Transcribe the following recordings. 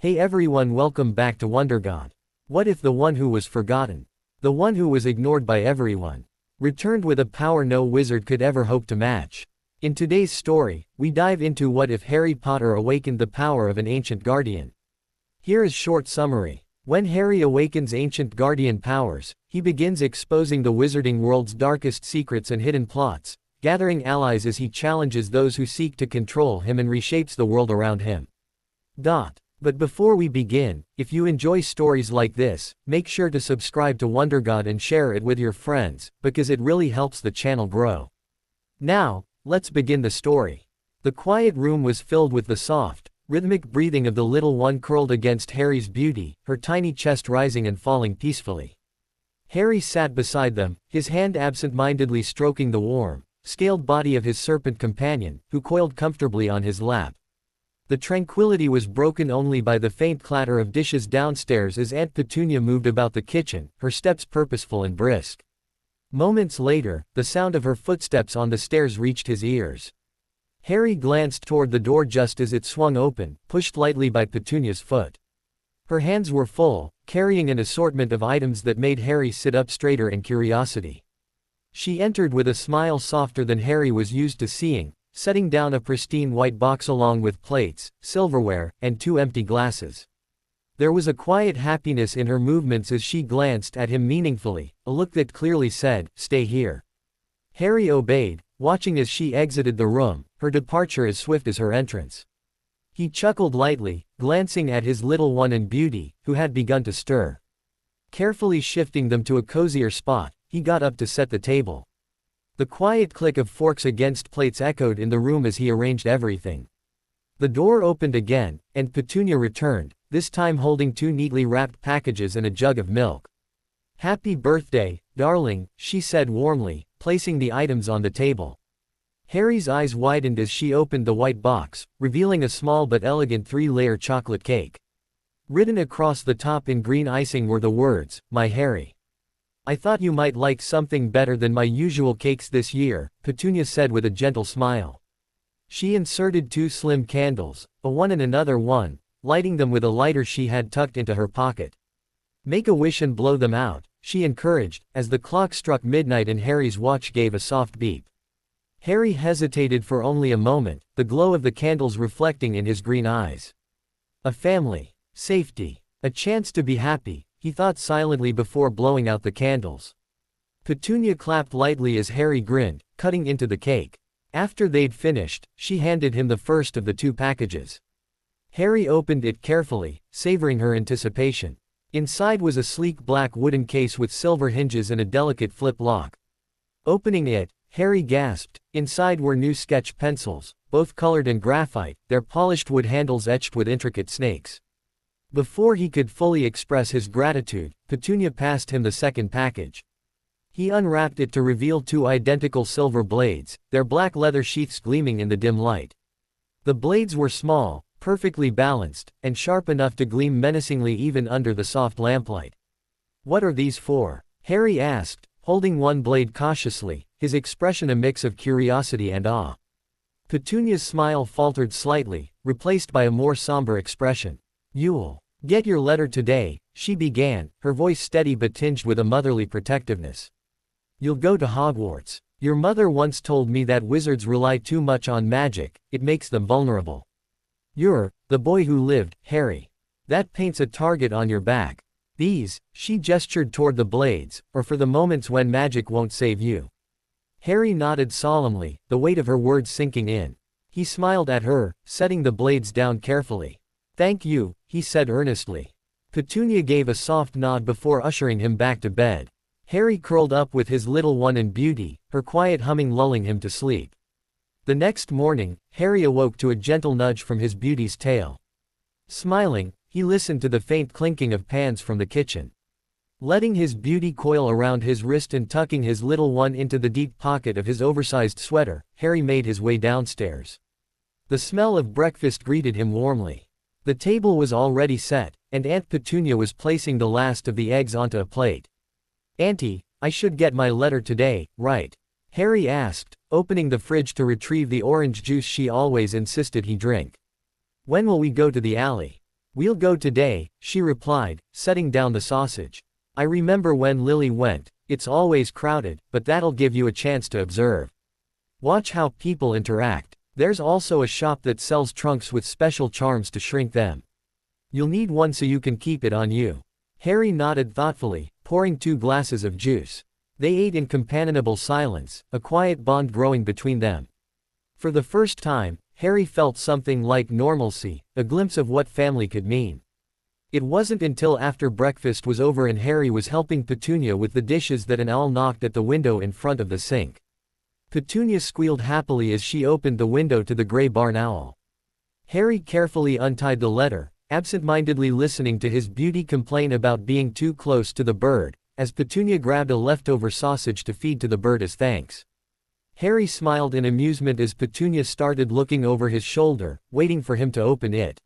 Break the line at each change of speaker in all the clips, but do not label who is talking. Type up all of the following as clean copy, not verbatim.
Hey everyone, welcome back to WonderGod. What if the one who was forgotten, the one who was ignored by everyone, returned with a power no wizard could ever hope to match? In today's story, we dive into what if Harry Potter awakened the power of an ancient guardian. Here is short summary. When Harry awakens ancient guardian powers, he begins exposing the wizarding world's darkest secrets and hidden plots, gathering allies as he challenges those who seek to control him and reshapes the world around him. But before we begin, if you enjoy stories like this, make sure to subscribe to WonderGod and share it with your friends, because it really helps the channel grow. Now, let's begin the story. The quiet room was filled with the soft, rhythmic breathing of the little one curled against Harry's beauty, her tiny chest rising and falling peacefully. Harry sat beside them, his hand absent-mindedly stroking the warm, scaled body of his serpent companion, who coiled comfortably on his lap. The tranquility was broken only by the faint clatter of dishes downstairs as Aunt Petunia moved about the kitchen, her steps purposeful and brisk. Moments later, the sound of her footsteps on the stairs reached his ears. Harry glanced toward the door just as it swung open, pushed lightly by Petunia's foot. Her hands were full, carrying an assortment of items that made Harry sit up straighter in curiosity. She entered with a smile softer than Harry was used to seeing, setting down a pristine white box along with plates, silverware, and 2 empty glasses. There was a quiet happiness in her movements as she glanced at him meaningfully, a look that clearly said, "Stay here." Harry obeyed, watching as she exited the room, her departure as swift as her entrance. He chuckled lightly, glancing at his little one in beauty, who had begun to stir. Carefully shifting them to a cozier spot, he got up to set the table. The quiet click of forks against plates echoed in the room as he arranged everything. The door opened again, and Petunia returned, this time holding 2 neatly wrapped packages and a jug of milk. "Happy birthday, darling," she said warmly, placing the items on the table. Harry's eyes widened as she opened the white box, revealing a small but elegant 3-layer chocolate cake. Written across the top in green icing were the words, "My Harry. I thought you might like something better than my usual cakes this year," Petunia said with a gentle smile. She inserted 2 slim candles, a one and another one, lighting them with a lighter she had tucked into her pocket. "Make a wish and blow them out," she encouraged, as the clock struck midnight and Harry's watch gave a soft beep. Harry hesitated for only a moment, the glow of the candles reflecting in his green eyes. A family, safety, a chance to be happy, he thought silently before blowing out the candles. Petunia clapped lightly as Harry grinned, cutting into the cake. After they'd finished, she handed him the first of the 2 packages. Harry opened it carefully, savoring her anticipation. Inside was a sleek black wooden case with silver hinges and a delicate flip lock. Opening it, Harry gasped. Inside were new sketch pencils, both colored in graphite, their polished wood handles etched with intricate snakes. Before he could fully express his gratitude, Petunia passed him the second package. He unwrapped it to reveal 2 identical silver blades, their black leather sheaths gleaming in the dim light. The blades were small, perfectly balanced, and sharp enough to gleam menacingly even under the soft lamplight. "What are these for?" Harry asked, holding one blade cautiously, his expression a mix of curiosity and awe. Petunia's smile faltered slightly, replaced by a more somber expression. "You'll get your letter today," she began, her voice steady but tinged with a motherly protectiveness. "You'll go to Hogwarts. Your mother once told me that wizards rely too much on magic, it makes them vulnerable. You're the boy who lived, Harry. That paints a target on your back. These," she gestured toward the blades, "are for the moments when magic won't save you." Harry nodded solemnly, the weight of her words sinking in. He smiled at her, setting the blades down carefully. "Thank you," he said earnestly. Petunia gave a soft nod before ushering him back to bed. Harry curled up with his little one in beauty, her quiet humming lulling him to sleep. The next morning, Harry awoke to a gentle nudge from his beauty's tail. Smiling, he listened to the faint clinking of pans from the kitchen. Letting his beauty coil around his wrist and tucking his little one into the deep pocket of his oversized sweater, Harry made his way downstairs. The smell of breakfast greeted him warmly. The table was already set, and Aunt Petunia was placing the last of the eggs onto a plate. "Auntie, I should get my letter today, right?" Harry asked, opening the fridge to retrieve the orange juice she always insisted he drink. "When will we go to the alley?" "We'll go today," she replied, setting down the sausage. "I remember when Lily went. It's always crowded, but that'll give you a chance to observe. Watch how people interact. There's also a shop that sells trunks with special charms to shrink them. You'll need one so you can keep it on you." Harry nodded thoughtfully, pouring 2 glasses of juice. They ate in companionable silence, a quiet bond growing between them. For the first time, Harry felt something like normalcy, a glimpse of what family could mean. It wasn't until after breakfast was over and Harry was helping Petunia with the dishes that an owl knocked at the window in front of the sink. Petunia squealed happily as she opened the window to the gray barn owl. Harry carefully untied the letter, absent-mindedly listening to his beauty complain about being too close to the bird, as Petunia grabbed a leftover sausage to feed to the bird as thanks. Harry smiled in amusement as Petunia started looking over his shoulder, waiting for him to open it.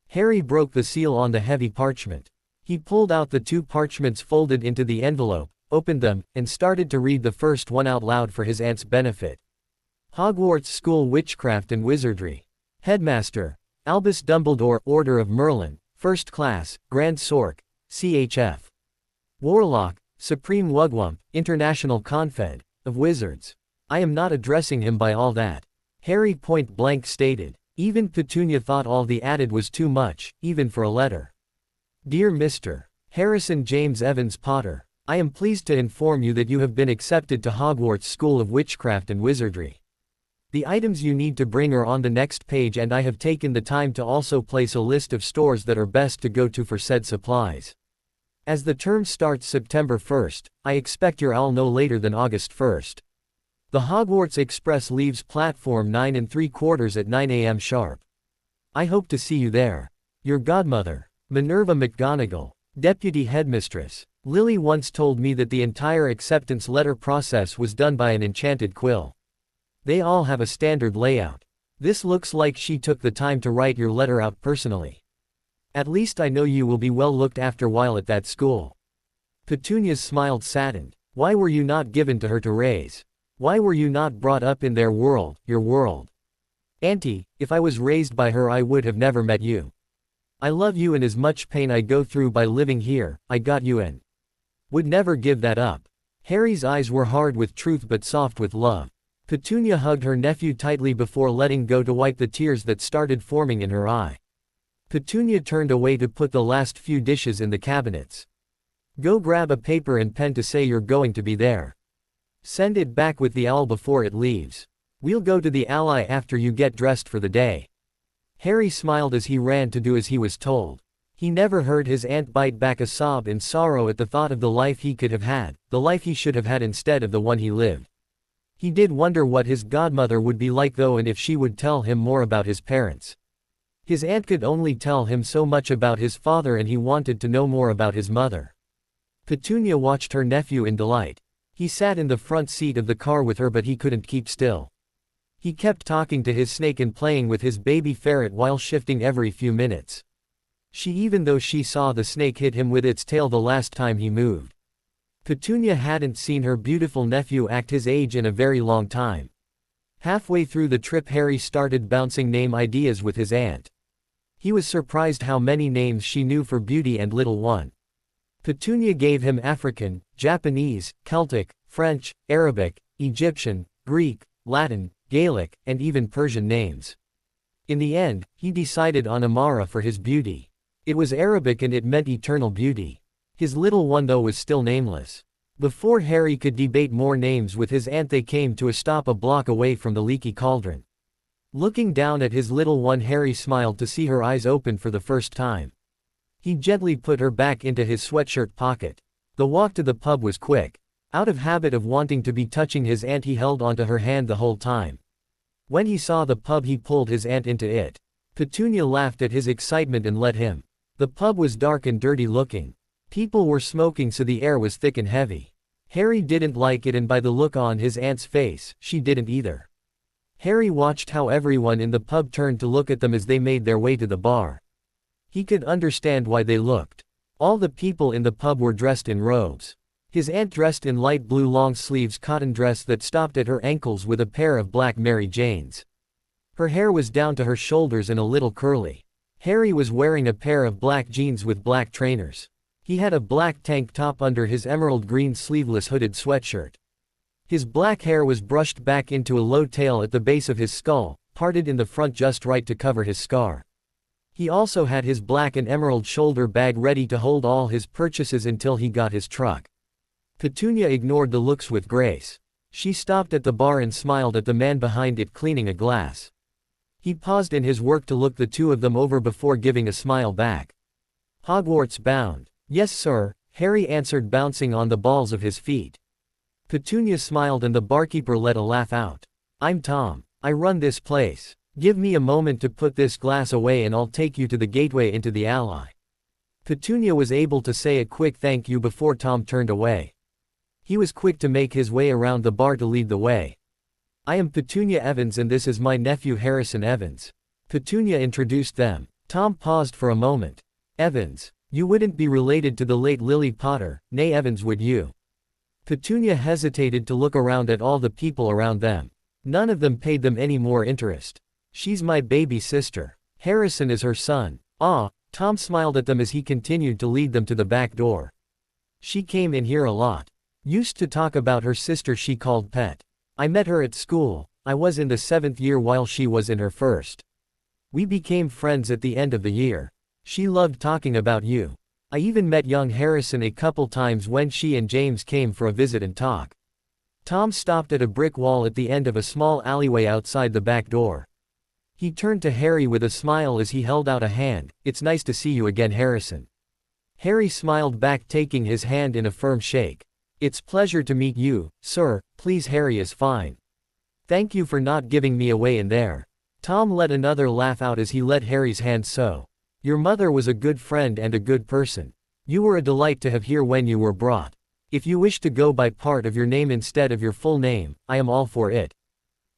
Harry broke the seal on the heavy parchment. He pulled out the 2 parchments folded into the envelope, opened them, and started to read the first one out loud for his aunt's benefit. Hogwarts School Witchcraft and Wizardry. Headmaster: Albus Dumbledore, Order of Merlin, First Class, Grand Sorc, CHF. Warlock: Supreme Wugwump, International Confed of Wizards. I am not addressing him by all that. Harry point blank stated. Even Petunia thought all the added was too much, even for a letter. Dear Mr. Harrison James Evans Potter, I am pleased to inform you that you have been accepted to Hogwarts School of Witchcraft and Wizardry. The items you need to bring are on the next page, and I have taken the time to also place a list of stores that are best to go to for said supplies. As the term starts September 1st, I expect your owl no later than August 1st. The Hogwarts Express leaves platform 9 3/4 at 9 a.m. sharp. I hope to see you there. Your godmother, Minerva McGonagall, Deputy Headmistress. Lily once told me that the entire acceptance letter process was done by an enchanted quill. They all have a standard layout. This looks like she took the time to write your letter out personally. At least I know you will be well looked after while at that school. Petunia's smile saddened. Why were you not given to her to raise? Why were you not brought up in their world, your world? Auntie, if I was raised by her I would have never met you. I love you, and as much pain I go through by living here, I got you and would never give that up. Harry's eyes were hard with truth but soft with love. Petunia hugged her nephew tightly before letting go to wipe the tears that started forming in her eye. Petunia turned away to put the last few dishes in the cabinets. Go grab a paper and pen to say you're going to be there. Send it back with the owl before it leaves. We'll go to the Ally after you get dressed for the day. Harry smiled as he ran to do as he was told. He never heard his aunt bite back a sob in sorrow at the thought of the life he could have had, the life he should have had instead of the one he lived. He did wonder what his godmother would be like though, and if she would tell him more about his parents. His aunt could only tell him so much about his father, and he wanted to know more about his mother. Petunia watched her nephew in delight. He sat in the front seat of the car with her, but he couldn't keep still. He kept talking to his snake and playing with his baby ferret while shifting every few minutes. Even though she saw the snake hit him with its tail the last time he moved. Petunia hadn't seen her beautiful nephew act his age in a very long time. Halfway through the trip Harry started bouncing name ideas with his aunt. He was surprised how many names she knew for Beauty and Little One. Petunia gave him African, Japanese, Celtic, French, Arabic, Egyptian, Greek, Latin, Gaelic, and even Persian names. In the end, he decided on Amara for his beauty. It was Arabic and it meant eternal beauty. His little one though was still nameless. Before Harry could debate more names with his aunt, they came to a stop a block away from the leaky cauldron. Looking down at his little one, Harry smiled to see her eyes open for the first time. He gently put her back into his sweatshirt pocket. The walk to the pub was quick. Out of habit of wanting to be touching his aunt, he held onto her hand the whole time. When he saw the pub, he pulled his aunt into it. Petunia laughed at his excitement and let him. The pub was dark and dirty looking. People were smoking, so the air was thick and heavy. Harry didn't like it, and by the look on his aunt's face, she didn't either. Harry watched how everyone in the pub turned to look at them as they made their way to the bar. He could understand why they looked. All the people in the pub were dressed in robes. His aunt dressed in light blue long sleeves cotton dress that stopped at her ankles with a pair of black Mary Janes. Her hair was down to her shoulders and a little curly. Harry was wearing a pair of black jeans with black trainers. He had a black tank top under his emerald green sleeveless hooded sweatshirt. His black hair was brushed back into a low tail at the base of his skull, parted in the front just right to cover his scar. He also had his black and emerald shoulder bag ready to hold all his purchases until he got his truck. Petunia ignored the looks with grace. She stopped at the bar and smiled at the man behind it cleaning a glass. He paused in his work to look the two of them over before giving a smile back. "Hogwarts bound?" "Yes, sir," Harry answered, bouncing on the balls of his feet. Petunia smiled and the barkeeper let a laugh out. "I'm Tom. I run this place. Give me a moment to put this glass away and I'll take you to the gateway into the alley." Petunia was able to say a quick thank you before Tom turned away. He was quick to make his way around the bar to lead the way. "I am Petunia Evans and this is my nephew Harrison Evans." Petunia introduced them. Tom paused for a moment. "Evans, you wouldn't be related to the late Lily Potter, née Evans, would you?" Petunia hesitated to look around at all the people around them. None of them paid them any more interest. "She's my baby sister. Harrison is her son." "Ah," Tom smiled at them as he continued to lead them to the back door. "She came in here a lot. Used to talk about her sister she called Pet. I met her at school. I was in the 7th year while she was in her 1st. We became friends at the end of the year. She loved talking about you. I even met young Harrison a couple times when she and James came for a visit and talk." Tom stopped at a brick wall at the end of a small alleyway outside the back door. He turned to Harry with a smile as he held out a hand. "It's nice to see you again, Harrison." Harry smiled back, taking his hand in a firm shake. "It's pleasure to meet you, sir. Please, Harry is fine. Thank you for not giving me away in there." Tom let another laugh out as he let Harry's hand so. "Your mother was a good friend and a good person. You were a delight to have here when you were brought. If you wish to go by part of your name instead of your full name, I am all for it.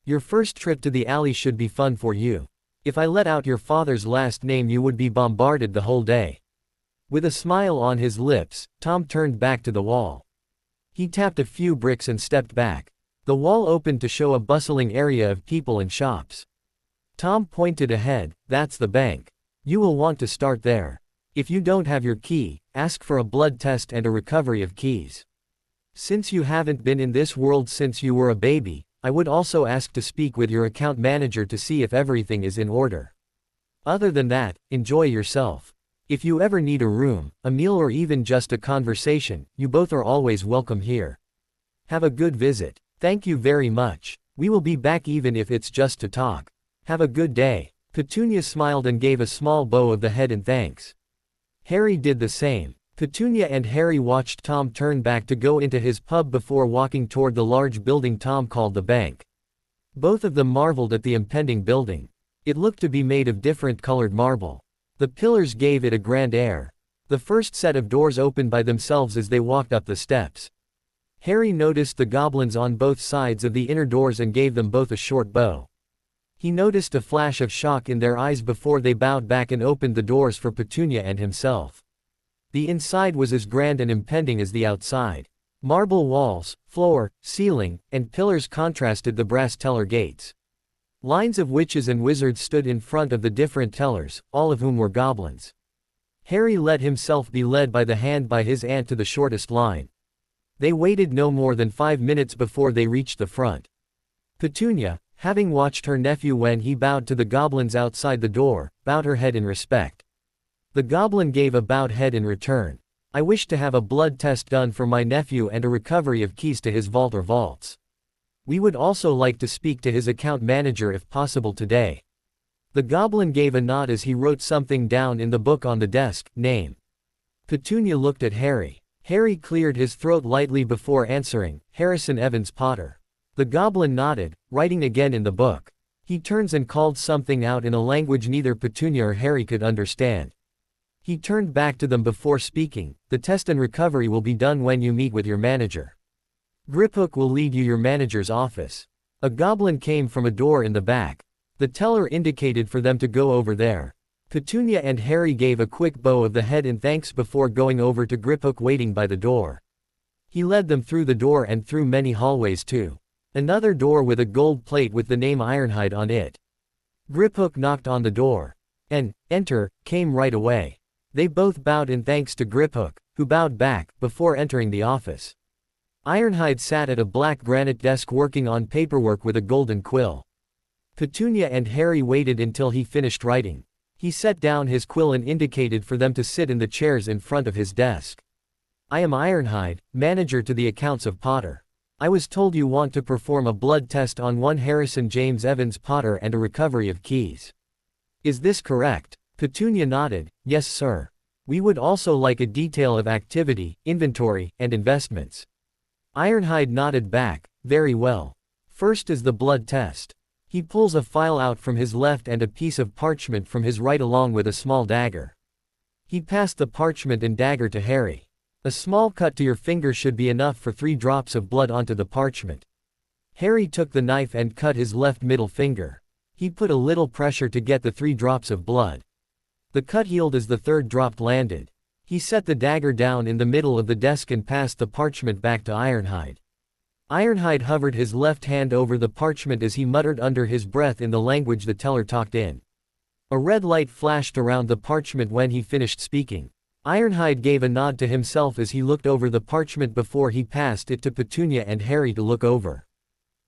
Your first trip to the alley should be fun for you. If I let out your father's last name you would be bombarded the whole day." With a smile on his lips, Tom turned back to the wall. He tapped a few bricks and stepped back. The wall opened to show a bustling area of people and shops. Tom pointed ahead. "That's the bank. You will want to start there. If you don't have your key, ask for a blood test and a recovery of keys. Since you haven't been in this world since you were a baby, I would also ask to speak with your account manager to see if everything is in order. Other than that, enjoy yourself. If you ever need a room, a meal or even just a conversation, you both are always welcome here. Have a good visit. Thank you very much. We will be back even if it's just to talk. Have a good day." Petunia smiled and gave a small bow of the head in thanks. Harry did the same. Petunia and Harry watched Tom turn back to go into his pub before walking toward the large building Tom called the bank. Both of them marveled at the impending building. It looked to be made of different colored marble. The pillars gave it a grand air. The first set of doors opened by themselves as they walked up the steps. Harry noticed the goblins on both sides of the inner doors and gave them both a short bow. He noticed a flash of shock in their eyes before they bowed back and opened the doors for Petunia and himself. The inside was as grand and impending as the outside. Marble walls, floor, ceiling, and pillars contrasted the brass teller gates. Lines of witches and wizards stood in front of the different tellers, all of whom were goblins. Harry let himself be led by the hand by his aunt to the shortest line. They waited no more than 5 minutes before they reached the front. Petunia, having watched her nephew when he bowed to the goblins outside the door, bowed her head in respect. The goblin gave a bowed head in return. "I wish to have a blood test done for my nephew and a recovery of keys to his vault or vaults. We would also like to speak to his account manager if possible today." The goblin gave a nod as he wrote something down in the book on the desk. "Name." Petunia looked at Harry. Harry cleared his throat lightly before answering, "Harrison Evans Potter." The goblin nodded, writing again in the book. He turns and called something out in a language neither Petunia or Harry could understand. He turned back to them before speaking, "The test and recovery will be done when you meet with your manager. Griphook will lead you your manager's office." A goblin came from a door in the back. The teller indicated for them to go over there. Petunia and Harry gave a quick bow of the head in thanks before going over to Griphook waiting by the door. He led them through the door and through many hallways too. Another door with a gold plate with the name Ironhide on it. Griphook knocked on the door. and enter came right away. They both bowed in thanks to Griphook, who bowed back before entering the office. Ironhide sat at a black granite desk working on paperwork with a golden quill. Petunia and Harry waited until he finished writing. He set down his quill and indicated for them to sit in the chairs in front of his desk. I am Ironhide, manager to the accounts of Potter. I was told you want to perform a blood test on one Harrison James Evans Potter and a recovery of keys. Is this correct? Petunia nodded, yes sir. We would also like a detail of activity, inventory, and investments. Ironhide nodded back, very well. First is the blood test. He pulls a file out from his left and a piece of parchment from his right along with a small dagger. He passed the parchment and dagger to Harry. A small cut to your finger should be enough for 3 drops of blood onto the parchment. Harry took the knife and cut his left middle finger. He put a little pressure to get the 3 drops of blood. The cut healed as the 3rd drop landed. He set the dagger down in the middle of the desk and passed the parchment back to Ironhide. Ironhide hovered his left hand over the parchment as he muttered under his breath in the language the teller talked in. A red light flashed around the parchment when he finished speaking. Ironhide gave a nod to himself as he looked over the parchment before he passed it to Petunia and Harry to look over.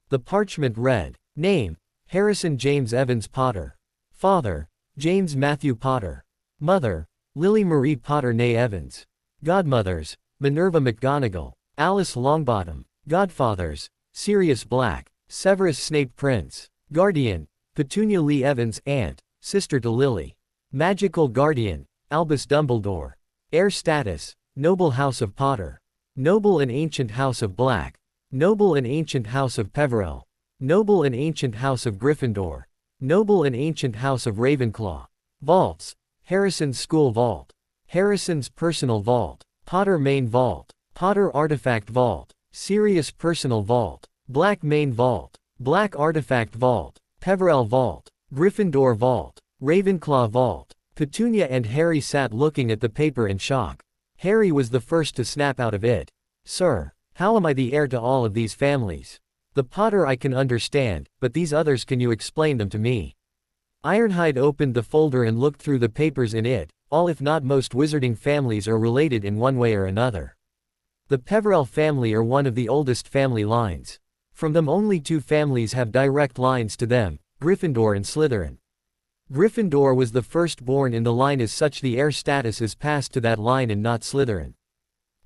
The parchment read, Name, Harrison James Evans Potter. Father, James Matthew Potter. Mother, Lily Marie Potter née Evans. Godmothers, Minerva McGonagall, Alice Longbottom. Godfathers, Sirius Black, Severus Snape Prince. Guardian, Petunia Lee Evans aunt, sister to Lily. Magical Guardian, Albus Dumbledore. Heir status, Noble House of Potter. Noble and Ancient House of Black. Noble and Ancient House of Peverell. Noble and Ancient House of Gryffindor. Noble and Ancient House of Ravenclaw. Vaults, Harrison's School Vault. Harrison's Personal Vault. Potter Main Vault. Potter Artifact Vault. Sirius Personal Vault. Black Main Vault. Black Artifact Vault. Peverell Vault. Gryffindor Vault. Ravenclaw Vault. Petunia and Harry sat looking at the paper in shock. Harry was the first to snap out of it. Sir, how am I the heir to all of these families? The Potter I can understand, but these others, can you explain them to me? Ironhide opened the folder and looked through the papers in it. All if not most wizarding families are related in one way or another. The Peverell family are one of the oldest family lines. From them only 2 families have direct lines to them, Gryffindor and Slytherin. Gryffindor was the firstborn in the line, as such the heir status is passed to that line and not Slytherin.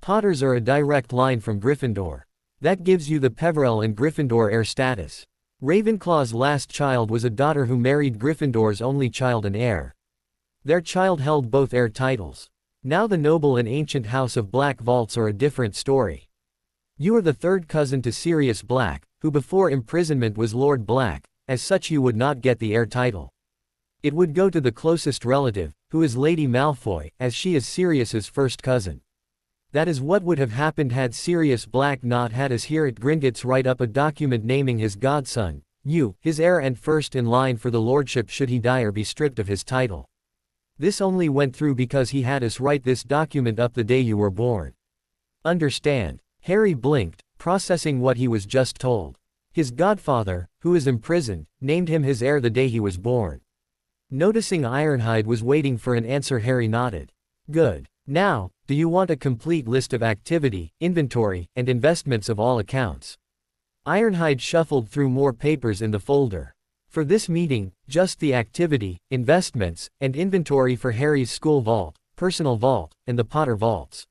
Potters are a direct line from Gryffindor. That gives you the Peverell and Gryffindor heir status. Ravenclaw's last child was a daughter who married Gryffindor's only child and heir. Their child held both heir titles. Now the Noble and Ancient House of Black vaults are a different story. You are the 3rd cousin to Sirius Black, who before imprisonment was Lord Black, as such you would not get the heir title. It would go to the closest relative, who is Lady Malfoy, as she is Sirius's first cousin. That is what would have happened had Sirius Black not had us here at Gringotts write up a document naming his godson, you, his heir and first in line for the lordship should he die or be stripped of his title. This only went through because he had us write this document up the day you were born. Understand? Harry blinked, processing what he was just told. His godfather, who is imprisoned, named him his heir the day he was born. Noticing Ironhide was waiting for an answer, Harry nodded. Good. Now, do you want a complete list of activity, inventory, and investments of all accounts? Ironhide shuffled through more papers in the folder. For this meeting, just the activity, investments, and inventory for Harry's school vault, personal vault, and the Potter vaults.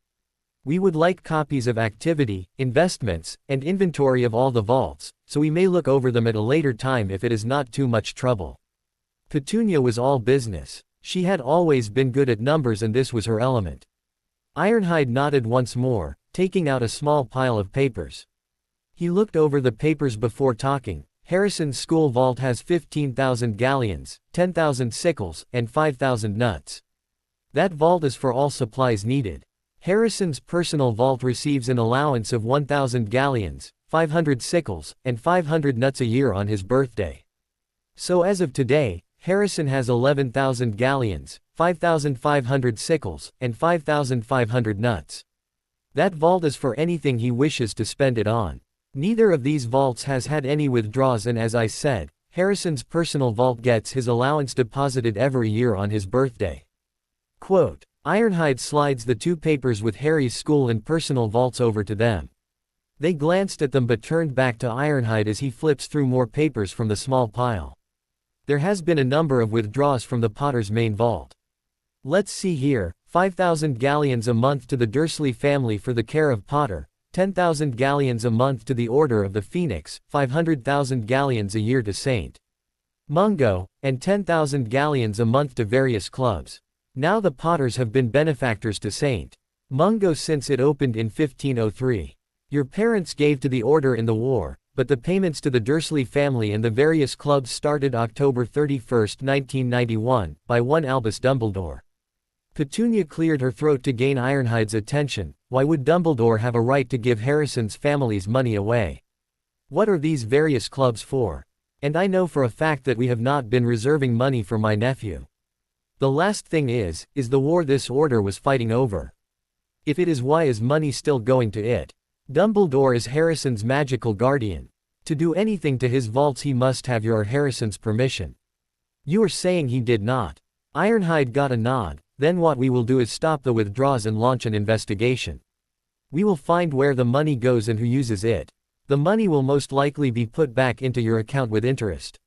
We would like copies of activity, investments, and inventory of all the vaults, so we may look over them at a later time if it is not too much trouble. Petunia was all business. She had always been good at numbers and this was her element. Ironhide nodded once more, taking out a small pile of papers. He looked over the papers before talking. Harrison's school vault has 15,000 galleons, 10,000 sickles, and 5,000 nuts. That vault is for all supplies needed. Harrison's personal vault receives an allowance of 1,000 galleons, 500 sickles, and 500 nuts a year on his birthday. So as of today, Harrison has 11,000 galleons, 5,500 sickles, and 5,500 nuts. That vault is for anything he wishes to spend it on. Neither of these vaults has had any withdraws, and as I said, Harrison's personal vault gets his allowance deposited every year on his birthday. Quote, Ironhide slides the 2 papers with Harry's school and personal vaults over to them. They glanced at them but turned back to Ironhide as he flips through more papers from the small pile. There has been a number of withdrawals from the Potter's main vault. Let's see here, 5,000 galleons a month to the Dursley family for the care of Potter, 10,000 galleons a month to the Order of the Phoenix, 500,000 galleons a year to St. Mungo, and 10,000 galleons a month to various clubs. Now the Potters have been benefactors to St. Mungo since it opened in 1503. Your parents gave to the order in the war, but the payments to the Dursley family and the various clubs started October 31, 1991, by one Albus Dumbledore. Petunia cleared her throat to gain Ironhide's attention. Why would Dumbledore have a right to give Harrison's family's money away? What are these various clubs for? And I know for a fact that we have not been reserving money for my nephew. The last thing is the war this order was fighting over. If it is, why is money still going to it? Dumbledore is Harrison's magical guardian. To do anything to his vaults he must have your Harrison's permission. You are saying he did not? Ironhide got a nod. Then what we will do is stop the withdrawals and launch an investigation. We will find where the money goes and who uses it. The money will most likely be put back into your account with interest.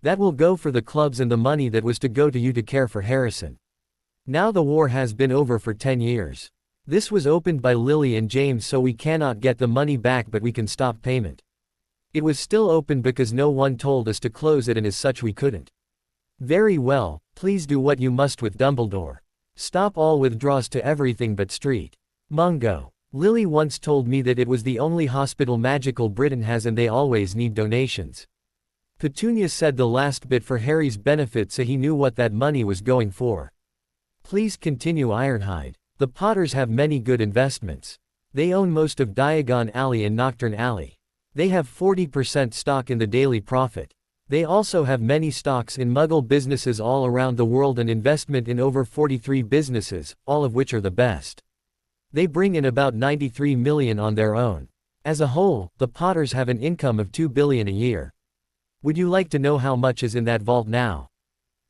That will go for the clubs and the money that was to go to you to care for Harrison. Now the war has been over for 10 years. This was opened by Lily and James, so we cannot get the money back, but we can stop payment. It was still open because no one told us to close it, and as such we couldn't. Very well, please do what you must with Dumbledore. Stop all withdrawals to everything but St. Mungo. Lily once told me that it was the only hospital Magical Britain has and they always need donations. Petunia said the last bit for Harry's benefit so he knew what that money was going for. Please continue, Ironhide. The Potters have many good investments. They own most of Diagon Alley and Nocturne Alley. They have 40% stock in the Daily Prophet. They also have many stocks in Muggle businesses all around the world and investment in over 43 businesses, all of which are the best. They bring in about 93 million on their own. As a whole, the Potters have an income of 2 billion a year. Would you like to know how much is in that vault now?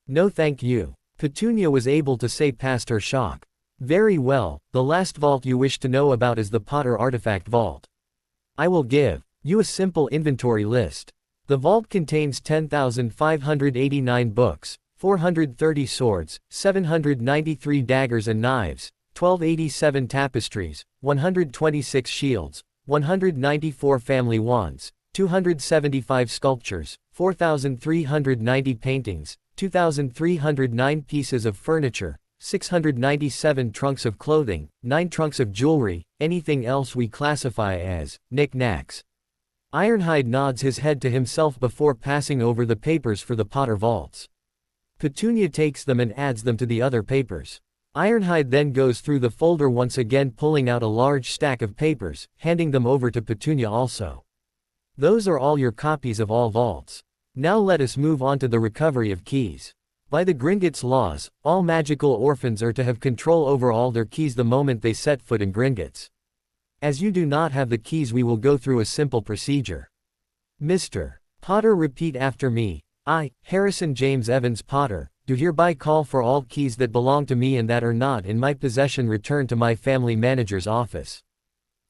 No thank you. Petunia was able to say past her shock. Very well, the last vault you wish to know about is the Potter Artifact Vault. I will give you a simple inventory list. The vault contains 10,589 books, 430 swords, 793 daggers and knives, 1287 tapestries, 126 shields, 194 family wands, 275 sculptures, 4,390 paintings, 2,309 pieces of furniture, 697 trunks of clothing, 9 trunks of jewelry, anything else we classify as knick-knacks. Ironhide nods his head to himself before passing over the papers for the Potter vaults. Petunia takes them and adds them to the other papers. Ironhide then goes through the folder once again, pulling out a large stack of papers, handing them over to Petunia also. Those are all your copies of all vaults. Now let us move on to the recovery of keys. By the Gringotts laws, all magical orphans are to have control over all their keys the moment they set foot in Gringotts. As you do not have the keys, we will go through a simple procedure. Mr. Potter, repeat after me. I, Harrison James Evans Potter, do hereby call for all keys that belong to me and that are not in my possession returned to my family manager's office.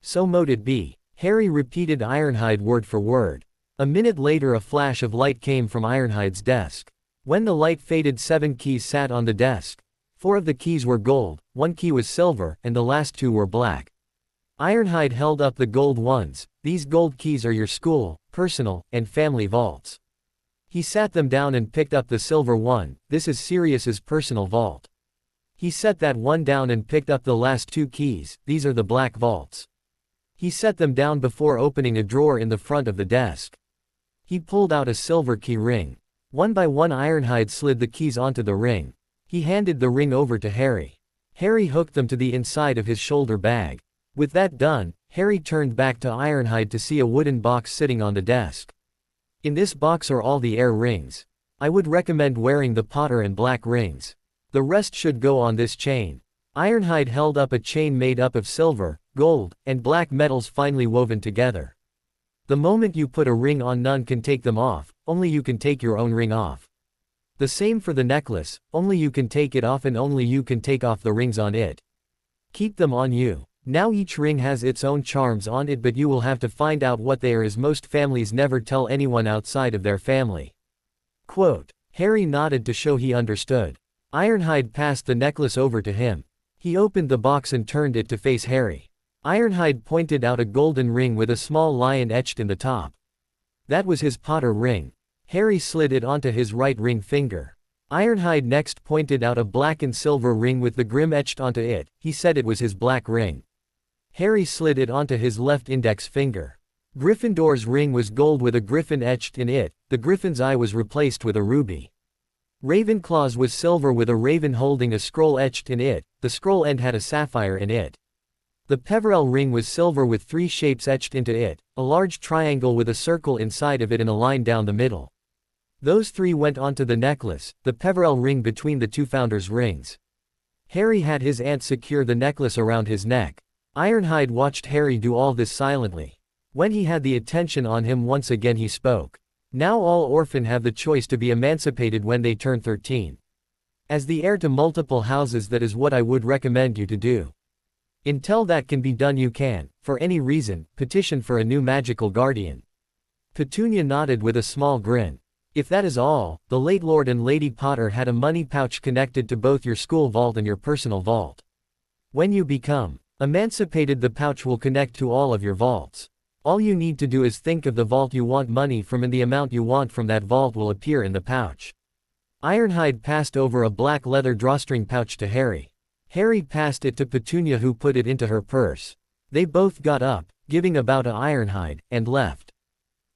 So mote it be. Harry repeated Ironhide word for word. A minute later a flash of light came from Ironhide's desk. When the light faded, 7 keys sat on the desk. 4 of the keys were gold, 1 key was silver, and the last 2 were black. Ironhide held up the gold ones. These gold keys are your school, personal, and family vaults. He sat them down and picked up the silver one. This is Sirius's personal vault. He set that one down and picked up the last 2 keys. These are the black vaults. He set them down before opening a drawer in the front of the desk. He pulled out a silver key ring. One by one Ironhide slid the keys onto the ring. He handed the ring over to Harry. Harry hooked them to the inside of his shoulder bag. With that done, Harry turned back to Ironhide to see a wooden box sitting on the desk. In this box are all the heir rings. I would recommend wearing the Potter and black rings. The rest should go on this chain. Ironhide held up a chain made up of silver, gold, and black metals finely woven together. The moment you put a ring on, none can take them off, only you can take your own ring off. The same for the necklace, only you can take it off and only you can take off the rings on it. Keep them on you. Now each ring has its own charms on it, but you will have to find out what they are, as most families never tell anyone outside of their family. Quote. Harry nodded to show he understood. Ironhide passed the necklace over to him. He opened the box and turned it to face Harry. Ironhide pointed out a golden ring with a small lion etched in the top. That was his Potter ring. Harry slid it onto his right ring finger. Ironhide next pointed out a black and silver ring with the grim etched onto it. He said it was his black ring. Harry slid it onto his left index finger. Gryffindor's ring was gold with a griffin etched in it. The griffin's eye was replaced with a ruby. Ravenclaw's was silver with a raven holding a scroll etched in it. The scroll end had a sapphire in it. The Peverell ring was silver with 3 shapes etched into it, a large triangle with a circle inside of it and a line down the middle. Those 3 went onto the necklace, the Peverell ring between the 2 founders' rings. Harry had his aunt secure the necklace around his neck. Ironhide watched Harry do all this silently. When he had the attention on him once again, he spoke. Now all orphans have the choice to be emancipated when they turn 13. As the heir to multiple houses, that is what I would recommend you to do. Until that can be done, you can, for any reason, petition for a new magical guardian. Petunia nodded with a small grin. If that is all, the late Lord and Lady Potter had a money pouch connected to both your school vault and your personal vault. When you become emancipated, the pouch will connect to all of your vaults. All you need to do is think of the vault you want money from, and the amount you want from that vault will appear in the pouch. Ironhide passed over a black leather drawstring pouch to Harry. Harry passed it to Petunia, who put it into her purse. They both got up, giving about to Ironhide, and left.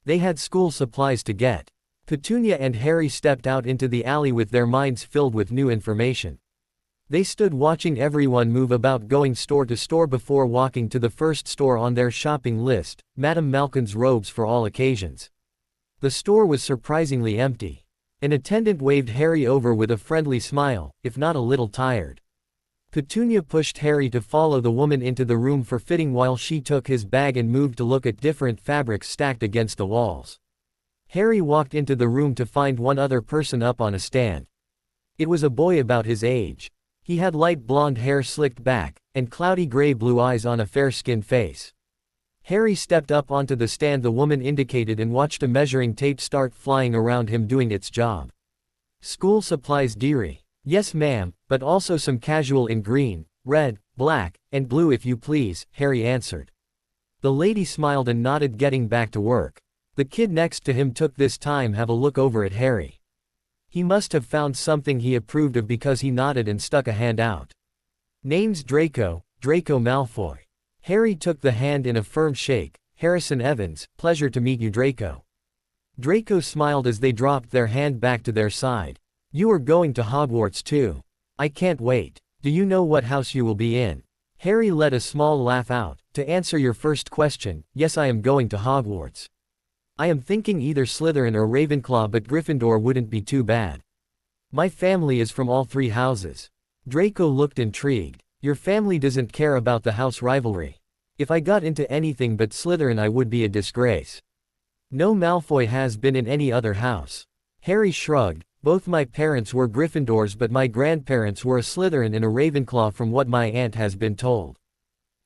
They had school supplies to get. Petunia and Harry stepped out into the alley with their minds filled with new information. They stood watching everyone move about, going store to store before walking to the first store on their shopping list, Madame Malkin's robes for all occasions. The store was surprisingly empty. An attendant waved Harry over with a friendly smile, if not a little tired. Petunia pushed Harry to follow the woman into the room for fitting while she took his bag and moved to look at different fabrics stacked against the walls. Harry walked into the room to find one other person up on a stand. It was a boy about his age. He had light blonde hair slicked back, and cloudy gray-blue eyes on a fair-skinned face. Harry stepped up onto the stand the woman indicated and watched a measuring tape start flying around him, doing its job. School supplies, dearie. Yes ma'am, but also some casual in green, red, black, and blue if you please, Harry answered. The lady smiled and nodded, getting back to work. The kid next to him took this time have a look over at Harry. He must have found something he approved of because he nodded and stuck a hand out. Name's Draco, Draco Malfoy. Harry took the hand in a firm shake. Harrison Evans, pleasure to meet you, Draco. Draco smiled as they dropped their hand back to their side. You are going to Hogwarts too. I can't wait. Do you know what house you will be in? Harry let a small laugh out. To answer your first question, yes, I am going to Hogwarts. I am thinking either Slytherin or Ravenclaw, but Gryffindor wouldn't be too bad. My family is from all 3 houses. Draco looked intrigued. Your family doesn't care about the house rivalry. If I got into anything but Slytherin, I would be a disgrace. No Malfoy has been in any other house. Harry shrugged. Both my parents were Gryffindors, but my grandparents were a Slytherin and a Ravenclaw from what my aunt has been told.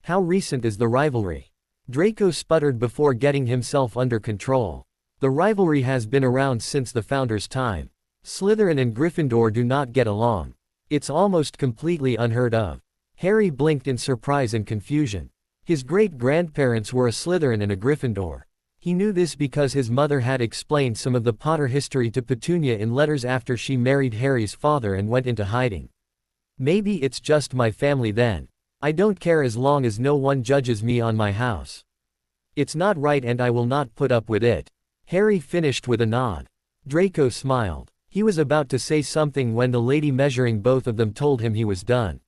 How recent is the rivalry? Draco sputtered before getting himself under control. The rivalry has been around since the founders' time. Slytherin and Gryffindor do not get along. It's almost completely unheard of. Harry blinked in surprise and confusion. His great-grandparents were a Slytherin and a Gryffindor. He knew this because his mother had explained some of the Potter history to Petunia in letters after she married Harry's father and went into hiding. Maybe it's just my family then. I don't care as long as no one judges me on my house. It's not right and I will not put up with it. Harry finished with a nod. Draco smiled. He was about to say something when the lady measuring both of them told him he was done.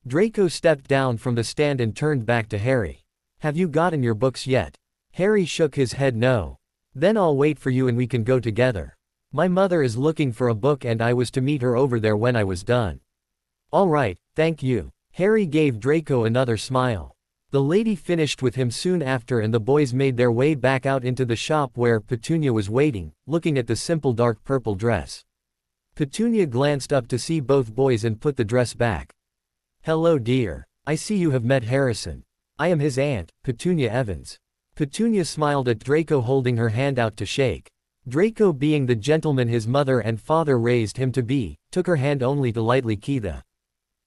Draco stepped down from the stand and turned back to Harry. Have you gotten your books yet? Harry shook his head no. Then I'll wait for you and we can go together. My mother is looking for a book and I was to meet her over there when I was done. All right, thank you. Harry gave Draco another smile. The lady finished with him soon after, and the boys made their way back out into the shop where Petunia was waiting, looking at the simple dark purple dress. Petunia glanced up to see both boys and put the dress back. "Hello dear. I see you have met Harrison. I am his aunt, Petunia Evans." Petunia smiled at Draco, holding her hand out to shake. Draco, being the gentleman his mother and father raised him to be, took her hand only to lightly key the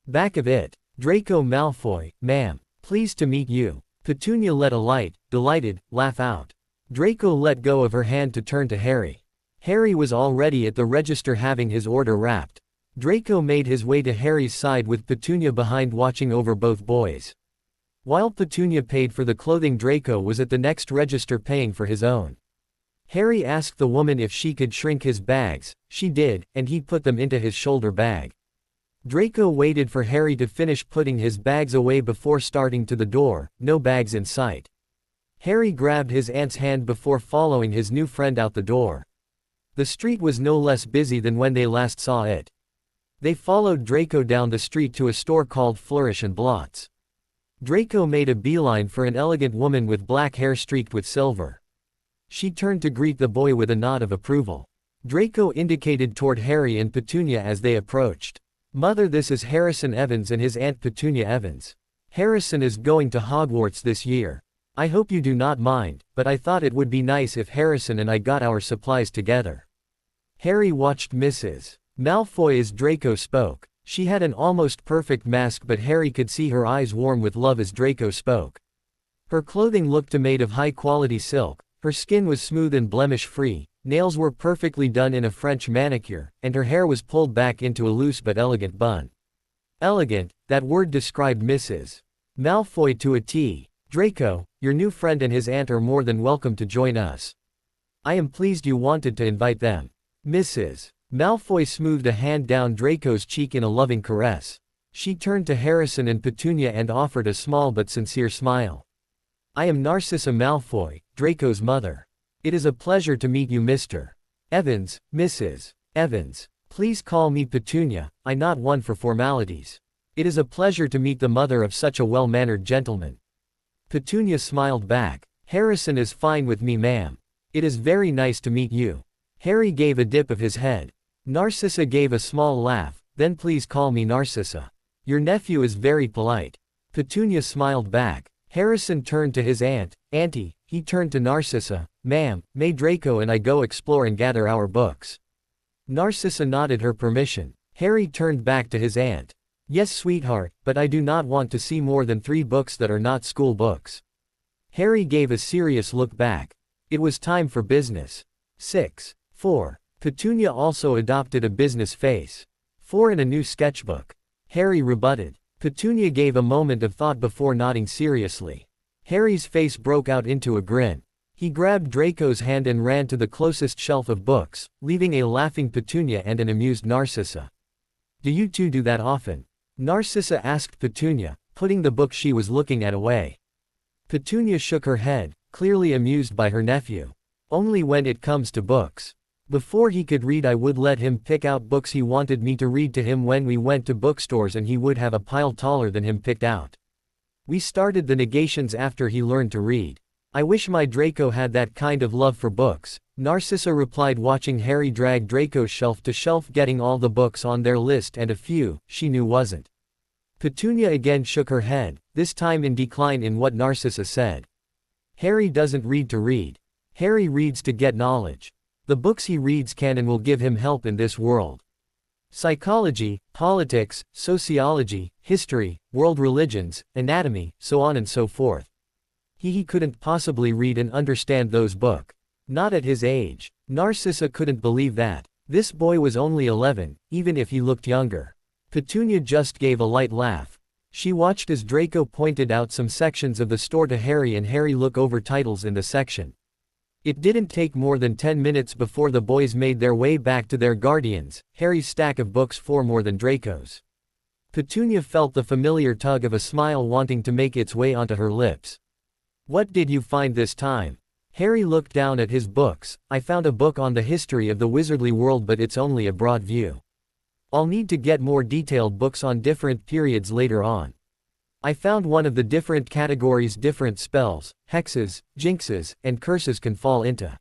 back of it. "Draco Malfoy, ma'am. Pleased to meet you." Petunia let a light, delighted, laugh out. Draco let go of her hand to turn to Harry. Harry was already at the register having his order wrapped. Draco made his way to Harry's side with Petunia behind, watching over both boys. While Petunia paid for the clothing, Draco was at the next register paying for his own. Harry asked the woman if she could shrink his bags. She did, and he put them into his shoulder bag. Draco waited for Harry to finish putting his bags away before starting to the door, no bags in sight. Harry grabbed his aunt's hand before following his new friend out the door. The street was no less busy than when they last saw it. They followed Draco down the street to a store called Flourish and Blots. Draco made a beeline for an elegant woman with black hair streaked with silver. She turned to greet the boy with a nod of approval. Draco indicated toward Harry and Petunia as they approached. "Mother, this is Harrison Evans and his aunt Petunia Evans. Harrison is going to Hogwarts this year. I hope you do not mind, but I thought it would be nice if Harrison and I got our supplies together." Harry watched Mrs. Malfoy as Draco spoke. She had an almost perfect mask, but Harry could see her eyes warm with love as Draco spoke. Her clothing looked made of high-quality silk, her skin was smooth and blemish-free, nails were perfectly done in a French manicure, and her hair was pulled back into a loose but elegant bun. Elegant, that word described Mrs. Malfoy to a T. "Draco, your new friend and his aunt are more than welcome to join us. I am pleased you wanted to invite them." Mrs. Malfoy smoothed a hand down Draco's cheek in a loving caress. She turned to Harrison and Petunia and offered a small but sincere smile. "I am Narcissa Malfoy, Draco's mother. It is a pleasure to meet you, Mr. Evans, Mrs. Evans. Please call me Petunia, I'm not one for formalities. It is a pleasure to meet the mother of such a well-mannered gentleman." Petunia smiled back. "Harrison is fine with me, ma'am. It is very nice to meet you." Harry gave a dip of his head. Narcissa gave a small laugh. "Then please call me Narcissa. Your nephew is very polite." Petunia smiled back. Harrison turned to his aunt. "Auntie," he turned to Narcissa. "Ma'am, may Draco and I go explore and gather our books?" Narcissa nodded her permission. Harry turned back to his aunt. "Yes, sweetheart, but I do not want to see more than 3 books that are not school books." Harry gave a serious look back. It was time for business. 6. 4. Petunia also adopted a business face. 4 in a new sketchbook. Harry rebutted. Petunia gave a moment of thought before nodding seriously. Harry's face broke out into a grin. He grabbed Draco's hand and ran to the closest shelf of books, leaving a laughing Petunia and an amused Narcissa. "Do you two do that often?" Narcissa asked Petunia, putting the book she was looking at away. Petunia shook her head, clearly amused by her nephew. "Only when it comes to books. Before he could read, I would let him pick out books he wanted me to read to him when we went to bookstores, and he would have a pile taller than him picked out. We started the negations after he learned to read. I wish my Draco had that kind of love for books," Narcissa replied, watching Harry drag Draco's shelf to shelf, getting all the books on their list and a few she knew wasn't. Petunia again shook her head, this time in decline in what Narcissa said. "Harry doesn't read to read. Harry reads to get knowledge. The books he reads can and will give him help in this world. Psychology, politics, sociology, history, world religions, anatomy, so on and so forth. He couldn't possibly read and understand those books. Not at his age." Narcissa couldn't believe that. This boy was only 11, even if he looked younger. Petunia just gave a light laugh. She watched as Draco pointed out some sections of the store to Harry, and Harry looked over titles in the section. It didn't take more than 10 minutes before the boys made their way back to their guardians, Harry's stack of books far more than Draco's. Petunia felt the familiar tug of a smile wanting to make its way onto her lips. "What did you find this time?" Harry looked down at his books. "I found a book on the history of the wizardly world, but it's only a broad view. I'll need to get more detailed books on different periods later on." I found one of the different categories different spells, hexes, jinxes, and curses can fall into.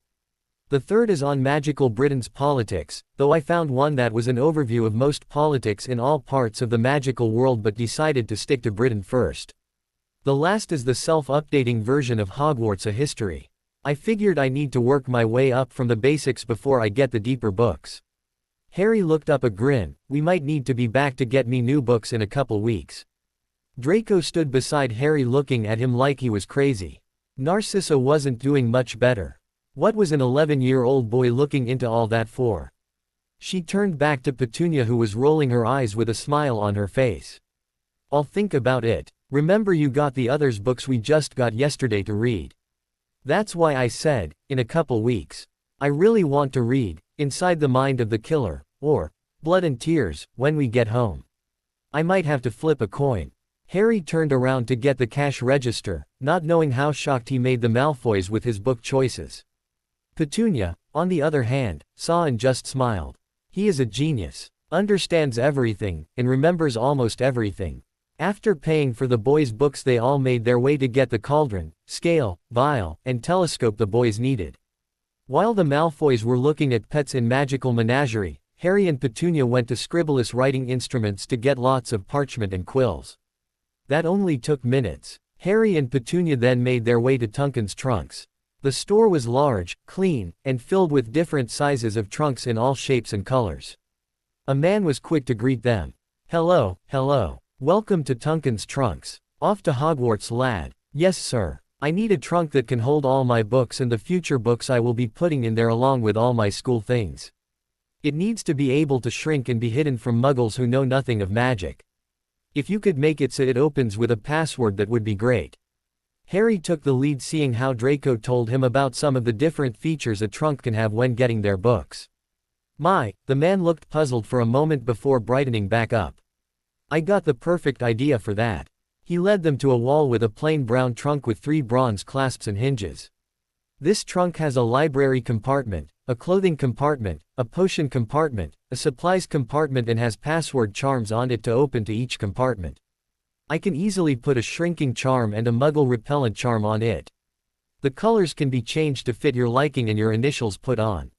The third is on magical Britain's politics, though I found one that was an overview of most politics in all parts of the magical world but decided to stick to Britain first. The last is the self-updating version of Hogwarts A History. I figured I need to work my way up from the basics before I get the deeper books. Harry looked up a grin. We might need to be back to get me new books in a couple weeks. Draco stood beside Harry looking at him like he was crazy. Narcissa wasn't doing much better. What was an 11-year-old boy looking into all that for? She turned back to Petunia who was rolling her eyes with a smile on her face. I'll think about it. Remember you got the others books we just got yesterday to read. That's why I said, in a couple weeks. I really want to read, Inside the Mind of the Killer, or, Blood and Tears, when we get home. I might have to flip a coin. Harry turned around to get the cash register, not knowing how shocked he made the Malfoys with his book choices. Petunia, on the other hand, saw and just smiled. He is a genius, understands everything, and remembers almost everything. After paying for the boys' books they all made their way to get the cauldron, scale, vial, and telescope the boys needed. While the Malfoys were looking at pets in Magical Menagerie, Harry and Petunia went to Scribblus writing instruments to get lots of parchment and quills. That only took minutes. Harry and Petunia then made their way to Tunken's Trunks. The store was large, clean, and filled with different sizes of trunks in all shapes and colors. A man was quick to greet them. Hello, hello. Welcome to Tunken's Trunks. Off to Hogwarts, lad. Yes, sir. I need a trunk that can hold all my books and the future books I will be putting in there along with all my school things. It needs to be able to shrink and be hidden from muggles who know nothing of magic. If you could make it so it opens with a password, that would be great. Harry took the lead, seeing how Draco told him about some of the different features a trunk can have when getting their books. The man looked puzzled for a moment before brightening back up. I got the perfect idea for that. He led them to a wall with a plain brown trunk with 3 bronze clasps and hinges. This trunk has a library compartment, a clothing compartment, a potion compartment, a supplies compartment, and has password charms on it to open to each compartment. I can easily put a shrinking charm and a muggle repellent charm on it. The colors can be changed to fit your liking and your initials put on.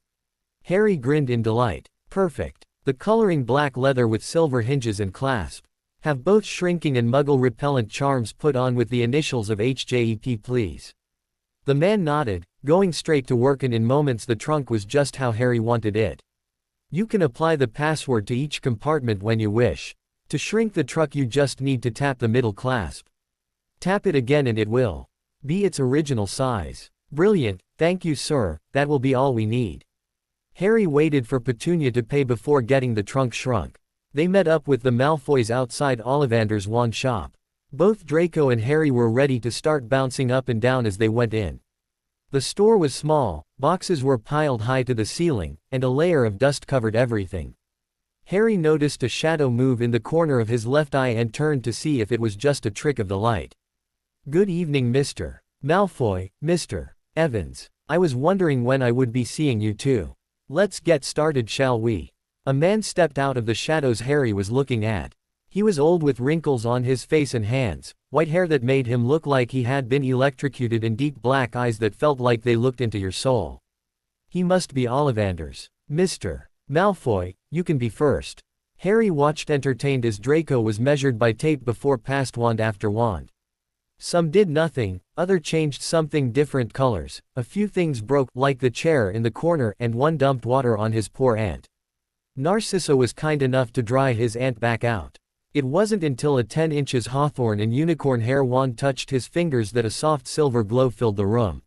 Harry grinned in delight. Perfect. The coloring black leather with silver hinges and clasp. Have both shrinking and muggle repellent charms put on with the initials of HJEP, please. The man nodded, going straight to work, and in moments the trunk was just how Harry wanted it. You can apply the password to each compartment when you wish. To shrink the trunk you just need to tap the middle clasp. Tap it again and it will be its original size. Brilliant, thank you sir, that will be all we need. Harry waited for Petunia to pay before getting the trunk shrunk. They met up with the Malfoys outside Ollivander's wand shop. Both Draco and Harry were ready to start bouncing up and down as they went in. The store was small, boxes were piled high to the ceiling, and a layer of dust covered everything. Harry noticed a shadow move in the corner of his left eye and turned to see if it was just a trick of the light. Good evening, Mr. Malfoy, Mr. Evans. I was wondering when I would be seeing you two. Let's get started, shall we? A man stepped out of the shadows Harry was looking at. He was old with wrinkles on his face and hands, white hair that made him look like he had been electrocuted, and deep black eyes that felt like they looked into your soul. He must be Ollivander's. Mr. Malfoy, you can be first. Harry watched entertained as Draco was measured by tape before passed wand after wand. Some did nothing, other changed something different colors, a few things broke like the chair in the corner, and one dumped water on his poor aunt. Narcissa was kind enough to dry his aunt back out. It wasn't until a 10 inches hawthorn and unicorn hair wand touched his fingers that a soft silver glow filled the room.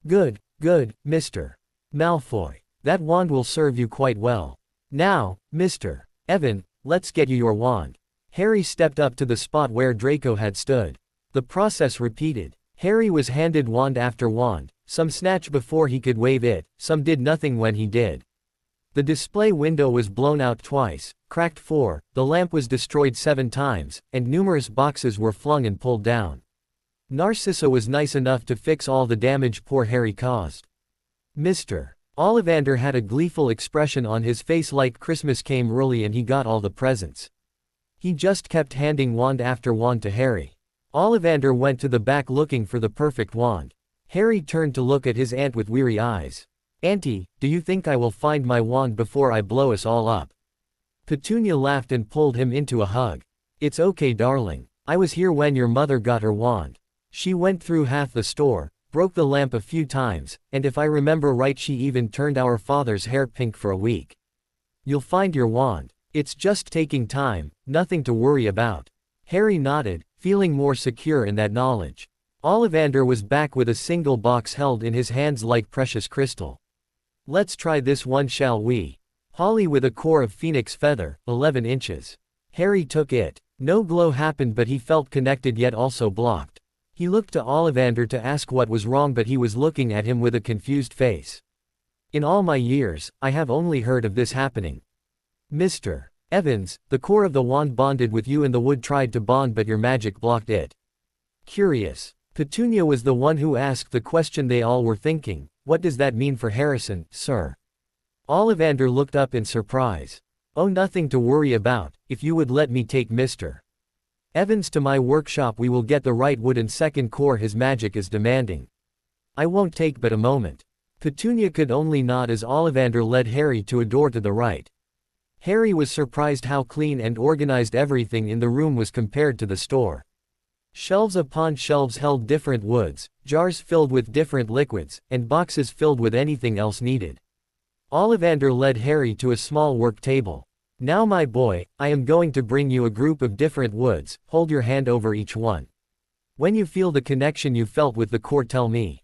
Good, Mr. Malfoy. That wand will serve you quite well. Now, Mr. Evan, let's get you your wand. Harry stepped up to the spot where Draco had stood. The process repeated. Harry was handed wand after wand, some snatched before he could wave it, some did nothing when he did. The display window was blown out twice, cracked 4, the lamp was destroyed 7 times, and numerous boxes were flung and pulled down. Narcissa was nice enough to fix all the damage poor Harry caused. Mr. Ollivander had a gleeful expression on his face like Christmas came early and he got all the presents. He just kept handing wand after wand to Harry. Ollivander went to the back looking for the perfect wand. Harry turned to look at his aunt with weary eyes. "Auntie, do you think I will find my wand before I blow us all up?" Petunia laughed and pulled him into a hug. "It's okay, darling. I was here when your mother got her wand. She went through half the store, broke the lamp a few times, and if I remember right she even turned our father's hair pink for a week. You'll find your wand. It's just taking time, nothing to worry about." Harry nodded, feeling more secure in that knowledge. Ollivander was back with a single box held in his hands like precious crystal. "Let's try this one, shall we?" Holly with a core of phoenix feather, 11 inches. Harry took it. No glow happened, but he felt connected yet also blocked. He looked to Ollivander to ask what was wrong, but he was looking at him with a confused face. "In all my years, I have only heard of this happening. Mr. Evans, the core of the wand bonded with you and the wood tried to bond, but your magic blocked it." Curious. Petunia was the one who asked the question they all were thinking. "What does that mean for Harrison, sir?" Ollivander looked up in surprise. "Oh, nothing to worry about, if you would let me take Mr. Evans to my workshop we will get the right wood and second core his magic is demanding. I won't take but a moment." Petunia could only nod as Ollivander led Harry to a door to the right. Harry was surprised how clean and organized everything in the room was compared to the store. Shelves upon shelves held different woods, jars filled with different liquids, and boxes filled with anything else needed. Ollivander led Harry to a small work table. "Now my boy, I am going to bring you a group of different woods, hold your hand over each one. When you feel the connection you felt with the core, tell me.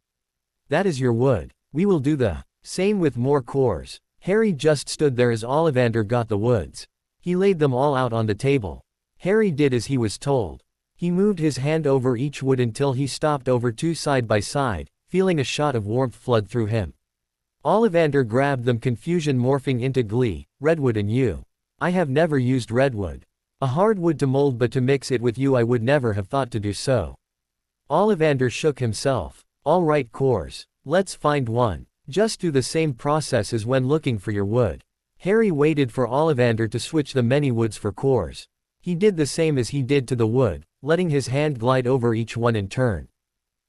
That is your wood. We will do the same with more cores." Harry just stood there as Ollivander got the woods. He laid them all out on the table. Harry did as he was told. He moved his hand over each wood until he stopped over two side by side, feeling a shot of warmth flood through him. Ollivander grabbed them, confusion morphing into glee. "Redwood and you. I have never used redwood. A hard wood to mold, but to mix it with you I would never have thought to do so." Ollivander shook himself. "All right, cores. Let's find one. Just do the same process as when looking for your wood." Harry waited for Ollivander to switch the many woods for cores. He did the same as he did to the wood, letting his hand glide over each one in turn.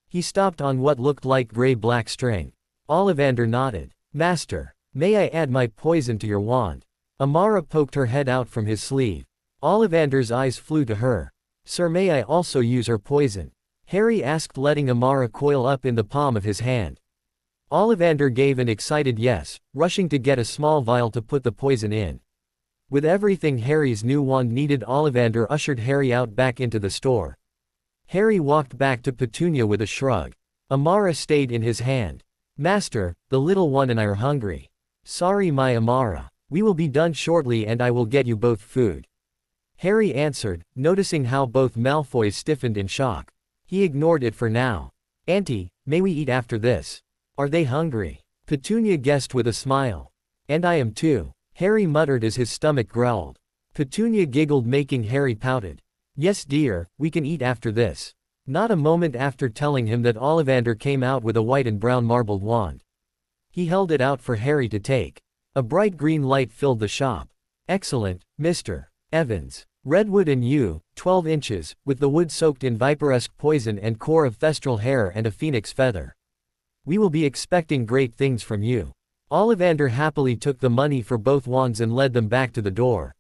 He stopped on what looked like gray-black string. Ollivander nodded. "Master, may I add my poison to your wand?" Amara poked her head out from his sleeve. Ollivander's eyes flew to her. "Sir, may I also use her poison?" Harry asked, letting Amara coil up in the palm of his hand. Ollivander gave an excited yes, rushing to get a small vial to put the poison in. With everything Harry's new wand needed, Ollivander ushered Harry out back into the store. Harry walked back to Petunia with a shrug. Amara stayed in his hand. "Master, the little one and I are hungry." "Sorry, my Amara. We will be done shortly and I will get you both food," Harry answered, noticing how both Malfoys stiffened in shock. He ignored it for now. "Auntie, may we eat after this? Are they hungry?" Petunia guessed with a smile. "And I am too," Harry muttered as his stomach growled. Petunia giggled, making Harry pouted. "Yes dear, we can eat after this." Not a moment after telling him that, Ollivander came out with a white and brown marbled wand. He held it out for Harry to take. A bright green light filled the shop. "Excellent, Mr. Evans. Redwood and you, 12 inches, with the wood soaked in viperesque poison and core of thestral hair and a phoenix feather. We will be expecting great things from you." Ollivander happily took the money for both wands and led them back to the door.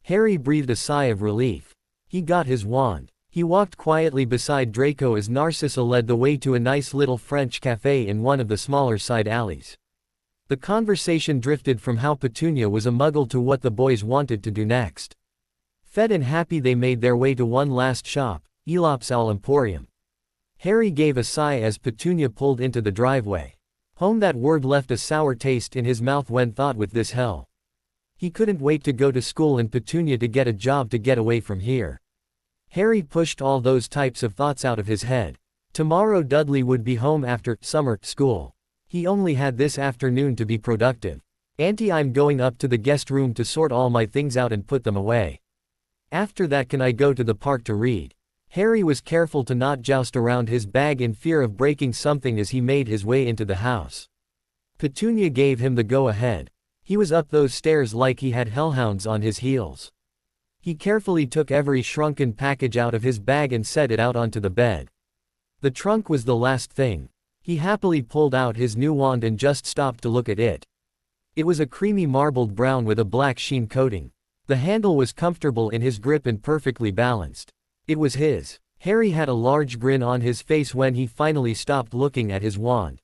Harry breathed a sigh of relief. He got his wand. He walked quietly beside Draco as Narcissa led the way to a nice little French cafe in one of the smaller side alleys. The conversation drifted from how Petunia was a muggle to what the boys wanted to do next. Fed and happy, they made their way to one last shop, Elop's Owl Emporium. Harry gave a sigh as Petunia pulled into the driveway. Home, that word left a sour taste in his mouth when thought with this hell. He couldn't wait to go to school and Petunia to get a job to get away from here. Harry pushed all those types of thoughts out of his head. Tomorrow Dudley would be home after summer school. He only had this afternoon to be productive. "Auntie, I'm going up to the guest room to sort all my things out and put them away. After that, can I go to the park to read?" Harry was careful to not joust around his bag in fear of breaking something as he made his way into the house. Petunia gave him the go-ahead. He was up those stairs like he had hellhounds on his heels. He carefully took every shrunken package out of his bag and set it out onto the bed. The trunk was the last thing. He happily pulled out his new wand and just stopped to look at it. It was a creamy marbled brown with a black sheen coating. The handle was comfortable in his grip and perfectly balanced. It was his. Harry had a large grin on his face when he finally stopped looking at his wand.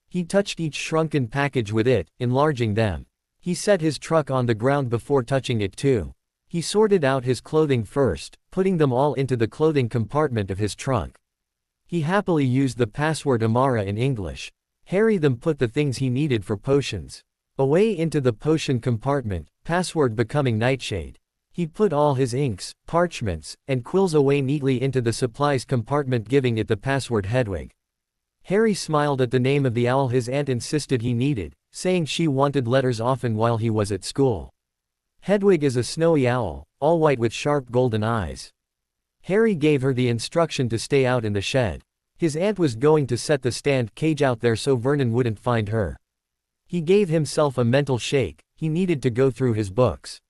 He touched each shrunken package with it, enlarging them. He set his truck on the ground before touching it too. He sorted out his clothing first, putting them all into the clothing compartment of his trunk. He happily used the password Amara in English. Harry then put the things he needed for potions away into the potion compartment, password becoming Nightshade. He put all his inks, parchments, and quills away neatly into the supplies compartment, giving it the password Hedwig. Harry smiled at the name of the owl his aunt insisted he needed, saying she wanted letters often while he was at school. Hedwig is a snowy owl, all white with sharp golden eyes. Harry gave her the instruction to stay out in the shed. His aunt was going to set the stand cage out there so Vernon wouldn't find her. He gave himself a mental shake. He needed to go through his books.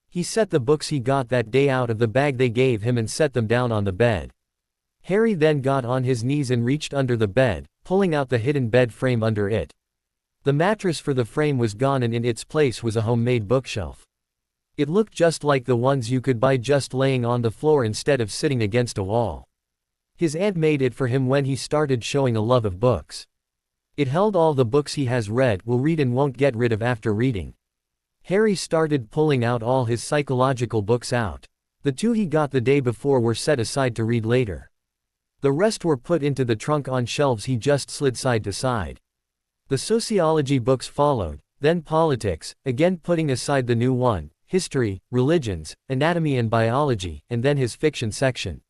He set the books he got that day out of the bag they gave him and set them down on the bed. Harry then got on his knees and reached under the bed, pulling out the hidden bed frame under it. The mattress for the frame was gone and in its place was a homemade bookshelf. It looked just like the ones you could buy just laying on the floor instead of sitting against a wall. His aunt made it for him when he started showing a love of books. It held all the books he has read, will read and won't get rid of after reading. Harry started pulling out all his psychological books out. The two he got the day before were set aside to read later. The rest were put into the trunk on shelves he just slid side to side. The sociology books followed, then politics, again putting aside the new one, history, religions, anatomy and biology, and then his fiction section.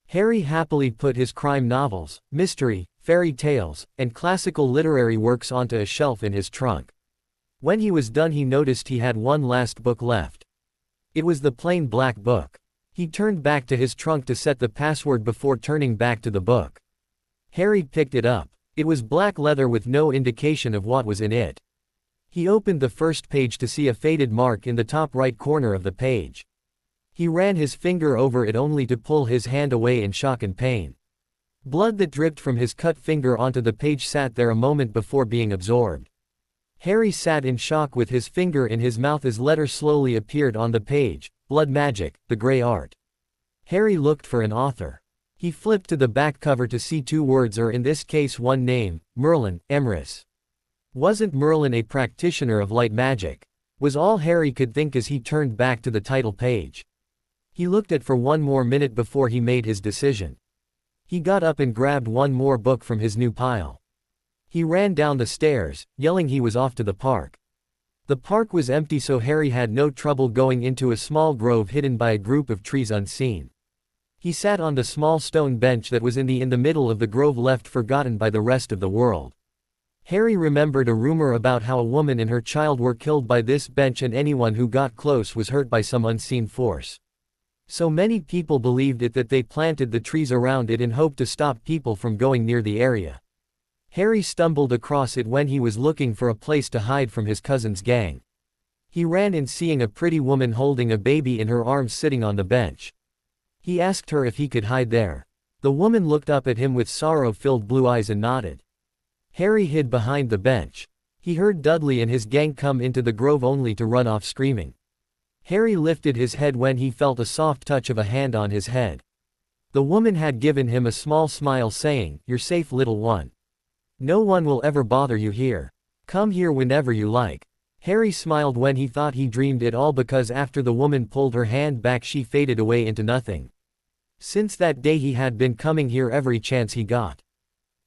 Harry happily put his crime novels, mystery, fairy tales, and classical literary works onto a shelf in his trunk. When he was done he noticed he had one last book left. It was the plain black book. He turned back to his trunk to set the password before turning back to the book. Harry picked it up. It was black leather with no indication of what was in it. He opened the first page to see a faded mark in the top right corner of the page. He ran his finger over it only to pull his hand away in shock and pain. Blood that dripped from his cut finger onto the page sat there a moment before being absorbed. Harry sat in shock with his finger in his mouth as letters slowly appeared on the page. Blood magic, the grey art. Harry looked for an author. He flipped to the back cover to see two words, or in this case one name, Merlin, Emrys. Wasn't Merlin a practitioner of light magic? Was all Harry could think as he turned back to the title page. He looked at for one more minute before he made his decision. He got up and grabbed one more book from his new pile. He ran down the stairs, yelling he was off to the park. The park was empty, so Harry had no trouble going into a small grove hidden by a group of trees unseen. He sat on the small stone bench that was in the middle of the grove, left forgotten by the rest of the world. Harry remembered a rumor about how a woman and her child were killed by this bench and anyone who got close was hurt by some unseen force. So many people believed it that they planted the trees around it in hope to stop people from going near the area. Harry stumbled across it when he was looking for a place to hide from his cousin's gang. He ran in seeing a pretty woman holding a baby in her arms sitting on the bench. He asked her if he could hide there. The woman looked up at him with sorrow-filled blue eyes and nodded. Harry hid behind the bench. He heard Dudley and his gang come into the grove only to run off screaming. Harry lifted his head when he felt a soft touch of a hand on his head. The woman had given him a small smile, saying, "You're safe, little one. No one will ever bother you here. Come here whenever you like." Harry smiled when he thought he dreamed it all, because after the woman pulled her hand back she faded away into nothing. Since that day he had been coming here every chance he got.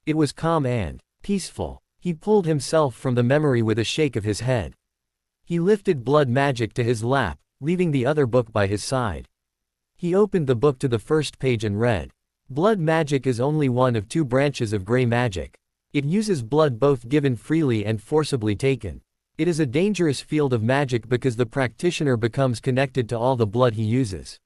It was calm and peaceful. He pulled himself from the memory with a shake of his head. He lifted Blood Magic to his lap, leaving the other book by his side. He opened the book to the first page and read. Blood magic is only one of two branches of grey magic. It uses blood both given freely and forcibly taken. It is a dangerous field of magic because the practitioner becomes connected to all the blood he uses.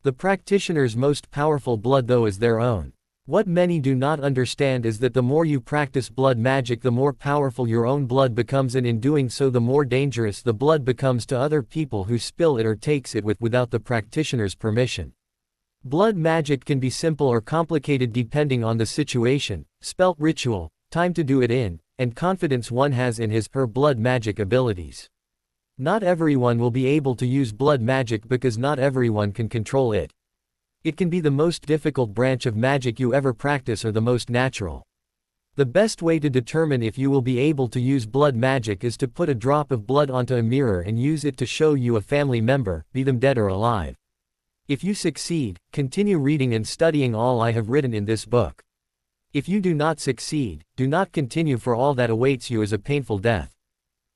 The practitioner's most powerful blood though is their own. What many do not understand is that the more you practice blood magic, the more powerful your own blood becomes, and in doing so the more dangerous the blood becomes to other people who spill it or takes it without the practitioner's permission. Blood magic can be simple or complicated depending on the situation, spell, ritual, time to do it in, and confidence one has in his/her blood magic abilities. Not everyone will be able to use blood magic because not everyone can control it. It can be the most difficult branch of magic you ever practice or the most natural. The best way to determine if you will be able to use blood magic is to put a drop of blood onto a mirror and use it to show you a family member, be them dead or alive. If you succeed, continue reading and studying all I have written in this book. If you do not succeed, do not continue, for all that awaits you is a painful death.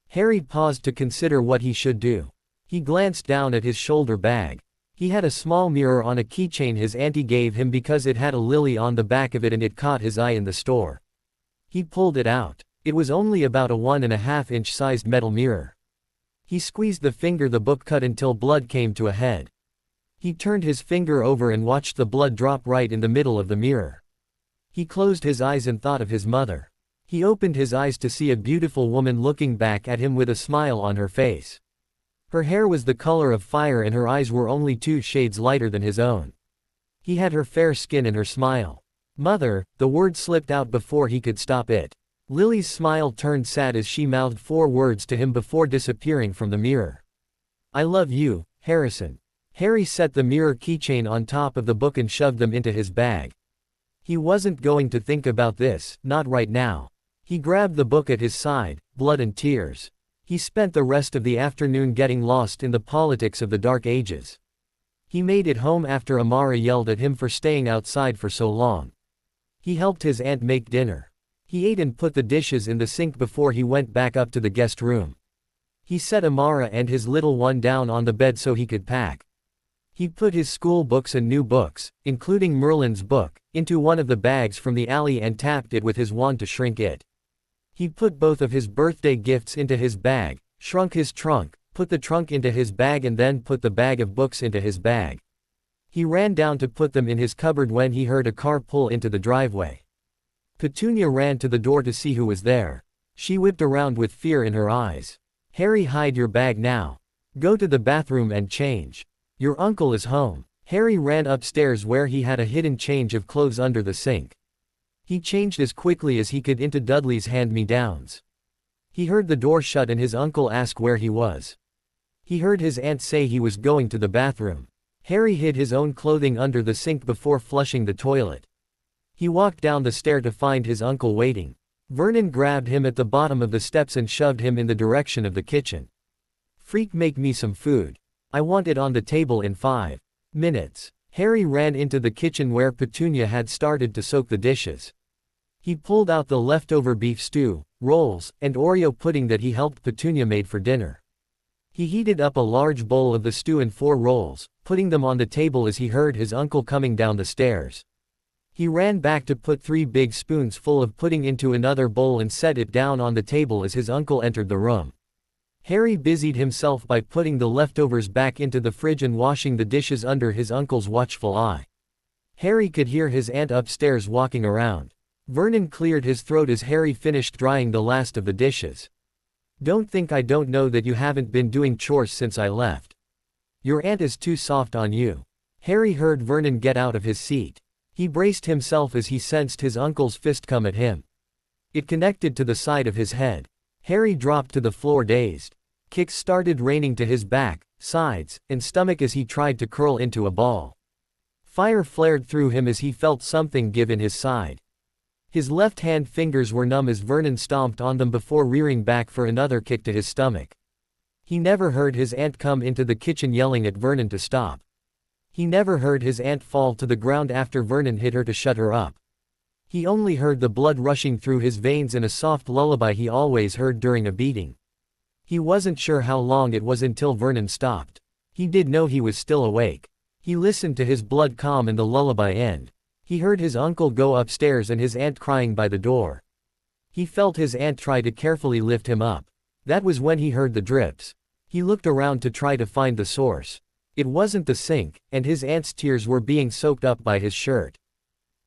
Harry paused to consider what he should do. He glanced down at his shoulder bag. He had a small mirror on a keychain his auntie gave him because it had a lily on the back of it and it caught his eye in the store. He pulled it out. It was only about a 1.5-inch sized metal mirror. He squeezed the finger the book cut until blood came to a head. He turned his finger over and watched the blood drop right in the middle of the mirror. He closed his eyes and thought of his mother. He opened his eyes to see a beautiful woman looking back at him with a smile on her face. Her hair was the color of fire and her eyes were only 2 shades lighter than his own. He had her fair skin and her smile. Mother, the word slipped out before he could stop it. Lily's smile turned sad as she mouthed 4 words to him before disappearing from the mirror. I love you, Harrison. Harry set the mirror keychain on top of the book and shoved them into his bag. He wasn't going to think about this, not right now. He grabbed the book at his side, Blood and Tears. He spent the rest of the afternoon getting lost in the politics of the Dark Ages. He made it home after Amara yelled at him for staying outside for so long. He helped his aunt make dinner. He ate and put the dishes in the sink before he went back up to the guest room. He set Amara and his little one down on the bed so he could pack. He put his school books and new books, including Merlin's book, into one of the bags from the alley and tapped it with his wand to shrink it. He put both of his birthday gifts into his bag, shrunk his trunk, put the trunk into his bag and then put the bag of books into his bag. He ran down to put them in his cupboard when he heard a car pull into the driveway. Petunia ran to the door to see who was there. She whipped around with fear in her eyes. Harry, hide your bag now. Go to the bathroom and change. Your uncle is home. Harry ran upstairs where he had a hidden change of clothes under the sink. He changed as quickly as he could into Dudley's hand-me-downs. He heard the door shut and his uncle ask where he was. He heard his aunt say he was going to the bathroom. Harry hid his own clothing under the sink before flushing the toilet. He walked down the stair to find his uncle waiting. Vernon grabbed him at the bottom of the steps and shoved him in the direction of the kitchen. Freak, make me some food. I want it on the table in 5 minutes. Harry ran into the kitchen where Petunia had started to soak the dishes. He pulled out the leftover beef stew, rolls, and Oreo pudding that he helped Petunia made for dinner. He heated up a large bowl of the stew and 4 rolls, putting them on the table as he heard his uncle coming down the stairs. He ran back to put 3 big spoons full of pudding into another bowl and set it down on the table as his uncle entered the room. Harry busied himself by putting the leftovers back into the fridge and washing the dishes under his uncle's watchful eye. Harry could hear his aunt upstairs walking around. Vernon cleared his throat as Harry finished drying the last of the dishes. Don't think I don't know that you haven't been doing chores since I left. Your aunt is too soft on you. Harry heard Vernon get out of his seat. He braced himself as he sensed his uncle's fist come at him. It connected to the side of his head. Harry dropped to the floor dazed. Kicks started raining to his back, sides, and stomach as he tried to curl into a ball. Fire flared through him as he felt something give in his side. His left-hand fingers were numb as Vernon stomped on them before rearing back for another kick to his stomach. He never heard his aunt come into the kitchen yelling at Vernon to stop. He never heard his aunt fall to the ground after Vernon hit her to shut her up. He only heard the blood rushing through his veins and a soft lullaby he always heard during a beating. He wasn't sure how long it was until Vernon stopped. He did know he was still awake. He listened to his blood calm and the lullaby end. He heard his uncle go upstairs and his aunt crying by the door. He felt his aunt try to carefully lift him up. That was when he heard the drips. He looked around to try to find the source. It wasn't the sink, and his aunt's tears were being soaked up by his shirt.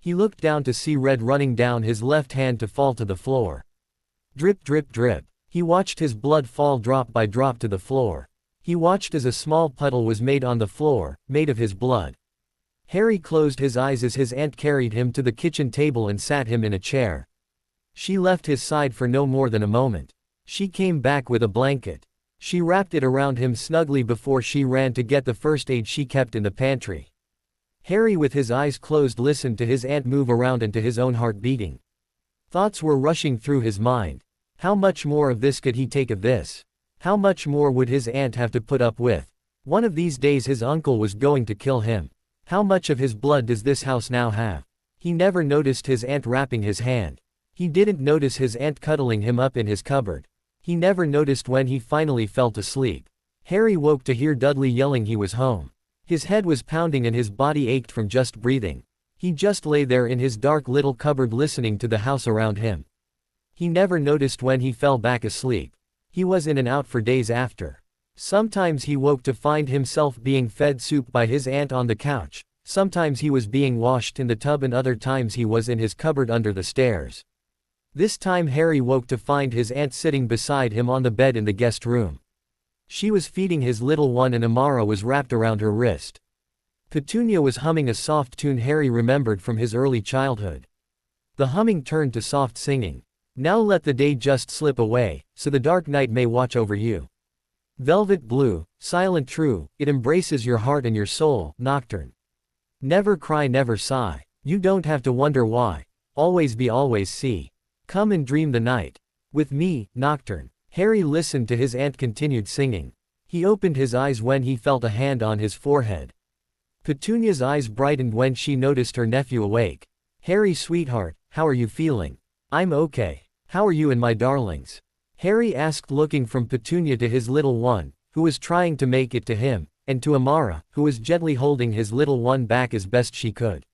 He looked down to see red running down his left hand to fall to the floor. Drip drip drip. He watched his blood fall drop by drop to the floor. He watched as a small puddle was made on the floor, made of his blood. Harry closed his eyes as his aunt carried him to the kitchen table and sat him in a chair. She left his side for no more than a moment. She came back with a blanket. She wrapped it around him snugly before she ran to get the first aid she kept in the pantry. Harry with his eyes closed listened to his aunt move around and to his own heart beating. Thoughts were rushing through his mind. How much more of this could he take of this? How much more would his aunt have to put up with? One of these days his uncle was going to kill him. How much of his blood does this house now have? He never noticed his aunt wrapping his hand. He didn't notice his aunt cuddling him up in his cupboard. He never noticed when he finally fell to sleep. Harry woke to hear Dudley yelling he was home. His head was pounding and his body ached from just breathing. He just lay there in his dark little cupboard listening to the house around him. He never noticed when he fell back asleep. He was in and out for days after. Sometimes he woke to find himself being fed soup by his aunt on the couch. Sometimes he was being washed in the tub and other times he was in his cupboard under the stairs. This time Harry woke to find his aunt sitting beside him on the bed in the guest room. She was feeding his little one and Amara was wrapped around her wrist. Petunia was humming a soft tune Harry remembered from his early childhood. The humming turned to soft singing. Now let the day just slip away, so the dark night may watch over you. Velvet blue, silent true, it embraces your heart and your soul, nocturne. Never cry never sigh, you don't have to wonder why, always be always see. Come and dream the night. With me, nocturne. Harry listened to his aunt continued singing. He opened his eyes when he felt a hand on his forehead. Petunia's eyes brightened when she noticed her nephew awake. Harry sweetheart, how are you feeling? I'm okay. How are you and my darlings? Harry asked looking from Petunia to his little one, who was trying to make it to him, and to Amara, who was gently holding his little one back as best she could.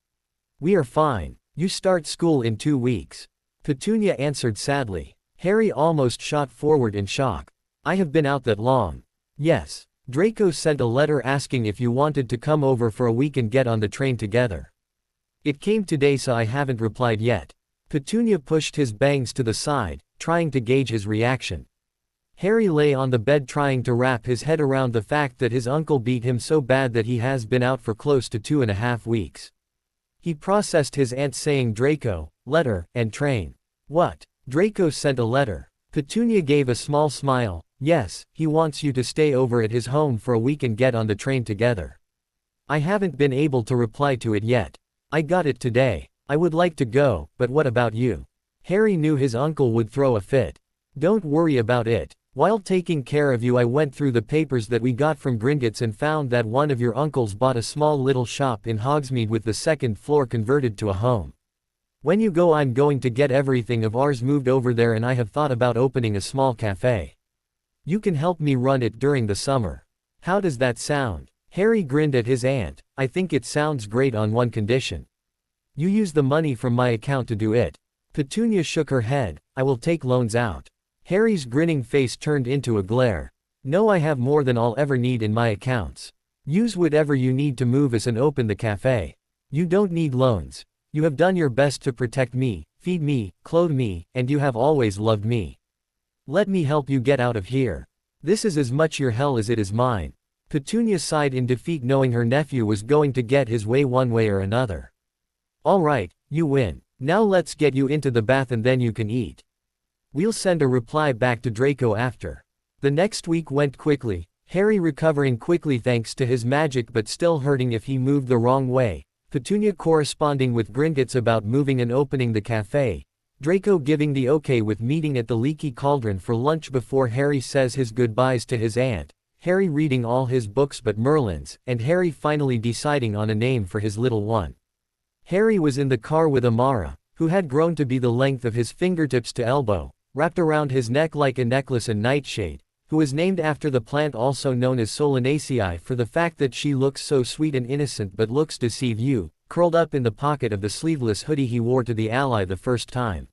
We are fine. You start school in 2 weeks. Petunia answered sadly. Harry almost shot forward in shock. I have been out that long. Yes. Draco sent a letter asking if you wanted to come over for a week and get on the train together. It came today so I haven't replied yet. Petunia pushed his bangs to the side, trying to gauge his reaction. Harry lay on the bed trying to wrap his head around the fact that his uncle beat him so bad that he has been out for close to 2.5 weeks. He processed his aunt saying Draco, letter, and train. What? Draco sent a letter. Petunia gave a small smile. Yes, he wants you to stay over at his home for a week and get on the train together. I haven't been able to reply to it yet. I got it today. I would like to go, but what about you? Harry knew his uncle would throw a fit. Don't worry about it. While taking care of you I went through the papers that we got from Gringotts and found that one of your uncles bought a small little shop in Hogsmeade with the second floor converted to a home. When you go I'm going to get everything of ours moved over there and I have thought about opening a small cafe. You can help me run it during the summer. How does that sound? Harry grinned at his aunt. I think it sounds great on one condition. You use the money from my account to do it. Petunia shook her head. I will take loans out. Harry's grinning face turned into a glare. No, I have more than I'll ever need in my accounts. Use whatever you need to move us and open the cafe. You don't need loans. You have done your best to protect me, feed me, clothe me, and you have always loved me. Let me help you get out of here. This is as much your hell as it is mine. Petunia sighed in defeat knowing her nephew was going to get his way one way or another. All right, you win. Now let's get you into the bath and then you can eat. We'll send a reply back to Draco after. The next week went quickly, Harry recovering quickly thanks to his magic but still hurting if he moved the wrong way. Petunia corresponding with Gringotts about moving and opening the cafe. Draco giving the okay with meeting at the Leaky Cauldron for lunch before Harry says his goodbyes to his aunt. Harry reading all his books but Merlin's, and Harry finally deciding on a name for his little one. Harry was in the car with Amara, who had grown to be the length of his fingertips to elbow, wrapped around his neck like a necklace and nightshade, who was named after the plant also known as Solanaceae for the fact that she looks so sweet and innocent but looks deceive you, curled up in the pocket of the sleeveless hoodie he wore to the Ally the first time.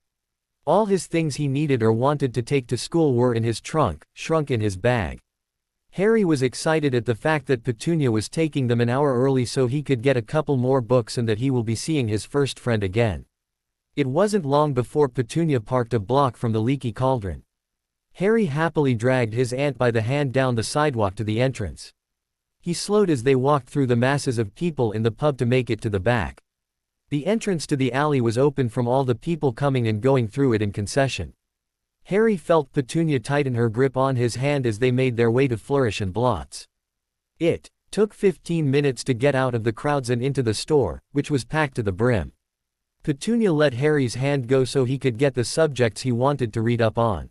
All his things he needed or wanted to take to school were in his trunk, shrunk in his bag. Harry was excited at the fact that Petunia was taking them an hour early so he could get a couple more books and that he will be seeing his first friend again. It wasn't long before Petunia parked a block from the leaky cauldron. Harry happily dragged his aunt by the hand down the sidewalk to the entrance. He slowed as they walked through the masses of people in the pub to make it to the back. The entrance to the alley was open from all the people coming and going through it in concession. Harry felt Petunia tighten her grip on his hand as they made their way to Flourish and Blots. It took 15 minutes to get out of the crowds and into the store, which was packed to the brim. Petunia let Harry's hand go so he could get the subjects he wanted to read up on.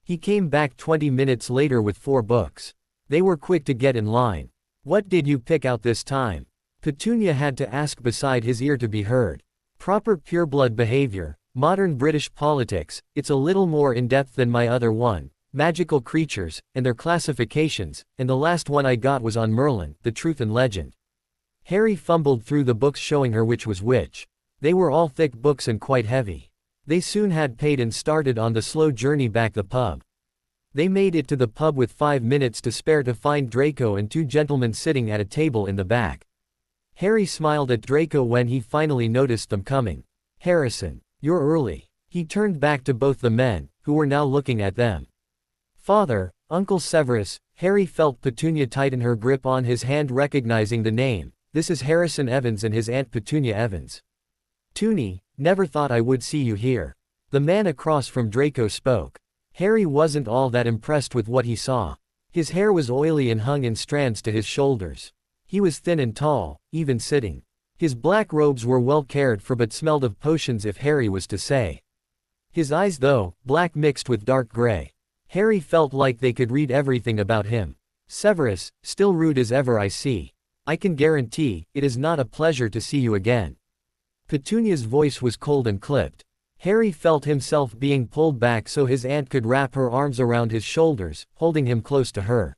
He came back 20 minutes later with 4 books. They were quick to get in line. "What did you pick out this time?" Petunia had to ask beside his ear to be heard. "Proper pureblood behavior. Modern British politics, it's a little more in-depth than my other one, magical creatures, and their classifications, and the last one I got was on Merlin, the Truth and Legend." Harry fumbled through the books showing her which was which. They were all thick books and quite heavy. They soon had paid and started on the slow journey back the pub. They made it to the pub with 5 minutes to spare to find Draco and 2 gentlemen sitting at a table in the back. Harry smiled at Draco when he finally noticed them coming. "Harrison, you're early." He turned back to both the men, who were now looking at them. "Father, Uncle Severus." Harry felt Petunia tighten her grip on his hand, recognizing the name. "This is Harrison Evans and his Aunt Petunia Evans." "Toonie, never thought I would see you here." The man across from Draco spoke. Harry wasn't all that impressed with what he saw. His hair was oily and hung in strands to his shoulders. He was thin and tall, even sitting. His black robes were well cared for but smelled of potions if Harry was to say. His eyes though, black mixed with dark gray. Harry felt like they could read everything about him. "Severus, still rude as ever I see. I can guarantee, it is not a pleasure to see you again." Petunia's voice was cold and clipped. Harry felt himself being pulled back so his aunt could wrap her arms around his shoulders, holding him close to her.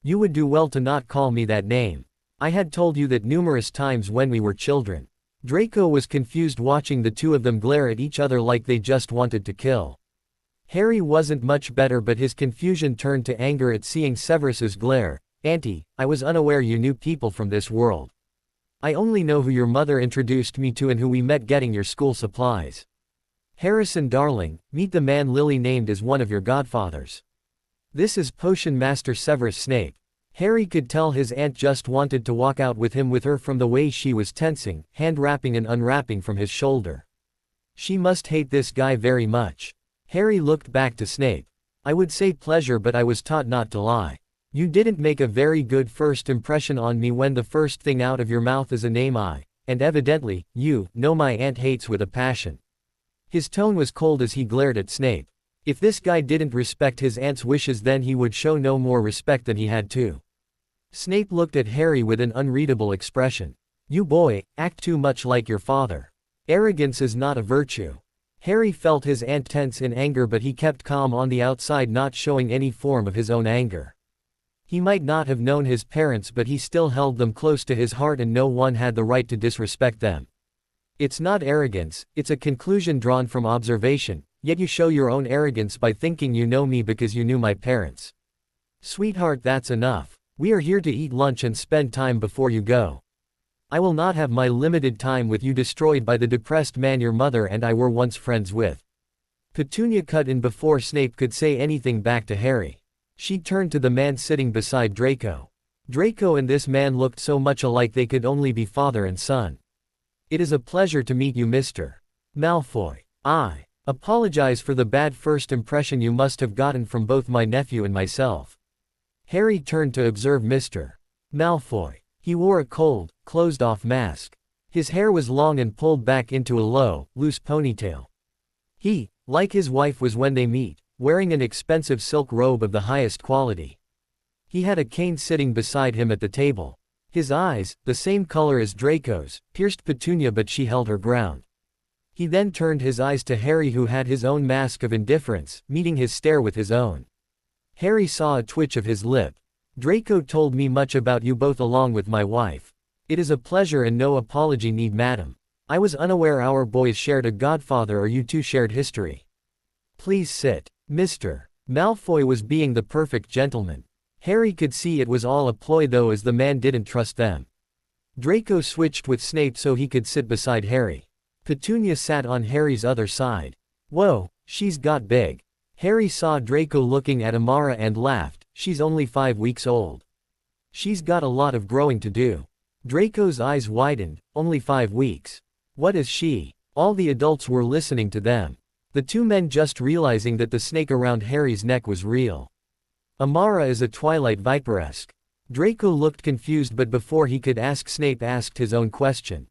"You would do well to not call me that name. I had told you that numerous times when we were children." Draco was confused watching the two of them glare at each other like they just wanted to kill. Harry wasn't much better but his confusion turned to anger at seeing Severus's glare. "Auntie, I was unaware you knew people from this world. I only know who your mother introduced me to and who we met getting your school supplies. Harrison darling, meet the man Lily named as one of your godfathers. This is Potion Master Severus Snape." Harry could tell his aunt just wanted to walk out with him with her from the way she was tensing, hand wrapping and unwrapping from his shoulder. She must hate this guy very much. Harry looked back to Snape. "I would say pleasure but I was taught not to lie. You didn't make a very good first impression on me when the first thing out of your mouth is a name and evidently, you know my aunt hates with a passion." His tone was cold as he glared at Snape. If this guy didn't respect his aunt's wishes then he would show no more respect than he had to. Snape looked at Harry with an unreadable expression. "You boy, act too much like your father. Arrogance is not a virtue." Harry felt his aunt tense in anger but he kept calm on the outside, not showing any form of his own anger. He might not have known his parents but he still held them close to his heart and no one had the right to disrespect them. "It's not arrogance, it's a conclusion drawn from observation, yet you show your own arrogance by thinking you know me because you knew my parents. Sweetheart, that's enough. We are here to eat lunch and spend time before you go. I will not have my limited time with you destroyed by the depressed man your mother and I were once friends with." Petunia cut in before Snape could say anything back to Harry. She turned to the man sitting beside Draco. Draco and this man looked so much alike they could only be father and son. "It is a pleasure to meet you, Mr. Malfoy. I apologize for the bad first impression you must have gotten from both my nephew and myself." Harry turned to observe Mr. Malfoy. He wore a cold, closed-off mask. His hair was long and pulled back into a low, loose ponytail. He, like his wife was when they meet, wearing an expensive silk robe of the highest quality. He had a cane sitting beside him at the table. His eyes, the same color as Draco's, pierced Petunia but she held her ground. He then turned his eyes to Harry who had his own mask of indifference, meeting his stare with his own. Harry saw a twitch of his lip. "Draco told me much about you both along with my wife. It is a pleasure and no apology need madam. I was unaware our boys shared a godfather or you two shared history. Please sit." Mr. Malfoy was being the perfect gentleman. Harry could see it was all a ploy though, as the man didn't trust them. Draco switched with Snape so he could sit beside Harry. Petunia sat on Harry's other side. Whoa, she's got big. Harry saw Draco looking at Amara and laughed. She's only 5 weeks old. She's got a lot of growing to do. Draco's eyes widened. Only 5 weeks. What is she? All the adults were listening to them. The two men just realizing that the snake around Harry's neck was real. Amara is a Twilight Viperesque. Draco looked confused, but before he could ask, Snape asked his own question.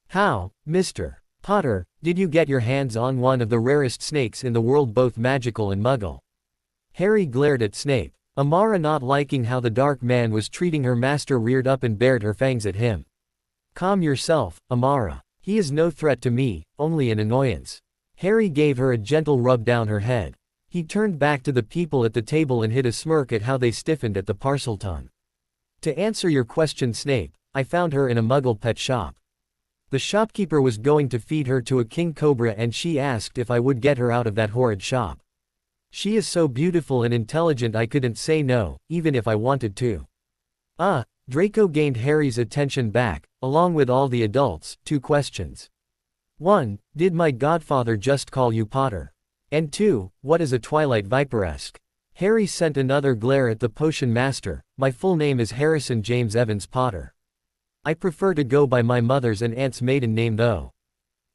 How, Mr. Potter, did you get your hands on one of the rarest snakes in the world, both magical and muggle? Harry glared at Snape. Amara, not liking how the dark man was treating her master, reared up and bared her fangs at him. Calm yourself, Amara. He is no threat to me, only an annoyance. Harry gave her a gentle rub down her head. He turned back to the people at the table and hid a smirk at how they stiffened at the Parseltongue. To answer your question, Snape, I found her in a muggle pet shop. The shopkeeper was going to feed her to a king cobra and she asked if I would get her out of that horrid shop. She is so beautiful and intelligent I couldn't say no, even if I wanted to. Draco gained Harry's attention back, along with all the adults. 2 questions. 1. Did my godfather just call you Potter? And 2. What is a Twilight Viperesque? Harry sent another glare at the potion master. My full name is Harrison James Evans Potter. I prefer to go by my mother's and aunt's maiden name though.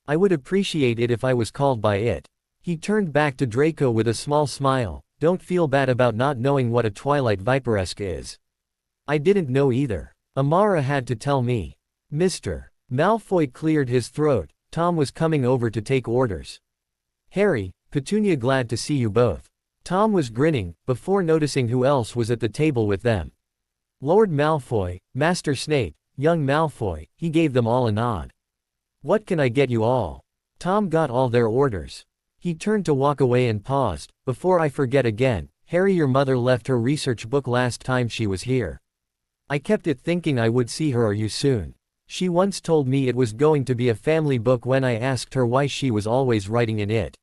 I would appreciate it if I was called by it. He turned back to Draco with a small smile. Don't feel bad about not knowing what a Twilight Viperesque is. I didn't know either. Amara had to tell me. Mr. Malfoy cleared his throat. Tom was coming over to take orders. Harry, Petunia, glad to see you both. Tom was grinning, before noticing who else was at the table with them. Lord Malfoy, Master Snape, young Malfoy. He gave them all a nod. What can I get you all? Tom got all their orders. He turned to walk away and paused. Before I forget again, Harry, your mother left her research book last time she was here. I kept it thinking I would see her or you soon. She once told me it was going to be a family book when I asked her why she was always writing in it.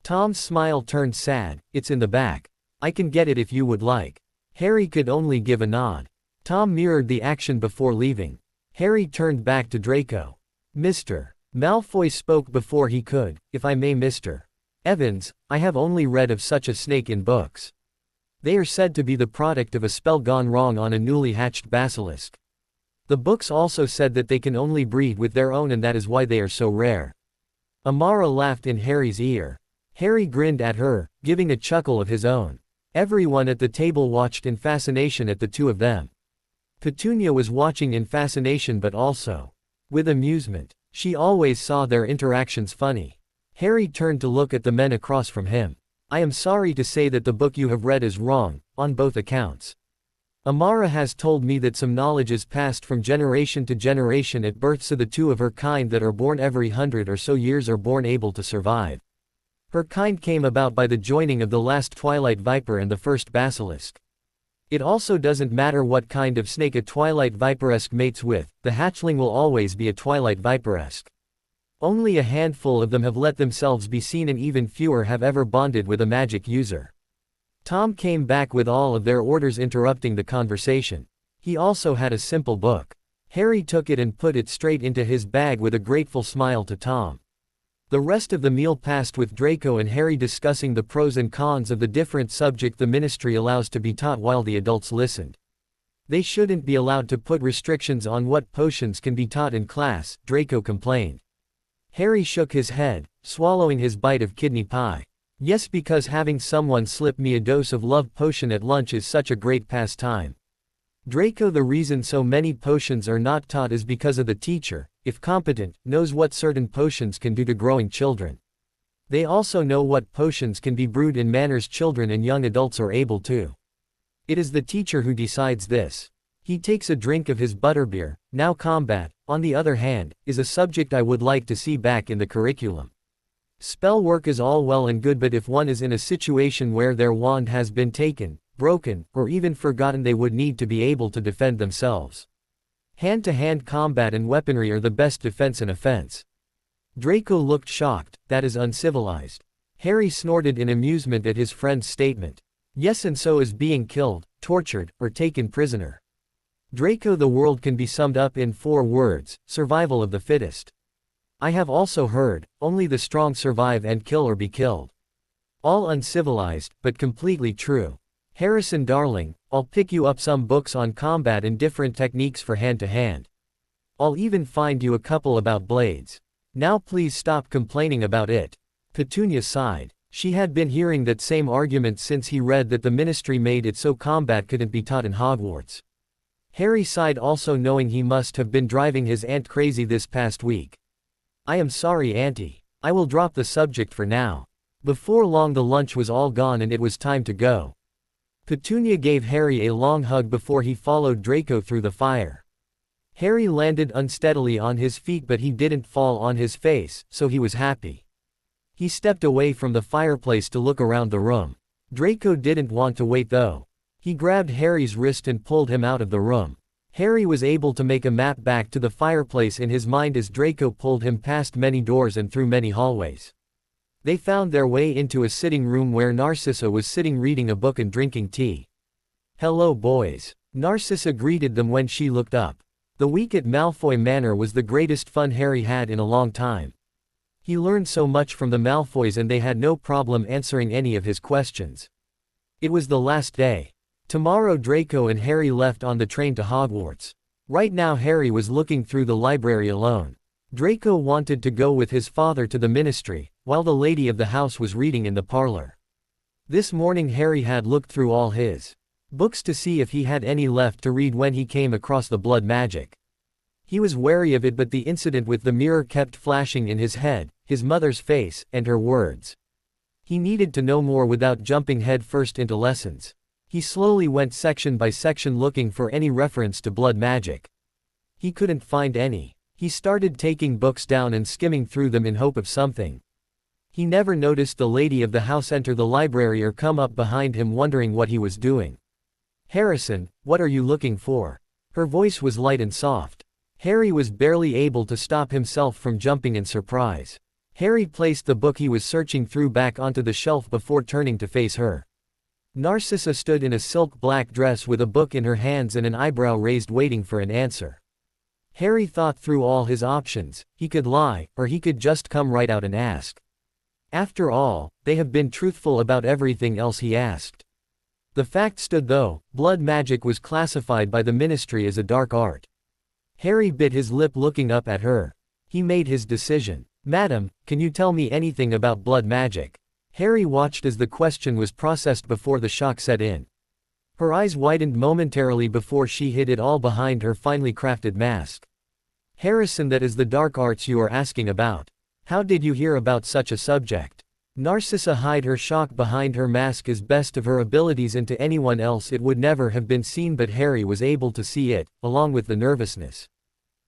Tom's smile turned sad. It's in the back. I can get it if you would like. Harry could only give a nod. Tom mirrored the action before leaving. Harry turned back to Draco. Mr. Malfoy spoke before he could. If I may, Mr. Evans, I have only read of such a snake in books. They are said to be the product of a spell gone wrong on a newly hatched basilisk. The books also said that they can only breed with their own, and that is why they are so rare. Amara laughed in Harry's ear. Harry grinned at her, giving a chuckle of his own. Everyone at the table watched in fascination at the two of them. Petunia was watching in fascination but also with amusement. She always saw their interactions funny. Harry turned to look at the men across from him. I am sorry to say that the book you have read is wrong, on both accounts. Amara has told me that some knowledge is passed from generation to generation at birth, so the two of her kind that are born every 100 or so years are born able to survive. Her kind came about by the joining of the last Twilight Viper and the first basilisk. It also doesn't matter what kind of snake a Twilight Viperesque mates with, the hatchling will always be a Twilight Viperesque. Only a handful of them have let themselves be seen, and even fewer have ever bonded with a magic user. Tom came back with all of their orders, interrupting the conversation. He also had a simple book. Harry took it and put it straight into his bag with a grateful smile to Tom. The rest of the meal passed with Draco and Harry discussing the pros and cons of the different subject the ministry allows to be taught while the adults listened. They shouldn't be allowed to put restrictions on what potions can be taught in class, Draco complained. Harry shook his head, swallowing his bite of kidney pie. Yes, because having someone slip me a dose of love potion at lunch is such a great pastime. Draco, the reason so many potions are not taught is because of the teacher, if competent, knows what certain potions can do to growing children. They also know what potions can be brewed in manners children and young adults are able to. It is the teacher who decides this. He takes a drink of his butterbeer. Now combat, on the other hand, is a subject I would like to see back in the curriculum. Spell work is all well and good, but if one is in a situation where their wand has been taken, broken, or even forgotten, they would need to be able to defend themselves. Hand-to-hand combat and weaponry are the best defense and offense. Draco looked shocked. That is uncivilized. Harry snorted in amusement at his friend's statement. Yes, and so is being killed. tortured, or taken prisoner. Draco, the world can be summed up in 4 words: survival of the fittest. I have also heard, only the strong survive and kill or be killed. All uncivilized, but completely true. Harrison darling, I'll pick you up some books on combat and different techniques for hand-to-hand. I'll even find you a couple about blades. Now please stop complaining about it. Petunia sighed. She had been hearing that same argument since he read that the ministry made it so combat couldn't be taught in Hogwarts. Harry sighed, also knowing he must have been driving his aunt crazy this past week. I am sorry, Auntie. I will drop the subject for now. Before long the lunch was all gone and it was time to go. Petunia gave Harry a long hug before he followed Draco through the fire. Harry landed unsteadily on his feet, but he didn't fall on his face, so he was happy. He stepped away from the fireplace to look around the room. Draco didn't want to wait though. He grabbed Harry's wrist and pulled him out of the room. Harry was able to make a map back to the fireplace in his mind as Draco pulled him past many doors and through many hallways. They found their way into a sitting room where Narcissa was sitting reading a book and drinking tea. "Hello, boys." Narcissa greeted them when she looked up. The week at Malfoy Manor was the greatest fun Harry had in a long time. He learned so much from the Malfoys and they had no problem answering any of his questions. It was the last day. Tomorrow Draco and Harry left on the train to Hogwarts. Right now Harry was looking through the library alone. Draco wanted to go with his father to the ministry, while the lady of the house was reading in the parlor. This morning Harry had looked through all his books to see if he had any left to read when he came across the blood magic. He was wary of it, but the incident with the mirror kept flashing in his head, his mother's face, and her words. He needed to know more without jumping headfirst into lessons. He slowly went section by section looking for any reference to blood magic. He couldn't find any. He started taking books down and skimming through them in hope of something. He never noticed the lady of the house enter the library or come up behind him wondering what he was doing. "Harrison, what are you looking for?" Her voice was light and soft. Harry was barely able to stop himself from jumping in surprise. Harry placed the book he was searching through back onto the shelf before turning to face her. Narcissa stood in a silk black dress with a book in her hands and an eyebrow raised, waiting for an answer. Harry thought through all his options. He could lie, or he could just come right out and ask. After all, they have been truthful about everything else he asked. The fact stood though, blood magic was classified by the ministry as a dark art. Harry bit his lip looking up at her. He made his decision. "Madam, can you tell me anything about blood magic?" Harry watched as the question was processed before the shock set in. Her eyes widened momentarily before she hid it all behind her finely crafted mask. "Harrison, that is the dark arts you are asking about. How did you hear about such a subject?" Narcissa hid her shock behind her mask as best of her abilities, and to anyone else it would never have been seen, but Harry was able to see it, along with the nervousness.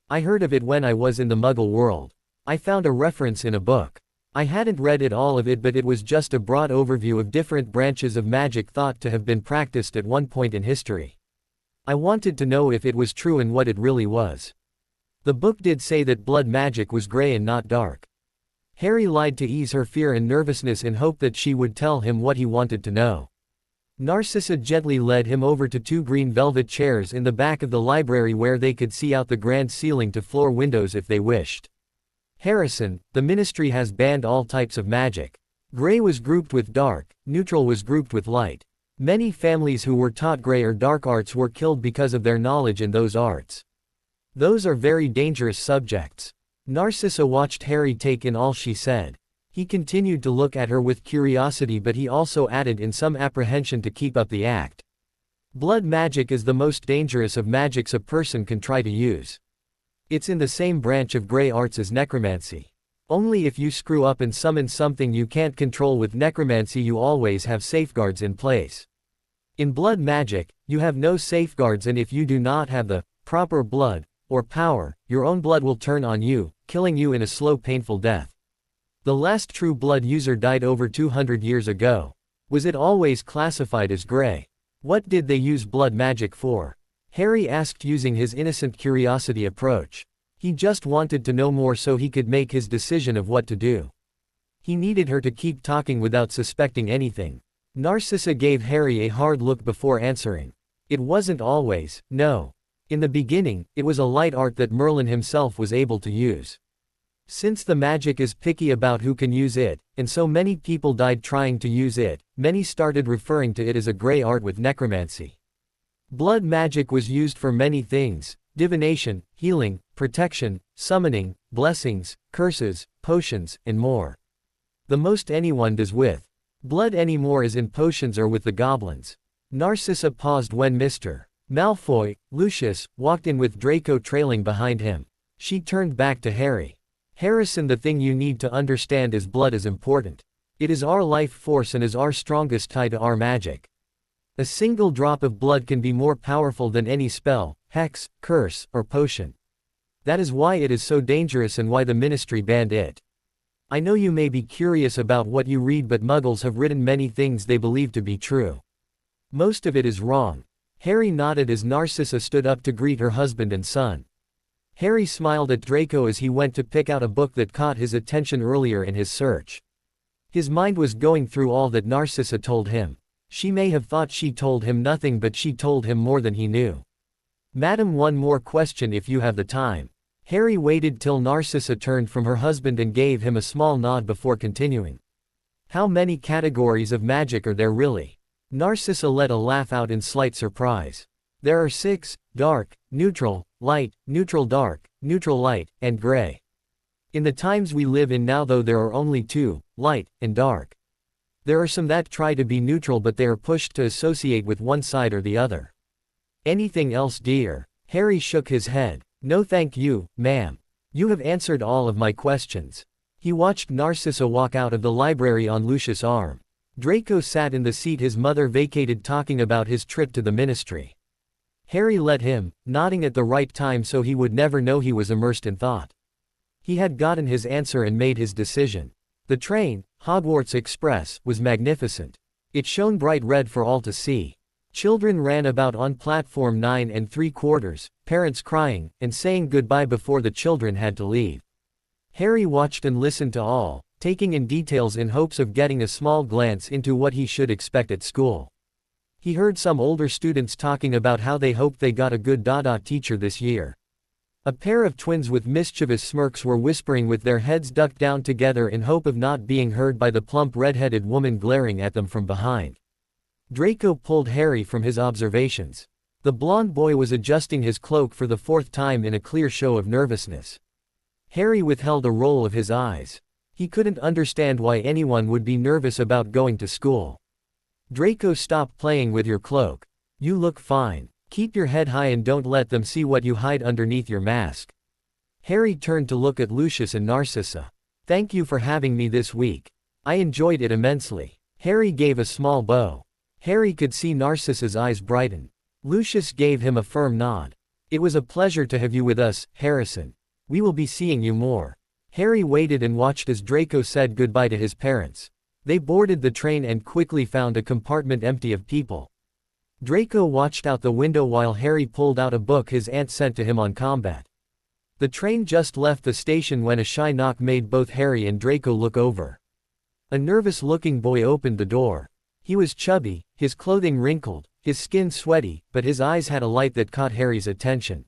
"I heard of it when I was in the Muggle world. I found a reference in a book. I hadn't read it all of it, but it was just a broad overview of different branches of magic thought to have been practiced at one point in history. I wanted to know if it was true and what it really was. The book did say that blood magic was gray and not dark." Harry lied to ease her fear and nervousness in hope that she would tell him what he wanted to know. Narcissa gently led him over to 2 green velvet chairs in the back of the library where they could see out the grand ceiling to floor windows if they wished. "Harrison, the ministry has banned all types of magic. Gray was grouped with dark, neutral was grouped with light. Many families who were taught gray or dark arts were killed because of their knowledge in those arts. Those are very dangerous subjects." Narcissa watched Harry take in all she said. He continued to look at her with curiosity, but he also added in some apprehension to keep up the act. "Blood magic is the most dangerous of magics a person can try to use. It's in the same branch of gray arts as necromancy. Only if you screw up and summon something you can't control with necromancy, you always have safeguards in place. In blood magic, you have no safeguards, and if you do not have the proper blood or power, your own blood will turn on you, killing you in a slow, painful death. The last true blood user died over 200 years ago. Was it always classified as gray? What did they use blood magic for?" Harry asked, using his innocent curiosity approach. He just wanted to know more so he could make his decision of what to do. He needed her to keep talking without suspecting anything. Narcissa gave Harry a hard look before answering. It wasn't always, no. In the beginning, it was a light art that Merlin himself was able to use. Since the magic is picky about who can use it, and so many people died trying to use it, many started referring to it as a gray art with necromancy. Blood magic was used for many things: divination, healing, protection, summoning, blessings, curses, potions, and more. The most anyone does with blood anymore is in potions or with the goblins. Narcissa paused when Mr. Malfoy, Lucius, walked in with Draco trailing behind him. She turned back to Harry. "Harrison, the thing you need to understand is blood is important. It is our life force and is our strongest tie to our magic. A single drop of blood can be more powerful than any spell, hex, curse, or potion. That is why it is so dangerous and why the Ministry banned it. I know you may be curious about what you read, but Muggles have written many things they believe to be true. Most of it is wrong." Harry nodded as Narcissa stood up to greet her husband and son. Harry smiled at Draco as he went to pick out a book that caught his attention earlier in his search. His mind was going through all that Narcissa told him. She may have thought she told him nothing, but she told him more than he knew. "Madam, one more question if you have the time." Harry waited till Narcissa turned from her husband and gave him a small nod before continuing. "How many categories of magic are there really?" Narcissa let a laugh out in slight surprise. "There are 6: dark, neutral, light, neutral dark, neutral light, and gray. In the times we live in now, though, there are only 2, light and dark. There are some that try to be neutral, but they are pushed to associate with one side or the other." "Anything else, dear?" Harry shook his head. "No thank you, ma'am. You have answered all of my questions." He watched Narcissa walk out of the library on Lucius' arm. Draco sat in the seat his mother vacated, talking about his trip to the Ministry. Harry let him, nodding at the right time so he would never know he was immersed in thought. He had gotten his answer and made his decision. The train, Hogwarts Express, was magnificent. It shone bright red for all to see. Children ran about on platform 9 3/4, parents crying, and saying goodbye before the children had to leave. Harry watched and listened to all, taking in details in hopes of getting a small glance into what he should expect at school. He heard some older students talking about how they hoped they got a good Dada teacher this year. A pair of twins with mischievous smirks were whispering with their heads ducked down together in hope of not being heard by the plump red-headed woman glaring at them from behind. Draco pulled Harry from his observations. The blond boy was adjusting his cloak for the 4th time in a clear show of nervousness. Harry withheld a roll of his eyes. He couldn't understand why anyone would be nervous about going to school. "Draco, stop playing with your cloak. You look fine. Keep your head high and don't let them see what you hide underneath your mask." Harry turned to look at Lucius and Narcissa. "Thank you for having me this week. I enjoyed it immensely." Harry gave a small bow. Harry could see Narcissa's eyes brighten. Lucius gave him a firm nod. "It was a pleasure to have you with us, Harrison. We will be seeing you more." Harry waited and watched as Draco said goodbye to his parents. They boarded the train and quickly found a compartment empty of people. Draco watched out the window while Harry pulled out a book his aunt sent to him on combat. The train just left the station when a shy knock made both Harry and Draco look over. A nervous-looking boy opened the door. He was chubby, his clothing wrinkled, his skin sweaty, but his eyes had a light that caught Harry's attention.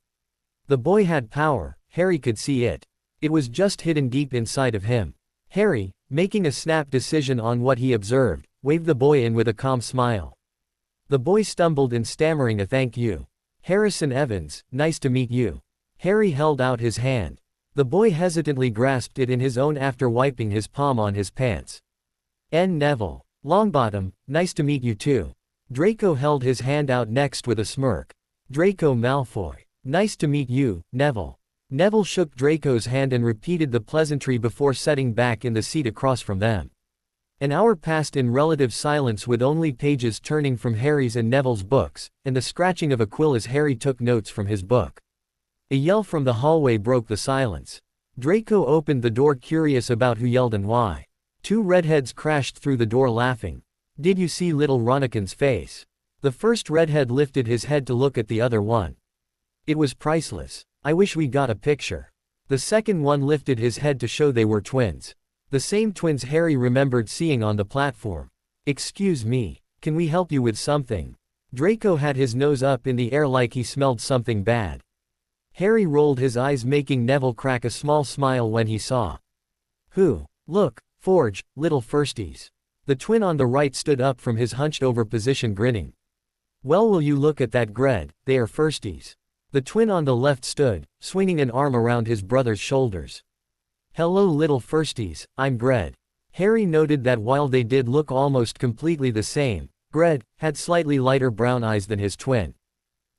The boy had power, Harry could see it. It was just hidden deep inside of him. Harry, making a snap decision on what he observed, waved the boy in with a calm smile. The boy stumbled in, stammering a "thank you. Harrison Evans, nice to meet you." Harry held out his hand. The boy hesitantly grasped it in his own after wiping his palm on his pants. "N. Neville Longbottom, nice to meet you too." Draco held his hand out next with a smirk. "Draco Malfoy. Nice to meet you, Neville." Neville shook Draco's hand and repeated the pleasantry before setting back in the seat across from them. An hour passed in relative silence, with only pages turning from Harry's and Neville's books, and the scratching of a quill as Harry took notes from his book. A yell from the hallway broke the silence. Draco opened the door, curious about who yelled and why. 2 redheads crashed through the door laughing. "Did you see little Ronikin's face?" The first redhead lifted his head to look at the other one. "It was priceless. I wish we got a picture." The second one lifted his head to show they were twins. The same twins Harry remembered seeing on the platform. "Excuse me, can we help you with something?" Draco had his nose up in the air like he smelled something bad. Harry rolled his eyes, making Neville crack a small smile when he saw. Who? Look, Forge, little firsties. The twin on the right stood up from his hunched-over position, grinning. Well, will you look at that, Gred, they are firsties. The twin on the left stood, swinging an arm around his brother's shoulders. Hello, little firsties, I'm Gred. Harry noted that while they did look almost completely the same, Gred had slightly lighter brown eyes than his twin.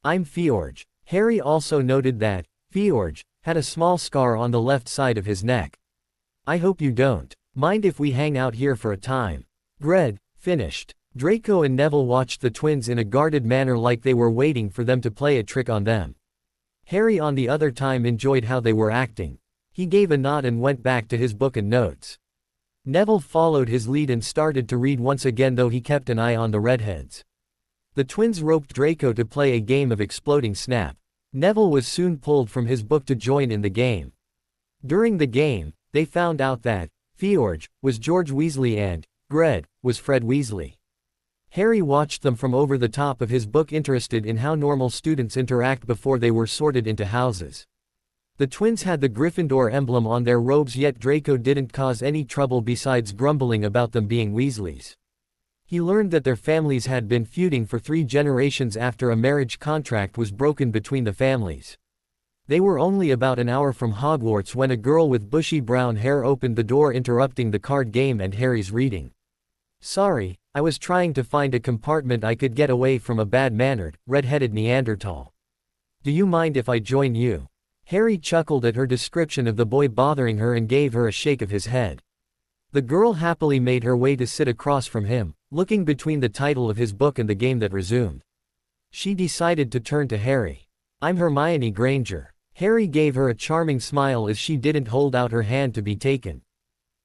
I'm Fjorge. Harry also noted that Fjorge had a small scar on the left side of his neck. I hope you don't mind if we hang out here for a time. Gred finished. Draco and Neville watched the twins in a guarded manner, like they were waiting for them to play a trick on them. Harry on the other time enjoyed how they were acting. He gave a nod and went back to his book and notes. Neville followed his lead and started to read once again, though he kept an eye on the redheads. The twins roped Draco to play a game of exploding snap. Neville was soon pulled from his book to join in the game. During the game, they found out that Fjorge was George Weasley and Gred was Fred Weasley. Harry watched them from over the top of his book, interested in how normal students interact before they were sorted into houses. The twins had the Gryffindor emblem on their robes, yet Draco didn't cause any trouble besides grumbling about them being Weasleys. He learned that their families had been feuding for 3 generations after a marriage contract was broken between the families. They were only about an hour from Hogwarts when a girl with bushy brown hair opened the door, interrupting the card game and Harry's reading. Sorry, I was trying to find a compartment I could get away from a bad-mannered, red-headed Neanderthal. Do you mind if I join you? Harry chuckled at her description of the boy bothering her and gave her a shake of his head. The girl happily made her way to sit across from him, looking between the title of his book and the game that resumed. She decided to turn to Harry. I'm Hermione Granger. Harry gave her a charming smile as she didn't hold out her hand to be taken.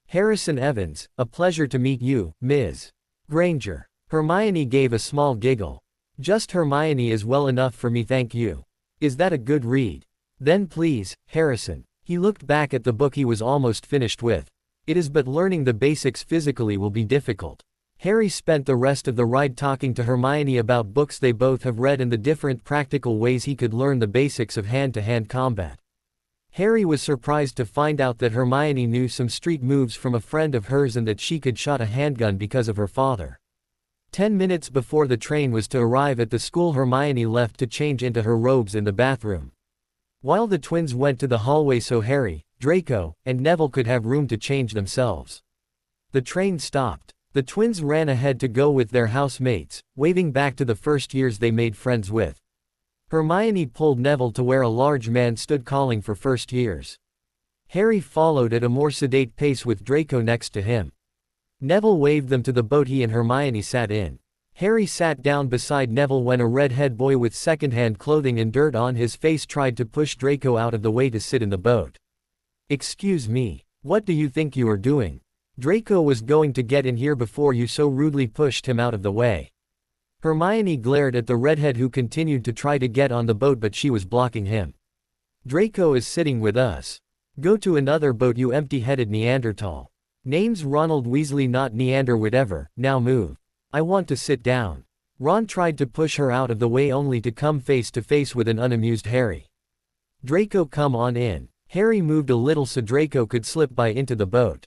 Harrison Evans, a pleasure to meet you, Ms. Granger. Hermione gave a small giggle. Just Hermione is well enough for me, thank you. Is that a good read? Then please, Harrison. He looked back at the book he was almost finished with. It is, but learning the basics physically will be difficult. Harry spent the rest of the ride talking to Hermione about books they both have read and the different practical ways he could learn the basics of hand-to-hand combat. Harry was surprised to find out that Hermione knew some street moves from a friend of hers and that she could shoot a handgun because of her father. 10 minutes before the train was to arrive at the school, Hermione left to change into her robes in the bathroom. While the twins went to the hallway so Harry, Draco, and Neville could have room to change themselves. The train stopped. The twins ran ahead to go with their housemates, waving back to the first years they made friends with. Hermione pulled Neville to where a large man stood calling for first years. Harry followed at a more sedate pace with Draco next to him. Neville waved them to the boat he and Hermione sat in. Harry sat down beside Neville when a redhead boy with secondhand clothing and dirt on his face tried to push Draco out of the way to sit in the boat. Excuse me, what do you think you are doing? Draco was going to get in here before you so rudely pushed him out of the way. Hermione glared at the redhead who continued to try to get on the boat, but she was blocking him. Draco is sitting with us. Go to another boat, you empty-headed Neanderthal. Name's Ronald Weasley, not Neander whatever, now move. I want to sit down. Ron tried to push her out of the way only to come face to face with an unamused Harry. Draco, come on in. Harry moved a little so Draco could slip by into the boat.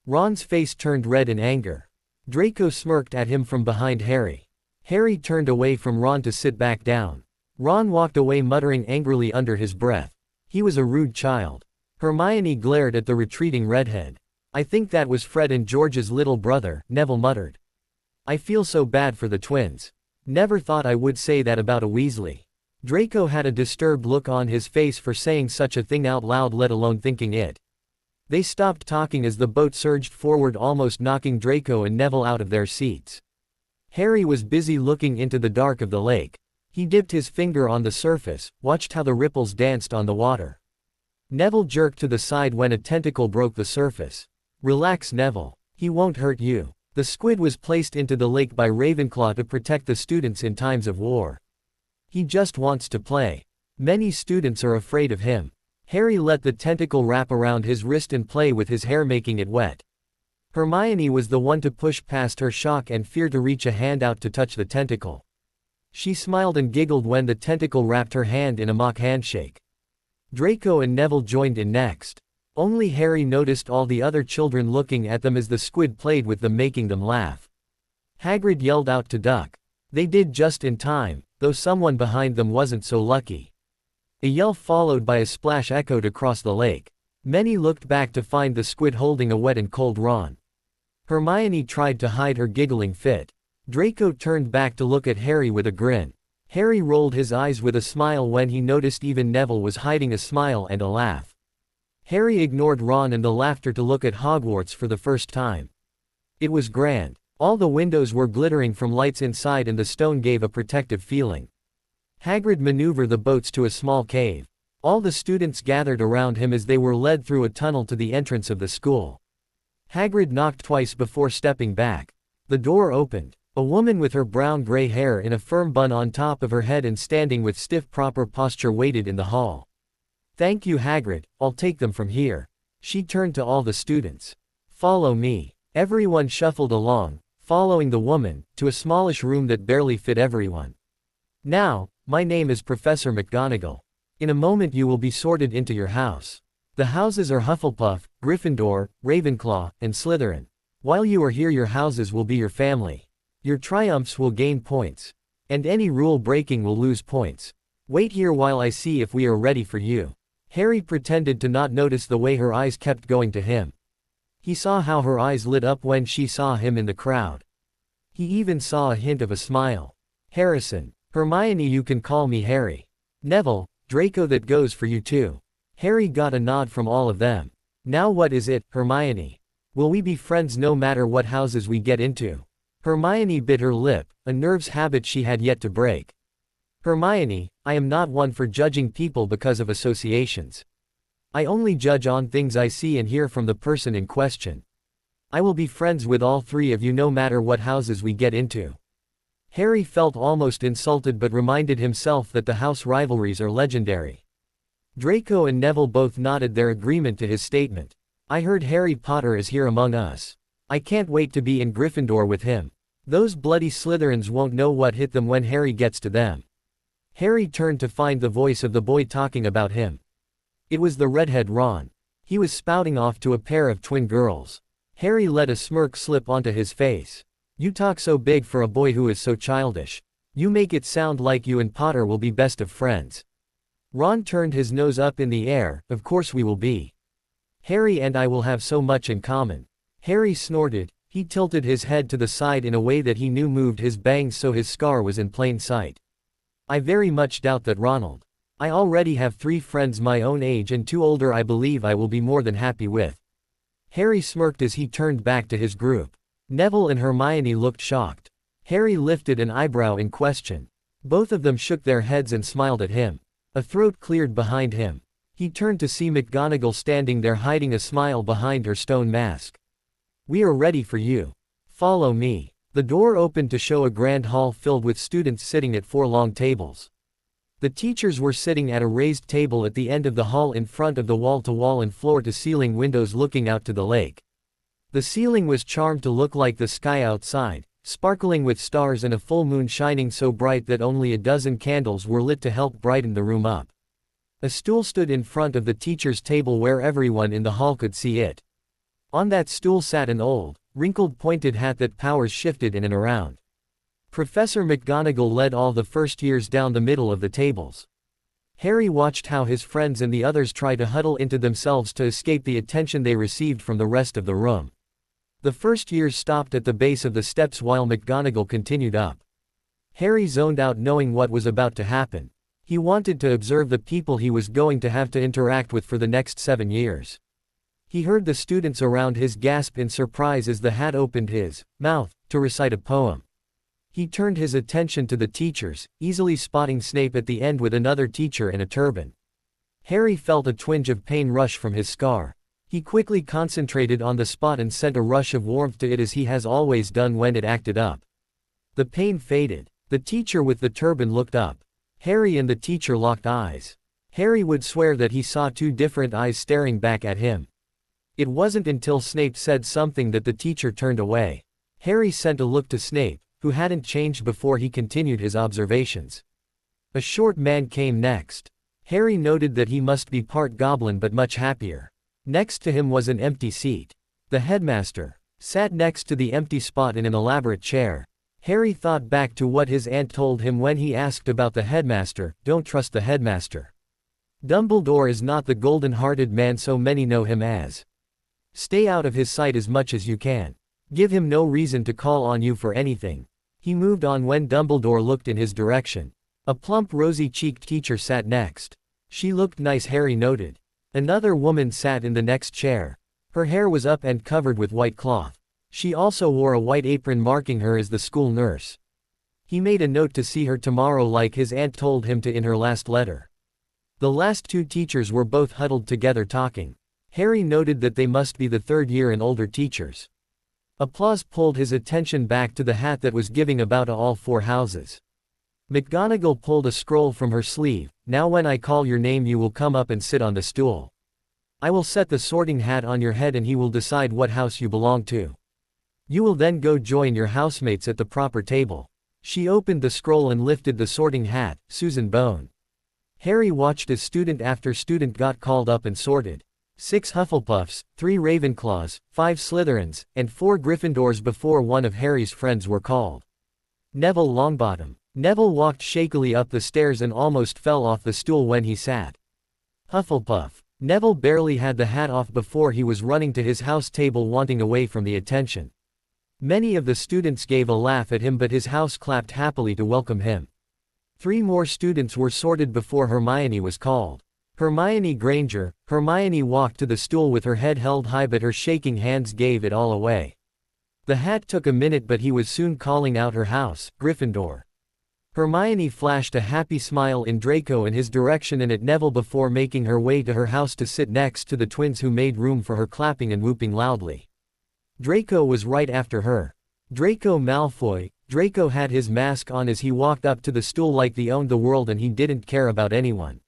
Ron's face turned red in anger. Draco smirked at him from behind Harry. Harry turned away from Ron to sit back down. Ron walked away muttering angrily under his breath. He was a rude child. Hermione glared at the retreating redhead. I think that was Fred and George's little brother, Neville muttered. I feel so bad for the twins. Never thought I would say that about a Weasley. Draco had a disturbed look on his face for saying such a thing out loud, let alone thinking it. They stopped talking as the boat surged forward, almost knocking Draco and Neville out of their seats. Harry was busy looking into the dark of the lake. He dipped his finger on the surface, watched how the ripples danced on the water. Neville jerked to the side when a tentacle broke the surface. Relax, Neville. He won't hurt you. The squid was placed into the lake by Ravenclaw to protect the students in times of war. He just wants to play. Many students are afraid of him. Harry let the tentacle wrap around his wrist and play with his hair, making it wet. Hermione was the one to push past her shock and fear to reach a hand out to touch the tentacle. She smiled and giggled when the tentacle wrapped her hand in a mock handshake. Draco and Neville joined in next. Only Harry noticed all the other children looking at them as the squid played with them, making them laugh. Hagrid yelled out to duck. They did just in time, though someone behind them wasn't so lucky. A yell followed by a splash echoed across the lake. Many looked back to find the squid holding a wet and cold Ron. Hermione tried to hide her giggling fit. Draco turned back to look at Harry with a grin. Harry rolled his eyes with a smile when he noticed even Neville was hiding a smile and a laugh. Harry ignored Ron and the laughter to look at Hogwarts for the first time. It was grand. All the windows were glittering from lights inside and the stone gave a protective feeling. Hagrid maneuvered the boats to a small cave. All the students gathered around him as they were led through a tunnel to the entrance of the school. Hagrid knocked twice before stepping back. The door opened. A woman with her brown-gray hair in a firm bun on top of her head and standing with stiff proper posture waited in the hall. "Thank you, Hagrid, I'll take them from here." She turned to all the students. "Follow me." Everyone shuffled along, following the woman, to a smallish room that barely fit everyone. "Now, my name is Professor McGonagall. In a moment you will be sorted into your house. The houses are Hufflepuff, Gryffindor, Ravenclaw, and Slytherin. While you are here your houses will be your family. Your triumphs will gain points. And any rule breaking will lose points. Wait here while I see if we are ready for you." Harry pretended to not notice the way her eyes kept going to him. He saw how her eyes lit up when she saw him in the crowd. He even saw a hint of a smile. "Harrison. Hermione, you can call me Harry. Neville, Draco, that goes for you too." Harry got a nod from all of them. "Now what is it, Hermione? Will we be friends no matter what houses we get into?" Hermione bit her lip, a nervous habit she had yet to break. "Hermione, I am not one for judging people because of associations. I only judge on things I see and hear from the person in question. I will be friends with all three of you no matter what houses we get into." Harry felt almost insulted but reminded himself that the house rivalries are legendary. Draco and Neville both nodded their agreement to his statement. "I heard Harry Potter is here among us. I can't wait to be in Gryffindor with him. Those bloody Slytherins won't know what hit them when Harry gets to them." Harry turned to find the voice of the boy talking about him. It was the redhead Ron. He was spouting off to a pair of twin girls. Harry let a smirk slip onto his face. "You talk so big for a boy who is so childish. You make it sound like you and Potter will be best of friends." Ron turned his nose up in the air. "Of course we will be. Harry and I will have so much in common." Harry snorted. He tilted his head to the side in a way that he knew moved his bangs so his scar was in plain sight. "I very much doubt that, Ronald. I already have 3 friends my own age and 2 older I believe I will be more than happy with." Harry smirked as he turned back to his group. Neville and Hermione looked shocked. Harry lifted an eyebrow in question. Both of them shook their heads and smiled at him. A throat cleared behind him. He turned to see McGonagall standing there hiding a smile behind her stone mask. "We are ready for you. Follow me." The door opened to show a grand hall filled with students sitting at 4 long tables. The teachers were sitting at a raised table at the end of the hall in front of the wall-to-wall and floor-to-ceiling windows looking out to the lake. The ceiling was charmed to look like the sky outside, sparkling with stars and a full moon shining so bright that only a dozen candles were lit to help brighten the room up. A stool stood in front of the teacher's table where everyone in the hall could see it. On that stool sat an old, wrinkled pointed hat that powers shifted in and around. Professor McGonagall led all the first years down the middle of the tables. Harry watched how his friends and the others tried to huddle into themselves to escape the attention they received from the rest of the room. The first years stopped at the base of the steps while McGonagall continued up. Harry zoned out knowing what was about to happen. He wanted to observe the people he was going to have to interact with for the next 7 years. He heard the students around his gasp in surprise as the hat opened his mouth to recite a poem. He turned his attention to the teachers, easily spotting Snape at the end with another teacher in a turban. Harry felt a twinge of pain rush from his scar. He quickly concentrated on the spot and sent a rush of warmth to it as he has always done when it acted up. The pain faded. The teacher with the turban looked up. Harry and the teacher locked eyes. Harry would swear that he saw 2 different eyes staring back at him. It wasn't until Snape said something that the teacher turned away. Harry sent a look to Snape, who hadn't changed before he continued his observations. A short man came next. Harry noted that he must be part goblin but much happier. Next to him was an empty seat. The headmaster sat next to the empty spot in an elaborate chair. Harry thought back to what his aunt told him when he asked about the headmaster. Don't trust the headmaster. Dumbledore is not the golden-hearted man so many know him as. Stay out of his sight as much as you can. Give him no reason to call on you for anything. He moved on when Dumbledore looked in his direction. A plump rosy-cheeked teacher sat next. She looked nice, Harry noted. Another woman sat in the next chair. Her hair was up and covered with white cloth. She also wore a white apron marking her as the school nurse. He made a note to see her tomorrow like his aunt told him to in her last letter. The last two teachers were both huddled together talking. Harry noted that they must be the third year and older teachers. Applause pulled his attention back to the hat that was giving about all four houses. McGonagall pulled a scroll from her sleeve. Now when I call your name you will come up and sit on the stool. I will set the sorting hat on your head and he will decide what house you belong to. You will then go join your housemates at the proper table. She opened the scroll and lifted the sorting hat, Susan Bone. Harry watched as student after student got called up and sorted. 6 Hufflepuffs, 3 Ravenclaws, 5 Slytherins, and 4 Gryffindors before one of Harry's friends were called. Neville Longbottom. Neville walked shakily up the stairs and almost fell off the stool when he sat. Hufflepuff. Neville barely had the hat off before he was running to his house table wanting away from the attention. Many of the students gave a laugh at him but his house clapped happily to welcome him. 3 more students were sorted before Hermione was called. Hermione Granger. Hermione walked to the stool with her head held high but her shaking hands gave it all away. The hat took a minute but he was soon calling out her house, Gryffindor. Hermione flashed a happy smile in Draco in his direction and at Neville before making her way to her house to sit next to the twins who made room for her clapping and whooping loudly. Draco was right after her. Draco Malfoy. Draco had his mask on as he walked up to the stool like he owned the world and he didn't care about anyone.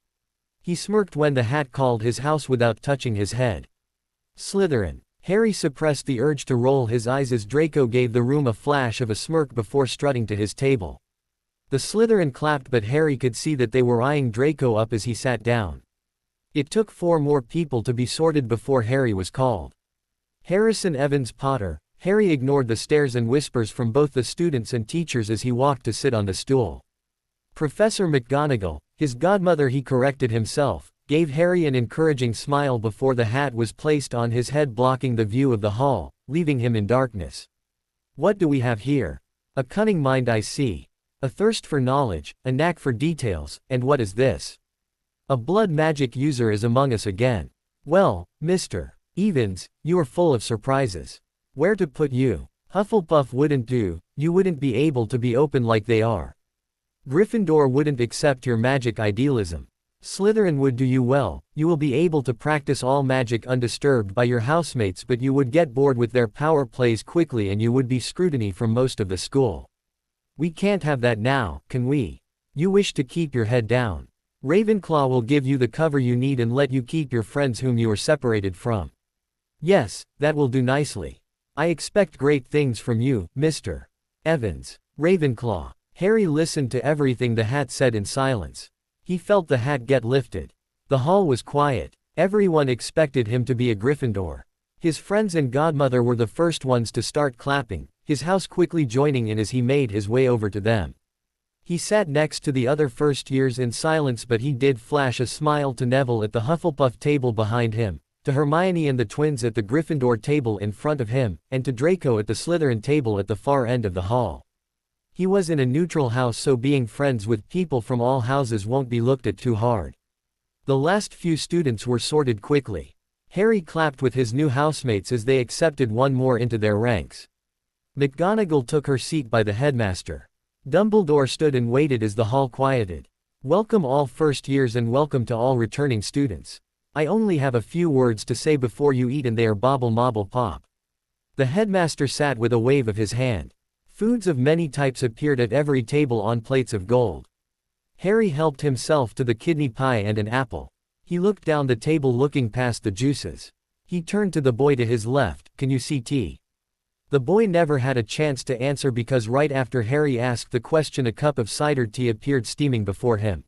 He smirked when the hat called his house without touching his head. Slytherin. Harry suppressed the urge to roll his eyes as Draco gave the room a flash of a smirk before strutting to his table. The Slytherin clapped but Harry could see that they were eyeing Draco up as he sat down. It took 4 more people to be sorted before Harry was called. Harrison Evans Potter. Harry ignored the stares and whispers from both the students and teachers as he walked to sit on the stool. Professor McGonagall. His godmother, he corrected himself, gave Harry an encouraging smile before the hat was placed on his head blocking the view of the hall, leaving him in darkness. What do we have here? A cunning mind I see. A thirst for knowledge, a knack for details, and what is this? A blood magic user is among us again. Well, Mr. Evans, you are full of surprises. Where to put you? Hufflepuff wouldn't do, you wouldn't be able to be open like they are. Gryffindor wouldn't accept your magic idealism. Slytherin would do you well, you will be able to practice all magic undisturbed by your housemates but you would get bored with their power plays quickly and you would be scrutiny from most of the school. We can't have that now, can we? You wish to keep your head down. Ravenclaw will give you the cover you need and let you keep your friends whom you are separated from. Yes, that will do nicely. I expect great things from you, Mr. Evans. Ravenclaw. Harry listened to everything the hat said in silence. He felt the hat get lifted. The hall was quiet. Everyone expected him to be a Gryffindor. His friends and godmother were the first ones to start clapping, his house quickly joining in as he made his way over to them. He sat next to the other first years in silence but he did flash a smile to Neville at the Hufflepuff table behind him, to Hermione and the twins at the Gryffindor table in front of him, and to Draco at the Slytherin table at the far end of the hall. He was in a neutral house so being friends with people from all houses won't be looked at too hard. The last few students were sorted quickly. Harry clapped with his new housemates as they accepted one more into their ranks. McGonagall took her seat by the headmaster. Dumbledore stood and waited as the hall quieted. Welcome all first years and welcome to all returning students. I only have a few words to say before you eat and they are bobble mobble pop. The headmaster sat with a wave of his hand. Foods of many types appeared at every table on plates of gold. Harry helped himself to the kidney pie and an apple. He looked down the table looking past the juices. He turned to the boy to his left, can you see tea? The boy never had a chance to answer because right after Harry asked the question a cup of cider tea appeared steaming before him.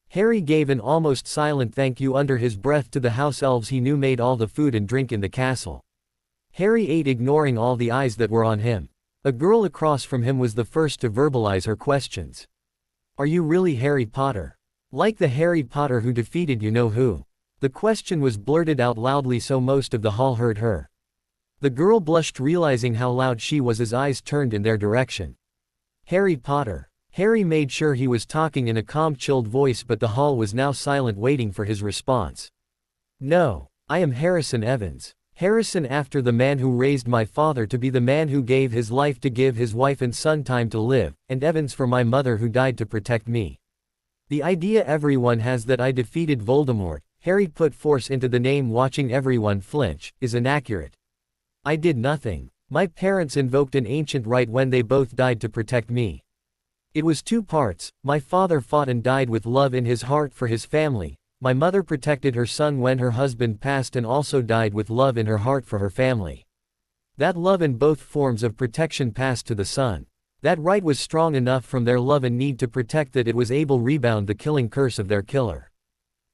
Harry gave an almost silent thank you under his breath to the house elves he knew made all the food and drink in the castle. Harry ate ignoring all the eyes that were on him. A girl across from him was the first to verbalize her questions. "Are you really Harry Potter? Like the Harry Potter who defeated you-know-who?" The question was blurted out loudly so most of the hall heard her. The girl blushed realizing how loud she was as eyes turned in their direction. "Harry Potter." Harry made sure he was talking in a calm chilled voice but the hall was now silent waiting for his response. "No. I am Harrison Evans. Harrison after the man who raised my father to be the man who gave his life to give his wife and son time to live, and Evans for my mother who died to protect me. The idea everyone has that I defeated Voldemort," Harry put force into the name watching everyone flinch, "is inaccurate. I did nothing. My parents invoked an ancient right when they both died to protect me. It was two parts. My father fought and died with love in his heart for his family. My mother protected her son when her husband passed and also died with love in her heart for her family. That love in both forms of protection passed to the son. That right was strong enough from their love and need to protect that it was able to rebound the killing curse of their killer.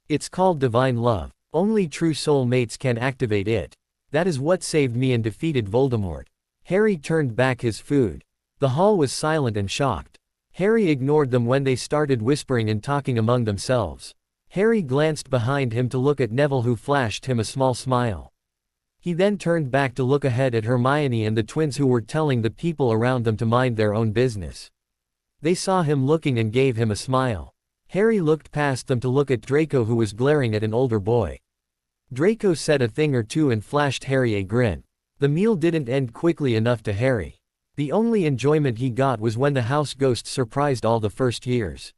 It's called divine love. Only true soul mates can activate it. That is what saved me and defeated Voldemort." Harry turned back his food. The hall was silent and shocked. Harry ignored them when they started whispering and talking among themselves. Harry glanced behind him to look at Neville who flashed him a small smile. He then turned back to look ahead at Hermione and the twins who were telling the people around them to mind their own business. They saw him looking and gave him a smile. Harry looked past them to look at Draco who was glaring at an older boy. Draco said a thing or two and flashed Harry a grin. The meal didn't end quickly enough to Harry. The only enjoyment he got was when the house ghosts surprised all the first years.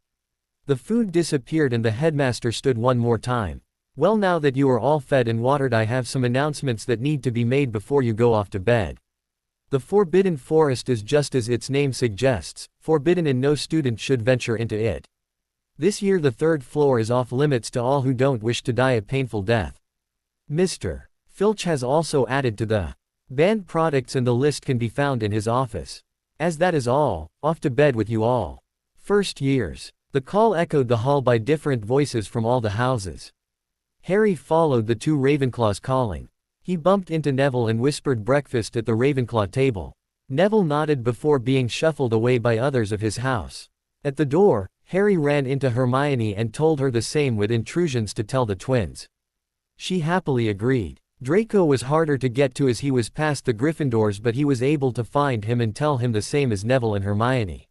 The food disappeared and the headmaster stood one more time. "Well, now that you are all fed and watered, I have some announcements that need to be made before you go off to bed. The Forbidden Forest is just as its name suggests, forbidden and no student should venture into it. This year the third floor is off limits to all who don't wish to die a painful death. Mr. Filch has also added to the banned products and the list can be found in his office. As that is all, off to bed with you all. First years." The call echoed the hall by different voices from all the houses. Harry followed the two Ravenclaws calling. He bumped into Neville and whispered breakfast at the Ravenclaw table. Neville nodded before being shuffled away by others of his house. At the door, Harry ran into Hermione and told her the same with intrusions to tell the twins. She happily agreed. Draco was harder to get to as he was past the Gryffindors but he was able to find him and tell him the same as Neville and Hermione.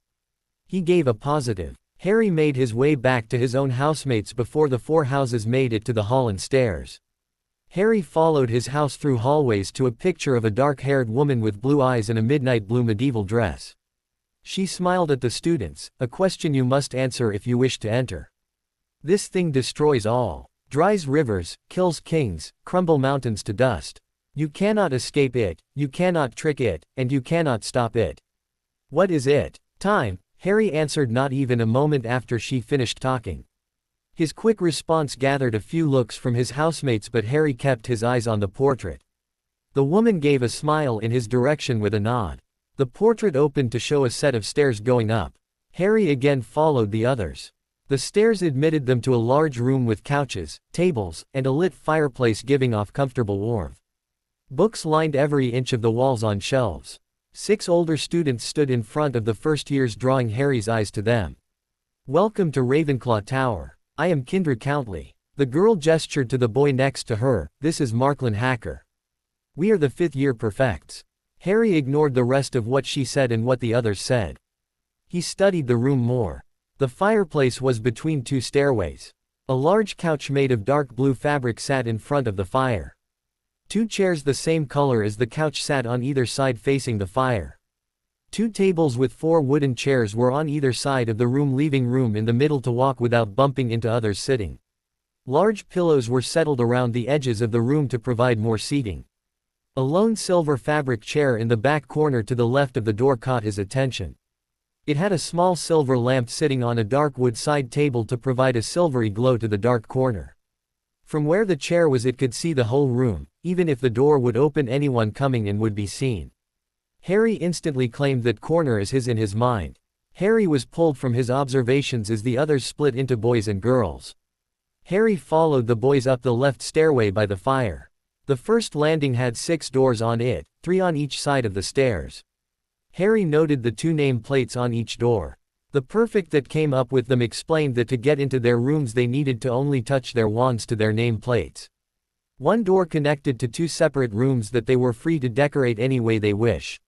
He gave a positive. Harry made his way back to his own housemates before the four houses made it to the hall and stairs. Harry followed his house through hallways to a picture of a dark-haired woman with blue eyes and a midnight blue medieval dress. She smiled at the students, "A question you must answer if you wish to enter. This thing destroys all. Dries rivers, kills kings, crumble mountains to dust. You cannot escape it, you cannot trick it, and you cannot stop it. What is it? Time," Harry answered not even a moment after she finished talking. His quick response gathered a few looks from his housemates but Harry kept his eyes on the portrait. The woman gave a smile in his direction with a nod. The portrait opened to show a set of stairs going up. Harry again followed the others. The stairs admitted them to a large room with couches, tables, and a lit fireplace giving off comfortable warmth. Books lined every inch of the walls on shelves. 6 older students stood in front of the first years drawing Harry's eyes to them. "Welcome to Ravenclaw Tower. I am Kindred Countley." The girl gestured to the boy next to her, "This is Marklin Hacker. We are the 5th-year perfects." Harry ignored the rest of what she said and what the others said. He studied the room more. The fireplace was between 2 stairways. A large couch made of dark blue fabric sat in front of the fire. 2 chairs the same color as the couch sat on either side facing the fire. 2 tables with 4 wooden chairs were on either side of the room, leaving room in the middle to walk without bumping into others sitting. Large pillows were settled around the edges of the room to provide more seating. A lone silver fabric chair in the back corner to the left of the door caught his attention. It had a small silver lamp sitting on a dark wood side table to provide a silvery glow to the dark corner. From where the chair was it could see the whole room, even if the door would open anyone coming in would be seen. Harry instantly claimed that corner is his in his mind. Harry was pulled from his observations as the others split into boys and girls. Harry followed the boys up the left stairway by the fire. The first landing had 6 doors on it, 3 on each side of the stairs. Harry noted the 2 name plates on each door. The perfect that came up with them explained that to get into their rooms they needed to only touch their wands to their name plates. One door connected to 2 separate rooms that they were free to decorate any way they wish.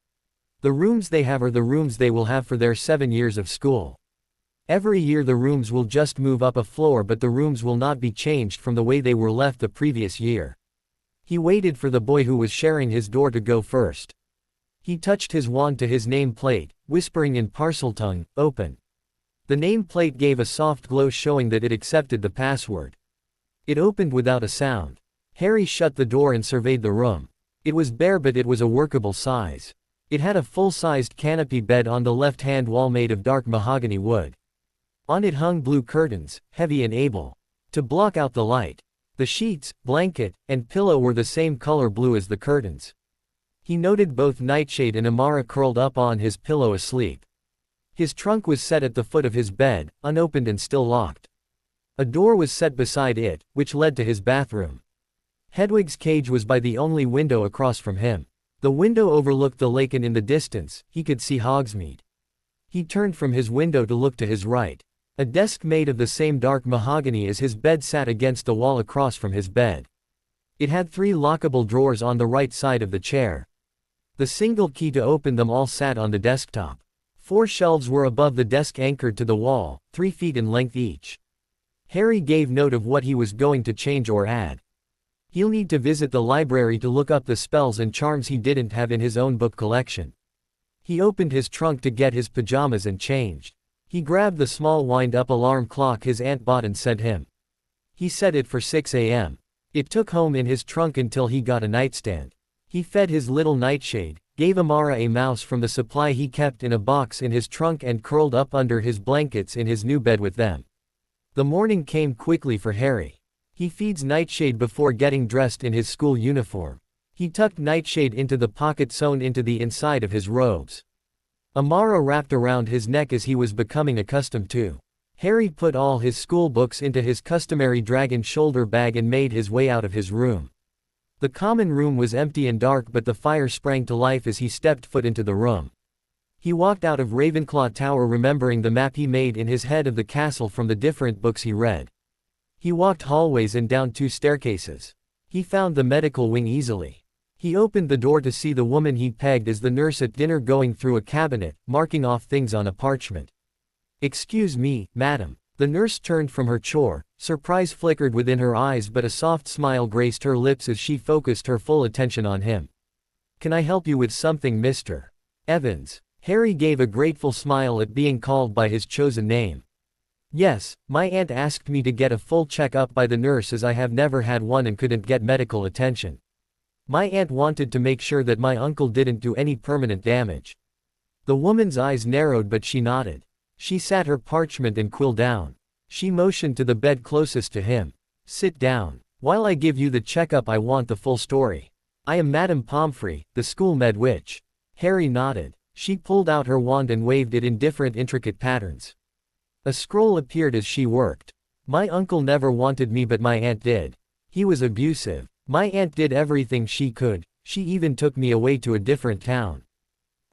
The rooms they have are the rooms they will have for their 7 years of school. Every year the rooms will just move up a floor, but the rooms will not be changed from the way they were left the previous year. He waited for the boy who was sharing his door to go first. He touched his wand to his name plate, whispering in Parseltongue, "Open." The name plate gave a soft glow showing that it accepted the password. It opened without a sound. Harry shut the door and surveyed the room. It was bare, but it was a workable size. It had a full-sized canopy bed on the left-hand wall made of dark mahogany wood. On it hung blue curtains, heavy and able to block out the light. The sheets, blanket, and pillow were the same color blue as the curtains. He noted both Nightshade and Amara curled up on his pillow asleep. His trunk was set at the foot of his bed, unopened and still locked. A door was set beside it, which led to his bathroom. Hedwig's cage was by the only window across from him. The window overlooked the lake, and in the distance, he could see Hogsmeade. He turned from his window to look to his right. A desk made of the same dark mahogany as his bed sat against the wall across from his bed. It had 3 lockable drawers on the right side of the chair. The single key to open them all sat on the desktop. 4 shelves were above the desk anchored to the wall, 3 feet in length each. Harry gave note of what he was going to change or add. He'll need to visit the library to look up the spells and charms he didn't have in his own book collection. He opened his trunk to get his pajamas and changed. He grabbed the small wind-up alarm clock his aunt bought and set him. He set it for 6 a.m. It took home in his trunk until he got a nightstand. He fed his little Nightshade, gave Amara a mouse from the supply he kept in a box in his trunk, and curled up under his blankets in his new bed with them. The morning came quickly for Harry. He feeds Nightshade before getting dressed in his school uniform. He tucked Nightshade into the pocket sewn into the inside of his robes. Amara wrapped around his neck as he was becoming accustomed to. Harry put all his school books into his customary dragon shoulder bag and made his way out of his room. The common room was empty and dark, but the fire sprang to life as he stepped foot into the room. He walked out of Ravenclaw Tower remembering the map he made in his head of the castle from the different books he read. He walked hallways and down 2 staircases. He found the medical wing easily. He opened the door to see the woman he pegged as the nurse at dinner going through a cabinet, marking off things on a parchment. "Excuse me, madam." The nurse turned from her chore. Surprise flickered within her eyes, but a soft smile graced her lips as she focused her full attention on him. "Can I help you with something, Mr. Evans?" Harry gave a grateful smile at being called by his chosen name. "Yes, my aunt asked me to get a full check-up by the nurse as I have never had one and couldn't get medical attention. My aunt wanted to make sure that my uncle didn't do any permanent damage." The woman's eyes narrowed, but she nodded. She sat her parchment and quill down. She motioned to the bed closest to him. "Sit down. While I give you the checkup, I want the full story. I am Madame Pomfrey, the school med witch." Harry nodded. She pulled out her wand and waved it in different intricate patterns. A scroll appeared as she worked. "My uncle never wanted me, but my aunt did. He was abusive. My aunt did everything she could. She even took me away to a different town.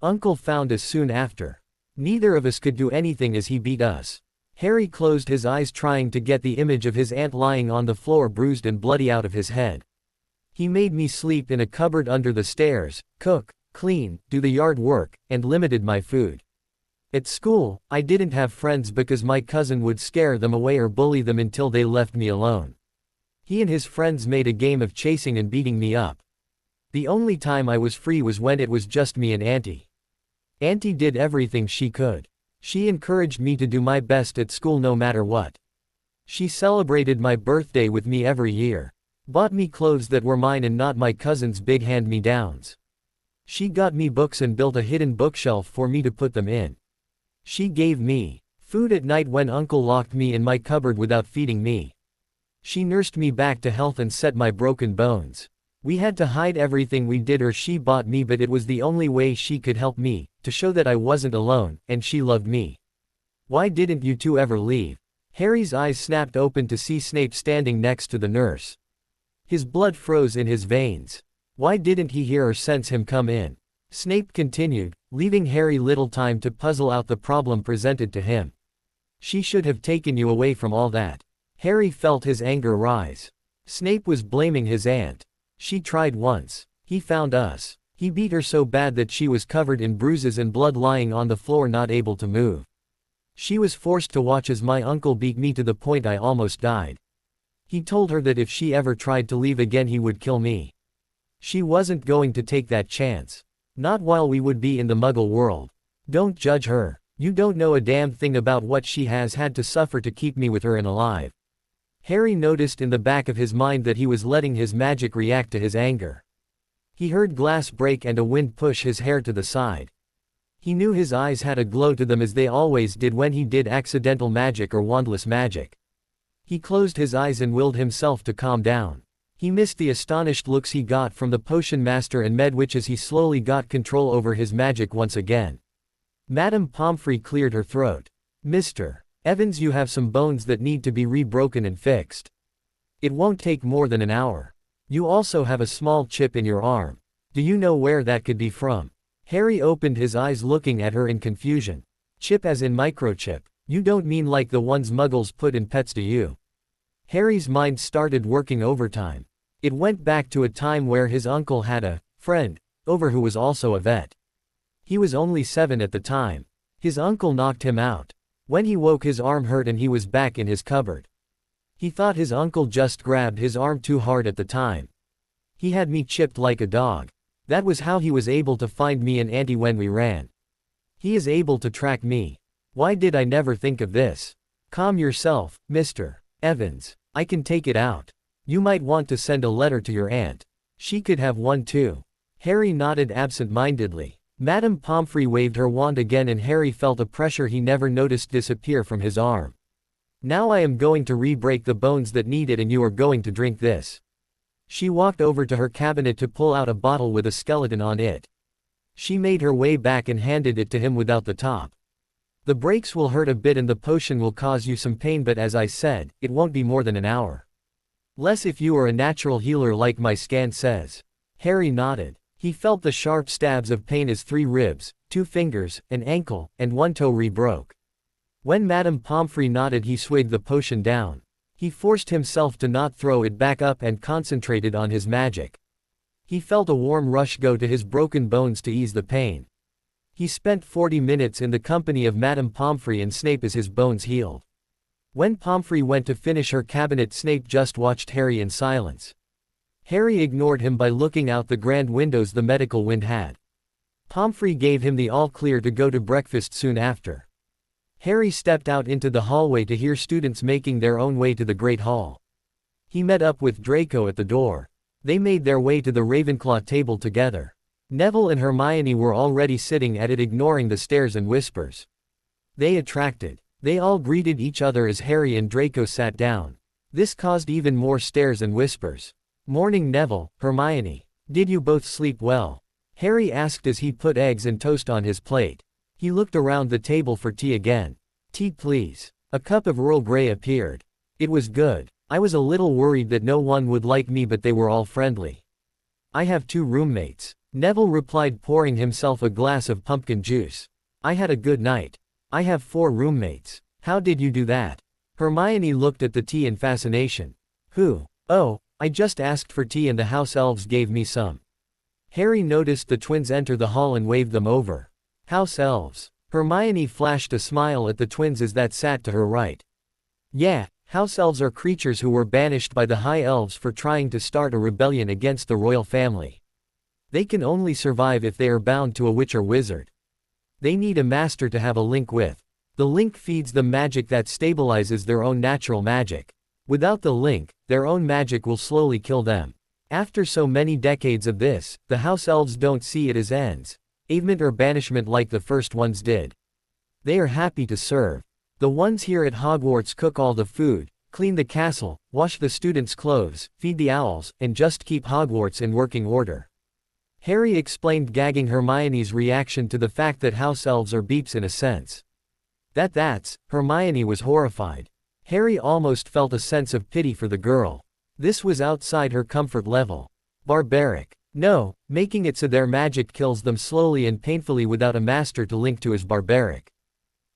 Uncle found us soon after. Neither of us could do anything as he beat us." Harry closed his eyes trying to get the image of his aunt lying on the floor bruised and bloody out of his head. "He made me sleep in a cupboard under the stairs, cook, clean, do the yard work, and limited my food. At school, I didn't have friends because my cousin would scare them away or bully them until they left me alone. He and his friends made a game of chasing and beating me up. The only time I was free was when it was just me and Auntie. Auntie did everything she could. She encouraged me to do my best at school no matter what. She celebrated my birthday with me every year. Bought me clothes that were mine and not my cousin's big hand-me-downs. She got me books and built a hidden bookshelf for me to put them in. She gave me food at night when Uncle locked me in my cupboard without feeding me. She nursed me back to health and set my broken bones. We had to hide everything we did or she bought me, but it was the only way she could help me, to show that I wasn't alone, and she loved me. Why didn't you two ever leave? Harry's eyes snapped open to see Snape standing next to the nurse. His blood froze in his veins. Why didn't he hear or sense him come in? Snape continued, leaving Harry little time to puzzle out the problem presented to him. She should have taken you away from all that. Harry felt his anger rise. Snape was blaming his aunt. She tried once. He found us. He beat her so bad that she was covered in bruises and blood, lying on the floor not able to move. She was forced to watch as my uncle beat me to the point I almost died. He told her that if she ever tried to leave again he would kill me. She wasn't going to take that chance. Not while we would be in the Muggle world. Don't judge her. You don't know a damn thing about what she has had to suffer to keep me with her and alive. Harry noticed in the back of his mind that he was letting his magic react to his anger. He heard glass break and a wind push his hair to the side. He knew his eyes had a glow to them, as they always did when he did accidental magic or wandless magic. He closed his eyes and willed himself to calm down. He missed the astonished looks he got from the potion master and Medwitch as he slowly got control over his magic once again. Madame Pomfrey cleared her throat. Mr. Evans, you have some bones that need to be rebroken and fixed. It won't take more than an hour. You also have a small chip in your arm. Do you know where that could be from? Harry opened his eyes, looking at her in confusion. Chip as in microchip. You don't mean like the ones Muggles put in pets, do you? Harry's mind started working overtime. It went back to a time where his uncle had a friend over who was also a vet. He was only 7 at the time. His uncle knocked him out. When he woke, his arm hurt and he was back in his cupboard. He thought his uncle just grabbed his arm too hard at the time. He had me chipped like a dog. That was how he was able to find me and Auntie when we ran. He is able to track me. Why did I never think of this? Calm yourself, Mr. Evans. I can take it out. You might want to send a letter to your aunt. She could have one too. Harry nodded absent-mindedly. Madame Pomfrey waved her wand again and Harry felt a pressure he never noticed disappear from his arm. Now I am going to re-break the bones that need it, and you are going to drink this. She walked over to her cabinet to pull out a bottle with a skeleton on it. She made her way back and handed it to him without the top. The breaks will hurt a bit and the potion will cause you some pain, but as I said, it won't be more than an hour. Less if you are a natural healer like my scan says. Harry nodded. He felt the sharp stabs of pain as 3 ribs, 2 fingers, an ankle, and 1 toe re-broke. When Madame Pomfrey nodded, he swigged the potion down. He forced himself to not throw it back up and concentrated on his magic. He felt a warm rush go to his broken bones to ease the pain. He spent 40 minutes in the company of Madame Pomfrey and Snape as his bones healed. When Pomfrey went to finish her cabinet, Snape just watched Harry in silence. Harry ignored him by looking out the grand windows the medical wind had. Pomfrey gave him the all-clear to go to breakfast soon after. Harry stepped out into the hallway to hear students making their own way to the Great Hall. He met up with Draco at the door. They made their way to the Ravenclaw table together. Neville and Hermione were already sitting at it, ignoring the stares and whispers. They all greeted each other as Harry and Draco sat down. This caused even more stares and whispers. Morning, Neville, Hermione. Did you both sleep well? Harry asked as he put eggs and toast on his plate. He looked around the table for tea again. Tea, please. A cup of Earl Grey appeared. It was good. I was a little worried that no one would like me, but they were all friendly. I have 2 roommates. Neville replied, pouring himself a glass of pumpkin juice. I had a good night. I have 4 roommates. How did you do that? Hermione looked at the tea in fascination. Who? Oh, I just asked for tea and the house elves gave me some. Harry noticed the twins enter the hall and waved them over. House elves. Hermione flashed a smile at the twins as that sat to her right. Yeah, house elves are creatures who were banished by the high elves for trying to start a rebellion against the royal family. They can only survive if they are bound to a witch or wizard. They need a master to have a link with. The link feeds them magic that stabilizes their own natural magic. Without the link, their own magic will slowly kill them. After so many decades of this, the house elves don't see it as enslavement or banishment like the first ones did. They are happy to serve. The ones here at Hogwarts cook all the food, clean the castle, wash the students' clothes, feed the owls, and just keep Hogwarts in working order. Harry explained, gagging Hermione's reaction to the fact that house elves are beeps in a sense. That's, Hermione was horrified. Harry almost felt a sense of pity for the girl. This was outside her comfort level. Barbaric. No, making it so their magic kills them slowly and painfully without a master to link to is barbaric.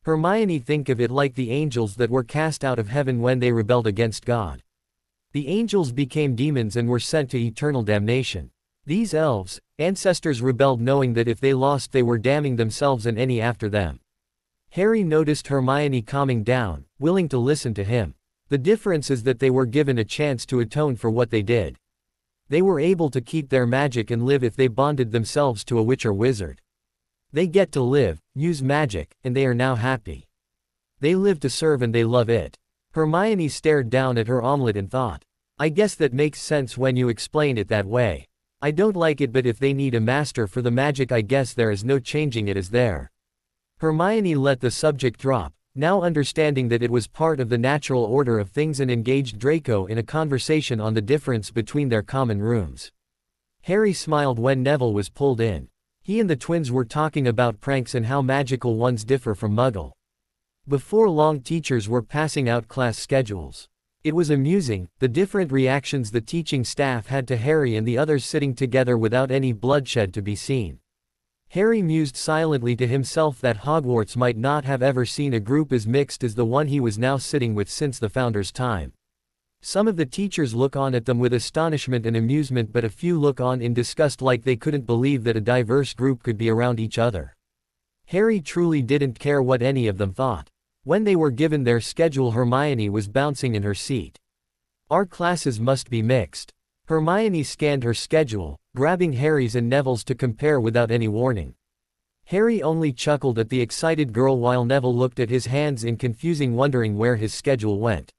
Hermione, think of it like the angels that were cast out of heaven when they rebelled against God. The angels became demons and were sent to eternal damnation. These elves, ancestors, rebelled knowing that if they lost they were damning themselves and any after them. Harry noticed Hermione calming down, willing to listen to him. The difference is that they were given a chance to atone for what they did. They were able to keep their magic and live if they bonded themselves to a witch or wizard. They get to live, use magic, and they are now happy. They live to serve and they love it. Hermione stared down at her omelet and thought, I guess that makes sense when you explain it that way. I don't like it, but if they need a master for the magic, I guess there is no changing it, is there? Hermione let the subject drop, now understanding that it was part of the natural order of things, and engaged Draco in a conversation on the difference between their common rooms. Harry smiled when Neville was pulled in. He and the twins were talking about pranks and how magical ones differ from Muggle. Before long, teachers were passing out class schedules. It was amusing, the different reactions the teaching staff had to Harry and the others sitting together without any bloodshed to be seen. Harry mused silently to himself that Hogwarts might not have ever seen a group as mixed as the one he was now sitting with since the Founder's time. Some of the teachers look on at them with astonishment and amusement, but a few look on in disgust, like they couldn't believe that a diverse group could be around each other. Harry truly didn't care what any of them thought. When they were given their schedule, Hermione was bouncing in her seat. Our classes must be mixed. Hermione scanned her schedule, grabbing Harry's and Neville's to compare without any warning. Harry only chuckled at the excited girl while Neville looked at his hands in confusing, wondering where his schedule went.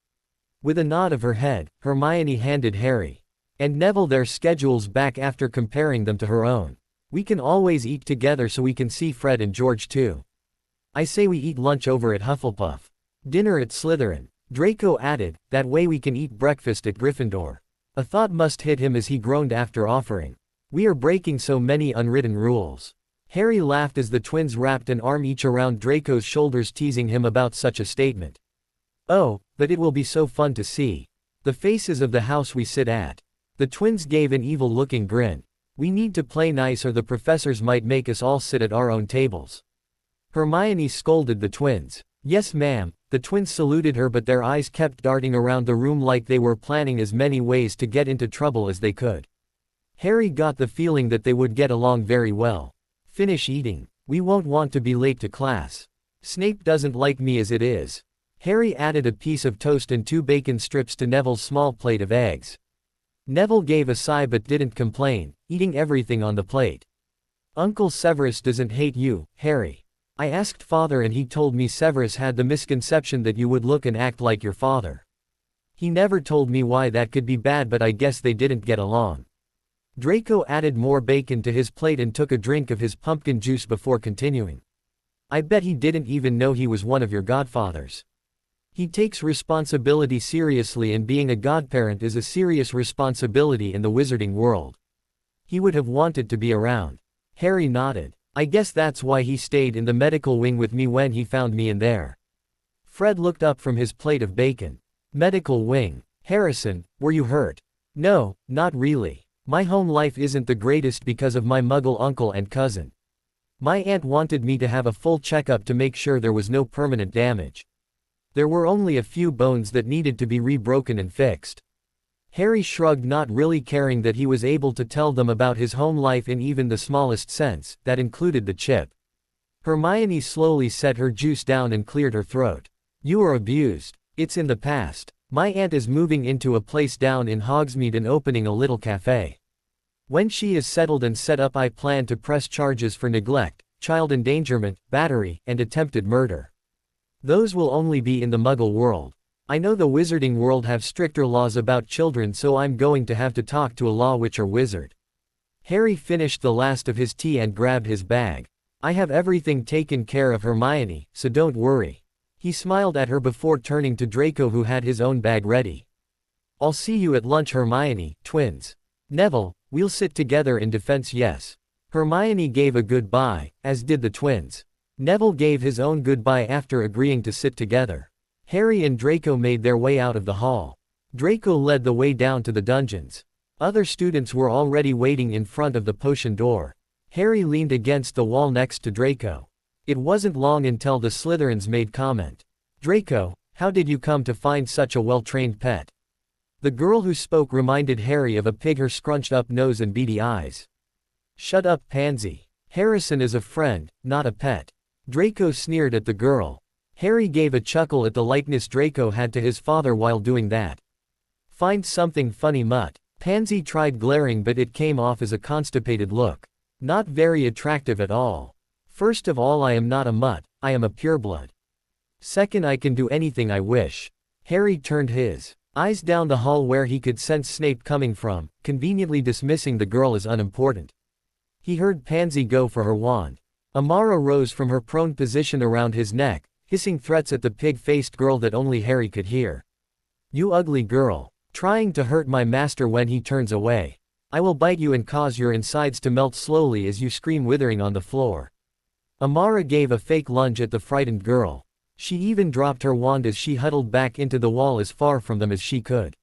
With a nod of her head, Hermione handed Harry and Neville their schedules back after comparing them to her own. We can always eat together so we can see Fred and George too. I say we eat lunch over at Hufflepuff. Dinner at Slytherin. Draco added, that way we can eat breakfast at Gryffindor. A thought must hit him as he groaned after offering. We are breaking so many unwritten rules. Harry laughed as the twins wrapped an arm each around Draco's shoulders, teasing him about such a statement. Oh, but it will be so fun to see the faces of the house we sit at. The twins gave an evil-looking grin. We need to play nice or the professors might make us all sit at our own tables. Hermione scolded the twins. Yes, ma'am. The twins saluted her, but their eyes kept darting around the room like they were planning as many ways to get into trouble as they could. Harry got the feeling that they would get along very well. Finish eating. We won't want to be late to class. Snape doesn't like me as it is. Harry added a piece of toast and 2 bacon strips to Neville's small plate of eggs. Neville gave a sigh but didn't complain, eating everything on the plate. Uncle Severus doesn't hate you, Harry. I asked Father and he told me Severus had the misconception that you would look and act like your father. He never told me why that could be bad, but I guess they didn't get along. Draco added more bacon to his plate and took a drink of his pumpkin juice before continuing. I bet he didn't even know he was one of your godfathers. He takes responsibility seriously, and being a godparent is a serious responsibility in the wizarding world. He would have wanted to be around. Harry nodded. I guess that's why he stayed in the medical wing with me when he found me in there. Fred looked up from his plate of bacon. Medical wing. Harrison, were you hurt? No, not really. My home life isn't the greatest because of my Muggle uncle and cousin. My aunt wanted me to have a full checkup to make sure there was no permanent damage. There were only a few bones that needed to be rebroken and fixed. Harry shrugged, not really caring that he was able to tell them about his home life in even the smallest sense, that included the chip. Hermione slowly set her juice down and cleared her throat. You are abused. It's in the past. My aunt is moving into a place down in Hogsmeade and opening a little cafe. When she is settled and set up, I plan to press charges for neglect, child endangerment, battery, and attempted murder. Those will only be in the Muggle world. I know the wizarding world have stricter laws about children, so I'm going to have to talk to a law witch or wizard. Harry finished the last of his tea and grabbed his bag. I have everything taken care of, Hermione, so don't worry. He smiled at her before turning to Draco, who had his own bag ready. "I'll see you at lunch, Hermione, twins. Neville, we'll sit together in defense, yes." Hermione gave a goodbye, as did the twins. Neville gave his own goodbye after agreeing to sit together. Harry and Draco made their way out of the hall. Draco led the way down to the dungeons. Other students were already waiting in front of the potion door. Harry leaned against the wall next to Draco. It wasn't long until the Slytherins made comment. "Draco, how did you come to find such a well-trained pet?" The girl who spoke reminded Harry of a pig, her scrunched-up nose and beady eyes. "Shut up, pansy. Harrison is a friend, not a pet." Draco sneered at the girl. Harry gave a chuckle at the likeness Draco had to his father while doing that. "Find something funny, mutt." Pansy tried glaring, but it came off as a constipated look. "Not very attractive at all. First of all, I am not a mutt, I am a pureblood. Second, I can do anything I wish." Harry turned his eyes down the hall where he could sense Snape coming from, conveniently dismissing the girl as unimportant. He heard Pansy go for her wand. Amara rose from her prone position around his neck, hissing threats at the pig-faced girl that only Harry could hear. "You ugly girl. Trying to hurt my master when he turns away. I will bite you and cause your insides to melt slowly as you scream, withering on the floor." Amara gave a fake lunge at the frightened girl. She even dropped her wand as she huddled back into the wall as far from them as she could.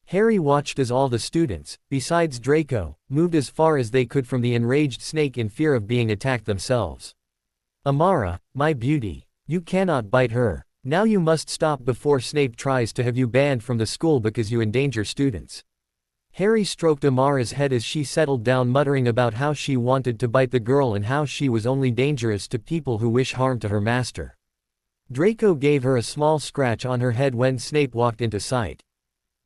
Harry watched as all the students, besides Draco, moved as far as they could from the enraged snake in fear of being attacked themselves. "Amara, my beauty. You cannot bite her. Now you must stop before Snape tries to have you banned from the school because you endanger students." Harry stroked Amara's head as she settled down, muttering about how she wanted to bite the girl and how she was only dangerous to people who wish harm to her master. Draco gave her a small scratch on her head when Snape walked into sight.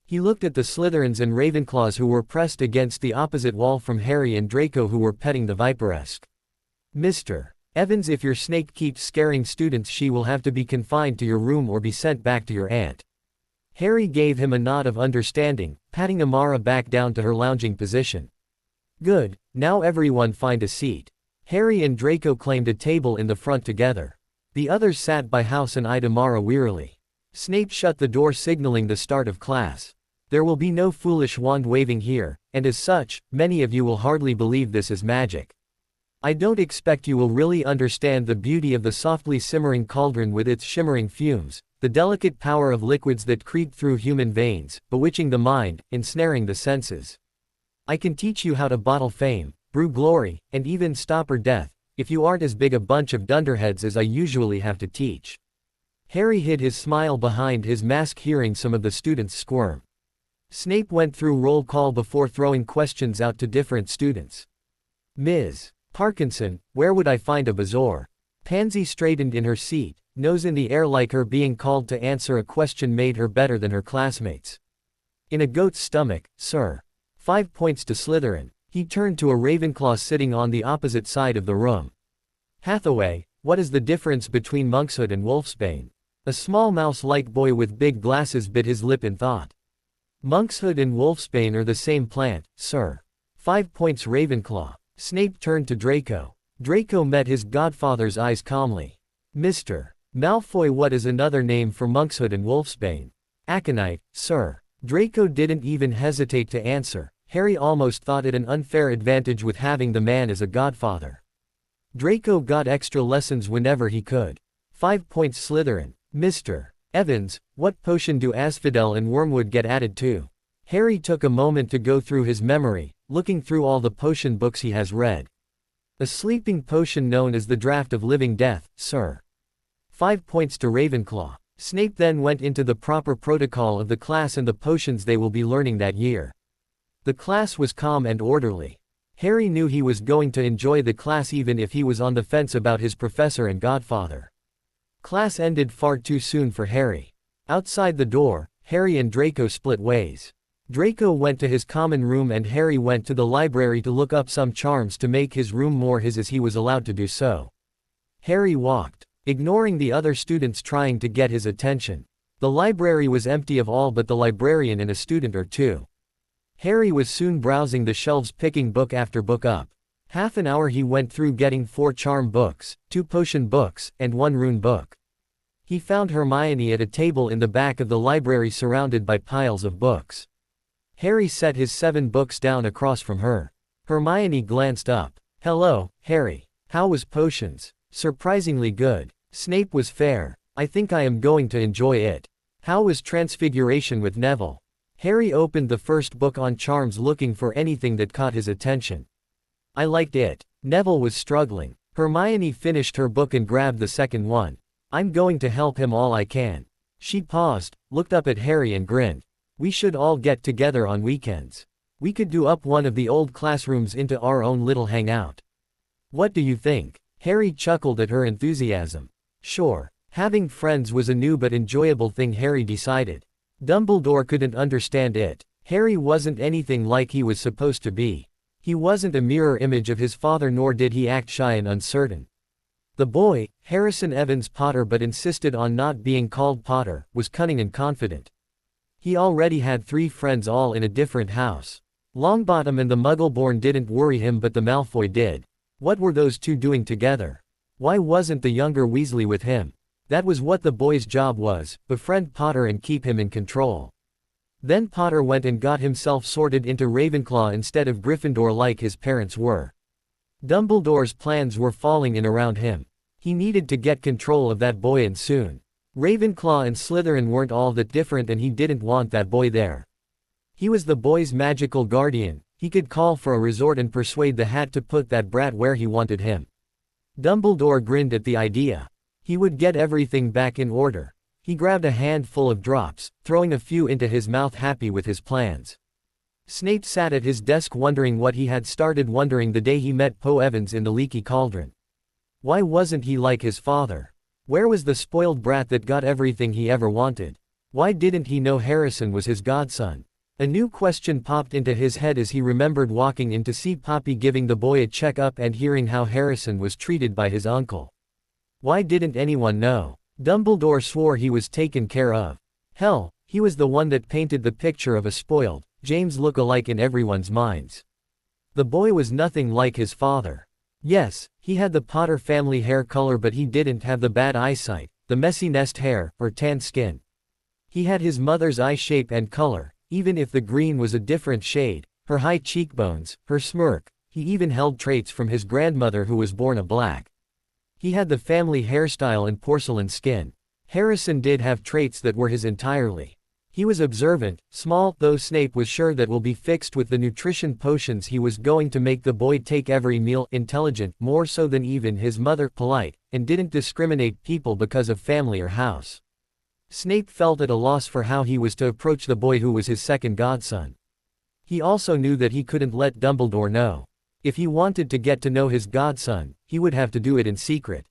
He looked at the Slytherins and Ravenclaws who were pressed against the opposite wall from Harry and Draco, who were petting the Viperesque. "Mr. Evans, if your snake keeps scaring students, she will have to be confined to your room or be sent back to your aunt." Harry gave him a nod of understanding, patting Amara back down to her lounging position. "Good, now everyone find a seat." Harry and Draco claimed a table in the front together. The others sat by house and eyed Amara wearily. Snape shut the door, signaling the start of class. "There will be no foolish wand waving here, and as such, many of you will hardly believe this is magic. I don't expect you will really understand the beauty of the softly simmering cauldron with its shimmering fumes, the delicate power of liquids that creep through human veins, bewitching the mind, ensnaring the senses. I can teach you how to bottle fame, brew glory, and even stopper death, if you aren't as big a bunch of dunderheads as I usually have to teach." Harry hid his smile behind his mask, hearing some of the students squirm. Snape went through roll call before throwing questions out to different students. "Ms. Parkinson, where would I find a bazaar?" Pansy straightened in her seat, nose in the air, like her being called to answer a question made her better than her classmates. "In a goat's stomach, sir." 5 points to Slytherin. He turned to a Ravenclaw sitting on the opposite side of the room. "Hathaway, what is the difference between monkshood and wolfsbane?" A small mouse-like boy with big glasses bit his lip in thought. "Monkshood and wolfsbane are the same plant, sir." 5 points Ravenclaw. Snape turned to Draco. Draco met his godfather's eyes calmly. "Mr. Malfoy, what is another name for monkshood and wolfsbane?" "Aconite, sir." Draco didn't even hesitate to answer. Harry almost thought it an unfair advantage with having the man as a godfather. Draco got extra lessons whenever he could. 5 points Slytherin. "Mr. Evans, what potion do asphodel and wormwood get added to?" Harry took a moment to go through his memory, looking through all the potion books he has read. "A sleeping potion known as the Draught of Living Death, sir." 5 points to Ravenclaw. Snape then went into the proper protocol of the class and the potions they will be learning that year. The class was calm and orderly. Harry knew he was going to enjoy the class even if he was on the fence about his professor and godfather. Class ended far too soon for Harry. Outside the door, Harry and Draco split ways. Draco went to his common room and Harry went to the library to look up some charms to make his room more his, as he was allowed to do so. Harry walked, ignoring the other students trying to get his attention. The library was empty of all but the librarian and a student or two. Harry was soon browsing the shelves, picking book after book up. Half an hour he went through, getting 4 charm books, 2 potion books, and 1 rune book. He found Hermione at a table in the back of the library surrounded by piles of books. Harry set his 7 books down across from her. Hermione glanced up. "Hello, Harry. How was potions?" "Surprisingly good. Snape was fair. I think I am going to enjoy it." "How was Transfiguration with Neville?" Harry opened the first book on charms looking for anything that caught his attention. "I liked it." Neville was struggling. Hermione finished her book and grabbed the second one. "I'm going to help him all I can." She paused, looked up at Harry and grinned. "We should all get together on weekends. We could do up one of the old classrooms into our own little hangout. What do you think?" Harry chuckled at her enthusiasm. Sure. Having friends was a new but enjoyable thing, Harry decided. Dumbledore couldn't understand it. Harry wasn't anything like he was supposed to be. He wasn't a mirror image of his father, nor did he act shy and uncertain. The boy, Harrison Evans Potter, but insisted on not being called Potter, was cunning and confident. He already had 3 friends, all in a different house. Longbottom and the Muggleborn didn't worry him, but the Malfoy did. What were those 2 doing together? Why wasn't the younger Weasley with him? That was what the boy's job was, befriend Potter and keep him in control. Then Potter went and got himself sorted into Ravenclaw instead of Gryffindor like his parents were. Dumbledore's plans were falling in around him. He needed to get control of that boy, and soon. Ravenclaw and Slytherin weren't all that different, and he didn't want that boy there. He was the boy's magical guardian. He could call for a resort and persuade the Hat to put that brat where he wanted him. Dumbledore grinned at the idea. He would get everything back in order. He grabbed a handful of drops, throwing a few into his mouth, happy with his plans. Snape sat at his desk wondering what he had started wondering the day he met Poe Evans in the Leaky Cauldron. Why wasn't he like his father? Where was the spoiled brat that got everything he ever wanted? Why didn't he know Harrison was his godson? A new question popped into his head as he remembered walking in to see Poppy giving the boy a checkup and hearing how Harrison was treated by his uncle. Why didn't anyone know? Dumbledore swore he was taken care of. Hell, he was the one that painted the picture of a spoiled, James look-alike in everyone's minds. The boy was nothing like his father. Yes, he had the Potter family hair color, but he didn't have the bad eyesight, the messy nest hair, or tan skin. He had his mother's eye shape and color, even if the green was a different shade, her high cheekbones, her smirk. He even held traits from his grandmother, who was born a black. He had the family hairstyle and porcelain skin. Harrison did have traits that were his entirely. He was observant, small, though Snape was sure that will be fixed with the nutrition potions he was going to make the boy take every meal, intelligent, more so than even his mother, polite, and didn't discriminate people because of family or house. Snape felt at a loss for how he was to approach the boy who was his second godson. He also knew that he couldn't let Dumbledore know. If he wanted to get to know his godson, he would have to do it in secret.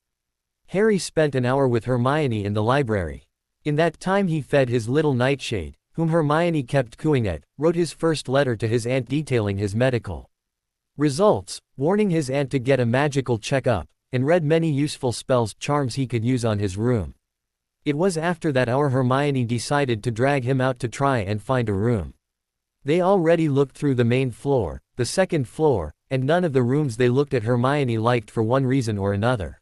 Harry spent an hour with Hermione in the library. In that time he fed his little nightshade, whom Hermione kept cooing at, wrote his first letter to his aunt detailing his medical results, warning his aunt to get a magical checkup, and read many useful spells, charms he could use on his room. It was after that hour Hermione decided to drag him out to try and find a room. They already looked through the main floor, the second floor, and none of the rooms they looked at Hermione liked for one reason or another.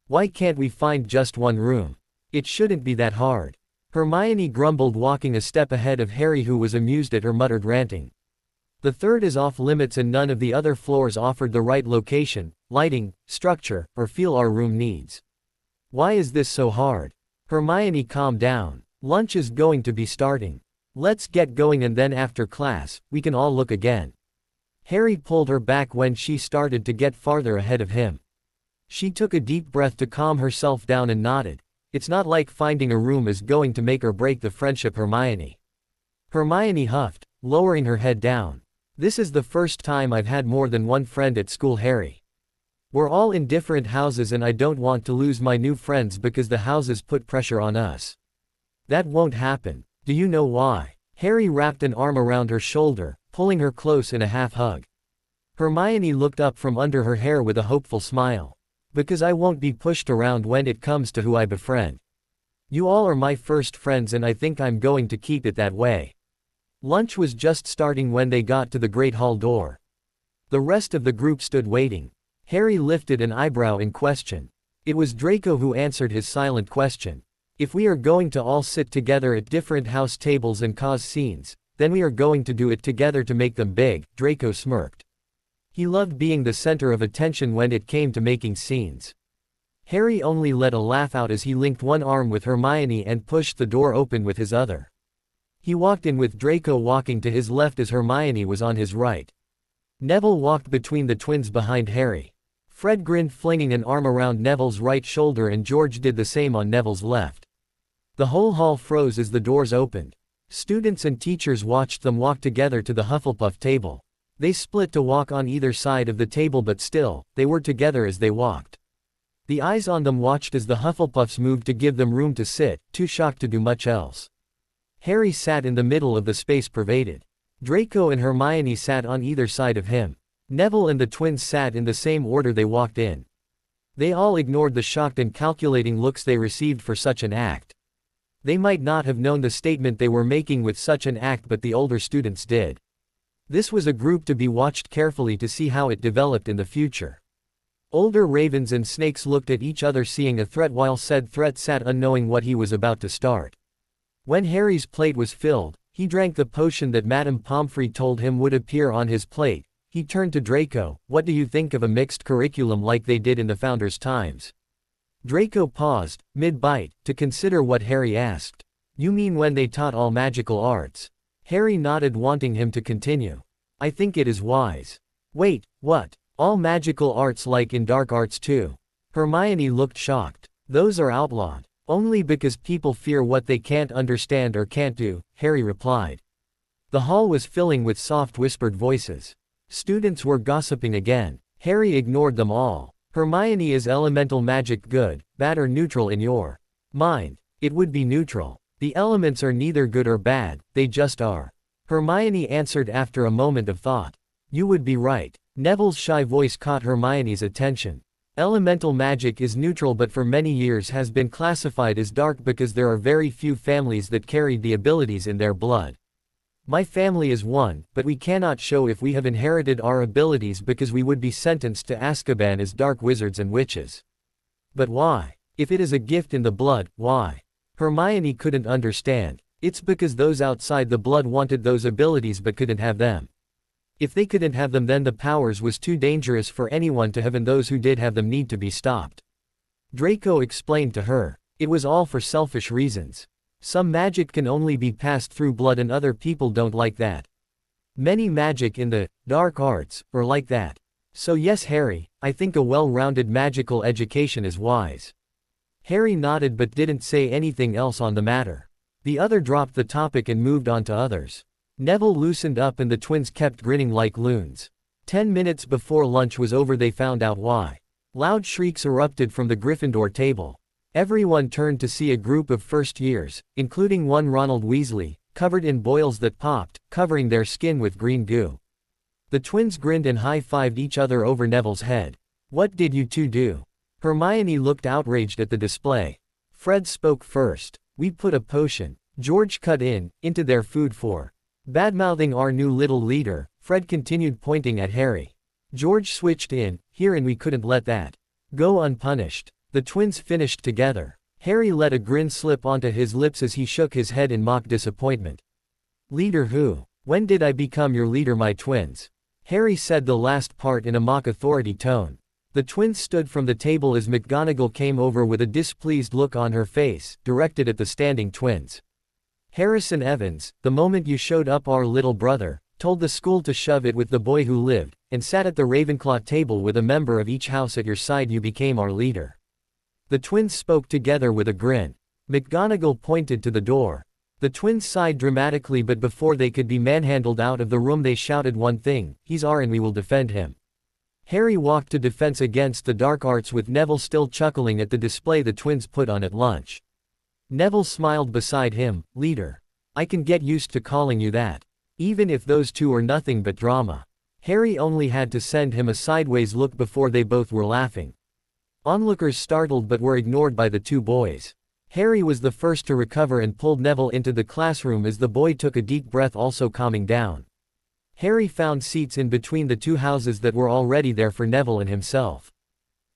Why can't we find just one room? It shouldn't be that hard. Hermione grumbled, walking a step ahead of Harry, who was amused at her muttered ranting. The third is off limits and none of the other floors offered the right location, lighting, structure, or feel our room needs. Why is this so hard? Hermione, calm down. Lunch is going to be starting. Let's get going and then after class, we can all look again. Harry pulled her back when she started to get farther ahead of him. She took a deep breath to calm herself down and nodded. It's not like finding a room is going to make or break the friendship, Hermione. Hermione huffed, lowering her head down. This is the first time I've had more than one friend at school, Harry. We're all in different houses and I don't want to lose my new friends because the houses put pressure on us. That won't happen. Do you know why? Harry wrapped an arm around her shoulder, pulling her close in a half hug. Hermione looked up from under her hair with a hopeful smile. Because I won't be pushed around when it comes to who I befriend. You all are my first friends and I think I'm going to keep it that way. Lunch was just starting when they got to the Great Hall door. The rest of the group stood waiting. Harry lifted an eyebrow in question. It was Draco who answered his silent question. If we are going to all sit together at different house tables and cause scenes, then we are going to do it together to make them big, Draco smirked. He loved being the center of attention when it came to making scenes. Harry only let a laugh out as he linked one arm with Hermione and pushed the door open with his other. He walked in with Draco walking to his left as Hermione was on his right. Neville walked between the twins behind Harry. Fred grinned, flinging an arm around Neville's right shoulder, and George did the same on Neville's left. The whole hall froze as the doors opened. Students and teachers watched them walk together to the Hufflepuff table. They split to walk on either side of the table, but still, they were together as they walked. The eyes on them watched as the Hufflepuffs moved to give them room to sit, too shocked to do much else. Harry sat in the middle of the space pervaded. Draco and Hermione sat on either side of him. Neville and the twins sat in the same order they walked in. They all ignored the shocked and calculating looks they received for such an act. They might not have known the statement they were making with such an act, but the older students did. This was a group to be watched carefully to see how it developed in the future. Older ravens and snakes looked at each other, seeing a threat, while said threat sat unknowing what he was about to start. When Harry's plate was filled, he drank the potion that Madame Pomfrey told him would appear on his plate. He turned to Draco. What do you think of a mixed curriculum like they did in the Founders' times? Draco paused, mid-bite, to consider what Harry asked. You mean when they taught all magical arts? Harry nodded, wanting him to continue. I think it is wise. Wait, what? All magical arts like in dark arts too? Hermione looked shocked. Those are outlawed. Only because people fear what they can't understand or can't do, Harry replied. The hall was filling with soft whispered voices. Students were gossiping again. Harry ignored them all. Hermione, is elemental magic good, bad, or neutral in your mind? It would be neutral. The elements are neither good or bad, they just are. Hermione answered after a moment of thought. You would be right. Neville's shy voice caught Hermione's attention. Elemental magic is neutral, but for many years has been classified as dark because there are very few families that carried the abilities in their blood. My family is one, but we cannot show if we have inherited our abilities because we would be sentenced to Azkaban as dark wizards and witches. But why? If it is a gift in the blood, why? Hermione couldn't understand. It's because those outside the blood wanted those abilities but couldn't have them. If they couldn't have them, then the powers was too dangerous for anyone to have, and those who did have them need to be stopped. Draco explained to her. It was all for selfish reasons. Some magic can only be passed through blood and other people don't like that. Many magic in the dark arts are like that. So yes, Harry, I think a well-rounded magical education is wise. Harry nodded but didn't say anything else on the matter. The other dropped the topic and moved on to others. Neville loosened up and the twins kept grinning like loons. 10 minutes before lunch was over, they found out why. Loud shrieks erupted from the Gryffindor table. Everyone turned to see a group of first years, including one Ronald Weasley, covered in boils that popped, covering their skin with green goo. The twins grinned and high-fived each other over Neville's head. What did you two do? Hermione looked outraged at the display. Fred spoke first. We put a potion. George cut into their food for bad-mouthing our new little leader. Fred continued, pointing at Harry. George switched in here, and we couldn't let that go unpunished. The twins finished together. Harry let a grin slip onto his lips as he shook his head in mock disappointment. Leader who? When did I become your leader, my twins? Harry said the last part in a mock authority tone. The twins stood from the table as McGonagall came over with a displeased look on her face, directed at the standing twins. Harrison Evans, the moment you showed up, our little brother told the school to shove it with the boy who lived and sat at the Ravenclaw table with a member of each house at your side. You became our leader. The twins spoke together with a grin. McGonagall pointed to the door. The twins sighed dramatically, but before they could be manhandled out of the room they shouted one thing, he's our and we will defend him. Harry walked to defense against the dark arts with Neville still chuckling at the display the twins put on at lunch. Neville smiled beside him. Leader. I can get used to calling you that. Even if those two are nothing but drama. Harry only had to send him a sideways look before they both were laughing. Onlookers startled but were ignored by the two boys. Harry was the first to recover and pulled Neville into the classroom as the boy took a deep breath, also calming down. Harry found seats in between the two houses that were already there for Neville and himself.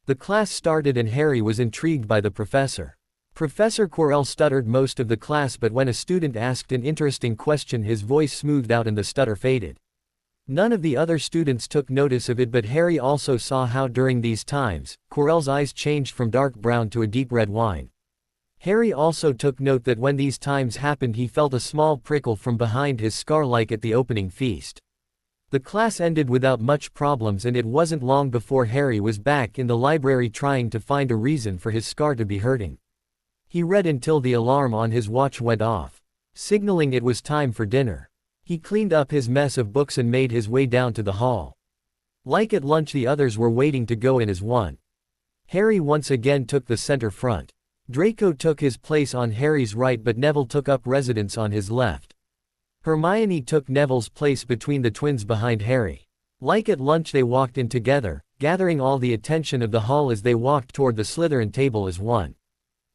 The class started and Harry was intrigued by the professor. Professor Quirrell stuttered most of the class, but when a student asked an interesting question his voice smoothed out and the stutter faded. None of the other students took notice of it, but Harry also saw how during these times, Quirrell's eyes changed from dark brown to a deep red wine. Harry also took note that when these times happened he felt a small prickle from behind his scar like at the opening feast. The class ended without much problems, and it wasn't long before Harry was back in the library trying to find a reason for his scar to be hurting. He read until the alarm on his watch went off, signaling it was time for dinner. He cleaned up his mess of books and made his way down to the hall. Like at lunch, the others were waiting to go in as one. Harry once again took the center front. Draco took his place on Harry's right, but Neville took up residence on his left. Hermione took Neville's place between the twins behind Harry. Like at lunch, they walked in together, gathering all the attention of the hall as they walked toward the Slytherin table as one.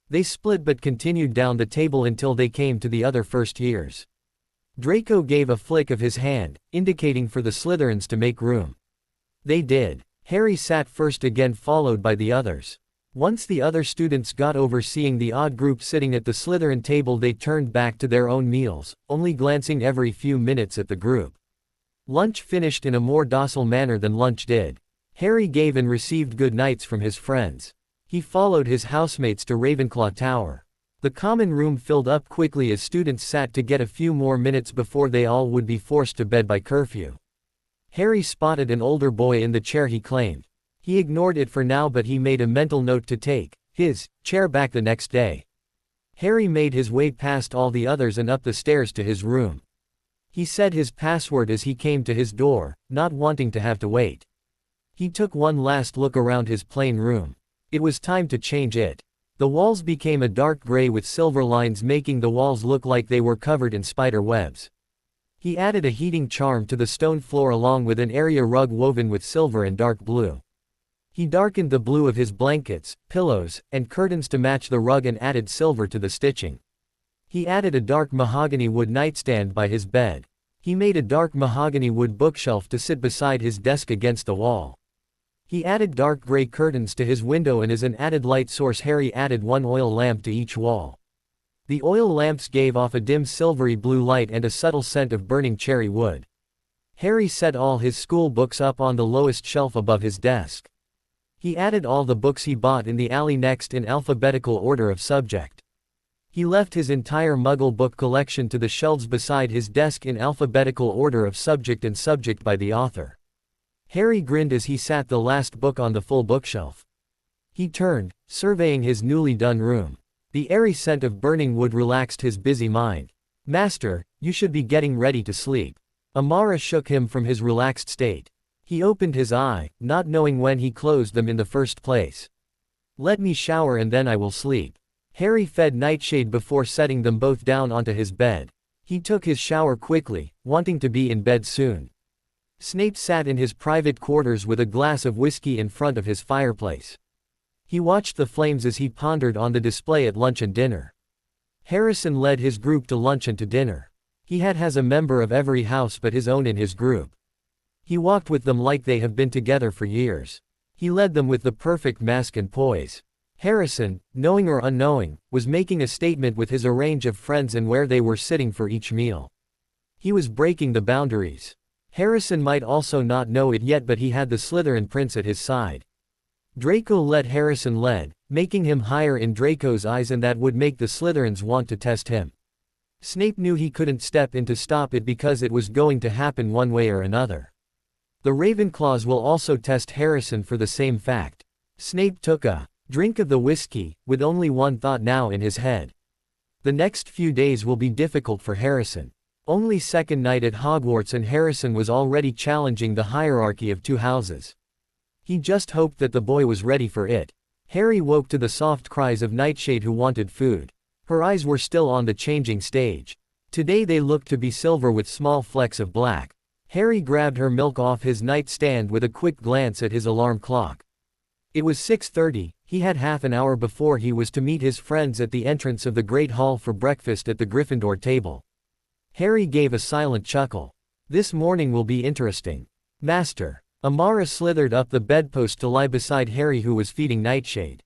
They split but continued down the table until they came to the other first years. Draco gave a flick of his hand, indicating for the Slytherins to make room. They did. Harry sat first again, followed by the others. Once the other students got over seeing the odd group sitting at the Slytherin table, they turned back to their own meals, only glancing every few minutes at the group. Lunch finished in a more docile manner than lunch did. Harry gave and received good nights from his friends. He followed his housemates to Ravenclaw Tower. The common room filled up quickly as students sat to get a few more minutes before they all would be forced to bed by curfew. Harry spotted an older boy in the chair he claimed. He ignored it for now, but he made a mental note to take his chair back the next day. Harry made his way past all the others and up the stairs to his room. He said his password as he came to his door, not wanting to have to wait. He took one last look around his plain room. It was time to change it. The walls became a dark gray with silver lines, making the walls look like they were covered in spider webs. He added a heating charm to the stone floor along with an area rug woven with silver and dark blue. He darkened the blue of his blankets, pillows, and curtains to match the rug and added silver to the stitching. He added a dark mahogany wood nightstand by his bed. He made a dark mahogany wood bookshelf to sit beside his desk against the wall. He added dark gray curtains to his window, and as an added light source Harry added one oil lamp to each wall. The oil lamps gave off a dim silvery blue light and a subtle scent of burning cherry wood. Harry set all his school books up on the lowest shelf above his desk. He added all the books he bought in the alley next in alphabetical order of subject. He left his entire Muggle book collection to the shelves beside his desk in alphabetical order of subject and subject by the author. Harry grinned as he sat the last book on the full bookshelf. He turned, surveying his newly done room. The airy scent of burning wood relaxed his busy mind. "Master, you should be getting ready to sleep." Amara shook him from his relaxed state. He opened his eye, not knowing when he closed them in the first place. "Let me shower and then I will sleep." Harry fed Nightshade before setting them both down onto his bed. He took his shower quickly, wanting to be in bed soon. Snape sat in his private quarters with a glass of whiskey in front of his fireplace. He watched the flames as he pondered on the display at lunch and dinner. Harrison led his group to lunch and to dinner. He has a member of every house but his own in his group. He walked with them like they have been together for years. He led them with the perfect mask and poise. Harrison, knowing or unknowing, was making a statement with his range of friends and where they were sitting for each meal. He was breaking the boundaries. Harrison might also not know it yet, but he had the Slytherin prince at his side. Draco let Harrison lead, making him higher in Draco's eyes, and that would make the Slytherins want to test him. Snape knew he couldn't step in to stop it because it was going to happen one way or another. The Ravenclaws will also test Harrison for the same fact. Snape took a drink of the whiskey, with only one thought now in his head. The next few days will be difficult for Harrison. Only second night at Hogwarts and Harrison was already challenging the hierarchy of two houses. He just hoped that the boy was ready for it. Harry woke to the soft cries of Nightshade, who wanted food. Her eyes were still on the changing stage. Today they looked to be silver with small flecks of black. Harry grabbed her milk off his nightstand with a quick glance at his alarm clock. It was 6:30, he had half an hour before he was to meet his friends at the entrance of the Great Hall for breakfast at the Gryffindor table. Harry gave a silent chuckle. This morning will be interesting. Master. Amara slithered up the bedpost to lie beside Harry, who was feeding Nightshade.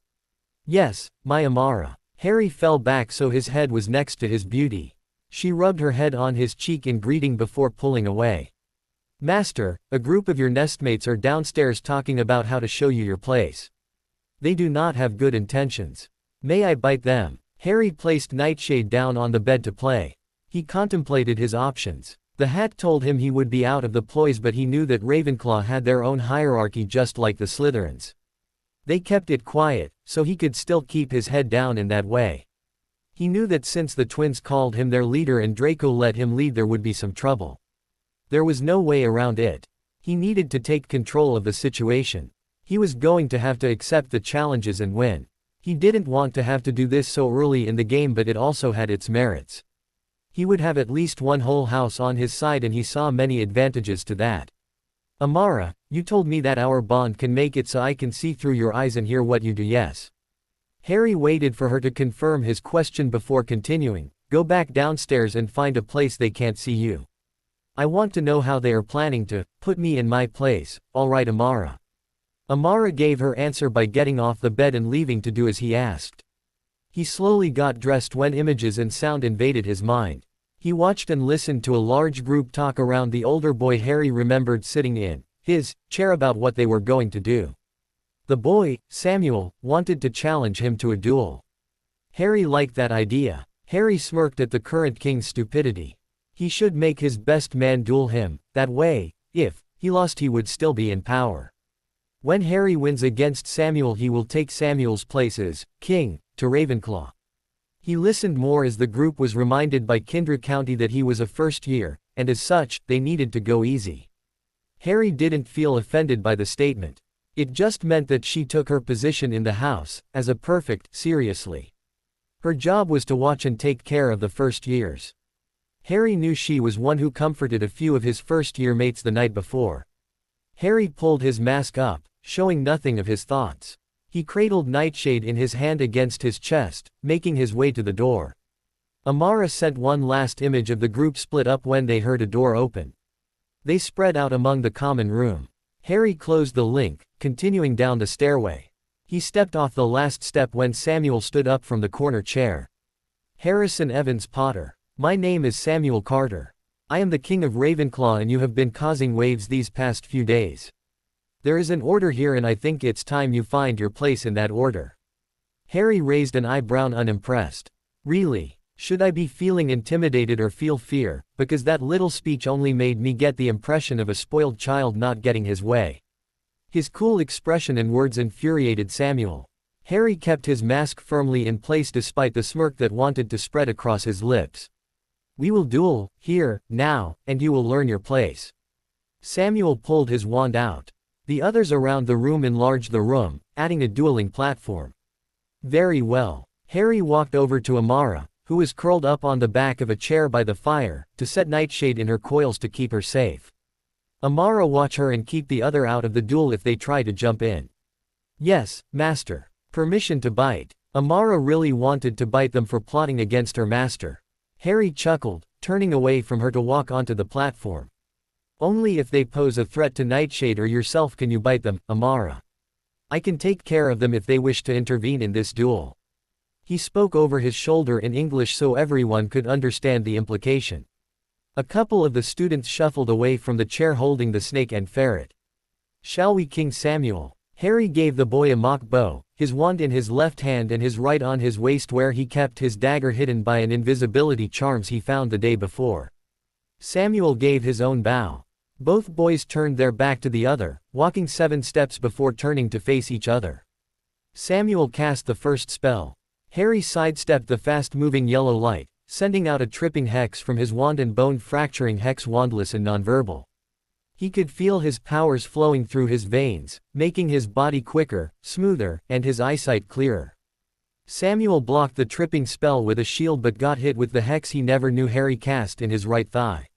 Yes, my Amara. Harry fell back so his head was next to his beauty. She rubbed her head on his cheek in greeting before pulling away. Master, a group of your nestmates are downstairs talking about how to show you your place. They do not have good intentions. May I bite them? Harry placed Nightshade down on the bed to play. He contemplated his options. The hat told him he would be out of the ploys, but he knew that Ravenclaw had their own hierarchy just like the Slytherins. They kept it quiet, so he could still keep his head down in that way. He knew that since the twins called him their leader and Draco let him lead, there would be some trouble. There was no way around it. He needed to take control of the situation. He was going to have to accept the challenges and win. He didn't want to have to do this so early in the game, but it also had its merits. He would have at least one whole house on his side, and he saw many advantages to that. Amara, you told me that our bond can make it so I can see through your eyes and hear what you do. Yes. Harry waited for her to confirm his question before continuing. Go back downstairs and find a place they can't see you. I want to know how they are planning to put me in my place. All right, Amara. Amara gave her answer by getting off the bed and leaving to do as he asked. He slowly got dressed when images and sound invaded his mind. He watched and listened to a large group talk around the older boy Harry remembered sitting in his chair about what they were going to do. The boy, Samuel, wanted to challenge him to a duel. Harry liked that idea. Harry smirked at the current king's stupidity. He should make his best man duel him. That way, if he lost, he would still be in power. When Harry wins against Samuel, he will take Samuel's place as king to Ravenclaw. He listened more as the group was reminded by Kindred County that he was a first year, and as such, they needed to go easy. Harry didn't feel offended by the statement. It just meant that she took her position in the house as a perfect seriously. Her job was to watch and take care of the first years. Harry knew she was one who comforted a few of his first-year mates the night before. Harry pulled his mask up, showing nothing of his thoughts. He cradled Nightshade in his hand against his chest, making his way to the door. Amara sent one last image of the group split up when they heard a door open. They spread out among the common room. Harry closed the link, continuing down the stairway. He stepped off the last step when Samuel stood up from the corner chair. Harrison Evans Potter. My name is Samuel Carter. I am the King of Ravenclaw, and you have been causing waves these past few days. There is an order here, and I think it's time you find your place in that order. Harry raised an eyebrow, unimpressed. Really? Should I be feeling intimidated or feel fear, because that little speech only made me get the impression of a spoiled child not getting his way. His cool expression and words infuriated Samuel. Harry kept his mask firmly in place despite the smirk that wanted to spread across his lips. We will duel, here, now, and you will learn your place. Samuel pulled his wand out. The others around the room enlarged the room, adding a dueling platform. Very well. Harry walked over to Amara, who was curled up on the back of a chair by the fire, to set Nightshade in her coils to keep her safe. Amara, watch her and keep the other out of the duel if they try to jump in. Yes, master. Permission to bite. Amara really wanted to bite them for plotting against her master. Harry chuckled, turning away from her to walk onto the platform. Only if they pose a threat to Nightshade or yourself can you bite them, Amara. I can take care of them if they wish to intervene in this duel. He spoke over his shoulder in English so everyone could understand the implication. A couple of the students shuffled away from the chair holding the snake and ferret. Shall we, King Samuel? Harry gave the boy a mock bow, his wand in his left hand and his right on his waist where he kept his dagger hidden by an invisibility charms he found the day before. Samuel gave his own bow. Both boys turned their back to the other, walking 7 steps before turning to face each other. Samuel cast the first spell. Harry sidestepped the fast-moving yellow light, sending out a tripping hex from his wand and bone-fracturing hex, wandless and nonverbal. He could feel his powers flowing through his veins, making his body quicker, smoother, and his eyesight clearer. Samuel blocked the tripping spell with a shield but got hit with the hex he never knew Harry cast in his right thigh.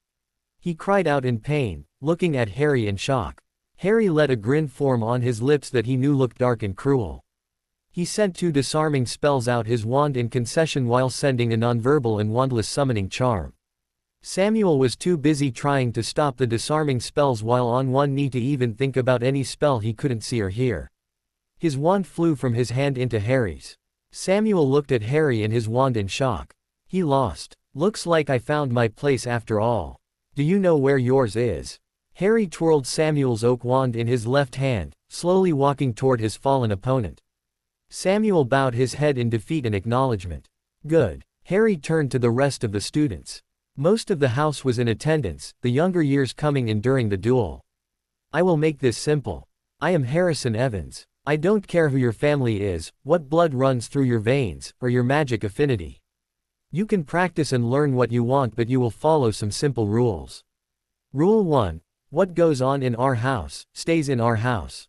He cried out in pain, looking at Harry in shock. Harry let a grin form on his lips that he knew looked dark and cruel. He sent 2 disarming spells out his wand in concession while sending a nonverbal and wandless summoning charm. Samuel was too busy trying to stop the disarming spells while on one knee to even think about any spell he couldn't see or hear. His wand flew from his hand into Harry's. Samuel looked at Harry and his wand in shock. He lost. Looks like I found my place after all. Do you know where yours is? Harry twirled Samuel's oak wand in his left hand, slowly walking toward his fallen opponent. Samuel bowed his head in defeat and acknowledgement. Good. Harry turned to the rest of the students. Most of the house was in attendance, the younger years coming in during the duel. I will make this simple. I am Harrison Evans. I don't care who your family is, what blood runs through your veins, or your magic affinity. You can practice and learn what you want, but you will follow some simple rules. Rule 1. What goes on in our house, stays in our house.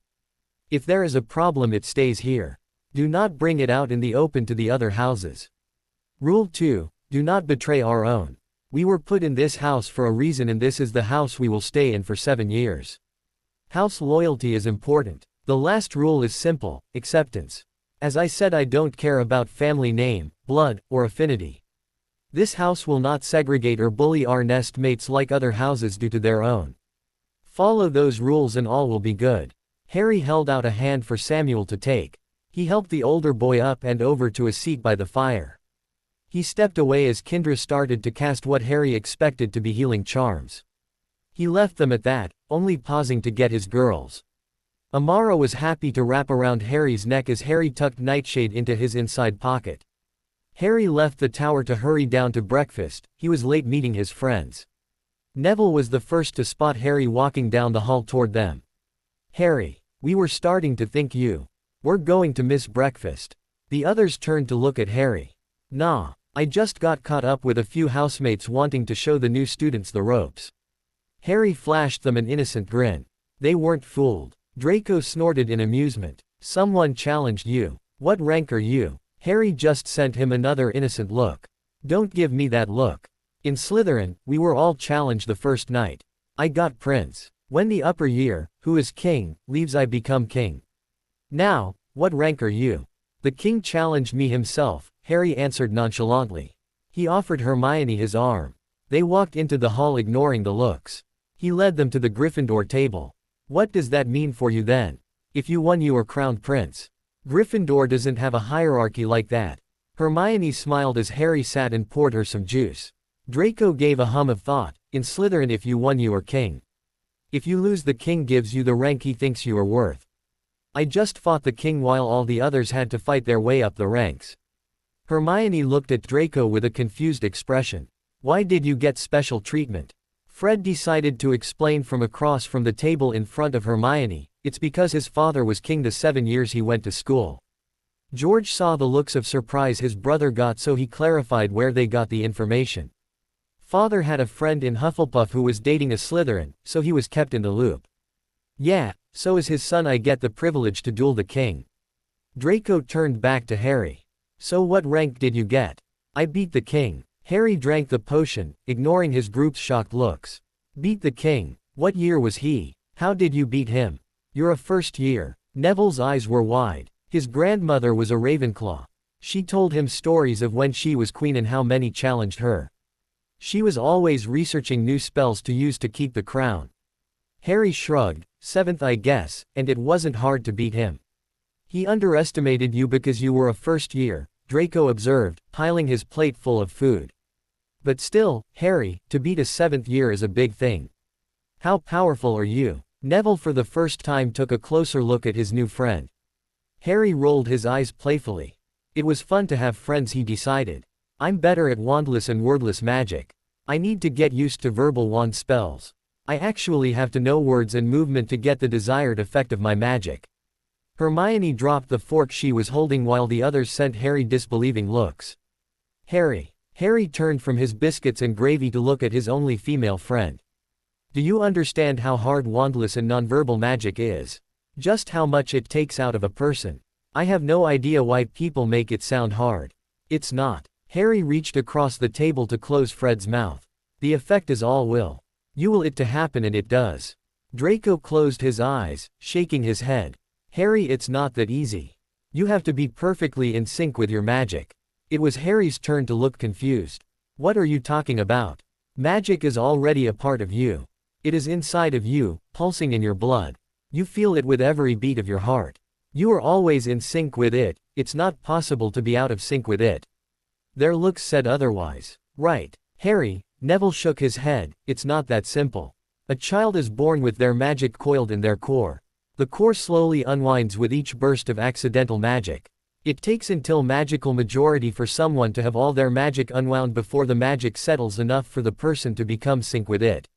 If there is a problem, it stays here. Do not bring it out in the open to the other houses. Rule 2. Do not betray our own. We were put in this house for a reason, and this is the house we will stay in for 7 years. House loyalty is important. The last rule is simple: acceptance. As I said, I don't care about family name, blood, or affinity. This house will not segregate or bully our nest mates like other houses do to their own. Follow those rules and all will be good. Harry held out a hand for Samuel to take. He helped the older boy up and over to a seat by the fire. He stepped away as Kindra started to cast what Harry expected to be healing charms. He left them at that, only pausing to get his girls. Amara was happy to wrap around Harry's neck as Harry tucked Nightshade into his inside pocket. Harry left the tower to hurry down to breakfast. He was late meeting his friends. Neville was the first to spot Harry walking down the hall toward them. Harry, we were starting to think you were going to miss breakfast. The others turned to look at Harry. Nah, I just got caught up with a few housemates wanting to show the new students the ropes. Harry flashed them an innocent grin. They weren't fooled. Draco snorted in amusement. Someone challenged you. What rank are you? Harry just sent him another innocent look. Don't give me that look. In Slytherin, we were all challenged the first night. I got Prince. When the upper year, who is king, leaves, I become king. Now, what rank are you? The king challenged me himself, Harry answered nonchalantly. He offered Hermione his arm. They walked into the hall ignoring the looks. He led them to the Gryffindor table. What does that mean for you then? If you won, you were crowned prince. Gryffindor doesn't have a hierarchy like that. Hermione smiled as Harry sat and poured her some juice. Draco gave a hum of thought. In Slytherin, if you won, you are king. If you lose, the king gives you the rank he thinks you are worth. I just fought the king while all the others had to fight their way up the ranks. Hermione looked at Draco with a confused expression. Why did you get special treatment? Fred decided to explain from across from the table in front of Hermione. It's because his father was king the 7 years he went to school. George saw the looks of surprise his brother got, so he clarified where they got the information. Father had a friend in Hufflepuff who was dating a Slytherin, so he was kept in the loop. Yeah, so is his son. I get the privilege to duel the king. Draco turned back to Harry. So what rank did you get? I beat the king. Harry drank the potion, ignoring his group's shocked looks. Beat the king? What year was he? How did you beat him? You're a first year. Neville's eyes were wide. His grandmother was a Ravenclaw. She told him stories of when she was queen and how many challenged her. She was always researching new spells to use to keep the crown. Harry shrugged. 7th, I guess, and it wasn't hard to beat him. He underestimated you because you were a first year, Draco observed, piling his plate full of food. But still, Harry, to beat a 7th year is a big thing. How powerful are you? Neville for the first time took a closer look at his new friend. Harry rolled his eyes playfully. It was fun to have friends, he decided. I'm better at wandless and wordless magic. I need to get used to verbal wand spells. I actually have to know words and movement to get the desired effect of my magic. Hermione dropped the fork she was holding while the others sent Harry disbelieving looks. Harry turned from his biscuits and gravy to look at his only female friend. Do you understand how hard wandless and nonverbal magic is? Just how much it takes out of a person? I have no idea why people make it sound hard. It's not. Harry reached across the table to close Fred's mouth. The effect is all will. You will it to happen, and it does. Draco closed his eyes, shaking his head. Harry, it's not that easy. You have to be perfectly in sync with your magic. It was Harry's turn to look confused. What are you talking about? Magic is already a part of you. It is inside of you, pulsing in your blood. You feel it with every beat of your heart. You are always in sync with it, it's not possible to be out of sync with it. Their looks said otherwise. Right, Harry, Neville shook his head, it's not that simple. A child is born with their magic coiled in their core. The core slowly unwinds with each burst of accidental magic. It takes until magical majority for someone to have all their magic unwound before the magic settles enough for the person to become sync with it.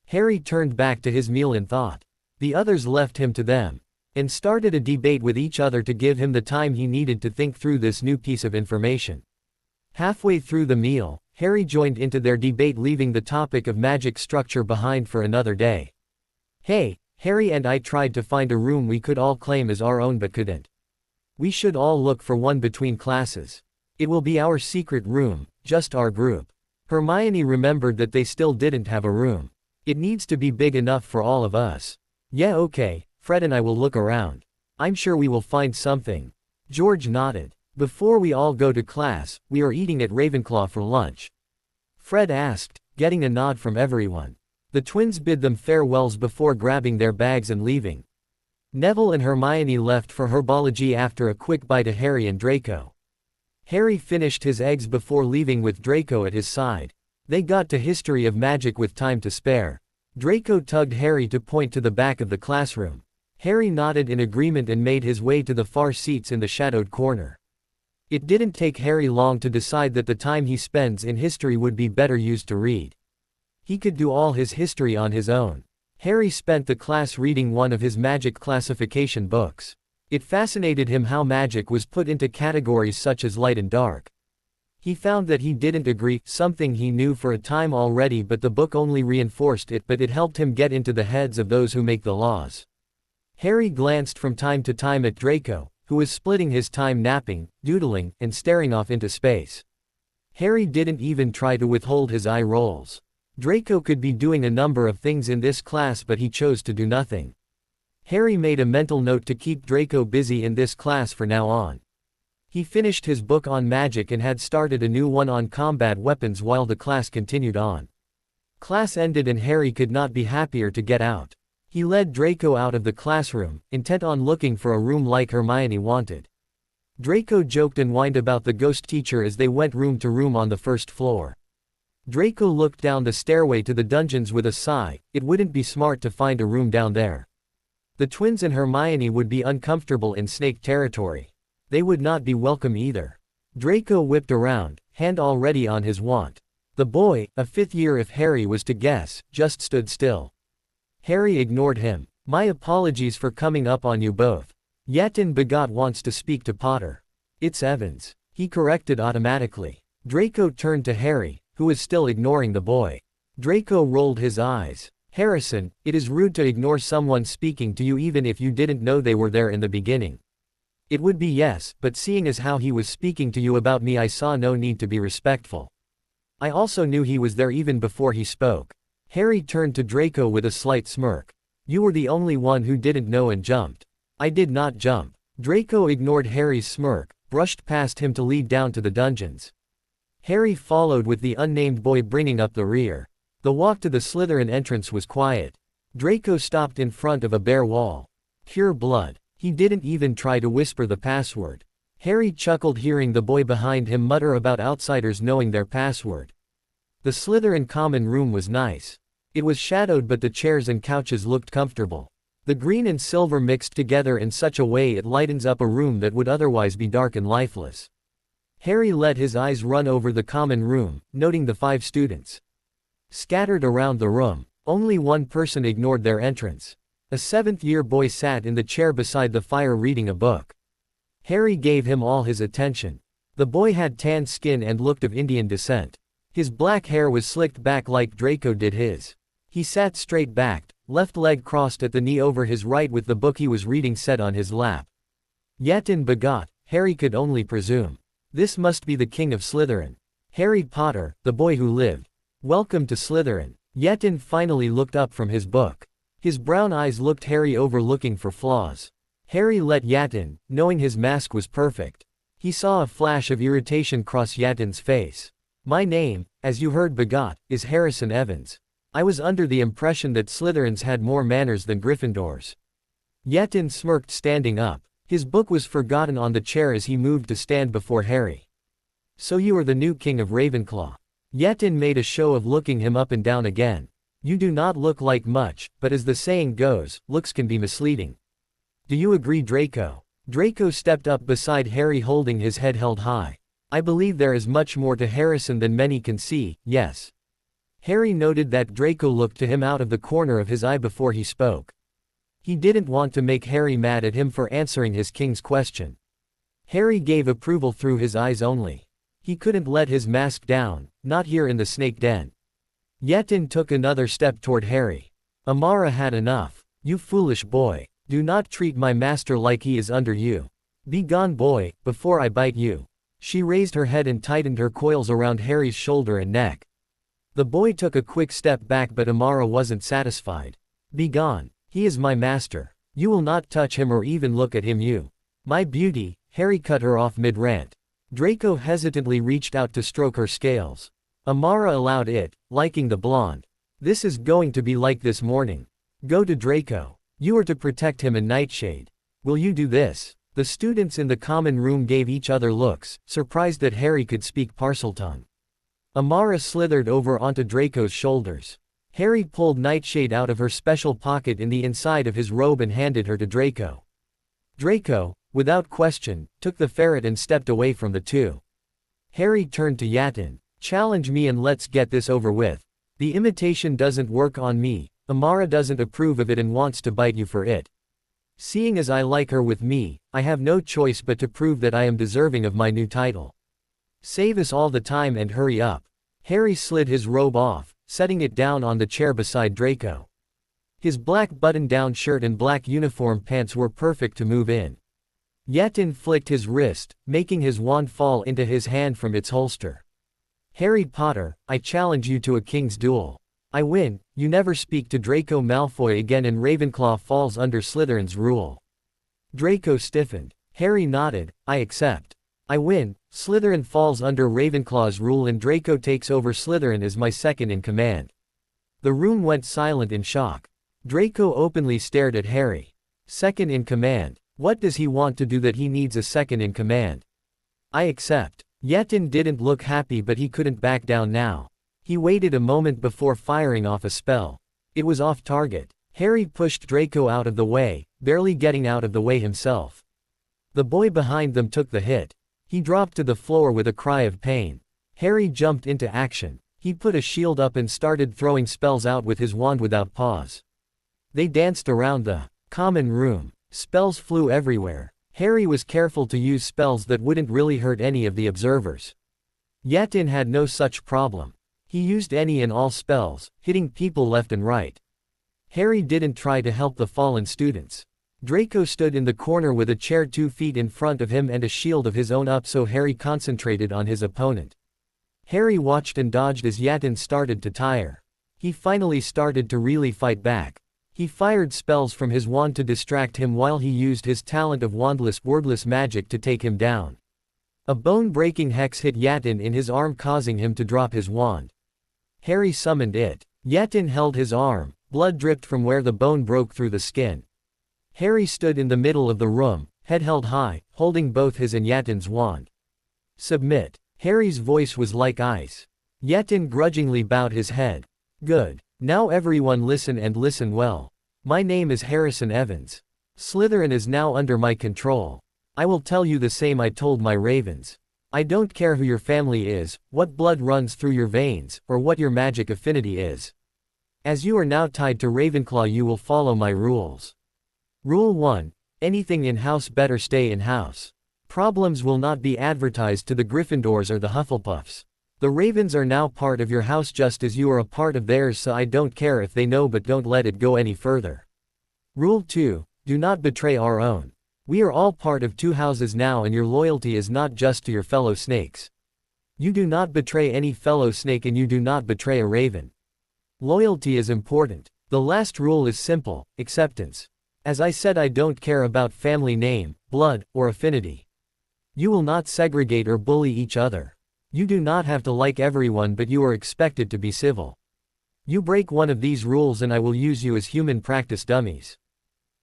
Harry turned back to his meal in thought. The others left him to them, and started a debate with each other to give him the time he needed to think through this new piece of information. Halfway through the meal, Harry joined into their debate, leaving the topic of magic structure behind for another day. Hey, Harry and I tried to find a room we could all claim as our own but couldn't. We should all look for one between classes. It will be our secret room, just our group. Hermione remembered that they still didn't have a room. It needs to be big enough for all of us. Yeah, okay, Fred and I will look around. I'm sure we will find something. George nodded. Before we all go to class, we are eating at Ravenclaw for lunch. Fred asked, getting a nod from everyone. The twins bid them farewells before grabbing their bags and leaving. Neville and Hermione left for herbology after a quick bye to Harry and Draco. Harry finished his eggs before leaving with Draco at his side. They got to history of magic with time to spare. Draco tugged Harry to point to the back of the classroom. Harry nodded in agreement and made his way to the far seats in the shadowed corner. It didn't take Harry long to decide that the time he spends in history would be better used to read. He could do all his history on his own. Harry spent the class reading one of his magic classification books. It fascinated him how magic was put into categories such as light and dark. He found that he didn't agree, something he knew for a time already, but the book only reinforced it, but it helped him get into the heads of those who make the laws. Harry glanced from time to time at Draco, who was splitting his time napping, doodling, and staring off into space. Harry didn't even try to withhold his eye rolls. Draco could be doing a number of things in this class, but he chose to do nothing. Harry made a mental note to keep Draco busy in this class for now on. He finished his book on magic and had started a new one on combat weapons while the class continued on. Class ended and Harry could not be happier to get out. He led Draco out of the classroom, intent on looking for a room like Hermione wanted. Draco joked and whined about the ghost teacher as they went room to room on the first floor. Draco looked down the stairway to the dungeons with a sigh. It wouldn't be smart to find a room down there. The twins and Hermione would be uncomfortable in snake territory. They would not be welcome either. Draco whipped around, hand already on his wand. The boy, a fifth year if Harry was to guess, just stood still. Harry ignored him. My apologies for coming up on you both. Yatin Begot wants to speak to Potter. It's Evans. He corrected automatically. Draco turned to Harry, who was still ignoring the boy. Draco rolled his eyes. Harrison, it is rude to ignore someone speaking to you even if you didn't know they were there in the beginning. It would be yes, but seeing as how he was speaking to you about me, I saw no need to be respectful. I also knew he was there even before he spoke. Harry turned to Draco with a slight smirk. You were the only one who didn't know and jumped. I did not jump. Draco ignored Harry's smirk, brushed past him to lead down to the dungeons. Harry followed with the unnamed boy bringing up the rear. The walk to the Slytherin entrance was quiet. Draco stopped in front of a bare wall. Pure blood. He didn't even try to whisper the password. Harry chuckled hearing the boy behind him mutter about outsiders knowing their password. The Slytherin common room was nice. It was shadowed but the chairs and couches looked comfortable. The green and silver mixed together in such a way it lightens up a room that would otherwise be dark and lifeless. Harry let his eyes run over the common room, noting the 5 students scattered around the room. Only one person ignored their entrance. A 7th-year boy sat in the chair beside the fire reading a book. Harry gave him all his attention. The boy had tan skin and looked of Indian descent. His black hair was slicked back like Draco did his. He sat straight-backed, left leg crossed at the knee over his right with the book he was reading set on his lap. Yatin Begot, Harry could only presume. This must be the king of Slytherin. Harry Potter, the boy who lived. Welcome to Slytherin. Yatin finally looked up from his book. His brown eyes looked Harry over looking for flaws. Harry let Yatin, knowing his mask was perfect. He saw a flash of irritation cross Yatin's face. My name, as you heard Begot, is Harrison Evans. I was under the impression that Slytherins had more manners than Gryffindors. Yatin smirked standing up. His book was forgotten on the chair as he moved to stand before Harry. So you are the new king of Ravenclaw. Yatin made a show of looking him up and down again. You do not look like much, but as the saying goes, looks can be misleading. Do you agree, Draco? Draco stepped up beside Harry holding his head held high. I believe there is much more to Harrison than many can see, yes. Harry noted that Draco looked to him out of the corner of his eye before he spoke. He didn't want to make Harry mad at him for answering his king's question. Harry gave approval through his eyes only. He couldn't let his mask down, not here in the snake den. Yatin took another step toward Harry. Amara had enough. You foolish boy. Do not treat my master like he is under you. Be gone, boy, before I bite you. She raised her head and tightened her coils around Harry's shoulder and neck. The boy took a quick step back, but Amara wasn't satisfied. Be gone. He is my master. You will not touch him or even look at him, you. My beauty. Harry cut her off mid-rant. Draco hesitantly reached out to stroke her scales. Amara allowed it, liking the blonde. This is going to be like this morning. Go to Draco. You are to protect him and Nightshade. Will you do this? The students in the common room gave each other looks, surprised that Harry could speak Parseltongue. Amara slithered over onto Draco's shoulders. Harry pulled Nightshade out of her special pocket in the inside of his robe and handed her to Draco. Draco, without question, took the ferret and stepped away from the two. Harry turned to Yatin. Challenge me and let's get this over with. The imitation doesn't work on me. Amara doesn't approve of it and wants to bite you for it. Seeing as I like her with me, I have no choice but to prove that I am deserving of my new title. Save us all the time and hurry up. Harry slid his robe off, setting it down on the chair beside Draco. His black button-down shirt and black uniform pants were perfect to move in. Yatin flicked his wrist, making his wand fall into his hand from its holster. Harry Potter, I challenge you to a king's duel. I win, you never speak to Draco Malfoy again and Ravenclaw falls under Slytherin's rule. Draco stiffened. Harry nodded, I accept. I win, Slytherin falls under Ravenclaw's rule and Draco takes over Slytherin as my second in command. The room went silent in shock. Draco openly stared at Harry. Second in command. What does he want to do that he needs a second in command? I accept. Yatin didn't look happy, but he couldn't back down now. He waited a moment before firing off a spell. It was off target. Harry pushed Draco out of the way, barely getting out of the way himself. The boy behind them took the hit. He dropped to the floor with a cry of pain. Harry jumped into action. He put a shield up and started throwing spells out with his wand without pause. They danced around the common room. Spells flew everywhere. Harry was careful to use spells that wouldn't really hurt any of the observers. Yatin had no such problem. He used any and all spells, hitting people left and right. Harry didn't try to help the fallen students. Draco stood in the corner with a chair 2 feet in front of him and a shield of his own up, so Harry concentrated on his opponent. Harry watched and dodged as Yatin started to tire. He finally started to really fight back. He fired spells from his wand to distract him while he used his talent of wordless magic to take him down. A bone-breaking hex hit Yatin in his arm, causing him to drop his wand. Harry summoned it. Yatin held his arm. Blood dripped from where the bone broke through the skin. Harry stood in the middle of the room, head held high, holding both his and Yatin's wand. Submit. Harry's voice was like ice. Yatin grudgingly bowed his head. Good. Now everyone listen and listen well. My name is Harrison Evans. Slytherin is now under my control. I will tell you the same I told my ravens. I don't care who your family is, what blood runs through your veins, or what your magic affinity is. As you are now tied to Ravenclaw, you will follow my rules. Rule 1. Anything in-house better stay in-house. Problems will not be advertised to the Gryffindors or the Hufflepuffs. The Ravens are now part of your house just as you are a part of theirs, so I don't care if they know, but don't let it go any further. Rule 2. Do not betray our own. We are all part of 2 houses now, and your loyalty is not just to your fellow snakes. You do not betray any fellow snake, and you do not betray a raven. Loyalty is important. The last rule is simple: acceptance. As I said, I don't care about family name, blood, or affinity. You will not segregate or bully each other. You do not have to like everyone, but you are expected to be civil. You break one of these rules and I will use you as human practice dummies.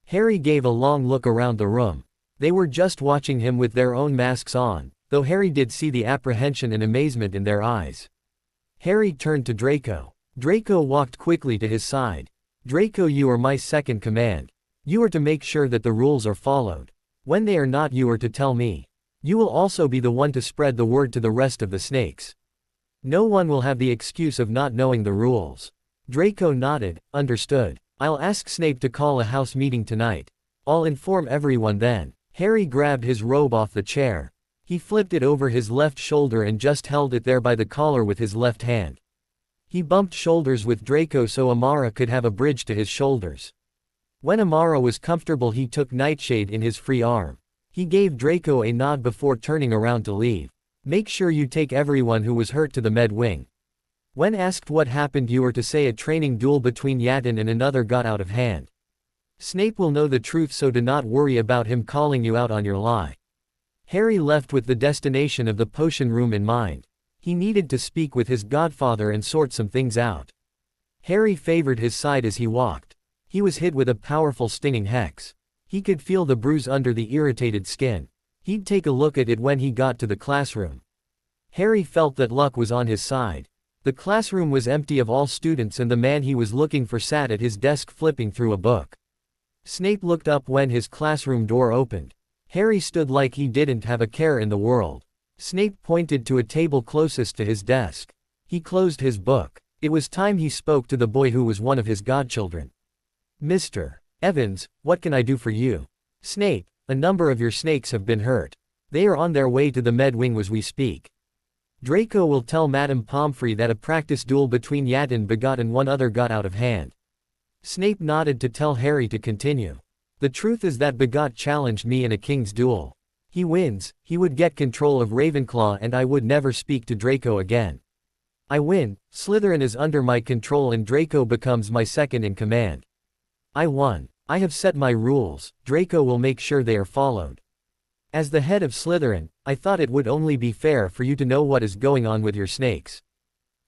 Harry gave a long look around the room. They were just watching him with their own masks on, though Harry did see the apprehension and amazement in their eyes. Harry turned to Draco. Draco walked quickly to his side. Draco, you are my second command. You are to make sure that the rules are followed. When they are not, you are to tell me. You will also be the one to spread the word to the rest of the snakes. No one will have the excuse of not knowing the rules. Draco nodded, understood. I'll ask Snape to call a house meeting tonight. I'll inform everyone then. Harry grabbed his robe off the chair. He flipped it over his left shoulder and just held it there by the collar with his left hand. He bumped shoulders with Draco so Amara could have a bridge to his shoulders. When Amara was comfortable, he took Nightshade in his free arm. He gave Draco a nod before turning around to leave. Make sure you take everyone who was hurt to the med wing. When asked what happened, you were to say a training duel between Yatin and another got out of hand. Snape will know the truth, so do not worry about him calling you out on your lie. Harry left with the destination of the potion room in mind. He needed to speak with his godfather and sort some things out. Harry favored his side as he walked. He was hit with a powerful stinging hex. He could feel the bruise under the irritated skin. He'd take a look at it when he got to the classroom. Harry felt that luck was on his side. The classroom was empty of all students and the man he was looking for sat at his desk flipping through a book. Snape looked up when his classroom door opened. Harry stood like he didn't have a care in the world. Snape pointed to a table closest to his desk. He closed his book. It was time he spoke to the boy who was one of his godchildren. Mr. Evans, what can I do for you? Snape, a number of your snakes have been hurt. They are on their way to the med wing as we speak. Draco will tell Madame Pomfrey that a practice duel between Yatin Begot and one other got out of hand. Snape nodded to tell Harry to continue. The truth is that Begot challenged me in a king's duel. He wins, he would get control of Ravenclaw and I would never speak to Draco again. I win, Slytherin is under my control and Draco becomes my second in command. I won. I have set my rules, Draco will make sure they are followed. As the head of Slytherin, I thought it would only be fair for you to know what is going on with your snakes.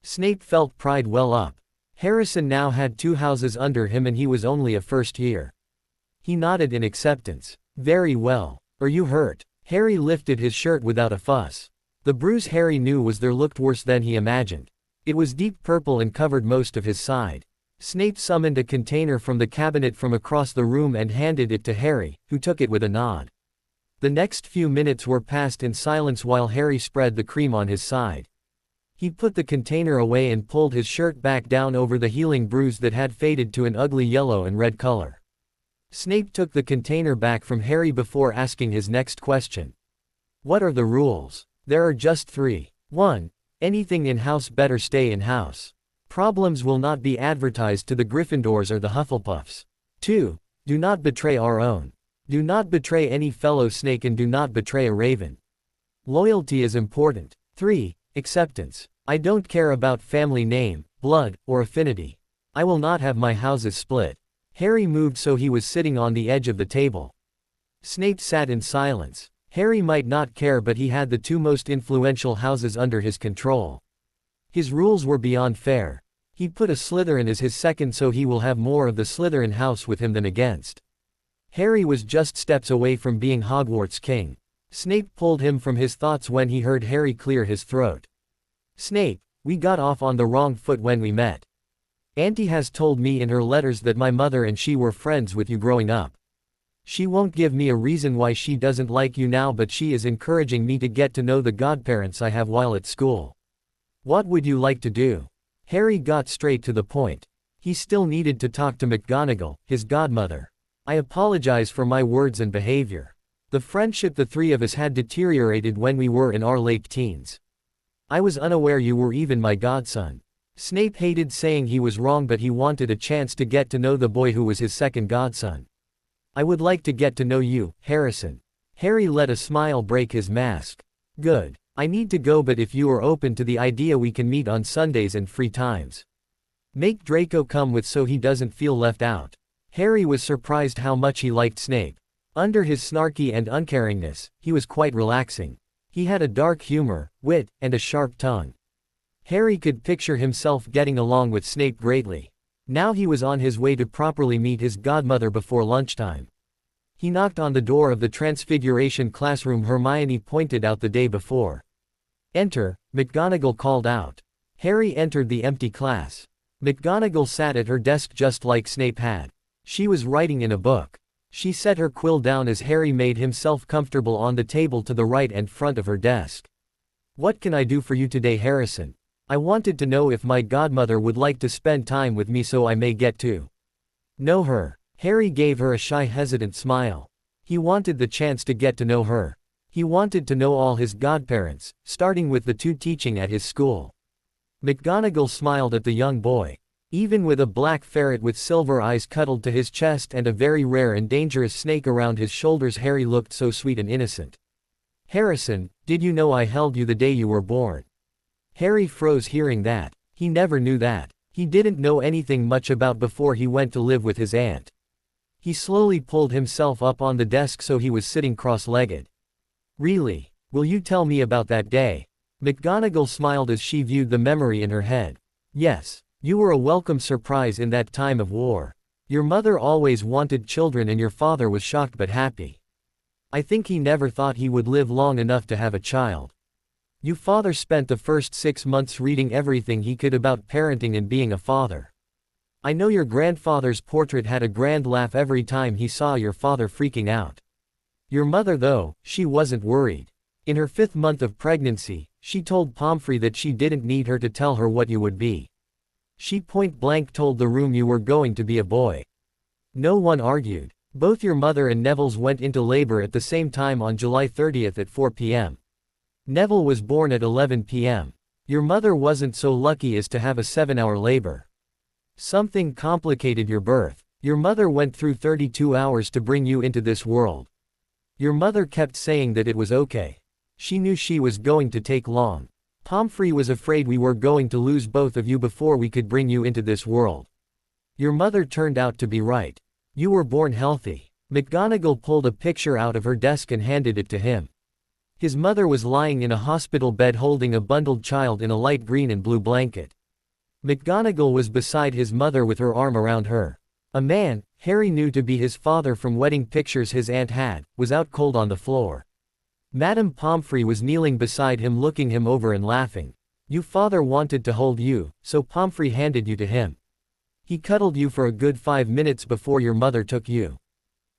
Snape felt pride well up. Harrison now had 2 houses under him and he was only a first year. He nodded in acceptance. Very well. Are you hurt? Harry lifted his shirt without a fuss. The bruise Harry knew was there looked worse than he imagined. It was deep purple and covered most of his side. Snape summoned a container from the cabinet from across the room and handed it to Harry, who took it with a nod. The next few minutes were passed in silence while Harry spread the cream on his side. He put the container away and pulled his shirt back down over the healing bruise that had faded to an ugly yellow and red color. Snape took the container back from Harry before asking his next question. What are the rules? There are just 3. 1. Anything in-house better stay in-house. Problems will not be advertised to the Gryffindors or the Hufflepuffs. 2. Do not betray our own. Do not betray any fellow snake and do not betray a raven. Loyalty is important. 3. Acceptance. I don't care about family name, blood, or affinity. I will not have my houses split. Harry moved so he was sitting on the edge of the table. Snape sat in silence. Harry might not care, but he had the 2 most influential houses under his control. His rules were beyond fair. He put a Slytherin as his second so he will have more of the Slytherin house with him than against. Harry was just steps away from being Hogwarts king. Snape pulled him from his thoughts when he heard Harry clear his throat. Snape, we got off on the wrong foot when we met. Auntie has told me in her letters that my mother and she were friends with you growing up. She won't give me a reason why she doesn't like you now, but she is encouraging me to get to know the godparents I have while at school. What would you like to do? Harry got straight to the point. He still needed to talk to McGonagall, his godmother. I apologize for my words and behavior. The friendship the 3 of us had deteriorated when we were in our late teens. I was unaware you were even my godson. Snape hated saying he was wrong, but he wanted a chance to get to know the boy who was his second godson. I would like to get to know you, Harrison. Harry let a smile break his mask. Good. I need to go, but if you are open to the idea we can meet on Sundays and free times. Make Draco come with so he doesn't feel left out. Harry was surprised how much he liked Snape. Under his snarky and uncaringness, he was quite relaxing. He had a dark humor, wit, and a sharp tongue. Harry could picture himself getting along with Snape greatly. Now he was on his way to properly meet his godmother before lunchtime. He knocked on the door of the Transfiguration classroom Hermione pointed out the day before. "Enter," McGonagall called out. Harry entered the empty class. McGonagall sat at her desk just like Snape had. She was writing in a book. She set her quill down as Harry made himself comfortable on the table to the right and front of her desk. "What can I do for you today, Harrison? I wanted to know if my godmother would like to spend time with me so I may get to know her." Harry gave her a shy, hesitant smile. He wanted the chance to get to know her. He wanted to know all his godparents, starting with the two teaching at his school. McGonagall smiled at the young boy. Even with a black ferret with silver eyes cuddled to his chest and a very rare and dangerous snake around his shoulders, Harry looked so sweet and innocent. "Harrison, did you know I held you the day you were born?" Harry froze hearing that. He never knew that. He didn't know anything much about before he went to live with his aunt. He slowly pulled himself up on the desk so he was sitting cross-legged. "Really? Will you tell me about that day?" McGonagall smiled as she viewed the memory in her head. "Yes. You were a welcome surprise in that time of war. Your mother always wanted children and your father was shocked but happy. I think he never thought he would live long enough to have a child. Your father spent the first 6 months reading everything he could about parenting and being a father. I know your grandfather's portrait had a grand laugh every time he saw your father freaking out. Your mother, though, she wasn't worried. In her 5th month of pregnancy, she told Pomfrey that she didn't need her to tell her what you would be. She point-blank told the room you were going to be a boy. No one argued. Both your mother and Neville's went into labor at the same time on July 30th at 4 p.m. Neville was born at 11 p.m. Your mother wasn't so lucky as to have a 7-hour labor. Something complicated your birth. Your mother went through 32 hours to bring you into this world. Your mother kept saying that it was okay. She knew she was going to take long. Pomfrey was afraid we were going to lose both of you before we could bring you into this world. Your mother turned out to be right. You were born healthy." McGonagall pulled a picture out of her desk and handed it to him. His mother was lying in a hospital bed holding a bundled child in a light green and blue blanket. McGonagall was beside his mother with her arm around her. A man, Harry knew to be his father from wedding pictures his aunt had, was out cold on the floor. Madame Pomfrey was kneeling beside him looking him over and laughing. "Your father wanted to hold you, so Pomfrey handed you to him. He cuddled you for a good 5 minutes before your mother took you.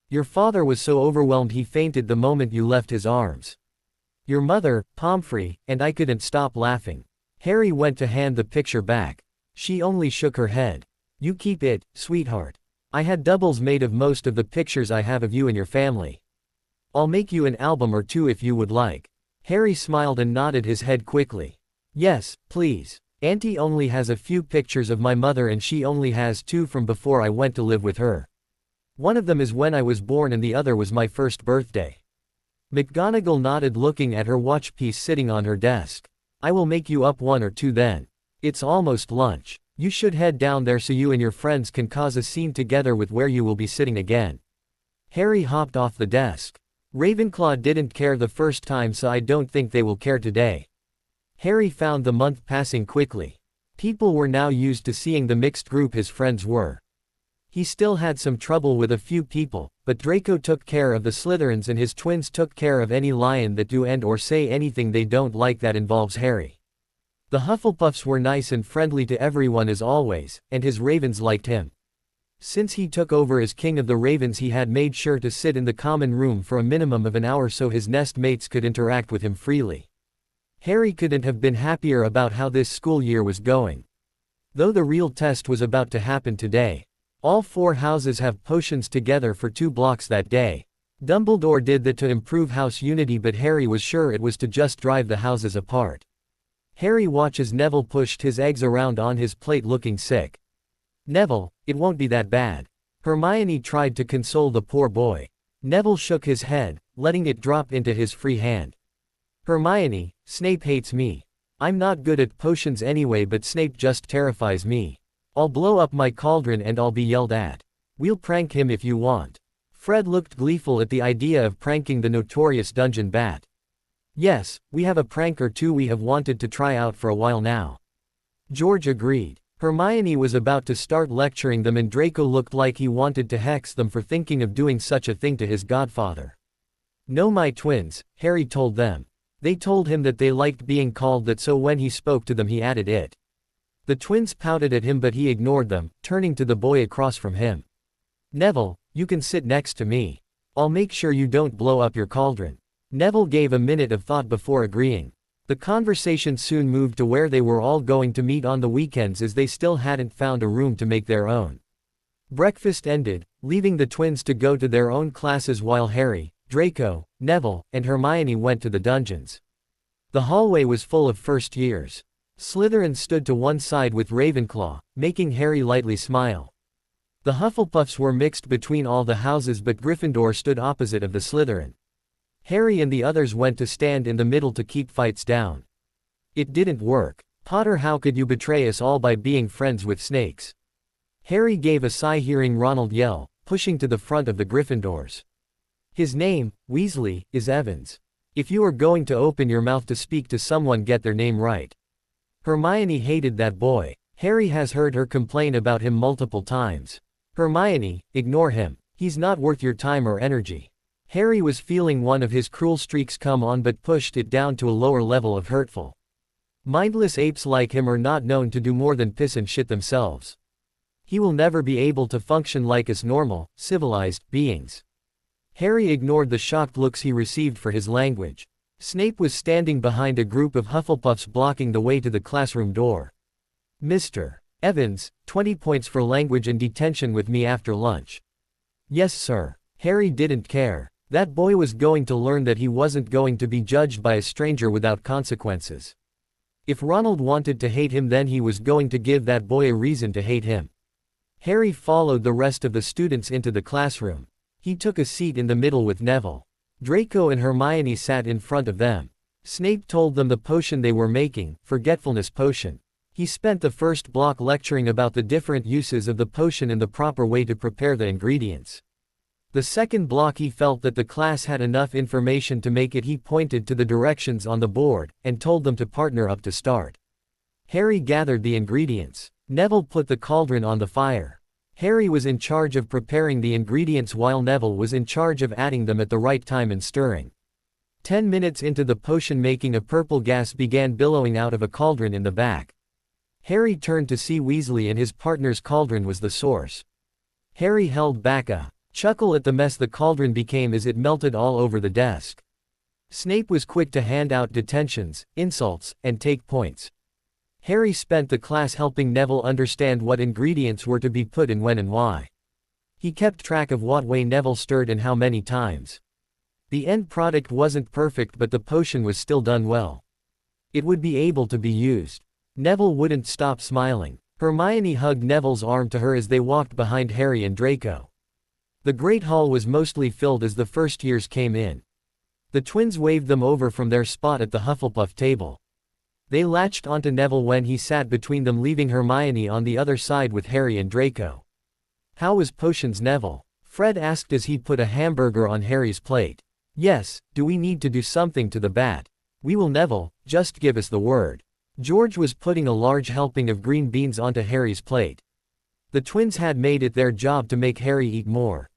Your father was so overwhelmed he fainted the moment you left his arms. Your mother, Pomfrey, and I couldn't stop laughing." Harry went to hand the picture back. She only shook her head. "You keep it, sweetheart. I had doubles made of most of the pictures I have of you and your family. I'll make you an album or two if you would like." Harry smiled and nodded his head quickly. "Yes, please. Auntie only has a few pictures of my mother and she only has 2 from before I went to live with her. One of them is when I was born and the other was my first birthday." McGonagall nodded looking at her watch piece sitting on her desk. "I will make you up 1 or 2 then. It's almost lunch. You should head down there so you and your friends can cause a scene together with where you will be sitting again." Harry hopped off the desk. Ravenclaw didn't care the first time, so I don't think they will care today. Harry found the month passing quickly. People were now used to seeing the mixed group his friends were. He still had some trouble with a few people, but Draco took care of the Slytherins and his twins took care of any lion that do and or say anything they don't like that involves Harry. The Hufflepuffs were nice and friendly to everyone as always, and his ravens liked him. Since he took over as king of the ravens, he had made sure to sit in the common room for a minimum of an hour so his nest mates could interact with him freely. Harry couldn't have been happier about how this school year was going. Though the real test was about to happen today. All 4 houses have potions together for 2 blocks that day. Dumbledore did that to improve house unity, but Harry was sure it was to just drive the houses apart. Harry watches Neville pushed his eggs around on his plate looking sick. "Neville, it won't be that bad." Hermione tried to console the poor boy. Neville shook his head, letting it drop into his free hand. "Hermione, Snape hates me. I'm not good at potions anyway, but Snape just terrifies me. I'll blow up my cauldron and I'll be yelled at. We'll prank him if you want." Fred looked gleeful at the idea of pranking the notorious dungeon bat. "Yes, we have a prank or two we have wanted to try out for a while now." George agreed. Hermione was about to start lecturing them and Draco looked like he wanted to hex them for thinking of doing such a thing to his godfather. "No, my twins," Harry told them. They told him that they liked being called that, so when he spoke to them he added it. The twins pouted at him but he ignored them, turning to the boy across from him. "Neville, you can sit next to me. I'll make sure you don't blow up your cauldron." Neville gave a minute of thought before agreeing. The conversation soon moved to where they were all going to meet on the weekends as they still hadn't found a room to make their own. Breakfast ended, leaving the twins to go to their own classes while Harry, Draco, Neville, and Hermione went to the dungeons. The hallway was full of first years. Slytherin stood to one side with Ravenclaw, making Harry lightly smile. The Hufflepuffs were mixed between all the houses but Gryffindor stood opposite of the Slytherin. Harry and the others went to stand in the middle to keep fights down. It didn't work. "Potter, how could you betray us all by being friends with snakes?" Harry gave a sigh hearing Ronald yell, pushing to the front of the Gryffindors. "His name, Weasley, is Evans. If you are going to open your mouth to speak to someone, get their name right." Hermione hated that boy. Harry has heard her complain about him multiple times. "Hermione, ignore him. He's not worth your time or energy." Harry was feeling one of his cruel streaks come on but pushed it down to a lower level of hurtful. Mindless apes like him are not known to do more than piss and shit themselves. He will never be able to function like us normal, civilized beings. Harry ignored the shocked looks he received for his language. Snape was standing behind a group of Hufflepuffs blocking the way to the classroom door. "Mr. Evans, 20 points for language and detention with me after lunch." "Yes, sir." Harry didn't care. That boy was going to learn that he wasn't going to be judged by a stranger without consequences. If Ronald wanted to hate him, then he was going to give that boy a reason to hate him. Harry followed the rest of the students into the classroom. He took a seat in the middle with Neville. Draco and Hermione sat in front of them. Snape told them the potion they were making, Forgetfulness Potion. He spent the first block lecturing about the different uses of the potion and the proper way to prepare the ingredients. The second block he felt that the class had enough information to make it. He pointed to the directions on the board, and told them to partner up to start. Harry gathered the ingredients. Neville put the cauldron on the fire. Harry was in charge of preparing the ingredients while Neville was in charge of adding them at the right time and stirring. 10 minutes into the potion making, a purple gas began billowing out of a cauldron in the back. Harry turned to see Weasley and his partner's cauldron was the source. Harry held back a chuckle at the mess the cauldron became as it melted all over the desk. Snape was quick to hand out detentions, insults, and take points. Harry spent the class helping Neville understand what ingredients were to be put in when and why. He kept track of what way Neville stirred and how many times. The end product wasn't perfect but the potion was still done well. It would be able to be used. Neville wouldn't stop smiling. Hermione hugged Neville's arm to her as they walked behind Harry and Draco. The Great Hall was mostly filled as the first years came in. The twins waved them over from their spot at the Hufflepuff table. They latched onto Neville when he sat between them, leaving Hermione on the other side with Harry and Draco. "How was potions, Neville?" Fred asked as he put a hamburger on Harry's plate. "Yes, do we need to do something to the bat?" "We will, Neville, just give us the word." George was putting a large helping of green beans onto Harry's plate. The twins had made it their job to make Harry eat more.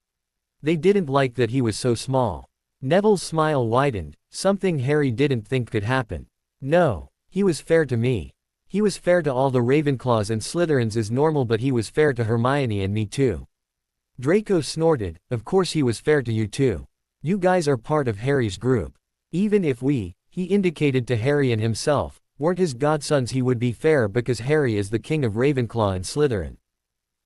They didn't like that he was so small. Neville's smile widened, something Harry didn't think could happen. "No. He was fair to me. He was fair to all the Ravenclaws and Slytherins as normal, but he was fair to Hermione and me too." Draco snorted, "Of course he was fair to you too. You guys are part of Harry's group. Even if we," he indicated to Harry and himself, "weren't his godsons, he would be fair because Harry is the king of Ravenclaw and Slytherin.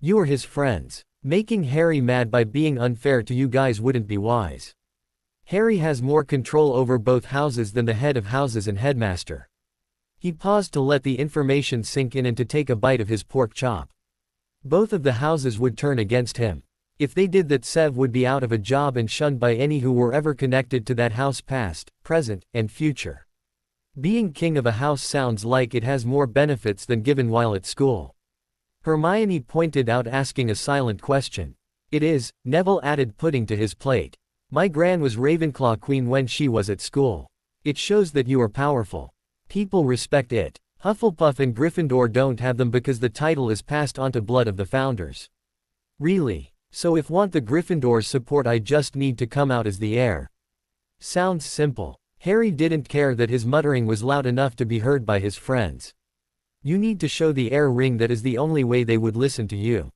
You are his friends. Making Harry mad by being unfair to you guys wouldn't be wise. Harry has more control over both houses than the head of houses and headmaster." He paused to let the information sink in and to take a bite of his pork chop. Both of the houses would turn against him. If they did that, Sev would be out of a job and shunned by any who were ever connected to that house, past, present, and future. Being king of a house sounds like it has more benefits than given while at school. Hermione pointed out, asking a silent question. "It is," Neville added, putting to his plate. "My gran was Ravenclaw queen when she was at school. It shows that you are powerful. People respect it." Hufflepuff and Gryffindor don't have them because the title is passed on to blood of the founders. Really? So if want the Gryffindor's support I just need to come out as the heir. Sounds simple. Harry didn't care that his muttering was loud enough to be heard by his friends. You need to show the heir ring, that is the only way they would listen to you.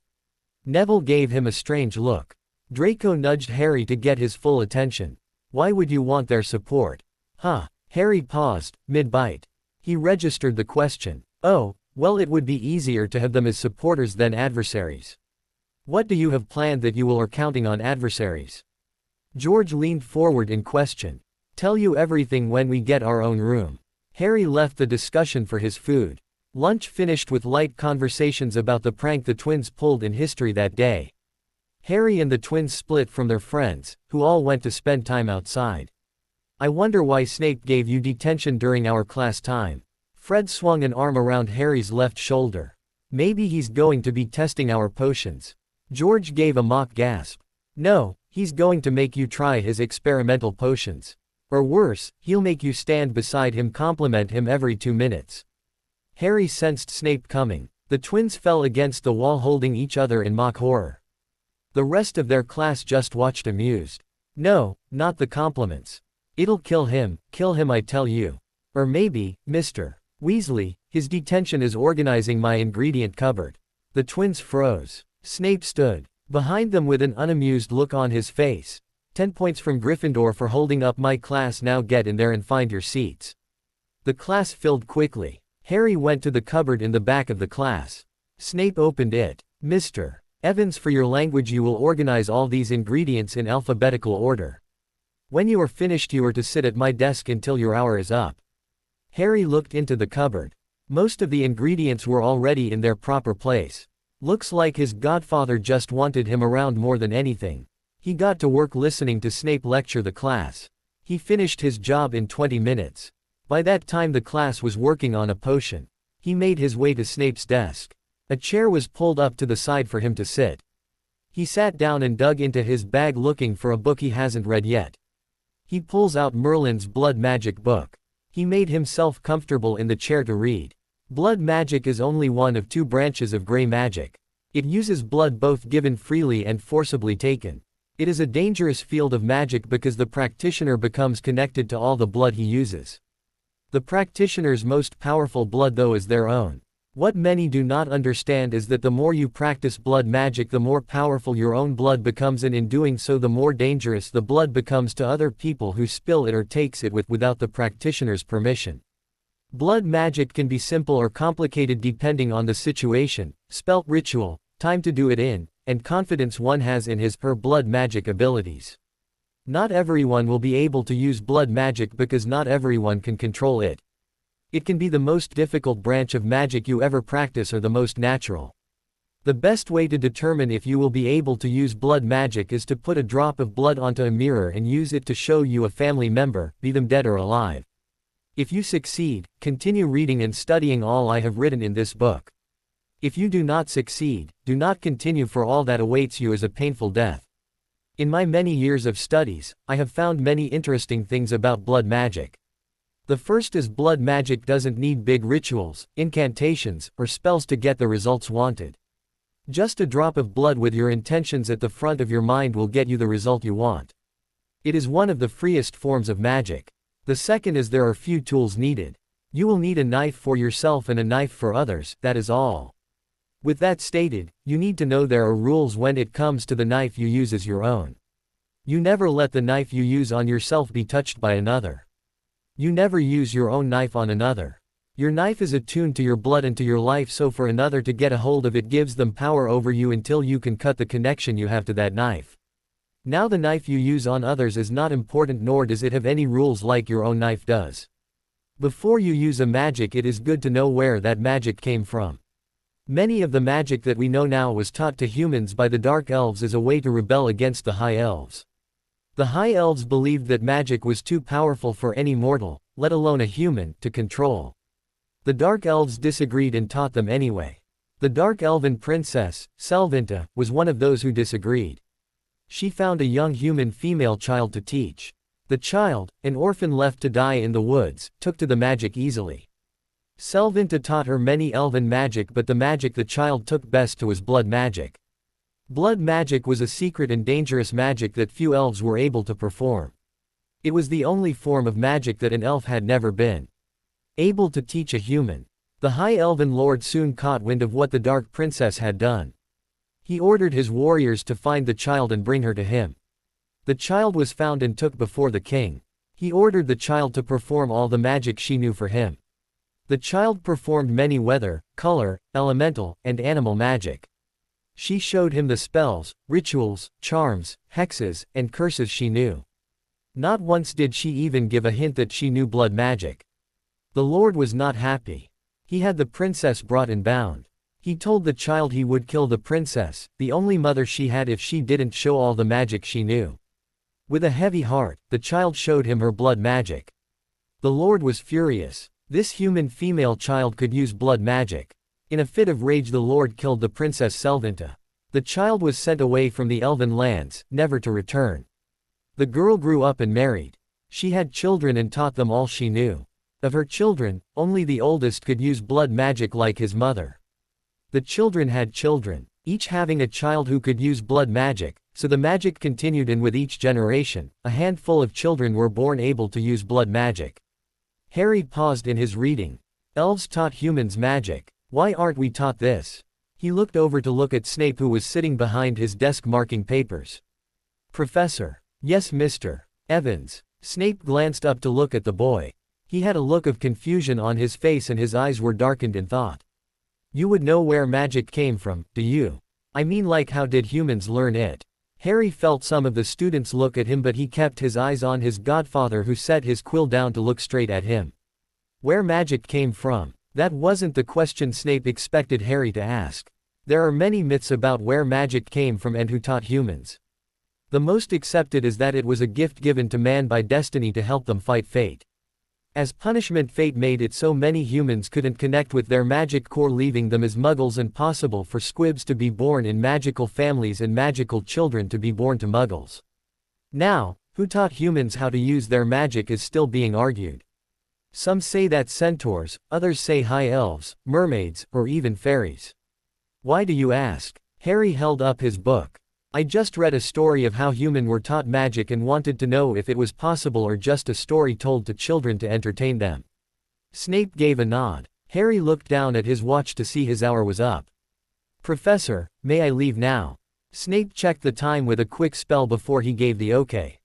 Neville gave him a strange look. Draco nudged Harry to get his full attention. Why would you want their support? Huh. Harry paused, mid-bite. He registered the question. Oh, well, it would be easier to have them as supporters than adversaries. What do you have planned that you will are counting on adversaries? George leaned forward in question. Tell you everything when we get our own room. Harry left the discussion for his food. Lunch finished with light conversations about the prank the twins pulled in history that day. Harry and the twins split from their friends, who all went to spend time outside. I wonder why Snape gave you detention during our class time. Fred swung an arm around Harry's left shoulder. Maybe he's going to be testing our potions. George gave a mock gasp. No, he's going to make you try his experimental potions. Or worse, he'll make you stand beside him, compliment him every 2 minutes. Harry sensed Snape coming. The twins fell against the wall holding each other in mock horror. The rest of their class just watched amused. No, not the compliments. It'll kill him I tell you. Or maybe, Mr. Weasley, his detention is organizing my ingredient cupboard. The twins froze. Snape stood behind them with an unamused look on his face. 10 points from Gryffindor for holding up my class. Now get in there and find your seats. The class filled quickly. Harry went to the cupboard in the back of the class. Snape opened it. Mr. Evans, for your language you will organize all these ingredients in alphabetical order. When you are finished you are to sit at my desk until your hour is up. Harry looked into the cupboard. Most of the ingredients were already in their proper place. Looks like his godfather just wanted him around more than anything. He got to work listening to Snape lecture the class. He finished his job in 20 minutes. By that time the class was working on a potion. He made his way to Snape's desk. A chair was pulled up to the side for him to sit. He sat down and dug into his bag looking for a book he hasn't read yet. He pulls out Merlin's Blood Magic book. He made himself comfortable in the chair to read. Blood magic is only one of 2 branches of grey magic. It uses blood both given freely and forcibly taken. It is a dangerous field of magic because the practitioner becomes connected to all the blood he uses. The practitioner's most powerful blood though is their own. What many do not understand is that the more you practice blood magic the more powerful your own blood becomes, and in doing so the more dangerous the blood becomes to other people who spill it or takes it without the practitioner's permission. Blood magic can be simple or complicated depending on the situation, spell, ritual, time to do it in, and confidence one has in his/her blood magic abilities. Not everyone will be able to use blood magic because not everyone can control it. It can be the most difficult branch of magic you ever practice or the most natural. The best way to determine if you will be able to use blood magic is to put a drop of blood onto a mirror and use it to show you a family member, be them dead or alive. If you succeed, continue reading and studying all I have written in this book. If you do not succeed, do not continue, for all that awaits you is a painful death. In my many years of studies, I have found many interesting things about blood magic. The first is blood magic doesn't need big rituals, incantations, or spells to get the results wanted. Just a drop of blood with your intentions at the front of your mind will get you the result you want. It is one of the freest forms of magic. The second is there are few tools needed. You will need a knife for yourself and a knife for others, that is all. With that stated, you need to know there are rules when it comes to the knife you use as your own. You never let the knife you use on yourself be touched by another. You never use your own knife on another. Your knife is attuned to your blood and to your life, so for another to get a hold of it gives them power over you until you can cut the connection you have to that knife. Now the knife you use on others is not important, nor does it have any rules like your own knife does. Before you use a magic it is good to know where that magic came from. Many of the magic that we know now was taught to humans by the Dark Elves as a way to rebel against the High Elves. The High Elves believed that magic was too powerful for any mortal, let alone a human, to control. The Dark Elves disagreed and taught them anyway. The Dark Elven princess, Selvinta, was one of those who disagreed. She found a young human female child to teach. The child, an orphan left to die in the woods, took to the magic easily. Selvinta taught her many elven magic, but the magic the child took best to was blood magic. Blood magic was a secret and dangerous magic that few elves were able to perform. It was the only form of magic that an elf had never been able to teach a human. The High Elven Lord soon caught wind of what the Dark Princess had done. He ordered his warriors to find the child and bring her to him. The child was found and took before the king. He ordered the child to perform all the magic she knew for him. The child performed many weather, color, elemental, and animal magic. She showed him the spells, rituals, charms, hexes, and curses she knew. Not once did she even give a hint that she knew blood magic. The Lord was not happy. He had the princess brought and bound. He told the child he would kill the princess, the only mother she had, if she didn't show all the magic she knew. With a heavy heart, the child showed him her blood magic. The Lord was furious. This human female child could use blood magic. In a fit of rage, the Lord killed the princess Selvinta. The child was sent away from the elven lands, never to return. The girl grew up and married. She had children and taught them all she knew. Of her children, only the oldest could use blood magic like his mother. The children had children, each having a child who could use blood magic, so the magic continued, and with each generation, a handful of children were born able to use blood magic. Harry paused in his reading. Elves taught humans magic. Why aren't we taught this? He looked over to look at Snape, who was sitting behind his desk marking papers. Professor. Yes, Mr. Evans. Snape glanced up to look at the boy. He had a look of confusion on his face and his eyes were darkened in thought. You would know where magic came from, do you? I mean, like, how did humans learn it? Harry felt some of the students look at him, but he kept his eyes on his godfather, who set his quill down to look straight at him. Where magic came from? That wasn't the question Snape expected Harry to ask. There are many myths about where magic came from and who taught humans. The most accepted is that it was a gift given to man by destiny to help them fight fate. As punishment, fate made it so many humans couldn't connect with their magic core, leaving them as muggles, and possible for squibs to be born in magical families and magical children to be born to muggles. Now, who taught humans how to use their magic is still being argued. Some say that centaurs, others say high elves, mermaids, or even fairies. Why do you ask? Harry held up his book. I just read a story of how humans were taught magic and wanted to know if it was possible or just a story told to children to entertain them. Snape gave a nod. Harry looked down at his watch to see his hour was up. Professor, may I leave now? Snape checked the time with a quick spell before he gave the okay.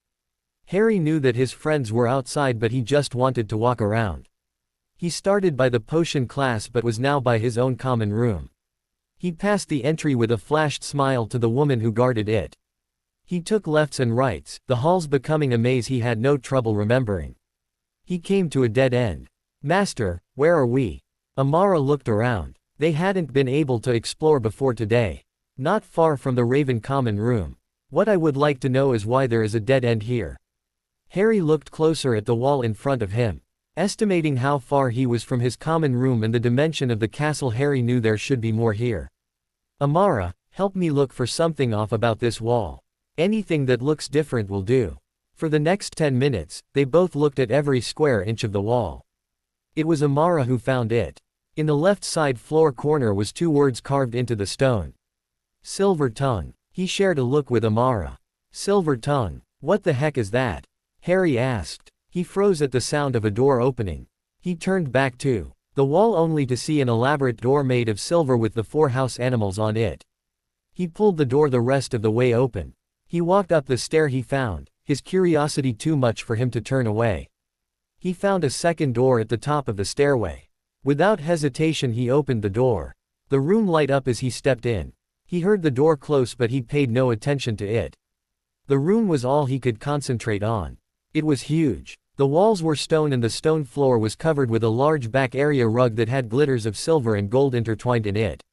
Harry knew that his friends were outside, but he just wanted to walk around. He started by the potion class but was now by his own common room. He passed the entry with a flashed smile to the woman who guarded it. He took lefts and rights, the halls becoming a maze he had no trouble remembering. He came to a dead end. Master, where are we? Amara looked around. They hadn't been able to explore before today. Not far from the Raven common room. What I would like to know is why there is a dead end here. Harry looked closer at the wall in front of him. Estimating how far he was from his common room and the dimension of the castle, Harry knew there should be more here. Amara, help me look for something off about this wall. Anything that looks different will do. For the next 10 minutes, they both looked at every square inch of the wall. It was Amara who found it. In the left side floor corner was 2 words carved into the stone. Silver tongue. He shared a look with Amara. Silver tongue. What the heck is that? Harry asked. He froze at the sound of a door opening. He turned back to the wall only to see an elaborate door made of silver with the 4 house animals on it. He pulled the door the rest of the way open. He walked up the stair. He found his curiosity too much for him to turn away. He found a second door at the top of the stairway. Without hesitation he opened the door. The room lighted up as he stepped in. He heard the door close but he paid no attention to it. The room was all he could concentrate on. It was huge. The walls were stone and the stone floor was covered with a large back area rug that had glitters of silver and gold intertwined in it.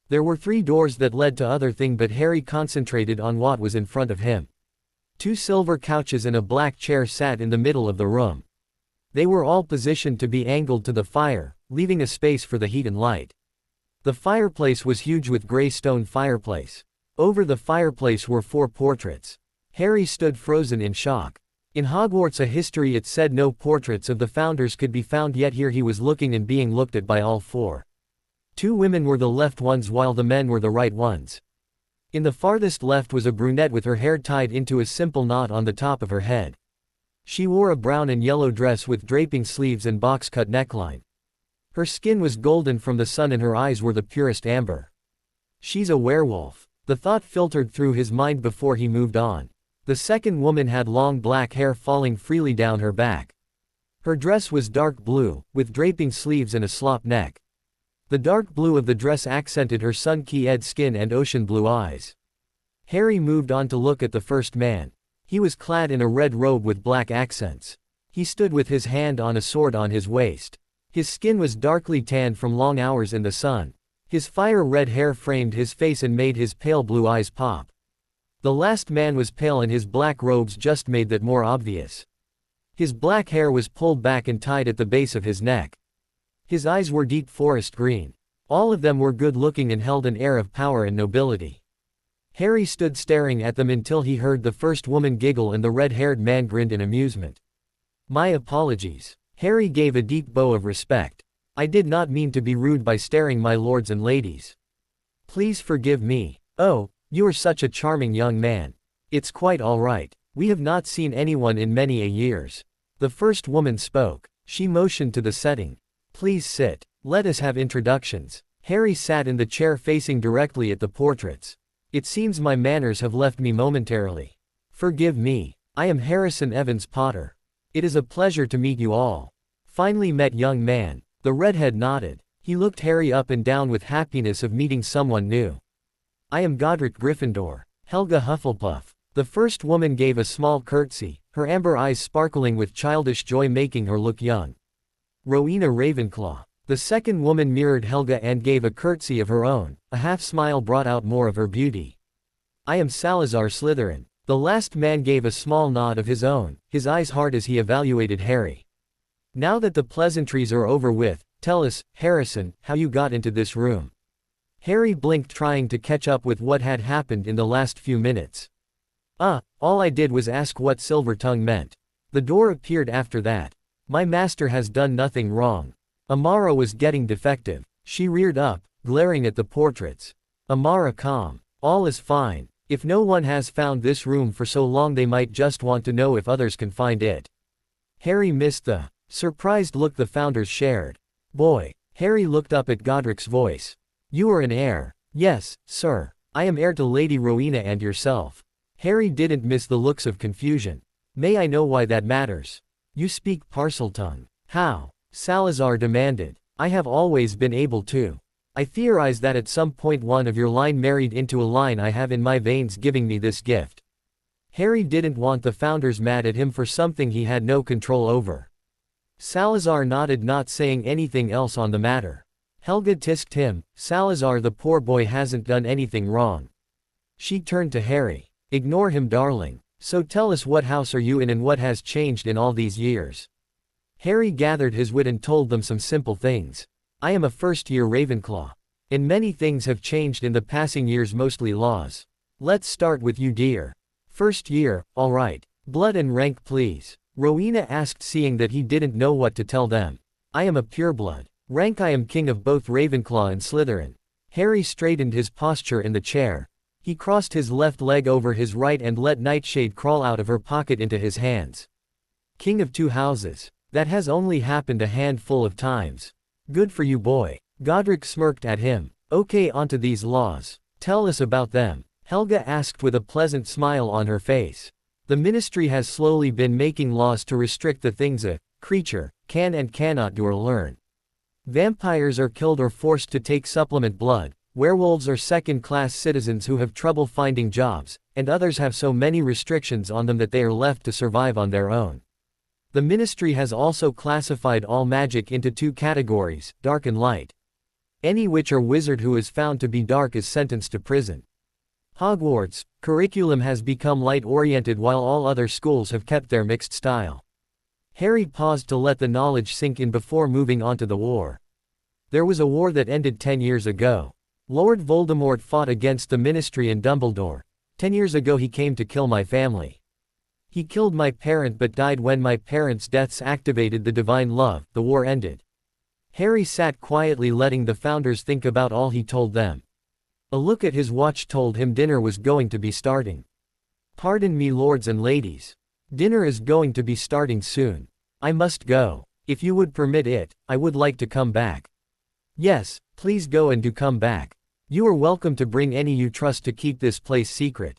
There were 3 doors that led to other things, but Harry concentrated on what was in front of him. 2 silver couches and a black chair sat in the middle of the room. They were all positioned to be angled to the fire, leaving a space for the heat and light. The fireplace was huge with gray stone fireplace. Over the fireplace were 4 portraits. Harry stood frozen in shock. In Hogwarts a history it said no portraits of the founders could be found, yet here he was looking and being looked at by all four. Two women were the left ones while the men were the right ones. In the farthest left was a brunette with her hair tied into a simple knot on the top of her head. She wore a brown and yellow dress with draping sleeves and box-cut neckline. Her skin was golden from the sun and her eyes were the purest amber. She's a werewolf. The thought filtered through his mind before he moved on. The second woman had long black hair falling freely down her back. Her dress was dark blue, with draping sleeves and a slop neck. The dark blue of the dress accented her sun-keyed skin and ocean blue eyes. Harry moved on to look at the first man. He was clad in a red robe with black accents. He stood with his hand on a sword on his waist. His skin was darkly tanned from long hours in the sun. His fire-red hair framed his face and made his pale blue eyes pop. The last man was pale and his black robes just made that more obvious. His black hair was pulled back and tied at the base of his neck. His eyes were deep forest green. All of them were good-looking and held an air of power and nobility. Harry stood staring at them until he heard the first woman giggle and the red-haired man grinned in amusement. "My apologies." Harry gave a deep bow of respect. "I did not mean to be rude by staring, my lords and ladies. Please forgive me." "Oh, you are such a charming young man. It's quite all right. We have not seen anyone in many a years." The first woman spoke. She motioned to the setting. "Please sit. Let us have introductions." Harry sat in the chair facing directly at the portraits. "It seems my manners have left me momentarily. Forgive me. I am Harrison Evans Potter. It is a pleasure to meet you all." "Finally met, young man." The redhead nodded. He looked Harry up and down with happiness of meeting someone new. "I am Godric Gryffindor." "Helga Hufflepuff." The first woman gave a small curtsy, her amber eyes sparkling with childish joy making her look young. "Rowena Ravenclaw." The second woman mirrored Helga and gave a curtsy of her own. A half-smile brought out more of her beauty. "I am Salazar Slytherin." The last man gave a small nod of his own, his eyes hard as he evaluated Harry. "Now that the pleasantries are over with, tell us, Harrison, how you got into this room." Harry blinked, trying to catch up with what had happened in the last few minutes. All I did was ask what Silver Tongue meant. The door appeared after that. My master has done nothing wrong. Amara was getting defective. She reared up, glaring at the portraits. Amara calm. All is fine. If no one has found this room for so long, they might just want to know if others can find it. Harry missed the surprised look the founders shared. Boy. Harry looked up at Godric's voice. You are an heir. Yes, sir. I am heir to Lady Rowena and yourself. Harry didn't miss the looks of confusion. May I know why that matters? You speak Parseltongue. How? Salazar demanded. I have always been able to. I theorize that at some point one of your line married into a line I have in my veins, giving me this gift. Harry didn't want the founders mad at him for something he had no control over. Salazar nodded, not saying anything else on the matter. Helga tisked him, Salazar, the poor boy hasn't done anything wrong. She turned to Harry. Ignore him, darling. So tell us, what house are you in and what has changed in all these years? Harry gathered his wit and told them some simple things. I am a first-year Ravenclaw. And many things have changed in the passing years, mostly laws. Let's start with you, dear. First year, all right. Blood and rank, please. Rowena asked, seeing that he didn't know what to tell them. I am a pureblood. Rank, I am king of both Ravenclaw and Slytherin. Harry straightened his posture in the chair. He crossed his left leg over his right and let Nightshade crawl out of her pocket into his hands. King of two houses. That has only happened a handful of times. Good for you, boy. Godric smirked at him. Okay, onto these laws. Tell us about them. Helga asked with a pleasant smile on her face. The ministry has slowly been making laws to restrict the things a creature can and cannot do or learn. Vampires are killed or forced to take supplement blood. Werewolves are second-class citizens who have trouble finding jobs, and others have so many restrictions on them that they are left to survive on their own. The ministry has also classified all magic into two categories, dark and light. Any witch or wizard who is found to be dark is sentenced to prison. Hogwarts' curriculum has become light-oriented while all other schools have kept their mixed style. Harry paused to let the knowledge sink in before moving on to the war. There was a war that ended 10 years ago. Lord Voldemort fought against the Ministry and Dumbledore. 10 years ago he came to kill my family. He killed my parent but died when my parents' deaths activated the divine love. The war ended. Harry sat quietly letting the founders think about all he told them. A look at his watch told him dinner was going to be starting. Pardon me, lords and ladies. Dinner is going to be starting soon. I must go. If you would permit it, I would like to come back. Yes, please go and do come back. You are welcome to bring any you trust to keep this place secret.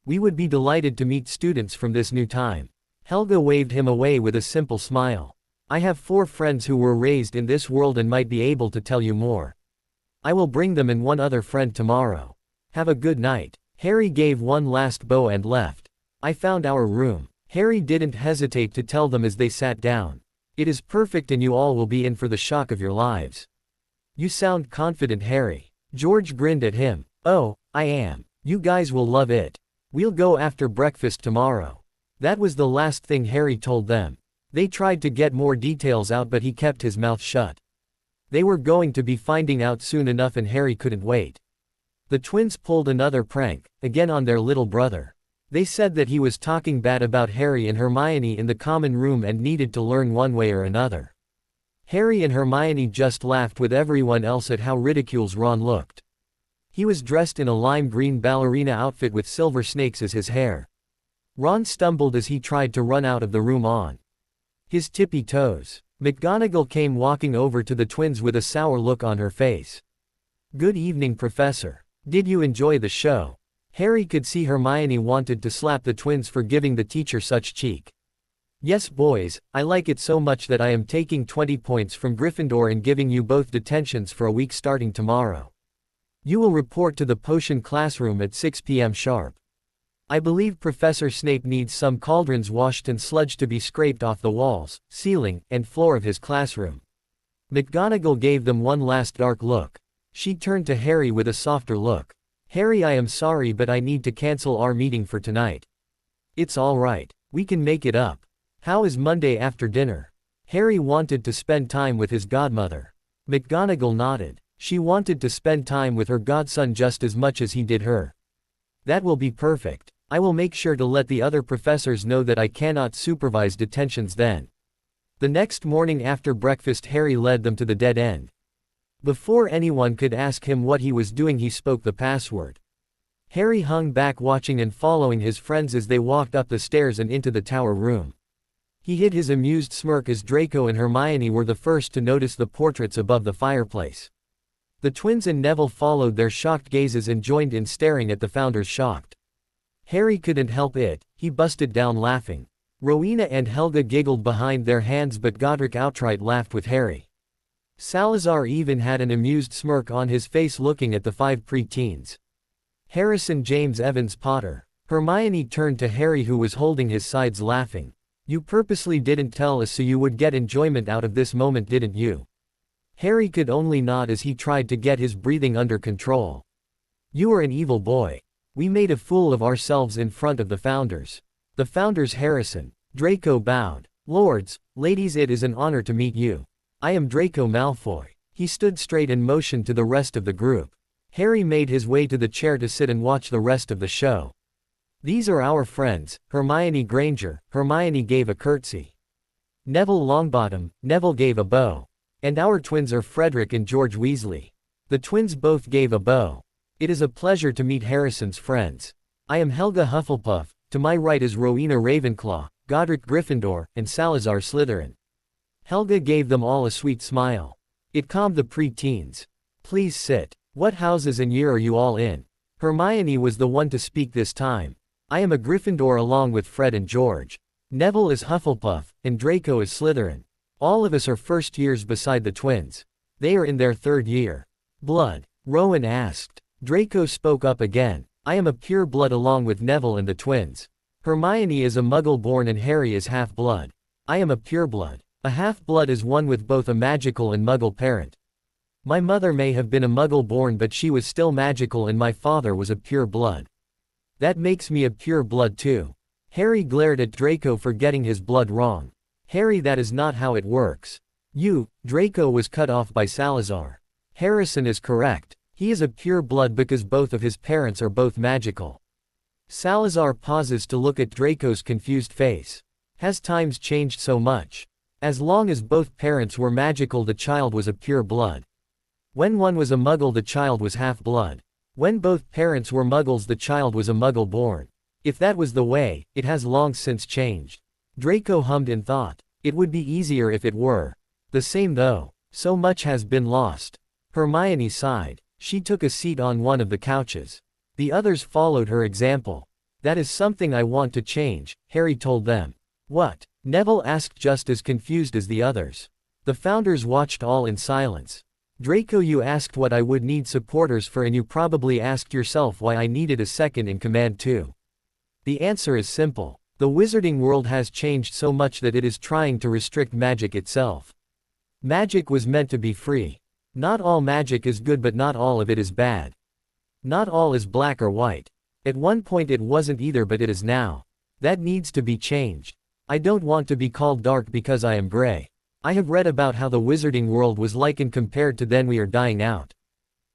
We would be delighted to meet students from this new time. Helga waved him away with a simple smile. I have 4 friends who were raised in this world and might be able to tell you more. I will bring them and one other friend tomorrow. Have a good night. Harry gave one last bow and left. I found our room. Harry didn't hesitate to tell them as they sat down. It is perfect and you all will be in for the shock of your lives. You sound confident, Harry. George grinned at him. Oh, I am. You guys will love it. We'll go after breakfast tomorrow. That was the last thing Harry told them. They tried to get more details out but he kept his mouth shut. They were going to be finding out soon enough and Harry couldn't wait. The twins pulled another prank, again on their little brother. They said that he was talking bad about Harry and Hermione in the common room and needed to learn one way or another. Harry and Hermione just laughed with everyone else at how ridiculous Ron looked. He was dressed in a lime green ballerina outfit with silver snakes as his hair. Ron stumbled as he tried to run out of the room on his tippy toes. McGonagall came walking over to the twins with a sour look on her face. Good evening, Professor. Did you enjoy the show? Harry could see Hermione wanted to slap the twins for giving the teacher such cheek. Yes, boys, I like it so much that I am taking 20 points from Gryffindor and giving you both detentions for a week starting tomorrow. You will report to the potion classroom at 6 p.m. sharp. I believe Professor Snape needs some cauldrons washed and sludge to be scraped off the walls, ceiling, and floor of his classroom. McGonagall gave them one last dark look. She turned to Harry with a softer look. Harry, I am sorry but I need to cancel our meeting for tonight. It's all right. We can make it up. How is Monday after dinner? Harry wanted to spend time with his godmother. McGonagall nodded. She wanted to spend time with her godson just as much as he did her. That will be perfect. I will make sure to let the other professors know that I cannot supervise detentions then. The next morning after breakfast, Harry led them to the dead end. Before anyone could ask him what he was doing, he spoke the password. Harry hung back watching and following his friends as they walked up the stairs and into the tower room. He hid his amused smirk as Draco and Hermione were the first to notice the portraits above the fireplace. The twins and Neville followed their shocked gazes and joined in staring at the founders shocked. Harry couldn't help it, he busted down laughing. Rowena and Helga giggled behind their hands but Godric outright laughed with Harry. Salazar even had an amused smirk on his face looking at the 5 pre-teens. Harrison, James, Evans, Potter. Hermione turned to Harry who was holding his sides laughing. You purposely didn't tell us so you would get enjoyment out of this moment, didn't you? Harry could only nod as he tried to get his breathing under control. You are an evil boy. We made a fool of ourselves in front of the founders. The founders, Harrison. Draco bowed. Lords, ladies, it is an honor to meet you. I am Draco Malfoy. He stood straight and motioned to the rest of the group. Harry made his way to the chair to sit and watch the rest of the show. These are our friends, Hermione Granger. Hermione gave a curtsy. Neville Longbottom. Neville gave a bow. And our twins are Frederick and George Weasley. The twins both gave a bow. It is a pleasure to meet Harrison's friends. I am Helga Hufflepuff. To my right is Rowena Ravenclaw, Godric Gryffindor, and Salazar Slytherin. Helga gave them all a sweet smile. It calmed the pre-teens. Please sit. What houses and year are you all in? Hermione was the one to speak this time. I am a Gryffindor along with Fred and George. Neville is Hufflepuff, and Draco is Slytherin. All of us are first years beside the twins. They are in their 3rd year. Blood? Rowan asked. Draco spoke up again. I am a pure blood along with Neville and the twins. Hermione is a muggle born and Harry is half-blood. I am a pureblood. A half-blood is one with both a magical and muggle parent. My mother may have been a muggle born but she was still magical and my father was a pure blood. That makes me a pure blood too. Harry glared at Draco for getting his blood wrong. Harry, that is not how it works. You, Draco was cut off by Salazar. Harrison is correct. He is a pure blood because both of his parents are both magical. Salazar pauses to look at Draco's confused face. Has times changed so much? As long as both parents were magical, the child was a pure blood. When one was a muggle, the child was half-blood. When both parents were muggles, the child was a muggle born. If that was the way, it has long since changed. Draco hummed in thought. It would be easier if it were. The same though. So much has been lost. Hermione sighed. She took a seat on one of the couches. The others followed her example. That is something I want to change, Harry told them. What? Neville asked, just as confused as the others. The founders watched all in silence. Draco, you asked what I would need supporters for, and you probably asked yourself why I needed a second in command too. The answer is simple. The wizarding world has changed so much that it is trying to restrict magic itself. Magic was meant to be free. Not all magic is good, but not all of it is bad. Not all is black or white. At one point it wasn't either, but it is now. That needs to be changed. I don't want to be called dark because I am gray. I have read about how the wizarding world was like and compared to then we are dying out.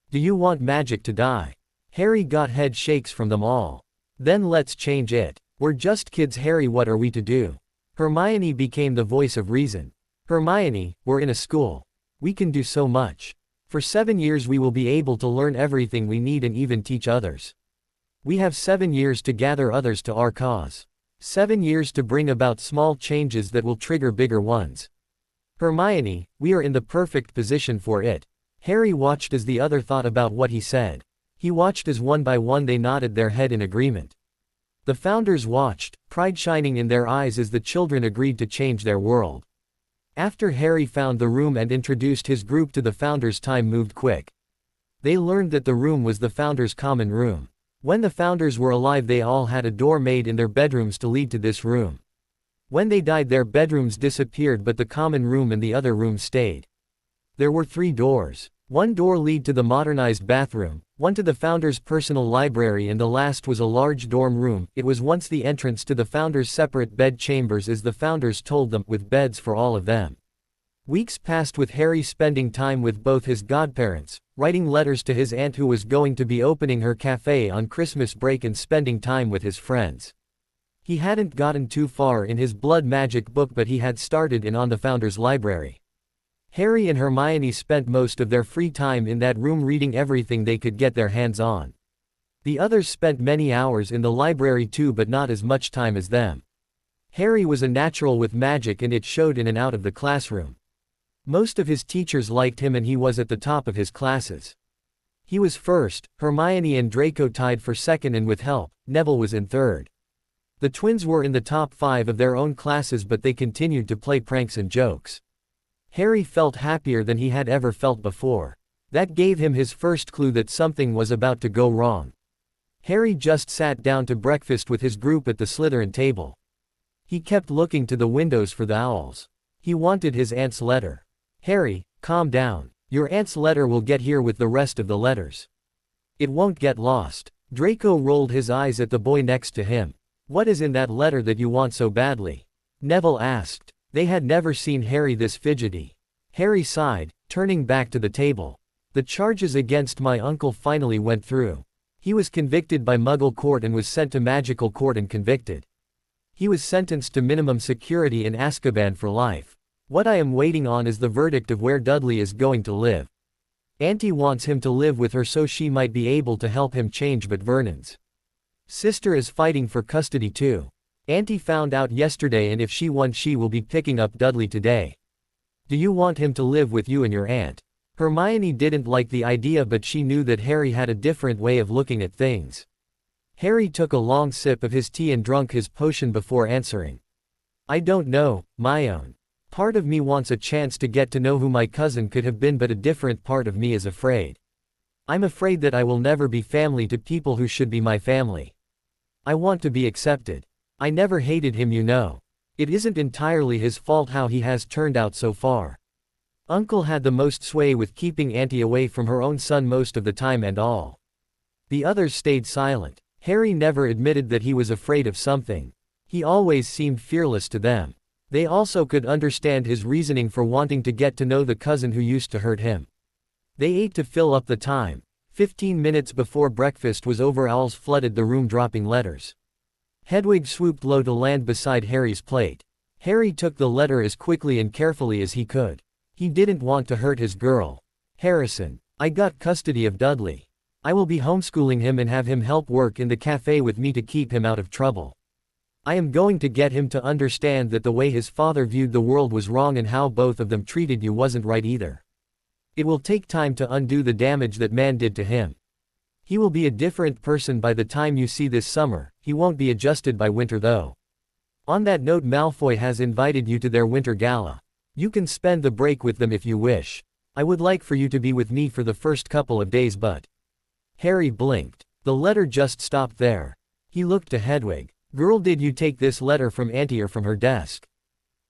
Do you want magic to die? Harry got head shakes from them all. Then let's change it. We're just kids, Harry, what are we to do? Hermione became the voice of reason. Hermione, we're in a school. We can do so much. For 7 years we will be able to learn everything we need and even teach others. We have 7 years to gather others to our cause. 7 years to bring about small changes that will trigger bigger ones. Hermione, we are in the perfect position for it. Harry watched as the other thought about what he said. He watched as one by one they nodded their head in agreement. The founders watched, pride shining in their eyes as the children agreed to change their world. After Harry found the room and introduced his group to the founders, time moved quick. They learned that the room was the founders' common room. When the founders were alive, they all had a door made in their bedrooms to lead to this room. When they died, their bedrooms disappeared, but the common room and the other rooms stayed. There were 3 doors. One door led to the modernized bathroom, one to the founders' personal library, and the last was a large dorm room. It was once the entrance to the founders' separate bed chambers, as the founders told them, with beds for all of them. Weeks passed with Harry spending time with both his godparents, writing letters to his aunt who was going to be opening her cafe on Christmas break, and spending time with his friends. He hadn't gotten too far in his blood magic book, but he had started in on the founders' library. Harry and Hermione spent most of their free time in that room reading everything they could get their hands on. The others spent many hours in the library too, but not as much time as them. Harry was a natural with magic, and it showed in and out of the classroom. Most of his teachers liked him, and he was at the top of his classes. He was first, Hermione and Draco tied for second, and with help, Neville was in third. The twins were in the top 5 of their own classes, but they continued to play pranks and jokes. Harry felt happier than he had ever felt before. That gave him his first clue that something was about to go wrong. Harry just sat down to breakfast with his group at the Slytherin table. He kept looking to the windows for the owls. He wanted his aunt's letter. Harry, calm down. Your aunt's letter will get here with the rest of the letters. It won't get lost. Draco rolled his eyes at the boy next to him. What is in that letter that you want so badly? Neville asked. They had never seen Harry this fidgety. Harry sighed, turning back to the table. The charges against my uncle finally went through. He was convicted by Muggle court and was sent to Magical court and convicted. He was sentenced to minimum security in Azkaban for life. What I am waiting on is the verdict of where Dudley is going to live. Auntie wants him to live with her so she might be able to help him change, but Vernon's sister is fighting for custody too. Auntie found out yesterday, and if she won, she will be picking up Dudley today. Do you want him to live with you and your aunt? Hermione didn't like the idea, but she knew that Harry had a different way of looking at things. Harry took a long sip of his tea and drank his potion before answering. I don't know, my own. Part of me wants a chance to get to know who my cousin could have been, but a different part of me is afraid. I'm afraid that I will never be family to people who should be my family. I want to be accepted. I never hated him, you know. It isn't entirely his fault how he has turned out so far. Uncle had the most sway with keeping Auntie away from her own son most of the time and all. The others stayed silent. Harry never admitted that he was afraid of something. He always seemed fearless to them. They also could understand his reasoning for wanting to get to know the cousin who used to hurt him. They ate to fill up the time. 15 minutes before breakfast was over, owls flooded the room dropping letters. Hedwig swooped low to land beside Harry's plate. Harry took the letter as quickly and carefully as he could. He didn't want to hurt his girl. Harrison, I got custody of Dudley. I will be homeschooling him and have him help work in the cafe with me to keep him out of trouble. I am going to get him to understand that the way his father viewed the world was wrong and how both of them treated you wasn't right either. It will take time to undo the damage that man did to him. He will be a different person by the time you see this summer. He won't be adjusted by winter though. On that note, Malfoy has invited you to their winter gala. You can spend the break with them if you wish. I would like for you to be with me for the first couple of days, but... Harry blinked. The letter just stopped there. He looked to Hedwig. Girl, did you take this letter from Auntie or from her desk?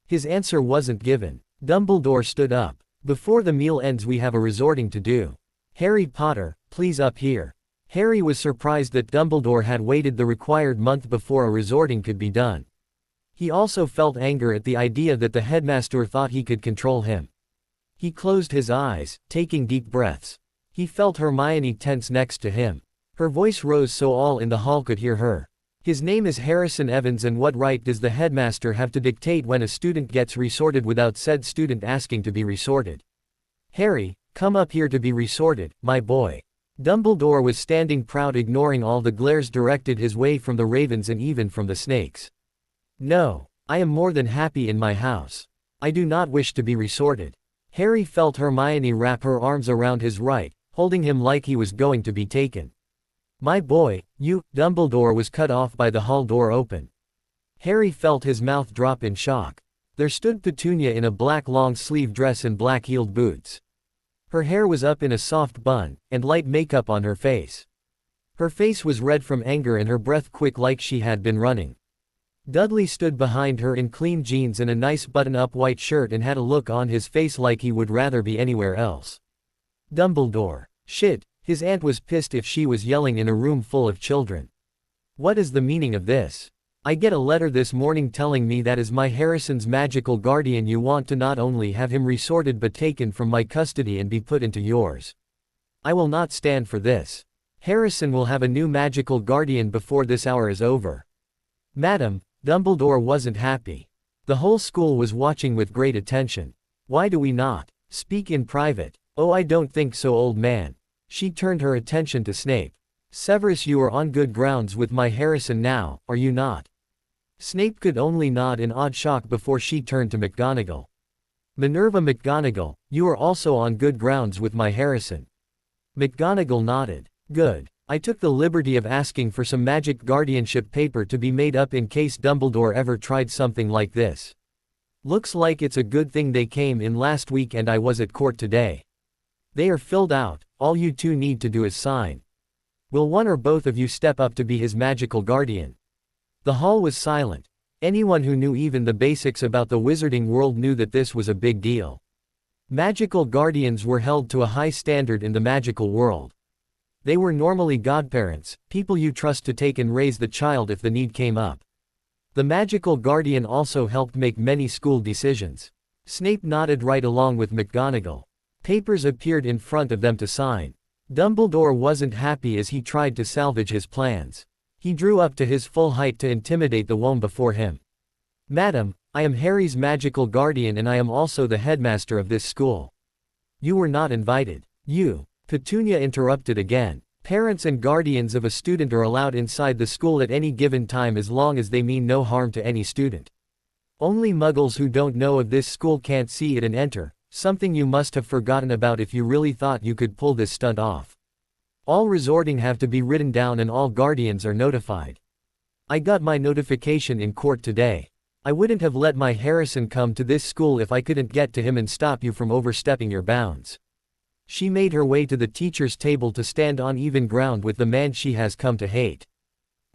His answer wasn't given. Dumbledore stood up. Before the meal ends we have a resorting to do. Harry Potter, please up here. Harry was surprised that Dumbledore had waited the required month before a resorting could be done. He also felt anger at the idea that the headmaster thought he could control him. He closed his eyes, taking deep breaths. He felt Hermione tense next to him. Her voice rose so all in the hall could hear her. His name is Harrison Evans, and what right does the headmaster have to dictate when a student gets resorted without said student asking to be resorted? Harry, come up here to be resorted, my boy. Dumbledore was standing proud, ignoring all the glares directed his way from the ravens and even from the snakes. No, I am more than happy in my house. I do not wish to be resorted. Harry felt Hermione wrap her arms around his right, holding him like he was going to be taken. My boy, you... Dumbledore was cut off by the hall door open. Harry felt his mouth drop in shock. There stood Petunia in a black long-sleeve dress and black-heeled boots. Her hair was up in a soft bun, and light makeup on her face. Her face was red from anger and her breath quick like she had been running. Dudley stood behind her in clean jeans and a nice button-up white shirt and had a look on his face like he would rather be anywhere else. Dumbledore. Shit, his aunt was pissed if she was yelling in a room full of children. What is the meaning of this? I get a letter this morning telling me that as my Harrison's magical guardian you want to not only have him resorted but taken from my custody and be put into yours. I will not stand for this. Harrison will have a new magical guardian before this hour is over. Madam, Dumbledore wasn't happy. The whole school was watching with great attention. Why do we not speak in private? Oh, I don't think so, old man. She turned her attention to Snape. Severus, you are on good grounds with my Harrison now, are you not? Snape could only nod in odd shock before she turned to McGonagall. Minerva McGonagall, you are also on good grounds with my Harrison. McGonagall nodded. Good. I took the liberty of asking for some magic guardianship paper to be made up in case Dumbledore ever tried something like this. Looks like it's a good thing they came in last week and I was at court today. They are filled out, all you two need to do is sign. Will one or both of you step up to be his magical guardian? The hall was silent. Anyone who knew even the basics about the wizarding world knew that this was a big deal. Magical guardians were held to a high standard in the magical world. They were normally godparents, people you trust to take and raise the child if the need came up. The magical guardian also helped make many school decisions. Snape nodded right along with McGonagall. Papers appeared in front of them to sign. Dumbledore wasn't happy as he tried to salvage his plans. He drew up to his full height to intimidate the womb before him. Madam, I am Harry's magical guardian and I am also the headmaster of this school. You were not invited. You. Petunia interrupted again. Parents and guardians of a student are allowed inside the school at any given time as long as they mean no harm to any student. Only muggles who don't know of this school can't see it and enter, something you must have forgotten about if you really thought you could pull this stunt off. All resorting have to be written down and all guardians are notified. I got my notification in court today. I wouldn't have let my Harrison come to this school if I couldn't get to him and stop you from overstepping your bounds. She made her way to the teacher's table to stand on even ground with the man she has come to hate.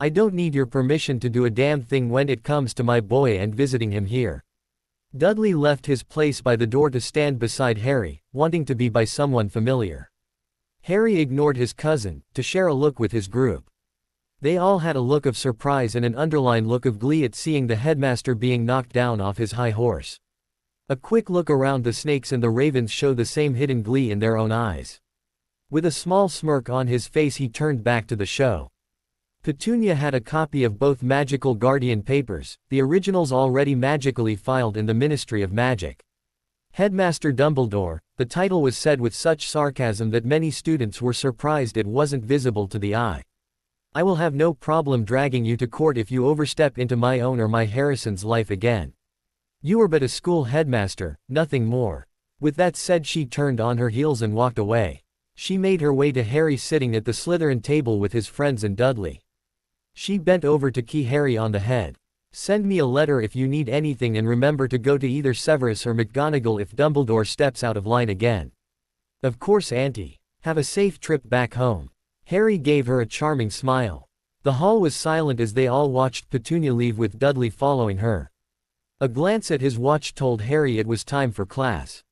I don't need your permission to do a damn thing when it comes to my boy and visiting him here. Dudley left his place by the door to stand beside Harry, wanting to be by someone familiar. Harry ignored his cousin, to share a look with his group. They all had a look of surprise and an underlined look of glee at seeing the headmaster being knocked down off his high horse. A quick look around the snakes and the ravens showed the same hidden glee in their own eyes. With a small smirk on his face he turned back to the show. Petunia had a copy of both Magical Guardian papers, the originals already magically filed in the Ministry of Magic. Headmaster Dumbledore, the title was said with such sarcasm that many students were surprised it wasn't visible to the eye. I will have no problem dragging you to court if you overstep into my own or my Harrison's life again. You are but a school headmaster, nothing more. With that said she turned on her heels and walked away. She made her way to Harry sitting at the Slytherin table with his friends and Dudley. She bent over to key Harry on the head. Send me a letter if you need anything and remember to go to either Severus or McGonagall if Dumbledore steps out of line again. Of course Auntie. Have a safe trip back home. Harry gave her a charming smile. The hall was silent as they all watched Petunia leave with Dudley following her. A glance at his watch told Harry it was time for class.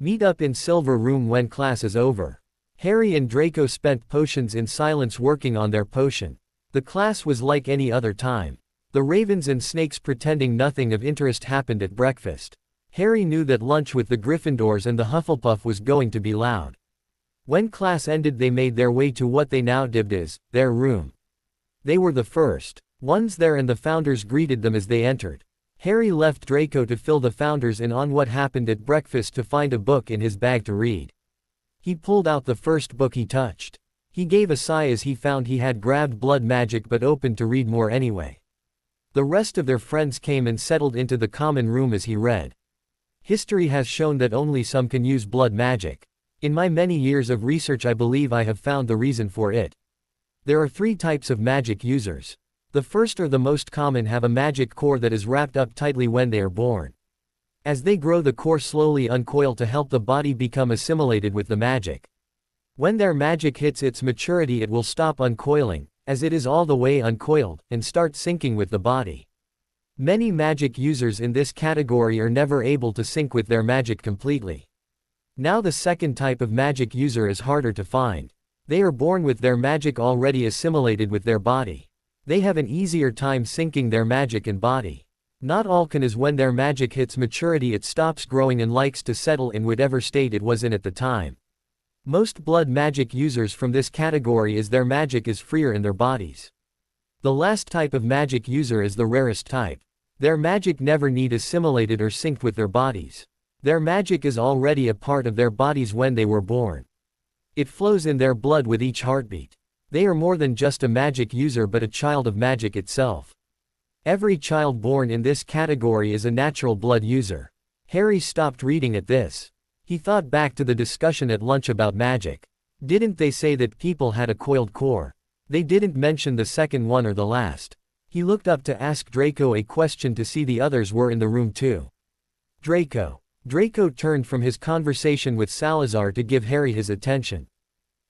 Meet up in Silver Room when class is over. Harry and Draco spent potions in silence working on their potion. The class was like any other time. The ravens and snakes pretending nothing of interest happened at breakfast. Harry knew that lunch with the Gryffindors and the Hufflepuff was going to be loud. When class ended they made their way to what they now dubbed as their room. They were the first ones there and the founders greeted them as they entered. Harry left Draco to fill the founders in on what happened at breakfast to find a book in his bag to read. He pulled out the first book he touched. He gave a sigh as he found he had grabbed blood magic but opened to read more anyway. The rest of their friends came and settled into the common room as he read. History has shown that only some can use blood magic. In my many years of research I believe I have found the reason for it. There are 3 types of magic users. The first or the most common have a magic core that is wrapped up tightly when they are born. As they grow the core slowly uncoil to help the body become assimilated with the magic. When their magic hits its maturity it will stop uncoiling, as it is all the way uncoiled, and start syncing with the body. Many magic users in this category are never able to sync with their magic completely. Now the second type of magic user is harder to find. They are born with their magic already assimilated with their body. They have an easier time syncing their magic and body. Not all can, as when their magic hits maturity it stops growing and likes to settle in whatever state it was in at the time. Most blood magic users from this category is their magic is freer in their bodies. The last type of magic user is the rarest type. Their magic never need assimilated or synced with their bodies. Their magic is already a part of their bodies when they were born. It flows in their blood with each heartbeat. They are more than just a magic user but a child of magic itself. Every child born in this category is a natural blood user. Harry stopped reading at this. He thought back to the discussion at lunch about magic. Didn't they say that people had a coiled core? They didn't mention the second one or the last. He looked up to ask Draco a question to see the others were in the room too. Draco. Draco turned from his conversation with Salazar to give Harry his attention.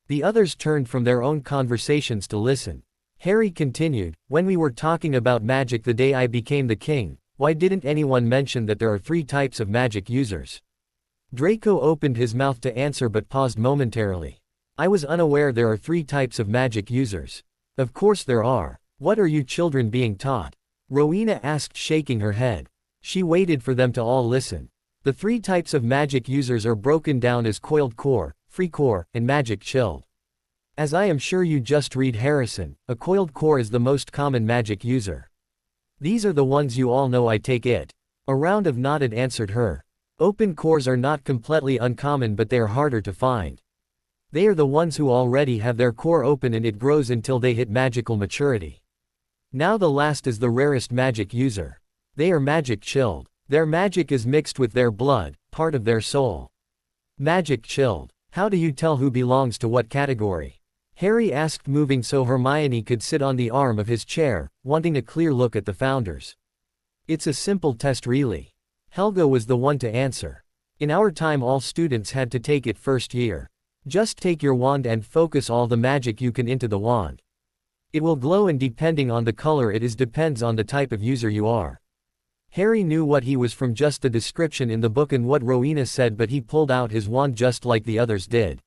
The others turned from their own conversations to listen. Harry continued, when we were talking about magic the day I became the king, why didn't anyone mention that there are 3 types of magic users? Draco opened his mouth to answer but paused momentarily. I was unaware there are 3 types of magic users. Of course there are. What are you children being taught? Rowena asked, shaking her head. She waited for them to all listen. The 3 types of magic users are broken down as coiled core, free core, and magic chilled. As I am sure you just read Harrison, a coiled core is the most common magic user. These are the ones you all know, I take it. A round of nodded answered her. Open cores are not completely uncommon but they are harder to find. They are the ones who already have their core open and it grows until they hit magical maturity. Now the last is the rarest magic user. They are magic chilled. Their magic is mixed with their blood, part of their soul. Magic chilled. How do you tell who belongs to what category? Harry asked, moving so Hermione could sit on the arm of his chair, wanting a clear look at the founders. It's a simple test really. Helga was the one to answer. In our time all students had to take it first year. Just take your wand and focus all the magic you can into the wand. It will glow and depending on the color it is depends on the type of user you are. Harry knew what he was from just the description in the book and what Rowena said but he pulled out his wand just like the others did.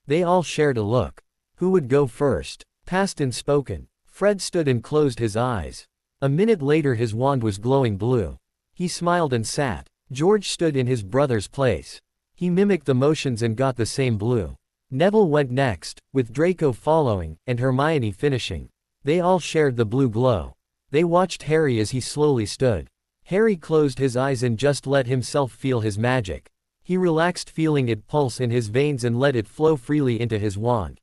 They all shared a look. Who would go first? Past and spoken. Fred stood and closed his eyes. A minute later his wand was glowing blue. He smiled and sat. George stood in his brother's place. He mimicked the motions and got the same blue. Neville went next, with Draco following, and Hermione finishing. They all shared the blue glow. They watched Harry as he slowly stood. Harry closed his eyes and just let himself feel his magic. He relaxed, feeling it pulse in his veins and let it flow freely into his wand.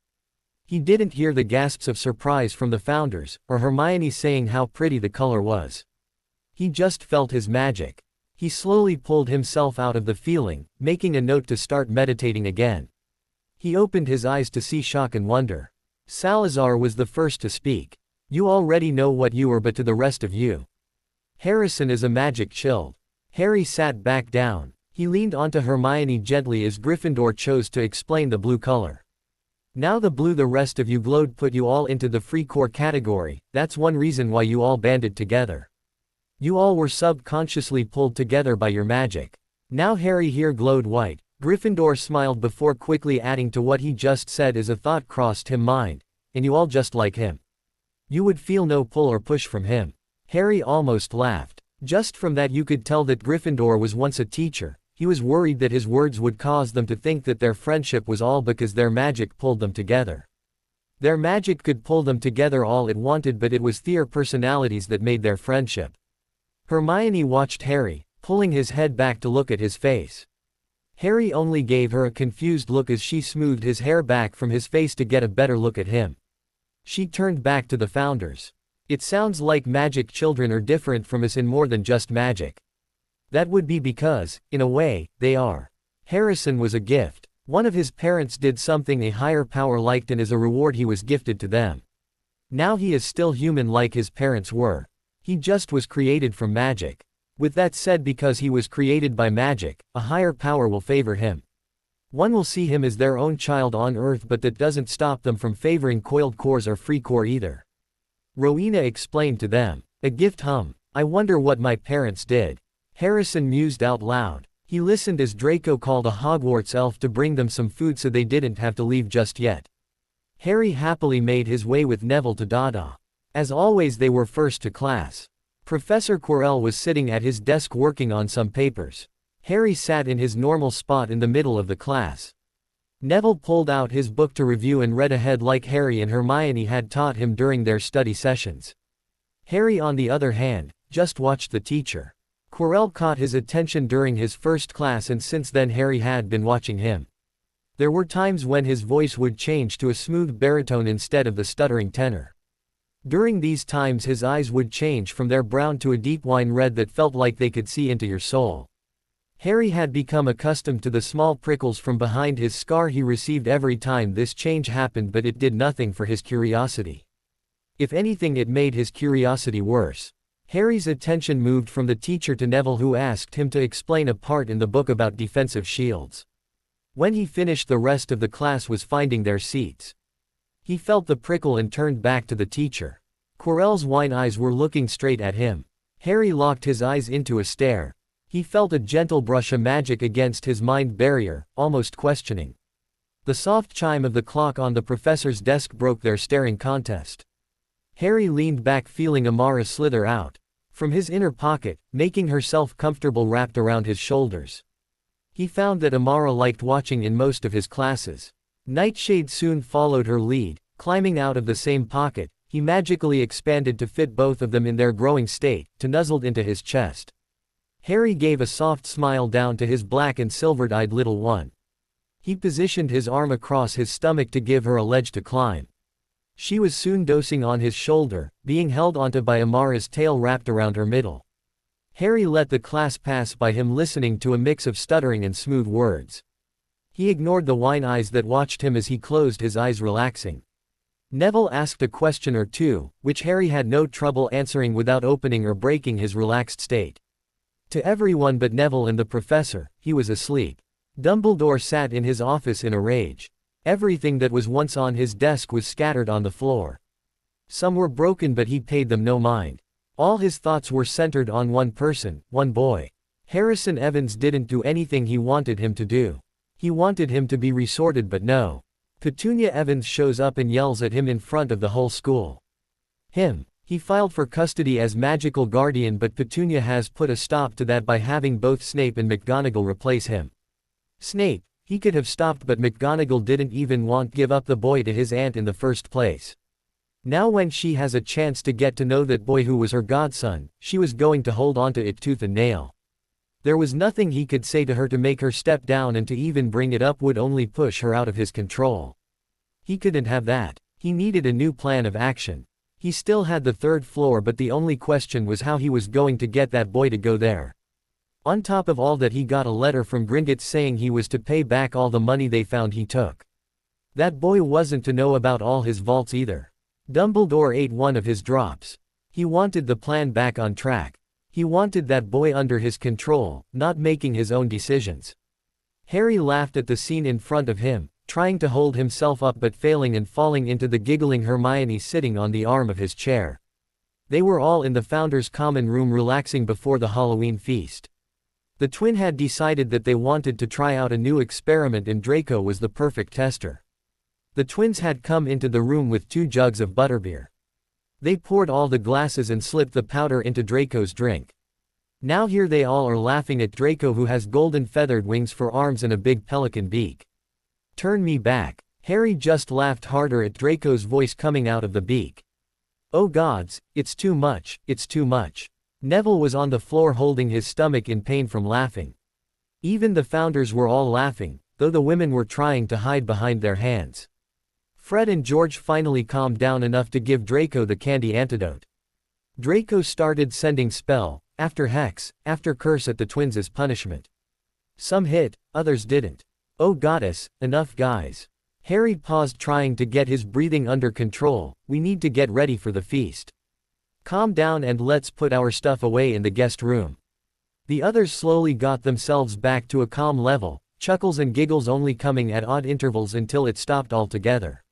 He didn't hear the gasps of surprise from the founders, or Hermione saying how pretty the color was. He just felt his magic. He slowly pulled himself out of the feeling, making a note to start meditating again. He opened his eyes to see shock and wonder. Salazar was the first to speak. You already know what you are, but to the rest of you. Harrison is a magic shield. Harry sat back down. He leaned onto Hermione gently as Gryffindor chose to explain the blue color. Now the blue the rest of you glowed put you all into the free core category. That's one reason why you all banded together. You all were subconsciously pulled together by your magic. Now Harry here glowed white. Gryffindor smiled before quickly adding to what he just said as a thought crossed his mind. And you all just like him. You would feel no pull or push from him. Harry almost laughed. Just from that you could tell that Gryffindor was once a teacher. He was worried that his words would cause them to think that their friendship was all because their magic pulled them together. Their magic could pull them together all it wanted, but it was their personalities that made their friendship. Hermione watched Harry, pulling his head back to look at his face. Harry only gave her a confused look as she smoothed his hair back from his face to get a better look at him. She turned back to the founders. It sounds like magic children are different from us in more than just magic. That would be because, in a way, they are. Harrison was a gift. One of his parents did something a higher power liked, and as a reward he was gifted to them. Now he is still human like his parents were. He just was created from magic. With that said, because he was created by magic, a higher power will favor him. One will see him as their own child on Earth, but that doesn't stop them from favoring coiled cores or free core either. Rowena explained to them. A gift, I wonder what my parents did. Harrison mused out loud. He listened as Draco called a Hogwarts elf to bring them some food so they didn't have to leave just yet. Harry happily made his way with Neville to Dada. As always, they were first to class. Professor Quirrell was sitting at his desk working on some papers. Harry sat in his normal spot in the middle of the class. Neville pulled out his book to review and read ahead like Harry and Hermione had taught him during their study sessions. Harry, on the other hand, just watched the teacher. Quirrell caught his attention during his first class, and since then Harry had been watching him. There were times when his voice would change to a smooth baritone instead of the stuttering tenor. During these times his eyes would change from their brown to a deep wine red that felt like they could see into your soul. Harry had become accustomed to the small prickles from behind his scar he received every time this change happened, but it did nothing for his curiosity. If anything, it made his curiosity worse. Harry's attention moved from the teacher to Neville, who asked him to explain a part in the book about defensive shields. When he finished, the rest of the class was finding their seats. He felt the prickle and turned back to the teacher. Quirrell's wine eyes were looking straight at him. Harry locked his eyes into a stare. He felt a gentle brush of magic against his mind barrier, almost questioning. The soft chime of the clock on the professor's desk broke their staring contest. Harry leaned back, feeling Amara slither out from his inner pocket, making herself comfortable wrapped around his shoulders. He found that Amara liked watching in most of his classes. Nightshade soon followed her lead, climbing out of the same pocket. He magically expanded to fit both of them in their growing state, to nuzzled into his chest. Harry gave a soft smile down to his black and silvered-eyed little one. He positioned his arm across his stomach to give her a ledge to climb. She was soon dosing on his shoulder, being held onto by Amara's tail wrapped around her middle. Harry let the class pass by him, listening to a mix of stuttering and smooth words. He ignored the wine eyes that watched him as he closed his eyes, relaxing. Neville asked a question or two, which Harry had no trouble answering without opening or breaking his relaxed state. To everyone but Neville and the professor, he was asleep. Dumbledore sat in his office in a rage. Everything that was once on his desk was scattered on the floor. Some were broken, but he paid them no mind. All his thoughts were centered on one person, one boy. Harrison Evans didn't do anything he wanted him to do. He wanted him to be resorted, but no. Petunia Evans shows up and yells at him in front of the whole school. He filed for custody as magical guardian, but Petunia has put a stop to that by having both Snape and McGonagall replace him. Snape, He could have stopped, but McGonagall didn't even want to give up the boy to his aunt in the first place. Now when she has a chance to get to know that boy who was her godson, she was going to hold on to it tooth and nail. There was nothing he could say to her to make her step down, and to even bring it up would only push her out of his control. He couldn't have that. He needed a new plan of action. He still had the third floor, but the only question was how he was going to get that boy to go there. On top of all that, he got a letter from Gringotts saying he was to pay back all the money they found he took. That boy wasn't to know about all his vaults either. Dumbledore ate one of his drops. He wanted the plan back on track. He wanted that boy under his control, not making his own decisions. Harry laughed at the scene in front of him, trying to hold himself up but failing and falling into the giggling Hermione sitting on the arm of his chair. They were all in the Founders' Common Room relaxing before the Halloween feast. The twin had decided that they wanted to try out a new experiment, and Draco was the perfect tester. The twins had come into the room with 2 jugs of butterbeer. They poured all the glasses and slipped the powder into Draco's drink. Now here they all are laughing at Draco, who has golden feathered wings for arms and a big pelican beak. Turn me back. Harry just laughed harder at Draco's voice coming out of the beak. Oh gods, it's too much, it's too much. Neville was on the floor holding his stomach in pain from laughing. Even the founders were all laughing, though the women were trying to hide behind their hands. Fred and George finally calmed down enough to give Draco the candy antidote. Draco started sending spell, after hex, after curse at the twins as punishment. Some hit, others didn't. Oh goddess, enough guys. Harry paused, trying to get his breathing under control. We need to get ready for the feast. Calm down and let's put our stuff away in the guest room. The others slowly got themselves back to a calm level, chuckles and giggles only coming at odd intervals until it stopped altogether.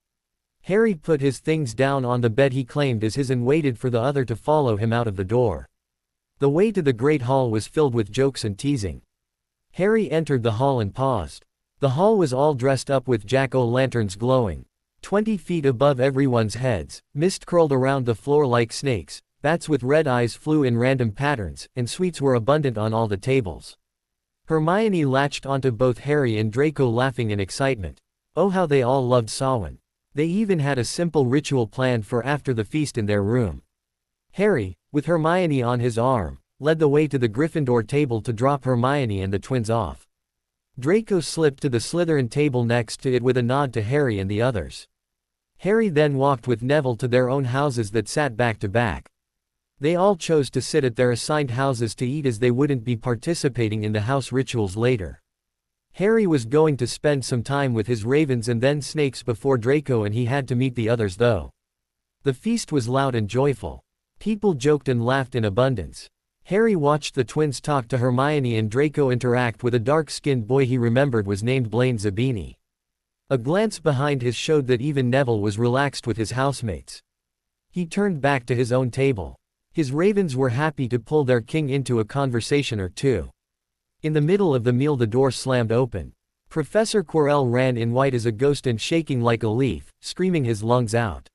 Harry put his things down on the bed he claimed as his and waited for the other to follow him out of the door. The way to the Great Hall was filled with jokes and teasing. Harry entered the hall and paused. The hall was all dressed up with jack-o'-lanterns glowing. 20 feet above everyone's heads, mist curled around the floor like snakes, bats with red eyes flew in random patterns, and sweets were abundant on all the tables. Hermione latched onto both Harry and Draco, laughing in excitement. Oh, how they all loved Samhain. They even had a simple ritual planned for after the feast in their room. Harry, with Hermione on his arm, led the way to the Gryffindor table to drop Hermione and the twins off. Draco slipped to the Slytherin table next to it with a nod to Harry and the others. Harry then walked with Neville to their own houses that sat back to back. They all chose to sit at their assigned houses to eat, as they wouldn't be participating in the house rituals later. Harry was going to spend some time with his ravens and then snakes before Draco, and he had to meet the others though. The feast was loud and joyful. People joked and laughed in abundance. Harry watched the twins talk to Hermione and Draco interact with a dark-skinned boy he remembered was named Blaine Zabini. A glance behind his showed that even Neville was relaxed with his housemates. He turned back to his own table. His ravens were happy to pull their king into a conversation or two. In the middle of the meal the door slammed open. Professor Quirrell ran in white as a ghost and shaking like a leaf, screaming his lungs out.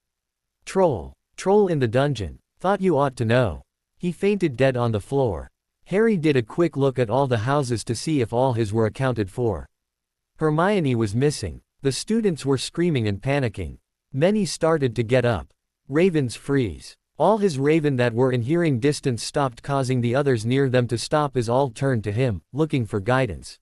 Troll! Troll in the dungeon. Thought you ought to know. He fainted dead on the floor. Harry did a quick look at all the houses to see if all his were accounted for. Hermione was missing. The students were screaming and panicking. Many started to get up. Ravens freeze. All his raven that were in hearing distance stopped, causing the others near them to stop as all turned to him, looking for guidance.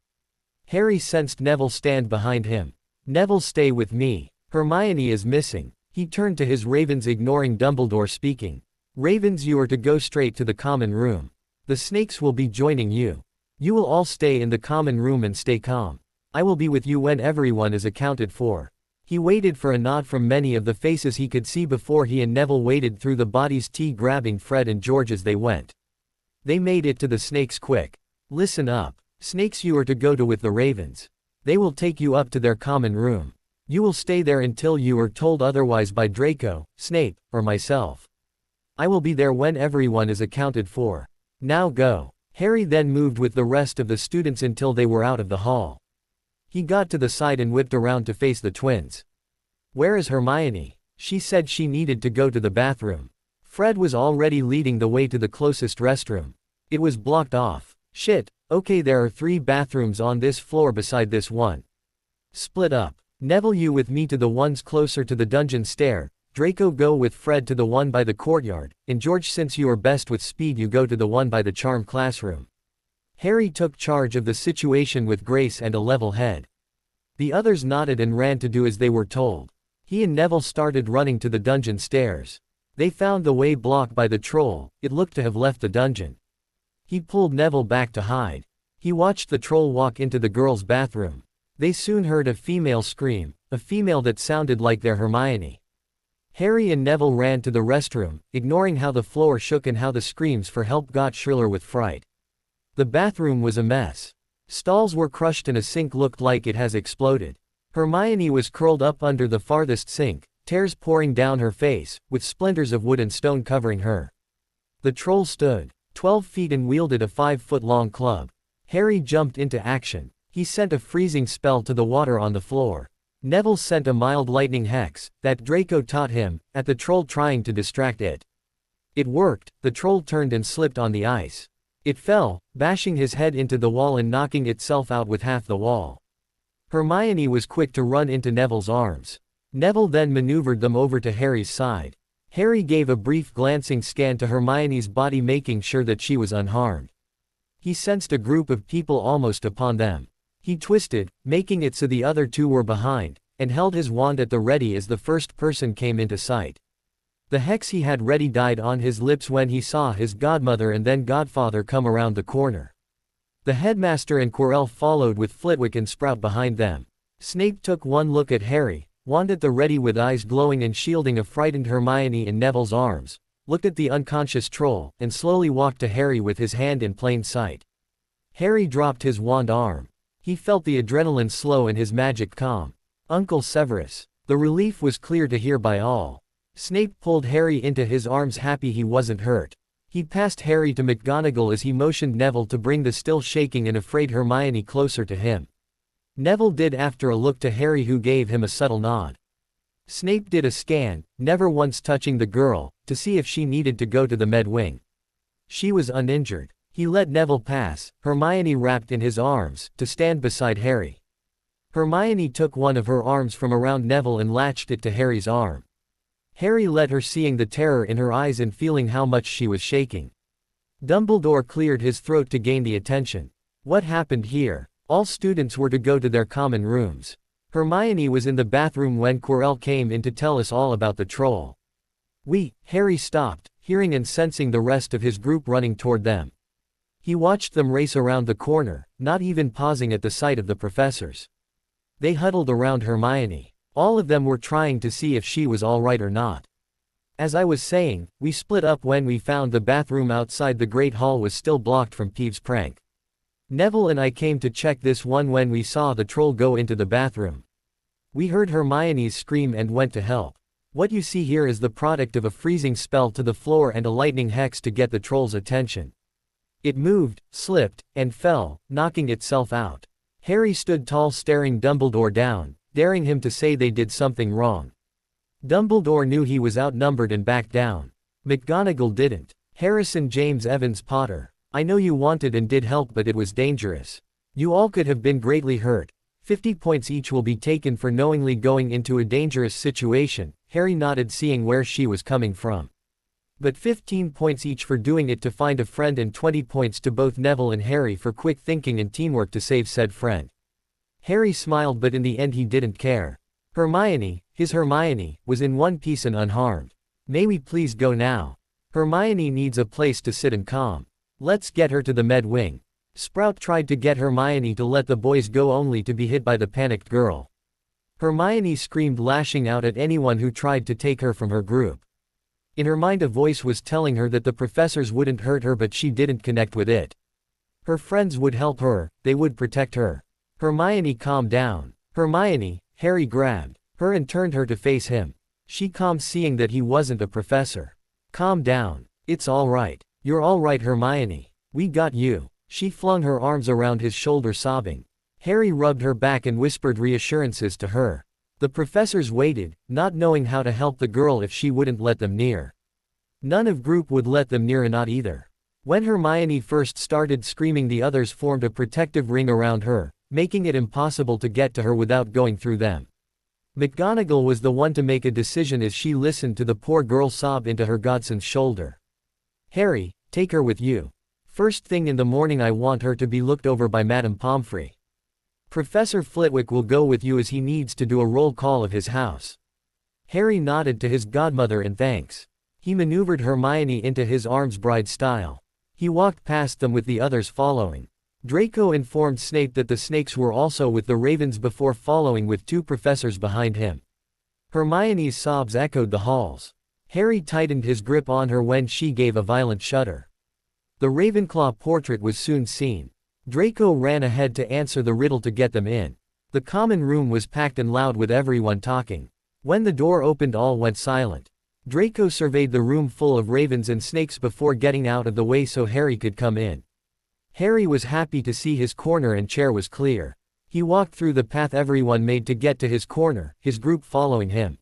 Harry sensed Neville stand behind him. Neville, stay with me. Hermione is missing. He turned to his ravens, ignoring Dumbledore speaking. Ravens, you are to go straight to the common room. The snakes will be joining you. You will all stay in the common room and stay calm. I will be with you when everyone is accounted for. He waited for a nod from many of the faces he could see before he and Neville waded through the bodies, grabbing Fred and George as they went. They made it to the snakes quick. Listen up. Snakes, you are to go to with the ravens. They will take you up to their common room. You will stay there until you are told otherwise by Draco, Snape, or myself. I will be there when everyone is accounted for. Now go. Harry then moved with the rest of the students until they were out of the hall. He got to the side and whipped around to face the twins. Where is Hermione? She said she needed to go to the bathroom. Fred was already leading the way to the closest restroom. It was blocked off. Shit, okay, there are 3 bathrooms on this floor beside this one. Split up. Neville, you with me to the ones closer to the dungeon stair, Draco go with Fred to the one by the courtyard, and George, since you are best with speed, you go to the one by the charm classroom. Harry took charge of the situation with grace and a level head. The others nodded and ran to do as they were told. He and Neville started running to the dungeon stairs. They found the way blocked by the troll. It looked to have left the dungeon. He pulled Neville back to hide. He watched the troll walk into the girls' bathroom. They soon heard a female scream, a female that sounded like their Hermione. Harry and Neville ran to the restroom, ignoring how the floor shook and how the screams for help got shriller with fright. The bathroom was a mess. Stalls were crushed and a sink looked like it has exploded. Hermione was curled up under the farthest sink, tears pouring down her face, with splinters of wood and stone covering her. The troll stood 12 feet and wielded a 5-foot-long club. Harry jumped into action. He sent a freezing spell to the water on the floor. Neville sent a mild lightning hex, that Draco taught him, at the troll trying to distract it. It worked. The troll turned and slipped on the ice. It fell, bashing his head into the wall and knocking itself out with half the wall. Hermione was quick to run into Neville's arms. Neville then maneuvered them over to Harry's side. Harry gave a brief glancing scan to Hermione's body, making sure that she was unharmed. He sensed a group of people almost upon them. He twisted, making it so the other two were behind, and held his wand at the ready as the first person came into sight. The hex he had ready died on his lips when he saw his godmother and then godfather come around the corner. The headmaster and Quirrell followed with Flitwick and Sprout behind them. Snape took one look at Harry, wand at the ready with eyes glowing and shielding a frightened Hermione in Neville's arms, looked at the unconscious troll, and slowly walked to Harry with his hand in plain sight. Harry dropped his wand arm. He felt the adrenaline slow and his magic calm. Uncle Severus. The relief was clear to hear by all. Snape pulled Harry into his arms, happy he wasn't hurt. He passed Harry to McGonagall as he motioned Neville to bring the still shaking and afraid Hermione closer to him. Neville did after a look to Harry, who gave him a subtle nod. Snape did a scan, never once touching the girl, to see if she needed to go to the med wing. She was uninjured. He let Neville pass, Hermione wrapped in his arms, to stand beside Harry. Hermione took one of her arms from around Neville and latched it to Harry's arm. Harry let her, seeing the terror in her eyes and feeling how much she was shaking. Dumbledore cleared his throat to gain the attention. What happened here? All students were to go to their common rooms. Hermione was in the bathroom when Quirrell came in to tell us all about the troll. Harry stopped, hearing and sensing the rest of his group running toward them. He watched them race around the corner, not even pausing at the sight of the professors. They huddled around Hermione. All of them were trying to see if she was all right or not. As I was saying, we split up when we found the bathroom outside the Great Hall was still blocked from Peeves' prank. Neville and I came to check this one when we saw the troll go into the bathroom. We heard Hermione's scream and went to help. What you see here is the product of a freezing spell to the floor and a lightning hex to get the troll's attention. It moved, slipped, and fell, knocking itself out. Harry stood tall, staring Dumbledore down, daring him to say they did something wrong. Dumbledore knew he was outnumbered and backed down. McGonagall didn't. Harrison James Evans Potter. I know you wanted and did help, but it was dangerous. You all could have been greatly hurt. 50 points each will be taken for knowingly going into a dangerous situation. Harry nodded, seeing where she was coming from. But 15 points each for doing it to find a friend, and 20 points to both Neville and Harry for quick thinking and teamwork to save said friend. Harry smiled, but in the end he didn't care. Hermione, his Hermione, was in one piece and unharmed. May we please go now? Hermione needs a place to sit and calm. Let's get her to the med wing. Sprout tried to get Hermione to let the boys go, only to be hit by the panicked girl. Hermione screamed, lashing out at anyone who tried to take her from her group. In her mind a voice was telling her that the professors wouldn't hurt her, but she didn't connect with it. Her friends would help her, they would protect her. Hermione, calm down. Hermione, Harry grabbed her and turned her to face him. She calmed, seeing that he wasn't a professor. Calm down. It's all right. You're all right, Hermione. We got you. She flung her arms around his shoulder, sobbing. Harry rubbed her back and whispered reassurances to her. The professors waited, not knowing how to help the girl if she wouldn't let them near. None of group would let them near, and not either. When Hermione first started screaming, the others formed a protective ring around her, making it impossible to get to her without going through them. McGonagall was the one to make a decision as she listened to the poor girl sob into her godson's shoulder. "Harry, take her with you. First thing in the morning I want her to be looked over by Madame Pomfrey. Professor Flitwick will go with you as he needs to do a roll call of his house." Harry nodded to his godmother in thanks. He maneuvered Hermione into his arms bride style. He walked past them with the others following. Draco informed Snape that the snakes were also with the ravens before following with 2 professors behind him. Hermione's sobs echoed the halls. Harry tightened his grip on her when she gave a violent shudder. The Ravenclaw portrait was soon seen. Draco ran ahead to answer the riddle to get them in. The common room was packed and loud with everyone talking. When the door opened, all went silent. Draco surveyed the room full of ravens and snakes before getting out of the way so Harry could come in. Harry was happy to see his corner and chair was clear. He walked through the path everyone made to get to his corner, his group following him.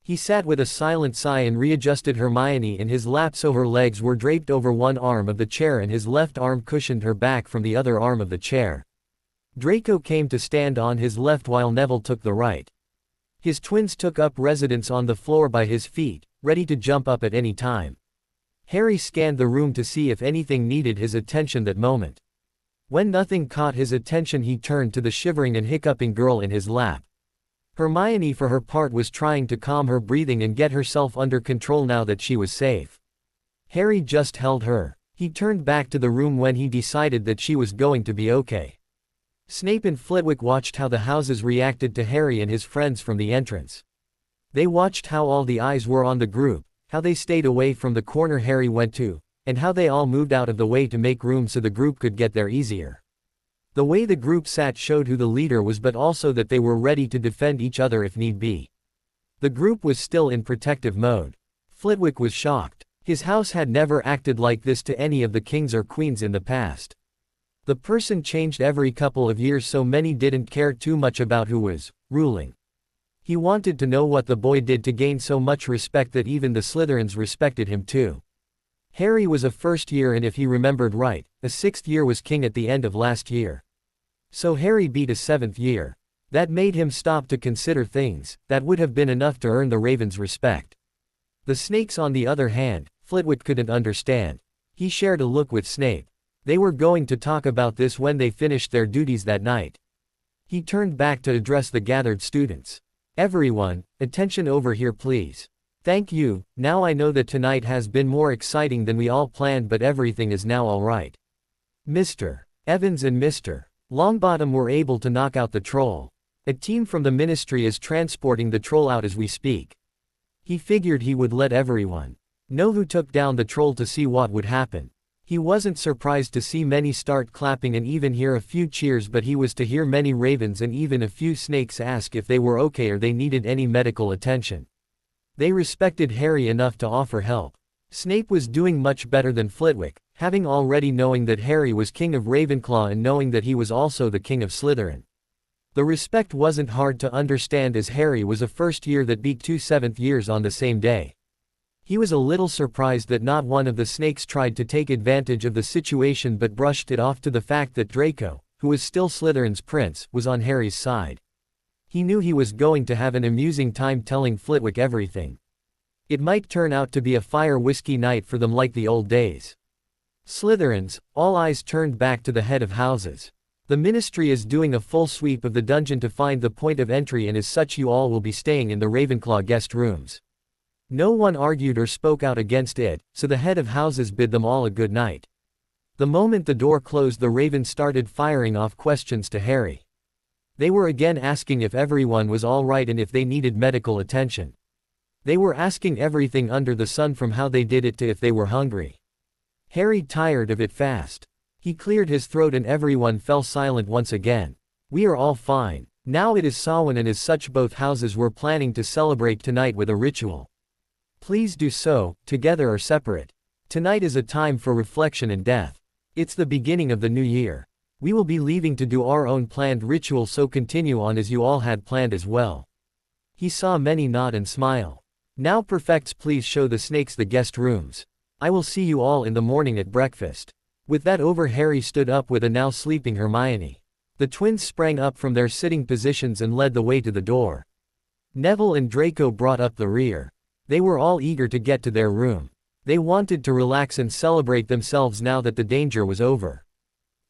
He sat with a silent sigh and readjusted Hermione in his lap so her legs were draped over one arm of the chair and his left arm cushioned her back from the other arm of the chair. Draco came to stand on his left while Neville took the right. His twins took up residence on the floor by his feet, ready to jump up at any time. Harry scanned the room to see if anything needed his attention that moment. When nothing caught his attention, he turned to the shivering and hiccuping girl in his lap. Hermione for her part was trying to calm her breathing and get herself under control now that she was safe. Harry just held her. He turned back to the room when he decided that she was going to be okay. Snape and Flitwick watched how the houses reacted to Harry and his friends from the entrance. They watched how all the eyes were on the group, how they stayed away from the corner Harry went to, and how they all moved out of the way to make room so the group could get there easier. The way the group sat showed who the leader was, but also that they were ready to defend each other if need be. The group was still in protective mode. Flitwick was shocked. His house had never acted like this to any of the kings or queens in the past. The person changed every couple of years, so many didn't care too much about who was ruling. He wanted to know what the boy did to gain so much respect that even the Slytherins respected him too. Harry was a first year, and if he remembered right, a 6th year was king at the end of last year. So Harry beat a 7th year. That made him stop to consider things. That would have been enough to earn the Ravens' respect. The snakes, on the other hand, Flitwick couldn't understand. He shared a look with Snape. They were going to talk about this when they finished their duties that night. He turned back to address the gathered students. "Everyone, attention over here please. Thank you. Now I know that tonight has been more exciting than we all planned, but everything is now all right. Mr. Evans and Mr. Longbottom were able to knock out the troll. A team from the ministry is transporting the troll out as we speak." He figured he would let everyone know who took down the troll to see what would happen. He wasn't surprised to see many start clapping and even hear a few cheers, but he was to hear many ravens and even a few snakes ask if they were okay or they needed any medical attention. They respected Harry enough to offer help. Snape was doing much better than Flitwick, having already knowing that Harry was king of Ravenclaw and knowing that he was also the king of Slytherin. The respect wasn't hard to understand as Harry was a first year that beat 2 7th years on the same day. He was a little surprised that not one of the snakes tried to take advantage of the situation but brushed it off to the fact that Draco, who was still Slytherin's prince, was on Harry's side. He knew he was going to have an amusing time telling Flitwick everything. It might turn out to be a fire whiskey night for them like the old days. Slytherins, all eyes turned back to the head of houses. The ministry is doing a full sweep of the dungeon to find the point of entry, and as such you all will be staying in the Ravenclaw guest rooms. No one argued or spoke out against it, so the head of houses bid them all a good night. The moment the door closed, the ravens started firing off questions to Harry. They were again asking if everyone was all right and if they needed medical attention. They were asking everything under the sun, from how they did it to if they were hungry. Harry tired of it fast. He cleared his throat and everyone fell silent once again. "We are all fine. Now it is Samhain, and as such both houses were planning to celebrate tonight with a ritual. Please do so, together or separate. Tonight is a time for reflection and death. It's the beginning of the new year. We will be leaving to do our own planned ritual, so continue on as you all had planned as well." He saw many nod and smile. "Now prefects, please show the snakes the guest rooms. I will see you all in the morning at breakfast." With that over, Harry stood up with a now sleeping Hermione. The twins sprang up from their sitting positions and led the way to the door. Neville and Draco brought up the rear. They were all eager to get to their room. They wanted to relax and celebrate themselves now that the danger was over.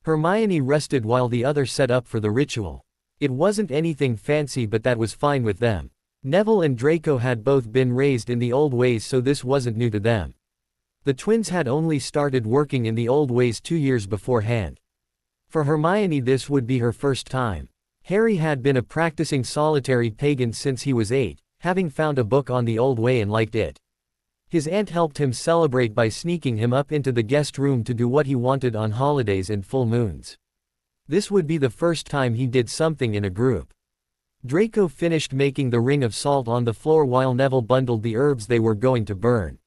Hermione rested while the others set up for the ritual. It wasn't anything fancy, but that was fine with them. Neville and Draco had both been raised in the old ways, so this wasn't new to them. The twins had only started working in the old ways 2 years beforehand. For Hermione, this would be her first time. Harry had been a practicing solitary pagan since he was 8, having found a book on the old way and liked it. His aunt helped him celebrate by sneaking him up into the guest room to do what he wanted on holidays and full moons. This would be the first time he did something in a group. Draco finished making the ring of salt on the floor while Neville bundled the herbs they were going to burn.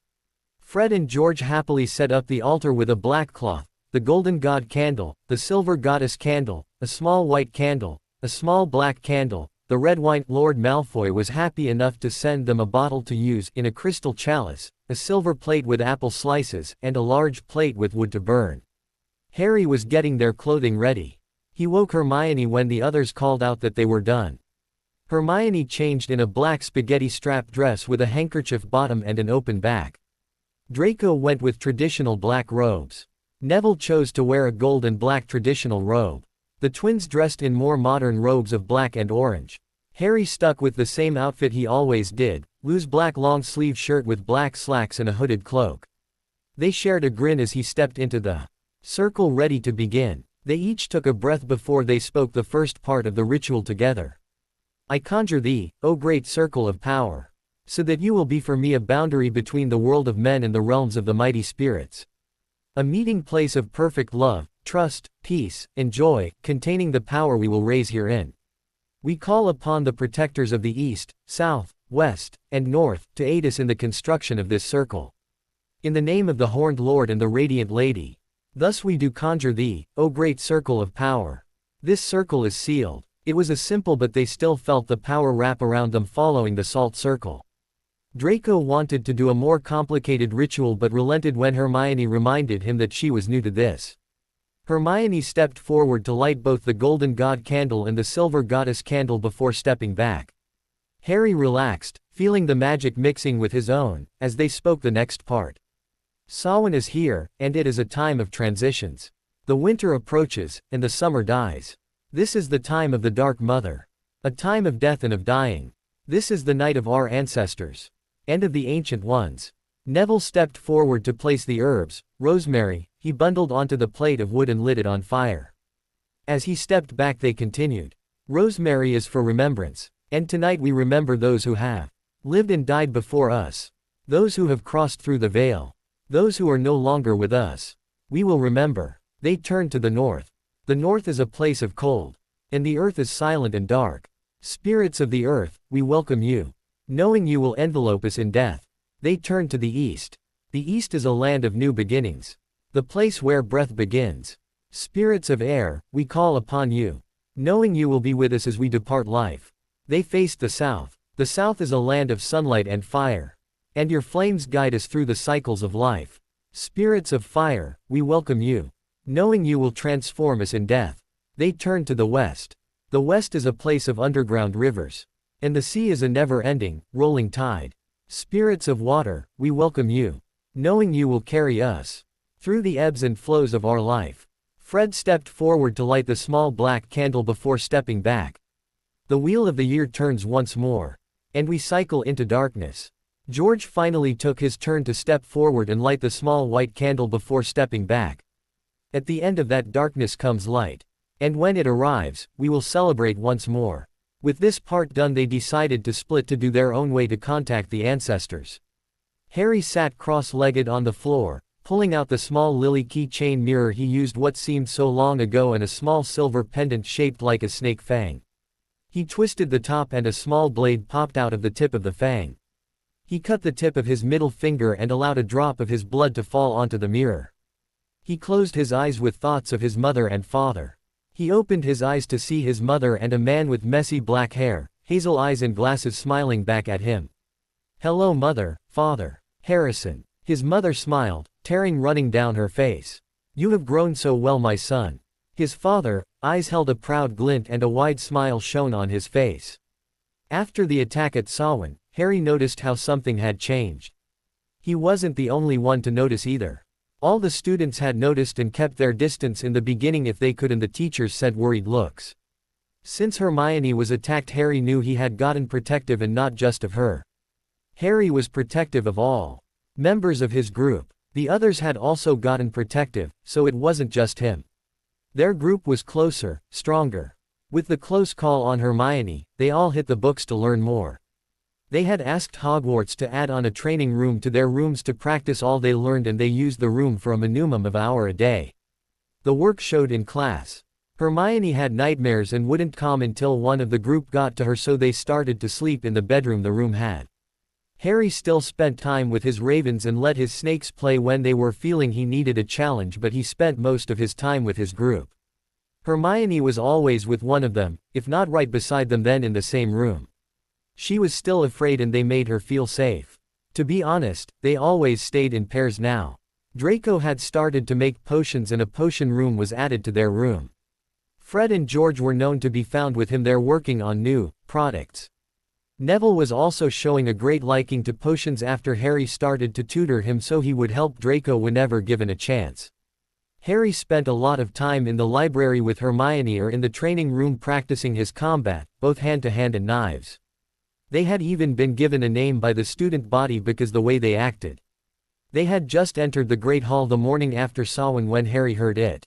Fred and George happily set up the altar with a black cloth, the golden god candle, the silver goddess candle, a small white candle, a small black candle. The red wine. Lord Malfoy was happy enough to send them a bottle to use in a crystal chalice, a silver plate with apple slices, and a large plate with wood to burn. Harry was getting their clothing ready. He woke Hermione when the others called out that they were done. Hermione changed in a black spaghetti strap dress with a handkerchief bottom and an open back. Draco went with traditional black robes. Neville chose to wear a gold and black traditional robe. The twins dressed in more modern robes of black and orange. Harry stuck with the same outfit he always did, loose black long-sleeved shirt with black slacks and a hooded cloak. They shared a grin as he stepped into the circle ready to begin. They each took a breath before they spoke the first part of the ritual together. I conjure thee, O great circle of power, so that you will be for me a boundary between the world of men and the realms of the mighty spirits. A meeting place of perfect love, trust, peace, and joy, containing the power we will raise herein. We call upon the protectors of the East, South, West, and North, to aid us in the construction of this circle. In the name of the Horned Lord and the Radiant Lady. Thus we do conjure thee, O great circle of power. This circle is sealed. It was a simple, but they still felt the power wrap around them following the salt circle. Draco wanted to do a more complicated ritual but relented when Hermione reminded him that she was new to this. Hermione stepped forward to light both the golden god candle and the silver goddess candle before stepping back. Harry relaxed, feeling the magic mixing with his own, as they spoke the next part. Samhain is here, and it is a time of transitions. The winter approaches, and the summer dies. This is the time of the Dark Mother. A time of death and of dying. This is the night of our ancestors. And of the Ancient Ones. Neville stepped forward to place the herbs, rosemary, he bundled onto the plate of wood and lit it on fire. As he stepped back they continued. Rosemary is for remembrance. And tonight we remember those who have lived and died before us. Those who have crossed through the veil. Those who are no longer with us. We will remember. They turned to the north. The north is a place of cold. And the earth is silent and dark. Spirits of the earth, we welcome you. Knowing you will envelope us in death. They turned to the east. The east is a land of new beginnings. The place where breath begins. Spirits of air, we call upon you. Knowing you will be with us as we depart life. They faced the south. The south is a land of sunlight and fire. And your flames guide us through the cycles of life. Spirits of fire, we welcome you. Knowing you will transform us in death. They turned to the west. The west is a place of underground rivers. And the sea is a never-ending, rolling tide. Spirits of water, we welcome you. Knowing you will carry us through the ebbs and flows of our life. Fred stepped forward to light the small black candle before stepping back. The wheel of the year turns once more. And we cycle into darkness. George finally took his turn to step forward and light the small white candle before stepping back. At the end of that darkness comes light. And when it arrives, we will celebrate once more. With this part done they decided to split to do their own way to contact the ancestors. Harry sat cross-legged on the floor, pulling out the small lily key-chain mirror he used what seemed so long ago and a small silver pendant shaped like a snake fang. He twisted the top and a small blade popped out of the tip of the fang. He cut the tip of his middle finger and allowed a drop of his blood to fall onto the mirror. He closed his eyes with thoughts of his mother and father. He opened his eyes to see his mother and a man with messy black hair, hazel eyes and glasses smiling back at him. Hello mother, father. Harrison. His mother smiled, tearing running down her face. You have grown so well my son. His father, eyes held a proud glint and a wide smile shone on his face. After the attack at Samhain, Harry noticed how something had changed. He wasn't the only one to notice either. All the students had noticed and kept their distance in the beginning if they could, and the teachers sent worried looks. Since Hermione was attacked, Harry knew he had gotten protective, and not just of her. Harry was protective of all members of his group. The others had also gotten protective, so it wasn't just him. Their group was closer, stronger. With the close call on Hermione, they all hit the books to learn more. They had asked Hogwarts to add on a training room to their rooms to practice all they learned, and they used the room for a minimum of an hour a day. The work showed in class. Hermione had nightmares and wouldn't calm until one of the group got to her, so they started to sleep in the bedroom the room had. Harry still spent time with his ravens and let his snakes play when they were feeling he needed a challenge, but he spent most of his time with his group. Hermione was always with one of them, if not right beside them, then in the same room. She was still afraid and they made her feel safe. To be honest, they always stayed in pairs now. Draco had started to make potions and a potion room was added to their room. Fred and George were known to be found with him there working on new products. Neville was also showing a great liking to potions after Harry started to tutor him, so he would help Draco whenever given a chance. Harry spent a lot of time in the library with Hermione or in the training room practicing his combat, both hand-to-hand and knives. They had even been given a name by the student body because the way they acted. They had just entered the Great Hall the morning after Samhain when Harry heard it.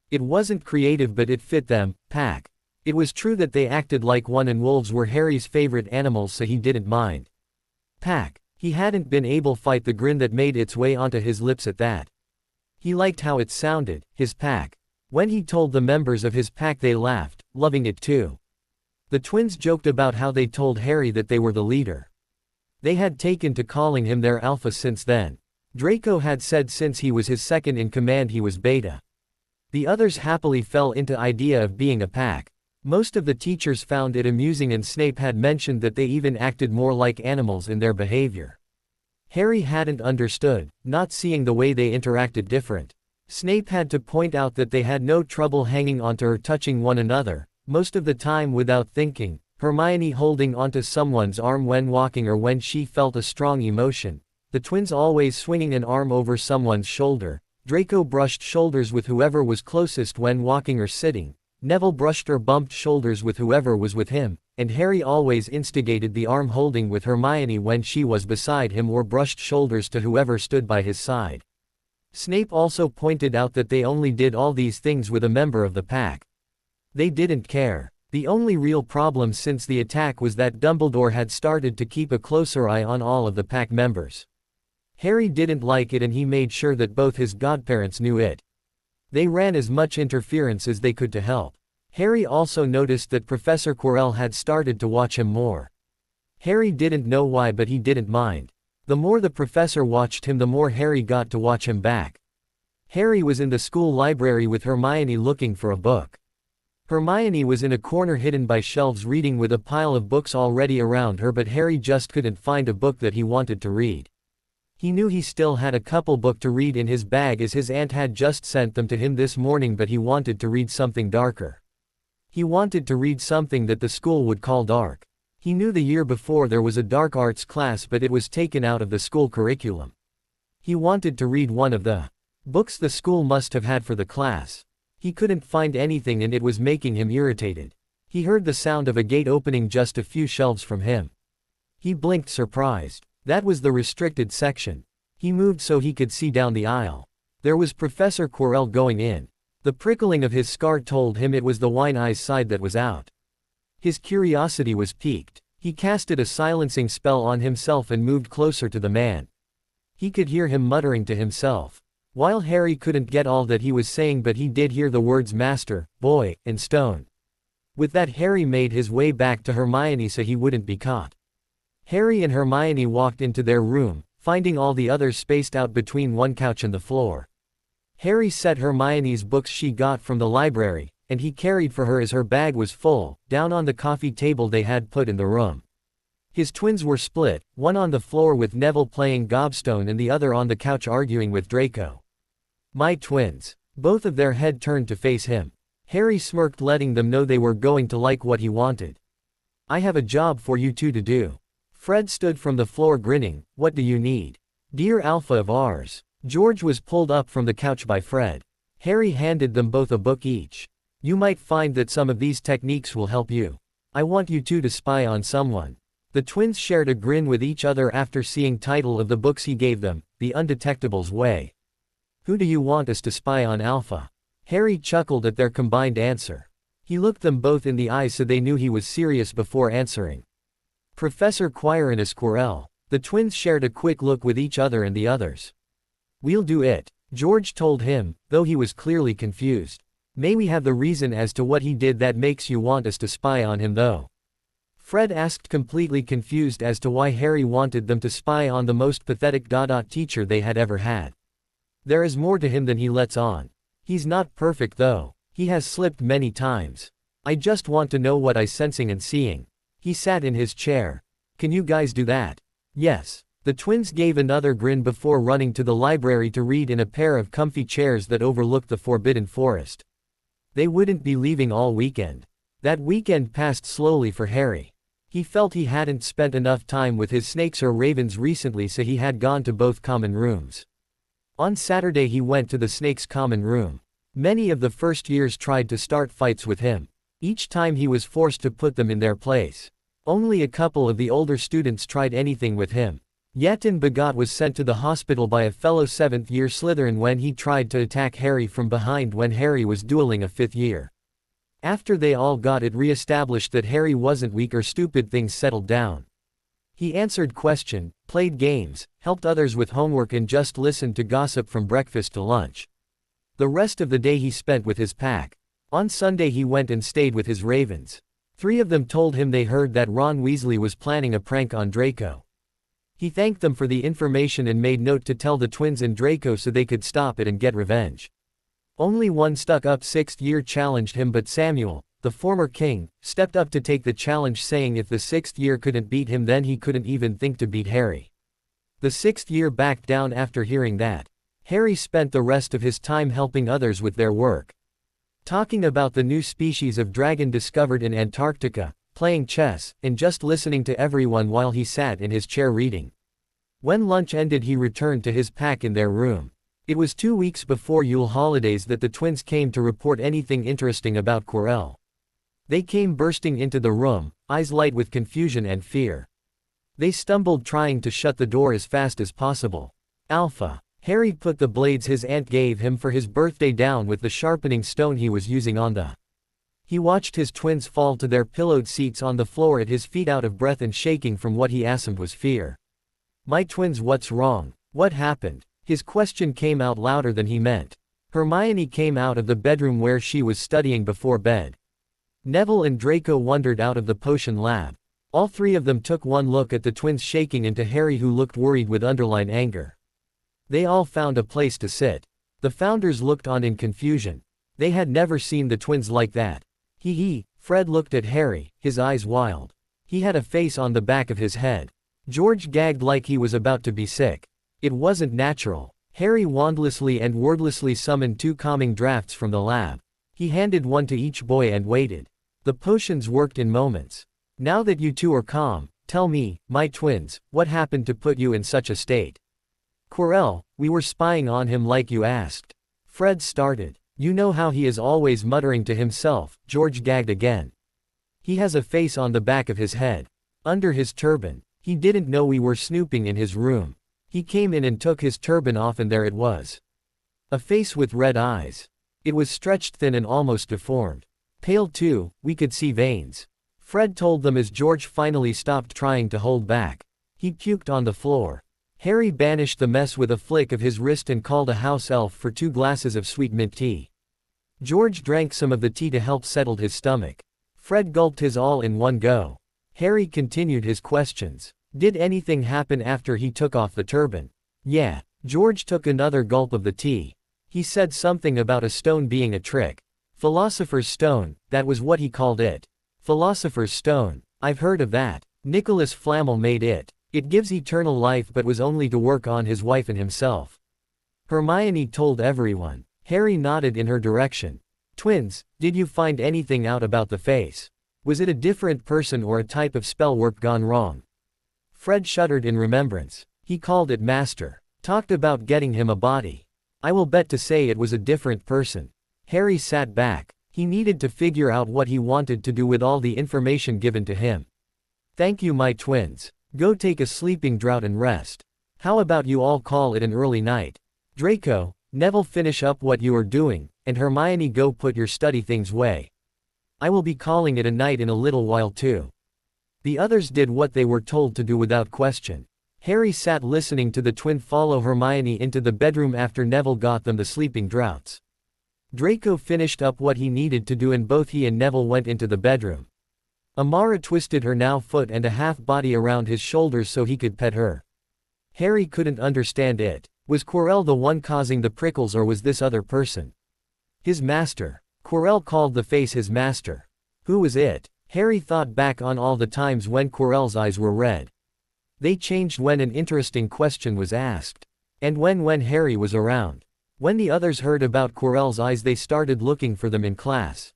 It wasn't creative, but it fit them, pack. It was true that they acted like one, and wolves were Harry's favorite animals, so he didn't mind. Pack. He hadn't been able to fight the grin that made its way onto his lips at that. He liked how it sounded, his pack. When he told the members of his pack, they laughed, loving it too. The twins joked about how they told Harry that they were the leader. They had taken to calling him their alpha since then. Draco had said since he was his second in command he was beta. The others happily fell into idea of being a pack. Most of the teachers found it amusing, and Snape had mentioned that they even acted more like animals in their behavior. Harry hadn't understood, not seeing the way they interacted different. Snape had to point out that they had no trouble hanging onto or touching one another, most of the time without thinking, Hermione holding onto someone's arm when walking or when she felt a strong emotion, the twins always swinging an arm over someone's shoulder, Draco brushed shoulders with whoever was closest when walking or sitting, Neville brushed or bumped shoulders with whoever was with him, and Harry always instigated the arm holding with Hermione when she was beside him or brushed shoulders to whoever stood by his side. Snape also pointed out that they only did all these things with a member of the pack. They didn't care. The only real problem since the attack was that Dumbledore had started to keep a closer eye on all of the pack members. Harry didn't like it, and he made sure that both his godparents knew it. They ran as much interference as they could to help. Harry also noticed that Professor Quirrell had started to watch him more. Harry didn't know why, but he didn't mind. The more the professor watched him, the more Harry got to watch him back. Harry was in the school library with Hermione looking for a book. Hermione was in a corner hidden by shelves reading with a pile of books already around her, but Harry just couldn't find a book that he wanted to read. He knew he still had a couple books to read in his bag as his aunt had just sent them to him this morning, but he wanted to read something darker. He wanted to read something that the school would call dark. He knew the year before there was a dark arts class, but it was taken out of the school curriculum. He wanted to read one of the books the school must have had for the class. He couldn't find anything and it was making him irritated. He heard the sound of a gate opening just a few shelves from him. He blinked, surprised. That was the restricted section. He moved so he could see down the aisle. There was Professor Quirrell going in. The prickling of his scar told him it was the wine-eyes side that was out. His curiosity was piqued. He casted a silencing spell on himself and moved closer to the man. He could hear him muttering to himself. While Harry couldn't get all that he was saying, but he did hear the words master, boy, and stone. With that, Harry made his way back to Hermione so he wouldn't be caught. Harry and Hermione walked into their room, finding all the others spaced out between one couch and the floor. Harry set Hermione's books she got from the library, and he carried for her as her bag was full, down on the coffee table they had put in the room. His twins were split, one on the floor with Neville playing gobstone and the other on the couch arguing with Draco. My twins. Both of their head turned to face him. Harry smirked, letting them know they were going to like what he wanted. I have a job for you two to do. Fred stood from the floor grinning. What do you need? Dear Alpha of ours. George was pulled up from the couch by Fred. Harry handed them both a book each. You might find that some of these techniques will help you. I want you two to spy on someone. The twins shared a grin with each other after seeing title of the books he gave them, The Undetectable's Way. Who do you want us to spy on, Alpha? Harry chuckled at their combined answer. He looked them both in the eyes so they knew he was serious before answering. Professor Quirinus Quirrell. The twins shared a quick look with each other and the others. We'll do it, George told him, though he was clearly confused. May we have the reason as to what he did that makes you want us to spy on him though? Fred asked, completely confused as to why Harry wanted them to spy on the most pathetic teacher they had ever had. There is more to him than he lets on. He's not perfect though. He has slipped many times. I just want to know what I'm sensing and seeing. He sat in his chair. Can you guys do that? Yes. The twins gave another grin before running to the library to read in a pair of comfy chairs that overlooked the Forbidden Forest. They wouldn't be leaving all weekend. That weekend passed slowly for Harry. He felt he hadn't spent enough time with his snakes or ravens recently, so he had gone to both common rooms. On Saturday he went to the snakes' common room. Many of the first years tried to start fights with him. Each time he was forced to put them in their place. Only a couple of the older students tried anything with him. Yetin Bagot was sent to the hospital by a fellow 7th-year Slytherin when he tried to attack Harry from behind when Harry was dueling a 5th year. After they all got it re-established that Harry wasn't weak or stupid, things settled down. He answered questions, played games, helped others with homework and just listened to gossip from breakfast to lunch. The rest of the day he spent with his pack. On Sunday he went and stayed with his ravens. 3 of them told him they heard that Ron Weasley was planning a prank on Draco. He thanked them for the information and made note to tell the twins and Draco so they could stop it and get revenge. Only one stuck-up 6th year challenged him, but Samuel, the former king, stepped up to take the challenge, saying if the 6th year couldn't beat him then he couldn't even think to beat Harry. The 6th year backed down after hearing that. Harry spent the rest of his time helping others with their work. Talking about the new species of dragon discovered in Antarctica, playing chess, and just listening to everyone while he sat in his chair reading. When lunch ended he returned to his pack in their room. It was 2 weeks before Yule holidays that the twins came to report anything interesting about Quirrell. They came bursting into the room, eyes light with confusion and fear. They stumbled trying to shut the door as fast as possible. Alpha. Harry put the blades his aunt gave him for his birthday down with the sharpening stone he was using on the. He watched his twins fall to their pillowed seats on the floor at his feet, out of breath and shaking from what he assumed was fear. My twins, what's wrong? What happened? His question came out louder than he meant. Hermione came out of the bedroom where she was studying before bed. Neville and Draco wandered out of the potion lab. All 3 of them took one look at the twins shaking and to Harry, who looked worried with underlying anger. They all found a place to sit. The founders looked on in confusion. They had never seen the twins like that. Fred looked at Harry, his eyes wild. He had a face on the back of his head. George gagged like he was about to be sick. It wasn't natural. Harry wandlessly and wordlessly summoned 2 calming drafts from the lab. He handed one to each boy and waited. The potions worked in moments. Now that you two are calm, tell me, my twins, what happened to put you in such a state? Quirrell, we were spying on him like you asked. Fred started. You know how he is always muttering to himself. George gagged again. He has a face on the back of his head. Under his turban. He didn't know we were snooping in his room. He came in and took his turban off and there it was. A face with red eyes. It was stretched thin and almost deformed. Pale too, we could see veins. Fred told them as George finally stopped trying to hold back. He puked on the floor. Harry banished the mess with a flick of his wrist and called a house elf for 2 glasses of sweet mint tea. George drank some of the tea to help settle his stomach. Fred gulped his all in one go. Harry continued his questions. Did anything happen after he took off the turban? Yeah. George took another gulp of the tea. He said something about a stone being a trick. Philosopher's stone, that was what he called it. Philosopher's stone. I've heard of that. Nicholas Flamel made it. It gives eternal life but was only to work on his wife and himself. Hermione told everyone. Harry nodded in her direction. Twins, did you find anything out about the face? Was it a different person or a type of spell work gone wrong? Fred shuddered in remembrance. He called it Master. Talked about getting him a body. I will bet to say it was a different person. Harry sat back. He needed to figure out what he wanted to do with all the information given to him. Thank you, my twins. Go take a sleeping draught and rest. How about you all call it an early night? Draco, Neville, finish up what you are doing, and Hermione, go put your study things away. I will be calling it a night in a little while too. The others did what they were told to do without question. Harry sat listening to the twin follow Hermione into the bedroom after Neville got them the sleeping draughts. Draco finished up what he needed to do and both he and Neville went into the bedroom. Amara twisted her now foot and a half body around his shoulders so he could pet her. Harry couldn't understand it. Was Quirrell the one causing the prickles or was this other person his master? Quirrell called the face his master. Who was it? Harry thought back on all the times when Quirrell's eyes were red. They changed when an interesting question was asked. And when Harry was around. When the others heard about Quirrell's eyes they started looking for them in class.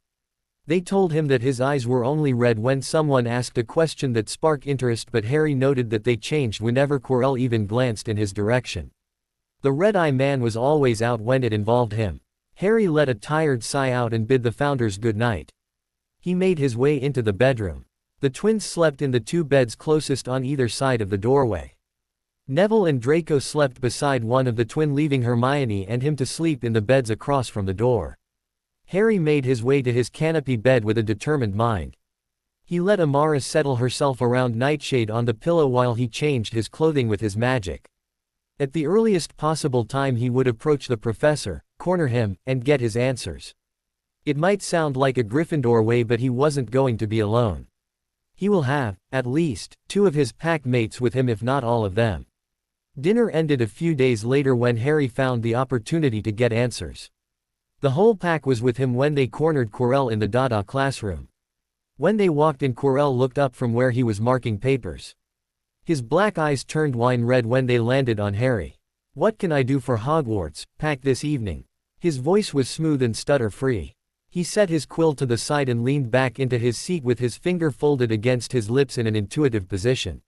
They told him that his eyes were only red when someone asked a question that sparked interest, but Harry noted that they changed whenever Quirrell even glanced in his direction. The red-eye man was always out when it involved him. Harry let a tired sigh out and bid the founders good night. He made his way into the bedroom. The twins slept in the two beds closest on either side of the doorway. Neville and Draco slept beside one of the twin, leaving Hermione and him to sleep in the beds across from the door. Harry made his way to his canopy bed with a determined mind. He let Amara settle herself around Nightshade on the pillow while he changed his clothing with his magic. At the earliest possible time he would approach the professor, corner him, and get his answers. It might sound like a Gryffindor way, but he wasn't going to be alone. He will have, at least, two of his pack mates with him, if not all of them. Dinner ended a few days later when Harry found the opportunity to get answers. The whole pack was with him when they cornered Quirrell in the Dada classroom. When they walked in, Quirrell looked up from where he was marking papers. His black eyes turned wine red when they landed on Harry. What can I do for Hogwarts, Pack, this evening? His voice was smooth and stutter-free. He set his quill to the side and leaned back into his seat with his finger folded against his lips in an intuitive position.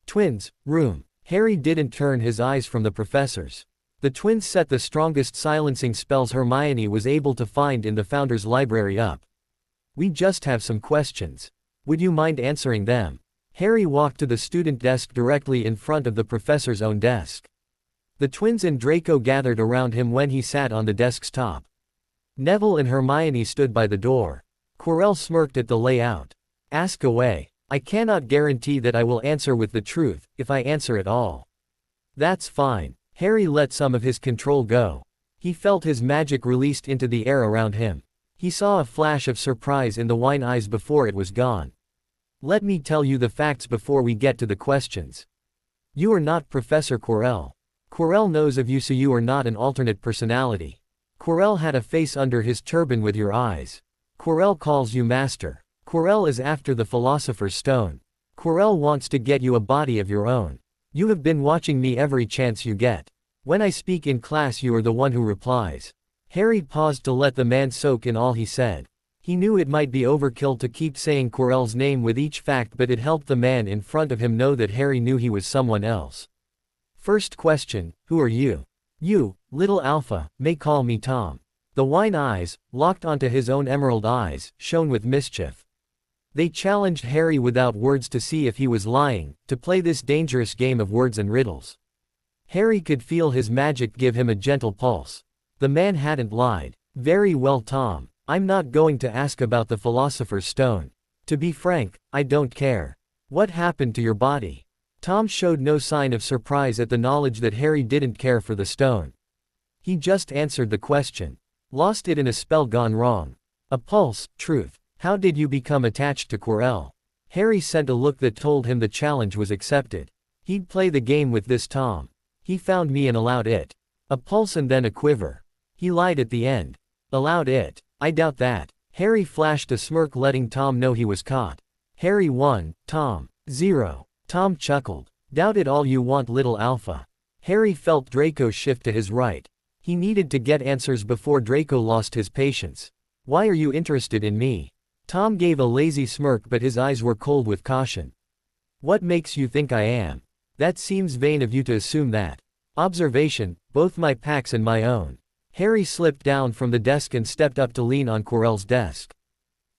Twins, room. Harry didn't turn his eyes from the professors. The twins set the strongest silencing spells Hermione was able to find in the Founder's library up. We just have some questions. Would you mind answering them? Harry walked to the student desk directly in front of the professor's own desk. The twins and Draco gathered around him when he sat on the desk's top. Neville and Hermione stood by the door. Quirrell smirked at the layout. Ask away. I cannot guarantee that I will answer with the truth, if I answer at all. That's fine. Harry let some of his control go. He felt his magic released into the air around him. He saw a flash of surprise in the wine eyes before it was gone. Let me tell you the facts before we get to the questions. You are not Professor Quirrell. Quirrell knows of you, so you are not an alternate personality. Quirrell had a face under his turban with your eyes. Quirrell calls you Master. Quirrell is after the Philosopher's Stone. Quirrell wants to get you a body of your own. You have been watching me every chance you get. When I speak in class, you are the one who replies. Harry paused to let the man soak in all he said. He knew it might be overkill to keep saying Quirrell's name with each fact, but it helped the man in front of him know that Harry knew he was someone else. First question, who are you? You, little Alpha, may call me Tom. The wine eyes, locked onto his own emerald eyes, shone with mischief. They challenged Harry without words to see if he was lying, to play this dangerous game of words and riddles. Harry could feel his magic give him a gentle pulse. The man hadn't lied. Very well, Tom. I'm not going to ask about the Philosopher's Stone. To be frank, I don't care. What happened to your body? Tom showed no sign of surprise at the knowledge that Harry didn't care for the stone. He just answered the question. Lost it in a spell gone wrong. A pulse, truth. How did you become attached to Quirrell? Harry sent a look that told him the challenge was accepted. He'd play the game with this Tom. He found me and allowed it. A pulse and then a quiver. He lied at the end. Allowed it. I doubt that. Harry flashed a smirk, letting Tom know he was caught. Harry 1, Tom 0. Tom chuckled. Doubt it all you want, little Alpha. Harry felt Draco shift to his right. He needed to get answers before Draco lost his patience. Why are you interested in me? Tom gave a lazy smirk, but his eyes were cold with caution. What makes you think I am? That seems vain of you to assume that. Observation, both my packs and my own. Harry slipped down from the desk and stepped up to lean on Quirrell's desk.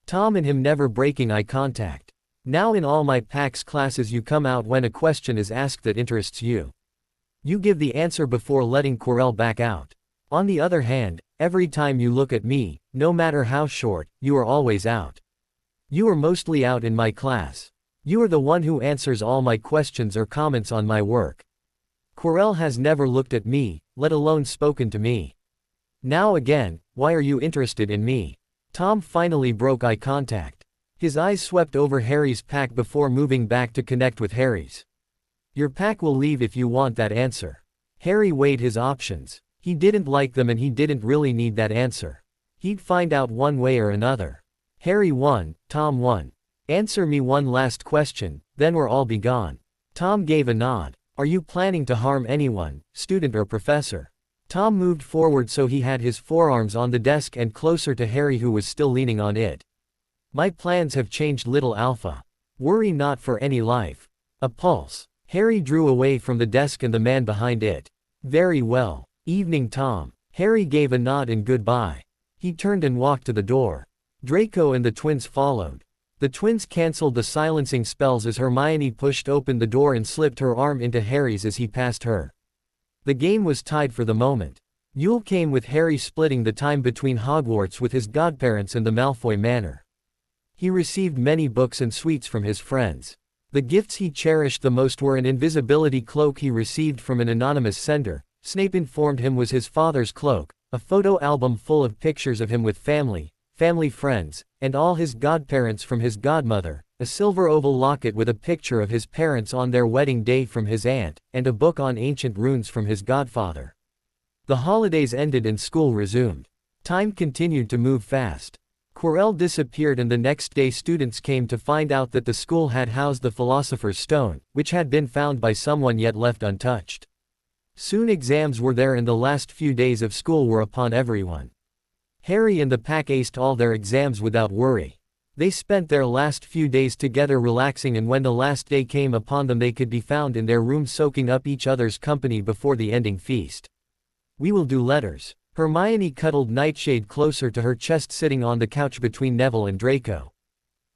Tom and him never breaking eye contact. Now in all my packs classes you come out when a question is asked that interests you. You give the answer before letting Quirrell back out. On the other hand, every time you look at me, no matter how short, you are always out. You are mostly out in my class. You are the one who answers all my questions or comments on my work. Quirrell has never looked at me, let alone spoken to me. Now again, why are you interested in me? Tom finally broke eye contact. His eyes swept over Harry's pack before moving back to connect with Harry's. Your pack will leave if you want that answer. Harry weighed his options. He didn't like them and he didn't really need that answer. He'd find out one way or another. Harry won, Tom won. Answer me one last question, then we'll all be gone. Tom gave a nod. Are you planning to harm anyone, student or professor? Tom moved forward so he had his forearms on the desk and closer to Harry, who was still leaning on it. My plans have changed, little Alpha. Worry not for any life. A pulse. Harry drew away from the desk and the man behind it. Very well. Evening, Tom. Harry gave a nod and goodbye. He turned and walked to the door. Draco and the twins followed. The twins cancelled the silencing spells as Hermione pushed open the door and slipped her arm into Harry's as he passed her. The game was tied for the moment. Yule came with Harry splitting the time between Hogwarts with his godparents and the Malfoy Manor. He received many books and sweets from his friends. The gifts he cherished the most were an invisibility cloak he received from an anonymous sender, Snape informed him was his father's cloak, a photo album full of pictures of him with family friends, and all his godparents from his godmother, a silver oval locket with a picture of his parents on their wedding day from his aunt, and a book on ancient runes from his godfather. The holidays ended and school resumed. Time continued to move fast. Quirrell disappeared and the next day students came to find out that the school had housed the Philosopher's Stone, which had been found by someone yet left untouched. Soon exams were there and the last few days of school were upon everyone. Harry and the pack aced all their exams without worry. They spent their last few days together relaxing, and when the last day came upon them they could be found in their room soaking up each other's company before the ending feast. We will do letters. Hermione cuddled Nightshade closer to her chest, sitting on the couch between Neville and Draco.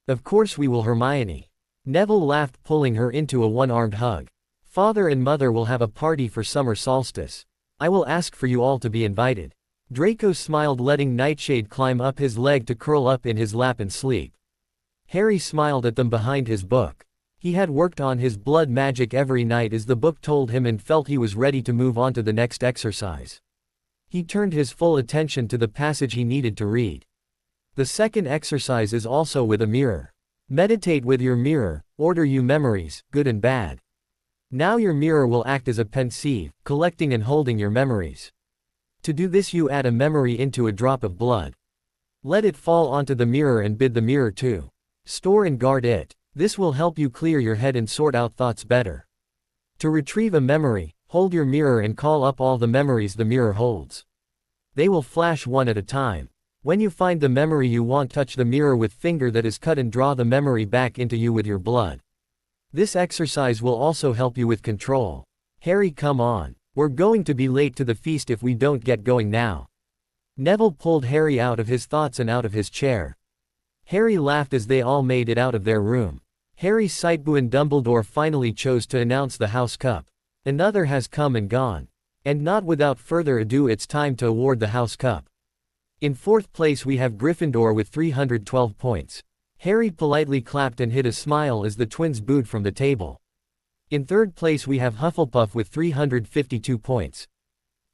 Of course we will, Hermione. Neville laughed, pulling her into a one-armed hug. Father and Mother will have a party for summer solstice. I will ask for you all to be invited. Draco smiled, letting Nightshade climb up his leg to curl up in his lap and sleep. Harry smiled at them behind his book. He had worked on his blood magic every night as the book told him and felt he was ready to move on to the next exercise. He turned his full attention to the passage he needed to read. The second exercise is also with a mirror. Meditate with your mirror, order you memories, good and bad. Now your mirror will act as a pensieve, collecting and holding your memories. To do this you add a memory into a drop of blood. Let it fall onto the mirror and bid the mirror to store and guard it. This will help you clear your head and sort out thoughts better. To retrieve a memory, hold your mirror and call up all the memories the mirror holds. They will flash one at a time. When you find the memory you want, touch the mirror with finger that is cut and draw the memory back into you with your blood. This exercise will also help you with control. Harry, come on. We're going to be late to the feast if we don't get going now. Neville pulled Harry out of his thoughts and out of his chair. Harry laughed as they all made it out of their room. Harry's Sightboo and Dumbledore finally chose to announce the House Cup. Another has come and gone. And not without further ado, it's time to award the House Cup. In fourth place we have Gryffindor with 312 points. Harry politely clapped and hid a smile as the twins booed from the table. In third place we have Hufflepuff with 352 points.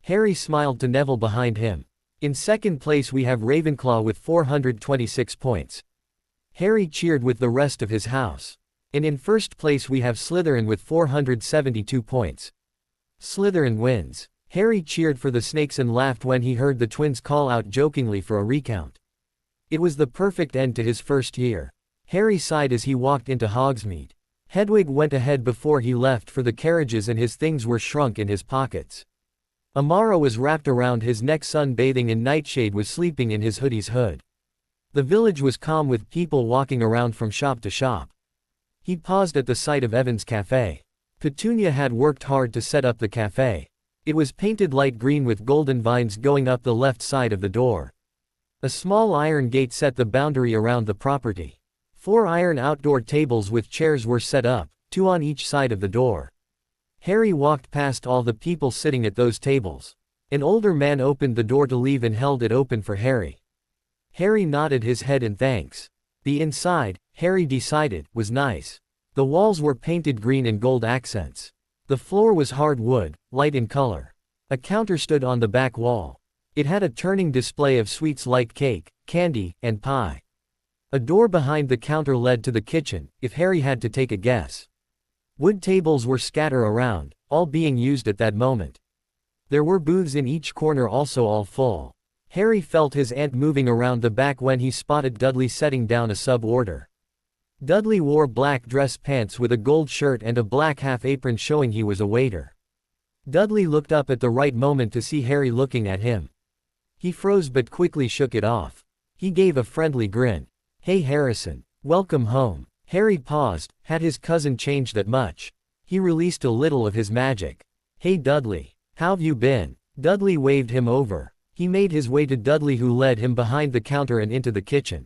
Harry smiled to Neville behind him. In second place we have Ravenclaw with 426 points. Harry cheered with the rest of his house. And in first place we have Slytherin with 472 points. Slytherin wins. Harry cheered for the snakes and laughed when he heard the twins call out jokingly for a recount. It was the perfect end to his first year. Harry sighed as he walked into Hogsmeade. Hedwig went ahead before he left for the carriages and his things were shrunk in his pockets. Amara was wrapped around his neck sunbathing and Nightshade was sleeping in his hoodie's hood. The village was calm with people walking around from shop to shop. He paused at the sight of Evan's cafe. Petunia had worked hard to set up the cafe. It was painted light green with golden vines going up the left side of the door. A small iron gate set the boundary around the property. 4 iron outdoor tables with chairs were set up, 2 on each side of the door. Harry walked past all the people sitting at those tables. An older man opened the door to leave and held it open for Harry. Harry nodded his head in thanks. The inside, Harry decided, was nice. The walls were painted green and gold accents. The floor was hard wood, light in color. A counter stood on the back wall. It had a turning display of sweets like cake, candy, and pie. A door behind the counter led to the kitchen, if Harry had to take a guess. Wood tables were scattered around, all being used at that moment. There were booths in each corner, also all full. Harry felt his aunt moving around the back when he spotted Dudley setting down a sub-order. Dudley wore black dress pants with a gold shirt and a black half-apron showing he was a waiter. Dudley looked up at the right moment to see Harry looking at him. He froze but quickly shook it off. He gave a friendly grin. "Hey Harrison. Welcome home." Harry paused. Had his cousin changed that much? He released a little of his magic. "Hey Dudley. How've you been?" Dudley waved him over. He made his way to Dudley, who led him behind the counter and into the kitchen.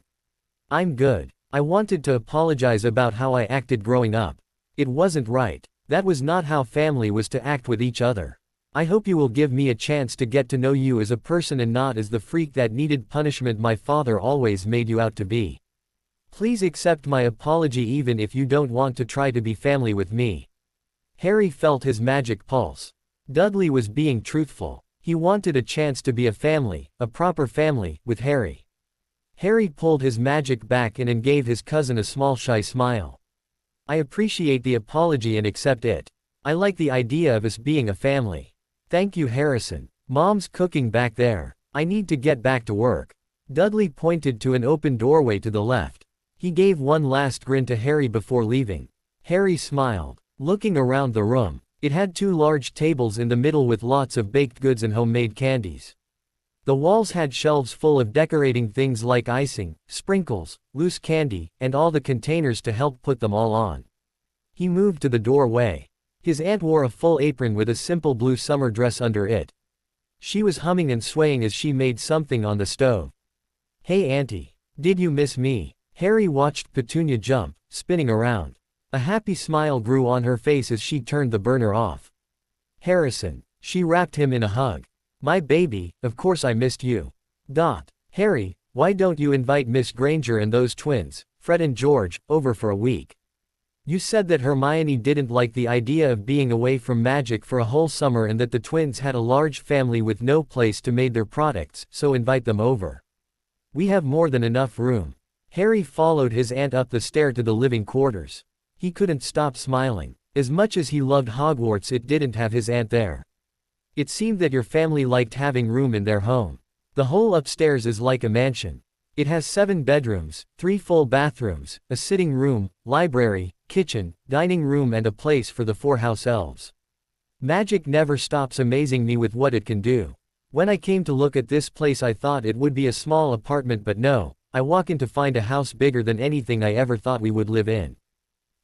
"I'm good. I wanted to apologize about how I acted growing up. It wasn't right. That was not how family was to act with each other. I hope you will give me a chance to get to know you as a person and not as the freak that needed punishment my father always made you out to be. Please accept my apology even if you don't want to try to be family with me." Harry felt his magic pulse. Dudley was being truthful. He wanted a chance to be a family, a proper family, with Harry. Harry pulled his magic back in and gave his cousin a small shy smile. "I appreciate the apology and accept it. I like the idea of us being a family. Thank you Harrison. Mom's cooking back there. I need to get back to work." Dudley pointed to an open doorway to the left. He gave one last grin to Harry before leaving. Harry smiled. Looking around the room, it had 2 large tables in the middle with lots of baked goods and homemade candies. The walls had shelves full of decorating things like icing, sprinkles, loose candy, and all the containers to help put them all on. He moved to the doorway. His aunt wore a full apron with a simple blue summer dress under it. She was humming and swaying as she made something on the stove. "Hey Auntie. Did you miss me?" Harry watched Petunia jump, spinning around. A happy smile grew on her face as she turned the burner off. "Harrison." She wrapped him in a hug. "My baby, of course I missed you. Harry, why don't you invite Miss Granger and those twins, Fred and George, over for a week? You said that Hermione didn't like the idea of being away from magic for a whole summer and that the twins had a large family with no place to make their products, so invite them over. We have more than enough room." Harry followed his aunt up the stair to the living quarters. He couldn't stop smiling. As much as he loved Hogwarts, it didn't have his aunt there. It seemed that your family liked having room in their home. The whole upstairs is like a mansion. It has 7 bedrooms, 3 full bathrooms, a sitting room, library, kitchen, dining room and a place for the 4 house elves. Magic never stops amazing me with what it can do. When I came to look at this place I thought it would be a small apartment, but no, I walk in to find a house bigger than anything I ever thought we would live in.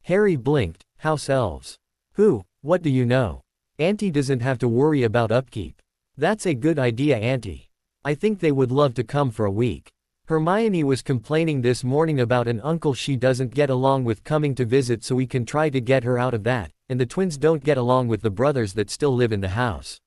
Harry blinked. House elves. Who? What do you know? Auntie doesn't have to worry about upkeep. That's a good idea Auntie. I think they would love to come for a week. Hermione was complaining this morning about an uncle she doesn't get along with coming to visit, so we can try to get her out of that, and the twins don't get along with the brothers that still live in the house.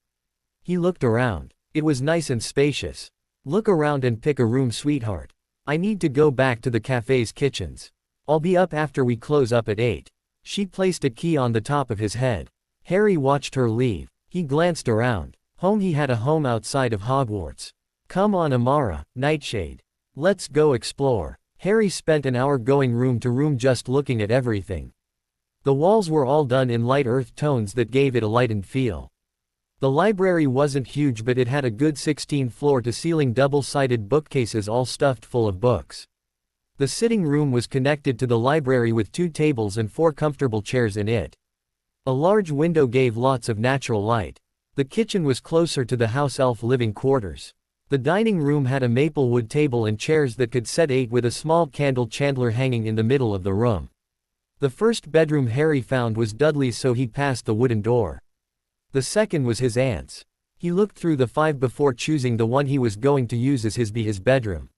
He looked around. It was nice and spacious. Look around and pick a room, sweetheart. I need to go back to the cafe's kitchens. I'll be up after we close up at 8. She placed a key on the top of his head. Harry watched her leave. He glanced around. Home. He had a home outside of Hogwarts. Come on Amara, Nightshade. Let's go explore. Harry spent an hour going room to room just looking at everything. The walls were all done in light earth tones that gave it a lightened feel. The library wasn't huge, but it had a good 16 floor-to-ceiling double-sided bookcases all stuffed full of books. The sitting room was connected to the library with 2 tables and 4 comfortable chairs in it. A large window gave lots of natural light. The kitchen was closer to the house elf living quarters. The dining room had a maple wood table and chairs that could set 8 with a small candle chandelier hanging in the middle of the room. The first bedroom Harry found was Dudley's, so he passed the wooden door. The second was his aunt's. He looked through the 5 before choosing the one he was going to use as his bedroom.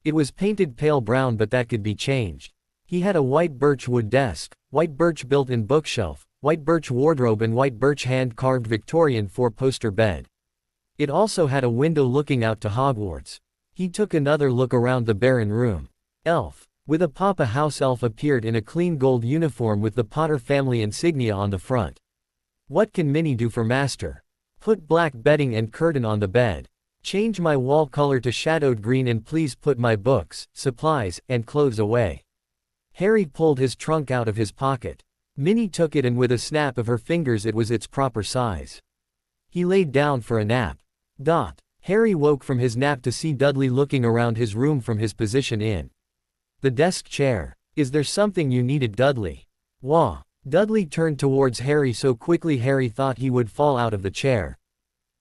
It was painted pale brown, but that could be changed. He had a white birch wood desk, white birch built-in bookshelf, white birch wardrobe and white birch hand-carved Victorian 4-poster bed. It also had a window looking out to Hogwarts. He took another look around the barren room. Elf. With a pop, a house elf appeared in a clean gold uniform with the Potter family insignia on the front. What can Minnie do for master? Put black bedding and curtain on the bed. Change my wall color to shadowed green and please put my books, supplies, and clothes away. Harry pulled his trunk out of his pocket. Minnie took it and with a snap of her fingers it was its proper size. He laid down for a nap. Harry woke from his nap to see Dudley looking around his room from his position in the desk chair. Is there something you needed, Dudley? Wah. Dudley turned towards Harry so quickly Harry thought he would fall out of the chair.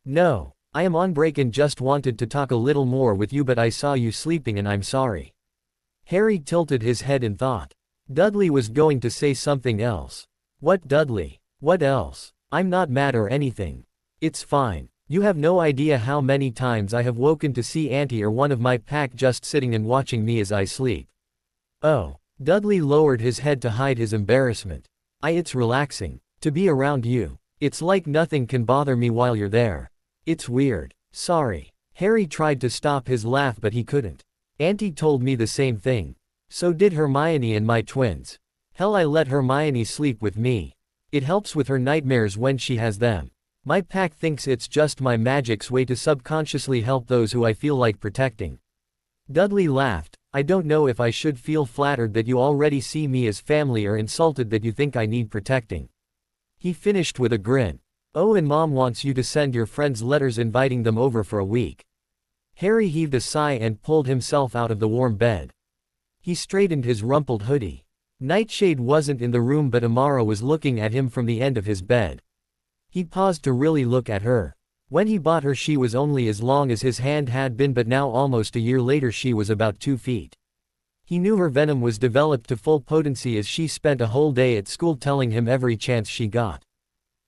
No, I am on break and just wanted to talk a little more with you, but I saw you sleeping and I'm sorry. Harry tilted his head in thought. Dudley was going to say something else. What, Dudley? What else? I'm not mad or anything. It's fine. You have no idea how many times I have woken to see Auntie or one of my pack just sitting and watching me as I sleep. Oh. Dudley lowered his head to hide his embarrassment. It's relaxing to be around you. It's like nothing can bother me while you're there. It's weird. Sorry. Harry tried to stop his laugh but he couldn't. Auntie told me the same thing. So did Hermione and my twins. Hell, I let Hermione sleep with me. It helps with her nightmares when she has them. My pack thinks it's just my magic's way to subconsciously help those who I feel like protecting. Dudley laughed. I don't know if I should feel flattered that you already see me as family or insulted that you think I need protecting. He finished with a grin. Oh, and Mom wants you to send your friends letters inviting them over for a week. Harry heaved a sigh and pulled himself out of the warm bed. He straightened his rumpled hoodie. Nightshade wasn't in the room but Amara was looking at him from the end of his bed. He paused to really look at her. When he bought her she was only as long as his hand had been, but now almost a year later she was about 2 feet. He knew her venom was developed to full potency as she spent a whole day at school telling him every chance she got.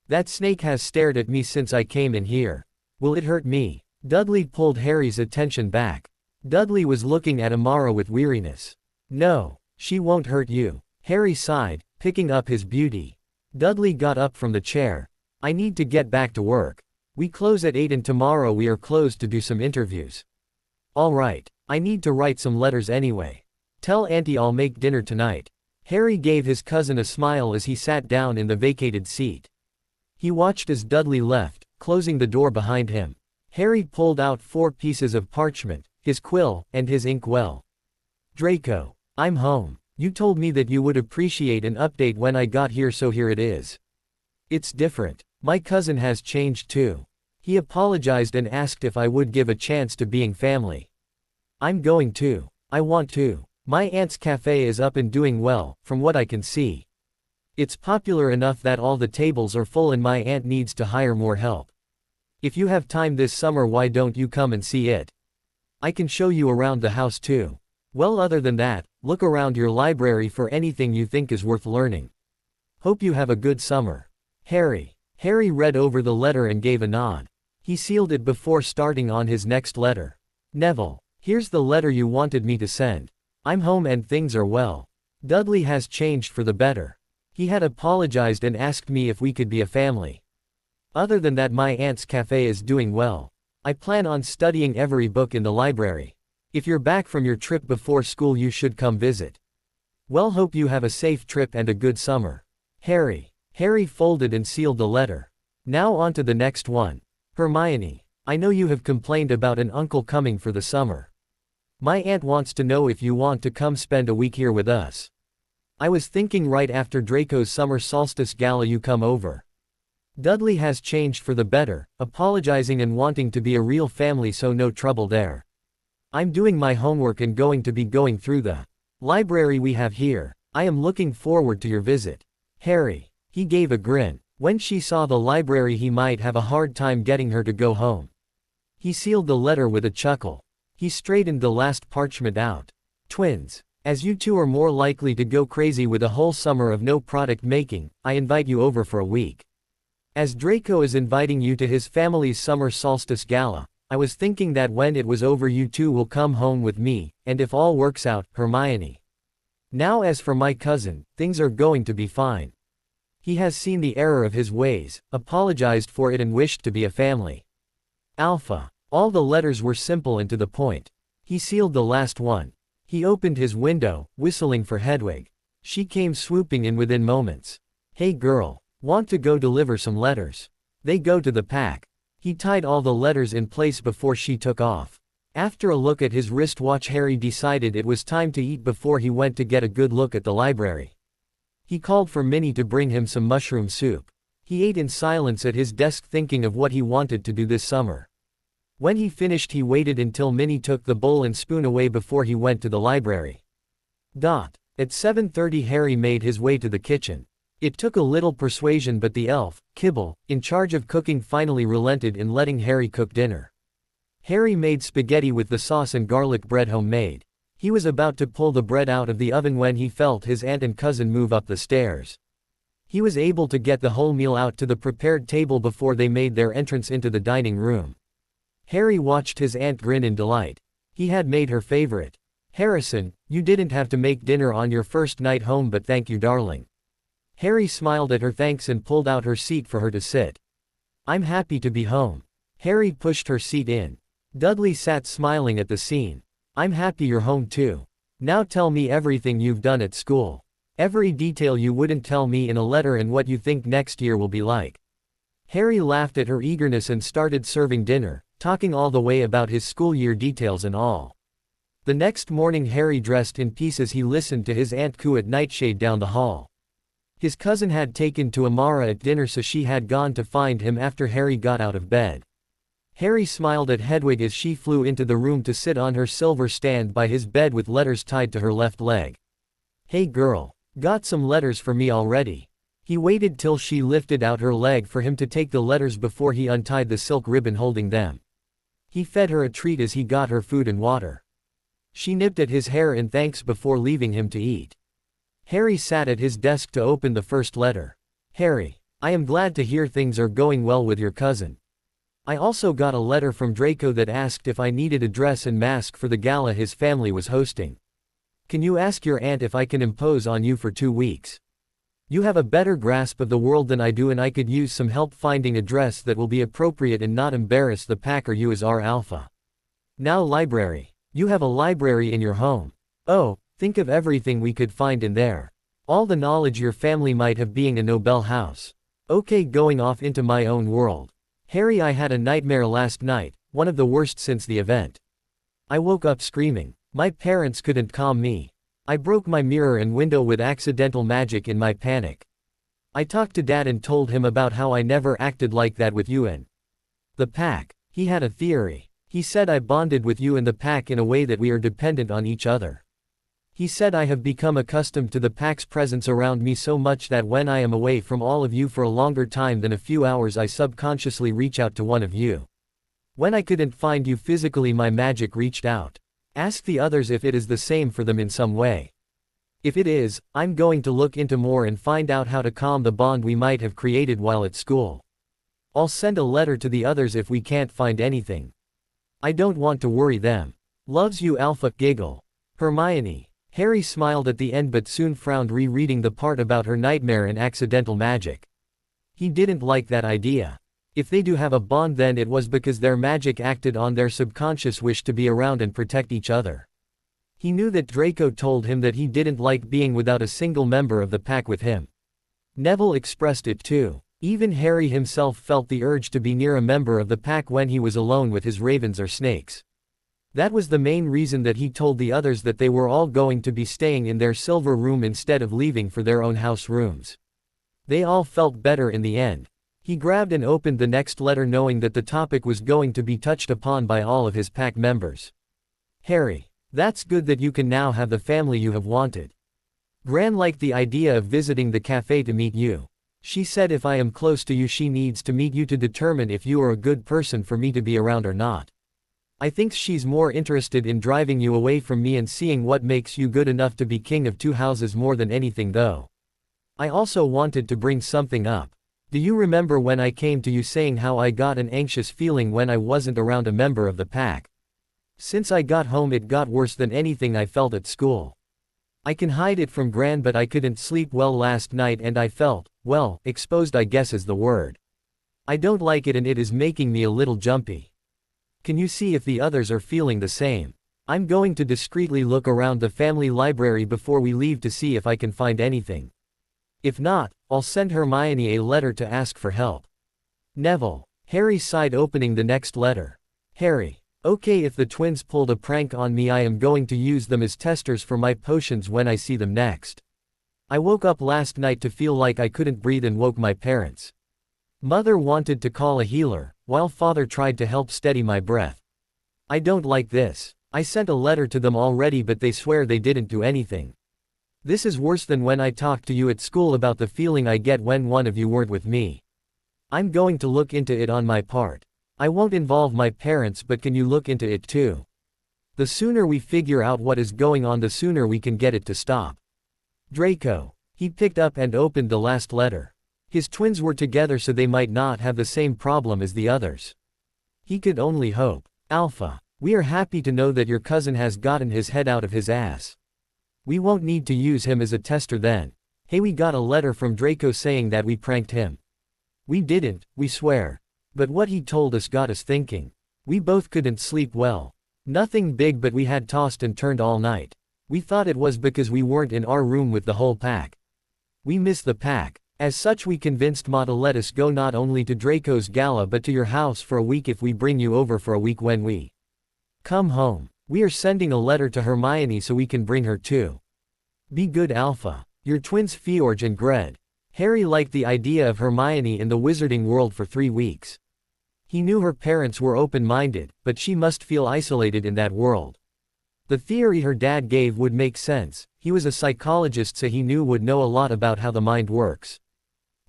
That snake has stared at me since I came in here. Will it hurt me? Dudley pulled Harry's attention back. Dudley was looking at Amara with weariness. No, she won't hurt you. Harry sighed, picking up his beauty. Dudley got up from the chair. I need to get back to work. We close at 8 and tomorrow we are closed to do some interviews. All right, I need to write some letters anyway. Tell Auntie I'll make dinner tonight. Harry gave his cousin a smile as he sat down in the vacated seat. He watched as Dudley left, closing the door behind him. Harry pulled out 4 pieces of parchment, his quill, and his inkwell. Draco, I'm home. You told me that you would appreciate an update when I got here, so here it is. It's different. My cousin has changed too. He apologized and asked if I would give a chance to being family. I'm going to. I want to. My aunt's cafe is up and doing well, from what I can see. It's popular enough that all the tables are full and my aunt needs to hire more help. If you have time this summer, why don't you come and see it? I can show you around the house too. Well, other than that, look around your library for anything you think is worth learning. Hope you have a good summer. Harry. Harry read over the letter and gave a nod. He sealed it before starting on his next letter. Neville, here's the letter you wanted me to send. I'm home and things are well. Dudley has changed for the better. He had apologized and asked me if we could be a family. Other than that, my aunt's cafe is doing well. I plan on studying every book in the library. If you're back from your trip before school you should come visit. Well, hope you have a safe trip and a good summer. Harry. Harry folded and sealed the letter. Now on to the next one. Hermione, I know you have complained about an uncle coming for the summer. My aunt wants to know if you want to come spend a week here with us. I was thinking right after Draco's summer solstice gala you come over. Dudley has changed for the better, apologizing and wanting to be a real family, so no trouble there. I'm doing my homework and going to be going through the library we have here. I am looking forward to your visit. Harry. He gave a grin. When she saw the library he might have a hard time getting her to go home. He sealed the letter with a chuckle. He straightened the last parchment out. Twins. As you two are more likely to go crazy with a whole summer of no product making, I invite you over for a week. As Draco is inviting you to his family's summer solstice gala, I was thinking that when it was over you two will come home with me, and if all works out, Hermione. Now as for my cousin, things are going to be fine. He has seen the error of his ways, apologized for it and wished to be a family. Alpha. All the letters were simple and to the point. He sealed the last one. He opened his window, whistling for Hedwig. She came swooping in within moments. Hey girl. Want to go deliver some letters? They go to the pack. He tied all the letters in place before she took off. After a look at his wristwatch, Harry decided it was time to eat before he went to get a good look at the library. He called for Minnie to bring him some mushroom soup. He ate in silence at his desk thinking of what he wanted to do this summer. When he finished, he waited until Minnie took the bowl and spoon away before he went to the library. At 7:30 Harry made his way to the kitchen. It took a little persuasion, but the elf, Kibble, in charge of cooking finally relented in letting Harry cook dinner. Harry made spaghetti with the sauce and garlic bread homemade. He was about to pull the bread out of the oven when he felt his aunt and cousin move up the stairs. He was able to get the whole meal out to the prepared table before they made their entrance into the dining room. Harry watched his aunt grin in delight. He had made her favorite. Harrison, you didn't have to make dinner on your first night home, but thank you, darling. Harry smiled at her thanks and pulled out her seat for her to sit. I'm happy to be home. Harry pushed her seat in. Dudley sat smiling at the scene. I'm happy you're home too. Now tell me everything you've done at school. Every detail you wouldn't tell me in a letter, and what you think next year will be like. Harry laughed at her eagerness and started serving dinner, talking all the way about his school year details and all. The next morning Harry dressed in peace as he listened to his Aunt coo at Nightshade down the hall. His cousin had taken to Amara at dinner, so she had gone to find him after Harry got out of bed. Harry smiled at Hedwig as she flew into the room to sit on her silver stand by his bed with letters tied to her left leg. Hey girl, got some letters for me already? He waited till she lifted out her leg for him to take the letters before he untied the silk ribbon holding them. He fed her a treat as he got her food and water. She nipped at his hair in thanks before leaving him to eat. Harry sat at his desk to open the first letter. Harry, I am glad to hear things are going well with your cousin. I also got a letter from Draco that asked if I needed a dress and mask for the gala his family was hosting. Can you ask your aunt if I can impose on you for 2 weeks? You have a better grasp of the world than I do, and I could use some help finding a dress that will be appropriate and not embarrass the pack or you as our alpha. Now library. You have a library in your home. Oh, think of everything we could find in there. All the knowledge your family might have being a Nobel house. Okay, going off into my own world. Harry, I had a nightmare last night, one of the worst since the event. I woke up screaming. My parents couldn't calm me. I broke my mirror and window with accidental magic in my panic. I talked to Dad and told him about how I never acted like that with you and the pack. He had a theory. He said I bonded with you and the pack in a way that we are dependent on each other. He said I have become accustomed to the pack's presence around me so much that when I am away from all of you for a longer time than a few hours, I subconsciously reach out to one of you. When I couldn't find you physically, my magic reached out. Ask the others if it is the same for them in some way. If it is, I'm going to look into more and find out how to calm the bond we might have created while at school. I'll send a letter to the others if we can't find anything. I don't want to worry them. Loves you, Alpha. Giggle. Hermione. Harry smiled at the end but soon frowned rereading the part about her nightmare and accidental magic. He didn't like that idea. If they do have a bond, then it was because their magic acted on their subconscious wish to be around and protect each other. He knew that Draco told him that he didn't like being without a single member of the pack with him. Neville expressed it too. Even Harry himself felt the urge to be near a member of the pack when he was alone with his ravens or snakes. That was the main reason that he told the others that they were all going to be staying in their silver room instead of leaving for their own house rooms. They all felt better in the end. He grabbed and opened the next letter knowing that the topic was going to be touched upon by all of his pack members. Harry, that's good that you can now have the family you have wanted. Gran liked the idea of visiting the cafe to meet you. She said if I am close to you she needs to meet you to determine if you are a good person for me to be around or not. I think she's more interested in driving you away from me and seeing what makes you good enough to be king of two houses more than anything though. I also wanted to bring something up. Do you remember when I came to you saying how I got an anxious feeling when I wasn't around a member of the pack? Since I got home it got worse than anything I felt at school. I can hide it from Gran but I couldn't sleep well last night and I felt, well, exposed I guess is the word. I don't like it and it is making me a little jumpy. Can you see if the others are feeling the same? I'm going to discreetly look around the family library before we leave to see if I can find anything. If not, I'll send Hermione a letter to ask for help. Neville. Harry sighed opening the next letter. Harry. Okay, if the twins pulled a prank on me I am going to use them as testers for my potions when I see them next. I woke up last night to feel like I couldn't breathe and woke my parents. Mother wanted to call a healer, while father tried to help steady my breath. I don't like this. I sent a letter to them already but they swear they didn't do anything. This is worse than when I talked to you at school about the feeling I get when one of you weren't with me. I'm going to look into it on my part. I won't involve my parents but can you look into it too? The sooner we figure out what is going on the sooner we can get it to stop. Draco. He picked up and opened the last letter. His twins were together so they might not have the same problem as the others. He could only hope. Alpha. We are happy to know that your cousin has gotten his head out of his ass. We won't need to use him as a tester then. Hey, we got a letter from Draco saying that we pranked him. We didn't, we swear. But what he told us got us thinking. We both couldn't sleep well. Nothing big but we had tossed and turned all night. We thought it was because we weren't in our room with the whole pack. We miss the pack. As such we convinced Ma to let us go not only to Draco's gala but to your house for a week if we bring you over for a week when we come home. We are sending a letter to Hermione so we can bring her too. Be good Alpha. Your twins Fjord and Gred. Harry liked the idea of Hermione in the wizarding world for 3 weeks. He knew her parents were open-minded, but she must feel isolated in that world. The theory her dad gave would make sense. He was a psychologist so he knew would know a lot about how the mind works.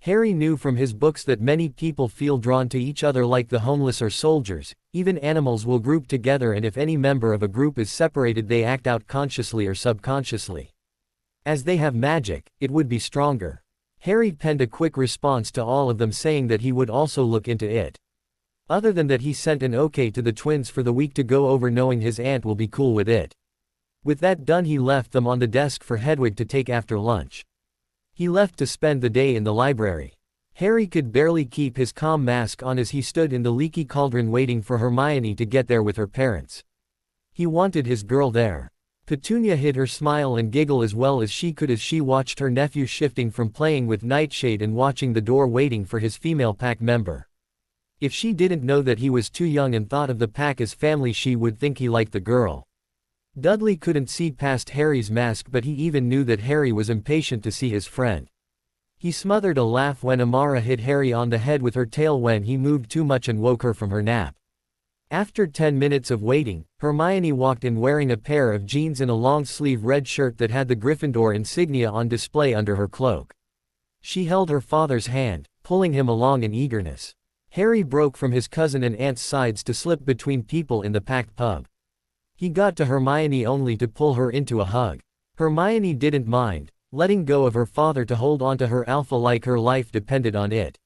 Harry knew from his books that many people feel drawn to each other like the homeless or soldiers. Even animals will group together and if any member of a group is separated they act out consciously or subconsciously. As they have magic, it would be stronger. Harry penned a quick response to all of them saying that he would also look into it. Other than that he sent an okay to the twins for the week to go over knowing his aunt will be cool with it. With that done he left them on the desk for Hedwig to take after lunch. He left to spend the day in the library. Harry could barely keep his calm mask on as he stood in the leaky cauldron waiting for Hermione to get there with her parents. He wanted his girl there. Petunia hid her smile and giggle as well as she could as she watched her nephew shifting from playing with Nightshade and watching the door waiting for his female pack member. If she didn't know that he was too young and thought of the pack as family she would think he liked the girl. Dudley couldn't see past Harry's mask but he even knew that Harry was impatient to see his friend. He smothered a laugh when Amara hit Harry on the head with her tail when he moved too much and woke her from her nap. After 10 minutes of waiting, Hermione walked in wearing a pair of jeans and a long-sleeve red shirt that had the Gryffindor insignia on display under her cloak. She held her father's hand, pulling him along in eagerness. Harry broke from his cousin and aunt's sides to slip between people in the packed pub. He got to Hermione only to pull her into a hug. Hermione didn't mind, letting go of her father to hold onto her Alpha like her life depended on it.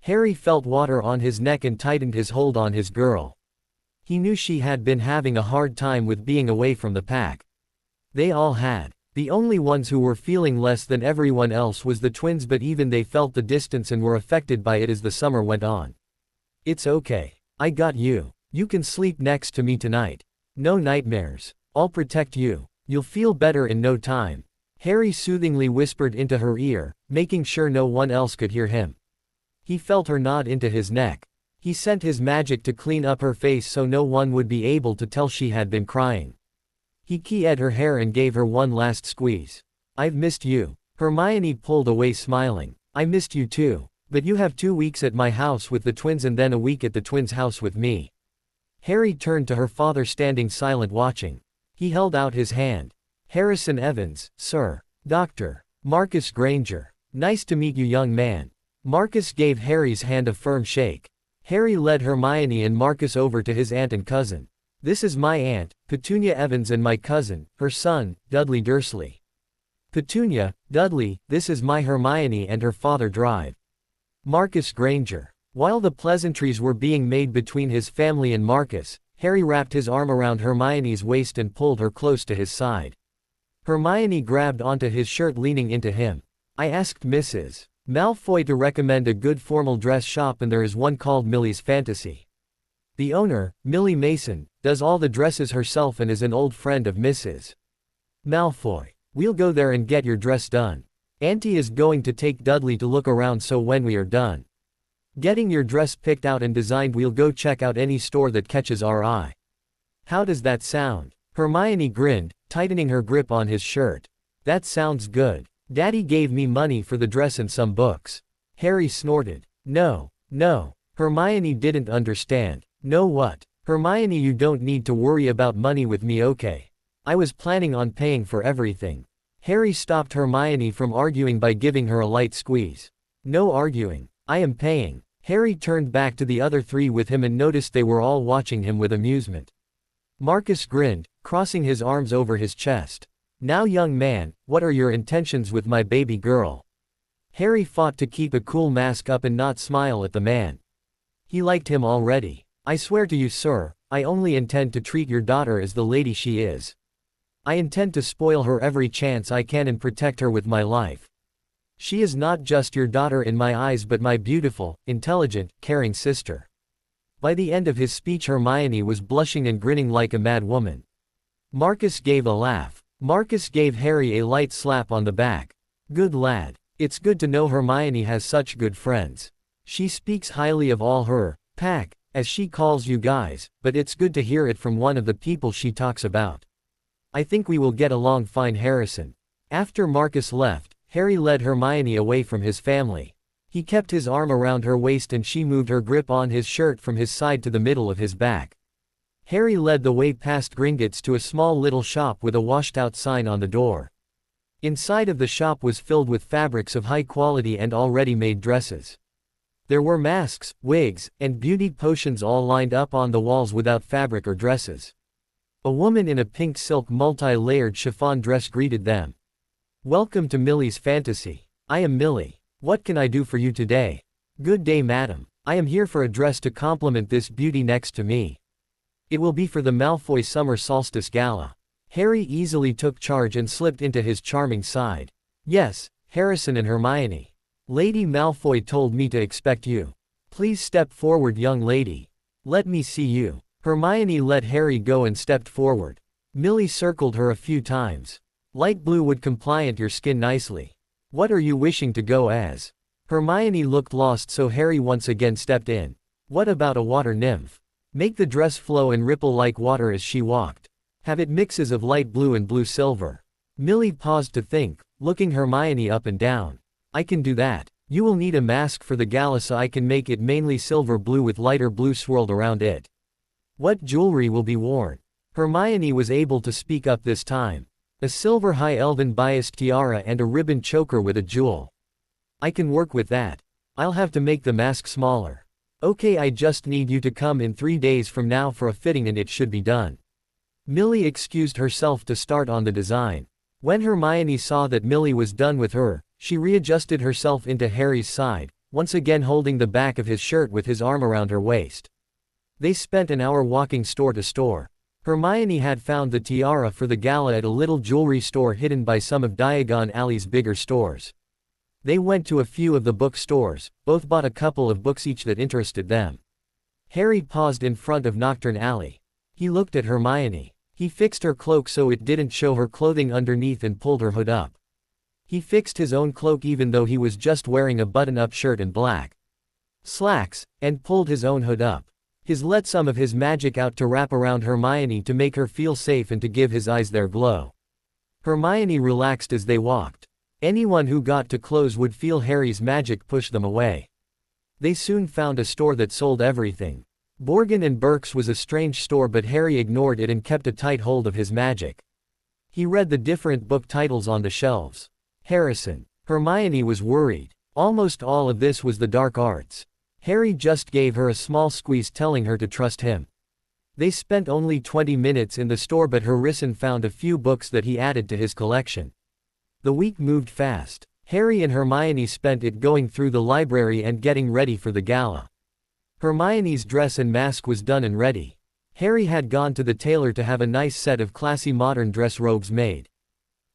Harry felt water on his neck and tightened his hold on his girl. He knew she had been having a hard time with being away from the pack. They all had. The only ones who were feeling less than everyone else was the twins but even they felt the distance and were affected by it as the summer went on. It's okay. I got you. You can sleep next to me tonight. No nightmares. I'll protect you. You'll feel better in no time. Harry soothingly whispered into her ear, making sure no one else could hear him. He felt her nod into his neck. He sent his magic to clean up her face so no one would be able to tell she had been crying. He keyed her hair and gave her one last squeeze. I've missed you. Hermione pulled away smiling. I missed you too. But you have 2 weeks at my house with the twins and then a week at the twins' house with me. Harry turned to her father standing silent watching. He held out his hand. Harrison Evans, sir. Dr. Marcus Granger. Nice to meet you young man. Marcus gave Harry's hand a firm shake. Harry led Hermione and Marcus over to his aunt and cousin. "This is my aunt, Petunia Evans, and my cousin, her son, Dudley Dursley." "Petunia, Dudley, this is my Hermione and her father Drive. Marcus Granger." While the pleasantries were being made between his family and Marcus, Harry wrapped his arm around Hermione's waist and pulled her close to his side. Hermione grabbed onto his shirt, leaning into him. "I asked Mrs. Malfoy to recommend a good formal dress shop, and there is one called Millie's Fantasy. The owner, Millie Mason, does all the dresses herself and is an old friend of Mrs. Malfoy. We'll go there and get your dress done. Auntie is going to take Dudley to look around, so when we are done getting your dress picked out and designed, we'll go check out any store that catches our eye. How does that sound?" Hermione grinned, tightening her grip on his shirt. "That sounds good. Daddy gave me money for the dress and some books." Harry snorted. No. Hermione didn't understand. "No what?" "Hermione, you don't need to worry about money with me, okay? I was planning on paying for everything." Harry stopped Hermione from arguing by giving her a light squeeze. "No arguing. I am paying." Harry turned back to the other three with him and noticed they were all watching him with amusement. Marcus grinned, crossing his arms over his chest. "Now, young man, what are your intentions with my baby girl?" Harry fought to keep a cool mask up and not smile at the man. He liked him already. "I swear to you, sir, I only intend to treat your daughter as the lady she is. I intend to spoil her every chance I can and protect her with my life. She is not just your daughter in my eyes, but my beautiful, intelligent, caring sister." By the end of his speech, Hermione was blushing and grinning like a mad woman. Marcus gave a laugh. Marcus gave Harry a light slap on the back. "Good lad. It's good to know Hermione has such good friends. She speaks highly of all her pack, as she calls you guys, but it's good to hear it from one of the people she talks about. I think we will get along fine, Harrison." After Marcus left, Harry led Hermione away from his family. He kept his arm around her waist and she moved her grip on his shirt from his side to the middle of his back. Harry led the way past Gringotts to a small little shop with a washed-out sign on the door. Inside of the shop was filled with fabrics of high quality and already made dresses. There were masks, wigs, and beauty potions all lined up on the walls without fabric or dresses. A woman in a pink silk multi-layered chiffon dress greeted them. "Welcome to Millie's Fantasy. I am Millie. What can I do for you today?" "Good day, madam. I am here for a dress to complement this beauty next to me. It will be for the Malfoy Summer Solstice Gala." Harry easily took charge and slipped into his charming side. "Yes, Harrison and Hermione. Lady Malfoy told me to expect you. Please step forward, young lady. Let me see you." Hermione let Harry go and stepped forward. Millie circled her a few times. "Light blue would complement your skin nicely. What are you wishing to go as?" Hermione looked lost, so Harry once again stepped in. "What about a water nymph? Make the dress flow and ripple like water as she walked. Have it mixes of light blue and blue silver." Millie paused to think, looking Hermione up and down. "I can do that. You will need a mask for the gala, so I can make it mainly silver blue with lighter blue swirled around it." "What jewelry will be worn?" Hermione was able to speak up this time. "A silver high elven biased tiara and a ribbon choker with a jewel." "I can work with that. I'll have to make the mask smaller." "Okay, I just need you to come in 3 days from now for a fitting and it should be done." Millie excused herself to start on the design. When Hermione saw that Millie was done with her, she readjusted herself into Harry's side, once again holding the back of his shirt with his arm around her waist. They spent an hour walking store to store. Hermione had found the tiara for the gala at a little jewelry store hidden by some of Diagon Alley's bigger stores. They went to a few of the bookstores, both bought a couple of books each that interested them. Harry paused in front of Nocturne Alley. He looked at Hermione. He fixed her cloak so it didn't show her clothing underneath and pulled her hood up. He fixed his own cloak even though he was just wearing a button-up shirt and black slacks, and pulled his own hood up. He's let some of his magic out to wrap around Hermione to make her feel safe and to give his eyes their glow. Hermione relaxed as they walked. Anyone who got too close would feel Harry's magic push them away. They soon found a store that sold everything. Borgin and Burke's was a strange store, but Harry ignored it and kept a tight hold of his magic. He read the different book titles on the shelves. Harrison. Hermione was worried. Almost all of this was the dark arts. Harry just gave her a small squeeze telling her to trust him. They spent only 20 minutes in the store but Harrison found a few books that he added to his collection. The week moved fast. Harry and Hermione spent it going through the library and getting ready for the gala. Hermione's dress and mask was done and ready. Harry had gone to the tailor to have a nice set of classy modern dress robes made.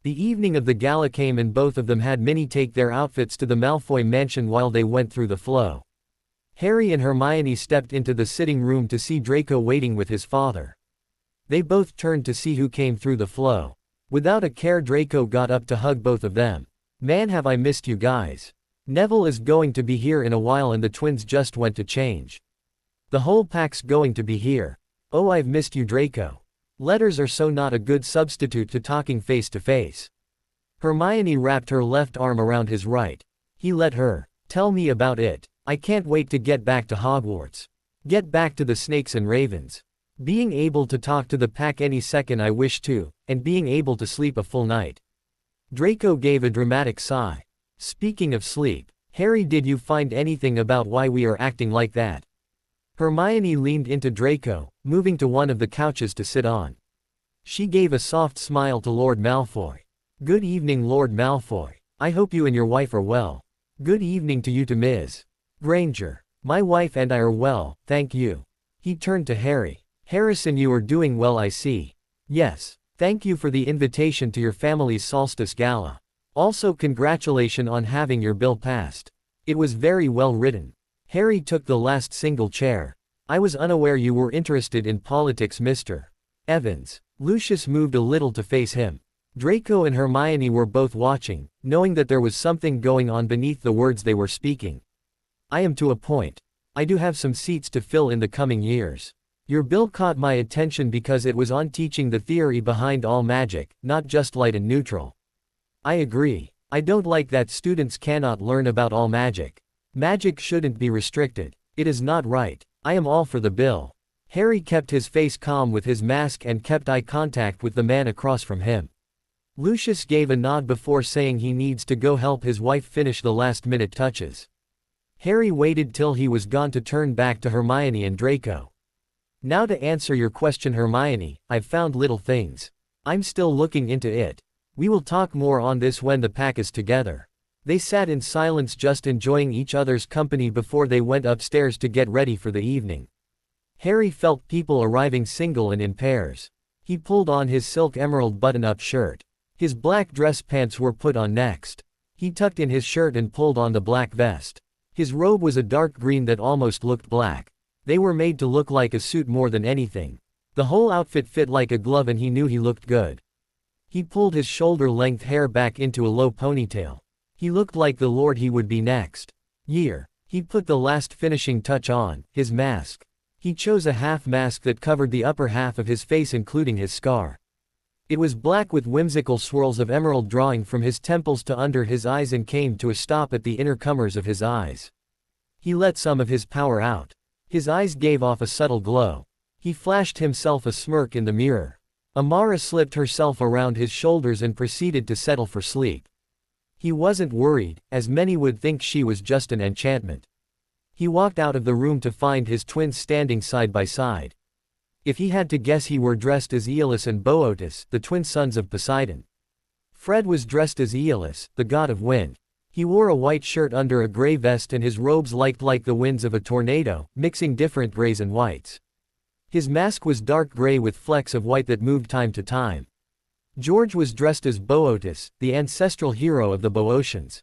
The evening of the gala came and both of them had Minnie take their outfits to the Malfoy mansion while they went through the flow. Harry and Hermione stepped into the sitting room to see Draco waiting with his father. They both turned to see who came through the flow. Without a care, Draco got up to hug both of them. "Man, have I missed you guys. Neville is going to be here in a while and the twins just went to change. The whole pack's going to be here. Oh, I've missed you, Draco. Letters are so not a good substitute to talking face to face." Hermione wrapped her left arm around his right. He let her. "Tell me about it. I can't wait to get back to Hogwarts. Get back to the snakes and ravens. Being able to talk to the pack any second I wish to, and being able to sleep a full night." Draco gave a dramatic sigh. "Speaking of sleep, Harry, did you find anything about why we are acting like that?" Hermione leaned into Draco, moving to one of the couches to sit on. She gave a soft smile to Lord Malfoy. "Good evening, Lord Malfoy. I hope you and your wife are well. Good evening to you, to Ms. Granger. My wife and I are well, thank you." He turned to Harry. "Harrison, you are doing well, I see." "Yes. Thank you for the invitation to your family's solstice gala. Also congratulations on having your bill passed. It was very well written." Harry took the last single chair. "I was unaware you were interested in politics, Mr. Evans." Lucius moved a little to face him. Draco and Hermione were both watching, knowing that there was something going on beneath the words they were speaking. "I am to a point. I do have some seats to fill in the coming years. Your bill caught my attention because it was on teaching the theory behind all magic, not just light and neutral. I agree. I don't like that students cannot learn about all magic. Magic shouldn't be restricted. It is not right. I am all for the bill." Harry kept his face calm with his mask and kept eye contact with the man across from him. Lucius gave a nod before saying he needs to go help his wife finish the last-minute touches. Harry waited till he was gone to turn back to Hermione and Draco. "Now to answer your question, Hermione, I've found little things. I'm still looking into it. We will talk more on this when the pack is together." They sat in silence, just enjoying each other's company before they went upstairs to get ready for the evening. Harry felt people arriving single and in pairs. He pulled on his silk emerald button-up shirt. His black dress pants were put on next. He tucked in his shirt and pulled on the black vest. His robe was a dark green that almost looked black. They were made to look like a suit more than anything. The whole outfit fit like a glove and he knew he looked good. He pulled his shoulder-length hair back into a low ponytail. He looked like the lord he would be next year. He put the last finishing touch on, his mask. He chose a half mask that covered the upper half of his face including his scar. It was black with whimsical swirls of emerald drawing from his temples to under his eyes and came to a stop at the inner corners of his eyes. He let some of his power out. His eyes gave off a subtle glow. He flashed himself a smirk in the mirror. Amara slipped herself around his shoulders and proceeded to settle for sleep. He wasn't worried, as many would think she was just an enchantment. He walked out of the room to find his twins standing side by side. If he had to guess, he were dressed as Aeolus and Boötus, the twin sons of Poseidon. Fred was dressed as Aeolus, the god of wind. He wore a white shirt under a gray vest and his robes liked like the winds of a tornado, mixing different grays and whites. His mask was dark gray with flecks of white that moved time to time. George was dressed as Boötus, the ancestral hero of the Boeotians.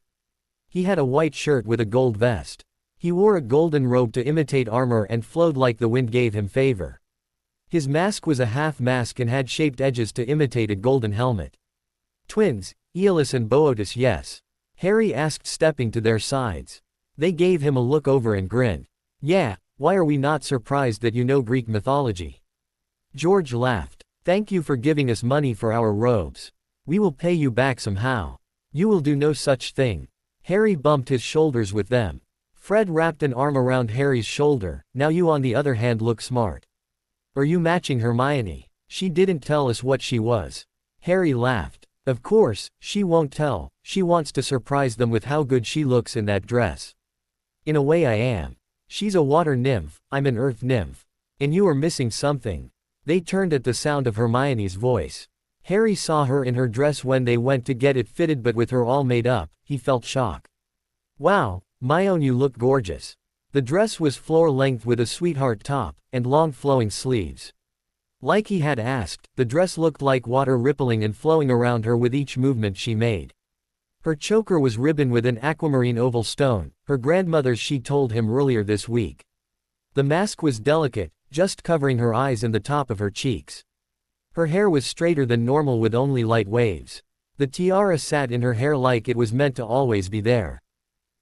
He had a white shirt with a gold vest. He wore a golden robe to imitate armor and flowed like the wind gave him favor. His mask was a half mask and had shaped edges to imitate a golden helmet. Twins, Aeolus and Boötus, yes? Harry asked, stepping to their sides. They gave him a look over and grinned. Yeah, why are we not surprised that you know Greek mythology? George laughed. Thank you for giving us money for our robes. We will pay you back somehow. You will do no such thing. Harry bumped his shoulders with them. Fred wrapped an arm around Harry's shoulder. Now you on the other hand look smart. Are you matching Hermione? She didn't tell us what she was. Harry laughed. Of course, she won't tell, she wants to surprise them with how good she looks in that dress. In a way I am. She's a water nymph, I'm an earth nymph. And you are missing something. They turned at the sound of Hermione's voice. Harry saw her in her dress when they went to get it fitted, but with her all made up, he felt shock. Wow, Hermione, you look gorgeous. The dress was floor-length with a sweetheart top, and long flowing sleeves. Like he had asked, the dress looked like water rippling and flowing around her with each movement she made. Her choker was ribboned with an aquamarine oval stone, her grandmother's, she told him earlier this week. The mask was delicate, just covering her eyes and the top of her cheeks. Her hair was straighter than normal with only light waves. The tiara sat in her hair like it was meant to always be there.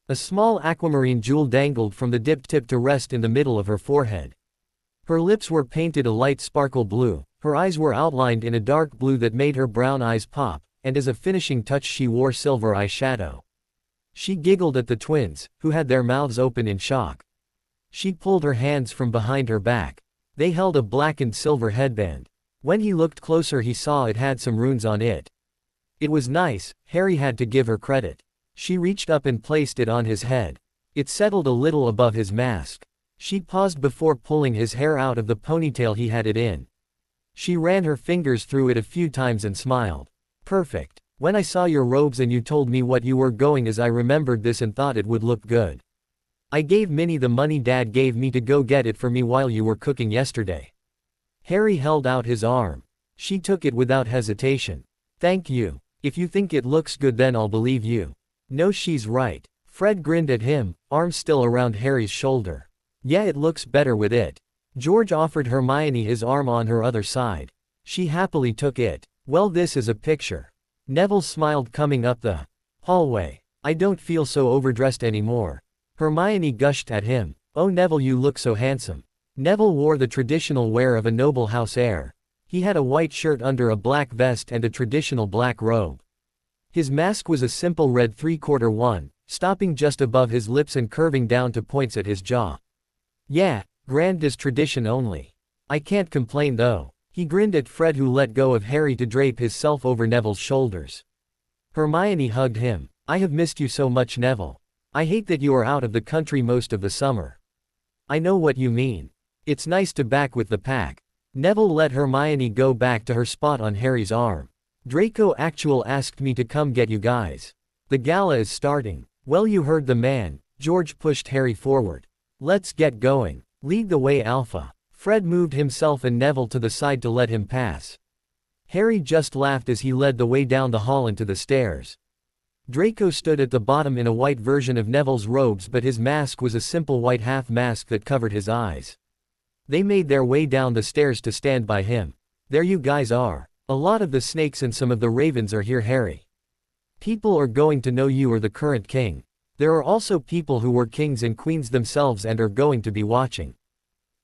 A small aquamarine jewel dangled from the dipped tip to rest in the middle of her forehead. Her lips were painted a light sparkle blue, her eyes were outlined in a dark blue that made her brown eyes pop, and as a finishing touch she wore silver eyeshadow. She giggled at the twins, who had their mouths open in shock. She pulled her hands from behind her back. They held a black and silver headband. When he looked closer he saw it had some runes on it. It was nice, Harry had to give her credit. She reached up and placed it on his head. It settled a little above his mask. She paused before pulling his hair out of the ponytail he had it in. She ran her fingers through it a few times and smiled. Perfect. When I saw your robes and you told me what you were going as, I remembered this and thought it would look good. I gave Minnie the money Dad gave me to go get it for me while you were cooking yesterday. Harry held out his arm. She took it without hesitation. Thank you. If you think it looks good then I'll believe you. No, she's right. Fred grinned at him, arm still around Harry's shoulder. Yeah, it looks better with it. George offered Hermione his arm on her other side. She happily took it. Well, this is a picture. Neville smiled coming up the hallway. I don't feel so overdressed anymore. Hermione gushed at him. Oh Neville, you look so handsome. Neville wore the traditional wear of a noble house heir. He had a white shirt under a black vest and a traditional black robe. His mask was a simple red three-quarter one, stopping just above his lips and curving down to points at his jaw. Yeah, grand as tradition only. I can't complain though. He grinned at Fred, who let go of Harry to drape himself over Neville's shoulders. Hermione hugged him. I have missed you so much, Neville. I hate that you are out of the country most of the summer. I know what you mean. It's nice to back with the pack. Neville let Hermione go back to her spot on Harry's arm. Draco Actual asked me to come get you guys. The gala is starting. Well, you heard the man. George pushed Harry forward. Let's get going. Lead the way, Alpha. Fred moved himself and Neville to the side to let him pass. Harry just laughed as he led the way down the hall into the stairs. Draco stood at the bottom in a white version of Neville's robes, but his mask was a simple white half mask that covered his eyes. They made their way down the stairs to stand by him. There you guys are. A lot of the snakes and some of the ravens are here, Harry. People are going to know you are the current king. There are also people who were kings and queens themselves and are going to be watching.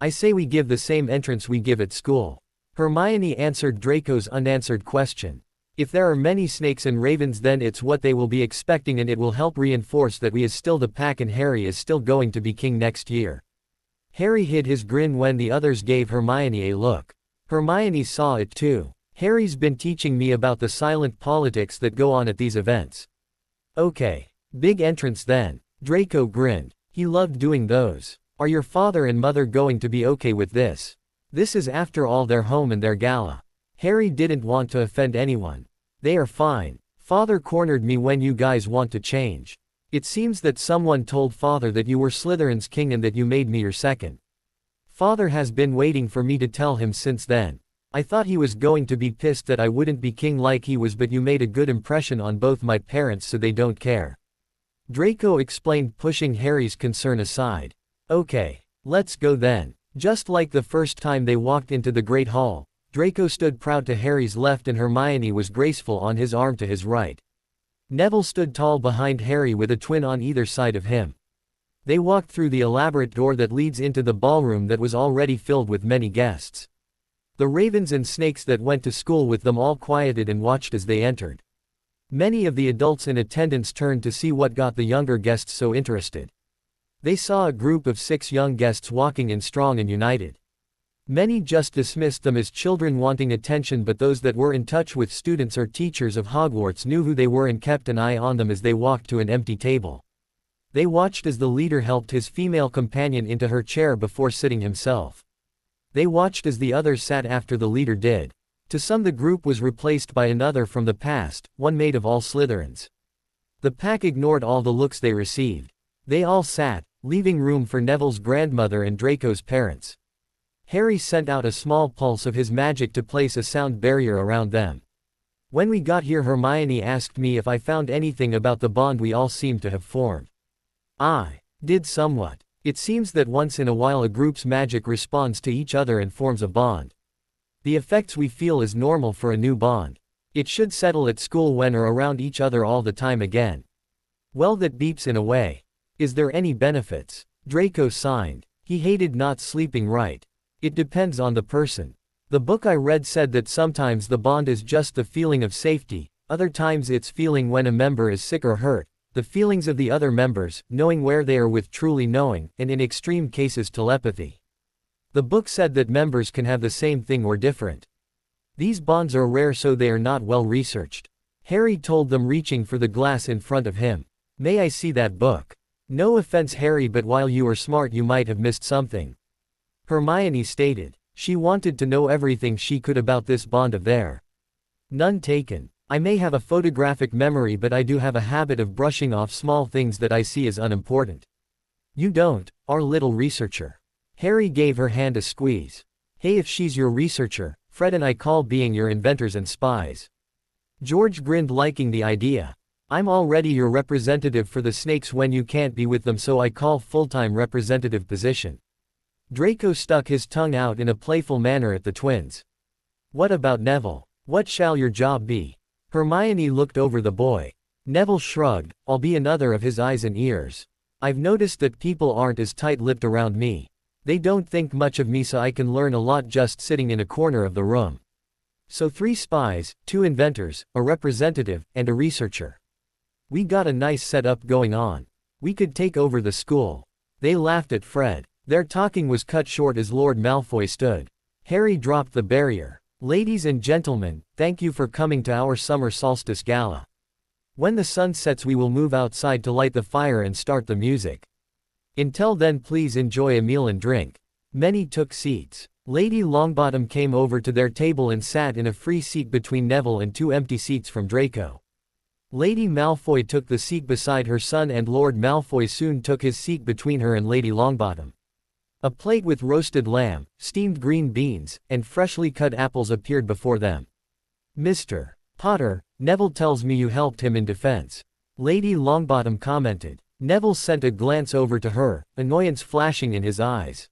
I say we give the same entrance we give at school. Hermione answered Draco's unanswered question. If there are many snakes and ravens, then it's what they will be expecting, and it will help reinforce that we is still the pack and Harry is still going to be king next year. Harry hid his grin when the others gave Hermione a look. Hermione saw it too. Harry's been teaching me about the silent politics that go on at these events. Okay. Big entrance then. Draco grinned. He loved doing those. Are your father and mother going to be okay with this? This is after all their home and their gala. Harry didn't want to offend anyone. They are fine. Father cornered me when you guys want to change. It seems that someone told Father that you were Slytherin's king and that you made me your second. Father has been waiting for me to tell him since then. I thought he was going to be pissed that I wouldn't be king like he was, but you made a good impression on both my parents, so they don't care. Draco explained, pushing Harry's concern aside. Okay. Let's go then. Just like the first time they walked into the Great Hall, Draco stood proud to Harry's left and Hermione was graceful on his arm to his right. Neville stood tall behind Harry with a twin on either side of him. They walked through the elaborate door that leads into the ballroom that was already filled with many guests. The ravens and snakes that went to school with them all quieted and watched as they entered. Many of the adults in attendance turned to see what got the younger guests so interested. They saw a group of 6 young guests walking in strong and united. Many just dismissed them as children wanting attention, but those that were in touch with students or teachers of Hogwarts knew who they were and kept an eye on them as they walked to an empty table. They watched as the leader helped his female companion into her chair before sitting himself. They watched as the others sat after the leader did. To some, the group was replaced by another from the past, one made of all Slytherins. The pack ignored all the looks they received. They all sat, leaving room for Neville's grandmother and Draco's parents. Harry sent out a small pulse of his magic to place a sound barrier around them. When we got here, Hermione asked me if I found anything about the bond we all seemed to have formed. I did somewhat. It seems that once in a while a group's magic responds to each other and forms a bond. The effects we feel is normal for a new bond. It should settle at school when or around each other all the time again. Well, that beeps in a way. Is there any benefits? Draco signed. He hated not sleeping right. It depends on the person. The book I read said that sometimes the bond is just the feeling of safety, other times it's feeling when a member is sick or hurt, the feelings of the other members, knowing where they are with truly knowing, and in extreme cases telepathy. The book said that members can have the same thing or different. These bonds are rare, so they are not well researched. Harry told them, reaching for the glass in front of him. May I see that book? No offense, Harry, but while you are smart you might have missed something. Hermione stated. She wanted to know everything she could about this bond of theirs. None taken. I may have a photographic memory, but I do have a habit of brushing off small things that I see as unimportant. You don't, our little researcher. Harry gave her hand a squeeze. Hey, if she's your researcher, Fred and I call being your inventors and spies. George grinned, liking the idea. I'm already your representative for the snakes when you can't be with them, so I call full-time representative position. Draco stuck his tongue out in a playful manner at the twins. What about Neville? What shall your job be? Hermione looked over the boy. Neville shrugged. I'll be another of his eyes and ears. I've noticed that people aren't as tight-lipped around me. They don't think much of me, so I can learn a lot just sitting in a corner of the room. So 3 spies, 2 inventors, a representative, and a researcher. We got a nice setup going on. We could take over the school. They laughed at Fred. Their talking was cut short as Lord Malfoy stood. Harry dropped the barrier. Ladies and gentlemen, thank you for coming to our summer solstice gala. When the sun sets we will move outside to light the fire and start the music. Until then, please enjoy a meal and drink. Many took seats. Lady Longbottom came over to their table and sat in a free seat between Neville and 2 empty seats from Draco. Lady Malfoy took the seat beside her son, and Lord Malfoy soon took his seat between her and Lady Longbottom. A plate with roasted lamb, steamed green beans, and freshly cut apples appeared before them. Mr. Potter, Neville tells me you helped him in defense. Lady Longbottom commented. Neville sent a glance over to her, annoyance flashing in his eyes.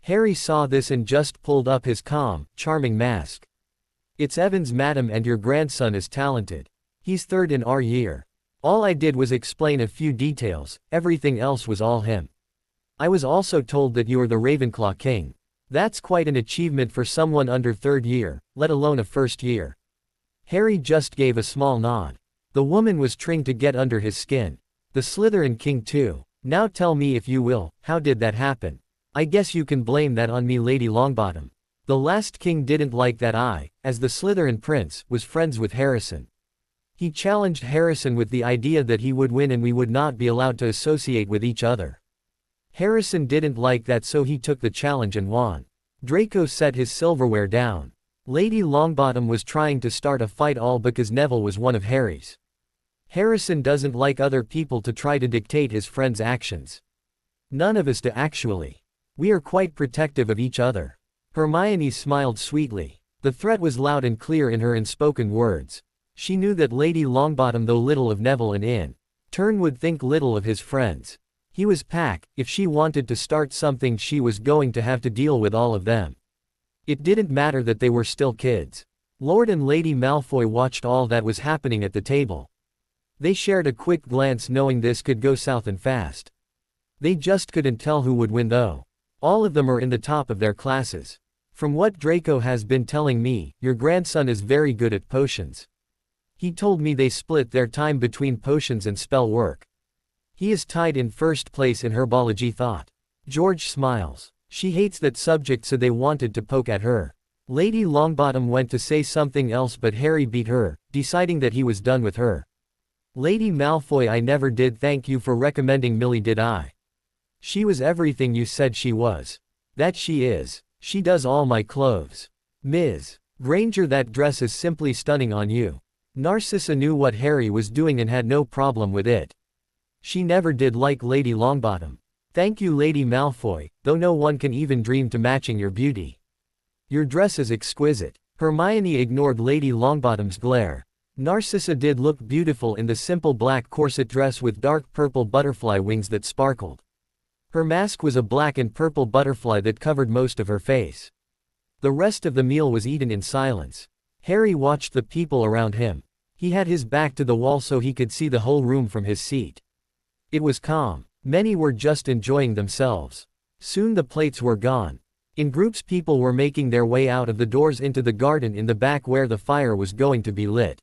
Harry saw this and just pulled up his calm, charming mask. It's Evans, madam, and your grandson is talented. He's 3rd in our year. All I did was explain a few details, everything else was all him. I was also told that you are the Ravenclaw King. That's quite an achievement for someone under 3rd year, let alone a 1st year. Harry just gave a small nod. The woman was trying to get under his skin. The Slytherin King too. Now tell me, if you will, how did that happen? I guess you can blame that on me, Lady Longbottom. The last king didn't like that I, as the Slytherin prince, was friends with Harrison. He challenged Harrison with the idea that he would win and we would not be allowed to associate with each other. Harrison didn't like that, so he took the challenge and won. Draco set his silverware down. Lady Longbottom was trying to start a fight, all because Neville was one of Harry's. Harrison doesn't like other people to try to dictate his friend's actions. None of us do, actually. We are quite protective of each other. Hermione smiled sweetly. The threat was loud and clear in her unspoken words. She knew that Lady Longbottom, though little of Neville and in turn would think little of his friends. He was Pack. If she wanted to start something, she was going to have to deal with all of them. It didn't matter that they were still kids. Lord and Lady Malfoy watched all that was happening at the table. They shared a quick glance, knowing this could go south and fast. They just couldn't tell who would win, though. All of them are in the top of their classes. From what Draco has been telling me, your grandson is very good at potions. He told me they split their time between potions and spell work. He is tied in 1st place in herbology thought. George smiles. She hates that subject, so they wanted to poke at her. Lady Longbottom went to say something else, but Harry beat her, deciding that he was done with her. Lady Malfoy, I never did thank you for recommending Millie, did I? She was everything you said she was. That she is. She does all my clothes. Ms. Granger, that dress is simply stunning on you. Narcissa knew what Harry was doing and had no problem with it. She never did like Lady Longbottom. Thank you, Lady Malfoy, though no one can even dream to matching your beauty. Your dress is exquisite. Hermione ignored Lady Longbottom's glare. Narcissa did look beautiful in the simple black corset dress with dark purple butterfly wings that sparkled. Her mask was a black and purple butterfly that covered most of her face. The rest of the meal was eaten in silence. Harry watched the people around him. He had his back to the wall so he could see the whole room from his seat. It was calm. Many were just enjoying themselves. Soon the plates were gone. In groups, people were making their way out of the doors into the garden in the back where the fire was going to be lit.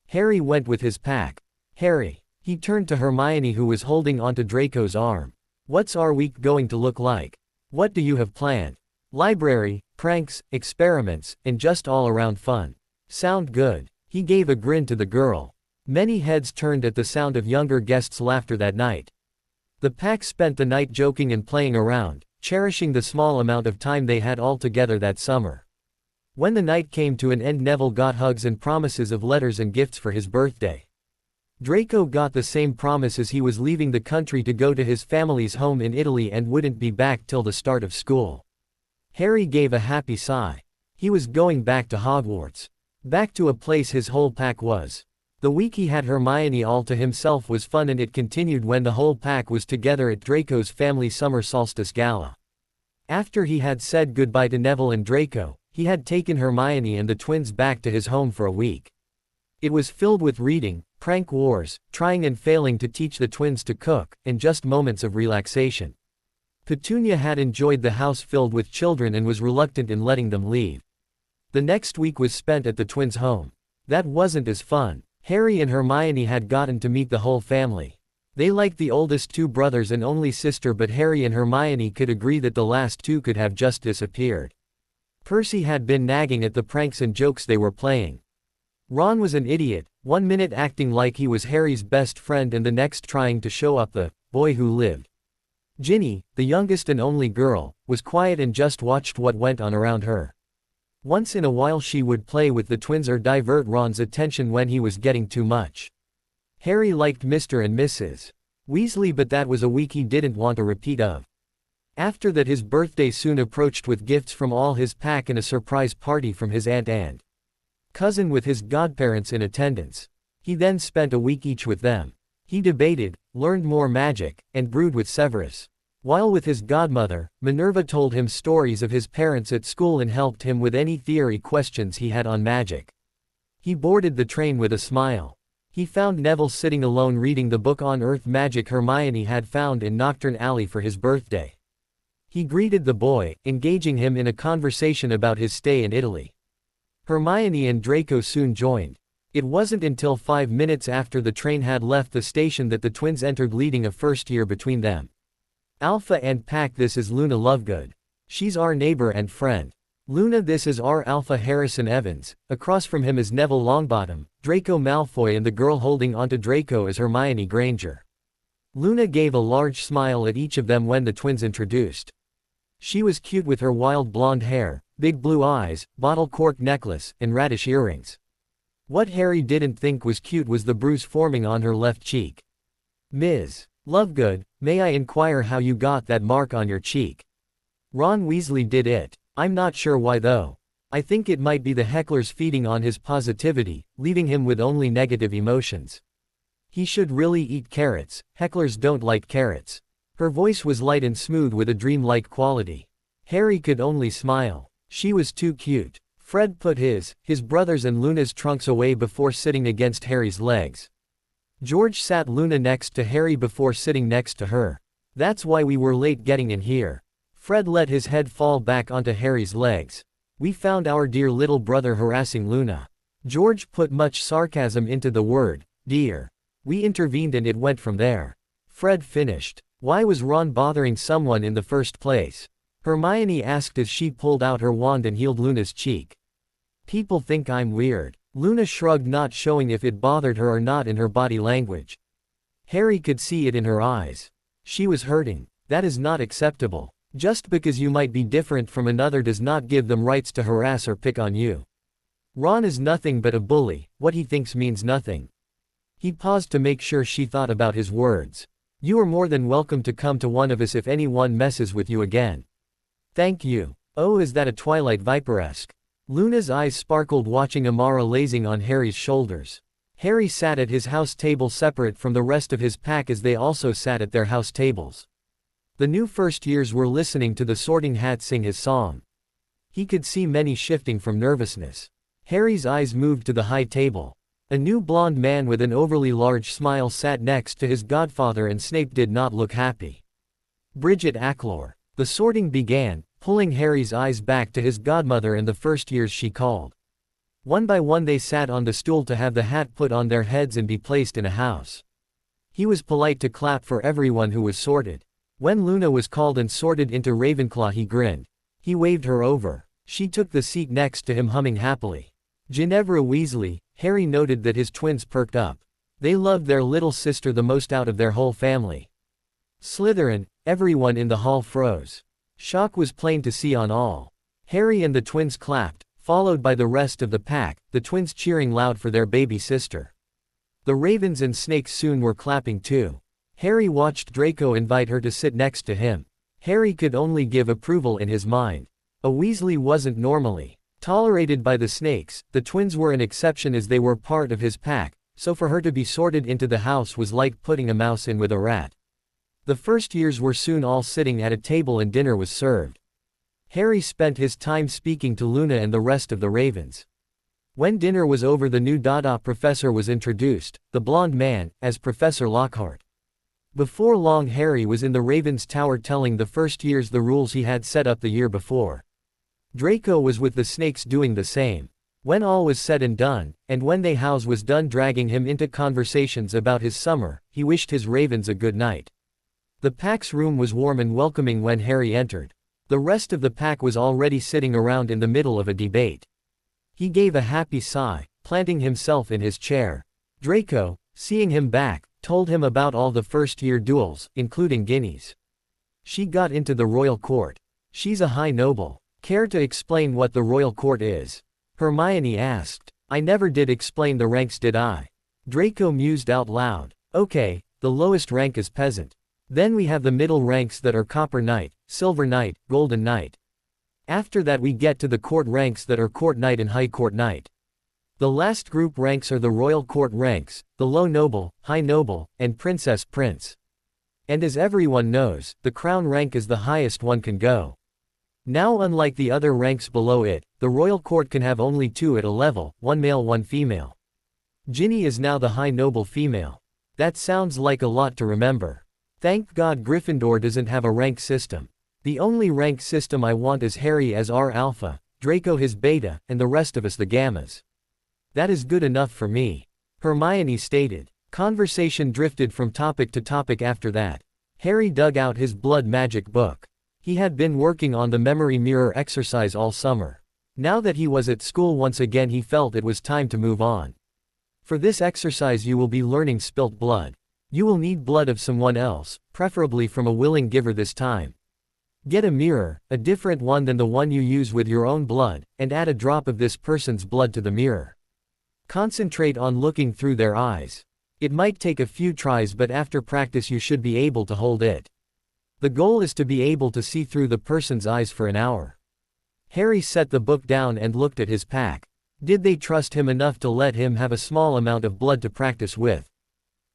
Harry went with his pack. Harry. He turned to Hermione, who was holding onto Draco's arm. What's our week going to look like? What do you have planned? Library, pranks, experiments, and just all around fun. Sound good? He gave a grin to the girl. Many heads turned at the sound of younger guests' laughter that night. The pack spent the night joking and playing around, cherishing the small amount of time they had all together that summer. When the night came to an end, Neville got hugs and promises of letters and gifts for his birthday. Draco got the same promise as he was leaving the country to go to his family's home in Italy and wouldn't be back till the start of school. Harry gave a happy sigh. He was going back to Hogwarts. Back to a place his whole pack was. The week he had Hermione all to himself was fun, and it continued when the whole pack was together at Draco's family summer solstice gala. After he had said goodbye to Neville and Draco, he had taken Hermione and the twins back to his home for a week. It was filled with reading, prank wars, trying and failing to teach the twins to cook, and just moments of relaxation. Petunia had enjoyed the house filled with children and was reluctant in letting them leave. The next week was spent at the twins' home. That wasn't as fun. Harry and Hermione had gotten to meet the whole family. They liked the oldest two brothers and only sister, but Harry and Hermione could agree that the last two could have just disappeared. Percy had been nagging at the pranks and jokes they were playing. Ron was an idiot, one minute acting like he was Harry's best friend and the next trying to show up the boy who lived. Ginny, the youngest and only girl, was quiet and just watched what went on around her. Once in a while she would play with the twins or divert Ron's attention when he was getting too much. Harry liked Mr. and Mrs. Weasley, but that was a week he didn't want a repeat of. After that, his birthday soon approached with gifts from all his pack and a surprise party from his aunt and cousin with his godparents in attendance. He then spent a week each with them. He debated, learned more magic, and brewed with Severus. While with his godmother, Minerva told him stories of his parents at school and helped him with any theory questions he had on magic. He boarded the train with a smile. He found Neville sitting alone reading the book on Earth Magic Hermione had found in Knockturn Alley for his birthday. He greeted the boy, engaging him in a conversation about his stay in Italy. Hermione and Draco soon joined. It wasn't until 5 minutes after the train had left the station that the twins entered, leading a first year between them. Alpha and Pack, this is Luna Lovegood. She's our neighbor and friend. Luna, this is our Alpha Harrison Evans. Across from him is Neville Longbottom, Draco Malfoy, and the girl holding onto Draco is Hermione Granger. Luna gave a large smile at each of them when the twins introduced. She was cute with her wild blonde hair, big blue eyes, bottle cork necklace, and radish earrings. What Harry didn't think was cute was the bruise forming on her left cheek. Ms. Lovegood, may I inquire how you got that mark on your cheek? Ron Weasley did it. I'm not sure why though. I think it might be the hecklers feeding on his positivity, leaving him with only negative emotions. He should really eat carrots. Hecklers don't like carrots. Her voice was light and smooth with a dreamlike quality. Harry could only smile. She was too cute. Fred put his brothers and Luna's trunks away before sitting against Harry's legs. George sat Luna next to Harry before sitting next to her. That's why we were late getting in here. Fred let his head fall back onto Harry's legs. We found our dear little brother harassing Luna. George put much sarcasm into the word, dear. We intervened and it went from there. Fred finished. Why was Ron bothering someone in the first place? Hermione asked as she pulled out her wand and healed Luna's cheek. People think I'm weird. Luna shrugged, not showing if it bothered her or not in her body language. Harry could see it in her eyes. She was hurting. That is not acceptable. Just because you might be different from another does not give them rights to harass or pick on you. Ron is nothing but a bully, what he thinks means nothing. He paused to make sure she thought about his words. You are more than welcome to come to one of us if anyone messes with you again. Thank you. Oh, is that a Twilight Viper-esque? Luna's eyes sparkled watching Amara lazing on Harry's shoulders. Harry sat at his house table separate from the rest of his pack as they also sat at their house tables. The new first years were listening to the Sorting Hat sing his song. He could see many shifting from nervousness. Harry's eyes moved to the high table. A new blonde man with an overly large smile sat next to his godfather, and Snape did not look happy. Bridget Acklor. The sorting began, pulling Harry's eyes back to his godmother and the first years she called. One by one they sat on the stool to have the hat put on their heads and be placed in a house. He was polite to clap for everyone who was sorted. When Luna was called and sorted into Ravenclaw, he grinned. He waved her over. She took the seat next to him, humming happily. Ginevra Weasley. Harry noted that his twins perked up. They loved their little sister the most out of their whole family. Slytherin. Everyone in the hall froze. Shock was plain to see on all. Harry and the twins clapped, followed by the rest of the pack, the twins cheering loud for their baby sister. The ravens and snakes soon were clapping too. Harry watched Draco invite her to sit next to him. Harry could only give approval in his mind. A Weasley wasn't normally tolerated by the snakes. The twins were an exception as they were part of his pack, so for her to be sorted into the house was like putting a mouse in with a rat. The first years were soon all sitting at a table and dinner was served. Harry spent his time speaking to Luna and the rest of the ravens. When dinner was over, the new Dada professor was introduced, the blonde man, as Professor Lockhart. Before long, Harry was in the Ravens' Tower telling the first years the rules he had set up the year before. Draco was with the snakes doing the same. When all was said and done, and when they house was done dragging him into conversations about his summer, he wished his ravens a good night. The pack's room was warm and welcoming when Harry entered. The rest of the pack was already sitting around in the middle of a debate. He gave a happy sigh, planting himself in his chair. Draco, seeing him back, told him about all the first-year duels, including Ginny's. She got into the royal court. She's a high noble. Care to explain what the royal court is? Hermione asked. I never did explain the ranks, did I? Draco mused out loud. Okay, the lowest rank is peasant. Then we have the middle ranks that are Copper Knight, Silver Knight, Golden Knight. After that we get to the court ranks that are Court Knight and High Court Knight. The last group ranks are the Royal Court ranks, the Low Noble, High Noble, and Princess Prince. And as everyone knows, the Crown rank is the highest one can go. Now, unlike the other ranks below it, the Royal Court can have only two at a level, one male, one female. Ginny is now the High Noble female. That sounds like a lot to remember. Thank God Gryffindor doesn't have a rank system. The only rank system I want is Harry as our Alpha, Draco his Beta, and the rest of us the Gammas. That is good enough for me. Hermione stated. Conversation drifted from topic to topic after that. Harry dug out his blood magic book. He had been working on the memory mirror exercise all summer. Now that he was at school once again, he felt it was time to move on. For this exercise you will be learning spilt blood. You will need blood of someone else, preferably from a willing giver this time. Get a mirror, a different one than the one you use with your own blood, and add a drop of this person's blood to the mirror. Concentrate on looking through their eyes. It might take a few tries, but after practice you should be able to hold it. The goal is to be able to see through the person's eyes for an hour. Harry set the book down and looked at his pack. Did they trust him enough to let him have a small amount of blood to practice with?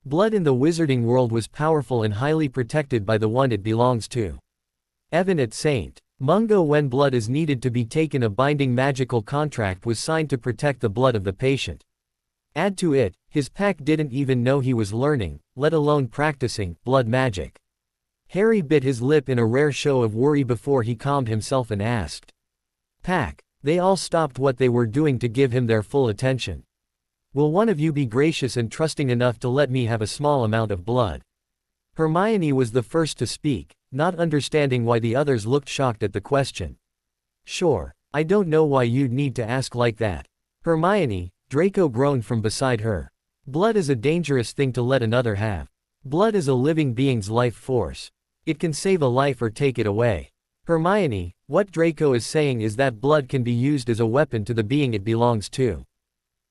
Blood in the wizarding world was powerful and highly protected by the one it belongs to. Even at St. Mungo, when blood is needed to be taken, a binding magical contract was signed to protect the blood of the patient. Add to it, his pack didn't even know he was learning, let alone practicing, blood magic. Harry bit his lip in a rare show of worry before he calmed himself and asked. Pack. They all stopped what they were doing to give him their full attention. Will one of you be gracious and trusting enough to let me have a small amount of blood? Hermione was the first to speak. not understanding why the others looked shocked at the question. Sure, I don't know why you'd need to ask like that. Hermione, Draco groaned from beside her. Blood is a dangerous thing to let another have. Blood is a living being's life force. It can save a life or take it away. Hermione, what Draco is saying is that blood can be used as a weapon to the being it belongs to.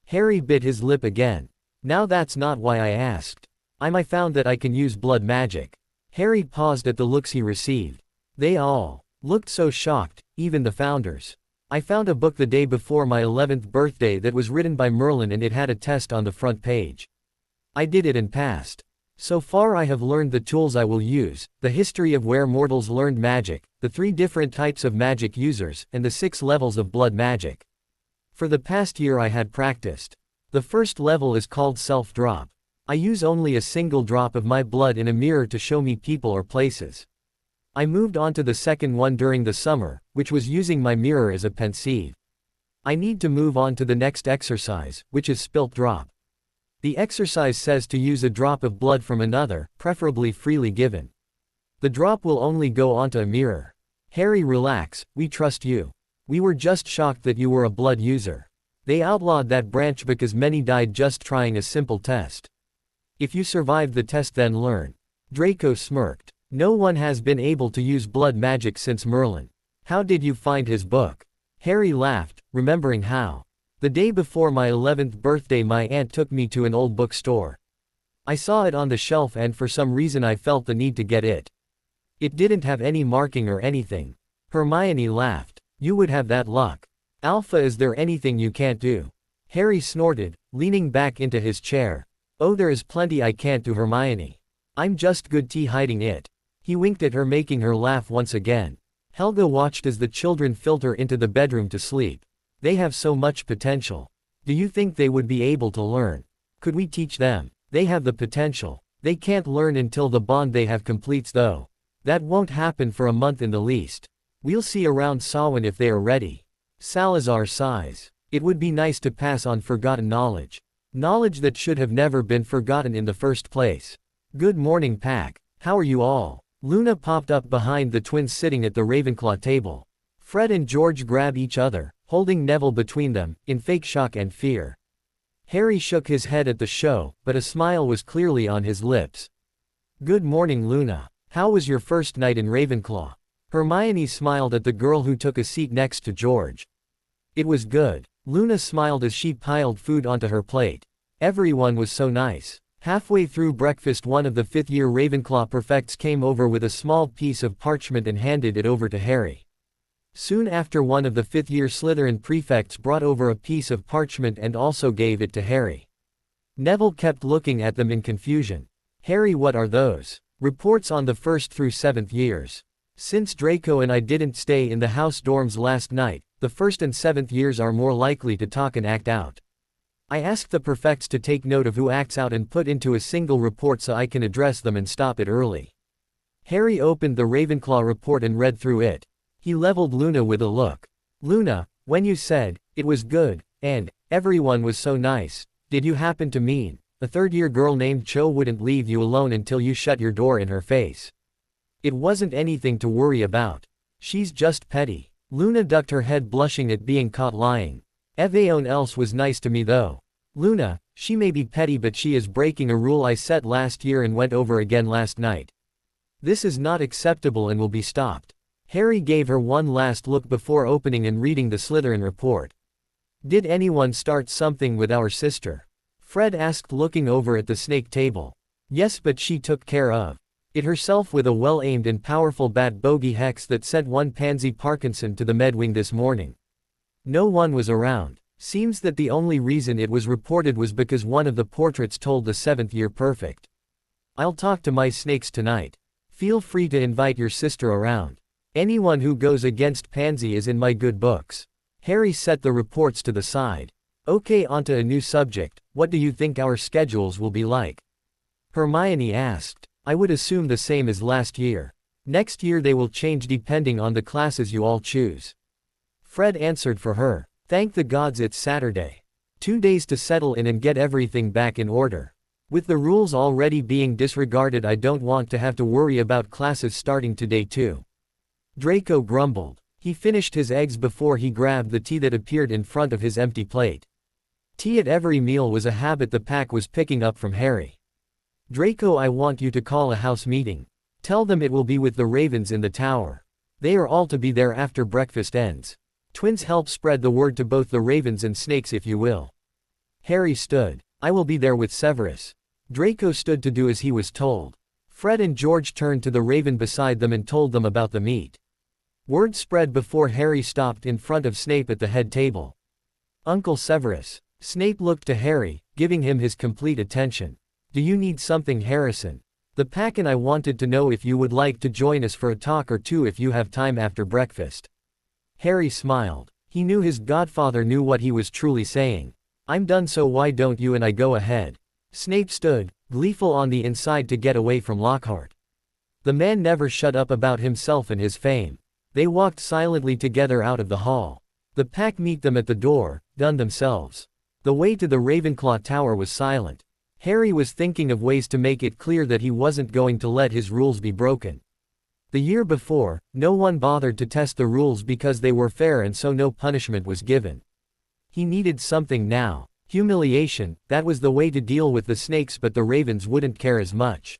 Harry bit his lip again. Now that's not why I asked. I found that I can use blood magic. Harry paused at the looks he received. They all looked so shocked, even the founders. I found a book the day before my 11th birthday that was written by Merlin and it had a test on the front page. I did it and passed. So far I have learned the tools I will use, the history of where mortals learned magic, the 3 different types of magic users, and the 6 levels of blood magic. For the past year I had practiced. The first level is called self-drop. I use only a single drop of my blood in a mirror to show me people or places. I moved on to the second one during the summer, which was using my mirror as a pensieve. I need to move on to the next exercise, which is spilt drop. The exercise says to use a drop of blood from another, preferably freely given. The drop will only go onto a mirror. Harry, relax, we trust you. We were just shocked that you were a blood user. They outlawed that branch because many died just trying a simple test. If you survived the test then learn. Draco smirked. No one has been able to use blood magic since Merlin. How did you find his book? Harry laughed, remembering how. The day before my 11th birthday my aunt took me to an old bookstore. I saw it on the shelf and for some reason I felt the need to get it. It didn't have any marking or anything. Hermione laughed. You would have that luck. Alpha, is there anything you can't do? Harry snorted, leaning back into his chair. Oh, there is plenty I can't do, Hermione. I'm just good tea hiding it. He winked at her, making her laugh once again. Helga watched as the children filter into the bedroom to sleep. They have so much potential. Do you think they would be able to learn? Could we teach them? They have the potential. They can't learn until the bond they have completes though. That won't happen for a month in the least. We'll see around Samhain if they are ready. Salazar sighs. It would be nice to pass on forgotten knowledge. Knowledge that should have never been forgotten in the first place. Good morning, Pack. How are you all? Luna popped up behind the twins sitting at the Ravenclaw table. Fred and George grab each other, holding Neville between them, in fake shock and fear. Harry shook his head at the show, but a smile was clearly on his lips. Good morning, Luna. How was your first night in Ravenclaw? Hermione smiled at the girl who took a seat next to George. It was good. Luna smiled as she piled food onto her plate. Everyone was so nice. Halfway through breakfast one of the 5th-year Ravenclaw prefects came over with a small piece of parchment and handed it over to Harry. Soon after one of the 5th-year Slytherin prefects brought over a piece of parchment and also gave it to Harry. Neville kept looking at them in confusion. Harry, what are those? Reports on the 1st through 7th years. Since Draco and I didn't stay in the house dorms last night, the 1st and 7th years are more likely to talk and act out. I asked the prefects to take note of who acts out and put into a single report so I can address them and stop it early. Harry opened the Ravenclaw report and read through it. He leveled Luna with a look. Luna, when you said, it was good, and, everyone was so nice, did you happen to mean, a 3rd-year girl named Cho wouldn't leave you alone until you shut your door in her face? It wasn't anything to worry about. She's just petty. Luna ducked her head, blushing at being caught lying. Everyone else was nice to me though. Luna, she may be petty but she is breaking a rule I set last year and went over again last night. This is not acceptable and will be stopped. Harry gave her one last look before opening and reading the Slytherin report. Did anyone start something with our sister? Fred asked, looking over at the snake table. Yes, but she took care of it herself with a well-aimed and powerful bat bogey hex that sent one Pansy Parkinson to the medwing this morning. No one was around. Seems that the only reason it was reported was because one of the portraits told the 7th-year perfect. I'll talk to my snakes tonight. Feel free to invite your sister around. Anyone who goes against Pansy is in my good books. Harry set the reports to the side. Okay, onto a new subject. What do you think our schedules will be like? Hermione asked. I would assume the same as last year. Next year they will change depending on the classes you all choose. Fred answered for her. Thank the gods it's Saturday. 2 days to settle in and get everything back in order. With the rules already being disregarded, I don't want to have to worry about classes starting today too. Draco grumbled. He finished his eggs before he grabbed the tea that appeared in front of his empty plate. Tea at every meal was a habit the pack was picking up from Harry. Draco, I want you to call a house meeting. Tell them it will be with the ravens in the tower. They are all to be there after breakfast ends. Twins, help spread the word to both the ravens and snakes if you will. Harry stood. I will be there with Severus. Draco stood to do as he was told. Fred and George turned to the raven beside them and told them about the meet. Word spread before Harry stopped in front of Snape at the head table. Uncle Severus. Snape looked to Harry, giving him his complete attention. Do you need something, Harrison? The pack and I wanted to know if you would like to join us for a talk or two if you have time after breakfast. Harry smiled. He knew his godfather knew what he was truly saying. I'm done, so why don't you and I go ahead? Snape stood, gleeful on the inside to get away from Lockhart. The man never shut up about himself and his fame. They walked silently together out of the hall. The pack meet them at the door, done themselves. The way to the Ravenclaw Tower was silent. Harry was thinking of ways to make it clear that he wasn't going to let his rules be broken. The year before, no one bothered to test the rules because they were fair and so no punishment was given. He needed something now. Humiliation, that was the way to deal with the snakes, but the ravens wouldn't care as much.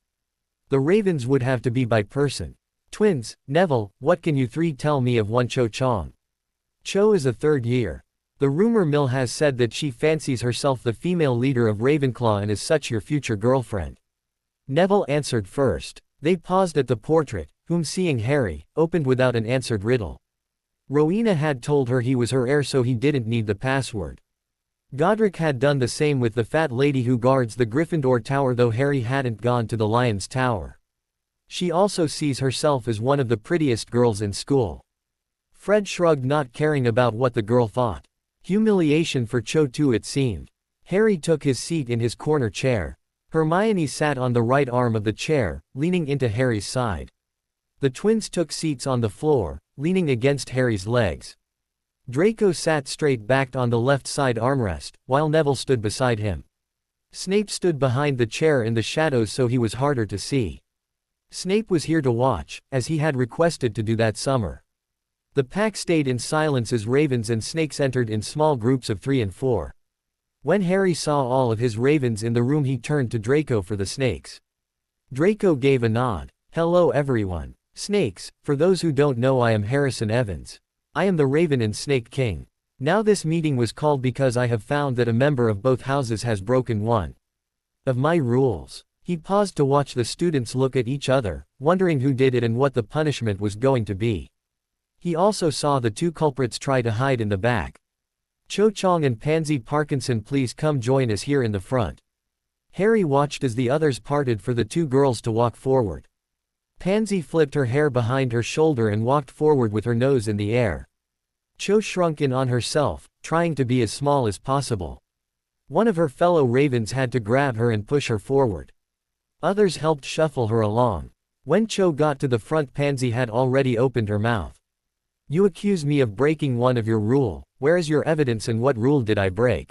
The ravens would have to be by person. Twins, Neville, what can you three tell me of one Cho Chang? Cho is a third year. The rumor mill has said that she fancies herself the female leader of Ravenclaw and is such your future girlfriend. Neville answered first. They paused at the portrait, whom seeing Harry, opened without an answered riddle. Rowena had told her he was her heir, so he didn't need the password. Godric had done the same with the fat lady who guards the Gryffindor Tower, though Harry hadn't gone to the Lion's Tower. She also sees herself as one of the prettiest girls in school. Fred shrugged, not caring about what the girl thought. Humiliation for Cho too, it seemed. Harry took his seat in his corner chair. Hermione sat on the right arm of the chair, leaning into Harry's side. The twins took seats on the floor, leaning against Harry's legs. Draco sat straight-backed on the left side armrest, while Neville stood beside him. Snape stood behind the chair in the shadows so he was harder to see. Snape was here to watch, as he had requested to do that summer. The pack stayed in silence as ravens and snakes entered in small groups of 3 and 4. When Harry saw all of his ravens in the room, he turned to Draco for the snakes. Draco gave a nod. Hello everyone. Snakes, for those who don't know, I am Harrison Evans. I am the Raven and Snake King. Now this meeting was called because I have found that a member of both houses has broken one of my rules. He paused to watch the students look at each other, wondering who did it and what the punishment was going to be. He also saw the two culprits try to hide in the back. Cho Chang and Pansy Parkinson, please come join us here in the front. Harry watched as the others parted for the two girls to walk forward. Pansy flipped her hair behind her shoulder and walked forward with her nose in the air. Cho shrunk in on herself, trying to be as small as possible. One of her fellow ravens had to grab her and push her forward. Others helped shuffle her along. When Cho got to the front, Pansy had already opened her mouth. You accuse me of breaking one of your rule. Where is your evidence and what rule did I break?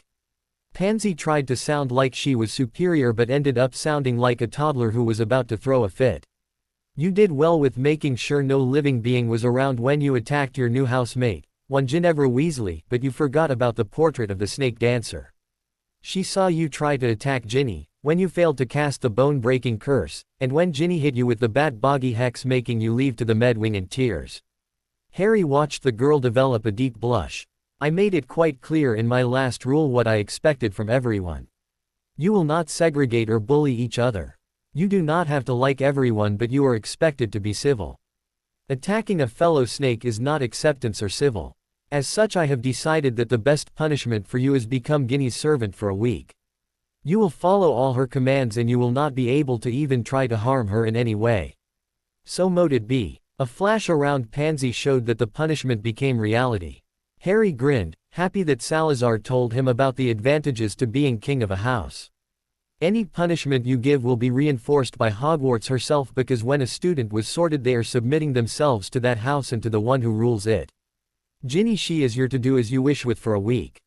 Pansy tried to sound like she was superior but ended up sounding like a toddler who was about to throw a fit. You did well with making sure no living being was around when you attacked your new housemate, one Ginevra Weasley, but you forgot about the portrait of the snake dancer. She saw you try to attack Ginny, when you failed to cast the bone-breaking curse, and when Ginny hit you with the bat boggy hex, making you leave to the Medwing in tears. Harry watched the girl develop a deep blush. I made it quite clear in my last rule what I expected from everyone. You will not segregate or bully each other. You do not have to like everyone, but you are expected to be civil. Attacking a fellow snake is not acceptance or civil. As such, I have decided that the best punishment for you is become Ginny's servant for a week. You will follow all her commands and you will not be able to even try to harm her in any way. So mote it be. A flash around Pansy showed that the punishment became reality. Harry grinned, happy that Salazar told him about the advantages to being king of a house. Any punishment you give will be reinforced by Hogwarts herself, because when a student was sorted, they are submitting themselves to that house and to the one who rules it. Ginny, she is your to do as you wish with for a week.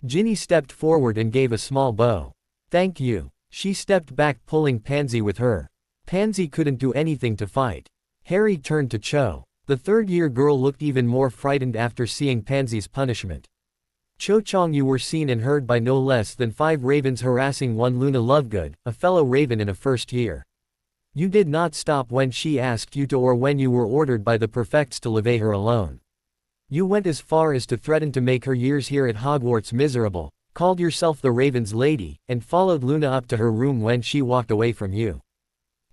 Ginny stepped forward and gave a small bow. Thank you. She stepped back, pulling Pansy with her. Pansy couldn't do anything to fight. Harry turned to Cho. The third-year girl looked even more frightened after seeing Pansy's punishment. Cho Chang, you were seen and heard by no less than 5 ravens harassing one Luna Lovegood, a fellow raven in a first year. You did not stop when she asked you to, or when you were ordered by the prefects to leave her alone. You went as far as to threaten to make her years here at Hogwarts miserable, called yourself the Raven's Lady, and followed Luna up to her room when she walked away from you.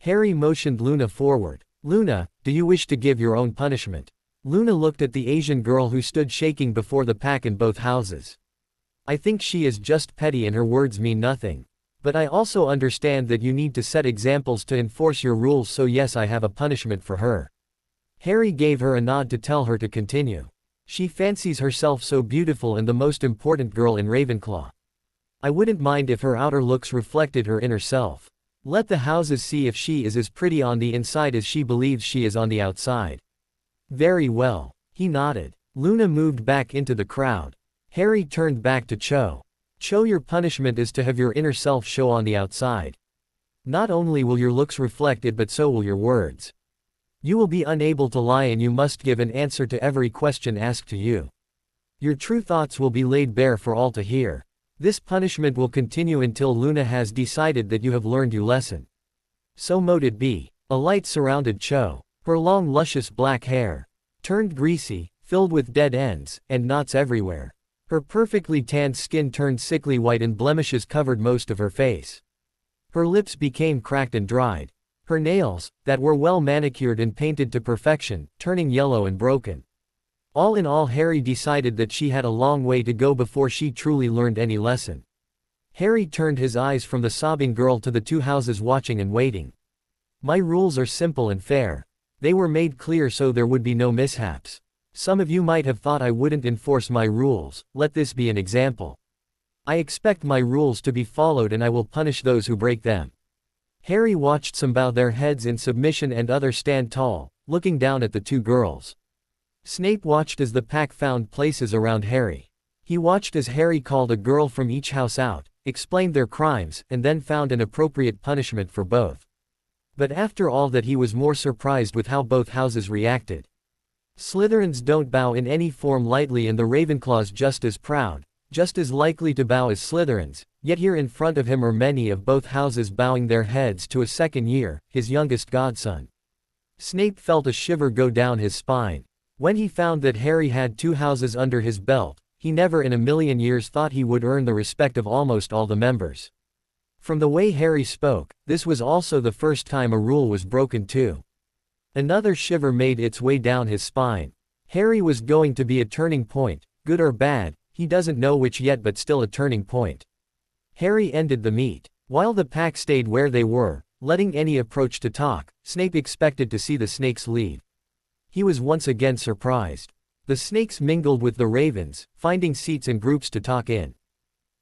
Harry motioned Luna forward. Luna, do you wish to give your own punishment? Luna looked at the Asian girl who stood shaking before the pack in both houses. I think she is just petty and her words mean nothing. But I also understand that you need to set examples to enforce your rules, so yes, I have a punishment for her. Harry gave her a nod to tell her to continue. She fancies herself so beautiful and the most important girl in Ravenclaw. I wouldn't mind if her outer looks reflected her inner self. Let the houses see if she is as pretty on the inside as she believes she is on the outside. Very well. He nodded. Luna moved back into the crowd. Harry turned back to Cho. Cho, your punishment is to have your inner self show on the outside. Not only will your looks reflect it, but so will your words. You will be unable to lie and you must give an answer to every question asked to you. Your true thoughts will be laid bare for all to hear. This punishment will continue until Luna has decided that you have learned your lesson. So mote it be. A light surrounded Cho. Her long luscious black hair turned greasy, filled with dead ends, and knots everywhere. Her perfectly tanned skin turned sickly white and blemishes covered most of her face. Her lips became cracked and dried. Her nails, that were well manicured and painted to perfection, turning yellow and broken. All in all, Harry decided that she had a long way to go before she truly learned any lesson. Harry turned his eyes from the sobbing girl to the 2 houses watching and waiting. My rules are simple and fair. They were made clear so there would be no mishaps. Some of you might have thought I wouldn't enforce my rules. Let this be an example. I expect my rules to be followed and I will punish those who break them. Harry watched some bow their heads in submission and others stand tall, looking down at the 2 girls. Snape watched as the pack found places around Harry. He watched as Harry called a girl from each house out, explained their crimes, and then found an appropriate punishment for both. But after all that, he was more surprised with how both houses reacted. Slytherins don't bow in any form lightly, and the Ravenclaws just as proud, just as likely to bow as Slytherins, yet here in front of him are many of both houses bowing their heads to a second year, his youngest godson. Snape felt a shiver go down his spine. When he found that Harry had 2 houses under his belt, he never in a million years thought he would earn the respect of almost all the members. From the way Harry spoke, this was also the first time a rule was broken too. Another shiver made its way down his spine. Harry was going to be a turning point, good or bad, he doesn't know which yet, but still a turning point. Harry ended the meet. While the pack stayed where they were, letting any approach to talk, Snape expected to see the snakes leave. He was once again surprised. The snakes mingled with the ravens, finding seats and groups to talk in.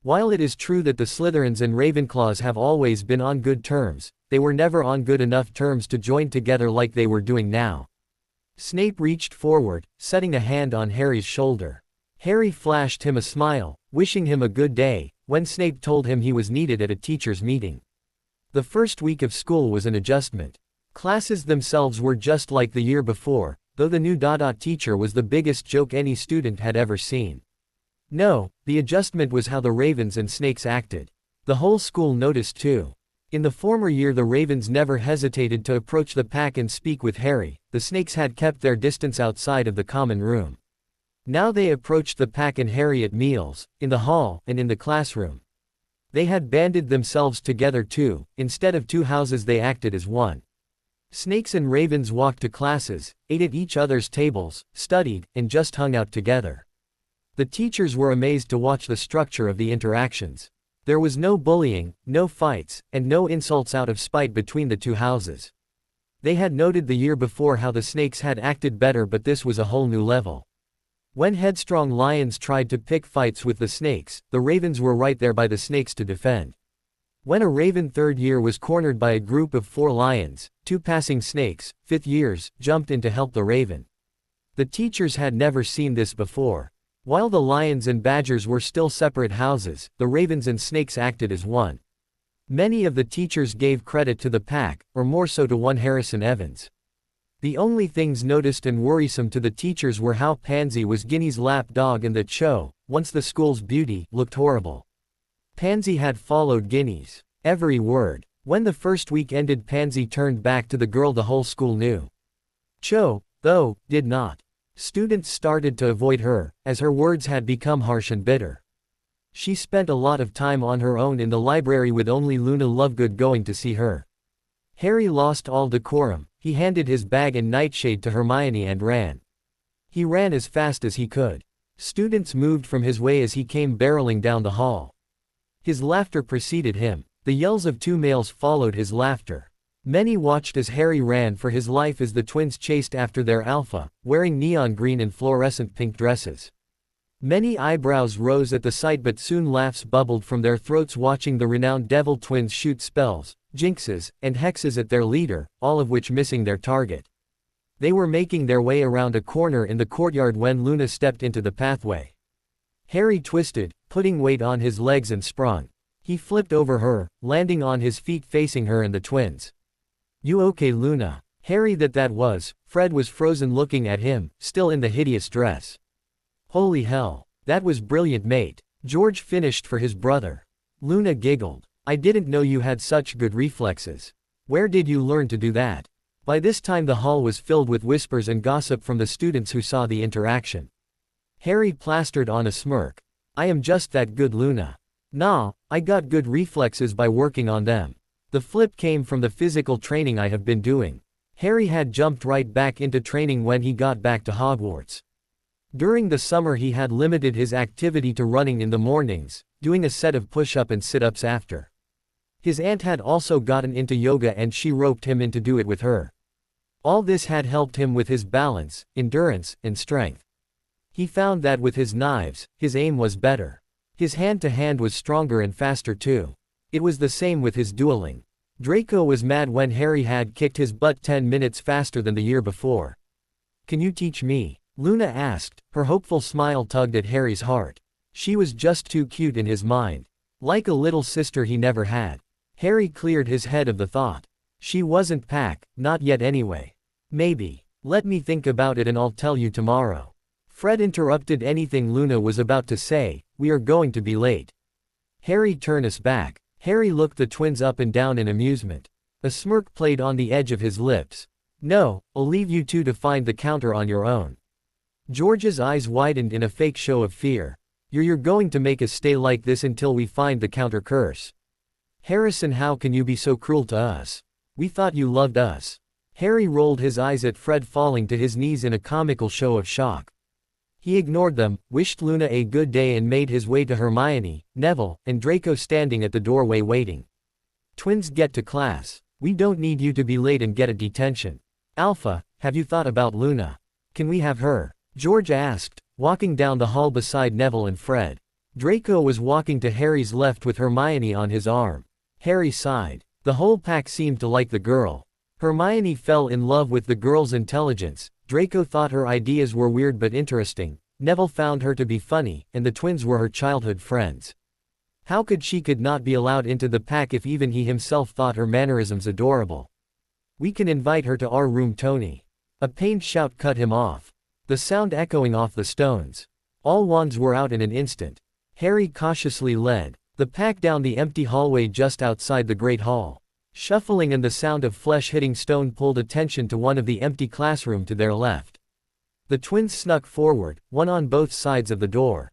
While it is true that the Slytherins and Ravenclaws have always been on good terms, they were never on good enough terms to join together like they were doing now. Snape reached forward, setting a hand on Harry's shoulder. Harry flashed him a smile, wishing him a good day, when Snape told him he was needed at a teachers' meeting. The first week of school was an adjustment. Classes themselves were just like the year before, though the new teacher was the biggest joke any student had ever seen. No, the adjustment was how the ravens and snakes acted. The whole school noticed too. In the former year, the ravens never hesitated to approach the pack and speak with Harry. The snakes had kept their distance outside of the common room. Now they approached the pack and Harry at meals, in the hall, and in the classroom. They had banded themselves together too. Instead of 2 houses, they acted as one. Snakes and ravens walked to classes, ate at each other's tables, studied, and just hung out together. The teachers were amazed to watch the structure of the interactions. There was no bullying, no fights, and no insults out of spite between the 2 houses. They had noted the year before how the snakes had acted better, but this was a whole new level. When headstrong lions tried to pick fights with the snakes, the ravens were right there by the snakes to defend. When a raven third year was cornered by a group of 4 lions, 2 passing snakes, fifth years, jumped in to help the raven. The teachers had never seen this before. While the lions and badgers were still separate houses, the ravens and snakes acted as one. Many of the teachers gave credit to the pack, or more so to one Harrison Evans. The only things noticed and worrisome to the teachers were how Pansy was Guinea's lap dog and that Cho, once the school's beauty, looked horrible. Pansy had followed Guinea's every word. When the first week ended, Pansy turned back to the girl the whole school knew. Cho, though, did not. Students started to avoid her, as her words had become harsh and bitter. She spent a lot of time on her own in the library with only Luna Lovegood going to see her. Harry lost all decorum. He handed his bag and nightshade to Hermione and ran. He ran as fast as he could. Students moved from his way as he came barreling down the hall. His laughter preceded him. The yells of two males followed his laughter. Many watched as Harry ran for his life as the twins chased after their alpha, wearing neon green and fluorescent pink dresses. Many eyebrows rose at the sight, but soon laughs bubbled from their throats watching the renowned devil twins shoot spells, jinxes, and hexes at their leader, all of which missing their target. They were making their way around a corner in the courtyard when Luna stepped into the pathway. Harry twisted, putting weight on his legs and sprung. He flipped over her, landing on his feet facing her and the twins. "You okay, Luna?" Harry that was. Fred was frozen looking at him, still in the hideous dress. "Holy hell. That was brilliant, mate." George finished for his brother. Luna giggled. "I didn't know you had such good reflexes. Where did you learn to do that?" By this time the hall was filled with whispers and gossip from the students who saw the interaction. Harry plastered on a smirk. "I am just that good, Luna. Nah, I got good reflexes by working on them. The flip came from the physical training I have been doing." Harry had jumped right back into training when he got back to Hogwarts. During the summer he had limited his activity to running in the mornings, doing a set of push-up and sit-ups after. His aunt had also gotten into yoga and she roped him in to do it with her. All this had helped him with his balance, endurance, and strength. He found that with his knives, his aim was better. His hand-to-hand was stronger and faster too. It was the same with his dueling. Draco was mad when Harry had kicked his butt 10 minutes faster than the year before. "Can you teach me?" Luna asked. Her hopeful smile tugged at Harry's heart. She was just too cute in his mind. Like a little sister he never had. Harry cleared his head of the thought. She wasn't Pack, not yet anyway. "Maybe. Let me think about it and I'll tell you tomorrow." Fred interrupted anything Luna was about to say. "We are going to be late." "Harry, turn us back." Harry looked the twins up and down in amusement. A smirk played on the edge of his lips. "No, I'll leave you two to find the counter on your own." George's eyes widened in a fake show of fear. You're going to make us stay like this until we find the counter curse." "Harrison, how can you be so cruel to us? We thought you loved us." Harry rolled his eyes at Fred falling to his knees in a comical show of shock. He ignored them, wished Luna a good day and made his way to Hermione, Neville, and Draco standing at the doorway waiting. "Twins, get to class. We don't need you to be late and get a detention. Alpha, have you thought about Luna? Can we have her?" George asked, walking down the hall beside Neville and Fred. Draco was walking to Harry's left with Hermione on his arm. Harry sighed. The whole pack seemed to like the girl. Hermione fell in love with the girl's intelligence. Draco thought her ideas were weird but interesting. Neville found her to be funny, and the twins were her childhood friends. How could she not be allowed into the pack if even he himself thought her mannerisms adorable? "We can invite her to our room, Tony." A pained shout cut him off. The sound echoing off the stones. All wands were out in an instant. Harry cautiously led the pack down the empty hallway just outside the Great Hall. Shuffling and the sound of flesh hitting stone pulled attention to one of the empty classroom to their left. The twins snuck forward, one on both sides of the door.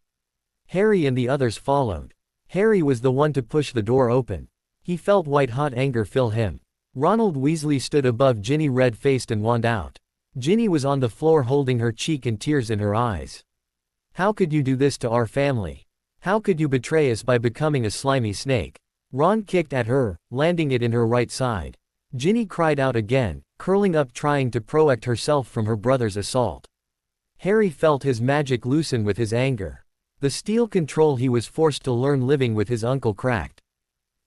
Harry and the others followed. Harry was the one to push the door open. He felt white-hot anger fill him. Ronald Weasley stood above Ginny, red-faced and wand out. Ginny was on the floor holding her cheek and tears in her eyes. "How could you do this to our family? How could you betray us by becoming a slimy snake?" Ron kicked at her, landing it in her right side. Ginny cried out again, curling up trying to protect herself from her brother's assault. Harry felt his magic loosen with his anger. The steel control he was forced to learn living with his uncle cracked.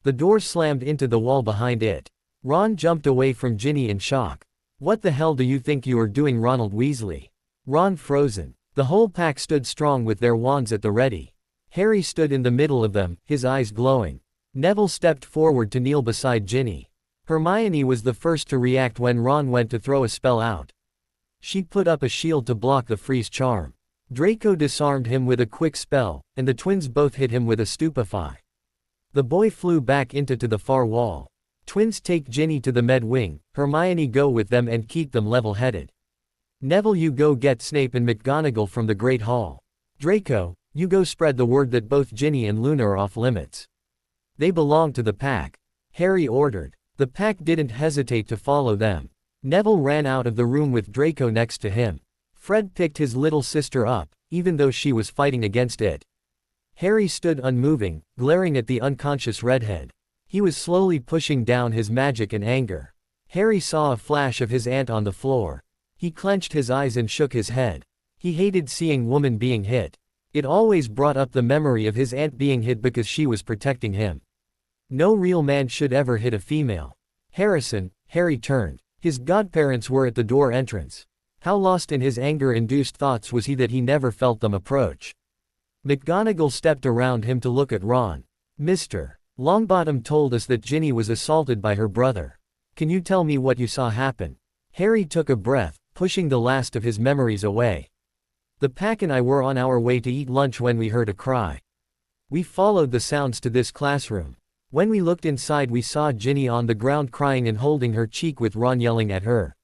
The door slammed into the wall behind it. Ron jumped away from Ginny in shock. "What the hell do you think you are doing, Ronald Weasley?" Ron frozen. The whole pack stood strong with their wands at the ready. Harry stood in the middle of them, his eyes glowing. Neville stepped forward to kneel beside Ginny. Hermione was the first to react when Ron went to throw a spell out. She put up a shield to block the freeze charm. Draco disarmed him with a quick spell, and the twins both hit him with a stupefy. The boy flew back into the far wall. Twins take Ginny to the med wing, Hermione go with them and keep them level-headed. Neville, you go get Snape and McGonagall from the Great Hall. Draco, you go spread the word that both Ginny and Luna are off limits. They belong to the pack. Harry ordered. The pack didn't hesitate to follow them. Neville ran out of the room with Draco next to him. Fred picked his little sister up, even though she was fighting against it. Harry stood unmoving, glaring at the unconscious redhead. He was slowly pushing down his magic and anger. Harry saw a flash of his aunt on the floor. He clenched his eyes and shook his head. He hated seeing women being hit. It always brought up the memory of his aunt being hit because she was protecting him. No real man should ever hit a female. Harry turned. His godparents were at the door entrance. How lost in his anger-induced thoughts was he that he never felt them approach. McGonagall stepped around him to look at Ron. Mr. Longbottom told us that Ginny was assaulted by her brother. Can you tell me what you saw happen? Harry took a breath, pushing the last of his memories away. The pack and I were on our way to eat lunch when we heard a cry. We followed the sounds to this classroom. When we looked inside, we saw Ginny on the ground crying and holding her cheek with Ron yelling at her.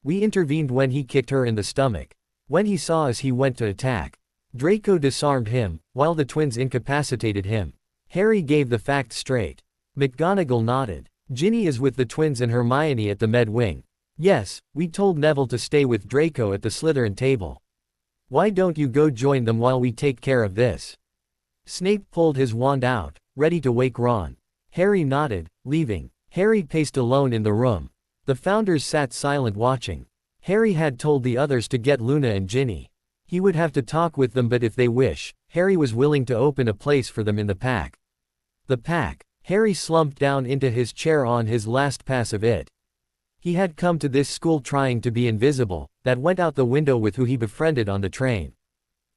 We intervened when he kicked her in the stomach. When he saw us, he went to attack. Draco disarmed him, while the twins incapacitated him. Harry gave the facts straight. McGonagall nodded. Ginny is with the twins and Hermione at the med wing. Yes, we told Neville to stay with Draco at the Slytherin table. Why don't you go join them while we take care of this? Snape pulled his wand out, ready to wake Ron. Harry nodded, leaving. Harry paced alone in the room. The founders sat silent watching. Harry had told the others to get Luna and Ginny. He would have to talk with them, but if they wish, Harry was willing to open a place for them in the pack. The pack. Harry slumped down into his chair on his last pass of it. He had come to this school trying to be invisible, that went out the window with who he befriended on the train.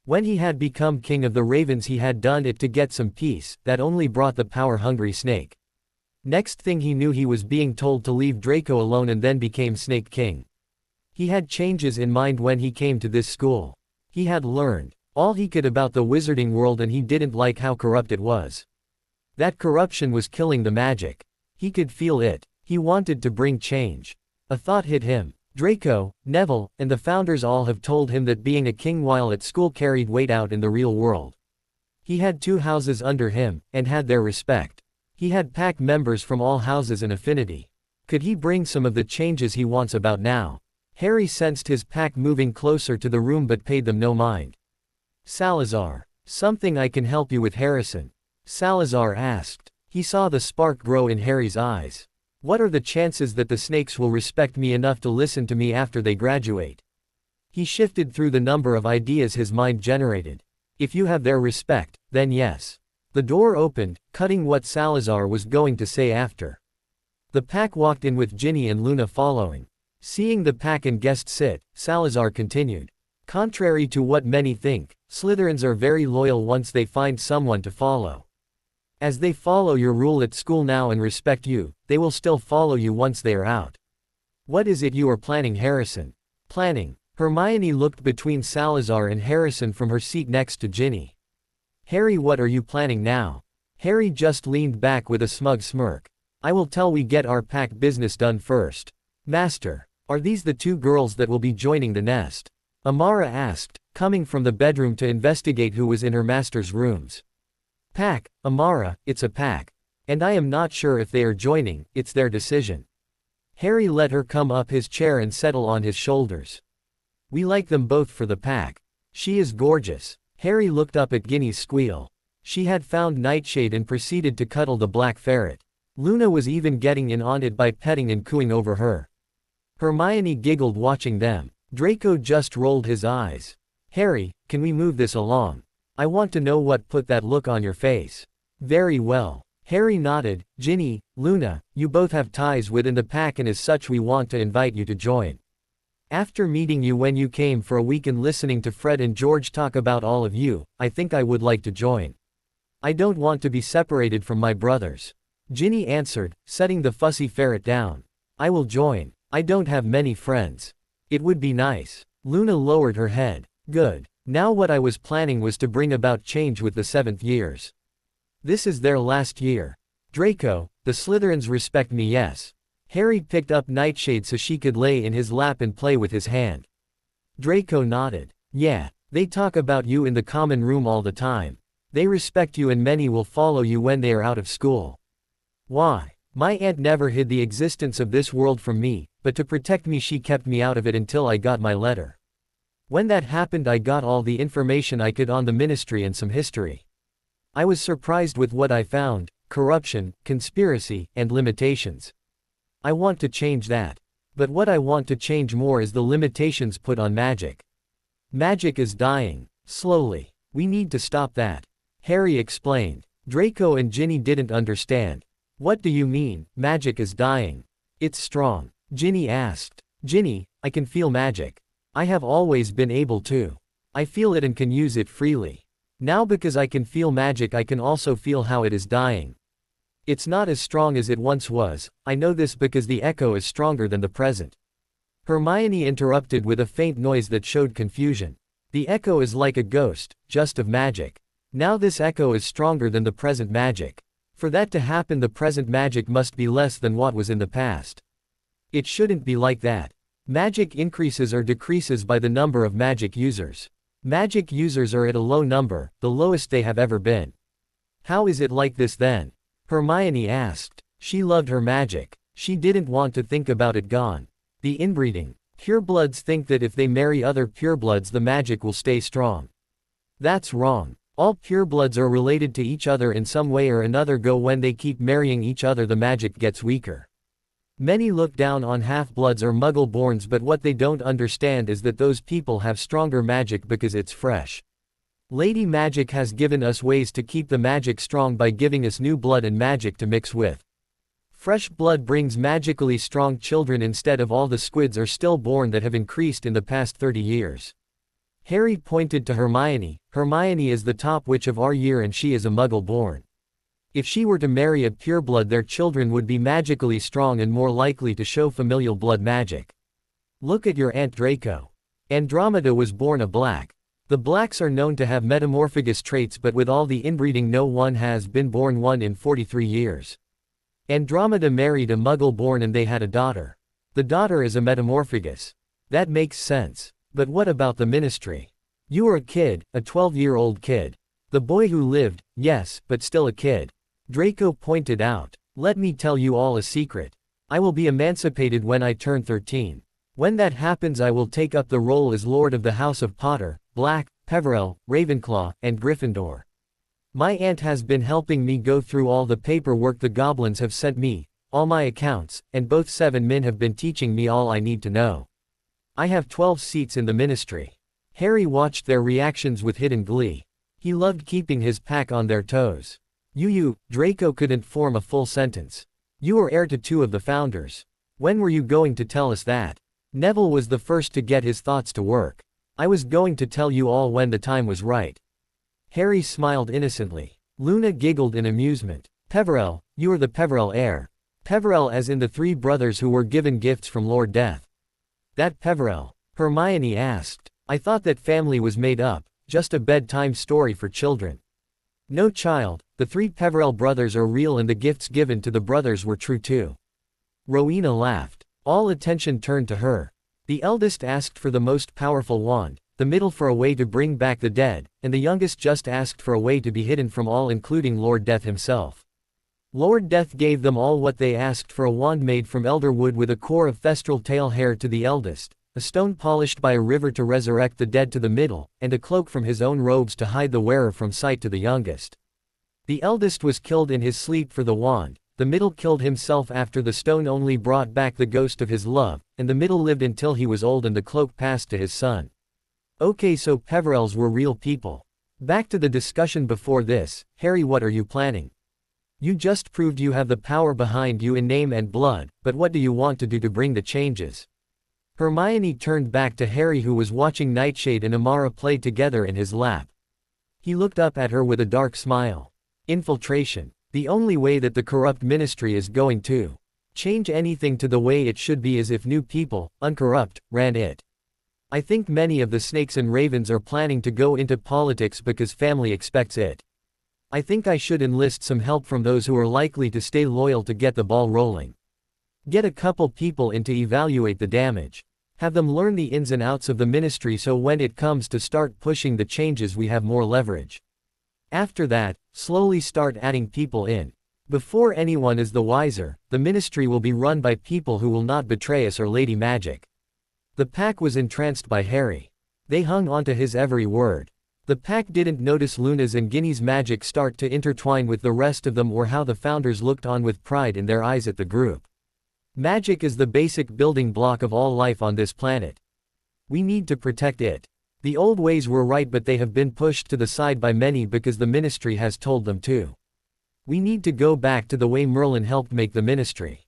When he had become king of the Ravens, he had done it to get some peace, that only brought the power-hungry Snake. Next thing he knew, he was being told to leave Draco alone and then became Snake King. He had changes in mind when he came to this school. He had learned all he could about the wizarding world, and he didn't like how corrupt it was. That corruption was killing the magic. He could feel it. He wanted to bring change. A thought hit him. Draco, Neville, and the founders all have told him that being a king while at school carried weight out in the real world. He had 2 houses under him, and had their respect. He had pack members from all houses and affinity. Could he bring some of the changes he wants about now? Harry sensed his pack moving closer to the room but paid them no mind. Salazar. Something I can help you with, Harrison? Salazar asked. He saw the spark grow in Harry's eyes. What are the chances that the snakes will respect me enough to listen to me after they graduate? He shifted through the number of ideas his mind generated. If you have their respect, then yes. The door opened, cutting what Salazar was going to say after. The pack walked in with Ginny and Luna following. Seeing the pack and guests sit, Salazar continued. Contrary to what many think, Slytherins are very loyal once they find someone to follow. As they follow your rule at school now and respect you, they will still follow you once they are out. What is it you are planning, Harrison? Planning. Hermione looked between Salazar and Harrison from her seat next to Ginny. Harry, what are you planning now? Harry just leaned back with a smug smirk. I will tell we get our pack business done first. Master, are these the 2 girls that will be joining the nest? Amara asked, coming from the bedroom to investigate who was in her master's rooms. Pack, Amara, it's a pack. And I am not sure if they are joining, it's their decision. Harry let her come up his chair and settle on his shoulders. We like them both for the pack. She is gorgeous. Harry looked up at Ginny's squeal. She had found Nightshade and proceeded to cuddle the black ferret. Luna was even getting in on it by petting and cooing over her. Hermione giggled watching them. Draco just rolled his eyes. Harry, can we move this along? I want to know what put that look on your face. Very well. Harry nodded. Ginny, Luna, you both have ties within the pack, and as such we want to invite you to join. After meeting you when you came for a week and listening to Fred and George talk about all of you, I think I would like to join. I don't want to be separated from my brothers. Ginny answered, setting the fussy ferret down. I will join. I don't have many friends. It would be nice. Luna lowered her head. Good. Now what I was planning was to bring about change with the 7th years. This is their last year. Draco, the Slytherins respect me, yes. Harry picked up Nightshade so she could lay in his lap and play with his hand. Draco nodded. Yeah, they talk about you in the common room all the time. They respect you and many will follow you when they are out of school. Why? My aunt never hid the existence of this world from me, but to protect me she kept me out of it until I got my letter. When that happened I got all the information I could on the ministry and some history. I was surprised with what I found: corruption, conspiracy, and limitations. I want to change that. But what I want to change more is the limitations put on magic. Magic is dying, slowly. We need to stop that. Harry explained. Draco and Ginny didn't understand. What do you mean, magic is dying? It's strong. Ginny asked. Ginny, I can feel magic. I have always been able to. I feel it and can use it freely. Now because I can feel magic I can also feel how it is dying. It's not as strong as it once was. I know this because the echo is stronger than the present. Hermione interrupted with a faint noise that showed confusion. The echo is like a ghost, just of magic. Now this echo is stronger than the present magic. For that to happen the present magic must be less than what was in the past. It shouldn't be like that. Magic increases or decreases by the number of magic users. Magic users are at a low number, the lowest they have ever been. How is it like this then? Hermione asked. She loved her magic. She didn't want to think about it gone. The inbreeding. Purebloods think that if they marry other purebloods the magic will stay strong. That's wrong. All purebloods are related to each other in some way or another. When they keep marrying each other the magic gets weaker. Many look down on half-bloods or muggle-borns, but what they don't understand is that those people have stronger magic because it's fresh. Lady Magic has given us ways to keep the magic strong by giving us new blood and magic to mix with. Fresh blood brings magically strong children instead of all the squids are stillborn that have increased in the past 30 years. Harry pointed to Hermione. Hermione is the top witch of our year and she is a muggle-born. If she were to marry a pureblood their children would be magically strong and more likely to show familial blood magic. Look at your Aunt Draco. Andromeda was born a black. The blacks are known to have metamorphogous traits, but with all the inbreeding no one has been born one in 43 years. Andromeda married a muggle-born and they had a daughter. The daughter is a metamorphogous. That makes sense. But what about the ministry? You were a kid, a 12-year-old kid. The boy who lived, yes, but still a kid. Draco pointed out. Let me tell you all a secret. I will be emancipated when I turn 13. When that happens I will take up the role as Lord of the House of Potter, Black, Peverell, Ravenclaw, and Gryffindor. My aunt has been helping me go through all the paperwork the goblins have sent me, all my accounts, and both 7 men have been teaching me all I need to know. I have 12 seats in the ministry. Harry watched their reactions with hidden glee. He loved keeping his pack on their toes. Draco couldn't form a full sentence. You are heir to 2 of the founders. When were you going to tell us that? Neville was the first to get his thoughts to work. I was going to tell you all when the time was right. Harry smiled innocently. Luna giggled in amusement. Peverell, you are the Peverell heir. Peverell as in the 3 brothers who were given gifts from Lord Death. That Peverell? Hermione asked. I thought that family was made up, just a bedtime story for children. No child, the 3 Peverell brothers are real and the gifts given to the brothers were true too. Rowena laughed. All attention turned to her. The eldest asked for the most powerful wand, the middle for a way to bring back the dead, and the youngest just asked for a way to be hidden from all including Lord Death himself. Lord Death gave them all what they asked for: a wand made from elder wood with a core of thestral tail hair to the eldest, a stone polished by a river to resurrect the dead to the middle, and a cloak from his own robes to hide the wearer from sight to the youngest. The eldest was killed in his sleep for the wand, the middle killed himself after the stone only brought back the ghost of his love, and the middle lived until he was old and the cloak passed to his son. Okay, so Peverells were real people. Back to the discussion before this, Harry, what are you planning? You just proved you have the power behind you in name and blood, but what do you want to do to bring the changes? Hermione turned back to Harry, who was watching Nightshade and Amara play together in his lap. He looked up at her with a dark smile. Infiltration. The only way that the corrupt ministry is going to change anything to the way it should be is if new people, uncorrupt, ran it. I think many of the snakes and ravens are planning to go into politics because family expects it. I think I should enlist some help from those who are likely to stay loyal to get the ball rolling. Get a couple people in to evaluate the damage. Have them learn the ins and outs of the ministry so when it comes to start pushing the changes we have more leverage. After that, slowly start adding people in. Before anyone is the wiser, the ministry will be run by people who will not betray us or Lady Magic. The pack was entranced by Harry. They hung onto his every word. The pack didn't notice Luna's and Ginny's magic start to intertwine with the rest of them or how the founders looked on with pride in their eyes at the group. Magic is the basic building block of all life on this planet. We need to protect it. The old ways were right, but they have been pushed to the side by many because the ministry has told them to. We need to go back to the way Merlin helped make the ministry.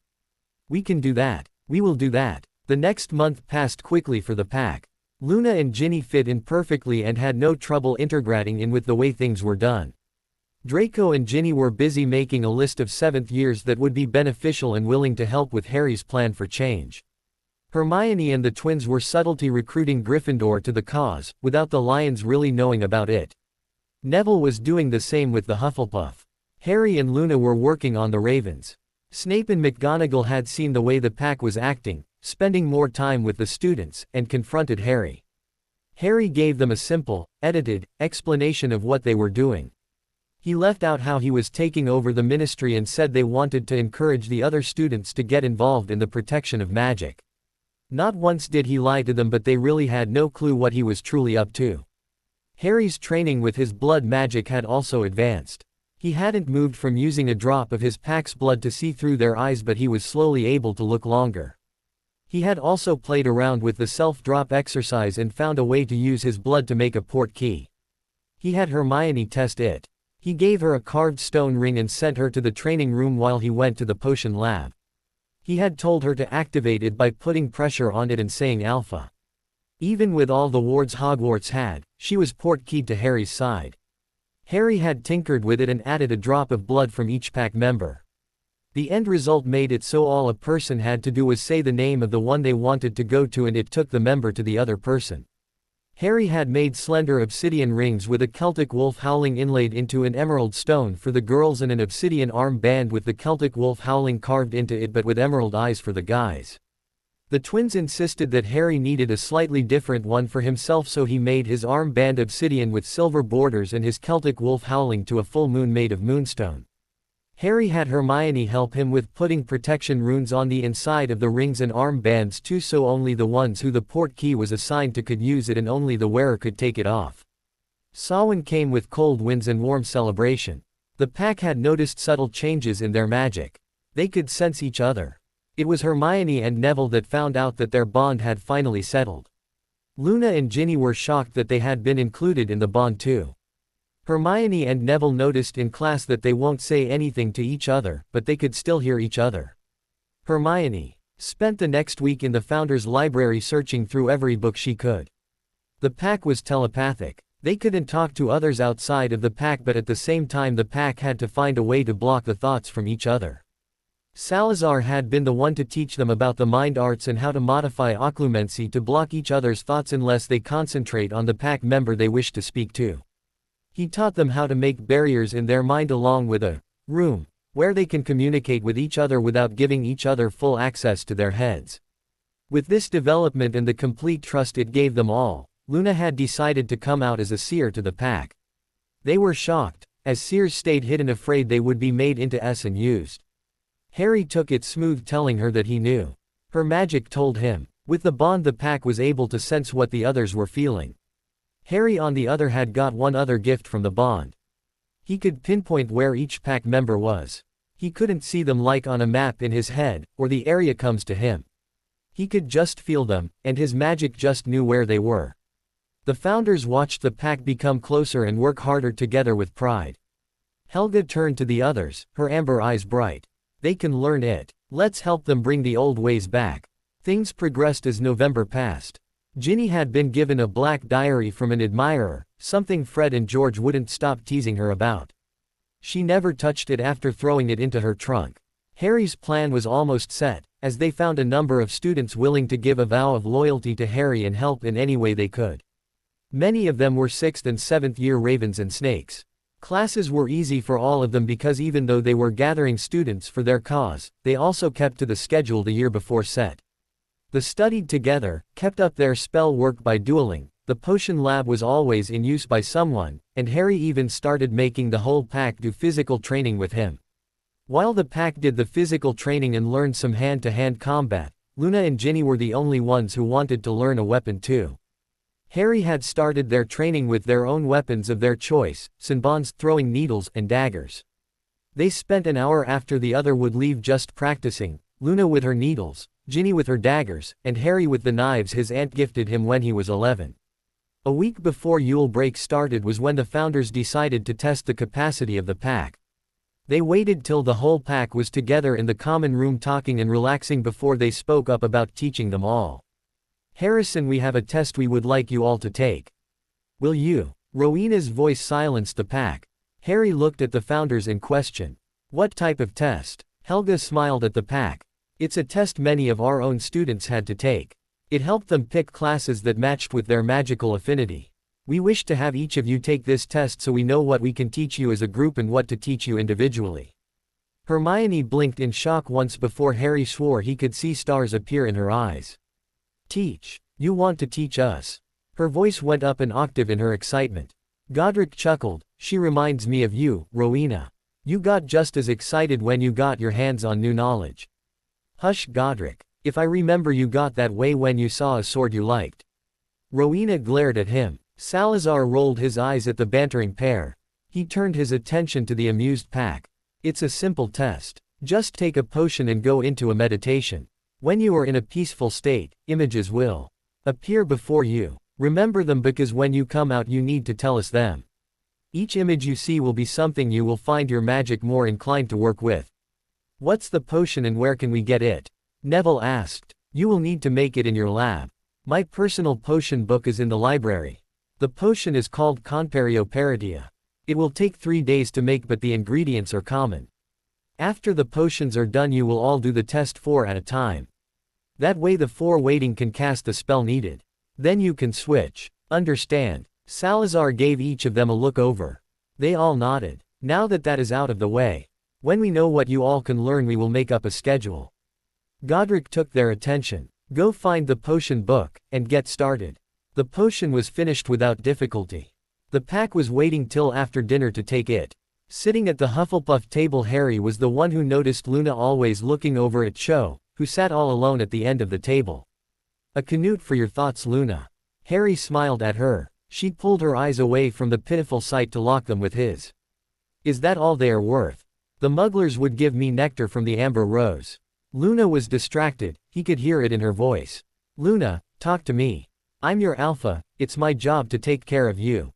We can do that. We will do that. The next month passed quickly for the pack. Luna and Ginny fit in perfectly and had no trouble integrating in with the way things were done. Draco and Ginny were busy making a list of 7th years that would be beneficial and willing to help with Harry's plan for change. Hermione and the twins were subtly recruiting Gryffindor to the cause, without the Lions really knowing about it. Neville was doing the same with the Hufflepuff. Harry and Luna were working on the Ravens. Snape and McGonagall had seen the way the pack was acting, spending more time with the students, and confronted Harry. Harry gave them a simple, edited, explanation of what they were doing. He left out how he was taking over the ministry and said they wanted to encourage the other students to get involved in the protection of magic. Not once did he lie to them, but they really had no clue what he was truly up to. Harry's training with his blood magic had also advanced. He hadn't moved from using a drop of his pack's blood to see through their eyes, but he was slowly able to look longer. He had also played around with the self-drop exercise and found a way to use his blood to make a port key. He had Hermione test it. He gave her a carved stone ring and sent her to the training room while he went to the potion lab. He had told her to activate it by putting pressure on it and saying alpha. Even with all the wards Hogwarts had, she was port keyed to Harry's side. Harry had tinkered with it and added a drop of blood from each pack member. The end result made it so all a person had to do was say the name of the one they wanted to go to and it took the member to the other person. Harry had made slender obsidian rings with a Celtic wolf howling inlaid into an emerald stone for the girls and an obsidian arm band with the Celtic wolf howling carved into it but with emerald eyes for the guys. The twins insisted that Harry needed a slightly different one for himself, so he made his arm band obsidian with silver borders and his Celtic wolf howling to a full moon made of moonstone. Harry had Hermione help him with putting protection runes on the inside of the rings and arm bands too, so only the ones who the port key was assigned to could use it and only the wearer could take it off. Samhain came with cold winds and warm celebration. The pack had noticed subtle changes in their magic. They could sense each other. It was Hermione and Neville that found out that their bond had finally settled. Luna and Ginny were shocked that they had been included in the bond too. Hermione and Neville noticed in class that they won't say anything to each other, but they could still hear each other. Hermione spent the next week in the Founder's library searching through every book she could. The pack was telepathic. They couldn't talk to others outside of the pack, but at the same time the pack had to find a way to block the thoughts from each other. Salazar had been the one to teach them about the mind arts and how to modify occlumency to block each other's thoughts unless they concentrate on the pack member they wish to speak to. He taught them how to make barriers in their mind along with a room where they can communicate with each other without giving each other full access to their heads. With this development and the complete trust it gave them all, Luna had decided to come out as a seer to the pack. They were shocked, as seers stayed hidden, afraid they would be made into S and used. Harry took it smooth, telling her that he knew. Her magic told him. With the bond the pack was able to sense what the others were feeling. Harry on the other had got one other gift from the bond. He could pinpoint where each pack member was. He couldn't see them like on a map in his head, or the area comes to him. He could just feel them, and his magic just knew where they were. The founders watched the pack become closer and work harder together with pride. Helga turned to the others, her amber eyes bright. They can learn it. Let's help them bring the old ways back. Things progressed as November passed. Ginny had been given a black diary from an admirer, something Fred and George wouldn't stop teasing her about. She never touched it after throwing it into her trunk. Harry's plan was almost set, as they found a number of students willing to give a vow of loyalty to Harry and help in any way they could. Many of them were 6th and 7th year ravens and snakes. Classes were easy for all of them because even though they were gathering students for their cause, they also kept to the schedule the year before set. They studied together, kept up their spell work by dueling, the potion lab was always in use by someone, and Harry even started making the whole pack do physical training with him. While the pack did the physical training and learned some hand-to-hand combat, Luna and Ginny were the only ones who wanted to learn a weapon too. Harry had started their training with their own weapons of their choice, Sinbon's throwing needles and daggers. They spent an hour after the other would leave just practicing, Luna with her needles, Ginny with her daggers, and Harry with the knives his aunt gifted him when he was 11. A week before Yule break started was when the founders decided to test the capacity of the pack. They waited till the whole pack was together in the common room talking and relaxing before they spoke up about teaching them all. "Harrison, we have a test we would like you all to take. Will you?" Rowena's voice silenced the pack. Harry looked at the founders in question. "What type of test?" Helga smiled at the pack. "It's a test many of our own students had to take. It helped them pick classes that matched with their magical affinity. We wish to have each of you take this test so we know what we can teach you as a group and what to teach you individually." Hermione blinked in shock once before Harry swore he could see stars appear in her eyes. "Teach? You want to teach us?" Her voice went up an octave in her excitement. Godric chuckled. "She reminds me of you, Rowena. You got just as excited when you got your hands on new knowledge." "Hush, Godric. If I remember, you got that way when you saw a sword you liked." Rowena glared at him. Salazar rolled his eyes at the bantering pair. He turned his attention to the amused pack. "It's a simple test. Just take a potion and go into a meditation. When you are in a peaceful state, images will appear before you. Remember them because when you come out you need to tell us them. Each image you see will be something you will find your magic more inclined to work with." "What's the potion and where can we get it?" Neville asked. "You will need to make it in your lab. My personal potion book is in the library. The potion is called Conperioperetia. It will take 3 days to make, but the ingredients are common. After the potions are done you will all do the test 4 at a time. That way the 4 waiting can cast the spell needed. Then you can switch. Understand?" Salazar gave each of them a look over. They all nodded. "Now that is out of the way, when we know what you all can learn we will make up a schedule." Godric took their attention. "Go find the potion book, and get started." The potion was finished without difficulty. The pack was waiting till after dinner to take it. Sitting at the Hufflepuff table, Harry was the one who noticed Luna always looking over at Cho, who sat all alone at the end of the table. "A canute for your thoughts, Luna." Harry smiled at her. She pulled her eyes away from the pitiful sight to lock them with his. "Is that all they are worth? The mugglers would give me nectar from the amber rose." Luna was distracted, he could hear it in her voice. "Luna, talk to me. I'm your alpha, it's my job to take care of you."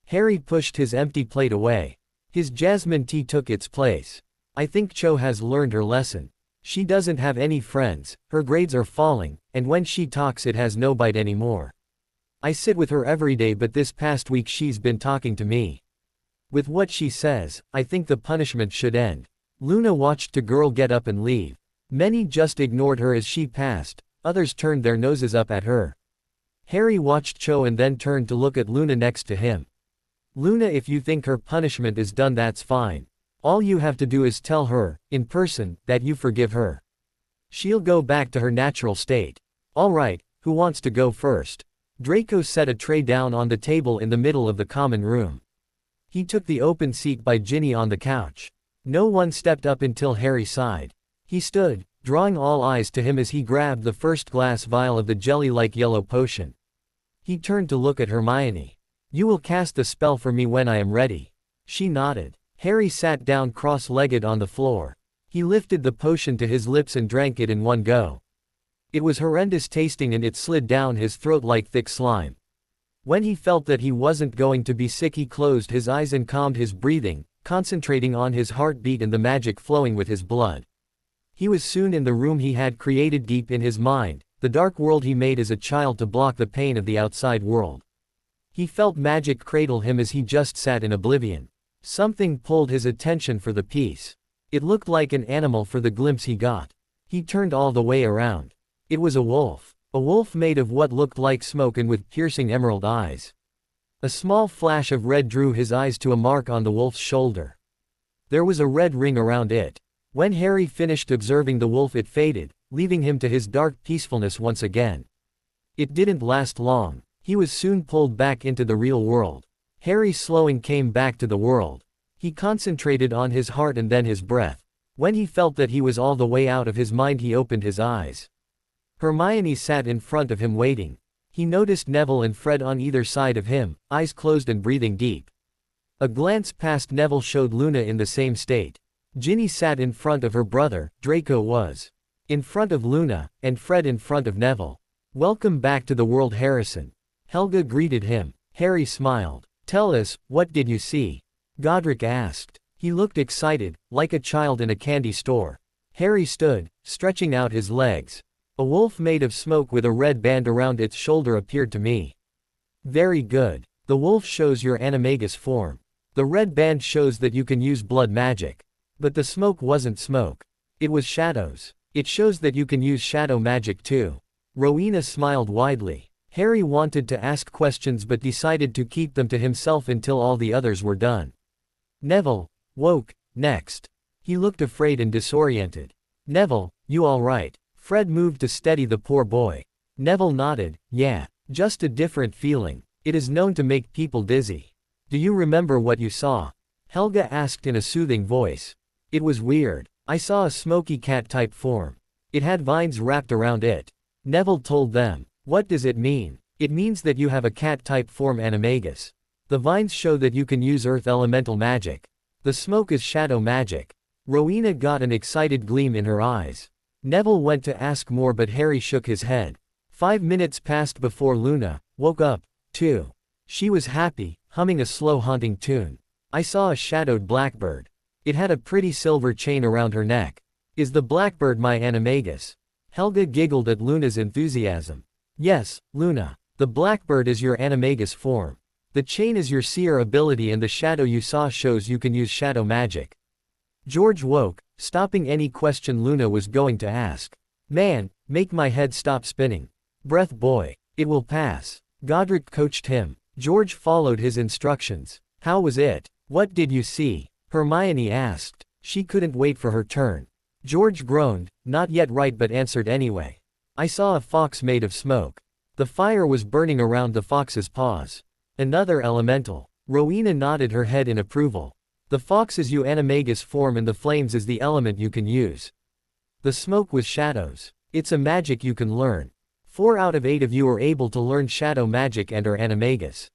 Harry pushed his empty plate away. His jasmine tea took its place. "I think Cho has learned her lesson. She doesn't have any friends, her grades are falling, and when she talks it has no bite anymore. I sit with her every day, but this past week she's been talking to me. With what she says, I think the punishment should end." Luna watched the girl get up and leave. Many just ignored her as she passed, others turned their noses up at her. Harry watched Cho and then turned to look at Luna next to him. "Luna, if you think her punishment is done, that's fine. All you have to do is tell her, in person, that you forgive her. She'll go back to her natural state." "All right, who wants to go first?" Draco set a tray down on the table in the middle of the common room. He took the open seat by Ginny on the couch. No one stepped up until Harry sighed. He stood, drawing all eyes to him as he grabbed the first glass vial of the jelly-like yellow potion. He turned to look at Hermione. "You will cast the spell for me when I am ready." She nodded. Harry sat down cross-legged on the floor. He lifted the potion to his lips and drank it in one go. It was horrendous tasting and it slid down his throat like thick slime. When he felt that he wasn't going to be sick, he closed his eyes and calmed his breathing, concentrating on his heartbeat and the magic flowing with his blood. He was soon in the room he had created deep in his mind, the dark world he made as a child to block the pain of the outside world. He felt magic cradle him as he just sat in oblivion. Something pulled his attention for the piece. It looked like an animal for the glimpse he got. He turned all the way around. It was a wolf. A wolf made of what looked like smoke and with piercing emerald eyes. A small flash of red drew his eyes to a mark on the wolf's shoulder. There was a red ring around it. When Harry finished observing the wolf, it faded, leaving him to his dark peacefulness once again. It didn't last long. He was soon pulled back into the real world. Harry slowing came back to the world. He concentrated on his heart and then his breath. When he felt that he was all the way out of his mind, he opened his eyes. Hermione sat in front of him waiting. He noticed Neville and Fred on either side of him, eyes closed and breathing deep. A glance past Neville showed Luna in the same state. Ginny sat in front of her brother, Draco was in front of Luna, and Fred in front of Neville. "Welcome back to the world, Harrison." Helga greeted him. Harry smiled. "Tell us, what did you see?" Godric asked. He looked excited, like a child in a candy store. Harry stood, stretching out his legs. "A wolf made of smoke with a red band around its shoulder appeared to me." "Very good. The wolf shows your animagus form. The red band shows that you can use blood magic. But the smoke wasn't smoke. It was shadows. It shows that you can use shadow magic too." Rowena smiled widely. Harry wanted to ask questions but decided to keep them to himself until all the others were done. Neville woke next. He looked afraid and disoriented. "Neville, you all right?" Fred moved to steady the poor boy. Neville nodded. "Yeah, just a different feeling. It is known to make people dizzy." "Do you remember what you saw?" Helga asked in a soothing voice. "It was weird. I saw a smoky cat-type form. It had vines wrapped around it." Neville told them. "What does it mean?" "It means that you have a cat-type form animagus. The vines show that you can use earth elemental magic. The smoke is shadow magic." Rowena got an excited gleam in her eyes. Neville went to ask more but Harry shook his head. 5 minutes passed before Luna woke up, too. She was happy, humming a slow haunting tune. "I saw a shadowed blackbird. It had a pretty silver chain around her neck. Is the blackbird my animagus?" Helga giggled at Luna's enthusiasm. "Yes, Luna. The blackbird is your animagus form. The chain is your seer ability and the shadow you saw shows you can use shadow magic." George woke, stopping any question Luna was going to ask. "Man, make my head stop spinning. Breath boy. It will pass." Godric coached him. George followed his instructions. "How was it? What did you see?" Hermione asked. She couldn't wait for her turn. George groaned, not yet right but answered anyway. "I saw a fox made of smoke. The fire was burning around the fox's paws." "Another elemental." Rowena nodded her head in approval. "The fox is your animagus form and the flames is the element you can use. The smoke was shadows. It's a magic you can learn. 4 out of 8 of you are able to learn shadow magic and are animagus.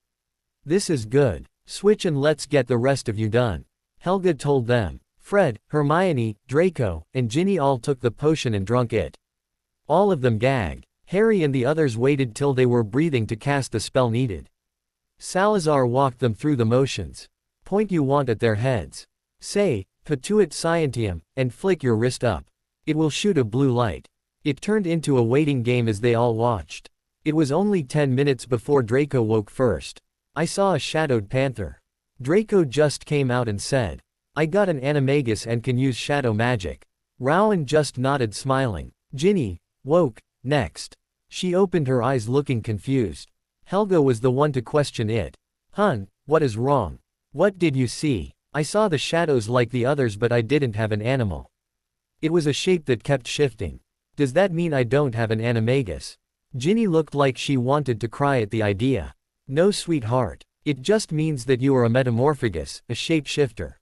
This is good. Switch and let's get the rest of you done." Helga told them. Fred, Hermione, Draco, and Ginny all took the potion and drunk it. All of them gagged. Harry and the others waited till they were breathing to cast the spell needed. Salazar walked them through the motions. Point you want at their heads. Say, Patuit Scientium, and flick your wrist up. It will shoot a blue light. It turned into a waiting game as they all watched. It was only 10 minutes before Draco woke first. "I saw a shadowed panther." Draco just came out and said. "I got an animagus and can use shadow magic." Rowan just nodded smiling. Ginny woke next. She opened her eyes looking confused. Helga was the one to question it. "Hun, what is wrong? What did you see?" "I saw the shadows like the others but I didn't have an animal. It was a shape that kept shifting." "Does that mean I don't have an animagus?" Ginny looked like she wanted to cry at the idea. "No, sweetheart. It just means that you are a metamorphagus, a shapeshifter."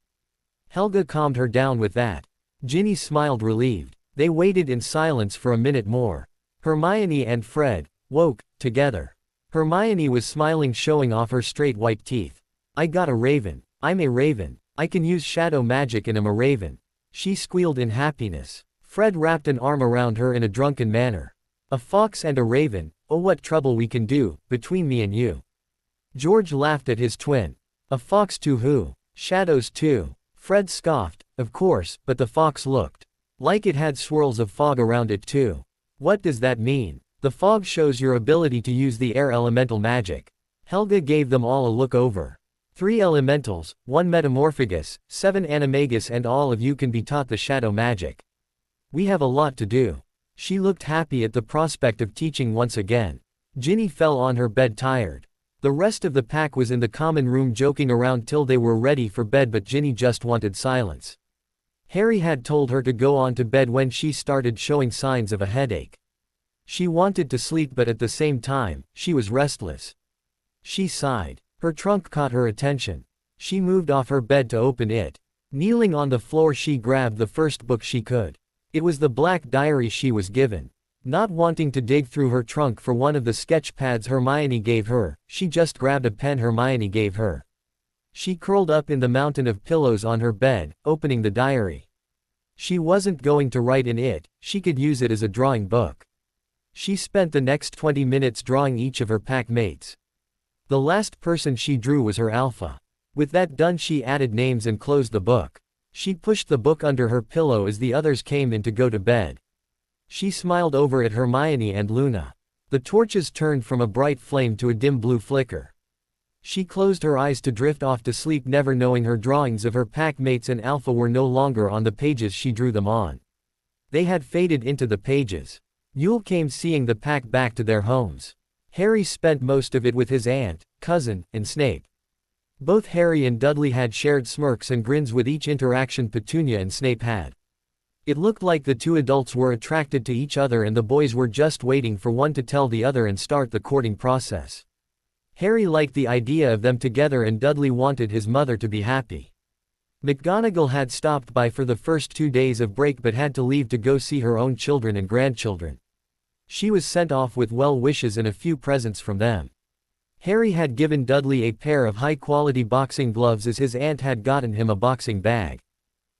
Helga calmed her down with that. Ginny smiled relieved. They waited in silence for a minute more. Hermione and Fred woke together. Hermione was smiling, showing off her straight white teeth. "I got a raven. I'm a raven. I can use shadow magic and am a raven." She squealed in happiness. Fred wrapped an arm around her in a drunken manner. "A fox and a raven, oh what trouble we can do, between me and you." George laughed at his twin. "A fox too who? Shadows too." Fred scoffed. "Of course, but the fox looked like it had swirls of fog around it too." "What does that mean?" "The fog shows your ability to use the air elemental magic." Helga gave them all a look over. 3 elementals, 1 metamorphagus, 7 animagus, and all of you can be taught the shadow magic. We have a lot to do. She looked happy at the prospect of teaching once again. Ginny fell on her bed tired. The rest of the pack was in the common room joking around till they were ready for bed, but Ginny just wanted silence. Harry had told her to go on to bed when she started showing signs of a headache. She wanted to sleep, but at the same time, she was restless. She sighed. Her trunk caught her attention. She moved off her bed to open it. Kneeling on the floor, she grabbed the first book she could. It was the black diary she was given. Not wanting to dig through her trunk for one of the sketch pads Hermione gave her, she just grabbed a pen Hermione gave her. She curled up in the mountain of pillows on her bed, opening the diary. She wasn't going to write in it, she could use it as a drawing book. She spent the next 20 minutes drawing each of her pack mates. The last person she drew was her alpha. With that done, she added names and closed the book. She pushed the book under her pillow as the others came in to go to bed. She smiled over at Hermione and Luna. The torches turned from a bright flame to a dim blue flicker. She closed her eyes to drift off to sleep, never knowing her drawings of her pack mates and alpha were no longer on the pages she drew them on. They had faded into the pages. Yule came seeing the pack back to their homes. Harry spent most of it with his aunt, cousin, and Snape. Both Harry and Dudley had shared smirks and grins with each interaction Petunia and Snape had. It looked like the two adults were attracted to each other and the boys were just waiting for one to tell the other and start the courting process. Harry liked the idea of them together and Dudley wanted his mother to be happy. McGonagall had stopped by for the first 2 days of break but had to leave to go see her own children and grandchildren. She was sent off with well wishes and a few presents from them. Harry had given Dudley a pair of high-quality boxing gloves as his aunt had gotten him a boxing bag.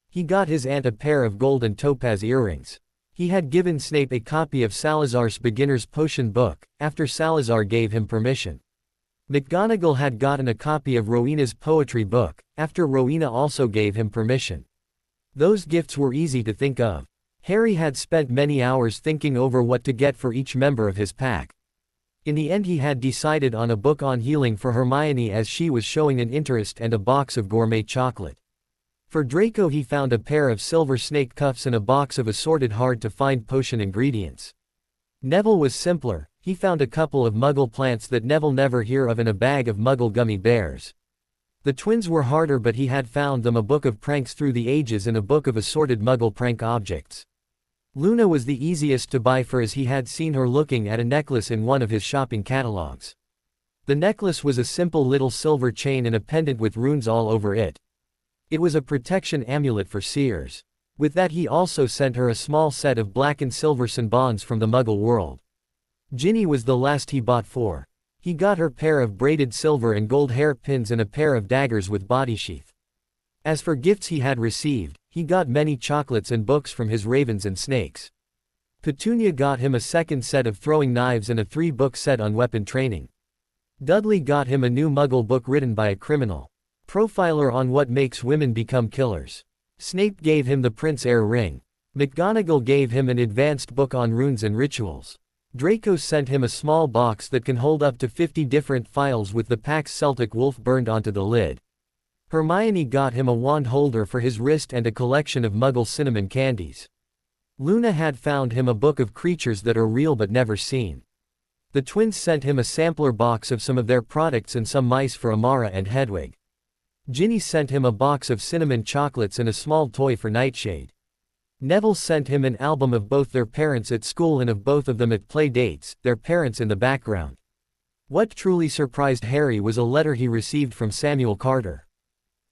He got his aunt a pair of gold and topaz earrings. He had given Snape a copy of Salazar's beginner's potion book, after Salazar gave him permission. McGonagall had gotten a copy of Rowena's poetry book, after Rowena also gave him permission. Those gifts were easy to think of. Harry had spent many hours thinking over what to get for each member of his pack. In the end he had decided on a book on healing for Hermione as she was showing an interest and a box of gourmet chocolate. For Draco he found a pair of silver snake cuffs and a box of assorted hard-to-find potion ingredients. Neville was simpler, he found a couple of muggle plants that Neville never hear of and a bag of muggle gummy bears. The twins were harder but he had found them a book of pranks through the ages and a book of assorted muggle prank objects. Luna was the easiest to buy for as he had seen her looking at a necklace in one of his shopping catalogs. The necklace was a simple little silver chain and a pendant with runes all over it. It was a protection amulet for seers. With that he also sent her a small set of black and silver bonbons from the Muggle world. Ginny was the last he bought for. He got her pair of braided silver and gold hair pins and a pair of daggers with body sheath. As for gifts he had received, he got many chocolates and books from his ravens and snakes. Petunia got him a second set of throwing knives and a 3-book set on weapon training. Dudley got him a new Muggle book written by a criminal profiler on what makes women become killers. Snape gave him the Prince Heir ring. McGonagall gave him an advanced book on runes and rituals. Draco sent him a small box that can hold up to 50 different files with the pack's Celtic wolf burned onto the lid. Hermione got him a wand holder for his wrist and a collection of Muggle cinnamon candies. Luna had found him a book of creatures that are real but never seen. The twins sent him a sampler box of some of their products and some mice for Amara and Hedwig. Ginny sent him a box of cinnamon chocolates and a small toy for Nightshade. Neville sent him an album of both their parents at school and of both of them at play dates, their parents in the background. What truly surprised Harry was a letter he received from Samuel Carter,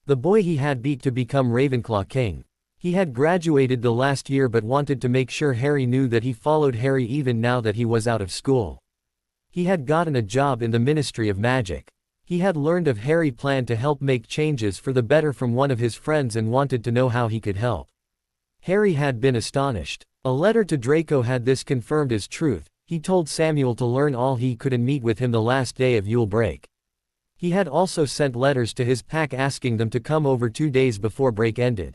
the boy he had beat to become Ravenclaw King. He had graduated the last year but wanted to make sure Harry knew that he followed Harry even now that he was out of school. He had gotten a job in the Ministry of Magic. He had learned of Harry's plan to help make changes for the better from one of his friends and wanted to know how he could help. Harry had been astonished. A letter to Draco had this confirmed as truth. He told Samuel to learn all he could and meet with him the last day of Yule break. He had also sent letters to his pack asking them to come over 2 days before break ended.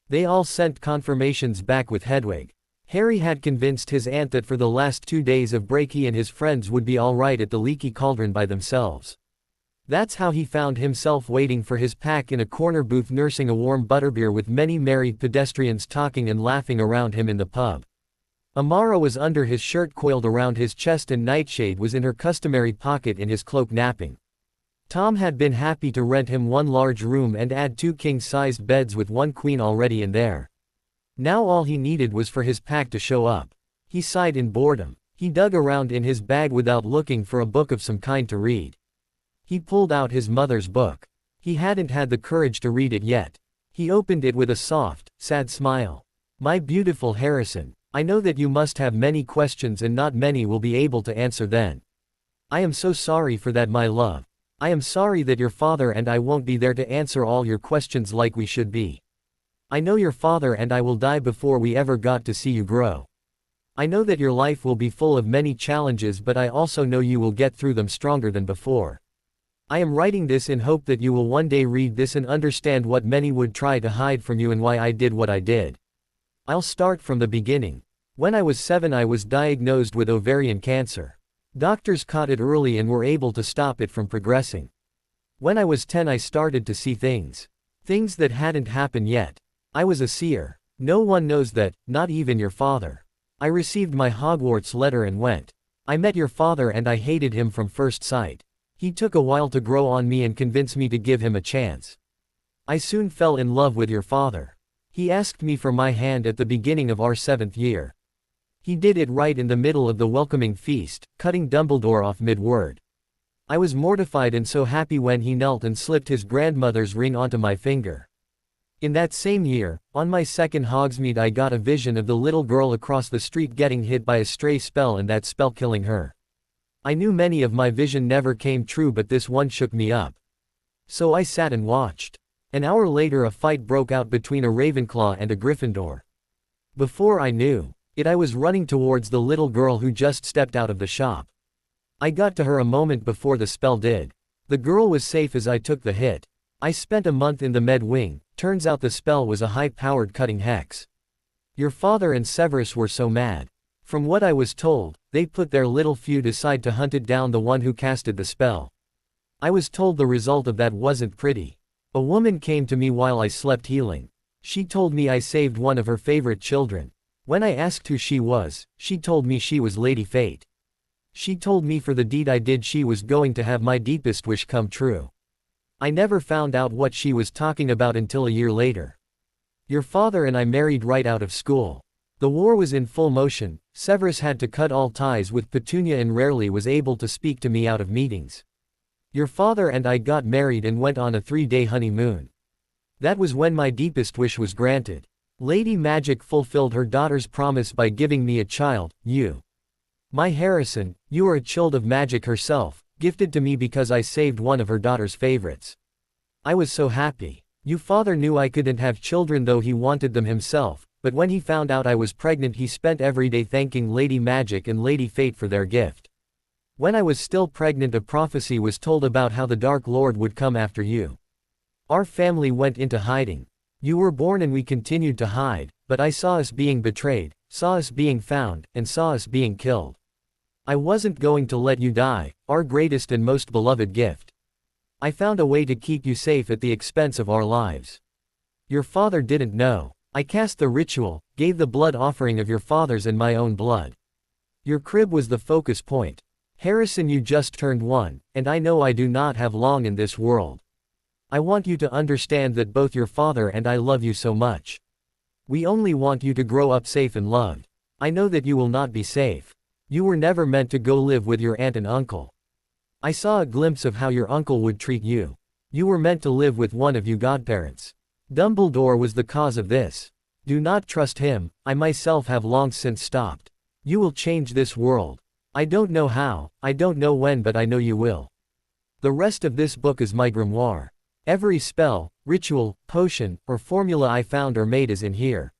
They all sent confirmations back with Hedwig. Harry had convinced his aunt that for the last 2 days of break he and his friends would be alright at the Leaky Cauldron by themselves. That's how he found himself waiting for his pack in a corner booth nursing a warm butterbeer with many married pedestrians talking and laughing around him in the pub. Amara was under his shirt coiled around his chest and nightshade was in her customary pocket in his cloak napping. Tom had been happy to rent him one large room and add 2 king-sized beds with 1 queen already in there. Now all he needed was for his pack to show up. He sighed in boredom. He dug around in his bag without looking for a book of some kind to read. He pulled out his mother's book. He hadn't had the courage to read it yet. He opened it with a soft, sad smile. "My beautiful Harrison, I know that you must have many questions and not many will be able to answer them. I am so sorry for that, my love. I am sorry that your father and I won't be there to answer all your questions like we should be. I know your father and I will die before we ever got to see you grow. I know that your life will be full of many challenges, but I also know you will get through them stronger than before. I am writing this in hope that you will one day read this and understand what many would try to hide from you and why I did what I did. I'll start from the beginning. When I was 7 I was diagnosed with ovarian cancer. Doctors caught it early and were able to stop it from progressing. When I was 10 I started to see things. Things that hadn't happened yet. I was a seer. No one knows that, not even your father. I received my Hogwarts letter and went. I met your father and I hated him from first sight. He took a while to grow on me and convince me to give him a chance. I soon fell in love with your father. He asked me for my hand at the beginning of our 7th year. He did it right in the middle of the welcoming feast, cutting Dumbledore off mid-word. I was mortified and so happy when he knelt and slipped his grandmother's ring onto my finger. In that same year, on my 2nd Hogsmeade I got a vision of the little girl across the street getting hit by a stray spell and that spell killing her. I knew many of my vision never came true, but this one shook me up. So I sat and watched. An hour later a fight broke out between a Ravenclaw and a Gryffindor. Before I knew it, I was running towards the little girl who just stepped out of the shop. I got to her a moment before the spell did. The girl was safe as I took the hit. I spent a month in the med wing. Turns out the spell was a high-powered cutting hex. Your father and Severus were so mad. From what I was told, they put their little feud aside to hunt it down the one who casted the spell. I was told the result of that wasn't pretty. A woman came to me while I slept healing. She told me I saved one of her favorite children. When I asked who she was, she told me she was Lady Fate. She told me for the deed I did she was going to have my deepest wish come true. I never found out what she was talking about until a year later. Your father and I married right out of school. The war was in full motion. Severus had to cut all ties with Petunia and rarely was able to speak to me out of meetings. Your father and I got married and went on a 3-day honeymoon. That was when my deepest wish was granted. Lady Magic fulfilled her daughter's promise by giving me a child, you. My Harrison, you are a child of magic herself, gifted to me because I saved one of her daughter's favorites. I was so happy. Your father knew I couldn't have children though he wanted them himself, but when he found out I was pregnant he spent every day thanking Lady Magic and Lady Fate for their gift. When I was still pregnant a prophecy was told about how the Dark Lord would come after you. Our family went into hiding. You were born and we continued to hide, but I saw us being betrayed, saw us being found, and saw us being killed. I wasn't going to let you die, our greatest and most beloved gift. I found a way to keep you safe at the expense of our lives. Your father didn't know. I cast the ritual, gave the blood offering of your father's and my own blood. Your crib was the focus point. Harrison, you just turned 1, and I know I do not have long in this world. I want you to understand that both your father and I love you so much. We only want you to grow up safe and loved. I know that you will not be safe. You were never meant to go live with your aunt and uncle. I saw a glimpse of how your uncle would treat you. You were meant to live with one of you godparents. Dumbledore was the cause of this. Do not trust him, I myself have long since stopped. You will change this world. I don't know how, I don't know when, but I know you will. The rest of this book is my grimoire. Every spell, ritual, potion, or formula I found or made is in here.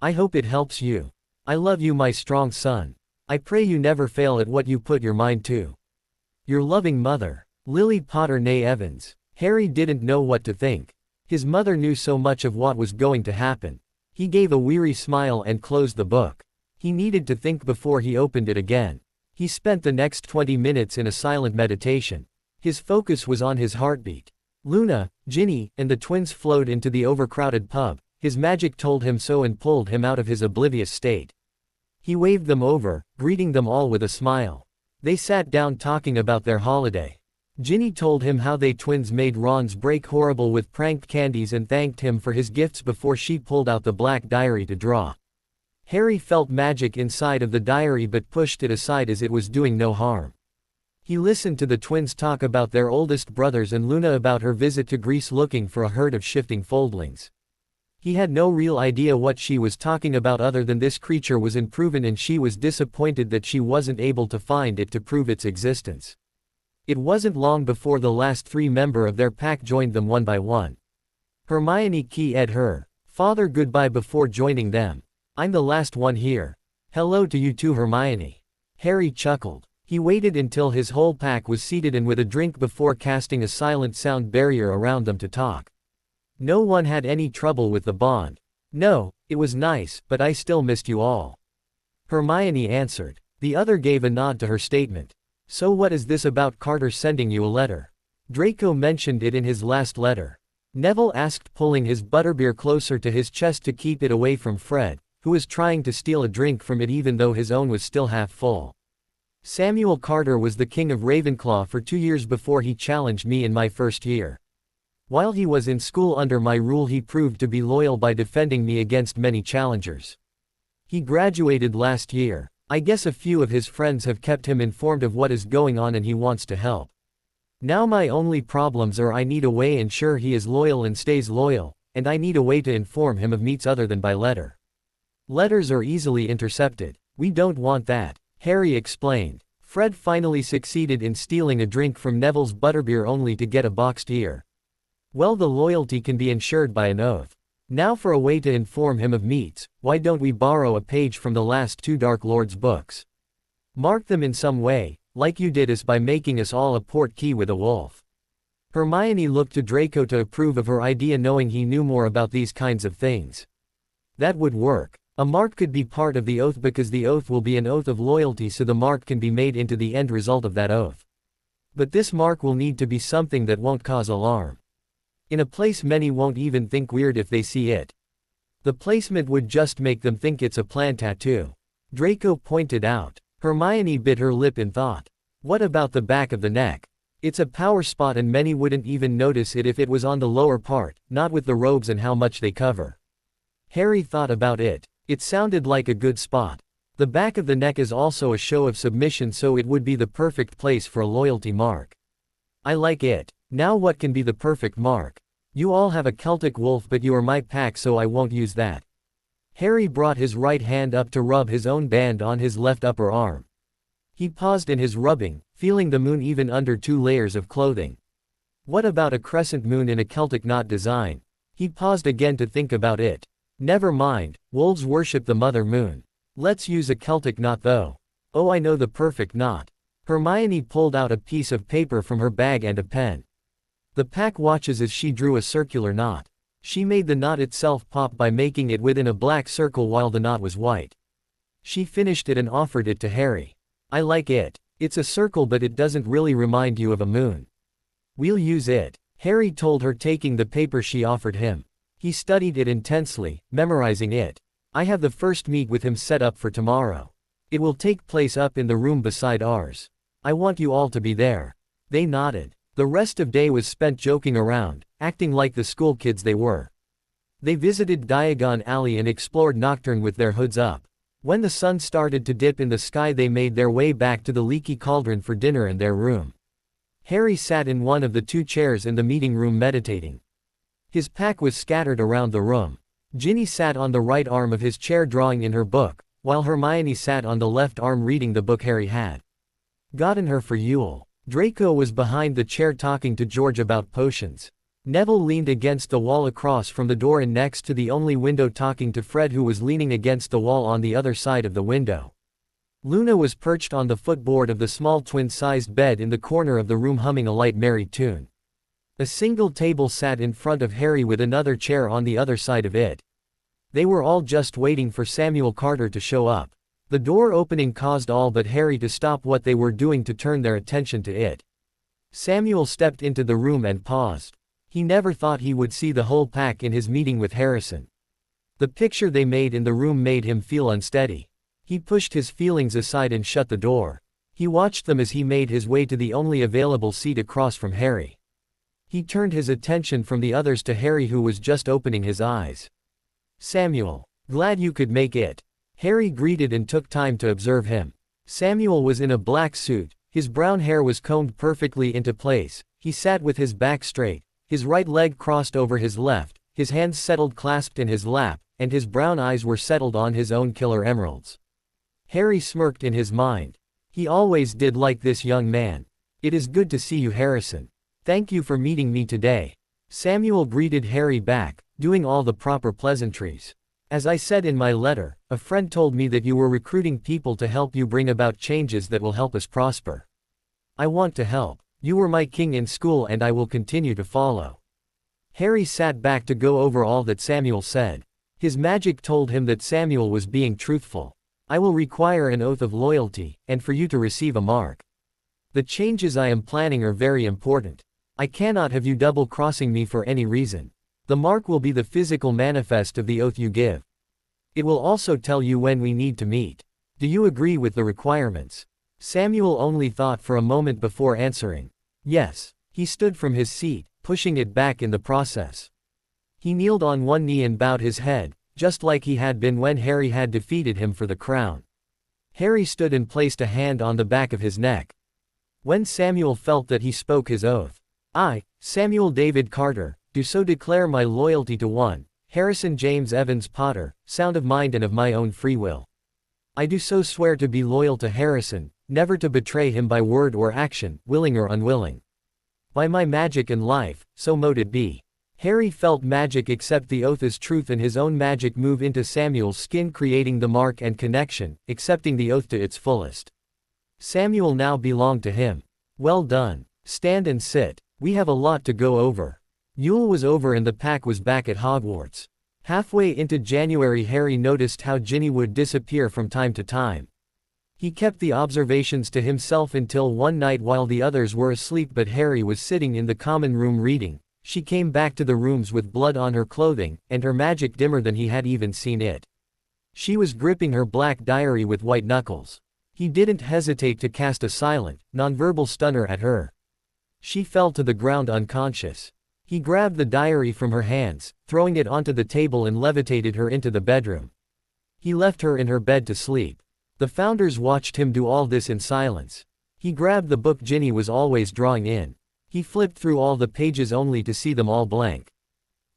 I hope it helps you. I love you, my strong son. I pray you never fail at what you put your mind to. Your loving mother, Lily Potter née Evans. Harry didn't know what to think. His mother knew so much of what was going to happen. He gave a weary smile and closed the book. He needed to think before he opened it again. He spent the next 20 minutes in a silent meditation. His focus was on his heartbeat. Luna, Ginny, and the twins flowed into the overcrowded pub. His magic told him so and pulled him out of his oblivious state. He waved them over, greeting them all with a smile. They sat down talking about their holiday. Ginny told him how they twins made Ron's break horrible with pranked candies and thanked him for his gifts before she pulled out the black diary to draw. Harry felt magic inside of the diary but pushed it aside as it was doing no harm. He listened to the twins talk about their oldest brothers and Luna about her visit to Greece looking for a herd of shifting foldlings. He had no real idea what she was talking about other than this creature was unproven and she was disappointed that she wasn't able to find it to prove its existence. It wasn't long before the last 3 members of their pack joined them one by one. Hermione keyed her father goodbye before joining them. I'm the last one here. Hello to you too, Hermione. Harry chuckled. He waited until his whole pack was seated and with a drink before casting a silent sound barrier around them to talk. No one had any trouble with the bond. No, it was nice, but I still missed you all. Hermione answered. The other gave a nod to her statement. So what is this about Carter sending you a letter? Draco mentioned it in his last letter. Neville asked, pulling his butterbeer closer to his chest to keep it away from Fred, who was trying to steal a drink from it even though his own was still half full. Samuel Carter was the king of Ravenclaw for 2 years before he challenged me in my first year. While he was in school under my rule he proved to be loyal by defending me against many challengers. He graduated last year. I guess a few of his friends have kept him informed of what is going on and he wants to help. Now my only problems are I need a way ensure he is loyal and stays loyal, and I need a way to inform him of meets other than by letter. Letters are easily intercepted. We don't want that, Harry explained. Fred finally succeeded in stealing a drink from Neville's butterbeer only to get a boxed ear. Well, the loyalty can be ensured by an oath. Now for a way to inform him of meets, why don't we borrow a page from the last 2 Dark Lord's books? Mark them in some way, like you did us by making us all a port key with a wolf. Hermione looked to Draco to approve of her idea knowing he knew more about these kinds of things. That would work. A mark could be part of the oath because the oath will be an oath of loyalty so the mark can be made into the end result of that oath. But this mark will need to be something that won't cause alarm. In a place many won't even think weird if they see it. The placement would just make them think it's a plan tattoo. Draco pointed out. Hermione bit her lip in thought. What about the back of the neck? It's a power spot and many wouldn't even notice it if it was on the lower part, not with the robes and how much they cover. Harry thought about it. It sounded like a good spot. The back of the neck is also a show of submission so it would be the perfect place for a loyalty mark. I like it. Now what can be the perfect mark? You all have a Celtic wolf but you are my pack so I won't use that. Harry brought his right hand up to rub his own band on his left upper arm. He paused in his rubbing, feeling the moon even under 2 layers of clothing. What about a crescent moon in a Celtic knot design? He paused again to think about it. Never mind, wolves worship the mother moon. Let's use a Celtic knot though. Oh, I know the perfect knot. Hermione pulled out a piece of paper from her bag and a pen. The pack watches as she drew a circular knot. She made the knot itself pop by making it within a black circle while the knot was white. She finished it and offered it to Harry. I like it. It's a circle but it doesn't really remind you of a moon. We'll use it, Harry told her taking the paper she offered him. He studied it intensely, memorizing it. I have the first meet with him set up for tomorrow. It will take place up in the room beside ours. I want you all to be there. They nodded. The rest of day was spent joking around, acting like the school kids they were. They visited Diagon Alley and explored Nocturne with their hoods up. When the sun started to dip in the sky they made their way back to the Leaky Cauldron for dinner and their room. Harry sat in one of the 2 chairs in the meeting room meditating. His pack was scattered around the room. Ginny sat on the right arm of his chair drawing in her book, while Hermione sat on the left arm reading the book Harry had gotten her for Yule. Draco was behind the chair talking to George about potions. Neville leaned against the wall across from the door and next to the only window talking to Fred who was leaning against the wall on the other side of the window. Luna was perched on the footboard of the small twin-sized bed in the corner of the room humming a light merry tune. A single table sat in front of Harry with another chair on the other side of it. They were all just waiting for Samuel Carter to show up. The door opening caused all but Harry to stop what they were doing to turn their attention to it. Samuel stepped into the room and paused. He never thought he would see the whole pack in his meeting with Harrison. The picture they made in the room made him feel unsteady. He pushed his feelings aside and shut the door. He watched them as he made his way to the only available seat across from Harry. He turned his attention from the others to Harry, who was just opening his eyes. "Samuel, glad you could make it." Harry greeted and took time to observe him. Samuel was in a black suit, his brown hair was combed perfectly into place, he sat with his back straight, his right leg crossed over his left, his hands settled clasped in his lap, and his brown eyes were settled on his own killer emeralds. Harry smirked in his mind. He always did like this young man. "It is good to see you, Harrison. Thank you for meeting me today." Samuel greeted Harry back, doing all the proper pleasantries. "As I said in my letter, a friend told me that you were recruiting people to help you bring about changes that will help us prosper. I want to help. You were my king in school and I will continue to follow." Harry sat back to go over all that Samuel said. His magic told him that Samuel was being truthful. "I will require an oath of loyalty, and for you to receive a mark. The changes I am planning are very important. I cannot have you double-crossing me for any reason. The mark will be the physical manifest of the oath you give. It will also tell you when we need to meet. Do you agree with the requirements?" Samuel only thought for a moment before answering. "Yes." He stood from his seat, pushing it back in the process. He kneeled on one knee and bowed his head, just like he had been when Harry had defeated him for the crown. Harry stood and placed a hand on the back of his neck. When Samuel felt that he spoke his oath. "I, Samuel David Carter, do so declare my loyalty to one, Harrison James Evans Potter, sound of mind and of my own free will. I do so swear to be loyal to Harrison, never to betray him by word or action, willing or unwilling. By my magic and life, so mote it be." Harry felt magic accept the oath as truth and his own magic move into Samuel's skin, creating the mark and connection, accepting the oath to its fullest. Samuel now belonged to him. "Well done. Stand and sit. We have a lot to go over." Yule was over and the pack was back at Hogwarts. Halfway into January, Harry noticed how Ginny would disappear from time to time. He kept the observations to himself until one night while the others were asleep but Harry was sitting in the common room reading. She came back to the rooms with blood on her clothing, and her magic dimmer than he had even seen it. She was gripping her black diary with white knuckles. He didn't hesitate to cast a silent, nonverbal stunner at her. She fell to the ground unconscious. He grabbed the diary from her hands, throwing it onto the table and levitated her into the bedroom. He left her in her bed to sleep. The founders watched him do all this in silence. He grabbed the book Ginny was always drawing in. He flipped through all the pages only to see them all blank.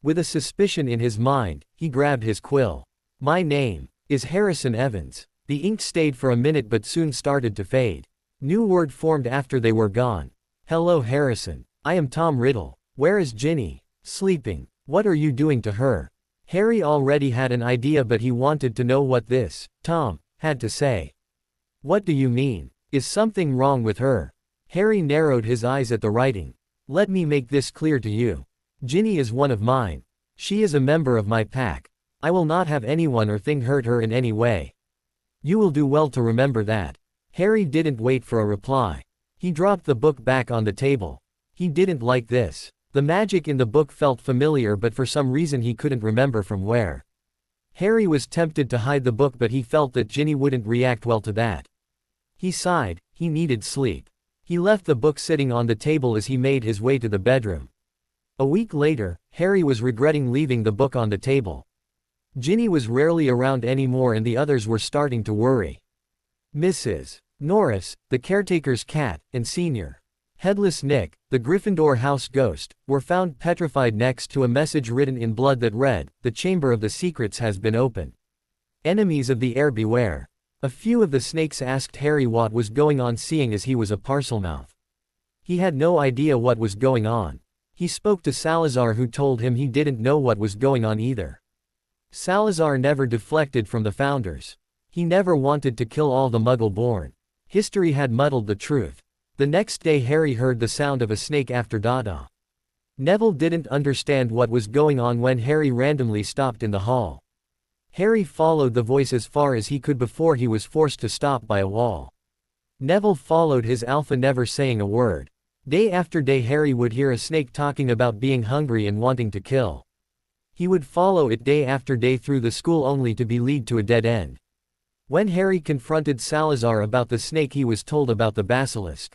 With a suspicion in his mind, he grabbed his quill. "My name is Harrison Evans." The ink stayed for a minute but soon started to fade. New word formed after they were gone. "Hello Harrison. I am Tom Riddle. Where is Ginny?" "Sleeping." "What are you doing to her?" Harry already had an idea but he wanted to know what this, Tom, had to say. "What do you mean? Is something wrong with her?" Harry narrowed his eyes at the writing. "Let me make this clear to you. Ginny is one of mine. She is a member of my pack. I will not have anyone or thing hurt her in any way. You will do well to remember that." Harry didn't wait for a reply. He dropped the book back on the table. He didn't like this. The magic in the book felt familiar but for some reason he couldn't remember from where. Harry was tempted to hide the book but he felt that Ginny wouldn't react well to that. He sighed, he needed sleep. He left the book sitting on the table as he made his way to the bedroom. A week later, Harry was regretting leaving the book on the table. Ginny was rarely around anymore and the others were starting to worry. Mrs. Norris, the caretaker's cat, and Sr. Headless Nick, the Gryffindor house ghost, were found petrified next to a message written in blood that read, "The Chamber of the Secrets has been opened. Enemies of the air beware." A few of the snakes asked Harry what was going on, seeing as he was a Parselmouth. He had no idea what was going on. He spoke to Salazar who told him he didn't know what was going on either. Salazar never deflected from the founders. He never wanted to kill all the Muggle-born. History had muddled the truth. The next day Harry heard the sound of a snake after Dada. Neville didn't understand what was going on when Harry randomly stopped in the hall. Harry followed the voice as far as he could before he was forced to stop by a wall. Neville followed his alpha, never saying a word. Day after day Harry would hear a snake talking about being hungry and wanting to kill. He would follow it day after day through the school only to be lead to a dead end. When Harry confronted Salazar about the snake he was told about the basilisk.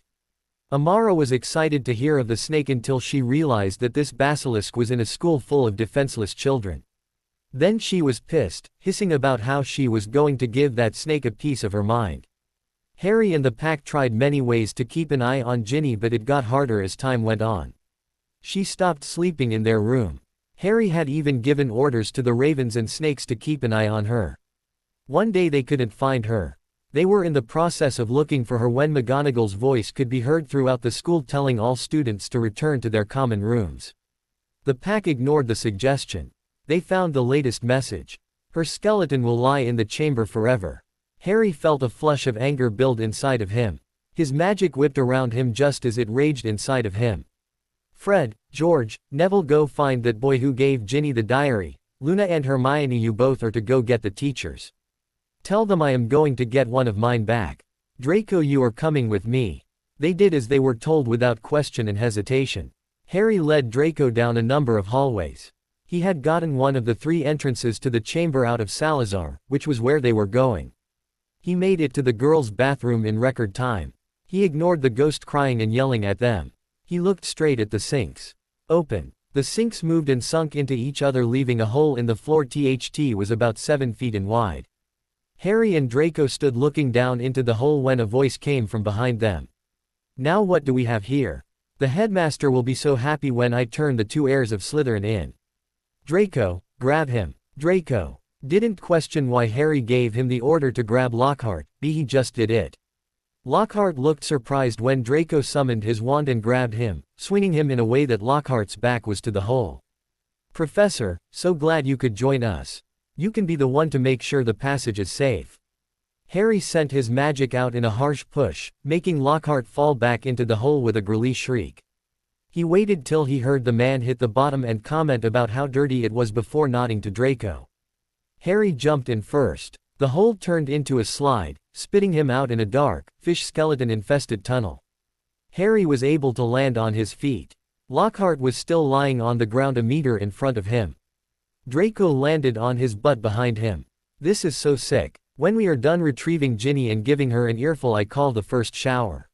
Amara was excited to hear of the snake until she realized that this basilisk was in a school full of defenseless children. Then she was pissed, hissing about how she was going to give that snake a piece of her mind. Harry and the pack tried many ways to keep an eye on Ginny, but it got harder as time went on. She stopped sleeping in their room. Harry had even given orders to the ravens and snakes to keep an eye on her. One day they couldn't find her. They were in the process of looking for her when McGonagall's voice could be heard throughout the school telling all students to return to their common rooms. The pack ignored the suggestion. They found the latest message. Her skeleton will lie in the chamber forever. Harry felt a flush of anger build inside of him. His magic whipped around him just as it raged inside of him. Fred, George, Neville, go find that boy who gave Ginny the diary. Luna and Hermione, you both are to go get the teachers. Tell them I am going to get one of mine back. Draco, you are coming with me. They did as they were told without question and hesitation. Harry led Draco down a number of hallways. He had gotten one of the 3 entrances to the chamber out of Salazar, which was where they were going. He made it to the girls' bathroom in record time. He ignored the ghost crying and yelling at them. He looked straight at the sinks. Open. The sinks moved and sunk into each other, leaving a hole in the floor. THT was about 7 feet in wide. Harry and Draco stood looking down into the hole when a voice came from behind them. Now what do we have here? The headmaster will be so happy when I turn the 2 heirs of Slytherin in. Draco, grab him. Draco didn't question why Harry gave him the order to grab Lockhart, he just did it. Lockhart looked surprised when Draco summoned his wand and grabbed him, swinging him in a way that Lockhart's back was to the hole. Professor, so glad you could join us. You can be the one to make sure the passage is safe. Harry sent his magic out in a harsh push, making Lockhart fall back into the hole with a growly shriek. He waited till he heard the man hit the bottom and comment about how dirty it was before nodding to Draco. Harry jumped in first. The hole turned into a slide, spitting him out in a dark, fish skeleton-infested tunnel. Harry was able to land on his feet. Lockhart was still lying on the ground a meter in front of him. Draco landed on his butt behind him. This is so sick. When we are done retrieving Ginny and giving her an earful, I call the first shower.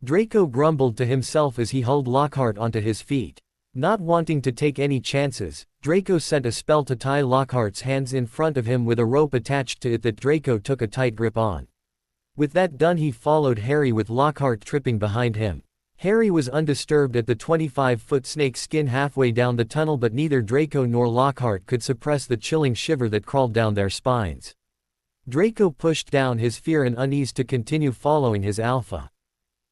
Draco grumbled to himself as he hauled Lockhart onto his feet. Not wanting to take any chances, Draco sent a spell to tie Lockhart's hands in front of him with a rope attached to it that Draco took a tight grip on. With that done, he followed Harry with Lockhart tripping behind him. Harry was undisturbed at the 25-foot snake skin halfway down the tunnel, but neither Draco nor Lockhart could suppress the chilling shiver that crawled down their spines. Draco pushed down his fear and unease to continue following his alpha.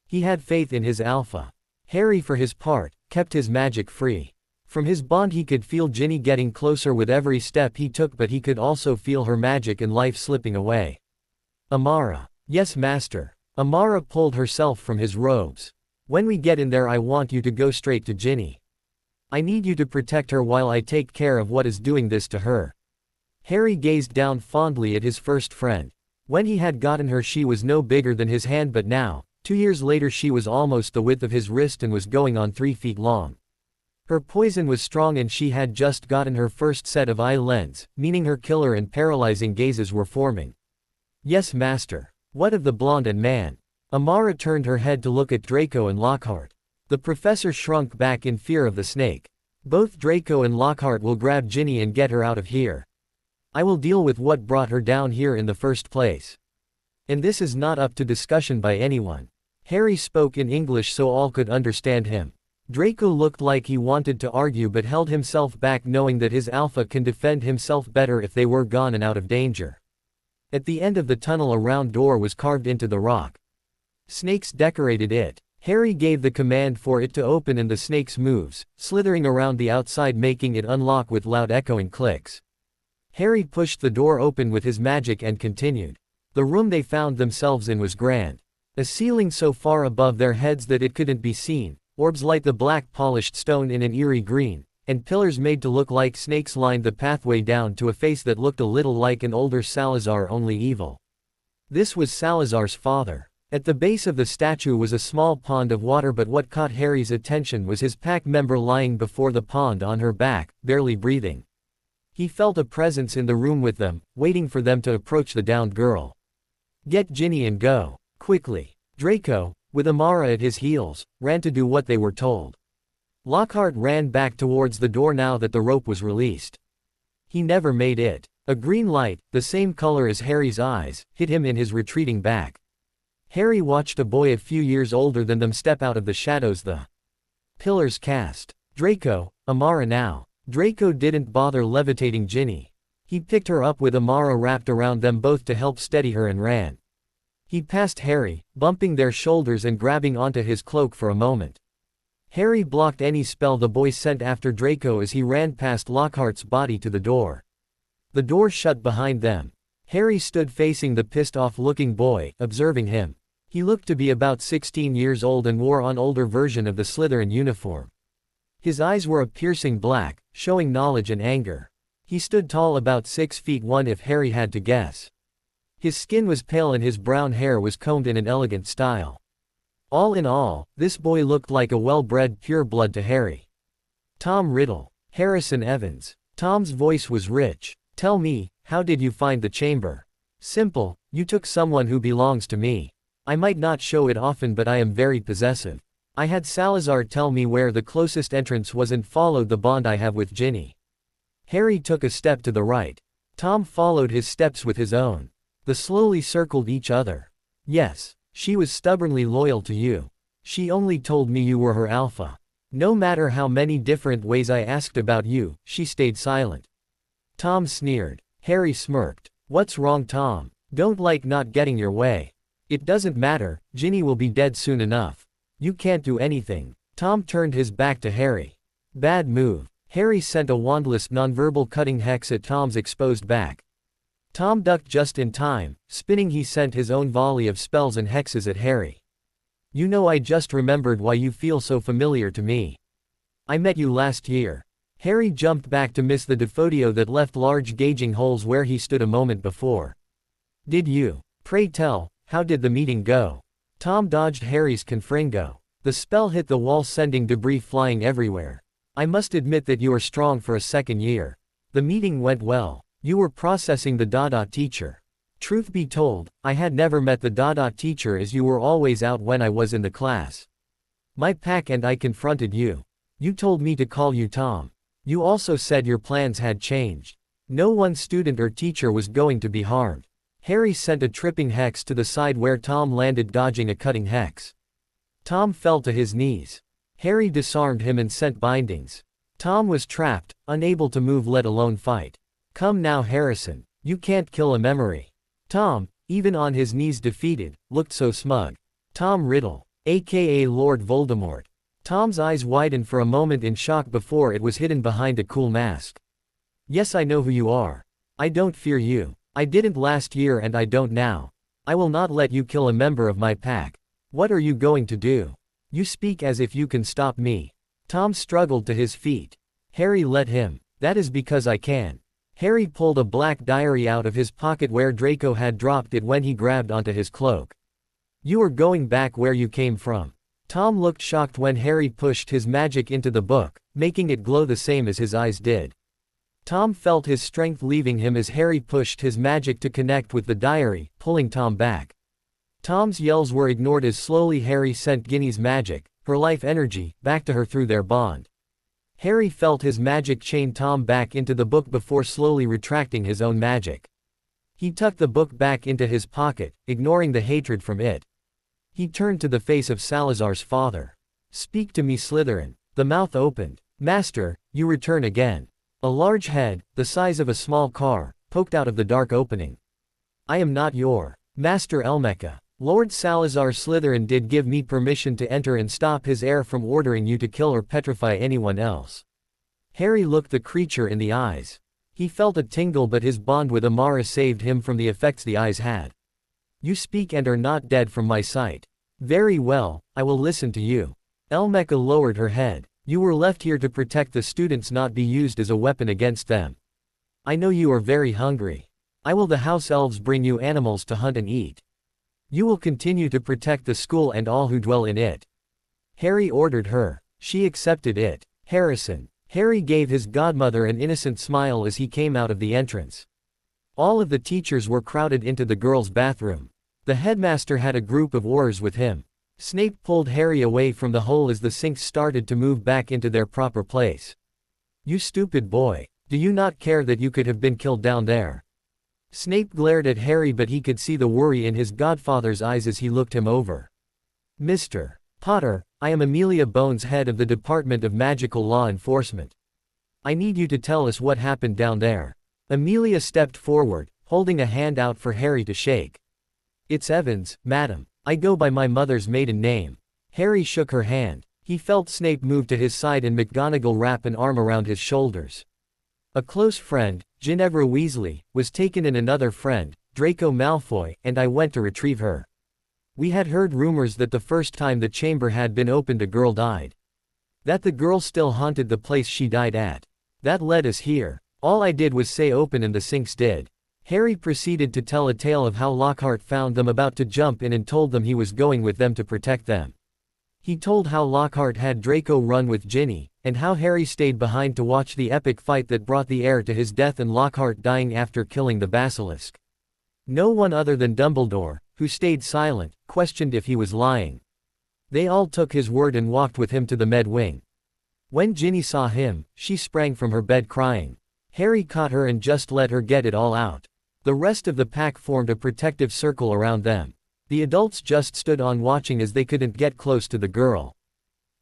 He had faith in his alpha. Harry, for his part, kept his magic free. From his bond he could feel Ginny getting closer with every step he took, but he could also feel her magic and life slipping away. Amara. Yes, master. Amara pulled herself from his robes. When we get in there, I want you to go straight to Ginny. I need you to protect her while I take care of what is doing this to her. Harry gazed down fondly at his first friend. When he had gotten her, she was no bigger than his hand, but now, 2 years later, she was almost the width of his wrist and was going on 3 feet long. Her poison was strong and she had just gotten her first set of eye lens, meaning her killer and paralyzing gazes were forming. Yes, master. What of the blonde and man? Amara turned her head to look at Draco and Lockhart. The professor shrunk back in fear of the snake. Both Draco and Lockhart will grab Ginny and get her out of here. I will deal with what brought her down here in the first place. And this is not up to discussion by anyone. Harry spoke in English so all could understand him. Draco looked like he wanted to argue but held himself back, knowing that his alpha can defend himself better if they were gone and out of danger. At the end of the tunnel, a round door was carved into the rock. Snakes decorated it. Harry gave the command for it to open and the snakes moves, slithering around the outside, making it unlock with loud echoing clicks. Harry pushed the door open with his magic and continued. The room they found themselves in was grand. A ceiling so far above their heads that it couldn't be seen, orbs light the black polished stone in an eerie green, and pillars made to look like snakes lined the pathway down to a face that looked a little like an older Salazar, only evil. This was Salazar's father. At the base of the statue was a small pond of water, but what caught Harry's attention was his pack member lying before the pond on her back, barely breathing. He felt a presence in the room with them, waiting for them to approach the downed girl. "Get Ginny and go. Quickly." Draco, with Amara at his heels, ran to do what they were told. Lockhart ran back towards the door now that the rope was released. He never made it. A green light, the same color as Harry's eyes, hit him in his retreating back. Harry watched a boy a few years older than them step out of the shadows. The pillars cast. Draco, Amara now. Draco didn't bother levitating Ginny. He picked her up with Amara wrapped around them both to help steady her and ran. He passed Harry, bumping their shoulders and grabbing onto his cloak for a moment. Harry blocked any spell the boy sent after Draco as he ran past Lockhart's body to the door. The door shut behind them. Harry stood facing the pissed-off-looking boy, observing him. He looked to be about 16 years old and wore an older version of the Slytherin uniform. His eyes were a piercing black, showing knowledge and anger. He stood tall, about 6'1" if Harry had to guess. His skin was pale and his brown hair was combed in an elegant style. All in all, this boy looked like a well-bred pureblood to Harry. "Tom Riddle. Harrison Evans." Tom's voice was rich. "Tell me, how did you find the chamber?" "Simple, you took someone who belongs to me. I might not show it often, but I am very possessive. I had Salazar tell me where the closest entrance was and followed the bond I have with Ginny." Harry took a step to the right. Tom followed his steps with his own. They slowly circled each other. "Yes, she was stubbornly loyal to you. She only told me you were her alpha. No matter how many different ways I asked about you, she stayed silent." Tom sneered. Harry smirked. "What's wrong, Tom? Don't like not getting your way. It doesn't matter, Ginny will be dead soon enough. You can't do anything." Tom turned his back to Harry. "Bad move." Harry sent a wandless nonverbal cutting hex at Tom's exposed back. Tom ducked just in time. Spinning, he sent his own volley of spells and hexes at Harry. "You know, I just remembered why you feel so familiar to me. I met you last year." Harry jumped back to miss the Defodio that left large gauging holes where he stood a moment before. "Did you? Pray tell, how did the meeting go?" Tom dodged Harry's confringo. The spell hit the wall, sending debris flying everywhere. "I must admit that you are strong for a second year. The meeting went well. You were processing the Dada teacher. Truth be told, I had never met the Dada teacher as you were always out when I was in the class. My pack and I confronted you. You told me to call you Tom. You also said your plans had changed. No one student or teacher was going to be harmed." Harry sent a tripping hex to the side where Tom landed, dodging a cutting hex. Tom fell to his knees. Harry disarmed him and sent bindings. Tom was trapped, unable to move let alone fight. "Come now, Harrison. You can't kill a memory." Tom, even on his knees defeated, looked so smug. "Tom Riddle, aka Lord Voldemort." Tom's eyes widened for a moment in shock before it was hidden behind a cool mask. "Yes, I know who you are. I don't fear you. I didn't last year and I don't now. I will not let you kill a member of my pack. What are you going to do? You speak as if you can stop me." Tom struggled to his feet. Harry let him. "That is because I can." Harry pulled a black diary out of his pocket where Draco had dropped it when he grabbed onto his cloak. "You are going back where you came from." Tom looked shocked when Harry pushed his magic into the book, making it glow the same as his eyes did. Tom felt his strength leaving him as Harry pushed his magic to connect with the diary, pulling Tom back. Tom's yells were ignored as slowly Harry sent Ginny's magic, her life energy, back to her through their bond. Harry felt his magic chain Tom back into the book before slowly retracting his own magic. He tucked the book back into his pocket, ignoring the hatred from it. He turned to the face of Salazar's father. "Speak to me, Slytherin." The mouth opened. "Master, you return again." A large head, the size of a small car, poked out of the dark opening. "I am not your Master Elmeca. Lord Salazar Slytherin did give me permission to enter and stop his heir from ordering you to kill or petrify anyone else." Harry looked the creature in the eyes. He felt a tingle, but his bond with Amara saved him from the effects the eyes had. "You speak and are not dead from my sight. Very well, I will listen to you." Elmeca lowered her head. "You were left here to protect the students, not be used as a weapon against them. I know you are very hungry. I will the house elves bring you animals to hunt and eat. You will continue to protect the school and all who dwell in it. Harry ordered her. She accepted it. Harrison. Harry gave his godmother an innocent smile as he came out of the entrance. All of the teachers were crowded into the girls' bathroom. The headmaster had a group of oars with him. Snape pulled Harry away from the hole as the sinks started to move back into their proper place. You stupid boy. Do you not care that you could have been killed down there? Snape glared at Harry, but he could see the worry in his godfather's eyes as he looked him over. Mr. Potter, I am Amelia Bones, head of the Department of Magical Law Enforcement. I need you to tell us what happened down there. Amelia stepped forward, holding a hand out for Harry to shake. It's Evans, madam. I go by my mother's maiden name. Harry shook her hand. He felt Snape move to his side and McGonagall wrap an arm around his shoulders. A close friend, Ginevra Weasley, was taken and another friend, Draco Malfoy, and I went to retrieve her. We had heard rumors that the first time the chamber had been opened a girl died. That the girl still haunted the place she died at. That led us here. All I did was say open and the sinks did. Harry proceeded to tell a tale of how Lockhart found them about to jump in and told them he was going with them to protect them. He told how Lockhart had Draco run with Ginny, and how Harry stayed behind to watch the epic fight that brought the heir to his death and Lockhart dying after killing the basilisk. No one other than Dumbledore, who stayed silent, questioned if he was lying. They all took his word and walked with him to the med wing. When Ginny saw him, she sprang from her bed crying. Harry caught her and just let her get it all out. The rest of the pack formed a protective circle around them. The adults just stood on watching as they couldn't get close to the girl.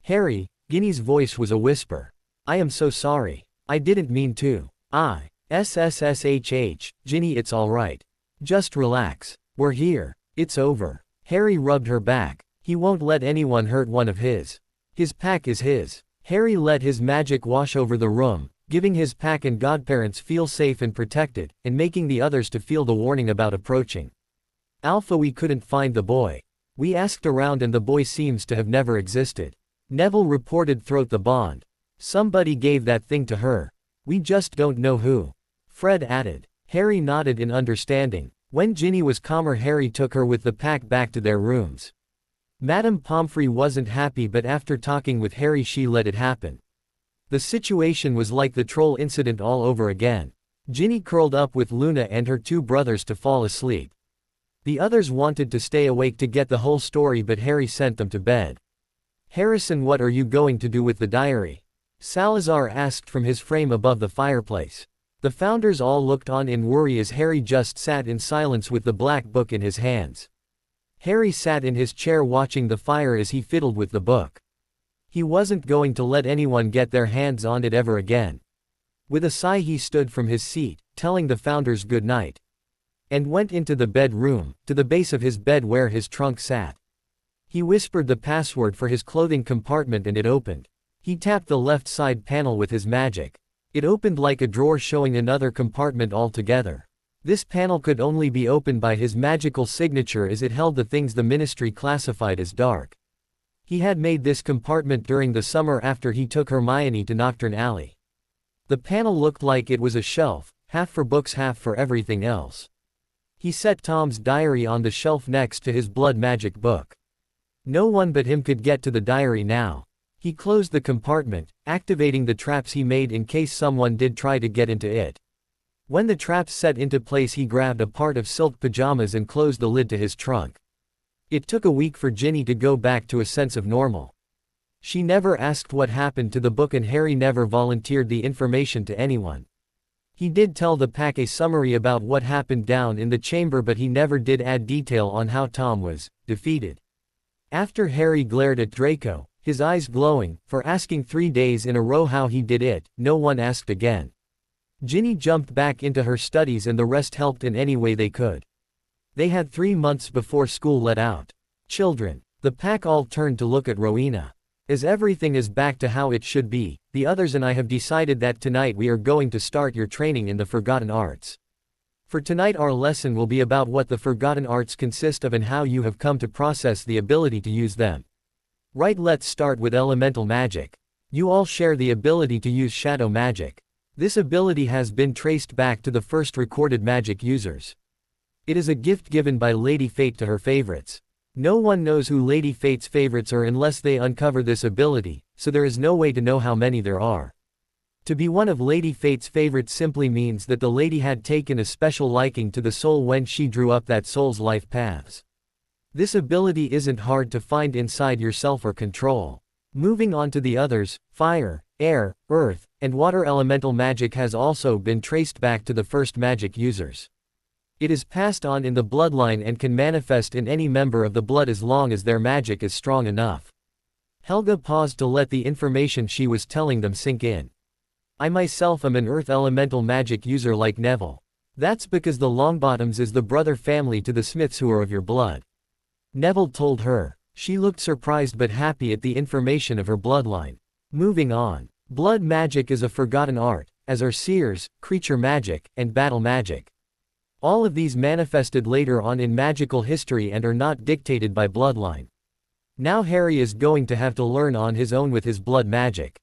Harry, Ginny's voice was a whisper. I am so sorry. I didn't mean to. SSSHH, Ginny, it's alright. Just relax. We're here. It's over. Harry rubbed her back. He won't let anyone hurt one of his. His pack is his. Harry let his magic wash over the room, giving his pack and godparents feel safe and protected, and making the others to feel the warning about approaching. Alpha, we couldn't find the boy. We asked around and the boy seems to have never existed. Neville reported throughout the bond. Somebody gave that thing to her. We just don't know who. Fred added. Harry nodded in understanding. When Ginny was calmer, Harry took her with the pack back to their rooms. Madame Pomfrey wasn't happy, but after talking with Harry she let it happen. The situation was like the troll incident all over again. Ginny curled up with Luna and her two brothers to fall asleep. The others wanted to stay awake to get the whole story, but Harry sent them to bed. Harrison, what are you going to do with the diary? Salazar asked from his frame above the fireplace. The founders all looked on in worry as Harry just sat in silence with the black book in his hands. Harry sat in his chair watching the fire as he fiddled with the book. He wasn't going to let anyone get their hands on it ever again. With a sigh he stood from his seat, telling the founders good night. And went into the bedroom, to the base of his bed where his trunk sat. He whispered the password for his clothing compartment and it opened. He tapped the left side panel with his magic. It opened like a drawer showing another compartment altogether. This panel could only be opened by his magical signature as it held the things the ministry classified as dark. He had made this compartment during the summer after he took Hermione to Knockturn Alley. The panel looked like it was a shelf, half for books, half for everything else. He set Tom's diary on the shelf next to his blood magic book. No one but him could get to the diary now. He closed the compartment, activating the traps he made in case someone did try to get into it. When the traps set into place, he grabbed a part of silk pajamas and closed the lid to his trunk. It took a week for Ginny to go back to a sense of normal. She never asked what happened to the book and Harry never volunteered the information to anyone. He did tell the pack a summary about what happened down in the chamber, but he never did add detail on how Tom was defeated. After Harry glared at Draco, his eyes glowing, for asking 3 days in a row how he did it, no one asked again. Ginny jumped back into her studies and the rest helped in any way they could. They had 3 months before school let out. Children. The pack all turned to look at Rowena. As everything is back to how it should be, the others and I have decided that tonight we are going to start your training in the Forgotten Arts. For tonight our lesson will be about what the Forgotten Arts consist of and how you have come to process the ability to use them. Right, let's start with elemental magic. You all share the ability to use shadow magic. This ability has been traced back to the first recorded magic users. It is a gift given by Lady Fate to her favorites. No one knows who Lady Fate's favorites are unless they uncover this ability, so there is no way to know how many there are. To be one of Lady Fate's favorites simply means that the lady had taken a special liking to the soul when she drew up that soul's life paths. This ability isn't hard to find inside yourself or control. Moving on to the others, fire, air, earth, and water elemental magic has also been traced back to the first magic users. It is passed on in the bloodline and can manifest in any member of the blood as long as their magic is strong enough. Helga paused to let the information she was telling them sink in. I myself am an earth elemental magic user like Neville. That's because the Longbottoms is the brother family to the Smiths who are of your blood. Neville told her. She looked surprised but happy at the information of her bloodline. Moving on. Blood magic is a forgotten art, as are seers, creature magic, and battle magic. All of these manifested later on in magical history and are not dictated by bloodline. Now Harry is going to have to learn on his own with his blood magic.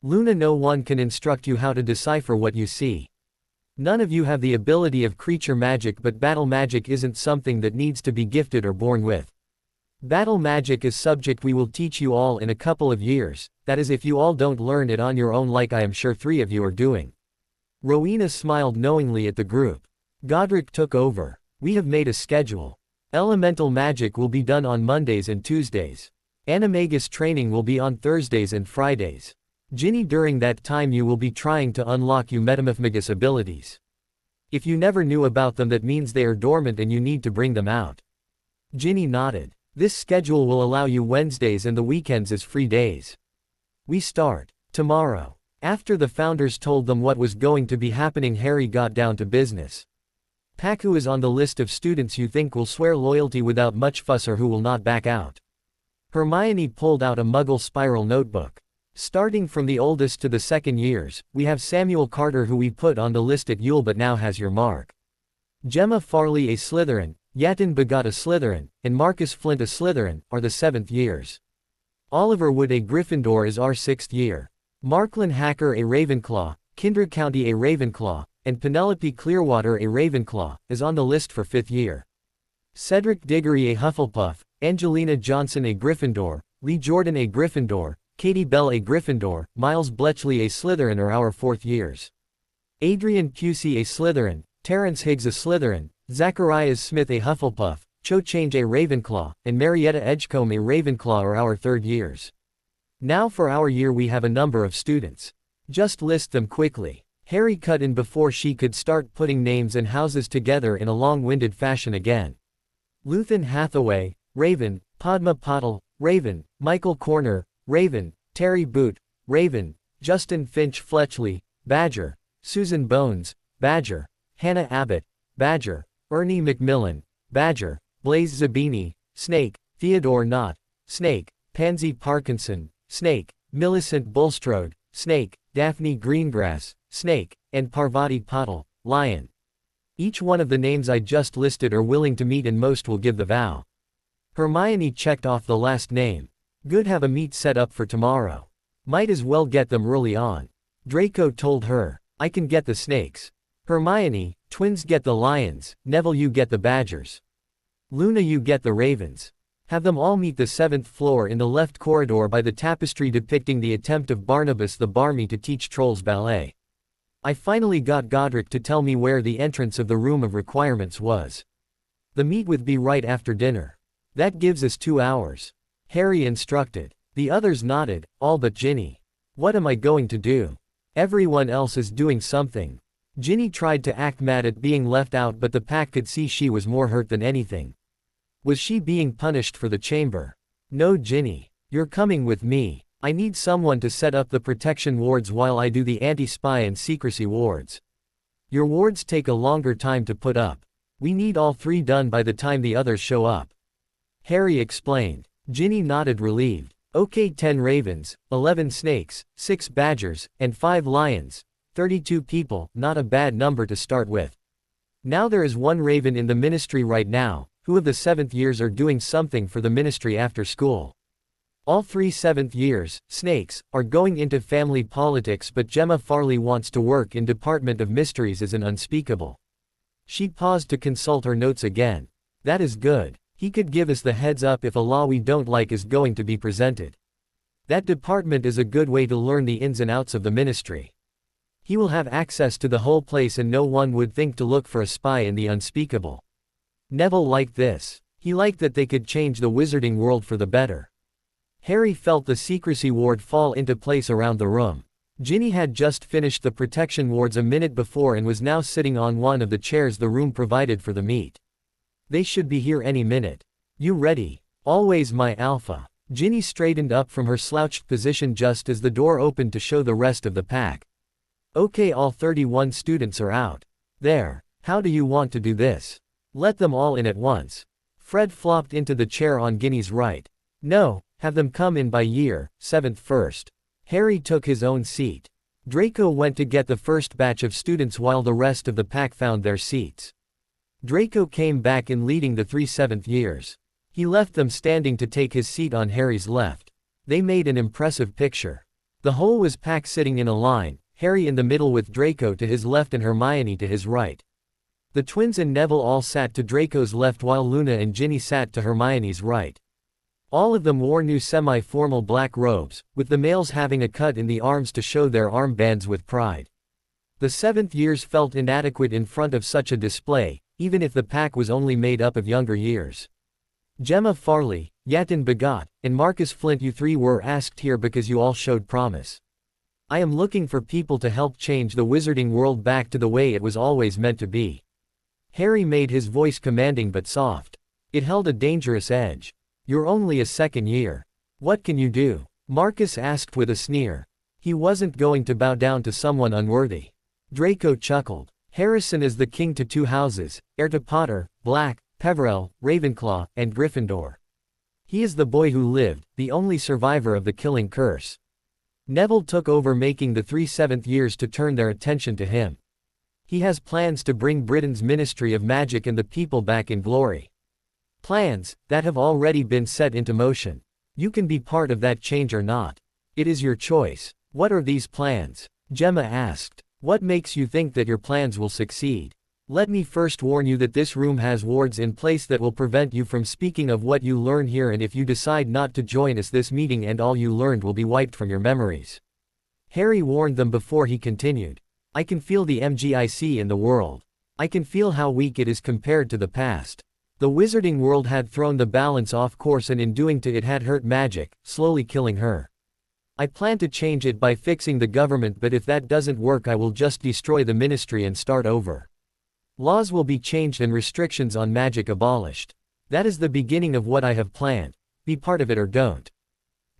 Luna, no one can instruct you how to decipher what you see. None of you have the ability of creature magic, but battle magic isn't something that needs to be gifted or born with. Battle magic is subject we will teach you all in a couple of years, that is if you all don't learn it on your own like I am sure 3 of you are doing. Rowena smiled knowingly at the group. Godric took over. We have made a schedule. Elemental magic will be done on Mondays and Tuesdays. Animagus training will be on Thursdays and Fridays. Ginny, during that time you will be trying to unlock your metamorphagus abilities. If you never knew about them, that means they are dormant and you need to bring them out. Ginny nodded. This schedule will allow you Wednesdays and the weekends as free days. We start tomorrow. After the founders told them what was going to be happening, Harry got down to business. Paku is on the list of students you think will swear loyalty without much fuss or who will not back out. Hermione pulled out a Muggle spiral notebook. Starting from the oldest to the second years, we have Samuel Carter, who we put on the list at Yule but now has your mark. Gemma Farley, a Slytherin, Yatin Begot, a Slytherin, and Marcus Flint, a Slytherin, are the 7th years. Oliver Wood, a Gryffindor, is our 6th year. Marklin Hacker, a Ravenclaw, Kindred County, a Ravenclaw, and Penelope Clearwater, a Ravenclaw, is on the list for 5th year. Cedric Diggory, a Hufflepuff, Angelina Johnson, a Gryffindor, Lee Jordan, a Gryffindor, Katie Bell, a Gryffindor, Miles Bletchley, a Slytherin, are our 4th years. Adrian Pusey, a Slytherin, Terrence Higgs, a Slytherin, Zacharias Smith, a Hufflepuff, Cho Change, a Ravenclaw, and Marietta Edgecombe, a Ravenclaw, are our 3rd years. Now for our year we have a number of students. Just list them quickly. Harry cut in before she could start putting names and houses together in a long-winded fashion again. Luthen Hathaway, Raven, Padma Patil, Raven, Michael Corner, Raven, Terry Boot, Raven, Justin Finch Fletchley, Badger, Susan Bones, Badger, Hannah Abbott, Badger, Ernie McMillan, Badger, Blaze Zabini, Snake, Theodore Knott, Snake, Pansy Parkinson, Snake, Millicent Bulstrode, Snake, Daphne Greengrass, Snake, and Parvati Patil, Lion. Each one of the names I just listed are willing to meet and most will give the vow. Hermione checked off the last name. Good, have a meet set up for tomorrow. Might as well get them early on. Draco told her. I can get the snakes. Hermione, twins get the lions, Neville you get the badgers. Luna you get the ravens. Have them all meet the 7th floor in the left corridor by the tapestry depicting the attempt of Barnabas the Barmy to teach trolls ballet. I finally got Godric to tell me where the entrance of the room of requirements was. The meet would be right after dinner. That gives us 2 hours. Harry instructed. The others nodded, all but Ginny. What am I going to do? Everyone else is doing something. Ginny tried to act mad at being left out, but the pack could see she was more hurt than anything. Was she being punished for the chamber? No, Ginny. You're coming with me. I need someone to set up the protection wards while I do the anti-spy and secrecy wards. Your wards take a longer time to put up. We need all 3 done by the time the others show up. Harry explained. Ginny nodded, relieved. Okay, 10 ravens, 11 snakes, 6 badgers, and 5 lions. 32 people, not a bad number to start with. Now there is 1 raven in the ministry right now, who of the 7th years are doing something for the ministry after school. All 3 7th years, snakes, are going into family politics, but Gemma Farley wants to work in Department of Mysteries as an unspeakable. She paused to consult her notes again. That is good. He could give us the heads up if a law we don't like is going to be presented. That department is a good way to learn the ins and outs of the ministry. He will have access to the whole place and no one would think to look for a spy in the unspeakable. Neville liked this. He liked that they could change the wizarding world for the better. Harry felt the secrecy ward fall into place around the room. Ginny had just finished the protection wards a minute before and was now sitting on one of the chairs the room provided for the meet. They should be here any minute. You ready? Always, my alpha. Ginny straightened up from her slouched position just as the door opened to show the rest of the pack. Okay, all 31 students are out. There. How do you want to do this? Let them all in at once. Fred flopped into the chair on Ginny's right. No, have them come in by year 7th first. Harry took his own seat. Draco went to get the first batch of students while the rest of the pack found their seats. Draco came back in leading the 3 7th years. He left them standing to take his seat on Harry's left. They made an impressive picture. The whole was packed sitting in a line, Harry in the middle with Draco to his left and Hermione to his right. The twins and Neville all sat to Draco's left while Luna and Ginny sat to Hermione's right. All of them wore new semi-formal black robes, with the males having a cut in the arms to show their armbands with pride. The 7th years felt inadequate in front of such a display, even if the pack was only made up of younger years. Gemma Farley, Yatin Begot, and Marcus Flint, you three were asked here because you all showed promise. I am looking for people to help change the wizarding world back to the way it was always meant to be. Harry made his voice commanding but soft. It held a dangerous edge. You're only a 2nd year. What can you do? Marcus asked with a sneer. He wasn't going to bow down to someone unworthy. Draco chuckled. Harrison is the king to 2 houses, heir to Potter, Black, Peverell, Ravenclaw, and Gryffindor. He is the boy who lived, the only survivor of the killing curse. Neville took over, making the 3 7th years to turn their attention to him. He has plans to bring Britain's Ministry of Magic and the people back in glory. Plans that have already been set into motion. You can be part of that change or not. It is your choice. What are these plans? Gemma asked. What makes you think that your plans will succeed? Let me first warn you that this room has wards in place that will prevent you from speaking of what you learn here, and if you decide not to join us, this meeting and all you learned will be wiped from your memories. Harry warned them before he continued. I can feel the MGIC in the world. I can feel how weak it is compared to the past. The wizarding world had thrown the balance off course, and in doing so it had hurt magic, slowly killing her. I plan to change it by fixing the government, but if that doesn't work I will just destroy the ministry and start over. Laws will be changed and restrictions on magic abolished. That is the beginning of what I have planned. Be part of it or don't.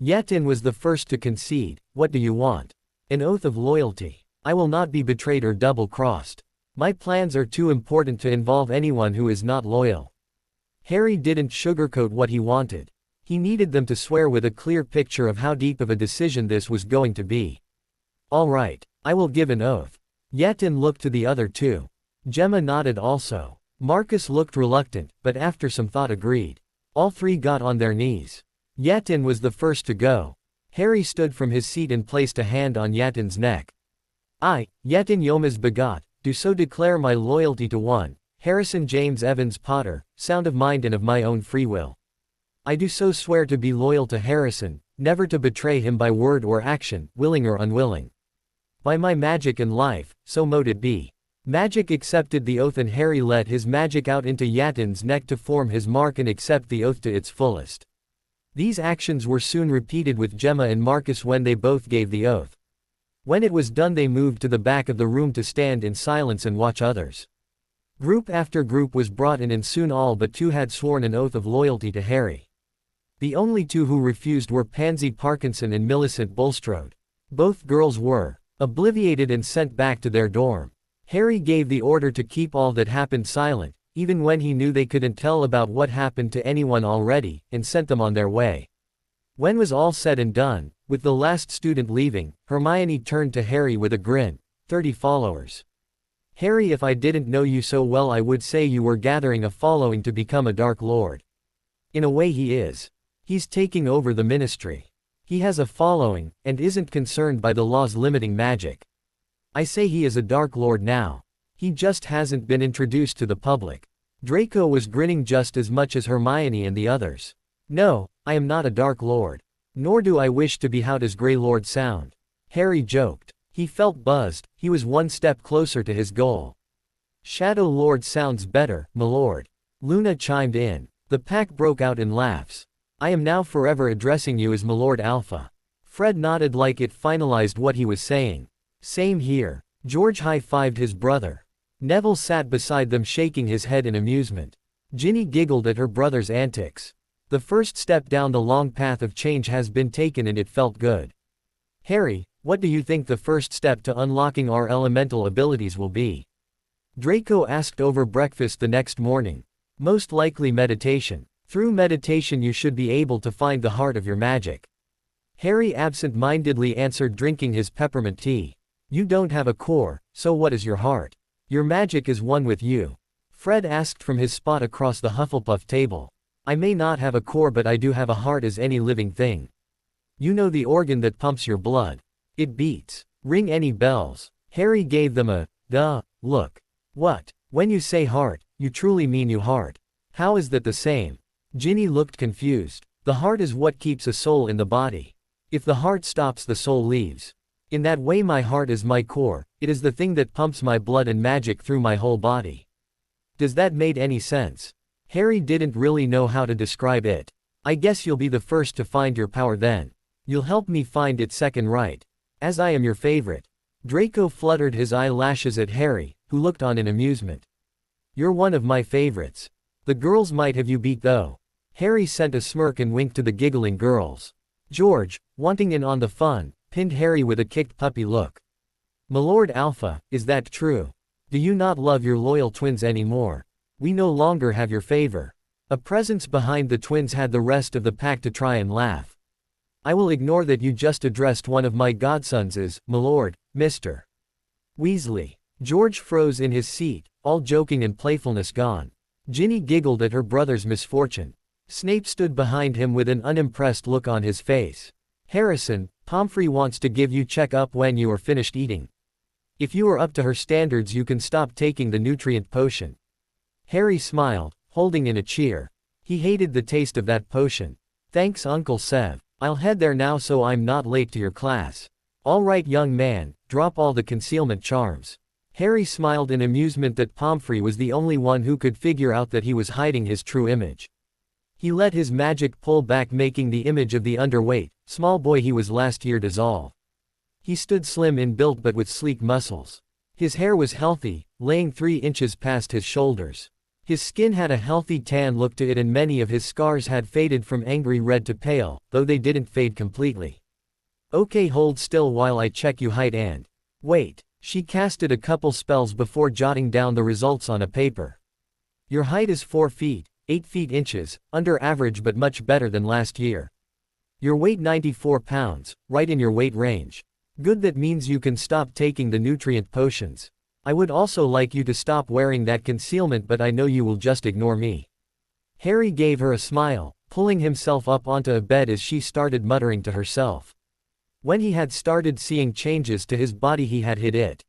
Yatin was the first to concede. What do you want? An oath of loyalty. I will not be betrayed or double-crossed. My plans are too important to involve anyone who is not loyal. Harry didn't sugarcoat what he wanted. He needed them to swear with a clear picture of how deep of a decision this was going to be. All right, I will give an oath. Yatin looked to the other two. Gemma nodded also. Marcus looked reluctant, but after some thought agreed. All three got on their knees. Yatin was the first to go. Harry stood from his seat and placed a hand on Yatin's neck. I, Yatin Yomas Begot, do so declare my loyalty to 1. Harrison James Evans Potter, sound of mind and of my own free will. I do so swear to be loyal to Harrison, never to betray him by word or action, willing or unwilling. By my magic and life, so mote it be. Magic accepted the oath, and Harry let his magic out into Yatin's neck to form his mark and accept the oath to its fullest. These actions were soon repeated with Gemma and Marcus when they both gave the oath. When it was done they moved to the back of the room to stand in silence and watch others. Group after group was brought in, and soon all but 2 had sworn an oath of loyalty to Harry. The only 2 who refused were Pansy Parkinson and Millicent Bulstrode. Both girls were obliviated and sent back to their dorm. Harry gave the order to keep all that happened silent, even when he knew they couldn't tell about what happened to anyone already, and sent them on their way. When was all said and done, with the last student leaving, Hermione turned to Harry with a grin. 30 followers. Harry, if I didn't know you so well I would say you were gathering a following to become a Dark Lord. In a way he is. He's taking over the ministry. He has a following, and isn't concerned by the laws limiting magic. I say he is a Dark Lord now. He just hasn't been introduced to the public. Draco was grinning just as much as Hermione and the others. No, I am not a Dark Lord. Nor do I wish to be. How does Grey Lord sound? Harry joked. He felt buzzed, he was one step closer to his goal. Shadow Lord sounds better, m'lord. Luna chimed in. The pack broke out in laughs. I am now forever addressing you as m'lord Alpha. Fred nodded like it finalized what he was saying. Same here. George high-fived his brother. Neville sat beside them shaking his head in amusement. Ginny giggled at her brother's antics. The first step down the long path of change has been taken and it felt good. Harry, what do you think the first step to unlocking our elemental abilities will be? Draco asked over breakfast the next morning. Most likely meditation. Through meditation you should be able to find the heart of your magic. Harry absent-mindedly answered, drinking his peppermint tea. You don't have a core, so what is your heart? Your magic is one with you. Fred asked from his spot across the Hufflepuff table. I may not have a core but I do have a heart as any living thing. You know, the organ that pumps your blood. It beats. Ring any bells? Harry gave them a, duh, look. What? When you say heart, you truly mean you heart. How is that the same? Ginny looked confused. The heart is what keeps a soul in the body. If the heart stops, the soul leaves. In that way my heart is my core, it is the thing that pumps my blood and magic through my whole body. Does that make any sense? Harry didn't really know how to describe it. I guess you'll be the first to find your power then. You'll help me find it second, right? As I am your favorite. Draco fluttered his eyelashes at Harry, who looked on in amusement. You're one of my favorites. The girls might have you beat though. Harry sent a smirk and winked to the giggling girls. George, wanting in on the fun, pinned Harry with a kicked puppy look. M'lord Alpha, is that true? Do you not love your loyal twins anymore? We no longer have your favor. A presence behind the twins had the rest of the pack to try and laugh. I will ignore that you just addressed one of my godsons as, m'lord, Mr. Weasley. George froze in his seat, all joking and playfulness gone. Ginny giggled at her brother's misfortune. Snape stood behind him with an unimpressed look on his face. Harrison, Pomfrey wants to give you check up when you are finished eating. If you are up to her standards you can stop taking the nutrient potion. Harry smiled, holding in a cheer. He hated the taste of that potion. Thanks Uncle Sev. I'll head there now so I'm not late to your class. All right young man, drop all the concealment charms. Harry smiled in amusement that Pomfrey was the only one who could figure out that he was hiding his true image. He let his magic pull back, making the image of the underweight, small boy he was last year dissolve. He stood slim in build but with sleek muscles. His hair was healthy, laying 3 inches past his shoulders. His skin had a healthy tan look to it and many of his scars had faded from angry red to pale, though they didn't fade completely. Okay, hold still while I check you height and… Wait. She casted a couple spells before jotting down the results on a paper. Your height is 4 feet, 8 feet inches, under average but much better than last year. Your weight 94 pounds, right in your weight range. Good, that means you can stop taking the nutrient potions. I would also like you to stop wearing that concealment but I know you will just ignore me. Harry gave her a smile, pulling himself up onto a bed as she started muttering to herself. When he had started seeing changes to his body he had hid it.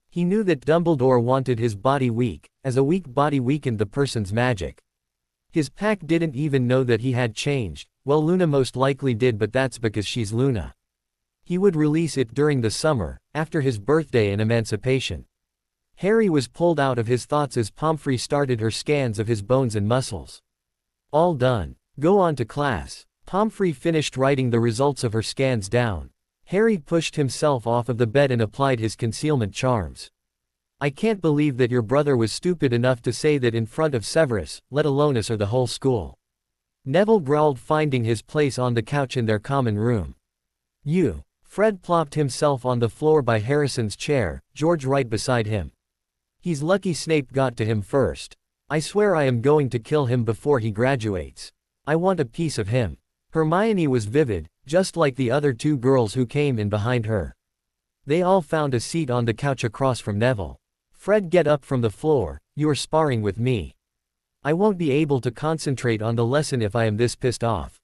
He knew that Dumbledore wanted his body weak, as a weak body weakened the person's magic. His pack didn't even know that he had changed. Well, Luna most likely did, but that's because she's Luna. He would release it during the summer, after his birthday and emancipation. Harry was pulled out of his thoughts as Pomfrey started her scans of his bones and muscles. All done. Go on to class. Pomfrey finished writing the results of her scans down. Harry pushed himself off of the bed and applied his concealment charms. I can't believe that your brother was stupid enough to say that in front of Severus, let alone us or the whole school. Neville growled, finding his place on the couch in their common room. You. Fred plopped himself on the floor by Harrison's chair, George right beside him. He's lucky Snape got to him first. I swear I am going to kill him before he graduates. I want a piece of him. Hermione was vivid, just like the other 2 girls who came in behind her. They all found a seat on the couch across from Neville. Fred, get up from the floor, you are sparring with me. I won't be able to concentrate on the lesson if I am this pissed off.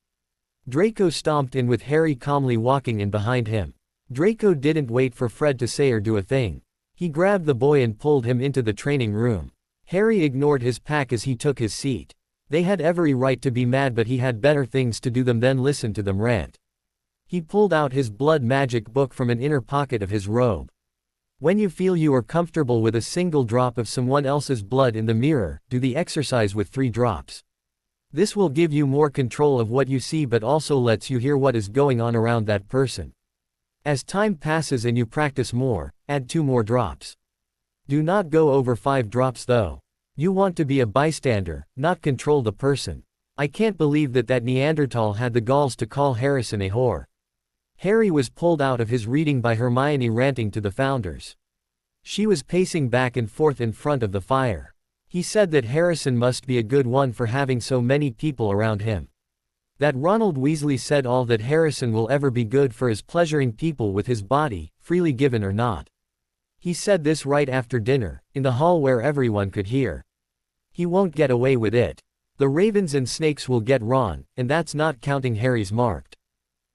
Draco stomped in with Harry calmly walking in behind him. Draco didn't wait for Fred to say or do a thing. He grabbed the boy and pulled him into the training room. Harry ignored his pack as he took his seat. They had every right to be mad, but he had better things to do than listen to them rant. He pulled out his blood magic book from an inner pocket of his robe. When you feel you are comfortable with a single drop of someone else's blood in the mirror, do the exercise with 3 drops. This will give you more control of what you see, but also lets you hear what is going on around that person. As time passes and you practice more, add 2 more drops. Do not go over 5 drops though. You want to be a bystander, not control the person. I can't believe that Neanderthal had the galls to call Harrison a whore. Harry was pulled out of his reading by Hermione ranting to the founders. She was pacing back and forth in front of the fire. He said that Harrison must be a good one for having so many people around him. That Ronald Weasley said all that Harrison will ever be good for is pleasuring people with his body, freely given or not. He said this right after dinner, in the hall where everyone could hear. He won't get away with it. The ravens and snakes will get Ron, and that's not counting Harry's marked.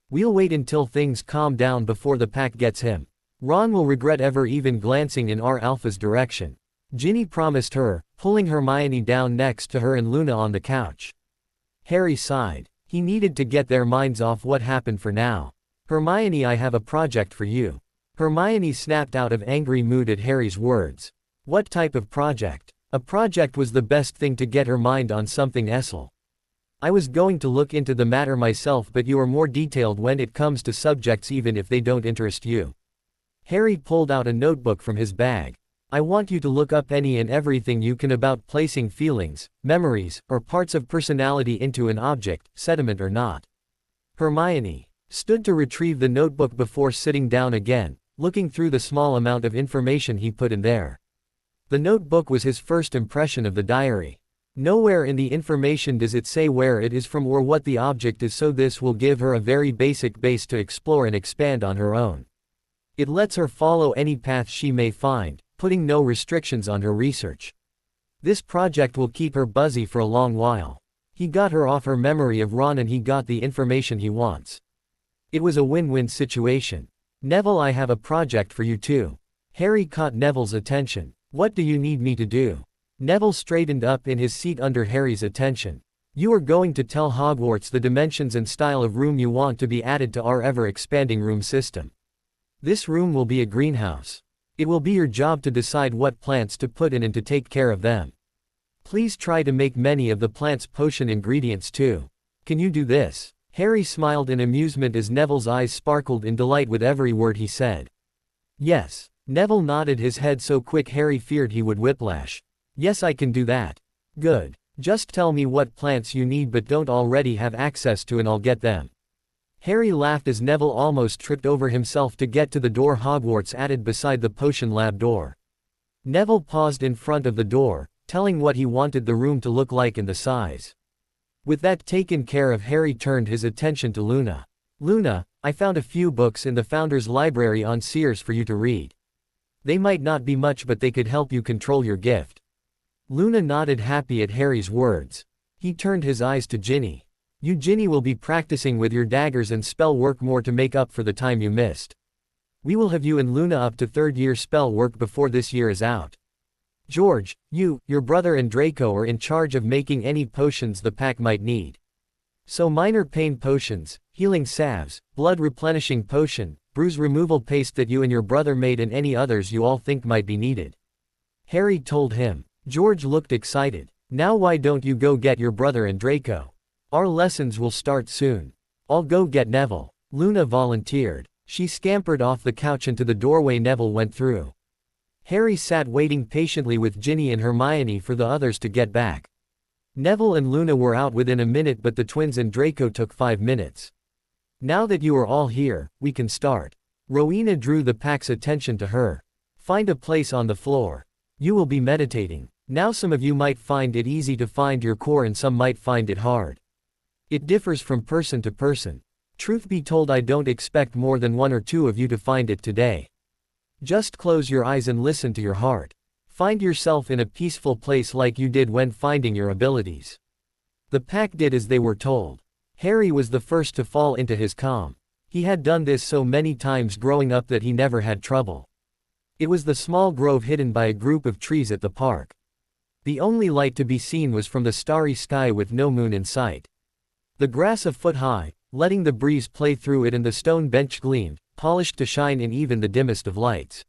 We'll wait until things calm down before the pack gets him. Ron will regret ever even glancing in our Alpha's direction. Ginny promised her, pulling Hermione down next to her and Luna on the couch. Harry sighed. He needed to get their minds off what happened for now. Hermione, I have a project for you. Hermione snapped out of angry mood at Harry's words. What type of project? A project was the best thing to get her mind on something Essel. I was going to look into the matter myself, but you are more detailed when it comes to subjects even if they don't interest you. Harry pulled out a notebook from his bag. I want you to look up any and everything you can about placing feelings, memories, or parts of personality into an object, sediment or not. Hermione stood to retrieve the notebook before sitting down again, looking through the small amount of information he put in there. The notebook was his first impression of the diary. Nowhere in the information does it say where it is from or what the object is, so this will give her a very basic base to explore and expand on her own. It lets her follow any path she may find, putting no restrictions on her research. This project will keep her busy for a long while. He got her off her memory of Ron and he got the information he wants. It was a win-win situation. Neville, I have a project for you too. Harry caught Neville's attention. What do you need me to do? Neville straightened up in his seat under Harry's attention. You are going to tell Hogwarts the dimensions and style of room you want to be added to our ever-expanding room system. This room will be a greenhouse. It will be your job to decide what plants to put in and to take care of them. Please try to make many of the plants' potion ingredients too. Can you do this? Harry smiled in amusement as Neville's eyes sparkled in delight with every word he said. Yes. Neville nodded his head so quick Harry feared he would whiplash. Yes, I can do that. Good. Just tell me what plants you need but don't already have access to and I'll get them. Harry laughed as Neville almost tripped over himself to get to the door Hogwarts added beside the potion lab door. Neville paused in front of the door, telling what he wanted the room to look like and the size. With that taken care of, Harry turned his attention to Luna. Luna, I found a few books in the Founder's Library on Seers for you to read. They might not be much but they could help you control your gift. Luna nodded happy at Harry's words. He turned his eyes to Ginny. You Ginny will be practicing with your daggers and spell work more to make up for the time you missed. We will have you and Luna up to 3rd year spell work before this year is out. George, you, your brother and Draco are in charge of making any potions the pack might need. So minor pain potions, healing salves, blood replenishing potion, bruise removal paste that you and your brother made and any others you all think might be needed. Harry told him. George looked excited. Now why don't you go get your brother and Draco? Our lessons will start soon. I'll go get Neville. Luna volunteered. She scampered off the couch and to the doorway Neville went through. Harry sat waiting patiently with Ginny and Hermione for the others to get back. Neville and Luna were out within a minute but the twins and Draco took 5 minutes. Now that you are all here, we can start. Rowena drew the pack's attention to her. Find a place on the floor. You will be meditating. Now some of you might find it easy to find your core and some might find it hard. It differs from person to person. Truth be told, I don't expect more than 1 or 2 of you to find it today. Just close your eyes and listen to your heart. Find yourself in a peaceful place like you did when finding your abilities. The pack did as they were told. Harry was the first to fall into his calm. He had done this so many times growing up that he never had trouble. It was the small grove hidden by a group of trees at the park. The only light to be seen was from the starry sky with no moon in sight. The grass a foot high, letting the breeze play through it, and the stone bench gleamed, polished to shine in even the dimmest of lights.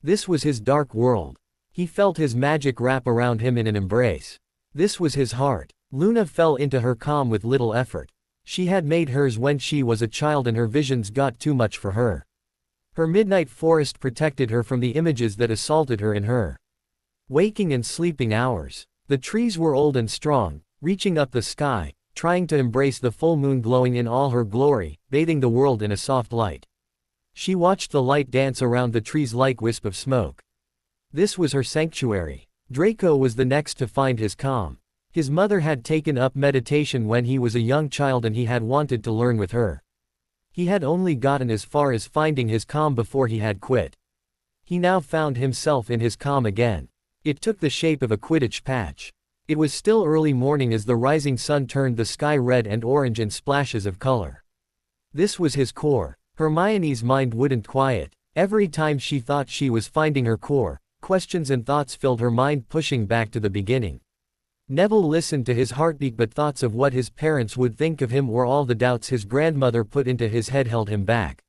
This was his dark world. He felt his magic wrap around him in an embrace. This was his heart. Luna fell into her calm with little effort. She had made hers when she was a child, and her visions got too much for her. Her midnight forest protected her from the images that assaulted her in her waking and sleeping hours. The trees were old and strong, reaching up the sky, trying to embrace the full moon glowing in all her glory, bathing the world in a soft light. She watched the light dance around the trees like wisp of smoke. This was her sanctuary. Draco was the next to find his calm. His mother had taken up meditation when he was a young child, and he had wanted to learn with her. He had only gotten as far as finding his calm before he had quit. He now found himself in his calm again. It took the shape of a Quidditch patch. It was still early morning as the rising sun turned the sky red and orange in splashes of color. This was his core. Hermione's mind wouldn't quiet. Every time she thought she was finding her core, questions and thoughts filled her mind, pushing back to the beginning. Neville listened to his heartbeat, but thoughts of what his parents would think of him or all the doubts his grandmother put into his head held him back.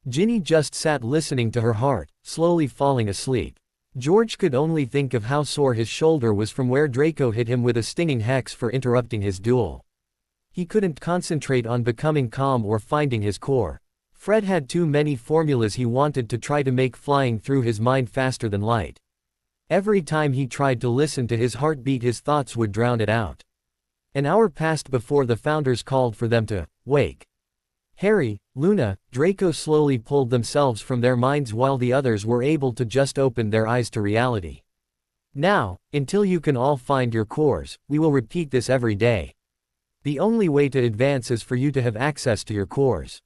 Ginny just sat listening to her heart, slowly falling asleep. George could only think of how sore his shoulder was from where Draco hit him with a stinging hex for interrupting his duel. He couldn't concentrate on becoming calm or finding his core. Fred had too many formulas he wanted to try to make flying through his mind faster than light. Every time he tried to listen to his heartbeat, his thoughts would drown it out. An hour passed before the founders called for them to wake. Harry, Luna, Draco slowly pulled themselves from their minds while the others were able to just open their eyes to reality. Now, until you can all find your cores, we will repeat this every day. The only way to advance is for you to have access to your cores.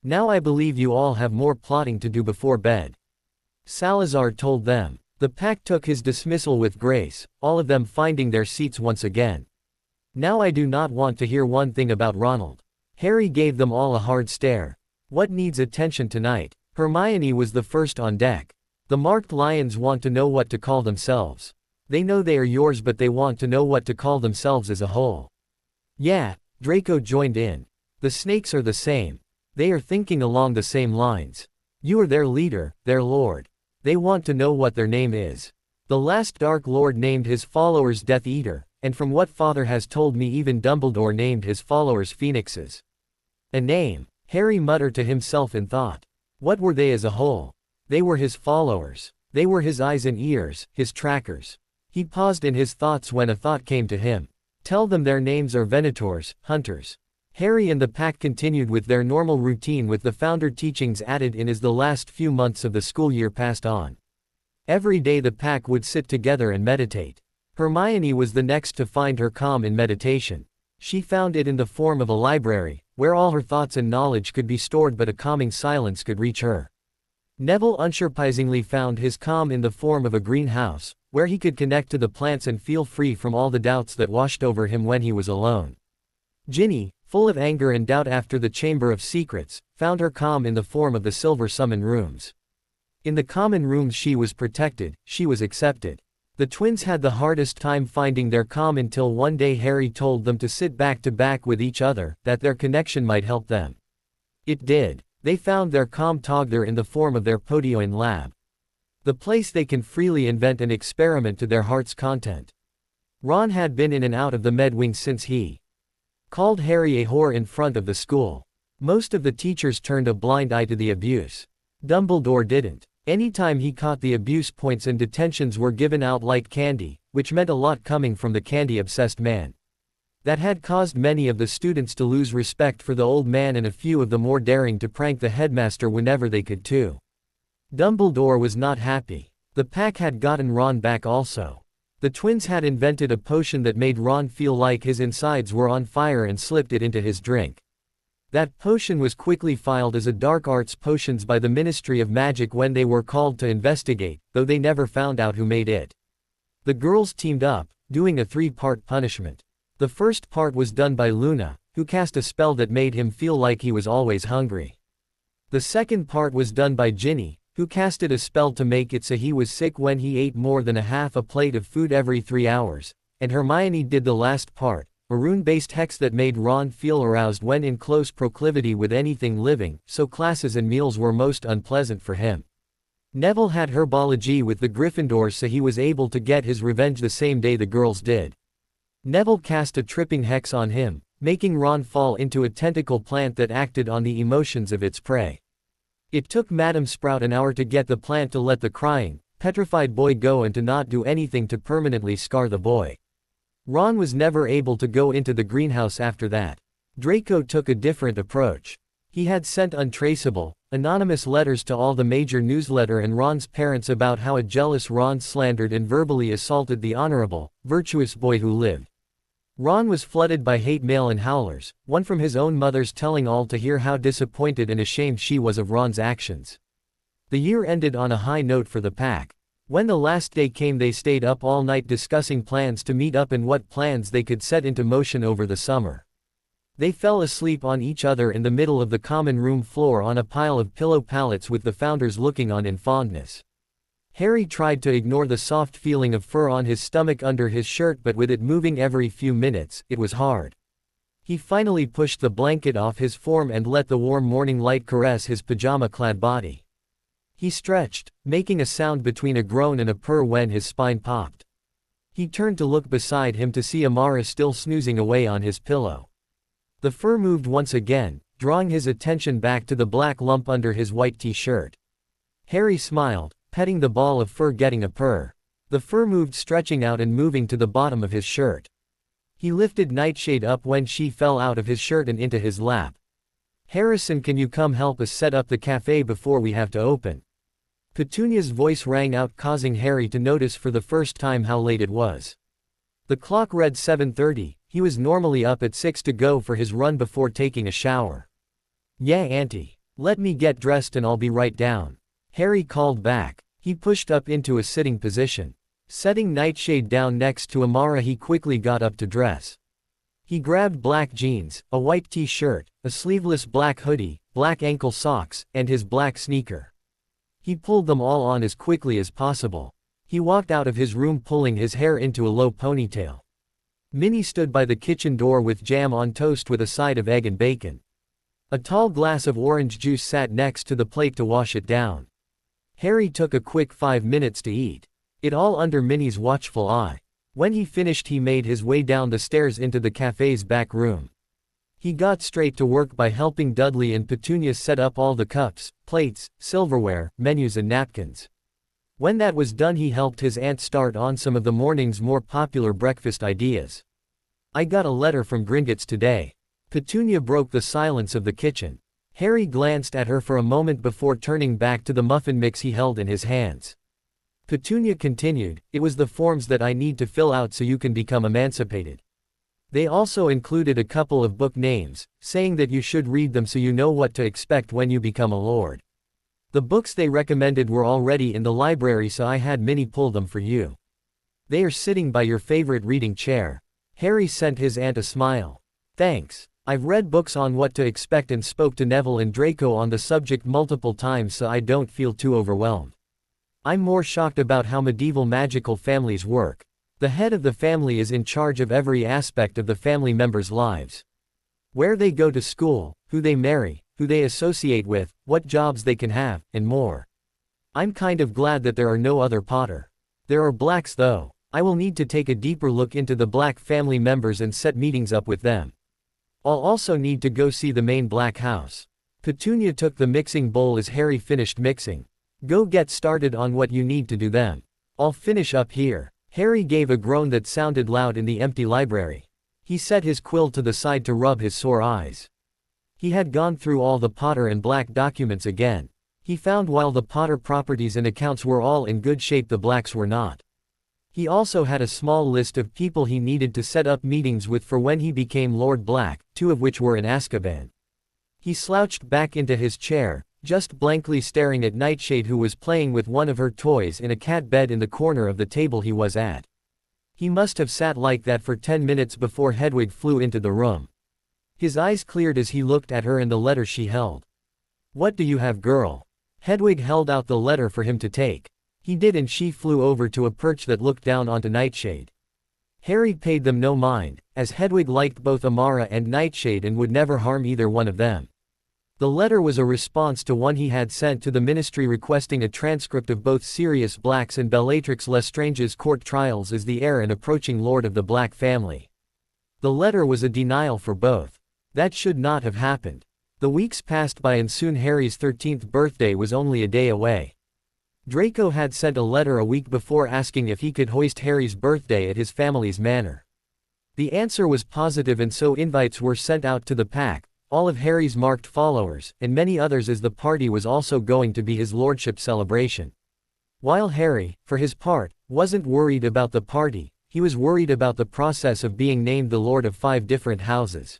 Now I believe you all have more plotting to do before bed. Salazar told them. The pack took his dismissal with grace, all of them finding their seats once again. Now I do not want to hear one thing about Ronald. Harry gave them all a hard stare. What needs attention tonight? Hermione was the first on deck. The marked lions want to know what to call themselves. They know they are yours, but they want to know what to call themselves as a whole. Yeah, Draco joined in. The snakes are the same. They are thinking along the same lines. You are their leader, their lord. They want to know what their name is. The last Dark Lord named his followers Death Eater, and from what Father has told me, even Dumbledore named his followers Phoenixes. A name, Harry muttered to himself in thought. What were they as a whole? They were his followers. They were his eyes and ears, his trackers. He paused in his thoughts when a thought came to him. Tell them their names are Venators, hunters. Harry and the pack continued with their normal routine, with the founder teachings added in as the last few months of the school year passed on. Every day the pack would sit together and meditate. Hermione was the next to find her calm in meditation. She found it in the form of a library, where all her thoughts and knowledge could be stored, but a calming silence could reach her. Neville unsurprisingly found his calm in the form of a greenhouse, where he could connect to the plants and feel free from all the doubts that washed over him when he was alone. Ginny, full of anger and doubt after the Chamber of Secrets, found her calm in the form of the Silver Summon Rooms. In the common rooms she was protected, she was accepted. The twins had the hardest time finding their calm until one day Harry told them to sit back to back with each other, that their connection might help them. It did. They found their calm together in the form of their Podioin lab. The place they can freely invent and experiment to their heart's content. Ron had been in and out of the med wing since he called Harry a whore in front of the school. Most of the teachers turned a blind eye to the abuse. Dumbledore didn't. Anytime he caught the abuse, points and detentions were given out like candy, which meant a lot coming from the candy-obsessed man. That had caused many of the students to lose respect for the old man, and a few of the more daring to prank the headmaster whenever they could too. Dumbledore was not happy. The pack had gotten Ron back also. The twins had invented a potion that made Ron feel like his insides were on fire and slipped it into his drink. That potion was quickly filed as a dark arts potions by the Ministry of Magic when they were called to investigate, though they never found out who made it. The girls teamed up, doing a 3-part punishment. The first part was done by Luna, who cast a spell that made him feel like he was always hungry. The second part was done by Ginny, Who casted a spell to make it so he was sick when he ate more than a half a plate of food every 3 hours, and Hermione did the last part, a rune-based hex that made Ron feel aroused when in close proclivity with anything living, so classes and meals were most unpleasant for him. Neville had herbology with the Gryffindors so he was able to get his revenge the same day the girls did. Neville cast a tripping hex on him, making Ron fall into a tentacle plant that acted on the emotions of its prey. It took Madame Sprout an hour to get the plant to let the crying, petrified boy go and to not do anything to permanently scar the boy. Ron was never able to go into the greenhouse after that. Draco took a different approach. He had sent untraceable, anonymous letters to all the major newsletter and Ron's parents about how a jealous Ron slandered and verbally assaulted the honorable, virtuous boy who lived. Ron was flooded by hate mail and howlers, one from his own mother's telling all to hear how disappointed and ashamed she was of Ron's actions. The year ended on a high note for the pack. When the last day came they stayed up all night discussing plans to meet up and what plans they could set into motion over the summer. They fell asleep on each other in the middle of the common room floor on a pile of pillow pallets with the founders looking on in fondness. Harry tried to ignore the soft feeling of fur on his stomach under his shirt, but with it moving every few minutes, it was hard. He finally pushed the blanket off his form and let the warm morning light caress his pajama-clad body. He stretched, making a sound between a groan and a purr when his spine popped. He turned to look beside him to see Amara still snoozing away on his pillow. The fur moved once again, drawing his attention back to the black lump under his white t-shirt. Harry smiled, petting the ball of fur getting a purr. The fur moved, stretching out and moving to the bottom of his shirt. He lifted Nightshade up when she fell out of his shirt and into his lap. "Harrison, can you come help us set up the cafe before we have to open?" Petunia's voice rang out, causing Harry to notice for the first time how late it was. The clock read 7:30, he was normally up at 6 to go for his run before taking a shower. "Yeah, Auntie. Let me get dressed and I'll be right down," Harry called back. He pushed up into a sitting position. Setting Nightshade down next to Amara, he quickly got up to dress. He grabbed black jeans, a white t-shirt, a sleeveless black hoodie, black ankle socks, and his black sneaker. He pulled them all on as quickly as possible. He walked out of his room pulling his hair into a low ponytail. Minnie stood by the kitchen door with jam on toast with a side of egg and bacon. A tall glass of orange juice sat next to the plate to wash it down. Harry took a quick 5 minutes to eat. It all under Minnie's watchful eye. When he finished, he made his way down the stairs into the cafe's back room. He got straight to work by helping Dudley and Petunia set up all the cups, plates, silverware, menus and napkins. When that was done, he helped his aunt start on some of the morning's more popular breakfast ideas. "I got a letter from Gringotts today." Petunia broke the silence of the kitchen. Harry glanced at her for a moment before turning back to the muffin mix he held in his hands. Petunia continued, "It was the forms that I need to fill out so you can become emancipated. They also included a couple of book names, saying that you should read them so you know what to expect when you become a lord. The books they recommended were already in the library, so I had Minnie pull them for you. They are sitting by your favorite reading chair." Harry sent his aunt a smile. "Thanks. I've read books on what to expect and spoke to Neville and Draco on the subject multiple times, so I don't feel too overwhelmed. I'm more shocked about how medieval magical families work. The head of the family is in charge of every aspect of the family members' lives. Where they go to school, who they marry, who they associate with, what jobs they can have, and more. I'm kind of glad that there are no other Potter. There are Blacks though. I will need to take a deeper look into the Black family members and set meetings up with them. I'll also need to go see the main Black house." Petunia took the mixing bowl as Harry finished mixing. "Go get started on what you need to do then. I'll finish up here." Harry gave a groan that sounded loud in the empty library. He set his quill to the side to rub his sore eyes. He had gone through all the Potter and Black documents again. He found while the Potter properties and accounts were all in good shape, the Blacks were not. He also had a small list of people he needed to set up meetings with for when he became Lord Black, 2 of which were in Azkaban. He slouched back into his chair, just blankly staring at Nightshade, who was playing with one of her toys in a cat bed in the corner of the table he was at. He must have sat like that for 10 minutes before Hedwig flew into the room. His eyes cleared as he looked at her and the letter she held. "What do you have, girl?" Hedwig held out the letter for him to take. He did, and she flew over to a perch that looked down onto Nightshade. Harry paid them no mind, as Hedwig liked both Amara and Nightshade and would never harm either one of them. The letter was a response to one he had sent to the ministry requesting a transcript of both Sirius Black's and Bellatrix Lestrange's court trials as the heir and approaching lord of the Black family. The letter was a denial for both. That should not have happened. The weeks passed by and soon Harry's 13th birthday was only a day away. Draco had sent a letter a week before asking if he could hoist Harry's birthday at his family's manor. The answer was positive, and so invites were sent out to the pack, all of Harry's marked followers, and many others, as the party was also going to be his lordship's celebration. While Harry, for his part, wasn't worried about the party, he was worried about the process of being named the Lord of 5 different houses.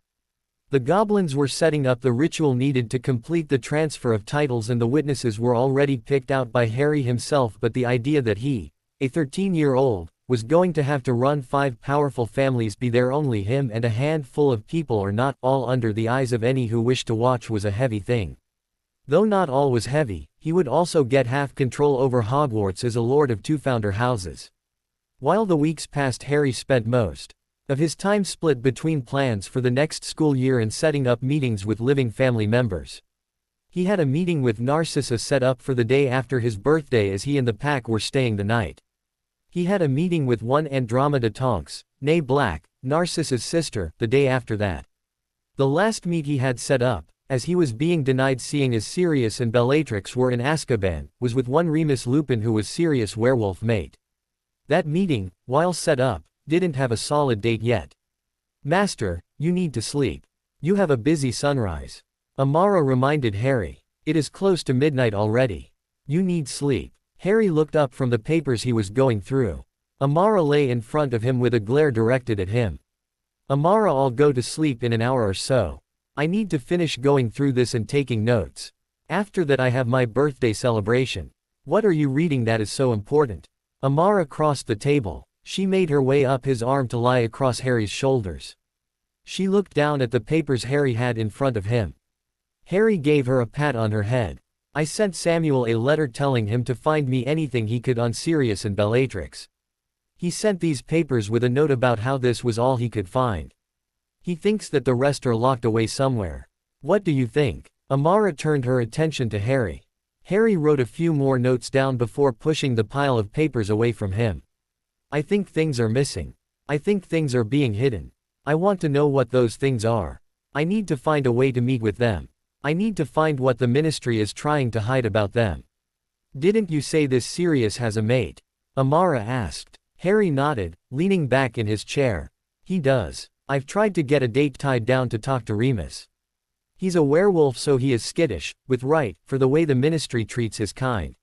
The goblins were setting up the ritual needed to complete the transfer of titles, and the witnesses were already picked out by Harry himself, but the idea that he, a 13-year-old, was going to have to run 5 powerful families, be there only him and a handful of people or not, all under the eyes of any who wished to watch, was a heavy thing. Though not all was heavy, he would also get half control over Hogwarts as a lord of 2 founder houses. While the weeks passed, Harry spent most of his time split between plans for the next school year and setting up meetings with living family members. He had a meeting with Narcissa set up for the day after his birthday, as he and the pack were staying the night. He had a meeting with one Andromeda Tonks, née Black, Narcissa's sister, the day after that. The last meet he had set up, as he was being denied seeing as Sirius and Bellatrix were in Azkaban, was with one Remus Lupin, who was Sirius' werewolf mate. That meeting, while set up, didn't have a solid date yet. "Master, you need to sleep. You have a busy sunrise," Amara reminded Harry. "It is close to midnight already. You need sleep." Harry looked up from the papers he was going through. Amara lay in front of him with a glare directed at him. "Amara, I'll go to sleep in an hour or so. I need to finish going through this and taking notes. After that I have my birthday celebration." "What are you reading that is so important?" Amara crossed the table. She made her way up his arm to lie across Harry's shoulders. She looked down at the papers Harry had in front of him. Harry gave her a pat on her head. "I sent Samuel a letter telling him to find me anything he could on Sirius and Bellatrix. He sent these papers with a note about how this was all he could find. He thinks that the rest are locked away somewhere. What do you think?" Amara turned her attention to Harry. Harry wrote a few more notes down before pushing the pile of papers away from him. "I think things are missing. I think things are being hidden. I want to know what those things are. I need to find a way to meet with them. I need to find what the ministry is trying to hide about them." "Didn't you say this Sirius has a mate?" Amara asked. Harry nodded, leaning back in his chair. "He does. I've tried to get a date tied down to talk to Remus. He's a werewolf, so he is skittish, with right, for the way the ministry treats his kind."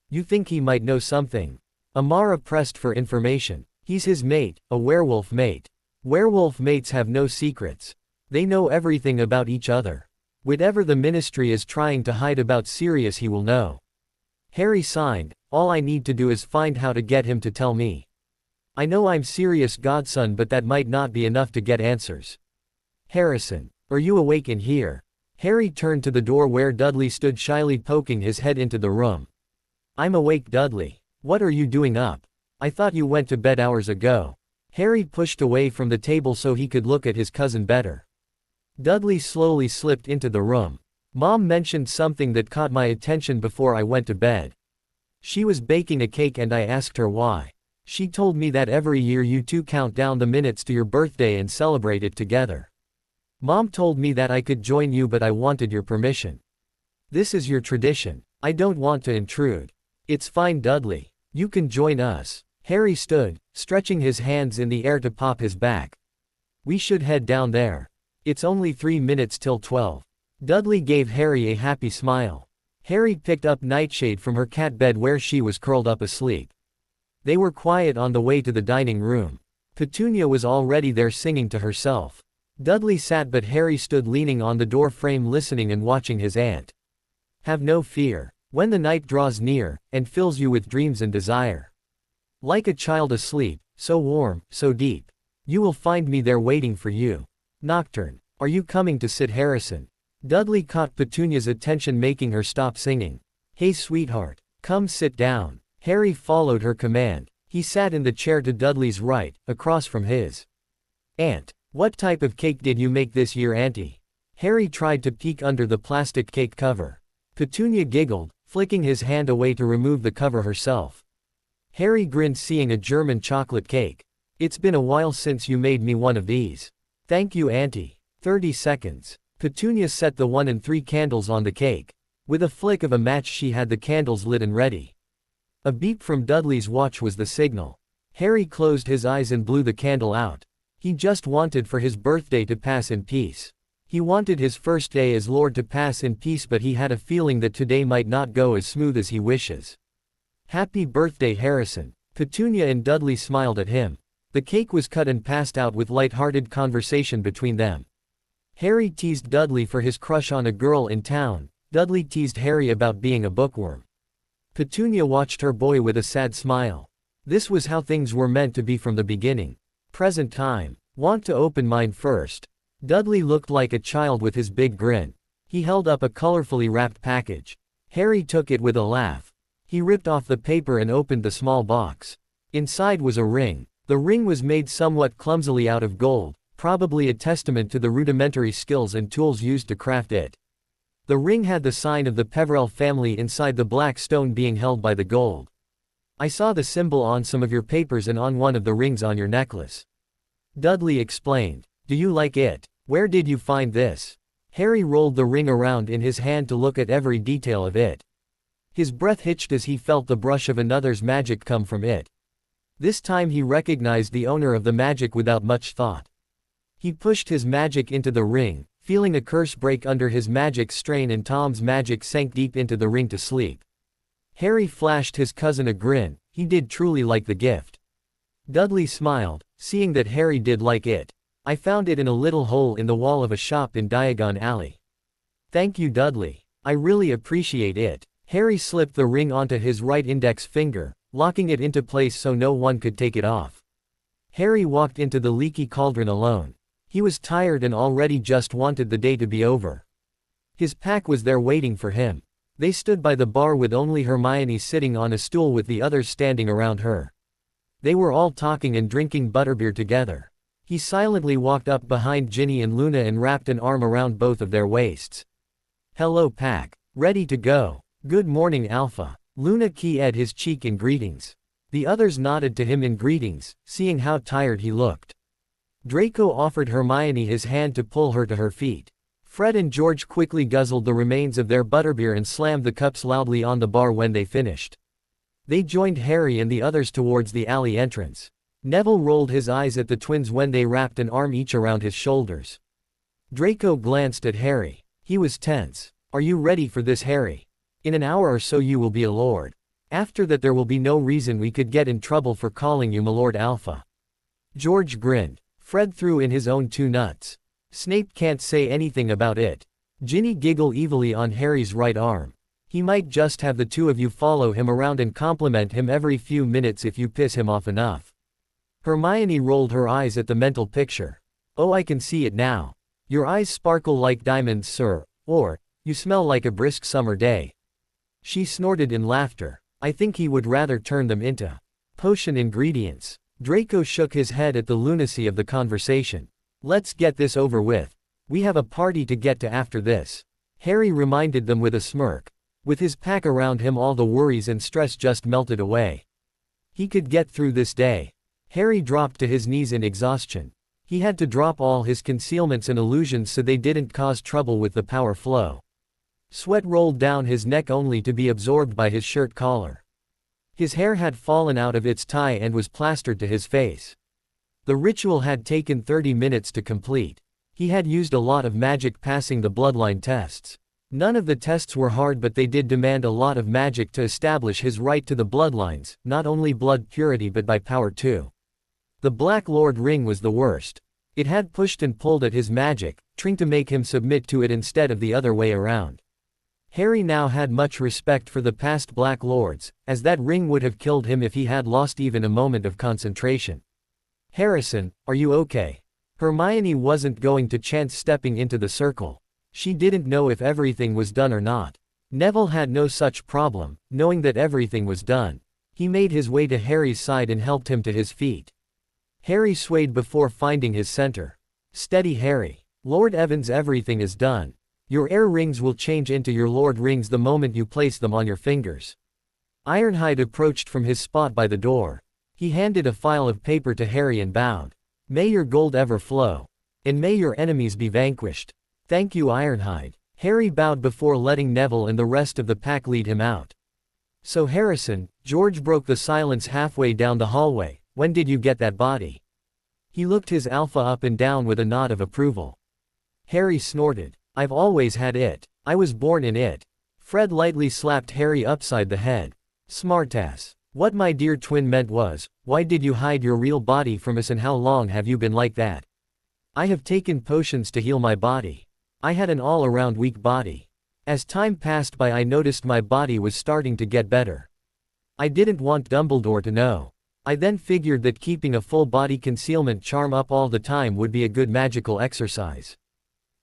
"You think he might know something?" Amara pressed for information. "He's his mate, a werewolf mate. Werewolf mates have no secrets. They know everything about each other. Whatever the ministry is trying to hide about Sirius he will know." Harry signed. "All I need to do is find how to get him to tell me. I know I'm Sirius' godson, but that might not be enough to get answers. Harrison, are you awake in here?" Harry turned to the door where Dudley stood shyly poking his head into the room. "I'm awake, Dudley. What are you doing up? I thought you went to bed hours ago." Harry pushed away from the table so he could look at his cousin better. Dudley slowly slipped into the room. "Mom mentioned something that caught my attention before I went to bed. She was baking a cake and I asked her why. She told me that every year you two count down the minutes to your birthday and celebrate it together. Mom told me that I could join you, but I wanted your permission. This is your tradition. I don't want to intrude." "It's fine, Dudley. You can join us." Harry stood, stretching his hands in the air to pop his back. "We should head down there. It's only 3 minutes till 12. Dudley gave Harry a happy smile. Harry picked up Nightshade from her cat bed where she was curled up asleep. They were quiet on the way to the dining room. Petunia was already there singing to herself. Dudley sat, but Harry stood leaning on the door frame listening and watching his aunt. "Have no fear. When the night draws near, and fills you with dreams and desire, like a child asleep, so warm, so deep, you will find me there waiting for you. Nocturne. Are you coming to sit, Harrison?" Dudley caught Petunia's attention, making her stop singing. Hey sweetheart, come sit down. Harry followed her command. He sat in the chair to Dudley's right, across from his aunt. What type of cake did you make this year, Auntie? Harry tried to peek under the plastic cake cover. Petunia giggled, flicking his hand away to remove the cover herself. Harry grinned, seeing a German chocolate cake. It's been a while since you made me one of these. Thank you, Auntie. 30 seconds. Petunia set the 1 and 3 candles on the cake. With a flick of a match she had the candles lit and ready. A beep from Dudley's watch was the signal. Harry closed his eyes and blew the candle out. He just wanted for his birthday to pass in peace. He wanted his first day as Lord to pass in peace, but he had a feeling that today might not go as smooth as he wishes. Happy birthday, Harrison. Petunia and Dudley smiled at him. The cake was cut and passed out with light-hearted conversation between them. Harry teased Dudley for his crush on a girl in town. Dudley teased Harry about being a bookworm. Petunia watched her boy with a sad smile. This was how things were meant to be from the beginning. Present time. Want to open mine first? Dudley looked like a child with his big grin. He held up a colorfully wrapped package. Harry took it with a laugh. He ripped off the paper and opened the small box. Inside was a ring. The ring was made somewhat clumsily out of gold, probably a testament to the rudimentary skills and tools used to craft it. The ring had the sign of the Peverell family inside the black stone being held by the gold. I saw the symbol on some of your papers and on one of the rings on your necklace. Dudley explained. Do you like it? Where did you find this? Harry rolled the ring around in his hand to look at every detail of it. His breath hitched as he felt the brush of another's magic come from it. This time he recognized the owner of the magic without much thought. He pushed his magic into the ring, feeling a curse break under his magic strain, and Tom's magic sank deep into the ring to sleep. Harry flashed his cousin a grin. He did truly like the gift. Dudley smiled, seeing that Harry did like it. I found it in a little hole in the wall of a shop in Diagon Alley. Thank you, Dudley. I really appreciate it. Harry slipped the ring onto his right index finger, locking it into place so no one could take it off. Harry walked into the leaky cauldron alone. He was tired and already just wanted the day to be over. His pack was there waiting for him. They stood by the bar with only Hermione sitting on a stool with the others standing around her. They were all talking and drinking butterbeer together. He silently walked up behind Ginny and Luna and wrapped an arm around both of their waists. Hello, Pack. Ready to go. Good morning, Alpha. Luna keyed his cheek in greetings. The others nodded to him in greetings, seeing how tired he looked. Draco offered Hermione his hand to pull her to her feet. Fred and George quickly guzzled the remains of their butterbeer and slammed the cups loudly on the bar when they finished. They joined Harry and the others towards the alley entrance. Neville rolled his eyes at the twins when they wrapped an arm each around his shoulders. Draco glanced at Harry. He was tense. Are you ready for this, Harry? In an hour or so you will be a lord. After that there will be no reason we could get in trouble for calling you Milord Alpha. George grinned. Fred threw in his own 2 nuts. Snape can't say anything about it. Ginny giggled evilly on Harry's right arm. He might just have the 2 of you follow him around and compliment him every few minutes if you piss him off enough. Hermione rolled her eyes at the mental picture. Oh, I can see it now. Your eyes sparkle like diamonds, sir, or, you smell like a brisk summer day. She snorted in laughter. I think he would rather turn them into potion ingredients. Draco shook his head at the lunacy of the conversation. Let's get this over with. We have a party to get to after this. Harry reminded them with a smirk. With his pack around him all the worries and stress just melted away. He could get through this day. Harry dropped to his knees in exhaustion. He had to drop all his concealments and illusions so they didn't cause trouble with the power flow. Sweat rolled down his neck only to be absorbed by his shirt collar. His hair had fallen out of its tie and was plastered to his face. The ritual had taken 30 minutes to complete. He had used a lot of magic passing the bloodline tests. None of the tests were hard, but they did demand a lot of magic to establish his right to the bloodlines, not only blood purity but by power too. The Black Lord ring was the worst. It had pushed and pulled at his magic, trying to make him submit to it instead of the other way around. Harry now had much respect for the past Black Lords, as that ring would have killed him if he had lost even a moment of concentration. Harrison, are you okay? Hermione wasn't going to chance stepping into the circle. She didn't know if everything was done or not. Neville had no such problem, knowing that everything was done. He made his way to Harry's side and helped him to his feet. Harry swayed before finding his center. Steady, Harry. Lord Evans, everything is done. Your heir rings will change into your lord rings the moment you place them on your fingers. Ironhide approached from his spot by the door. He handed a file of paper to Harry and bowed. May your gold ever flow. And may your enemies be vanquished. Thank you, Ironhide. Harry bowed before letting Neville and the rest of the pack lead him out. So Harrison, George broke the silence halfway down the hallway, when did you get that body? He looked his alpha up and down with a nod of approval. Harry snorted. I've always had it. I was born in it. Fred lightly slapped Harry upside the head. Smartass. What my dear twin meant was, why did you hide your real body from us and how long have you been like that? I have taken potions to heal my body. I had an all-around weak body. As time passed by I noticed my body was starting to get better. I didn't want Dumbledore to know. I then figured that keeping a full body concealment charm up all the time would be a good magical exercise.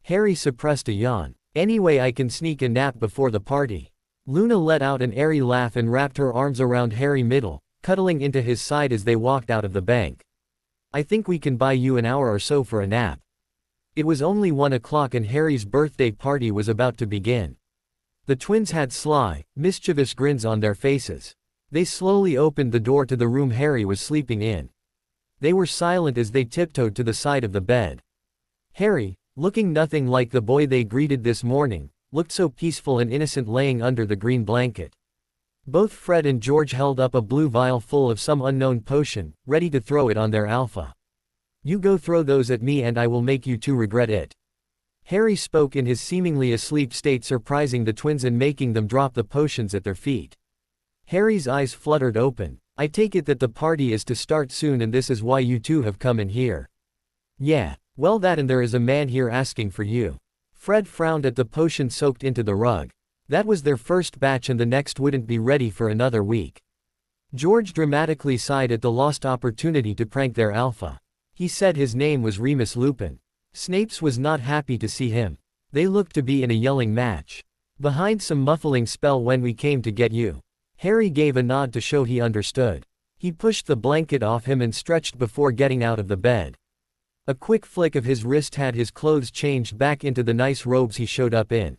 Harry suppressed a yawn. Anyway, I can sneak a nap before the party. Luna let out an airy laugh and wrapped her arms around Harry Middle, cuddling into his side as they walked out of the bank. I think we can buy you an hour or so for a nap. It was only 1 o'clock and Harry's birthday party was about to begin. The twins had sly, mischievous grins on their faces. They slowly opened the door to the room Harry was sleeping in. They were silent as they tiptoed to the side of the bed. Harry, looking nothing like the boy they greeted this morning, looked so peaceful and innocent laying under the green blanket. Both Fred and George held up a blue vial full of some unknown potion, ready to throw it on their alpha. You go throw those at me and I will make you two regret it. Harry spoke in his seemingly asleep state, surprising the twins and making them drop the potions at their feet. Harry's eyes fluttered open. I take it that the party is to start soon and this is why you two have come in here. Yeah, well that and there is a man here asking for you. Fred frowned at the potion soaked into the rug. That was their first batch and the next wouldn't be ready for another week. George dramatically sighed at the lost opportunity to prank their alpha. He said his name was Remus Lupin. Snape's was not happy to see him. They looked to be in a yelling match. Behind some muffling spell when we came to get you. Harry gave a nod to show he understood. He pushed the blanket off him and stretched before getting out of the bed. A quick flick of his wrist had his clothes changed back into the nice robes he showed up in.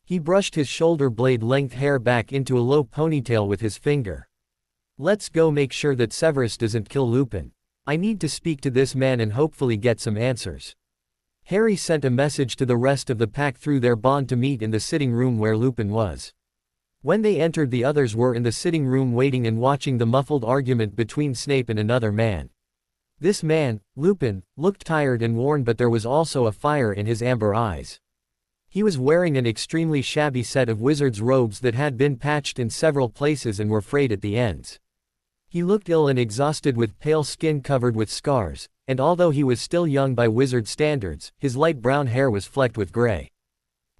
He brushed his shoulder blade length hair back into a low ponytail with his finger. Let's go make sure that Severus doesn't kill Lupin. I need to speak to this man and hopefully get some answers. Harry sent a message to the rest of the pack through their bond to meet in the sitting room where Lupin was. When they entered, the others were in the sitting room waiting and watching the muffled argument between Snape and another man. This man, Lupin, looked tired and worn, but there was also a fire in his amber eyes. He was wearing an extremely shabby set of wizard's robes that had been patched in several places and were frayed at the ends. He looked ill and exhausted with pale skin covered with scars, and although he was still young by wizard standards, his light brown hair was flecked with gray.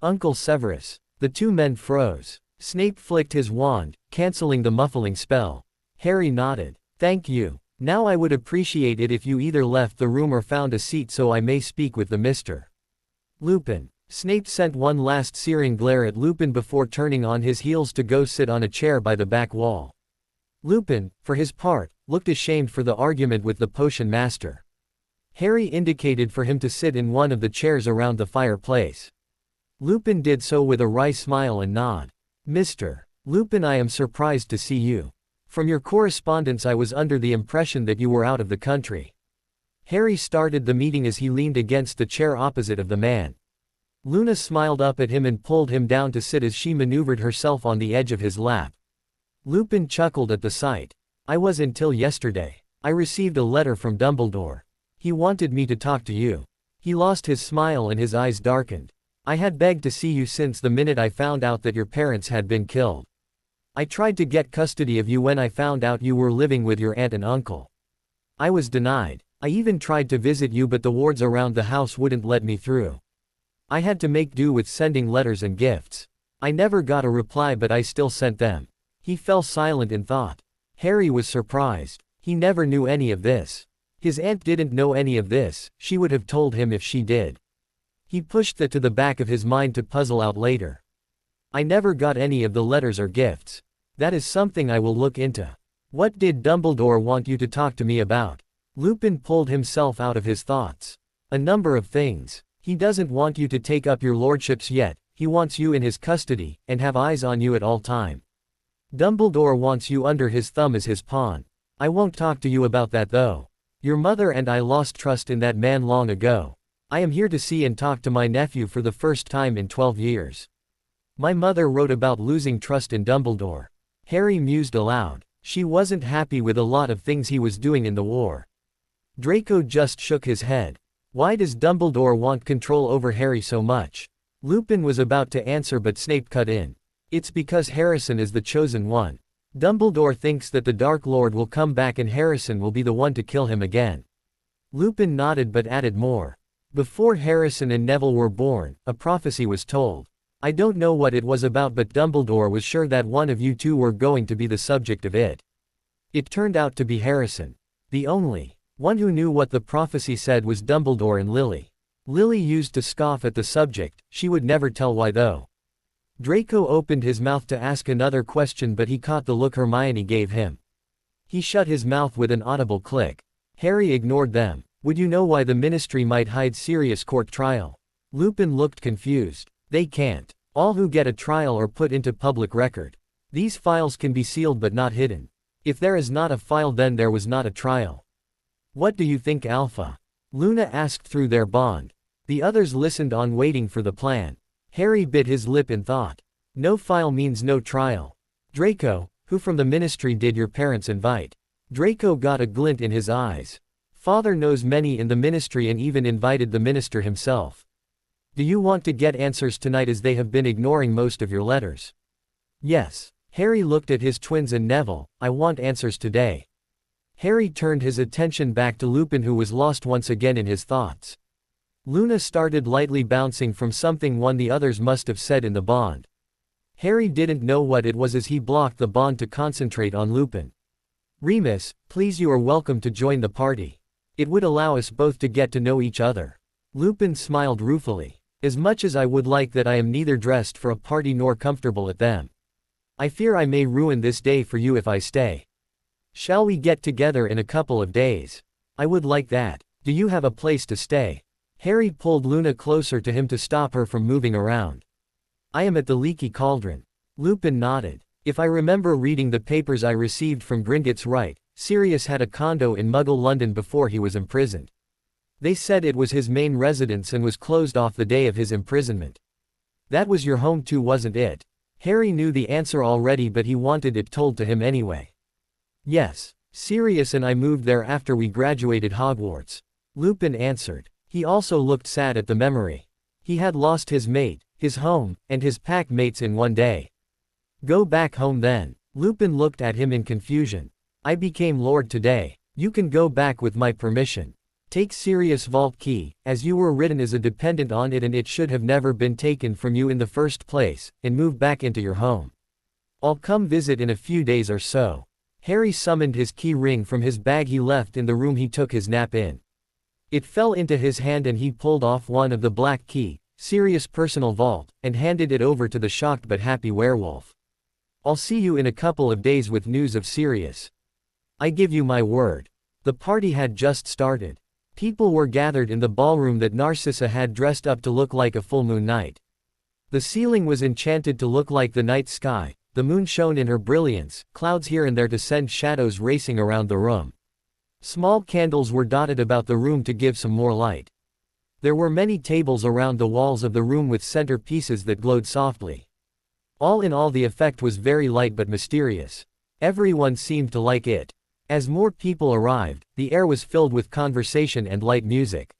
Uncle Severus. The two men froze. Snape flicked his wand, canceling the muffling spell. Harry nodded. Thank you. Now I would appreciate it if you either left the room or found a seat so I may speak with the Mr. Lupin. Snape sent one last searing glare at Lupin before turning on his heels to go sit on a chair by the back wall. Lupin, for his part, looked ashamed for the argument with the potion master. Harry indicated for him to sit in one of the chairs around the fireplace. Lupin did so with a wry smile and nod. Mr. Lupin, I am surprised to see you. From your correspondence I was under the impression that you were out of the country. Harry started the meeting as he leaned against the chair opposite of the man. Luna smiled up at him and pulled him down to sit as she maneuvered herself on the edge of his lap. Lupin chuckled at the sight. I was until yesterday. I received a letter from Dumbledore. He wanted me to talk to you. He lost his smile and his eyes darkened. I had begged to see you since the minute I found out that your parents had been killed. I tried to get custody of you when I found out you were living with your aunt and uncle. I was denied. I even tried to visit you but the wards around the house wouldn't let me through. I had to make do with sending letters and gifts. I never got a reply but I still sent them. He fell silent in thought. Harry was surprised. He never knew any of this. His aunt didn't know any of this, she would have told him if she did. He pushed that to the back of his mind to puzzle out later. I never got any of the letters or gifts. That is something I will look into. What did Dumbledore want you to talk to me about? Lupin pulled himself out of his thoughts. A number of things. He doesn't want you to take up your lordships yet, he wants you in his custody, and have eyes on you at all time. Dumbledore wants you under his thumb as his pawn. I won't talk to you about that though. Your mother and I lost trust in that man long ago. I am here to see and talk to my nephew for the first time in 12 years. My mother wrote about losing trust in Dumbledore. Harry mused aloud. She wasn't happy with a lot of things he was doing in the war. Draco just shook his head. Why does Dumbledore want control over Harry so much? Lupin was about to answer but Snape cut in. It's because Harrison is the chosen one. Dumbledore thinks that the Dark Lord will come back and Harrison will be the one to kill him again. Lupin nodded but added more. Before Harrison and Neville were born, a prophecy was told. I don't know what it was about but Dumbledore was sure that one of you two were going to be the subject of it. It turned out to be Harrison. The only one who knew what the prophecy said was Dumbledore and Lily. Lily used to scoff at the subject, she would never tell why though. Draco opened his mouth to ask another question but he caught the look Hermione gave him. He shut his mouth with an audible click. Harry ignored them. Would you know why the Ministry might hide Sirius' court trial? Lupin looked confused. They can't. All who get a trial are put into public record. These files can be sealed but not hidden. If there is not a file then there was not a trial. What do you think, Alpha? Luna asked through their bond. The others listened on waiting for the plan. Harry bit his lip in thought. No file means no trial. Draco, who from the Ministry did your parents invite? Draco got a glint in his eyes. Father knows many in the Ministry and even invited the minister himself. Do you want to get answers tonight as they have been ignoring most of your letters? Yes. Harry looked at his twins and Neville. I want answers today. Harry turned his attention back to Lupin who was lost once again in his thoughts. Luna started lightly bouncing from something the others must have said in the bond. Harry didn't know what it was as he blocked the bond to concentrate on Lupin. Remus, please, you are welcome to join the party. It would allow us both to get to know each other. Lupin smiled ruefully. As much as I would like that, I am neither dressed for a party nor comfortable at them. I fear I may ruin this day for you if I stay. Shall we get together in a couple of days? I would like that. Do you have a place to stay? Harry pulled Luna closer to him to stop her from moving around. I am at the Leaky Cauldron. Lupin nodded. If I remember reading the papers I received from Gringotts right, Sirius had a condo in Muggle London before he was imprisoned. They said it was his main residence and was closed off the day of his imprisonment. That was your home too, wasn't it? Harry knew the answer already but he wanted it told to him anyway. Yes, Sirius and I moved there after we graduated Hogwarts. Lupin answered. He also looked sad at the memory. He had lost his mate, his home, and his pack mates in one day. Go back home then. Lupin looked at him in confusion. I became Lord today. You can go back with my permission. Take Sirius' vault key, as you were written as a dependent on it and it should have never been taken from you in the first place, and move back into your home. I'll come visit in a few days or so. Harry summoned his key ring from his bag he left in the room he took his nap in. It fell into his hand and he pulled off one of the black key, Sirius' personal vault, and handed it over to the shocked but happy werewolf. I'll see you in a couple of days with news of Sirius. I give you my word. The party had just started. People were gathered in the ballroom that Narcissa had dressed up to look like a full moon night. The ceiling was enchanted to look like the night sky, the moon shone in her brilliance, clouds here and there to send shadows racing around the room. Small candles were dotted about the room to give some more light. There were many tables around the walls of the room with center pieces that glowed softly. All in all, the effect was very light but mysterious. Everyone seemed to like it. As more people arrived, the air was filled with conversation and light music.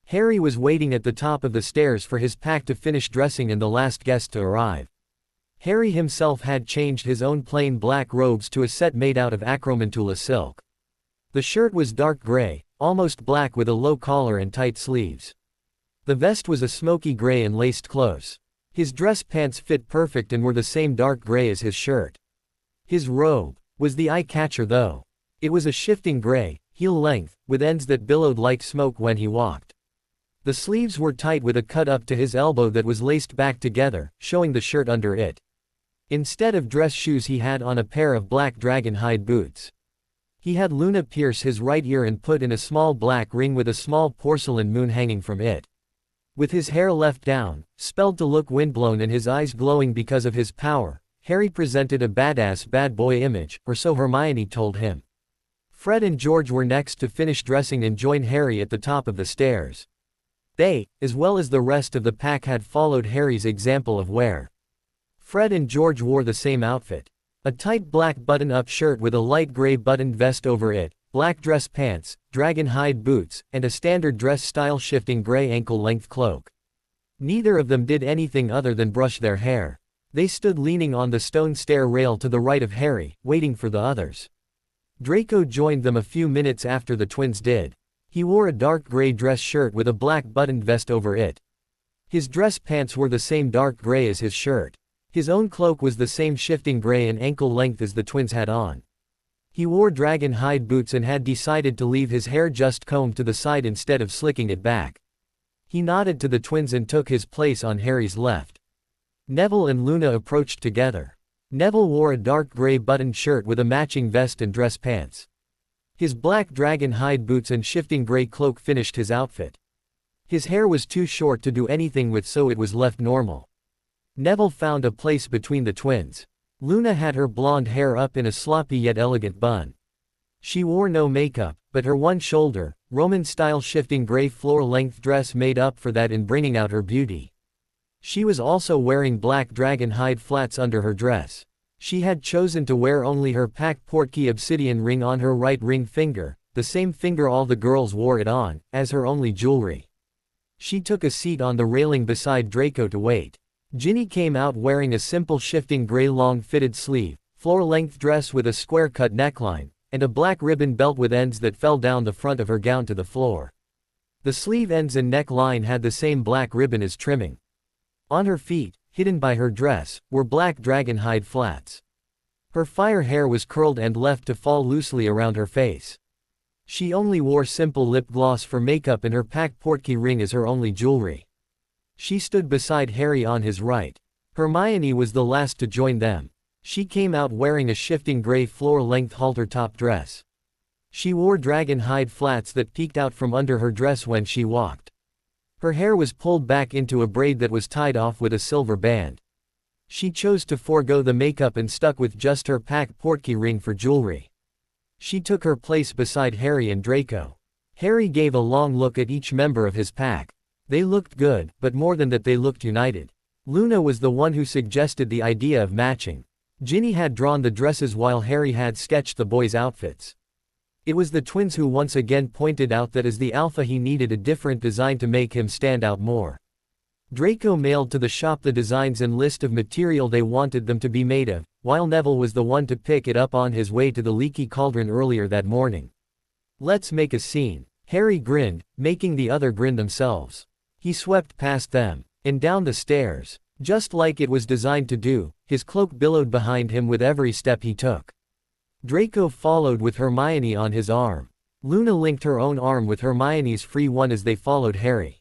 Harry was waiting at the top of the stairs for his pack to finish dressing and the last guest to arrive. Harry himself had changed his own plain black robes to a set made out of acromantula silk. The shirt was dark gray, almost black with a low collar and tight sleeves. The vest was a smoky gray and laced close. His dress pants fit perfect and were the same dark gray as his shirt. His robe was the eye-catcher though. It was a shifting gray, heel-length, with ends that billowed like smoke when he walked. The sleeves were tight with a cut up to his elbow that was laced back together, showing the shirt under it. Instead of dress shoes he had on a pair of black dragon hide boots. He had Luna pierce his right ear and put in a small black ring with a small porcelain moon hanging from it. With his hair left down, spelled to look windblown and his eyes glowing because of his power, Harry presented a badass bad boy image, or so Hermione told him. Fred and George were next to finish dressing and join Harry at the top of the stairs. They, as well as the rest of the pack, had followed Harry's example of wear. Fred and George wore the same outfit. A tight black button-up shirt with a light gray buttoned vest over it, black dress pants, dragon hide boots, and a standard dress-style shifting gray ankle-length cloak. Neither of them did anything other than brush their hair. They stood leaning on the stone stair rail to the right of Harry, waiting for the others. Draco joined them a few minutes after the twins did. He wore a dark gray dress shirt with a black buttoned vest over it. His dress pants were the same dark gray as his shirt. His own cloak was the same shifting gray and ankle length as the twins had on. He wore dragon hide boots and had decided to leave his hair just combed to the side instead of slicking it back. He nodded to the twins and took his place on Harry's left. Neville and Luna approached together. Neville wore a dark gray buttoned shirt with a matching vest and dress pants. His black dragon hide boots and shifting gray cloak finished his outfit. His hair was too short to do anything with, so it was left normal. Neville found a place between the twins. Luna had her blonde hair up in a sloppy yet elegant bun. She wore no makeup, but her one shoulder, Roman-style shifting gray floor-length dress made up for that in bringing out her beauty. She was also wearing black dragon hide flats under her dress. She had chosen to wear only her pack portkey obsidian ring on her right ring finger, the same finger all the girls wore it on, as her only jewelry. She took a seat on the railing beside Draco to wait. Ginny came out wearing a simple shifting gray long fitted sleeve, floor-length dress with a square-cut neckline, and a black ribbon belt with ends that fell down the front of her gown to the floor. The sleeve ends and neckline had the same black ribbon as trimming. On her feet, hidden by her dress, were black dragon hide flats. Her fire hair was curled and left to fall loosely around her face. She only wore simple lip gloss for makeup and her pack portkey ring as her only jewelry. She stood beside Harry on his right. Hermione was the last to join them. She came out wearing a shifting gray floor-length halter-top dress. She wore dragon hide flats that peeked out from under her dress when she walked. Her hair was pulled back into a braid that was tied off with a silver band. She chose to forego the makeup and stuck with just her pack portkey ring for jewelry. She took her place beside Harry and Draco. Harry gave a long look at each member of his pack. They looked good, but more than that they looked united. Luna was the one who suggested the idea of matching. Ginny had drawn the dresses while Harry had sketched the boys' outfits. It was the twins who once again pointed out that as the alpha he needed a different design to make him stand out more. Draco mailed to the shop the designs and list of material they wanted them to be made of, while Neville was the one to pick it up on his way to the leaky cauldron earlier that morning. "Let's make a scene." Harry grinned, making the other grin themselves. He swept past them, and down the stairs. Just like it was designed to do, his cloak billowed behind him with every step he took. Draco followed with Hermione on his arm. Luna linked her own arm with Hermione's free one as they followed Harry.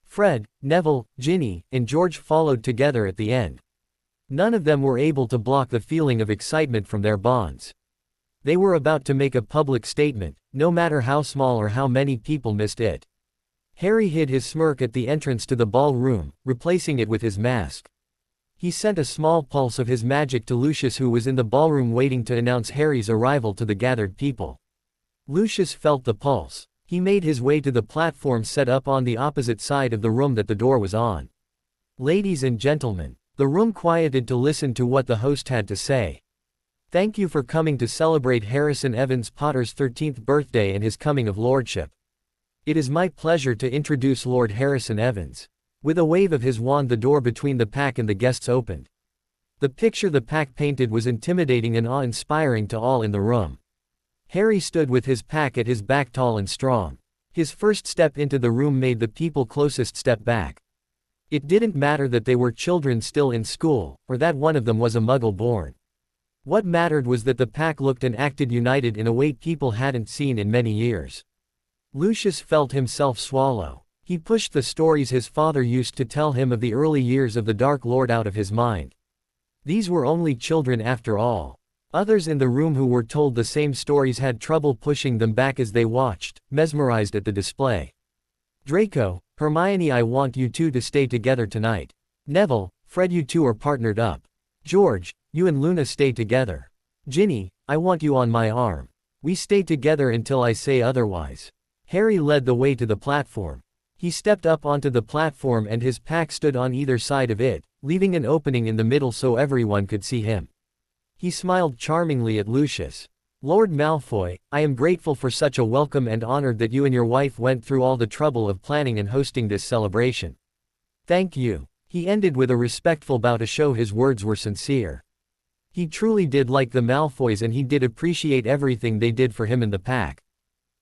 Fred, Neville, Ginny, and George followed together at the end. None of them were able to block the feeling of excitement from their bonds. They were about to make a public statement, no matter how small or how many people missed it. Harry hid his smirk at the entrance to the ballroom, replacing it with his mask. He sent a small pulse of his magic to Lucius, who was in the ballroom waiting to announce Harry's arrival to the gathered people. Lucius felt the pulse. He made his way to the platform set up on the opposite side of the room that the door was on. "Ladies and gentlemen," the room quieted to listen to what the host had to say. "Thank you for coming to celebrate Harrison Evans Potter's 13th birthday and his coming of lordship. It is my pleasure to introduce Lord Harrison Evans." With a wave of his wand, the door between the pack and the guests opened. The picture the pack painted was intimidating and awe-inspiring to all in the room. Harry stood with his pack at his back, tall and strong. His first step into the room made the people closest step back. It didn't matter that they were children still in school, or that one of them was a Muggle born. What mattered was that the pack looked and acted united in a way people hadn't seen in many years. Lucius felt himself swallow. He pushed the stories his father used to tell him of the early years of the Dark Lord out of his mind. These were only children after all. Others in the room who were told the same stories had trouble pushing them back as they watched, mesmerized at the display. Draco, Hermione, I want you two to stay together tonight. Neville, Fred, you two are partnered up. George, you and Luna stay together. Ginny, I want you on my arm. We stay together until I say otherwise. Harry led the way to the platform. He stepped up onto the platform and his pack stood on either side of it, leaving an opening in the middle so everyone could see him. He smiled charmingly at Lucius. Lord Malfoy, I am grateful for such a welcome and honored that you and your wife went through all the trouble of planning and hosting this celebration. Thank you. He ended with a respectful bow to show his words were sincere. He truly did like the Malfoys and he did appreciate everything they did for him in the pack.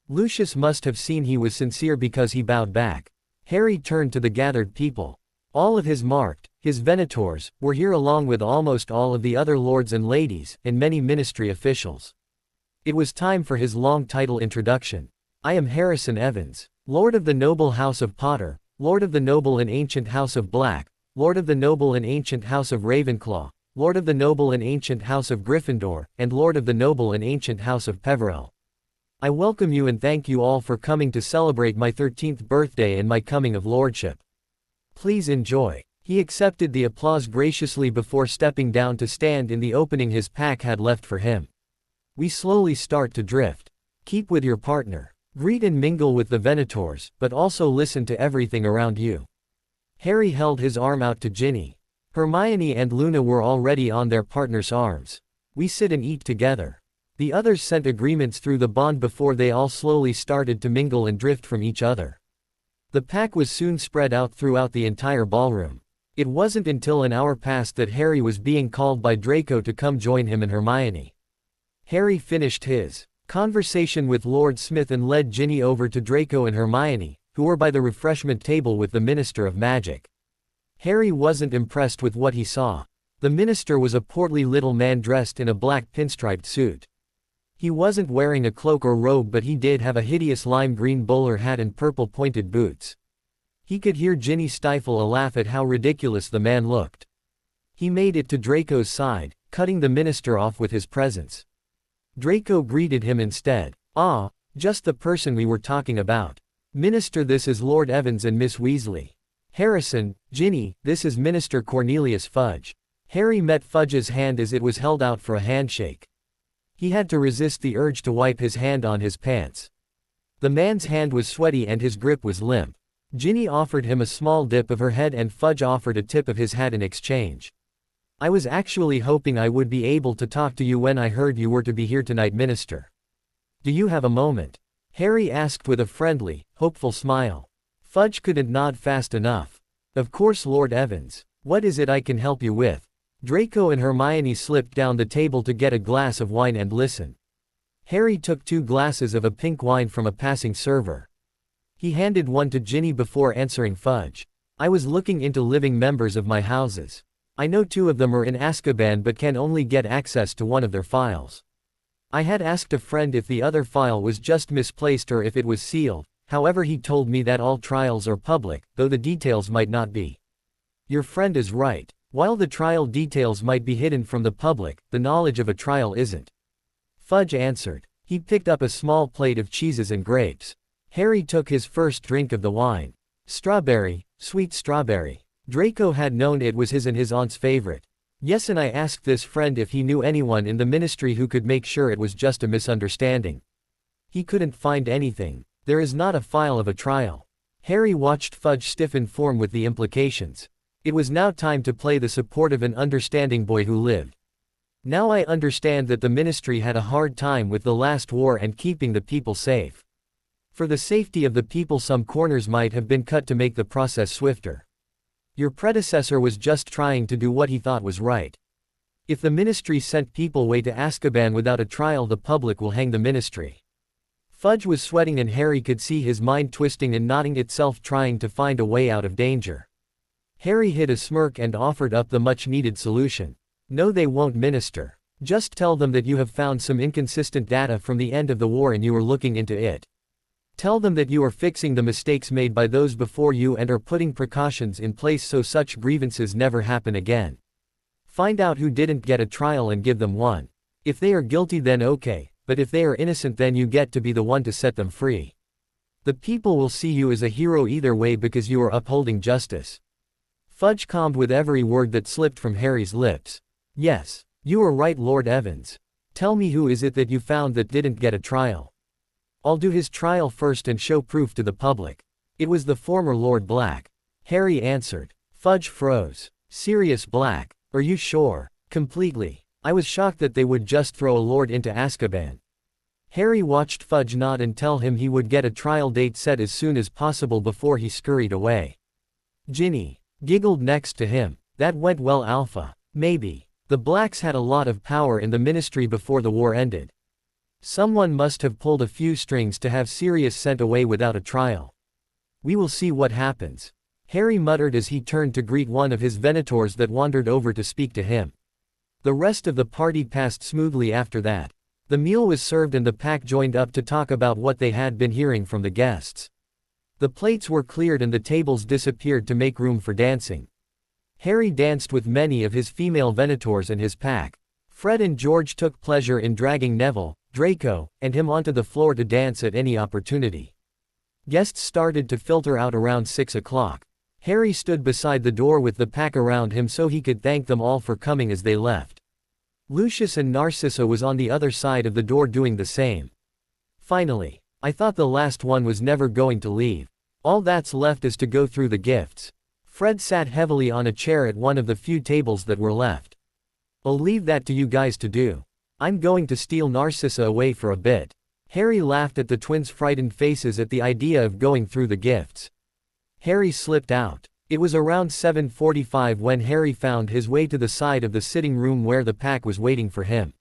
Lucius must have seen he was sincere because he bowed back. Harry turned to the gathered people. All of his marked, his Venators, were here along with almost all of the other lords and ladies, and many ministry officials. It was time for his long title introduction. I am Harrison Evans, Lord of the Noble House of Potter, Lord of the Noble and Ancient House of Black, Lord of the Noble and Ancient House of Ravenclaw, Lord of the Noble and Ancient House of Gryffindor, and Lord of the Noble and Ancient House of Peverell. I welcome you and thank you all for coming to celebrate my 13th birthday and my coming of lordship. Please enjoy. He accepted the applause graciously before stepping down to stand in the opening his pack had left for him. We slowly start to drift. Keep with your partner. Greet and mingle with the Venators, but also listen to everything around you. Harry held his arm out to Ginny. Hermione and Luna were already on their partners' arms. We sit and eat together. The others sent agreements through the bond before they all slowly started to mingle and drift from each other. The pack was soon spread out throughout the entire ballroom. It wasn't until an hour passed that Harry was being called by Draco to come join him and Hermione. Harry finished his conversation with Lord Smith and led Ginny over to Draco and Hermione, who were by the refreshment table with the Minister of Magic. Harry wasn't impressed with what he saw. The minister was a portly little man dressed in a black pinstriped suit. He wasn't wearing a cloak or robe, but he did have a hideous lime green bowler hat and purple pointed boots. He could hear Ginny stifle a laugh at how ridiculous the man looked. He made it to Draco's side, cutting the minister off with his presence. Draco greeted him instead. Ah, just the person we were talking about. Minister, this is Lord Evans and Miss Weasley. Harrison, Ginny, this is Minister Cornelius Fudge. Harry met Fudge's hand as it was held out for a handshake. He had to resist the urge to wipe his hand on his pants. The man's hand was sweaty and his grip was limp. Ginny offered him a small dip of her head and Fudge offered a tip of his hat in exchange. I was actually hoping I would be able to talk to you when I heard you were to be here tonight, Minister. Do you have a moment? Harry asked with a friendly, hopeful smile. Fudge couldn't nod fast enough. Of course, Lord Evans. What is it I can help you with? Draco and Hermione slipped down the table to get a glass of wine and listen. Harry took 2 glasses of a pink wine from a passing server. He handed one to Ginny before answering Fudge. I was looking into living members of my houses. I know 2 of them are in Azkaban but can only get access to one of their files. I had asked a friend if the other file was just misplaced or if it was sealed. However, he told me that all trials are public, though the details might not be. Your friend is right. While the trial details might be hidden from the public, the knowledge of a trial isn't. Fudge answered. He picked up a small plate of cheeses and grapes. Harry took his first drink of the wine. Strawberry, sweet strawberry. Draco had known it was his and his aunt's favorite. Yes, and I asked this friend if he knew anyone in the ministry who could make sure it was just a misunderstanding. He couldn't find anything. There is not a file of a trial. Harry watched Fudge stiffen form with the implications. It was now time to play the supportive and understanding boy who lived. Now I understand that the ministry had a hard time with the last war and keeping the people safe. For the safety of the people, some corners might have been cut to make the process swifter. Your predecessor was just trying to do what he thought was right. If the ministry sent people away to Azkaban without a trial, the public will hang the ministry. Fudge was sweating and Harry could see his mind twisting and nodding itself, trying to find a way out of danger. Harry hid a smirk and offered up the much-needed solution. No, they won't, Minister. Just tell them that you have found some inconsistent data from the end of the war and you are looking into it. Tell them that you are fixing the mistakes made by those before you and are putting precautions in place so such grievances never happen again. Find out who didn't get a trial and give them one. If they are guilty then okay, but if they are innocent then you get to be the one to set them free. The people will see you as a hero either way because you are upholding justice. Fudge calmed with every word that slipped from Harry's lips. Yes, you are right, Lord Evans. Tell me, who is it that you found that didn't get a trial? I'll do his trial first and show proof to the public. It was the former Lord Black. Harry answered. Fudge froze. Sirius Black. Are you sure? Completely. I was shocked that they would just throw a lord into Azkaban. Harry watched Fudge nod and tell him he would get a trial date set as soon as possible before he scurried away. Ginny giggled next to him. That went well, Alpha. Maybe. The Blacks had a lot of power in the Ministry before the war ended. Someone must have pulled a few strings to have Sirius sent away without a trial. We will see what happens. Harry muttered as he turned to greet one of his Venators that wandered over to speak to him. The rest of the party passed smoothly after that. The meal was served and the pack joined up to talk about what they had been hearing from the guests. The plates were cleared and the tables disappeared to make room for dancing. Harry danced with many of his female Venators and his pack. Fred and George took pleasure in dragging Neville, Draco, and him onto the floor to dance at any opportunity. Guests started to filter out around 6 o'clock. Harry stood beside the door with the pack around him so he could thank them all for coming as they left. Lucius and Narcissa was on the other side of the door doing the same. Finally, I thought the last one was never going to leave. All that's left is to go through the gifts. Fred sat heavily on a chair at one of the few tables that were left. I'll leave that to you guys to do. I'm going to steal Narcissa away for a bit. Harry laughed at the twins' frightened faces at the idea of going through the gifts. Harry slipped out. It was around 7:45 when Harry found his way to the side of the sitting room where the pack was waiting for him.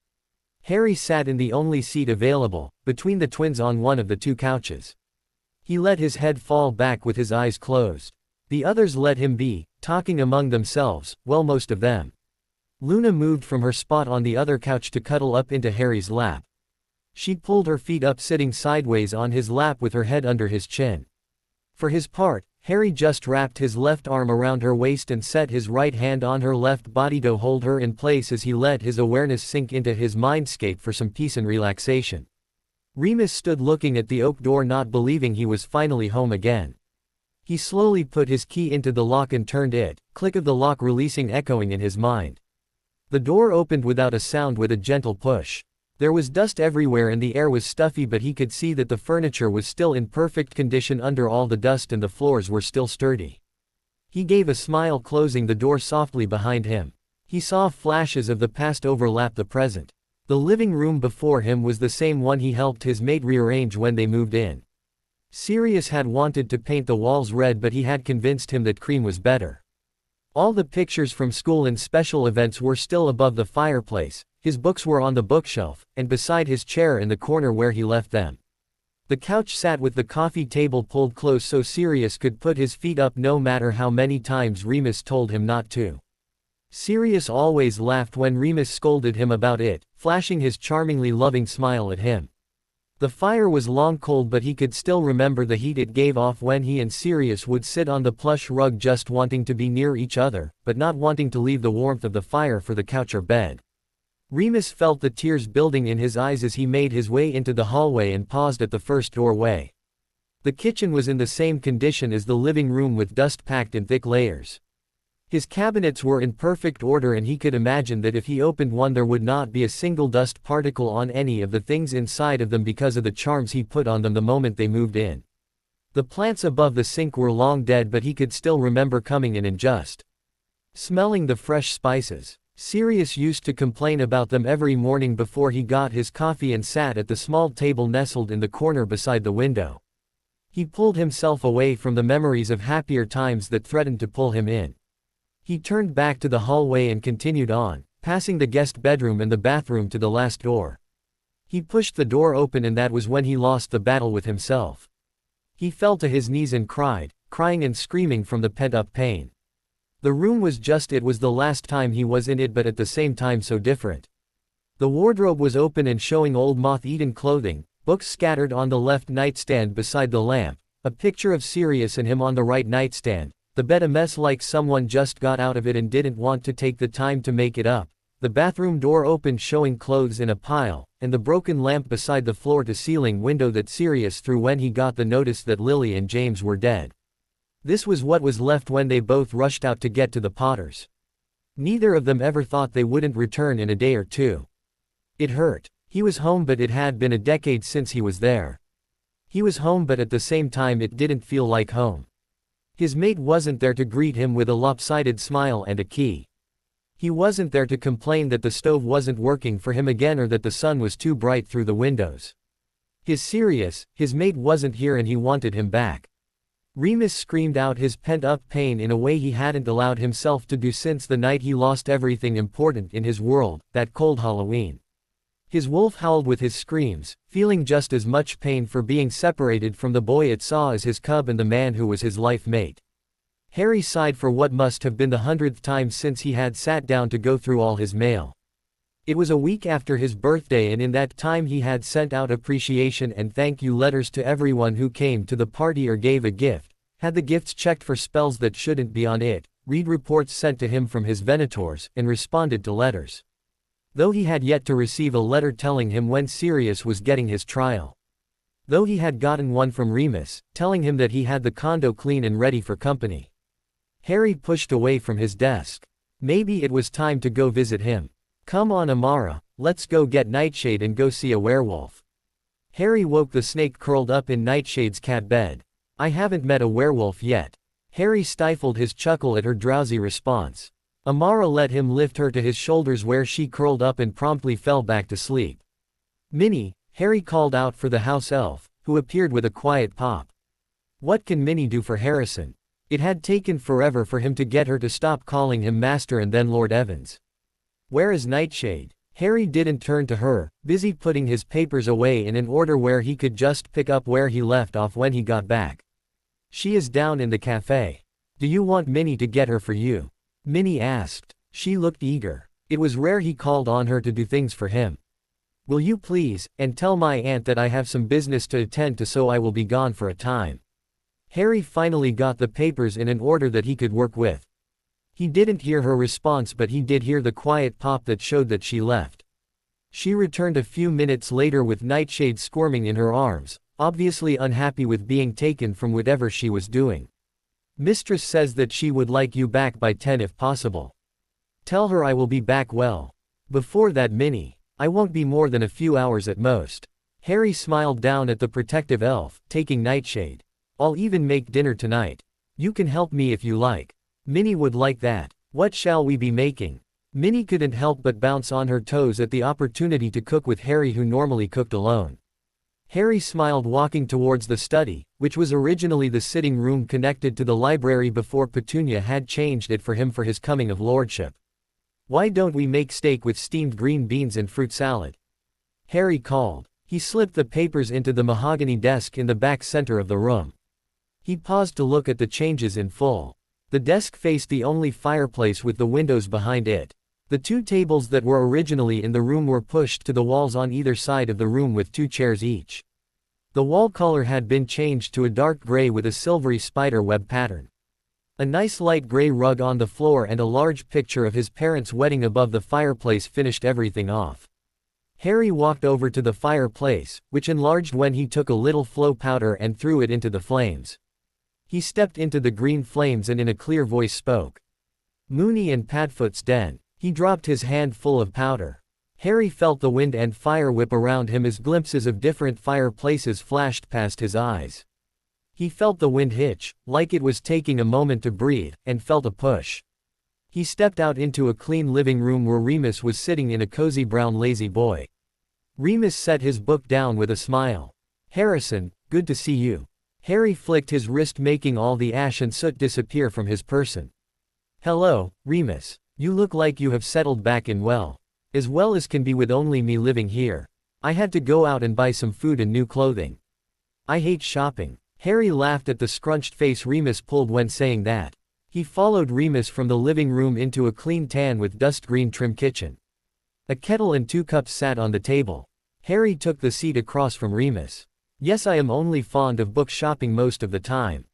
Harry sat in the only seat available, between the twins on one of the two couches. He let his head fall back with his eyes closed. The others let him be, talking among themselves, well, most of them. Luna moved from her spot on the other couch to cuddle up into Harry's lap. She pulled her feet up, sitting sideways on his lap with her head under his chin. For his part, Harry just wrapped his left arm around her waist and set his right hand on her left body to hold her in place as he let his awareness sink into his mindscape for some peace and relaxation. Remus stood looking at the oak door, not believing he was finally home again. He slowly put his key into the lock and turned it, click of the lock releasing echoing in his mind. The door opened without a sound with a gentle push. There was dust everywhere and the air was stuffy, but he could see that the furniture was still in perfect condition under all the dust and the floors were still sturdy. He gave a smile, closing the door softly behind him. He saw flashes of the past overlap the present. The living room before him was the same one he helped his mate rearrange when they moved in. Sirius had wanted to paint the walls red, but he had convinced him that cream was better. All the pictures from school and special events were still above the fireplace, his books were on the bookshelf, and beside his chair in the corner where he left them. The couch sat with the coffee table pulled close so Sirius could put his feet up no matter how many times Remus told him not to. Sirius always laughed when Remus scolded him about it, flashing his charmingly loving smile at him. The fire was long cold, but he could still remember the heat it gave off when he and Sirius would sit on the plush rug, just wanting to be near each other, but not wanting to leave the warmth of the fire for the couch or bed. Remus felt the tears building in his eyes as he made his way into the hallway and paused at the first doorway. The kitchen was in the same condition as the living room, with dust packed in thick layers. His cabinets were in perfect order and he could imagine that if he opened one there would not be a single dust particle on any of the things inside of them because of the charms he put on them the moment they moved in. The plants above the sink were long dead, but he could still remember coming in and just smelling the fresh spices. Sirius used to complain about them every morning before he got his coffee and sat at the small table nestled in the corner beside the window. He pulled himself away from the memories of happier times that threatened to pull him in. He turned back to the hallway and continued on, passing the guest bedroom and the bathroom to the last door. He pushed the door open and that was when he lost the battle with himself. He fell to his knees and cried, crying and screaming from the pent-up pain. The room was it was the last time he was in it, but at the same time so different. The wardrobe was open and showing old moth-eaten clothing, Books scattered on the left nightstand beside the lamp, a picture of Sirius and him on the right nightstand, the bed a mess like someone just got out of it and didn't want to take the time to make it up, the bathroom door open showing clothes in a pile, and the broken lamp beside the floor-to-ceiling window that Sirius threw when he got the notice that Lily and James were dead. This was what was left when they both rushed out to get to the Potters. Neither of them ever thought they wouldn't return in a day or two. It hurt. He was home, but it had been a decade since he was there. He was home, but at the same time it didn't feel like home. His mate wasn't there to greet him with a lopsided smile and a key. He wasn't there to complain that the stove wasn't working for him again or that the sun was too bright through the windows. His mate wasn't here, and he wanted him back. Remus screamed out his pent-up pain in a way he hadn't allowed himself to do since the night he lost everything important in his world, that cold Halloween. His wolf howled with his screams, feeling just as much pain for being separated from the boy it saw as his cub and the man who was his life mate. Harry sighed for what must have been the 100th time since he had sat down to go through all his mail. It was a week after his birthday, and in that time he had sent out appreciation and thank you letters to everyone who came to the party or gave a gift, had the gifts checked for spells that shouldn't be on it, read reports sent to him from his Venators, and responded to letters. Though he had yet to receive a letter telling him when Sirius was getting his trial. Though he had gotten one from Remus, telling him that he had the condo clean and ready for company. Harry pushed away from his desk. Maybe it was time to go visit him. Come on, Amara, let's go get Nightshade and go see a werewolf. Harry woke the snake curled up in Nightshade's cat bed. I haven't met a werewolf yet. Harry stifled his chuckle at her drowsy response. Amara let him lift her to his shoulders where she curled up and promptly fell back to sleep. Minnie, Harry called out for the house elf, who appeared with a quiet pop. What can Minnie do for Harrison? It had taken forever for him to get her to stop calling him Master and then Lord Evans. Where is Nightshade? Harry didn't turn to her, busy putting his papers away in an order where he could just pick up where he left off when he got back. She is down in the cafe. Do you want Minnie to get her for you? Minnie asked. She looked eager. It was rare he called on her to do things for him. Will you please, and tell my aunt that I have some business to attend to, so I will be gone for a time. Harry finally got the papers in an order that he could work with. He didn't hear her response, but he did hear the quiet pop that showed that she left. She returned a few minutes later with Nightshade squirming in her arms, obviously unhappy with being taken from whatever she was doing. Mistress says that she would like you back by 10 if possible. Tell her I will be back well. Before that, Minnie. I won't be more than a few hours at most. Harry smiled down at the protective elf, taking Nightshade. I'll even make dinner tonight. You can help me if you like. Minnie would like that. What shall we be making? Minnie couldn't help but bounce on her toes at the opportunity to cook with Harry, who normally cooked alone. Harry smiled, walking towards the study, which was originally the sitting room connected to the library before Petunia had changed it for him for his coming of lordship. Why don't we make steak with steamed green beans and fruit salad? Harry called. He slipped the papers into the mahogany desk in the back center of the room. He paused to look at the changes in full. The desk faced the only fireplace with the windows behind it. The two tables that were originally in the room were pushed to the walls on either side of the room with 2 chairs each. The wall color had been changed to a dark gray with a silvery spider web pattern. A nice light gray rug on the floor and a large picture of his parents' wedding above the fireplace finished everything off. Harry walked over to the fireplace, which enlarged when he took a little flow powder and threw it into the flames. He stepped into the green flames and in a clear voice spoke. Mooney and Padfoot's den. He dropped his hand full of powder. Harry felt the wind and fire whip around him as glimpses of different fireplaces flashed past his eyes. He felt the wind hitch, like it was taking a moment to breathe, and felt a push. He stepped out into a clean living room where Remus was sitting in a cozy brown lazy boy. Remus set his book down with a smile. Harrison, good to see you. Harry flicked his wrist, making all the ash and soot disappear from his person. Hello, Remus. You look like you have settled back in well. As well as can be with only me living here. I had to go out and buy some food and new clothing. I hate shopping. Harry laughed at the scrunched face Remus pulled when saying that. He followed Remus from the living room into a clean tan with dust green trim kitchen. A kettle and 2 cups sat on the table. Harry took the seat across from Remus. Yes, I am only fond of book shopping most of the time.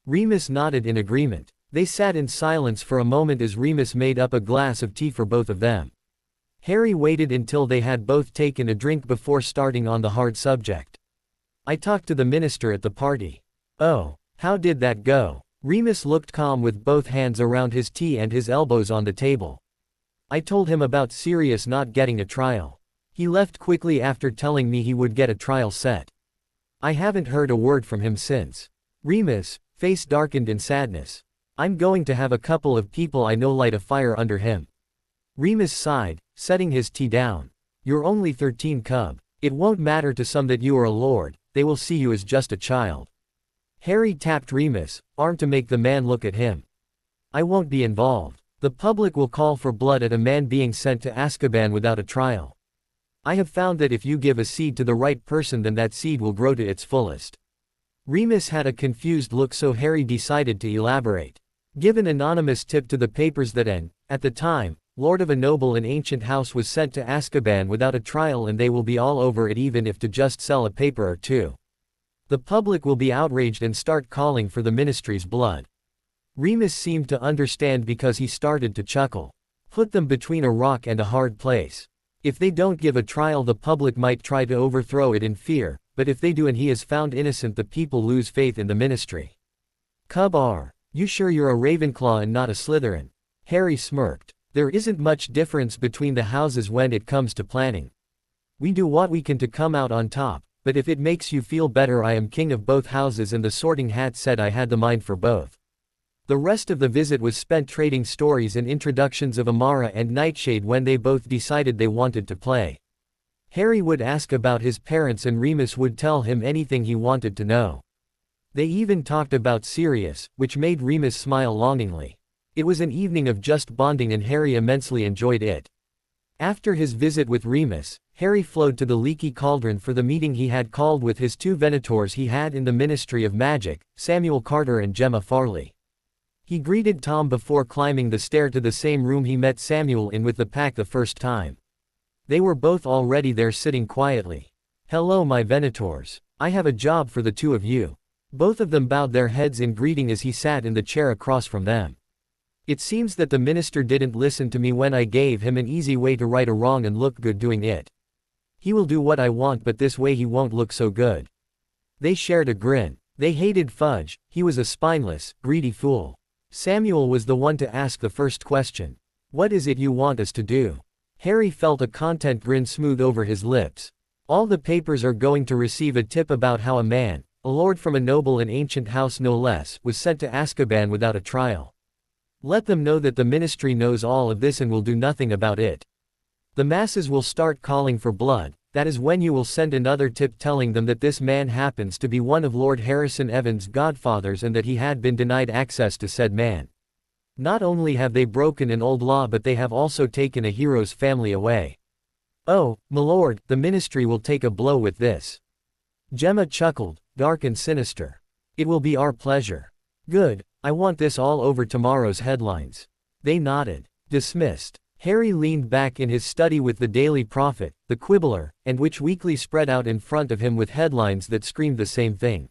Remus nodded in agreement. They sat in silence for a moment as Remus made up a glass of tea for both of them. Harry waited until they had both taken a drink before starting on the hard subject. I talked to the minister at the party. Oh, how did that go? Remus looked calm with both hands around his tea and his elbows on the table. I told him about Sirius not getting a trial. He left quickly after telling me he would get a trial set. I haven't heard a word from him since. Remus' face darkened in sadness. I'm going to have a couple of people I know light a fire under him. Remus sighed, setting his tea down. You're only 13, cub. It won't matter to some that you are a lord, they will see you as just a child. Harry tapped Remus' arm to make the man look at him. I won't be involved. The public will call for blood at a man being sent to Azkaban without a trial. I have found that if you give a seed to the right person, then that seed will grow to its fullest. Remus had a confused look, so Harry decided to elaborate. Give an anonymous tip to the papers that at the time, lord of a noble and ancient house was sent to Azkaban without a trial, and they will be all over it even if to just sell a paper or two. The public will be outraged and start calling for the ministry's blood. Remus seemed to understand because he started to chuckle. Put them between a rock and a hard place. If they don't give a trial, the public might try to overthrow it in fear, but if they do and he is found innocent, the people lose faith in the ministry. Cub, are you sure you're a Ravenclaw and not a Slytherin? Harry smirked. There isn't much difference between the houses when it comes to planning. We do what we can to come out on top, but if it makes you feel better, I am king of both houses, and the Sorting Hat said I had the mind for both. The rest of the visit was spent trading stories and introductions of Amara and Nightshade when they both decided they wanted to play. Harry would ask about his parents and Remus would tell him anything he wanted to know. They even talked about Sirius, which made Remus smile longingly. It was an evening of just bonding and Harry immensely enjoyed it. After his visit with Remus, Harry flowed to the Leaky Cauldron for the meeting he had called with his two Venators he had in the Ministry of Magic, Samuel Carter and Gemma Farley. He greeted Tom before climbing the stair to the same room he met Samuel in with the pack the first time. They were both already there sitting quietly. Hello, my Venators. I have a job for the two of you. Both of them bowed their heads in greeting as he sat in the chair across from them. It seems that the minister didn't listen to me when I gave him an easy way to right a wrong and look good doing it. He will do what I want, but this way he won't look so good. They shared a grin. They hated Fudge, he was a spineless, greedy fool. Samuel was the one to ask the first question. What is it you want us to do? Harry felt a content grin smooth over his lips. All the papers are going to receive a tip about how a man, a lord from a noble and ancient house no less, was sent to Azkaban without a trial. Let them know that the ministry knows all of this and will do nothing about it. The masses will start calling for blood. That is when you will send another tip telling them that this man happens to be one of Lord Harrison Evans' godfathers and that he had been denied access to said man. Not only have they broken an old law, but they have also taken a hero's family away. Oh, m'lord, the ministry will take a blow with this. Gemma chuckled, dark and sinister. It will be our pleasure. Good, I want this all over tomorrow's headlines. They nodded. Dismissed. Harry leaned back in his study with the Daily Prophet, the Quibbler, and Which Weekly spread out in front of him with headlines that screamed the same thing.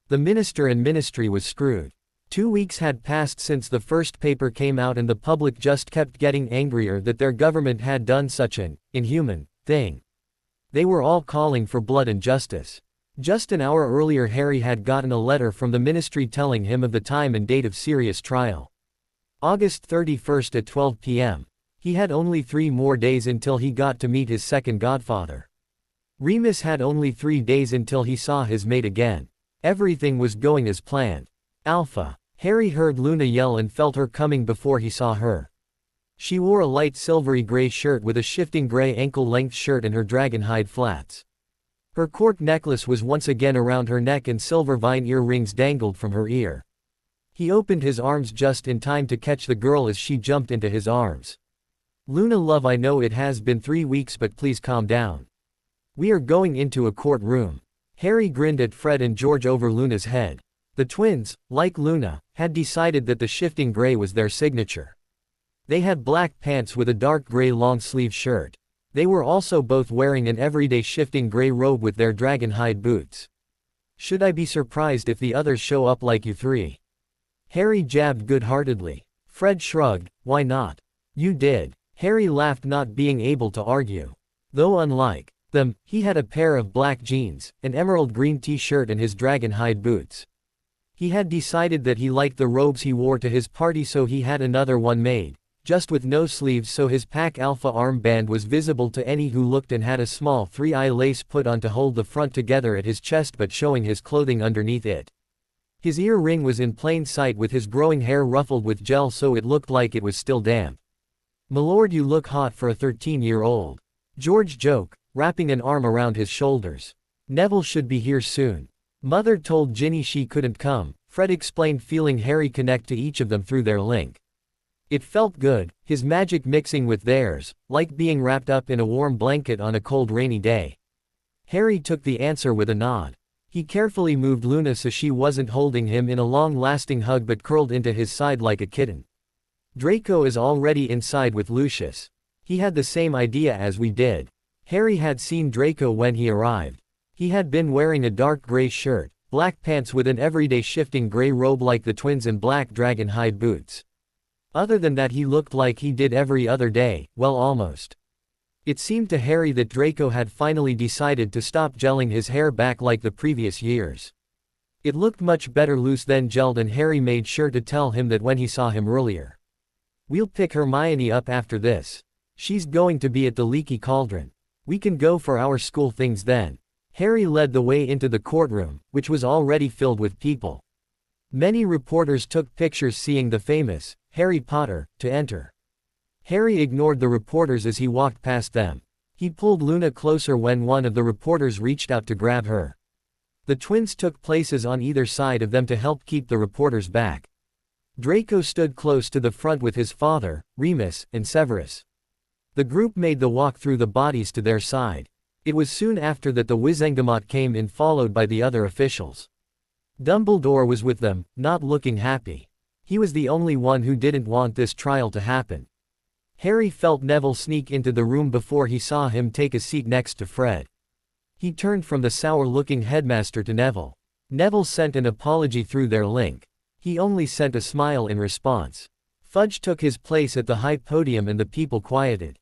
The minister and ministry was screwed. 2 weeks had passed since the first paper came out and the public just kept getting angrier that their government had done such an inhuman thing. They were all calling for blood and justice. Just an hour earlier Harry had gotten a letter from the ministry telling him of the time and date of Sirius' trial. August 31st at 12 p.m. He had only 3 more days until he got to meet his second godfather. Remus had only 3 days until he saw his mate again. Everything was going as planned. Alpha. Harry heard Luna yell and felt her coming before he saw her. She wore a light silvery gray shirt with a shifting gray ankle-length shirt and her dragon hide flats. Her cork necklace was once again around her neck and silver vine earrings dangled from her ear. He opened his arms just in time to catch the girl as she jumped into his arms. Luna love, I know it has been 3 weeks, but please calm down. We are going into a courtroom. Harry grinned at Fred and George over Luna's head. The twins, like Luna, had decided that the shifting gray was their signature. They had black pants with a dark gray long-sleeve shirt. They were also both wearing an everyday shifting gray robe with their dragon hide boots. Should I be surprised if the others show up like you three? Harry jabbed good-heartedly. Fred shrugged, why not? You did. Harry laughed, not being able to argue. Though unlike them, he had a pair of black jeans, an emerald green t-shirt and his dragon hide boots. He had decided that he liked the robes he wore to his party, so he had another one made, just with no sleeves, so his Pack Alpha armband was visible to any who looked, and had a small 3-eye lace put on to hold the front together at his chest but showing his clothing underneath it. His ear ring was in plain sight with his growing hair ruffled with gel so it looked like it was still damp. "Milord, you look hot for a 13-year-old. George joked, wrapping an arm around his shoulders. Neville should be here soon. Mother told Ginny she couldn't come, Fred explained, feeling Harry connect to each of them through their link. It felt good, his magic mixing with theirs, like being wrapped up in a warm blanket on a cold rainy day. Harry took the answer with a nod. He carefully moved Luna so she wasn't holding him in a long-lasting hug but curled into his side like a kitten. Draco is already inside with Lucius. He had the same idea as we did. Harry had seen Draco when he arrived. He had been wearing a dark gray shirt, black pants with an everyday shifting gray robe like the twins, and black dragon hide boots. Other than that, he looked like he did every other day, well, almost. It seemed to Harry that Draco had finally decided to stop gelling his hair back like the previous years. It looked much better loose than gelled, and Harry made sure to tell him that when he saw him earlier. We'll pick Hermione up after this. She's going to be at the Leaky Cauldron. We can go for our school things then. Harry led the way into the courtroom, which was already filled with people. Many reporters took pictures seeing the famous Harry Potter to enter. Harry ignored the reporters as he walked past them. He pulled Luna closer when one of the reporters reached out to grab her. The twins took places on either side of them to help keep the reporters back. Draco stood close to the front with his father, Remus, and Severus. The group made the walk through the bodies to their side. It was soon after that the Wizengamot came in, followed by the other officials. Dumbledore was with them, not looking happy. He was the only one who didn't want this trial to happen. Harry felt Neville sneak into the room before he saw him take a seat next to Fred. He turned from the sour-looking headmaster to Neville. Neville sent an apology through their link. He only sent a smile in response. Fudge took his place at the high podium and the people quieted.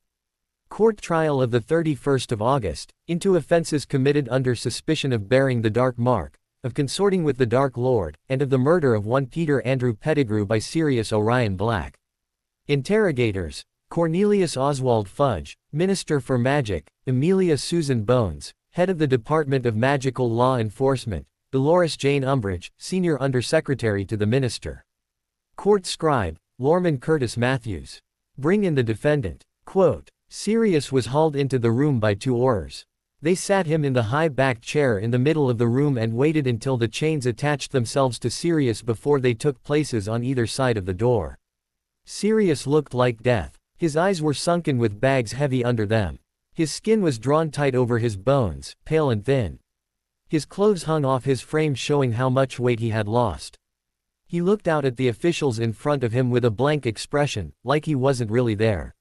Court trial of the 31st of August, into offenses committed under suspicion of bearing the Dark Mark, of consorting with the Dark Lord, and of the murder of one Peter Andrew Pettigrew by Sirius Orion Black. Interrogators: Cornelius Oswald Fudge, Minister for Magic; Amelia Susan Bones, Head of the Department of Magical Law Enforcement; Dolores Jane Umbridge, Senior Undersecretary to the Minister. Court Scribe: Lorman Curtis Matthews. Bring in the defendant. Quote: Sirius was hauled into the room by two Aurors. They sat him in the high-backed chair in the middle of the room and waited until the chains attached themselves to Sirius before they took places on either side of the door. Sirius looked like death. His eyes were sunken with bags heavy under them. His skin was drawn tight over his bones, pale and thin. His clothes hung off his frame, showing how much weight he had lost. He looked out at the officials in front of him with a blank expression, like he wasn't really there.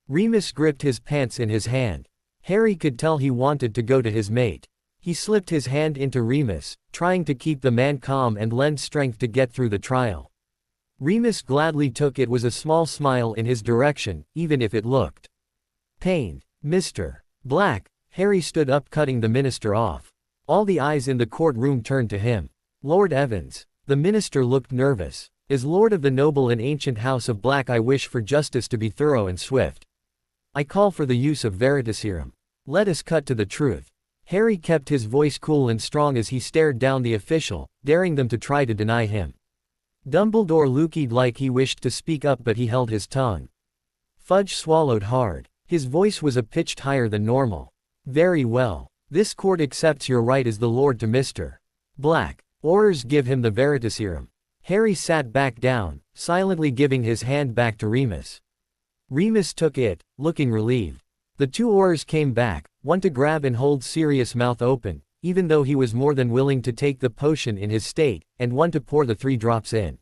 Remus gripped his pants in his hand. Harry could tell he wanted to go to his mate. He slipped his hand into Remus, trying to keep the man calm and lend strength to get through the trial. Remus gladly took it, was a small smile in his direction, even if it looked pained. Mr. Black. Harry stood up, cutting the minister off. All the eyes in the courtroom turned to him. Lord Evans. The minister looked nervous. As Lord of the noble and ancient House of Black, I wish for justice to be thorough and swift. I call for the use of Veritaserum. Let us cut to the truth. Harry kept his voice cool and strong as he stared down the official, daring them to try to deny him. Dumbledore looked like he wished to speak up, but he held his tongue. Fudge swallowed hard. His voice was a pitch higher than normal. Very well. This court accepts your right as the Lord to Mr. Black. Orders give him the Veritaserum. Harry sat back down, silently giving his hand back to Remus. Remus took it, looking relieved. The two Aurors came back, one to grab and hold Sirius' mouth open, even though he was more than willing to take the potion in his state, and one to pour the 3 drops in.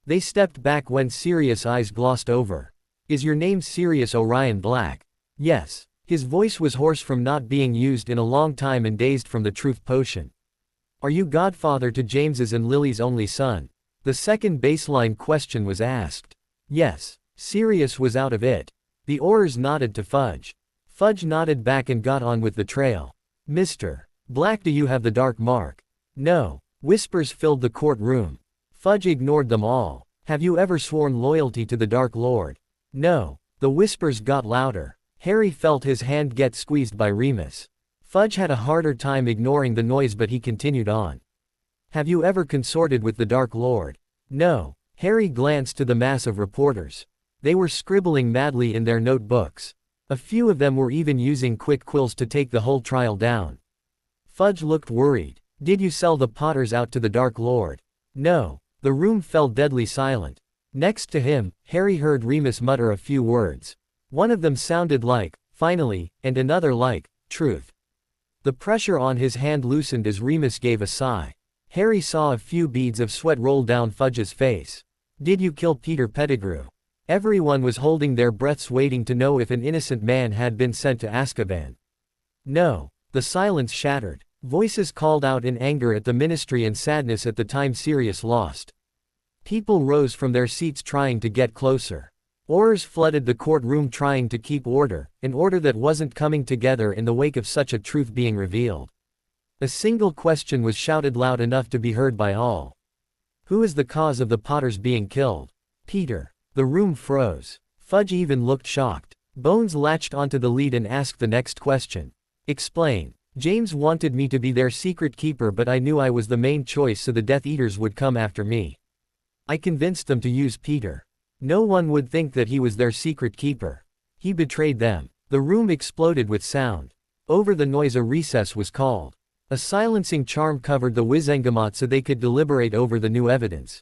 They stepped back when Sirius' eyes glossed over. Is your name Sirius Orion Black? Yes. His voice was hoarse from not being used in a long time and dazed from the truth potion. Are you godfather to James's and Lily's only son? The second baseline question was asked. Yes. Sirius was out of it. The Aurors nodded to Fudge. Fudge nodded back and got on with the trail. Mr. Black, do you have the dark mark? No. Whispers filled the courtroom. Fudge ignored them all. Have you ever sworn loyalty to the Dark Lord? No. The whispers got louder. Harry felt his hand get squeezed by Remus. Fudge had a harder time ignoring the noise, but he continued on. Have you ever consorted with the Dark Lord? No. Harry glanced to the mass of reporters. They were scribbling madly in their notebooks. A few of them were even using quick quills to take the whole trial down. Fudge looked worried. Did you sell the Potters out to the Dark Lord? No. The room fell deadly silent. Next to him, Harry heard Remus mutter a few words. One of them sounded like, finally, and another like, truth. The pressure on his hand loosened as Remus gave a sigh. Harry saw a few beads of sweat roll down Fudge's face. Did you kill Peter Pettigrew? Everyone was holding their breaths waiting to know if an innocent man had been sent to Azkaban. No. The silence shattered. Voices called out in anger at the ministry and sadness at the time Sirius lost. People rose from their seats trying to get closer. Aurors flooded the courtroom trying to keep order, an order that wasn't coming together in the wake of such a truth being revealed. A single question was shouted loud enough to be heard by all. Who is the cause of the Potters being killed? Peter. The room froze. Fudge even looked shocked. Bones latched onto the lead and asked the next question. Explain. James wanted me to be their secret keeper, but I knew I was the main choice, so the Death Eaters would come after me. I convinced them to use Peter. No one would think that he was their secret keeper. He betrayed them. The room exploded with sound. Over the noise a recess was called. A silencing charm covered the Wizengamot so they could deliberate over the new evidence.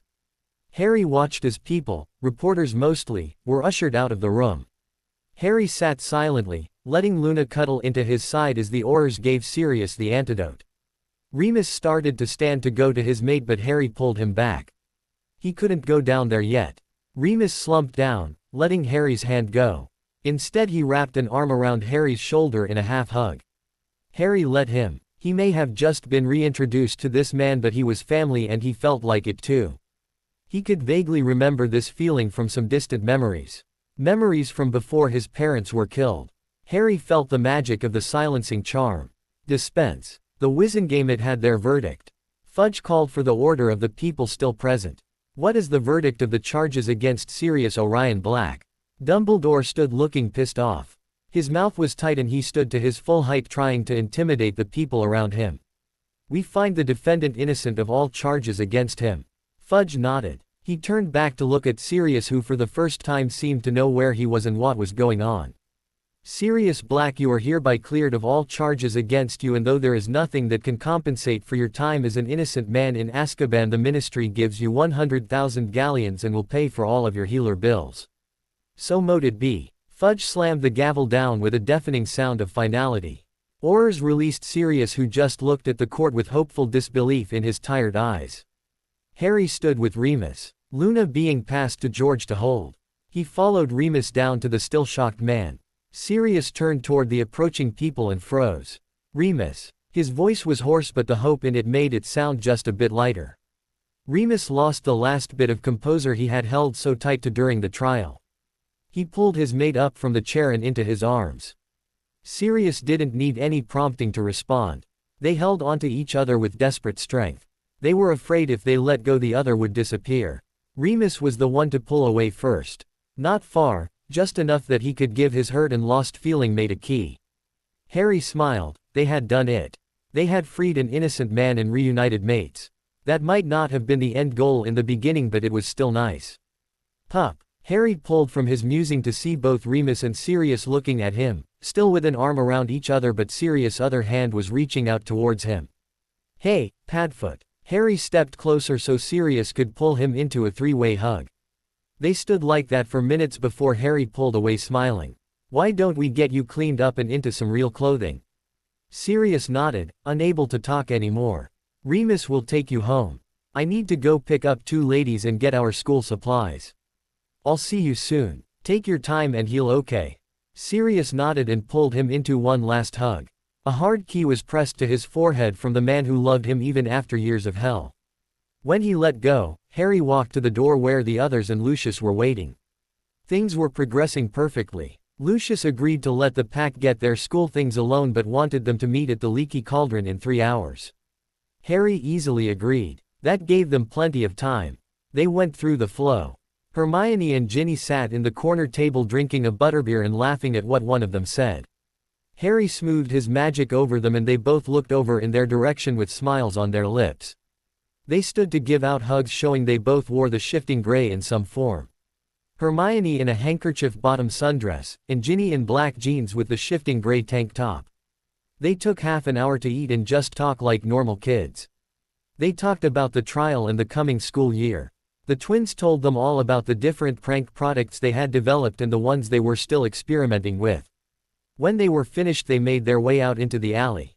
Harry watched as people, reporters mostly, were ushered out of the room. Harry sat silently, letting Luna cuddle into his side as the Aurors gave Sirius the antidote. Remus started to stand to go to his mate, but Harry pulled him back. He couldn't go down there yet. Remus slumped down, letting Harry's hand go. Instead he wrapped an arm around Harry's shoulder in a half-hug. Harry let him. He may have just been reintroduced to this man, but he was family and he felt like it too. He could vaguely remember this feeling from some distant memories. Memories from before his parents were killed. Harry felt the magic of the silencing charm. Dispense. The Wizengamot had their verdict. Fudge called for the order of the people still present. What is the verdict of the charges against Sirius Orion Black? Dumbledore stood looking pissed off. His mouth was tight and he stood to his full height trying to intimidate the people around him. We find the defendant innocent of all charges against him. Fudge nodded. He turned back to look at Sirius, who for the first time seemed to know where he was and what was going on. Sirius Black, you are hereby cleared of all charges against you, and though there is nothing that can compensate for your time as an innocent man in Azkaban, the Ministry gives you 100,000 galleons and will pay for all of your healer bills. So mote it be. Fudge slammed the gavel down with a deafening sound of finality. Aurors released Sirius, who just looked at the court with hopeful disbelief in his tired eyes. Harry stood with Remus, Luna being passed to George to hold. He followed Remus down to the still shocked man. Sirius turned toward the approaching people and froze. Remus. His voice was hoarse, but the hope in it made it sound just a bit lighter. Remus lost the last bit of composure he had held so tight to during the trial. He pulled his mate up from the chair and into his arms. Sirius didn't need any prompting to respond. They held onto each other with desperate strength. They were afraid if they let go the other would disappear. Remus was the one to pull away first. Not far, just enough that he could give his hurt and lost feeling mate a key. Harry smiled. They had done it. They had freed an innocent man and reunited mates. That might not have been the end goal in the beginning, but it was still nice. Pup. Harry pulled from his musing to see both Remus and Sirius looking at him, still with an arm around each other, but Sirius' other hand was reaching out towards him. Hey, Padfoot. Harry stepped closer so Sirius could pull him into a three-way hug. They stood like that for minutes before Harry pulled away smiling. Why don't we get you cleaned up and into some real clothing? Sirius nodded, unable to talk anymore. Remus will take you home. I need to go pick up 2 ladies and get our school supplies. I'll see you soon. Take your time and heal, okay? Sirius nodded and pulled him into one last hug. A hard key was pressed to his forehead from the man who loved him even after years of hell. When he let go, Harry walked to the door where the others and Lucius were waiting. Things were progressing perfectly. Lucius agreed to let the pack get their school things alone but wanted them to meet at the Leaky Cauldron in 3 hours. Harry easily agreed. That gave them plenty of time. They went through the flow. Hermione and Ginny sat in the corner table drinking a butterbeer and laughing at what one of them said. Harry smoothed his magic over them and they both looked over in their direction with smiles on their lips. They stood to give out hugs showing they both wore the shifting gray in some form. Hermione in a handkerchief-bottom sundress, and Ginny in black jeans with the shifting gray tank top. They took half an hour to eat and just talk like normal kids. They talked about the trial and the coming school year. The twins told them all about the different prank products they had developed and the ones they were still experimenting with. When they were finished they made their way out into the alley.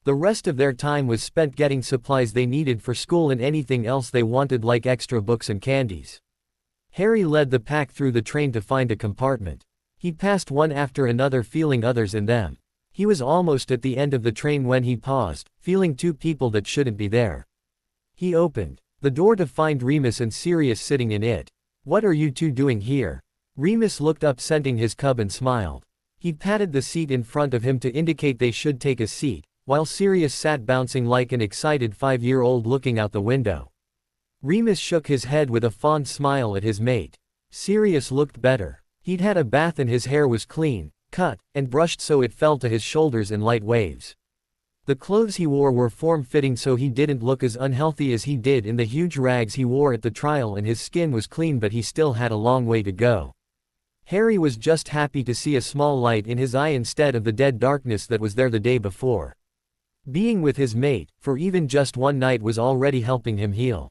The rest of their time was spent getting supplies they needed for school and anything else they wanted like extra books and candies. Harry led the pack through the train to find a compartment. He passed one after another feeling others in them. He was almost at the end of the train when he paused, feeling 2 people that shouldn't be there. He opened the door to find Remus and Sirius sitting in it. "What are you two doing here?" Remus looked up scenting his cub and smiled. He patted the seat in front of him to indicate they should take a seat, while Sirius sat bouncing like an excited 5-year-old looking out the window. Remus shook his head with a fond smile at his mate. Sirius looked better. He'd had a bath and his hair was clean, cut, and brushed so it fell to his shoulders in light waves. The clothes he wore were form-fitting so he didn't look as unhealthy as he did in the huge rags he wore at the trial and his skin was clean but he still had a long way to go. Harry was just happy to see a small light in his eye instead of the dead darkness that was there the day before. Being with his mate, for even just one night was already helping him heal.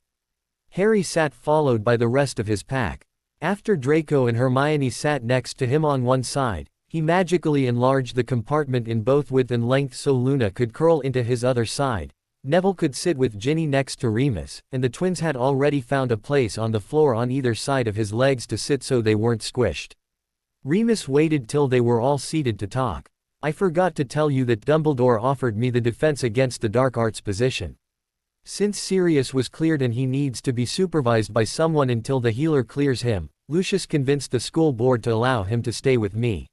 Harry sat followed by the rest of his pack. After Draco and Hermione sat next to him on one side, he magically enlarged the compartment in both width and length so Luna could curl into his other side. Neville could sit with Ginny next to Remus, and the twins had already found a place on the floor on either side of his legs to sit so they weren't squished. Remus waited till they were all seated to talk. "I forgot to tell you that Dumbledore offered me the defense against the dark arts position. Since Sirius was cleared and he needs to be supervised by someone until the healer clears him, Lucius convinced the school board to allow him to stay with me.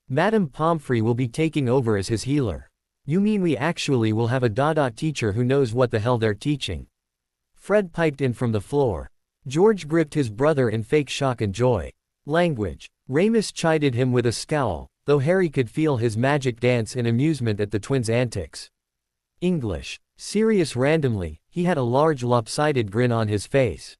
Madame Pomfrey will be taking over as his healer." "You mean we actually will have a teacher who knows what the hell they're teaching?" Fred piped in from the floor. George gripped his brother in fake shock and joy. "Language." Remus chided him with a scowl, though Harry could feel his magic dance in amusement at the twins' antics. "English." Sirius randomly, he had a large lopsided grin on his face.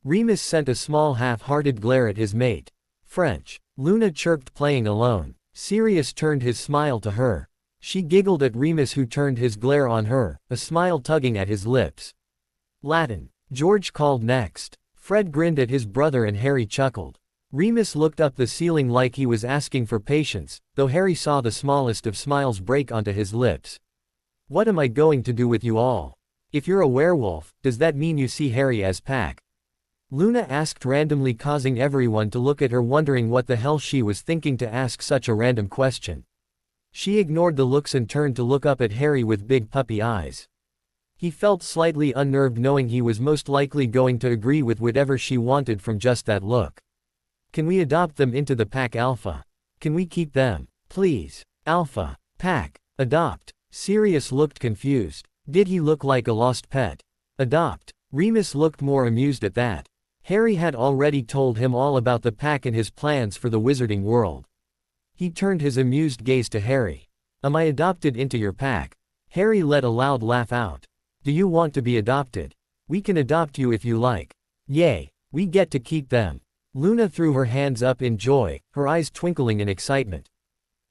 Remus sent a small half-hearted glare at his mate. "French." Luna chirped playing alone. Sirius turned his smile to her. She giggled at Remus who turned his glare on her, a smile tugging at his lips. "Latin." George called next. Fred grinned at his brother and Harry chuckled. Remus looked up the ceiling like he was asking for patience, though Harry saw the smallest of smiles break onto his lips. "What am I going to do with you all? If you're a werewolf, does that mean you see Harry as Pack?" Luna asked randomly, causing everyone to look at her wondering what the hell she was thinking to ask such a random question. She ignored the looks and turned to look up at Harry with big puppy eyes. He felt slightly unnerved knowing he was most likely going to agree with whatever she wanted from just that look. "Can we adopt them into the Pack Alpha? Can we keep them? Please." "Alpha. Pack. Adopt." Sirius looked confused. Did he look like a lost pet? "Adopt." Remus looked more amused at that. Harry had already told him all about the Pack and his plans for the wizarding world. He turned his amused gaze to Harry. "Am I adopted into your pack?" Harry let a loud laugh out. "Do you want to be adopted? We can adopt you if you like." "Yay, we get to keep them." Luna threw her hands up in joy, her eyes twinkling in excitement.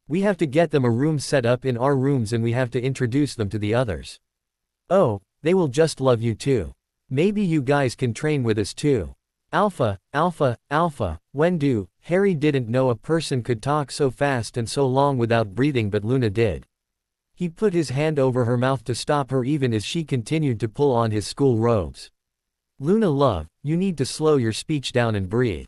"We have to get them a room set up in our rooms and we have to introduce them to the others. Oh, they will just love you too. Maybe you guys can train with us too." "Alpha, Alpha, Alpha." When do? Harry didn't know a person could talk so fast and so long without breathing, but Luna did. He put his hand over her mouth to stop her even as she continued to pull on his school robes. "Luna love, you need to slow your speech down and breathe."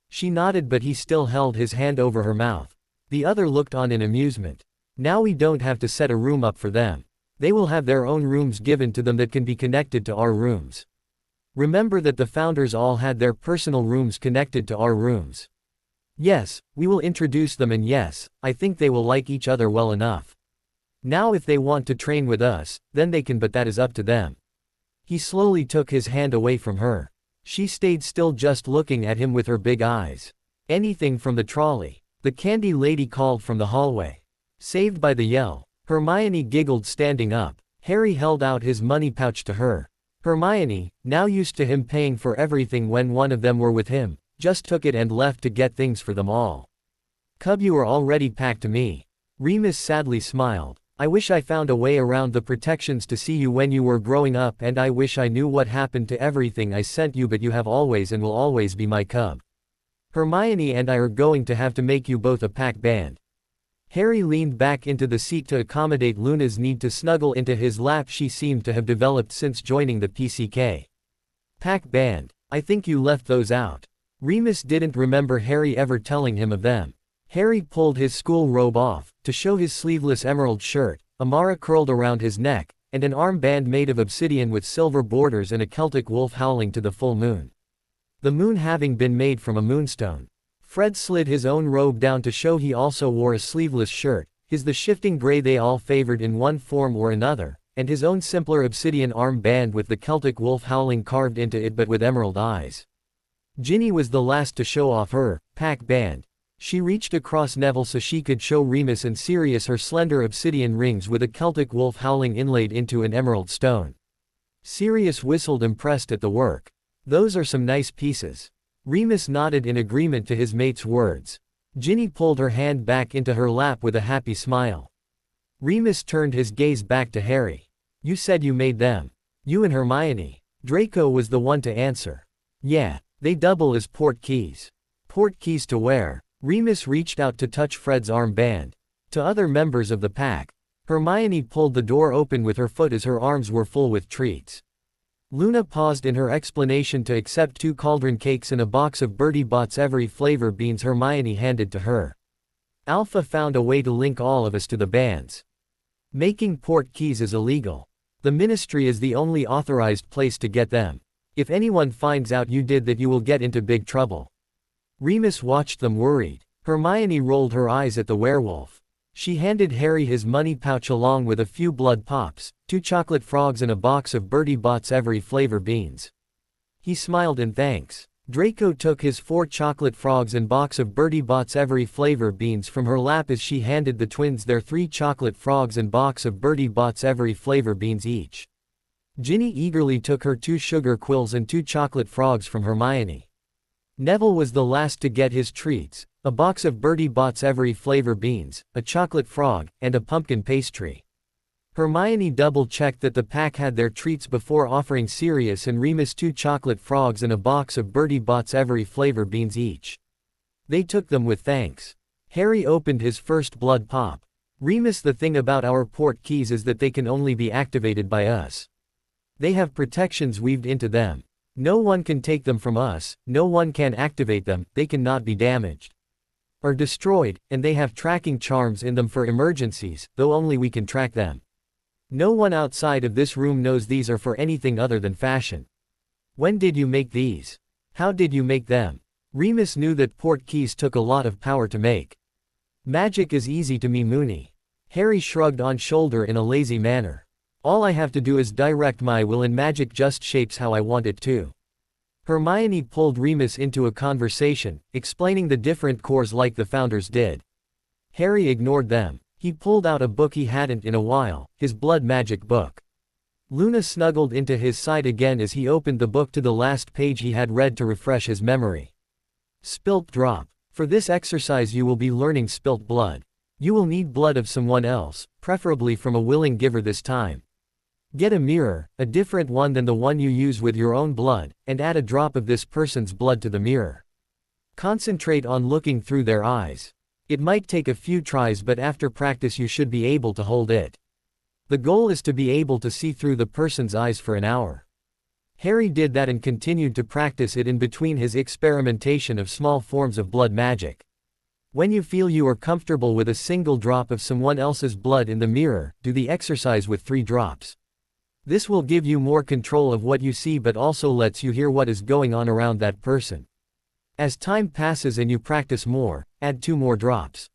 She nodded, but he still held his hand over her mouth. The other looked on in amusement. Now we don't have to set a room up for them. They will have their own rooms given to them that can be connected to our rooms. Remember that the founders all had their personal rooms connected to our rooms. Yes, we will introduce them, and yes, I think they will like each other well enough. Now if they want to train with us, then they can, but that is up to them. He slowly took his hand away from her. She stayed still, just looking at him with her big eyes. Anything from the trolley. The candy lady called from the hallway. Saved by the yell. Hermione giggled, standing up. Harry held out his money pouch to her. Hermione, now used to him paying for everything when one of them were with him, just took it and left to get things for them all. Cub, you are already packed to me. Remus sadly smiled. I wish I found a way around the protections to see you when you were growing up, and I wish I knew what happened to everything I sent you, but you have always and will always be my cub. Hermione and I are going to have to make you both a pack band. Harry leaned back into the seat to accommodate Luna's need to snuggle into his lap. She seemed to have developed since joining the PCK. Pack band. I think you left those out. Remus didn't remember Harry ever telling him of them. Harry pulled his school robe off, to show his sleeveless emerald shirt, a mara curled around his neck, and an armband made of obsidian with silver borders, and a Celtic wolf howling to the full moon. The moon having been made from a moonstone. Fred slid his own robe down to show he also wore a sleeveless shirt, his the shifting gray they all favored in one form or another, and his own simpler obsidian armband with the Celtic wolf howling carved into it but with emerald eyes. Ginny was the last to show off her pack band. She reached across Neville so she could show Remus and Sirius her slender obsidian rings with a Celtic wolf howling inlaid into an emerald stone. Sirius whistled, impressed at the work. Those are some nice pieces. Remus nodded in agreement to his mate's words. Ginny pulled her hand back into her lap with a happy smile. Remus turned his gaze back to Harry. You said you made them. You and Hermione. Draco was the one to answer. Yeah, they double as port keys. Port keys to wear. Remus reached out to touch Fred's armband. To other members of the pack. Hermione pulled the door open with her foot as her arms were full with treats. Luna paused in her explanation to accept 2 cauldron cakes and a box of Bertie Bott's every flavor beans Hermione handed to her. Alpha found a way to link all of us to the bands. Making port keys is illegal. The ministry is the only authorized place to get them. If anyone finds out you did that, you will get into big trouble. Remus watched them, worried. Hermione rolled her eyes at the werewolf. She handed Harry his money pouch along with a few blood pops, 2 chocolate frogs and a box of Bertie Bott's every flavor beans. He smiled in thanks. Draco took his 4 chocolate frogs and box of Bertie Bott's every flavor beans from her lap as she handed the twins their 3 chocolate frogs and box of Bertie Bott's every flavor beans each. Ginny eagerly took her 2 sugar quills and 2 chocolate frogs from Hermione. Neville was the last to get his treats, a box of Bertie Bott's every flavor beans, a chocolate frog, and a pumpkin pastry. Hermione double-checked that the pack had their treats before offering Sirius and Remus 2 chocolate frogs and a box of Bertie Bott's every flavor beans each. They took them with thanks. Harry opened his first blood pop. Remus, the thing about our port keys is that they can only be activated by us. They have protections weaved into them. No one can take them from us, no one can activate them, they cannot be damaged or destroyed, and they have tracking charms in them for emergencies, though only we can track them. No one outside of this room knows these are for anything other than fashion. When did you make these? How did you make them? Remus knew that port keys took a lot of power to make. Magic is easy to me, Moony. Harry shrugged on shoulder in a lazy manner. All I have to do is direct my will and magic just shapes how I want it to. Hermione pulled Remus into a conversation, explaining the different cores like the founders did. Harry ignored them. He pulled out a book he hadn't in a while, his blood magic book. Luna snuggled into his side again as he opened the book to the last page he had read to refresh his memory. Spilt drop. For this exercise you will be learning spilt blood. You will need blood of someone else, preferably from a willing giver this time. Get a mirror, a different one than the one you use with your own blood, and add a drop of this person's blood to the mirror. Concentrate on looking through their eyes. It might take a few tries, but after practice you should be able to hold it. The goal is to be able to see through the person's eyes for an hour. Harry did that and continued to practice it in between his experimentation of small forms of blood magic. When you feel you are comfortable with a single drop of someone else's blood in the mirror, do the exercise with 3 drops. This will give you more control of what you see but also lets you hear what is going on around that person. As time passes and you practice more, add 2 more drops.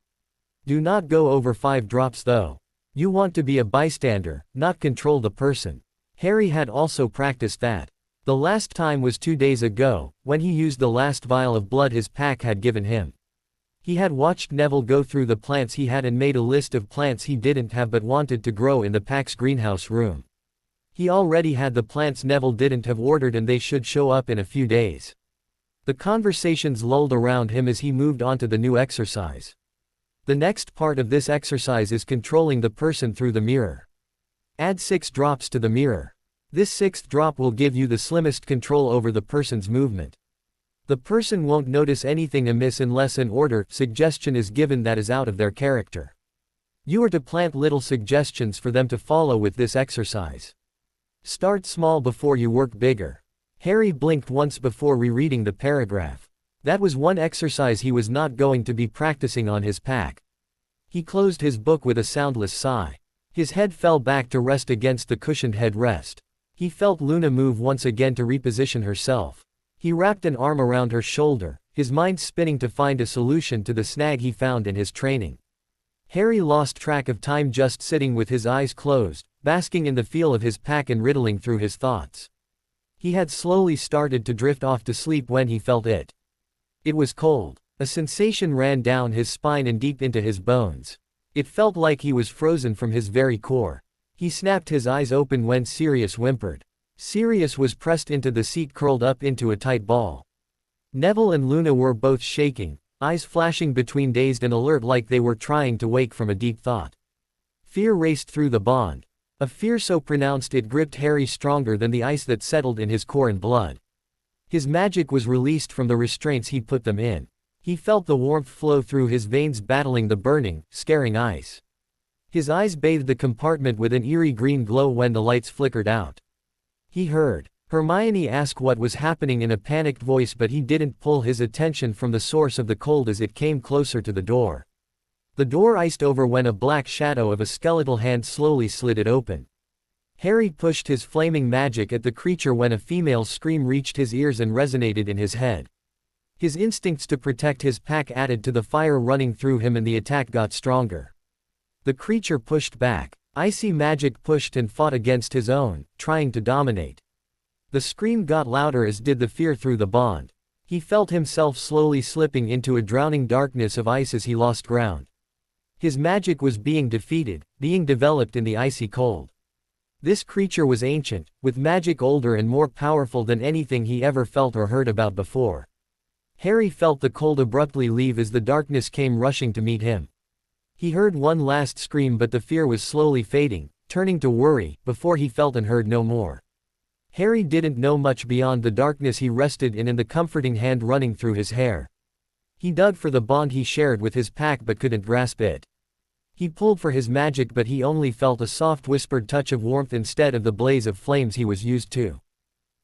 Do not go over 5 drops though. You want to be a bystander, not control the person. Harry had also practiced that. The last time was 2 days ago, when he used the last vial of blood his pack had given him. He had watched Neville go through the plants he had and made a list of plants he didn't have but wanted to grow in the pack's greenhouse room. He already had the plants Neville didn't have ordered and they should show up in a few days. The conversations lulled around him as he moved on to the new exercise. The next part of this exercise is controlling the person through the mirror. Add 6 drops to the mirror. This 6th drop will give you the slimmest control over the person's movement. The person won't notice anything amiss unless an order, suggestion is given that is out of their character. You are to plant little suggestions for them to follow with this exercise. Start small before you work bigger. Harry blinked once before rereading the paragraph. That was one exercise he was not going to be practicing on his pack. He closed his book with a soundless sigh. His head fell back to rest against the cushioned headrest. He felt Luna move once again to reposition herself. He wrapped an arm around her shoulder, his mind spinning to find a solution to the snag he found in his training. Harry lost track of time just sitting with his eyes closed, basking in the feel of his pack and riddling through his thoughts. He had slowly started to drift off to sleep when he felt it. It was cold. A sensation ran down his spine and deep into his bones. It felt like he was frozen from his very core. He snapped his eyes open when Sirius whimpered. Sirius was pressed into the seat, curled up into a tight ball. Neville and Luna were both shaking, eyes flashing between dazed and alert like they were trying to wake from a deep thought. Fear raced through the bond. A fear so pronounced it gripped Harry stronger than the ice that settled in his core and blood. His magic was released from the restraints he put them in. He felt the warmth flow through his veins battling the burning, scaring ice. His eyes bathed the compartment with an eerie green glow when the lights flickered out. He heard Hermione ask what was happening in a panicked voice, but he didn't pull his attention from the source of the cold as it came closer to the door. The door iced over when a black shadow of a skeletal hand slowly slid it open. Harry pushed his flaming magic at the creature when a female scream reached his ears and resonated in his head. His instincts to protect his pack added to the fire running through him and the attack got stronger. The creature pushed back. Icy magic pushed and fought against his own, trying to dominate. The scream got louder as did the fear through the bond. He felt himself slowly slipping into a drowning darkness of ice as he lost ground. His magic was being defeated, being developed in the icy cold. This creature was ancient, with magic older and more powerful than anything he ever felt or heard about before. Harry felt the cold abruptly leave as the darkness came rushing to meet him. He heard one last scream, but the fear was slowly fading, turning to worry, before he felt and heard no more. Harry didn't know much beyond the darkness he rested in and the comforting hand running through his hair. He dug for the bond he shared with his pack but couldn't grasp it. He pulled for his magic but he only felt a soft whispered touch of warmth instead of the blaze of flames he was used to.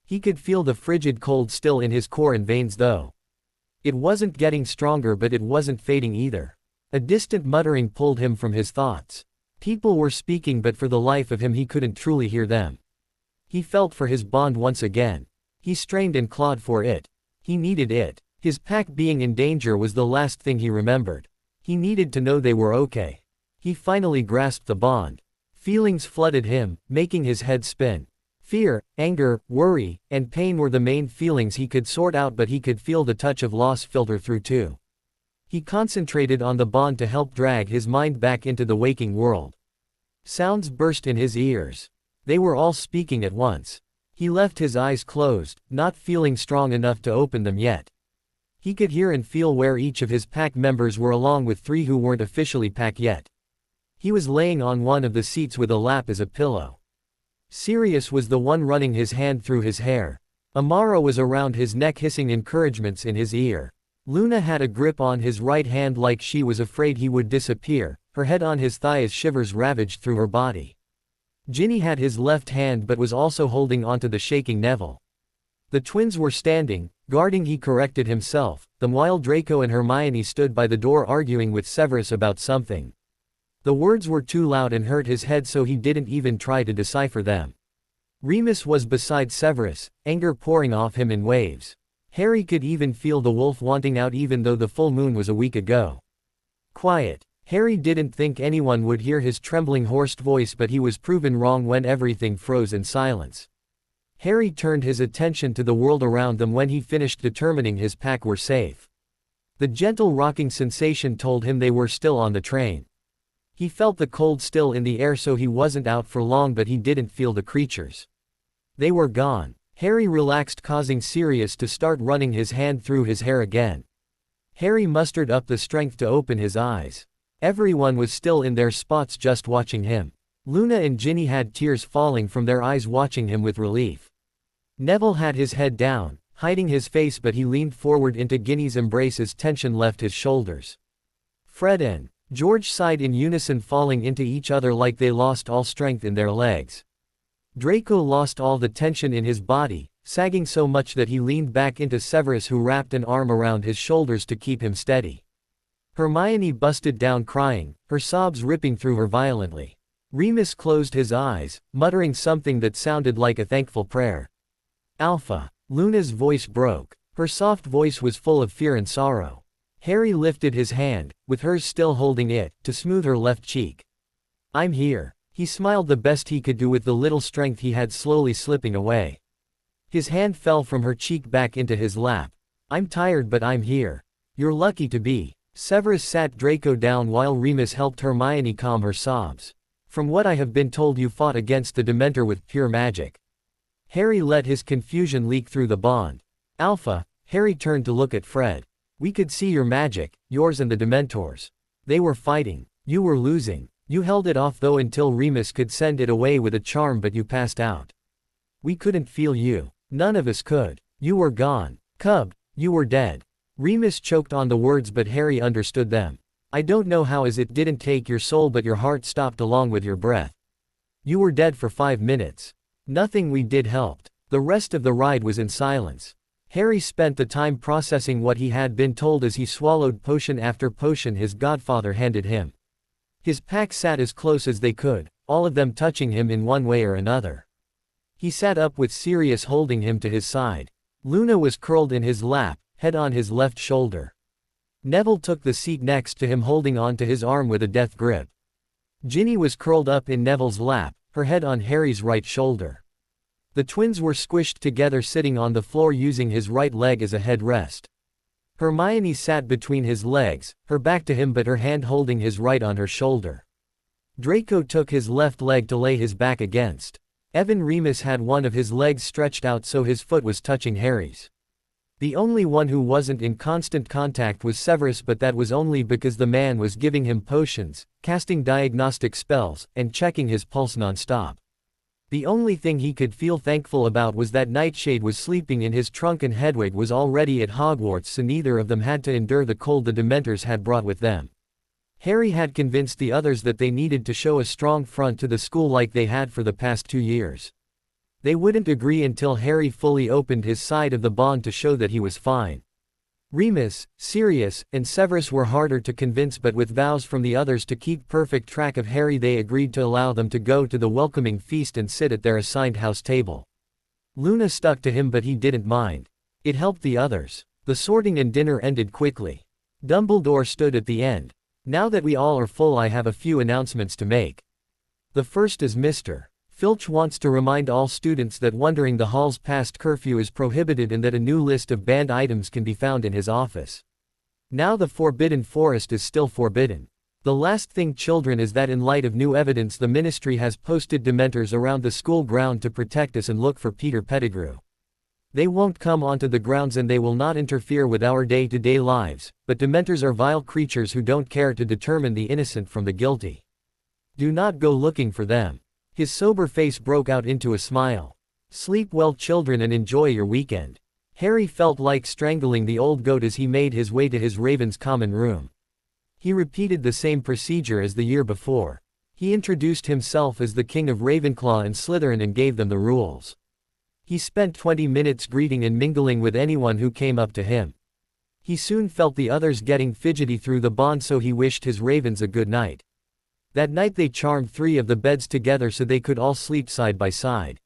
He could feel the frigid cold still in his core and veins though. It wasn't getting stronger but it wasn't fading either. A distant muttering pulled him from his thoughts. People were speaking but for the life of him he couldn't truly hear them. He felt for his bond once again. He strained and clawed for it. He needed it. His pack being in danger was the last thing he remembered. He needed to know they were okay. He finally grasped the bond. Feelings flooded him, making his head spin. Fear, anger, worry, and pain were the main feelings he could sort out, but he could feel the touch of loss filter through too. He concentrated on the bond to help drag his mind back into the waking world. Sounds burst in his ears. They were all speaking at once. He left his eyes closed, not feeling strong enough to open them yet. He could hear and feel where each of his pack members were along with 3 who weren't officially pack yet. He was laying on one of the seats with a lap as a pillow. Sirius was the one running his hand through his hair. Amara was around his neck hissing encouragements in his ear. Luna had a grip on his right hand like she was afraid he would disappear, her head on his thigh as shivers ravaged through her body. Ginny had his left hand but was also holding onto the shaking Neville. The twins were standing, Guarding, he corrected himself, while Draco and Hermione stood by the door arguing with Severus about something. The words were too loud and hurt his head, so he didn't even try to decipher them. Remus was beside Severus, anger pouring off him in waves. Harry could even feel the wolf wanting out even though the full moon was a week ago. Quiet. Harry didn't think anyone would hear his trembling hoarse voice, but he was proven wrong when everything froze in silence. Harry turned his attention to the world around them when he finished determining his pack were safe. The gentle rocking sensation told him they were still on the train. He felt the cold still in the air, so he wasn't out for long, but he didn't feel the creatures. They were gone. Harry relaxed, causing Sirius to start running his hand through his hair again. Harry mustered up the strength to open his eyes. Everyone was still in their spots just watching him. Luna and Ginny had tears falling from their eyes watching him with relief. Neville had his head down, hiding his face, but he leaned forward into Ginny's embrace as tension left his shoulders. Fred and George sighed in unison, falling into each other like they lost all strength in their legs. Draco lost all the tension in his body, sagging so much that he leaned back into Severus, who wrapped an arm around his shoulders to keep him steady. Hermione busted down crying, her sobs ripping through her violently. Remus closed his eyes, muttering something that sounded like a thankful prayer. Alpha. Luna's voice broke. Her soft voice was full of fear and sorrow. Harry lifted his hand, with hers still holding it, to smooth her left cheek. I'm here. He smiled the best he could do with the little strength he had slowly slipping away. His hand fell from her cheek back into his lap. I'm tired, but I'm here. You're lucky to be. Severus sat Draco down while Remus helped Hermione calm her sobs. From what I have been told, you fought against the Dementor with pure magic. Harry let his confusion leak through the bond. Alpha. Harry turned to look at Fred. We could see your magic, yours and the Dementors. They were fighting. You were losing. You held it off though until Remus could send it away with a charm, but you passed out. We couldn't feel you. None of us could. You were gone. Cub, you were dead. Remus choked on the words, but Harry understood them. I don't know how, as it didn't take your soul, but your heart stopped along with your breath. You were dead for 5 minutes. Nothing we did helped. The rest of the ride was in silence. Harry spent the time processing what he had been told as he swallowed potion after potion his godfather handed him. His pack sat as close as they could, all of them touching him in one way or another. He sat up with Sirius holding him to his side. Luna was curled in his lap, head on his left shoulder. Neville took the seat next to him, holding on to his arm with a death grip. Ginny was curled up in Neville's lap, her head on Harry's right shoulder. The twins were squished together, sitting on the floor using his right leg as a headrest. Hermione sat between his legs, her back to him but her hand holding his right on her shoulder. Draco took his left leg to lay his back against. Evan Remus had one of his legs stretched out so his foot was touching Harry's. The only one who wasn't in constant contact was Severus, but that was only because the man was giving him potions, casting diagnostic spells, and checking his pulse nonstop. The only thing he could feel thankful about was that Nightshade was sleeping in his trunk and Hedwig was already at Hogwarts, so neither of them had to endure the cold the Dementors had brought with them. Harry had convinced the others that they needed to show a strong front to the school like they had for the past 2 years. They wouldn't agree until Harry fully opened his side of the bond to show that he was fine. Remus, Sirius, and Severus were harder to convince, but with vows from the others to keep perfect track of Harry, they agreed to allow them to go to the welcoming feast and sit at their assigned house table. Luna stuck to him, but he didn't mind. It helped the others. The sorting and dinner ended quickly. Dumbledore stood at the end. Now that we all are full, I have a few announcements to make. The first is Mr. Filch wants to remind all students that wandering the halls past curfew is prohibited and that a new list of banned items can be found in his office. Now the Forbidden Forest is still forbidden. The last thing, children, is that in light of new evidence the Ministry has posted Dementors around the school ground to protect us and look for Peter Pettigrew. They won't come onto the grounds and they will not interfere with our day-to-day lives, but Dementors are vile creatures who don't care to determine the innocent from the guilty. Do not go looking for them. His sober face broke out into a smile. Sleep well, children, and enjoy your weekend. Harry felt like strangling the old goat as he made his way to his Raven's common room. He repeated the same procedure as the year before. He introduced himself as the King of Ravenclaw and Slytherin and gave them the rules. He spent 20 minutes greeting and mingling with anyone who came up to him. He soon felt the others getting fidgety through the bond, so he wished his ravens a good night. That night they charmed 3 of the beds together so they could all sleep side by side.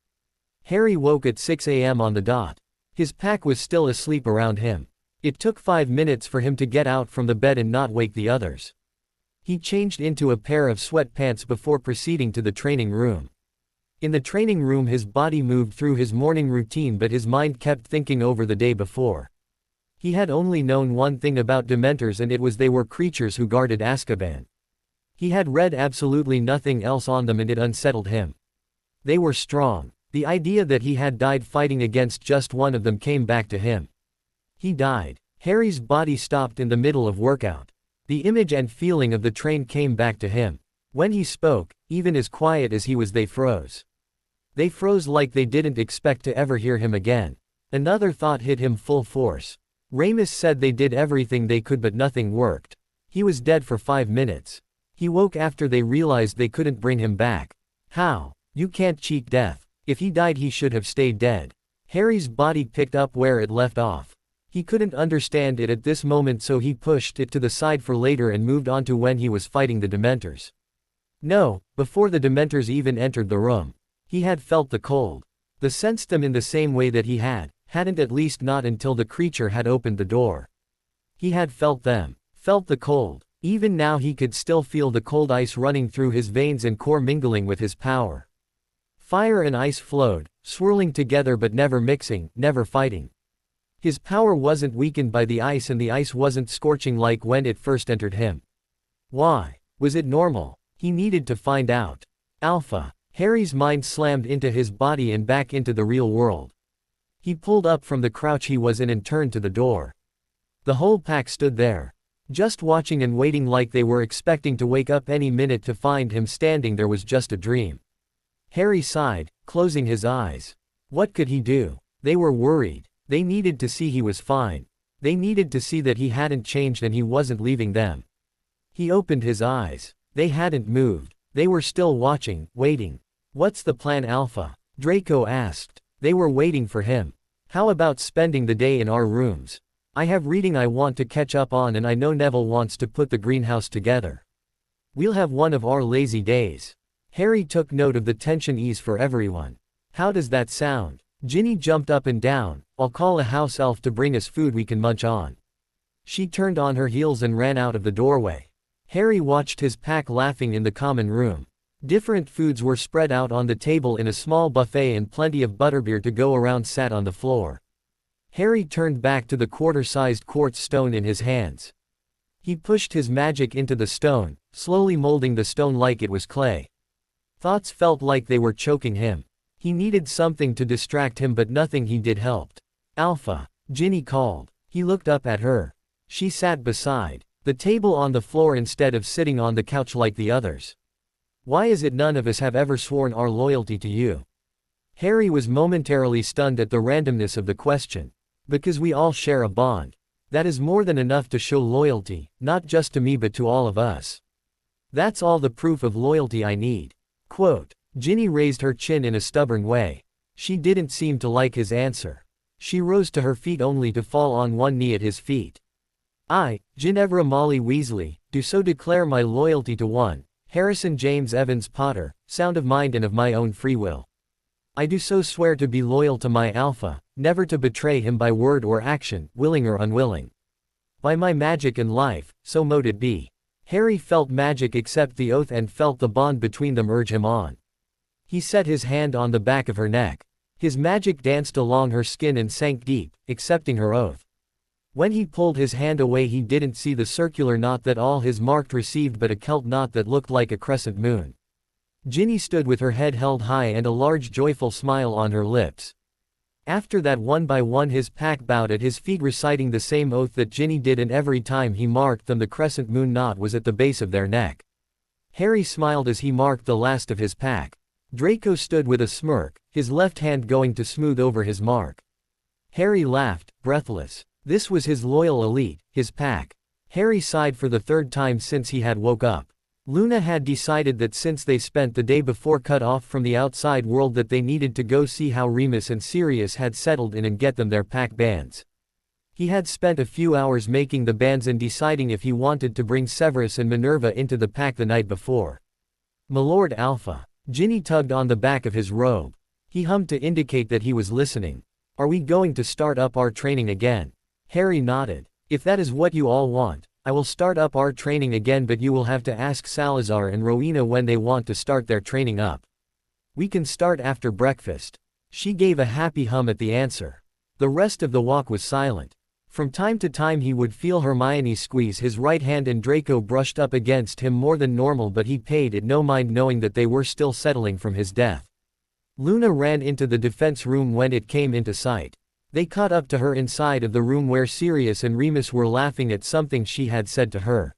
Harry woke at 6 a.m. on the dot. His pack was still asleep around him. It took 5 minutes for him to get out from the bed and not wake the others. He changed into a pair of sweatpants before proceeding to the training room. In the training room his body moved through his morning routine, but his mind kept thinking over the day before. He had only known one thing about Dementors, and it was they were creatures who guarded Azkaban. He had read absolutely nothing else on them, and it unsettled him. They were strong. The idea that he had died fighting against just one of them came back to him. He died. Harry's body stopped in the middle of workout. The image and feeling of the train came back to him. When he spoke, even as quiet as he was, they froze. They froze like they didn't expect to ever hear him again. Another thought hit him full force. Remus said they did everything they could but nothing worked. He was dead for 5 minutes. He woke after they realized they couldn't bring him back. How? You can't cheat death. If he died he should have stayed dead. Harry's body picked up where it left off. He couldn't understand it at this moment, so he pushed it to the side for later and moved on to when he was fighting the Dementors. No, before the Dementors even entered the room. He had felt the cold. They sensed them in the same way that he hadn't, at least not until the creature had opened the door. He had felt them. Felt the cold. Even now he could still feel the cold ice running through his veins and core, mingling with his power. Fire and ice flowed, swirling together but never mixing, never fighting. His power wasn't weakened by the ice, and the ice wasn't scorching like when it first entered him. Why? Was it normal? He needed to find out. Alpha. Harry's mind slammed into his body and back into the real world. He pulled up from the crouch he was in and turned to the door. The whole pack stood there, just watching and waiting, like they were expecting to wake up any minute to find him standing there was just a dream. Harry sighed, closing his eyes. What could he do? They were worried. They needed to see he was fine. They needed to see that he hadn't changed and he wasn't leaving them. He opened his eyes. They hadn't moved. They were still watching, waiting. What's the plan, Alpha? Draco asked. They were waiting for him. How about spending the day in our rooms? I have reading I want to catch up on, and I know Neville wants to put the greenhouse together. We'll have one of our lazy days. Harry took note of the tension ease for everyone. How does that sound? Ginny jumped up and down. I'll call a house elf to bring us food we can munch on. She turned on her heels and ran out of the doorway. Harry watched his pack laughing in the common room. Different foods were spread out on the table in a small buffet, and plenty of butterbeer to go around sat on the floor. Harry turned back to the quarter-sized quartz stone in his hands. He pushed his magic into the stone, slowly molding the stone like it was clay. Thoughts felt like they were choking him. He needed something to distract him, but nothing he did helped. Alpha. Ginny called. He looked up at her. She sat beside the table on the floor instead of sitting on the couch like the others. Why is it none of us have ever sworn our loyalty to you? Harry was momentarily stunned at the randomness of the question. Because we all share a bond. That is more than enough to show loyalty, not just to me but to all of us. That's all the proof of loyalty I need. Quote. Ginny raised her chin in a stubborn way. She didn't seem to like his answer. She rose to her feet only to fall on one knee at his feet. I, Ginevra Molly Weasley, do so declare my loyalty to one, Harrison James Evans Potter, sound of mind and of my own free will. I do so swear to be loyal to my Alpha, never to betray him by word or action, willing or unwilling. By my magic and life, so mote it be. Harry felt magic accept the oath and felt the bond between them urge him on. He set his hand on the back of her neck. His magic danced along her skin and sank deep, accepting her oath. When he pulled his hand away he didn't see the circular knot that all his marked received, but a Celt knot that looked like a crescent moon. Ginny stood with her head held high and a large joyful smile on her lips. After that, one by one his pack bowed at his feet, reciting the same oath that Ginny did, and every time he marked them the crescent moon knot was at the base of their neck. Harry smiled as he marked the last of his pack. Draco stood with a smirk, his left hand going to smooth over his mark. Harry laughed, breathless. This was his loyal elite, his pack. Harry sighed for the third time since he had woke up. Luna had decided that since they spent the day before cut off from the outside world that they needed to go see how Remus and Sirius had settled in and get them their pack bands. He had spent a few hours making the bands and deciding if he wanted to bring Severus and Minerva into the pack the night before. "Milord Alpha." Ginny tugged on the back of his robe. He hummed to indicate that he was listening. "Are we going to start up our training again?" Harry nodded. "If that is what you all want, I will start up our training again, but you will have to ask Salazar and Rowena when they want to start their training up. We can start after breakfast." She gave a happy hum at the answer. The rest of the walk was silent. From time to time he would feel Hermione squeeze his right hand and Draco brushed up against him more than normal, but he paid it no mind knowing that they were still settling from his death. Luna ran into the defense room when it came into sight. They caught up to her inside of the room where Sirius and Remus were laughing at something she had said to her.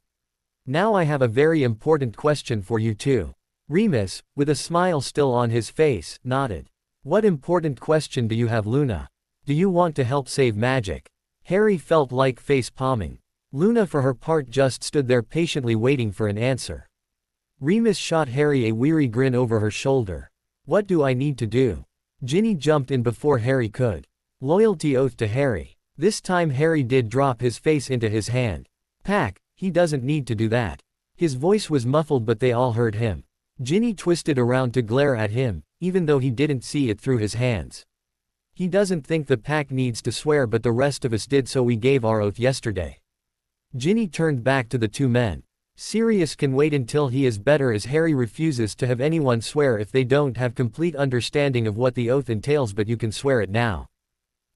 "Now I have a very important question for you two." Remus, with a smile still on his face, nodded. "What important question do you have, Luna? Do you want to help save magic?" Harry felt like face-palming. Luna for her part just stood there patiently waiting for an answer. Remus shot Harry a weary grin over her shoulder. "What do I need to do?" Ginny jumped in before Harry could. Loyalty oath to Harry. This time Harry did drop his face into his hand. "Pack, he doesn't need to do that." His voice was muffled but they all heard him. Ginny twisted around to glare at him, even though he didn't see it through his hands. "He doesn't think the pack needs to swear, but the rest of us did, so we gave our oath yesterday." Ginny turned back to the two men. "Sirius can wait until he is better, as Harry refuses to have anyone swear if they don't have complete understanding of what the oath entails, but you can swear it now."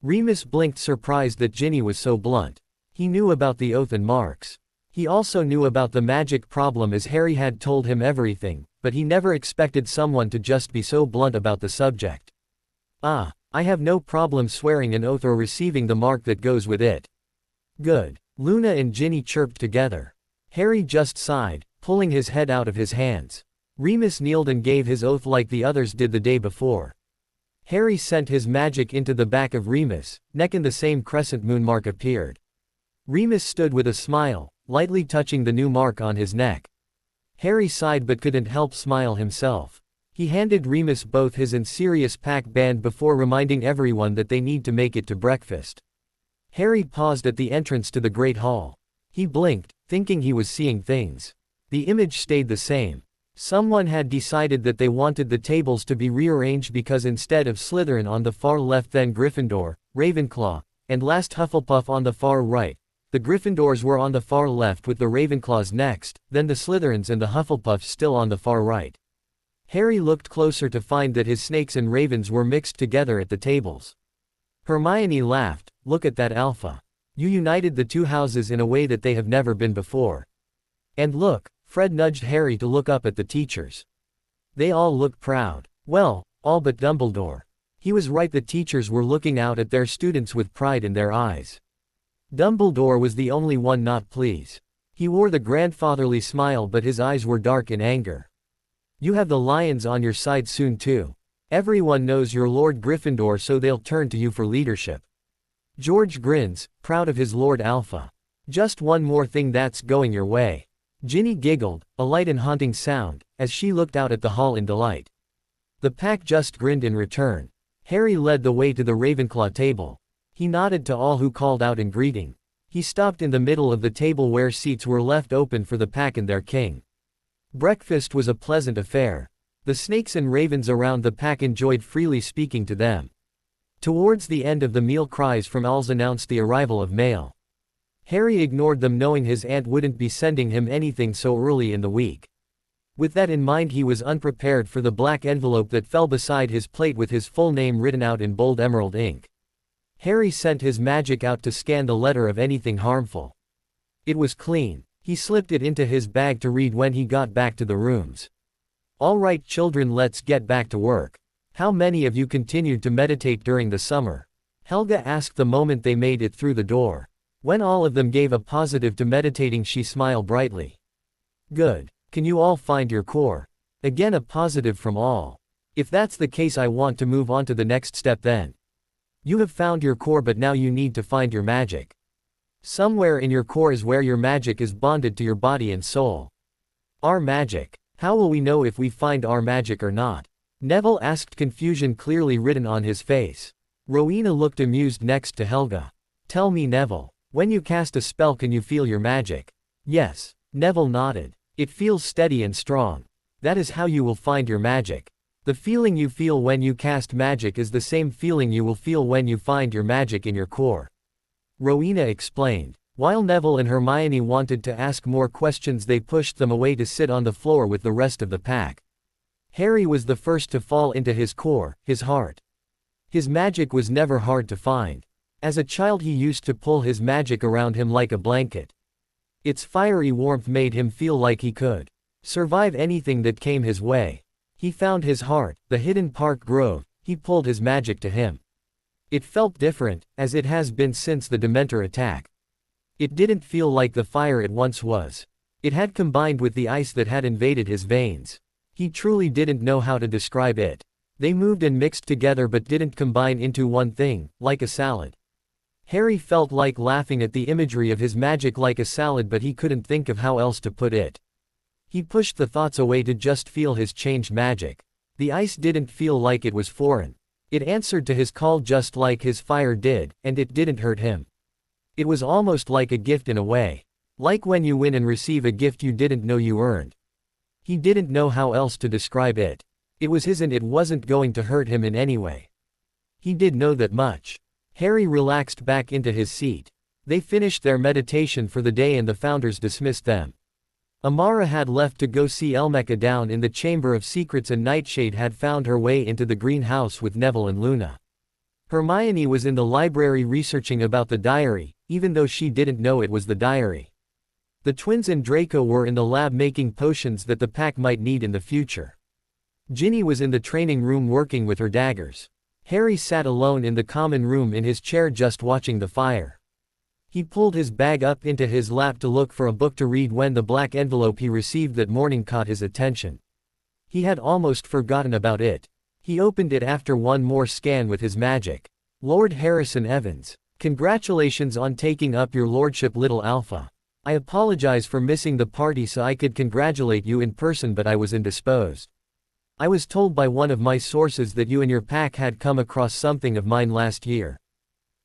Remus blinked, surprised that Ginny was so blunt. He knew about the oath and marks. He also knew about the magic problem, as Harry had told him everything, but he never expected someone to just be so blunt about the subject. "Ah, I have no problem swearing an oath or receiving the mark that goes with it." "Good." Luna and Ginny chirped together. Harry just sighed, pulling his head out of his hands. Remus kneeled and gave his oath like the others did the day before. Harry sent his magic into the back of Remus' neck and the same crescent moon mark appeared. Remus stood with a smile, lightly touching the new mark on his neck. Harry sighed but couldn't help smile himself. He handed Remus both his and Sirius pack band before reminding everyone that they need to make it to breakfast. Harry paused at the entrance to the Great Hall. He blinked, thinking he was seeing things. The image stayed the same. Someone had decided that they wanted the tables to be rearranged because instead of Slytherin on the far left, then Gryffindor, Ravenclaw, and last Hufflepuff on the far right, the Gryffindors were on the far left with the Ravenclaws next, then the Slytherins and the Hufflepuffs still on the far right. Harry looked closer to find that his snakes and ravens were mixed together at the tables. Hermione laughed. "Look at that, Alpha. You united the two houses in a way that they have never been before." "And look," Fred nudged Harry to look up at the teachers. They all looked proud. Well, all but Dumbledore. He was right, the teachers were looking out at their students with pride in their eyes. Dumbledore was the only one not pleased. He wore the grandfatherly smile but his eyes were dark in anger. "You have the lions on your side soon too. Everyone knows you're Lord Gryffindor, so they'll turn to you for leadership." George grins, proud of his Lord Alpha. "Just one more thing that's going your way." Ginny giggled, a light and haunting sound, as she looked out at the hall in delight. The pack just grinned in return. Harry led the way to the Ravenclaw table. He nodded to all who called out in greeting. He stopped in the middle of the table where seats were left open for the pack and their king. Breakfast was a pleasant affair. The snakes and ravens around the pack enjoyed freely speaking to them. Towards the end of the meal, cries from owls announced the arrival of mail. Harry ignored them, knowing his aunt wouldn't be sending him anything so early in the week. With that in mind, he was unprepared for the black envelope that fell beside his plate with his full name written out in bold emerald ink. Harry sent his magic out to scan the letter of anything harmful. It was clean. He slipped it into his bag to read when he got back to the rooms. "All right, children, let's get back to work. How many of you continued to meditate during the summer?" Helga asked the moment they made it through the door. When all of them gave a positive to meditating, she smiled brightly. "Good. Can you all find your core?" Again a positive from all. "If that's the case, I want to move on to the next step then. You have found your core, but now you need to find your magic. Somewhere in your core is where your magic is bonded to your body and soul. Our magic. How will we know if we find our magic or not? Neville asked, confusion clearly written on his face. Rowena looked amused next to Helga. Tell me, Neville. When you cast a spell, can you feel your magic? Yes. Neville nodded. It feels steady and strong. That is how you will find your magic. The feeling you feel when you cast magic is the same feeling you will feel when you find your magic in your core. Rowena explained. While Neville and Hermione wanted to ask more questions, they pushed them away to sit on the floor with the rest of the pack. Harry was the first to fall into his core, his heart. His magic was never hard to find. As a child, he used to pull his magic around him like a blanket. Its fiery warmth made him feel like he could survive anything that came his way. He found his heart, the hidden park grove. He pulled his magic to him. It felt different, as it has been since the Dementor attack. It didn't feel like the fire it once was. It had combined with the ice that had invaded his veins. He truly didn't know how to describe it. They moved and mixed together but didn't combine into one thing, like a salad. Harry felt like laughing at the imagery of his magic like a salad, but he couldn't think of how else to put it. He pushed the thoughts away to just feel his changed magic. The ice didn't feel like it was foreign. It answered to his call just like his fire did, and it didn't hurt him. It was almost like a gift in a way. Like when you win and receive a gift you didn't know you earned. He didn't know how else to describe it. It was his and it wasn't going to hurt him in any way. He did know that much. Harry relaxed back into his seat. They finished their meditation for the day and the founders dismissed them. Amara had left to go see Elmeca down in the Chamber of Secrets, and Nightshade had found her way into the greenhouse with Neville and Luna. Hermione was in the library researching about the diary, even though she didn't know it was the diary. The twins and Draco were in the lab making potions that the pack might need in the future. Ginny was in the training room working with her daggers. Harry sat alone in the common room in his chair just watching the fire. He pulled his bag up into his lap to look for a book to read when the black envelope he received that morning caught his attention. He had almost forgotten about it. He opened it after one more scan with his magic. Lord Harrison Evans. Congratulations on taking up your lordship, little Alpha. I apologize for missing the party so I could congratulate you in person, but I was indisposed. I was told by one of my sources that you and your pack had come across something of mine last year.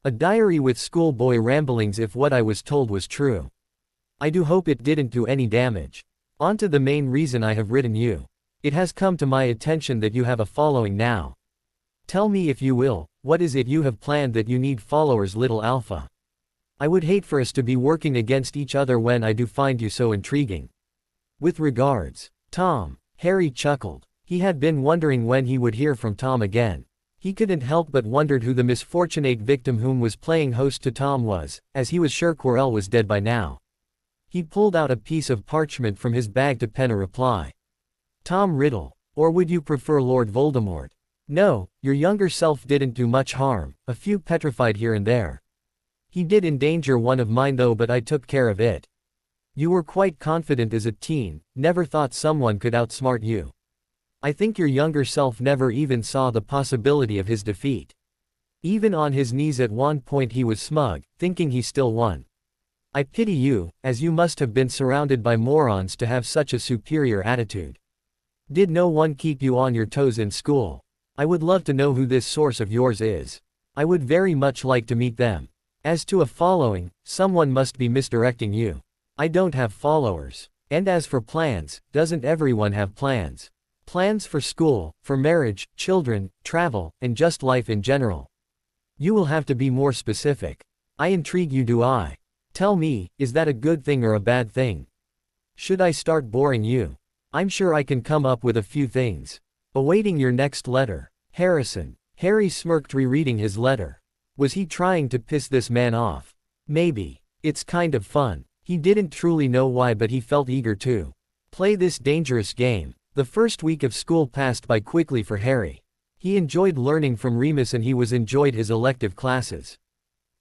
A diary with schoolboy ramblings, if what I was told was true. I do hope it didn't do any damage. On to the main reason I have written you. It has come to my attention that you have a following now. Tell me, if you will, what is it you have planned that you need followers, little Alpha? I would hate for us to be working against each other when I do find you so intriguing. With regards, Tom. Harry chuckled. He had been wondering when he would hear from Tom again. He couldn't help but wondered who the misfortunate victim whom was playing host to Tom was, as he was sure Quirrell was dead by now. He pulled out a piece of parchment from his bag to pen a reply. Tom Riddle. Or would you prefer Lord Voldemort? No, your younger self didn't do much harm, a few petrified here and there. He did endanger one of mine though, but I took care of it. You were quite confident as a teen, never thought someone could outsmart you. I think your younger self never even saw the possibility of his defeat. Even on his knees at one point he was smug, thinking he still won. I pity you, as you must have been surrounded by morons to have such a superior attitude. Did no one keep you on your toes in school? I would love to know who this source of yours is. I would very much like to meet them. As to a following, someone must be misdirecting you. I don't have followers. And as for plans, doesn't everyone have plans? Plans for school, for marriage, children, travel, and just life in general. You will have to be more specific. I intrigue you, do I? Tell me, is that a good thing or a bad thing? Should I start boring you? I'm sure I can come up with a few things. Awaiting your next letter. Harrison. Harry smirked rereading his letter. Was he trying to piss this man off? Maybe. It's kind of fun. He didn't truly know why, but he felt eager to play this dangerous game. The first week of school passed by quickly for Harry. He enjoyed learning from Remus and he enjoyed his elective classes.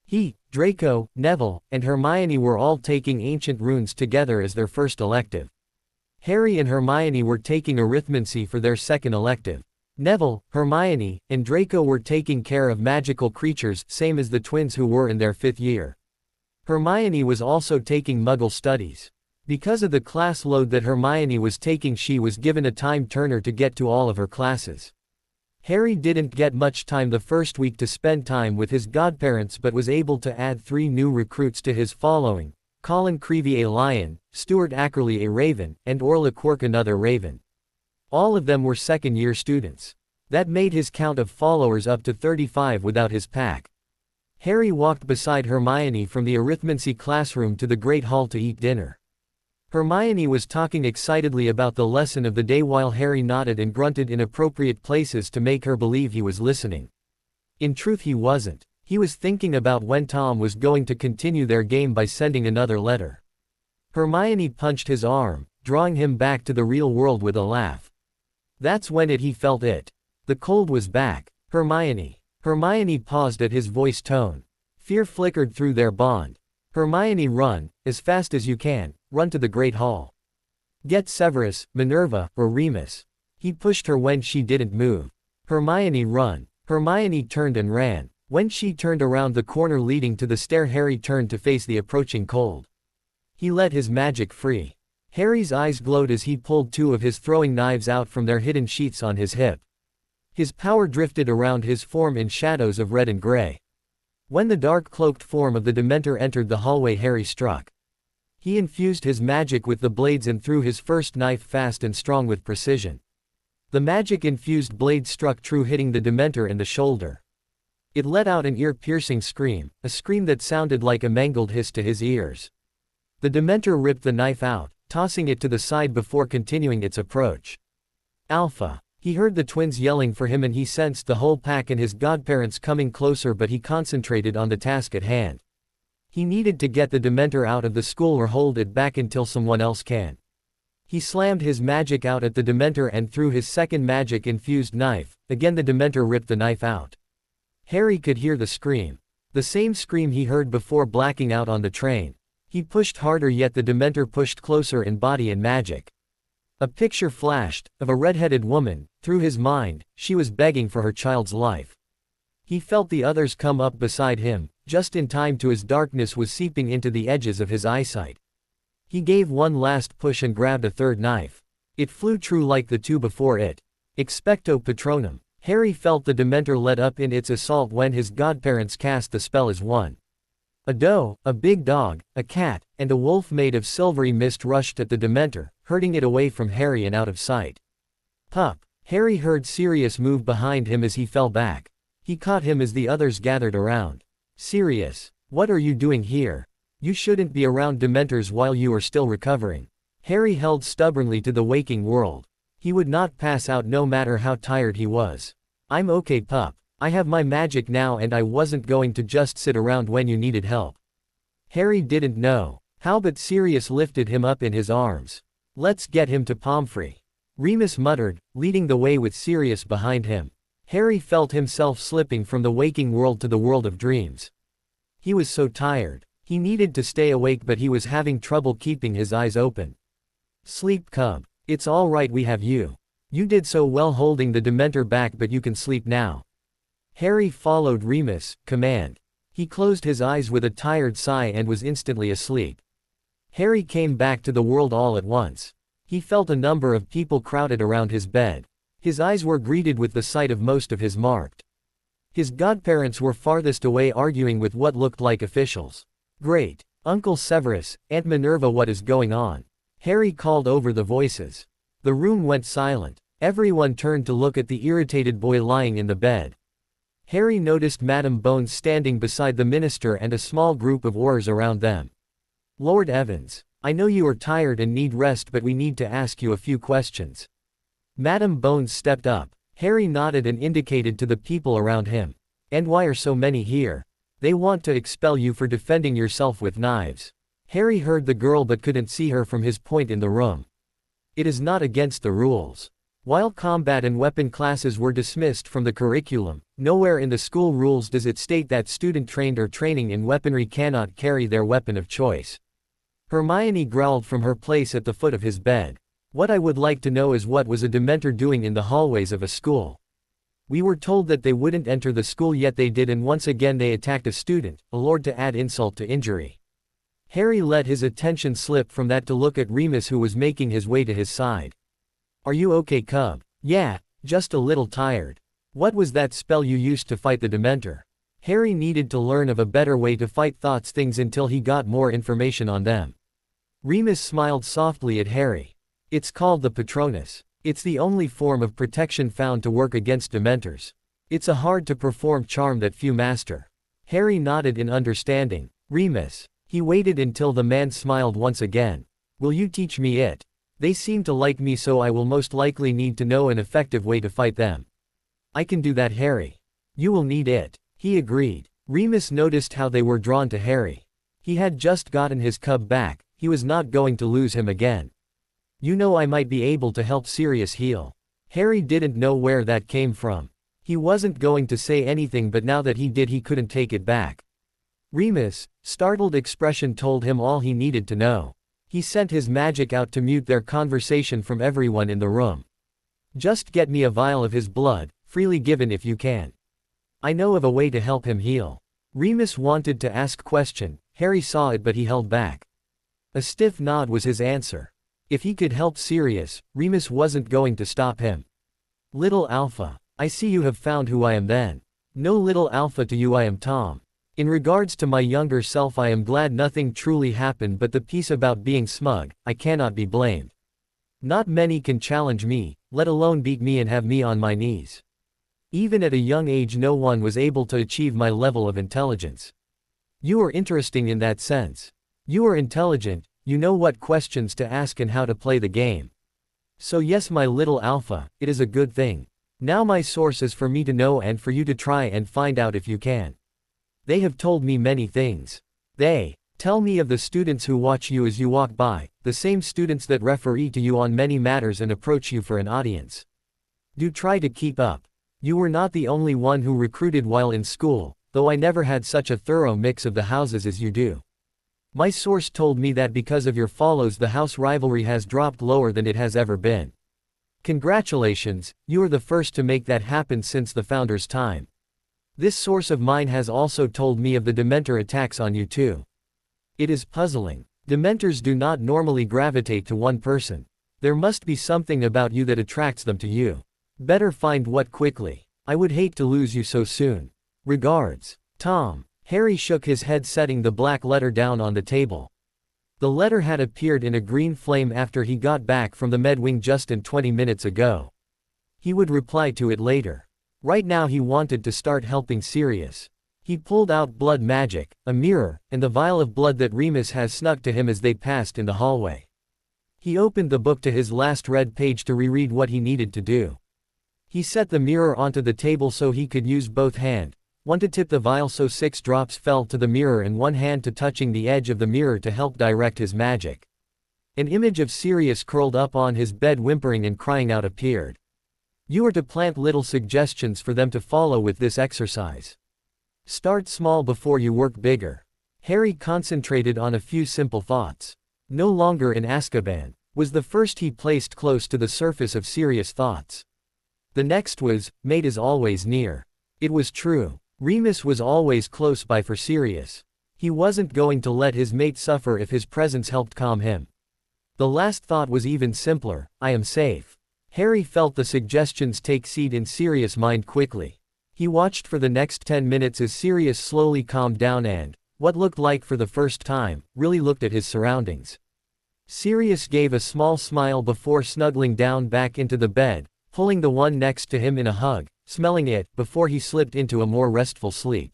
He, Draco, Neville, and Hermione were all taking ancient runes together as their first elective. Harry and Hermione were taking arithmancy for their second elective. Neville, Hermione, and Draco were taking care of magical creatures, same as the twins who were in their 5th year. Hermione was also taking Muggle studies. Because of the class load that Hermione was taking, she was given a time turner to get to all of her classes. Harry didn't get much time the first week to spend time with his godparents, but was able to add 3 new recruits to his following: Colin Creevey, a lion; Stuart Ackerley, a raven; and Orla Quirk, another raven. All of them were second-year students. That made his count of followers up to 35 without his pack. Harry walked beside Hermione from the arithmancy classroom to the Great Hall to eat dinner. Hermione was talking excitedly about the lesson of the day while Harry nodded and grunted in appropriate places to make her believe he was listening. In truth, he wasn't. He was thinking about when Tom was going to continue their game by sending another letter. Hermione punched his arm, drawing him back to the real world with a laugh. That's when he felt it. The cold was back. Hermione. Hermione paused at his voice tone. Fear flickered through their bond. Hermione, run, as fast as you can, run to the Great Hall. Get Severus, Minerva, or Remus. He pushed her when she didn't move. Hermione, run. Hermione turned and ran. When she turned around the corner leading to the stair, Harry turned to face the approaching cold. He let his magic free. Harry's eyes glowed as he pulled 2 of his throwing knives out from their hidden sheaths on his hip. His power drifted around his form in shadows of red and gray. When the dark cloaked form of the Dementor entered the hallway, Harry struck. He infused his magic with the blades and threw his first knife fast and strong with precision. The magic-infused blade struck true, hitting the Dementor in the shoulder. It let out an ear-piercing scream, a scream that sounded like a mangled hiss to his ears. The Dementor ripped the knife out, tossing it to the side before continuing its approach. Alpha. He heard the twins yelling for him and he sensed the whole pack and his godparents coming closer, but he concentrated on the task at hand. He needed to get the Dementor out of the school or hold it back until someone else can. He slammed his magic out at the Dementor and threw his second magic-infused knife. Again the Dementor ripped the knife out. Harry could hear the scream. The same scream he heard before blacking out on the train. He pushed harder, yet the Dementor pushed closer in body and magic. A picture flashed, of a red-headed woman, through his mind. She was begging for her child's life. He felt the others come up beside him, just in time to his darkness was seeping into the edges of his eyesight. He gave one last push and grabbed a third knife. It flew true like the 2 before it. Expecto Patronum. Harry felt the Dementor let up in its assault when his godparents cast the spell as one. A doe, a big dog, a cat, and a wolf made of silvery mist rushed at the Dementor, herding it away from Harry and out of sight. Pup. Harry heard Sirius move behind him as he fell back. He caught him as the others gathered around. Sirius, what are you doing here? You shouldn't be around Dementors while you are still recovering. Harry held stubbornly to the waking world. He would not pass out no matter how tired he was. I'm okay, pup. I have my magic now and I wasn't going to just sit around when you needed help. Harry didn't know how, but Sirius lifted him up in his arms. Let's get him to Pomfrey. Remus muttered, leading the way with Sirius behind him. Harry felt himself slipping from the waking world to the world of dreams. He was so tired. He needed to stay awake, but he was having trouble keeping his eyes open. Sleep, cub. It's all right, we have you. You did so well holding the Dementor back, but you can sleep now. Harry followed Remus' command. He closed his eyes with a tired sigh and was instantly asleep. Harry came back to the world all at once. He felt a number of people crowded around his bed. His eyes were greeted with the sight of most of his marked. His godparents were farthest away arguing with what looked like officials. Great. Uncle Severus, Aunt Minerva, what is going on? Harry called over the voices. The room went silent. Everyone turned to look at the irritated boy lying in the bed. Harry noticed Madame Bones standing beside the minister and a small group of Aurors around them. Lord Evans, I know you are tired and need rest, but we need to ask you a few questions. Madame Bones stepped up. Harry nodded and indicated to the people around him. And why are so many here? They want to expel you for defending yourself with knives. Harry heard the girl but couldn't see her from his point in the room. It is not against the rules. While combat and weapon classes were dismissed from the curriculum, nowhere in the school rules does it state that student trained or training in weaponry cannot carry their weapon of choice. Hermione growled from her place at the foot of his bed. What I would like to know is what was a Dementor doing in the hallways of a school? We were told that they wouldn't enter the school, yet they did, and once again they attacked a student, a lord, to add insult to injury. Harry let his attention slip from that to look at Remus, who was making his way to his side. "Are you okay, cub?" "Yeah, just a little tired." "What was that spell you used to fight the Dementor?" Harry needed to learn of a better way to fight things until he got more information on them. Remus smiled softly at Harry. "It's called the Patronus. It's the only form of protection found to work against Dementors. It's a hard-to-perform charm that few master." Harry nodded in understanding. "Remus." He waited until the man smiled once again. "Will you teach me it? They seem to like me, so I will most likely need to know an effective way to fight them." "I can do that, Harry." "You will need it." He agreed. Remus noticed how they were drawn to Harry. He had just gotten his cub back, he was not going to lose him again. "You know, I might be able to help Sirius heal." Harry didn't know where that came from. He wasn't going to say anything, but now that he did, he couldn't take it back. Remus' startled expression told him all he needed to know. He sent his magic out to mute their conversation from everyone in the room. "Just get me a vial of his blood, freely given if you can. I know of a way to help him heal." Remus wanted to ask question, Harry saw it, but he held back. A stiff nod was his answer. If he could help Sirius, Remus wasn't going to stop him. "Little Alpha, I see you have found who I am then." "No little Alpha to you, I am Tom. In regards to my younger self, I am glad nothing truly happened, but the piece about being smug, I cannot be blamed. Not many can challenge me, let alone beat me and have me on my knees. Even at a young age no one was able to achieve my level of intelligence. You are interesting in that sense. You are intelligent, you know what questions to ask and how to play the game. So yes, my little Alpha, it is a good thing. Now my source is for me to know and for you to try and find out if you can. They have told me many things. They tell me of the students who watch you as you walk by, the same students that referee to you on many matters and approach you for an audience. Do try to keep up. You were not the only one who recruited while in school, though I never had such a thorough mix of the houses as you do. My source told me that because of your follows the house rivalry has dropped lower than it has ever been. Congratulations, you are the first to make that happen since the founder's time. This source of mine has also told me of the Dementor attacks on you too. It is puzzling. Dementors do not normally gravitate to one person. There must be something about you that attracts them to you. Better find what quickly. I would hate to lose you so soon. Regards, Tom." Harry shook his head, setting the black letter down on the table. The letter had appeared in a green flame after he got back from the medwing just 20 minutes ago. He would reply to it later. Right now he wanted to start helping Sirius. He pulled out blood magic, a mirror, and the vial of blood that Remus has snuck to him as they passed in the hallway. He opened the book to his last read page to reread what he needed to do. He set the mirror onto the table so he could use both hands, one to tip the vial so 6 drops fell to the mirror and one hand to touching the edge of the mirror to help direct his magic. An image of Sirius curled up on his bed whimpering and crying out appeared. You are to plant little suggestions for them to follow with this exercise. Start small before you work bigger. Harry concentrated on a few simple thoughts. No longer in Azkaban was the first he placed close to the surface of Sirius' thoughts. The next was, mate is always near. It was true. Remus was always close by for Sirius. He wasn't going to let his mate suffer if his presence helped calm him. The last thought was even simpler, I am safe. Harry felt the suggestions take seed in Sirius' mind quickly. He watched for the next 10 minutes as Sirius slowly calmed down and, what looked like for the first time, really looked at his surroundings. Sirius gave a small smile before snuggling down back into the bed, pulling the one next to him in a hug, smelling it, before he slipped into a more restful sleep.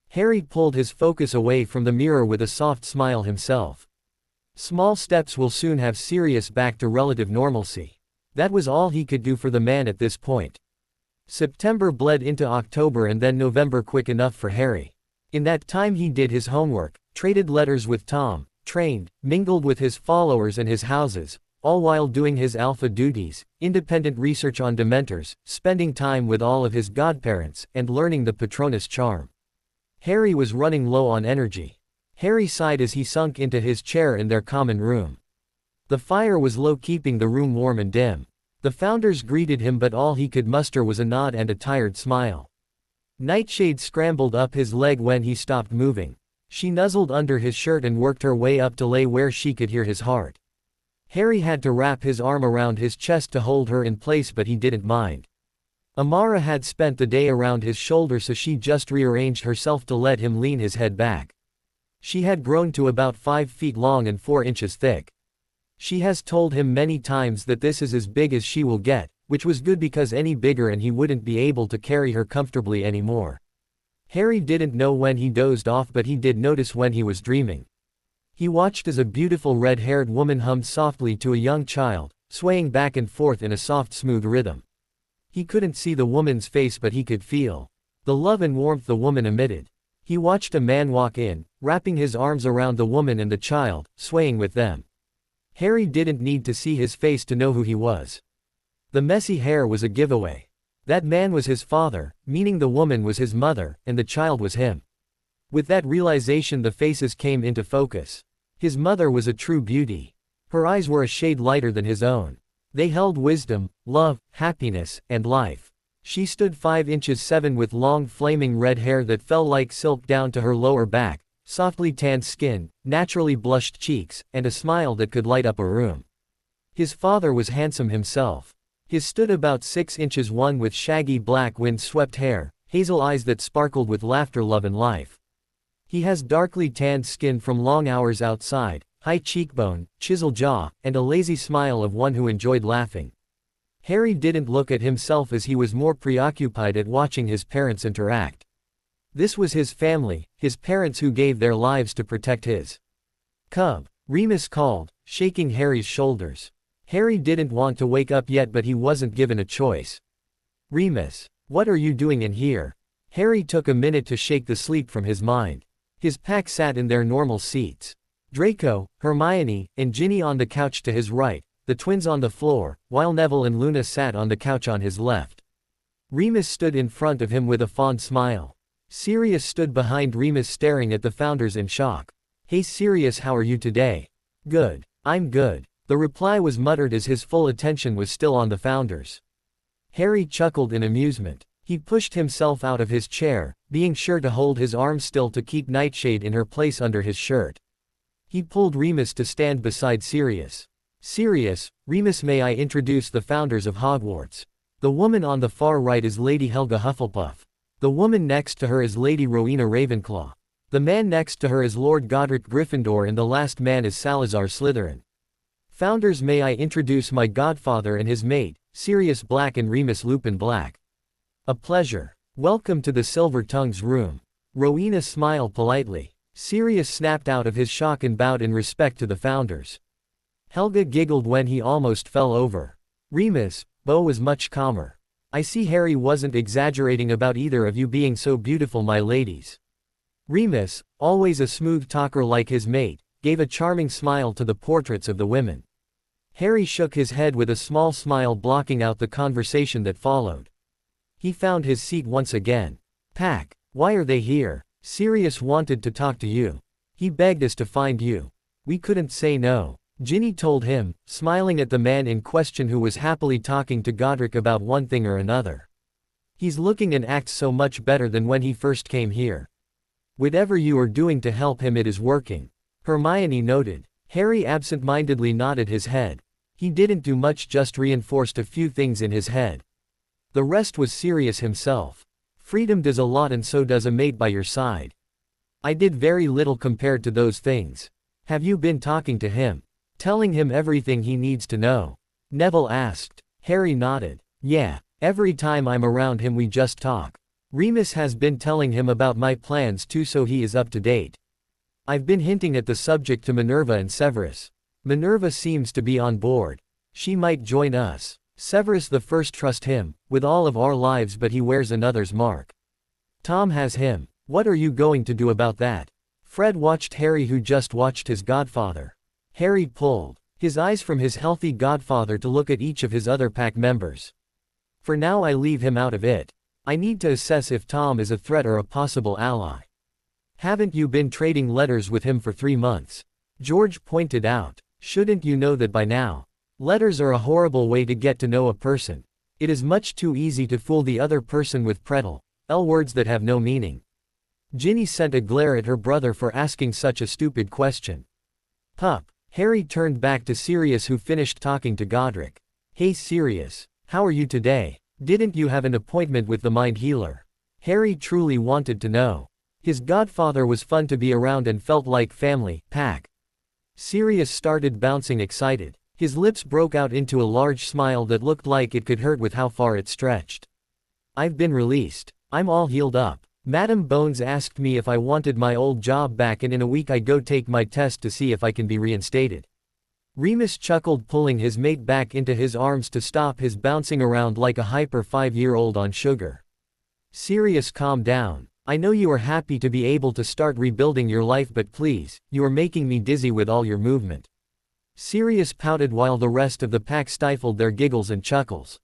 Harry pulled his focus away from the mirror with a soft smile himself. Small steps will soon have Sirius back to relative normalcy. That was all he could do for the man at this point. September bled into October and then November quick enough for Harry. In that time he did his homework, traded letters with Tom, trained, mingled with his followers and his houses, all while doing his alpha duties, independent research on Dementors, spending time with all of his godparents, and learning the Patronus charm. Harry was running low on energy. Harry sighed as he sunk into his chair in their common room. The fire was low, keeping the room warm and dim. The founders greeted him, but all he could muster was a nod and a tired smile. Nightshade scrambled up his leg when he stopped moving. She nuzzled under his shirt and worked her way up to lay where she could hear his heart. Harry had to wrap his arm around his chest to hold her in place, but he didn't mind. Amara had spent the day around his shoulder, so she just rearranged herself to let him lean his head back. She had grown to about 5 feet long and 4 inches thick. She has told him many times that this is as big as she will get, which was good because any bigger and he wouldn't be able to carry her comfortably anymore. Harry didn't know when he dozed off, but he did notice when he was dreaming. He watched as a beautiful red-haired woman hummed softly to a young child, swaying back and forth in a soft, smooth rhythm. He couldn't see the woman's face, but he could feel the love and warmth the woman emitted. He watched a man walk in, wrapping his arms around the woman and the child, swaying with them. Harry didn't need to see his face to know who he was. The messy hair was a giveaway. That man was his father, meaning the woman was his mother, and the child was him. With that realization, the faces came into focus. His mother was a true beauty. Her eyes were a shade lighter than his own. They held wisdom, love, happiness, and life. She stood 5 inches 7 with long flaming red hair that fell like silk down to her lower back, softly tanned skin, naturally blushed cheeks, and a smile that could light up a room. His father was handsome himself. His stood about 6 inches 1 with shaggy black wind-swept hair, hazel eyes that sparkled with laughter, love and life. He has darkly tanned skin from long hours outside, high cheekbone, chiseled jaw, and a lazy smile of one who enjoyed laughing. Harry didn't look at himself as he was more preoccupied at watching his parents interact. This was his family, his parents who gave their lives to protect his cub. Remus called, shaking Harry's shoulders. Harry didn't want to wake up yet, but he wasn't given a choice. Remus, what are you doing in here? Harry took a minute to shake the sleep from his mind. His pack sat in their normal seats. Draco, Hermione, and Ginny on the couch to his right, the twins on the floor, while Neville and Luna sat on the couch on his left. Remus stood in front of him with a fond smile. Sirius stood behind Remus staring at the founders in shock. Hey Sirius, how are you today? Good. I'm good. The reply was muttered as his full attention was still on the founders. Harry chuckled in amusement. He pushed himself out of his chair, being sure to hold his arm still to keep Nightshade in her place under his shirt. He pulled Remus to stand beside Sirius. Sirius, Remus, may I introduce the founders of Hogwarts? The woman on the far right is Lady Helga Hufflepuff. The woman next to her is Lady Rowena Ravenclaw. The man next to her is Lord Godric Gryffindor, and the last man is Salazar Slytherin. Founders, may I introduce my godfather and his mate, Sirius Black and Remus Lupin Black. A pleasure. Welcome to the Silver Tongue's room. Rowena smiled politely. Sirius snapped out of his shock and bowed in respect to the founders. Helga giggled when he almost fell over. Remus, Bo was much calmer. I see Harry wasn't exaggerating about either of you being so beautiful, my ladies. Remus, always a smooth talker like his mate, gave a charming smile to the portraits of the women. Harry shook his head with a small smile, blocking out the conversation that followed. He found his seat once again. Pack, why are they here? Sirius wanted to talk to you. He begged us to find you. We couldn't say no. Ginny told him, smiling at the man in question who was happily talking to Godric about one thing or another. He's looking and acts so much better than when he first came here. Whatever you are doing to help him, it is working. Hermione noted. Harry absent-mindedly nodded his head. He didn't do much, just reinforced a few things in his head. The rest was Sirius himself. Freedom does a lot, and so does a mate by your side. I did very little compared to those things. Have you been talking to him? Telling him everything he needs to know? Neville asked. Harry nodded. Yeah, every time I'm around him we just talk. Remus has been telling him about my plans too, so he is up to date. I've been hinting at the subject to Minerva and Severus. Minerva seems to be on board. She might join us. Severus the First, trust him, with all of our lives, but he wears another's mark. Tom has him. What are you going to do about that? Fred watched Harry, who just watched his godfather. Harry pulled his eyes from his healthy godfather to look at each of his other pack members. For now I leave him out of it. I need to assess if Tom is a threat or a possible ally. Haven't you been trading letters with him for 3 months? George pointed out. Shouldn't you know that by now? Letters are a horrible way to get to know a person. It is much too easy to fool the other person with prattle, words that have no meaning. Ginny sent a glare at her brother for asking such a stupid question. Pup. Harry turned back to Sirius, who finished talking to Godric. Hey Sirius. How are you today? Didn't you have an appointment with the mind healer? Harry truly wanted to know. His godfather was fun to be around and felt like family, pack. Sirius started bouncing excited. His lips broke out into a large smile that looked like it could hurt with how far it stretched. I've been released. I'm all healed up. Madam Bones asked me if I wanted my old job back, and in a week I go take my test to see if I can be reinstated. Remus chuckled, pulling his mate back into his arms to stop his bouncing around like a hyper 5-year-old on sugar. Sirius, calm down. I know you are happy to be able to start rebuilding your life, but please, you are making me dizzy with all your movement. Sirius pouted while the rest of the pack stifled their giggles and chuckles.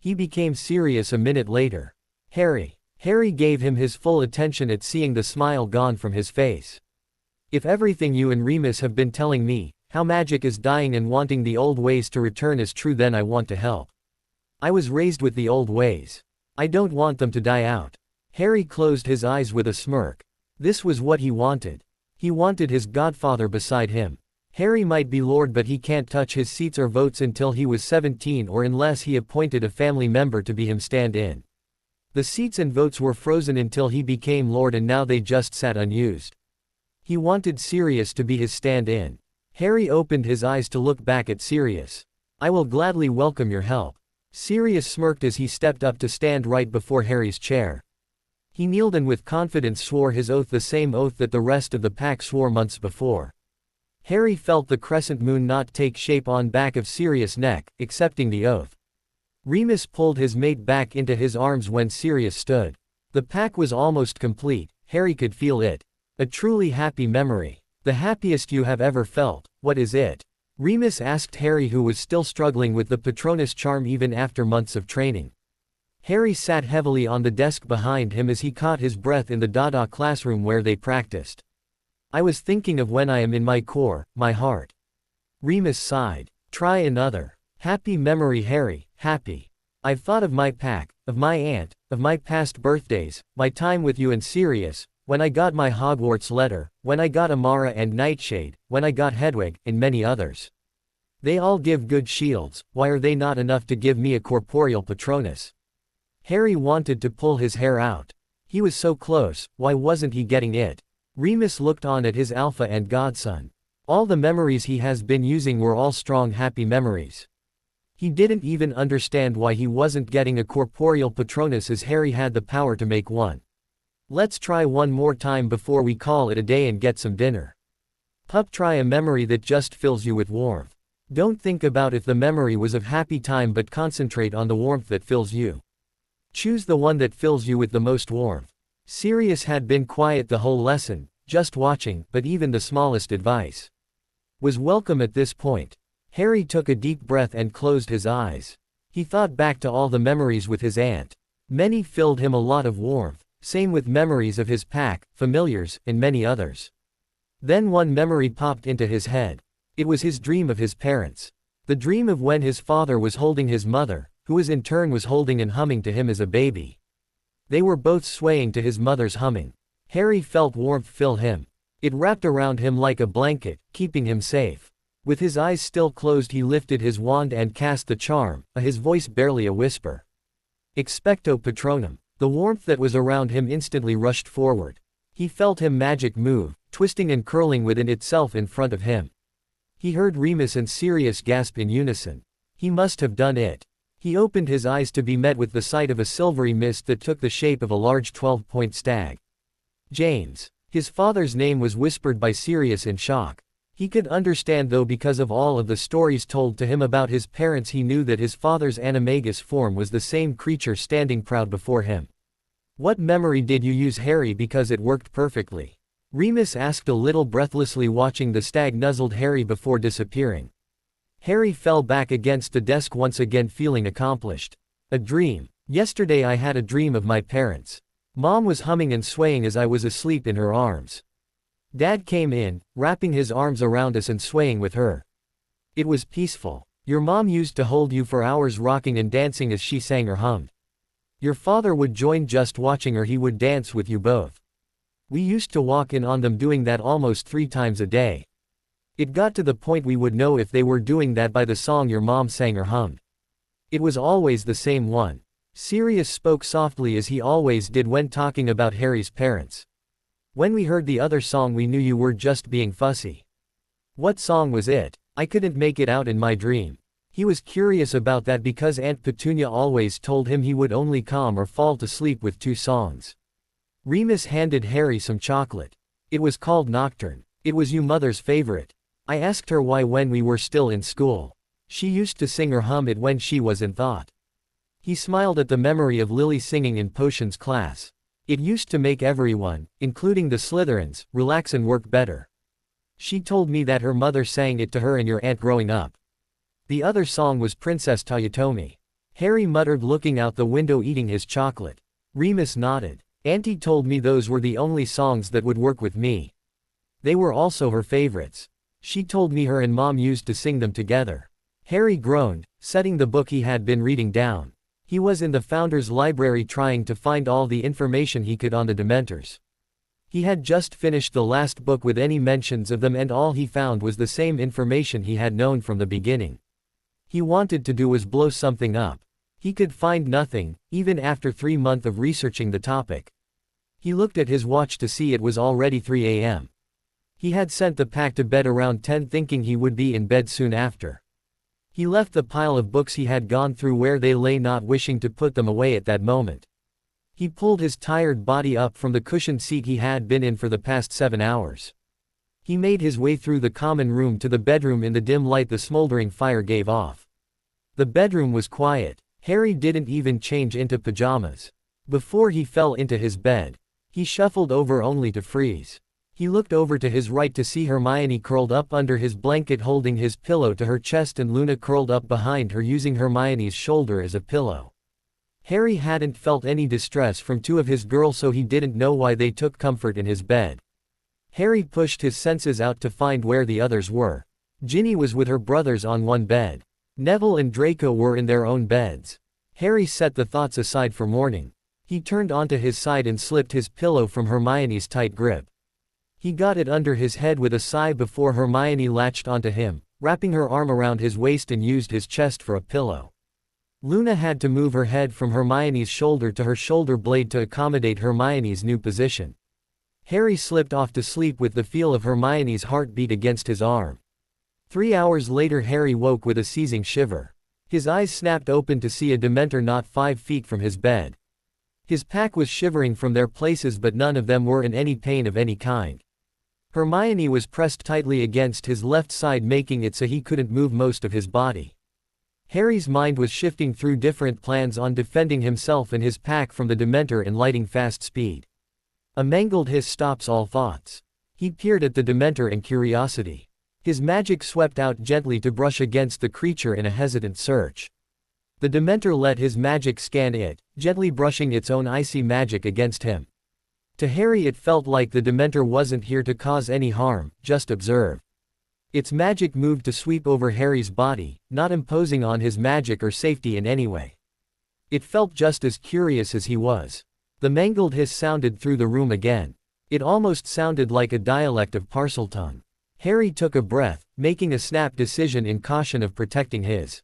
He became serious a minute later. Harry gave him his full attention at seeing the smile gone from his face. If everything you and Remus have been telling me, how magic is dying and wanting the old ways to return, is true, then I want to help. I was raised with the old ways. I don't want them to die out. Harry closed his eyes with a smirk. This was what he wanted. He wanted his godfather beside him. Harry might be Lord, but he can't touch his seats or votes until he was 17, or unless he appointed a family member to be him stand-in. The seats and votes were frozen until he became Lord, and now they just sat unused. He wanted Sirius to be his stand-in. Harry opened his eyes to look back at Sirius. I will gladly welcome your help. Sirius smirked as he stepped up to stand right before Harry's chair. He kneeled and with confidence swore his oath, the same oath that the rest of the pack swore months before. Harry felt the crescent moon knot take shape on back of Sirius' neck, accepting the oath. Remus pulled his mate back into his arms when Sirius stood. The pack was almost complete. Harry could feel it. A truly happy memory. The happiest you have ever felt. What is it? Remus asked Harry, who was still struggling with the Patronus charm even after months of training. Harry sat heavily on the desk behind him as he caught his breath in the Dada classroom where they practiced. I was thinking of when I am in my core, my heart. Remus sighed. Try another. Happy memory, Harry, happy. I've thought of my pack, of my aunt, of my past birthdays, my time with you and Sirius, when I got my Hogwarts letter, when I got Amara and Nightshade, when I got Hedwig, and many others. They all give good shields. Why are they not enough to give me a corporeal Patronus? Harry wanted to pull his hair out. He was so close, why wasn't he getting it? Remus looked on at his alpha and godson. All the memories he has been using were all strong, happy memories. He didn't even understand why he wasn't getting a corporeal Patronus, as Harry had the power to make one. Let's try one more time before we call it a day and get some dinner. Pup, try a memory that just fills you with warmth. Don't think about if the memory was of happy time, but concentrate on the warmth that fills you. Choose the one that fills you with the most warmth. Sirius had been quiet the whole lesson, just watching, but even the smallest advice was welcome at this point. Harry took a deep breath and closed his eyes. He thought back to all the memories with his aunt. Many filled him a lot of warmth, same with memories of his pack, familiars, and many others. Then one memory popped into his head. It was his dream of his parents. The dream of when his father was holding his mother, who in turn was holding and humming to him as a baby. They were both swaying to his mother's humming. Harry felt warmth fill him. It wrapped around him like a blanket, keeping him safe. With his eyes still closed, he lifted his wand and cast the charm, his voice barely a whisper. Expecto Patronum. The warmth that was around him instantly rushed forward. He felt him magic move, twisting and curling within itself in front of him. He heard Remus and Sirius gasp in unison. He must have done it. He opened his eyes to be met with the sight of a silvery mist that took the shape of a large 12-point stag. James. His father's name was whispered by Sirius in shock. He could understand, though, because of all of the stories told to him about his parents. He knew that his father's animagus form was the same creature standing proud before him. What memory did you use, Harry, because it worked perfectly? Remus asked a little breathlessly, watching the stag nuzzled Harry before disappearing. Harry fell back against the desk once again, feeling accomplished. A dream. Yesterday I had a dream of my parents. Mom was humming and swaying as I was asleep in her arms. Dad came in, wrapping his arms around us and swaying with her. It was peaceful. Your mom used to hold you for hours, rocking and dancing as she sang or hummed. Your father would join, just watching her. He would dance with you both. We used to walk in on them doing that almost 3 times a day. It got to the point we would know if they were doing that by the song your mom sang or hummed. It was always the same one. Sirius spoke softly as he always did when talking about Harry's parents. When we heard the other song we knew you were just being fussy. What song was it? I couldn't make it out in my dream. He was curious about that because Aunt Petunia always told him he would only calm or fall to sleep with 2 songs. Remus handed Harry some chocolate. It was called Nocturne. It was your mother's favorite. I asked her why when we were still in school. She used to sing or hum it when she was in thought. He smiled at the memory of Lily singing in Potions class. It used to make everyone, including the Slytherins, relax and work better. She told me that her mother sang it to her and your aunt growing up. The other song was Princess Toyotomi. Harry muttered looking out the window eating his chocolate. Remus nodded. Auntie told me those were the only songs that would work with me. They were also her favorites. She told me her and Mom used to sing them together. Harry groaned, setting the book he had been reading down. He was in the Founder's library trying to find all the information he could on the Dementors. He had just finished the last book with any mentions of them and all he found was the same information he had known from the beginning. He wanted to do was blow something up. He could find nothing, even after 3 months of researching the topic. He looked at his watch to see it was already 3 a.m. He had sent the pack to bed around 10 thinking he would be in bed soon after. He left the pile of books he had gone through where they lay not wishing to put them away at that moment. He pulled his tired body up from the cushioned seat he had been in for the past 7 hours. He made his way through the common room to the bedroom in the dim light the smoldering fire gave off. The bedroom was quiet. Harry didn't even change into pajamas. Before he fell into his bed, he shuffled over only to freeze. He looked over to his right to see Hermione curled up under his blanket holding his pillow to her chest and Luna curled up behind her using Hermione's shoulder as a pillow. Harry hadn't felt any distress from 2 of his girls so he didn't know why they took comfort in his bed. Harry pushed his senses out to find where the others were. Ginny was with her brothers on one bed. Neville and Draco were in their own beds. Harry set the thoughts aside for morning. He turned onto his side and slipped his pillow from Hermione's tight grip. He got it under his head with a sigh before Hermione latched onto him, wrapping her arm around his waist and used his chest for a pillow. Luna had to move her head from Hermione's shoulder to her shoulder blade to accommodate Hermione's new position. Harry slipped off to sleep with the feel of Hermione's heartbeat against his arm. 3 hours later Harry woke with a seizing shiver. His eyes snapped open to see a Dementor not 5 feet from his bed. His pack was shivering from their places but none of them were in any pain of any kind. Hermione was pressed tightly against his left side making it so he couldn't move most of his body. Harry's mind was shifting through different plans on defending himself and his pack from the Dementor in lightning fast speed. A mangled hiss stops all thoughts. He peered at the Dementor in curiosity. His magic swept out gently to brush against the creature in a hesitant search. The Dementor let his magic scan it, gently brushing its own icy magic against him. To Harry it felt like the Dementor wasn't here to cause any harm, just observe. Its magic moved to sweep over Harry's body, not imposing on his magic or safety in any way. It felt just as curious as he was. The mangled hiss sounded through the room again. It almost sounded like a dialect of Parseltongue. Harry took a breath, making a snap decision in caution of protecting his.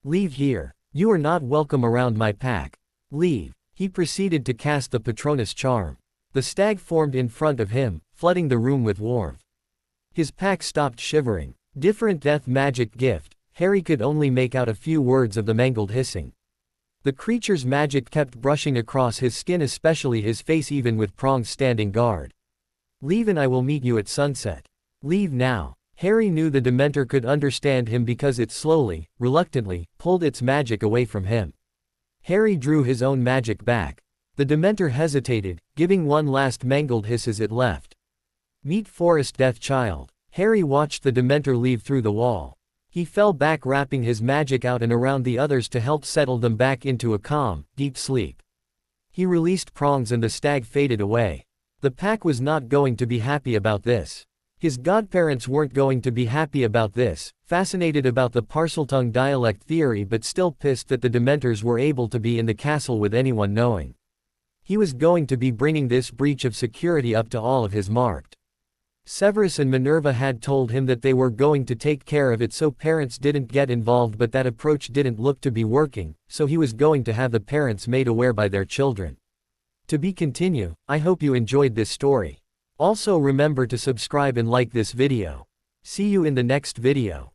Leave here. You are not welcome around my pack. Leave. He proceeded to cast the Patronus charm. The stag formed in front of him, flooding the room with warmth. His pack stopped shivering. Different death magic gift. Harry could only make out a few words of the mangled hissing. The creature's magic kept brushing across his skin, especially his face, even with prongs standing guard. Leave and I will meet you at sunset. Leave now. Harry knew the Dementor could understand him because it slowly, reluctantly, pulled its magic away from him. Harry drew his own magic back. The Dementor hesitated, giving one last mangled hiss as it left. Meet Forest Death Child. Harry watched the Dementor leave through the wall. He fell back, wrapping his magic out and around the others to help settle them back into a calm, deep sleep. He released prongs and the stag faded away. The pack was not going to be happy about this. His godparents weren't going to be happy about this, fascinated about the Parseltongue dialect theory but still pissed that the Dementors were able to be in the castle with anyone knowing. He was going to be bringing this breach of security up to all of his marked. Severus and Minerva had told him that they were going to take care of it so parents didn't get involved, but that approach didn't look to be working, so he was going to have the parents made aware by their children. To be continue. I hope you enjoyed this story. Also remember to subscribe and like this video. See you in the next video.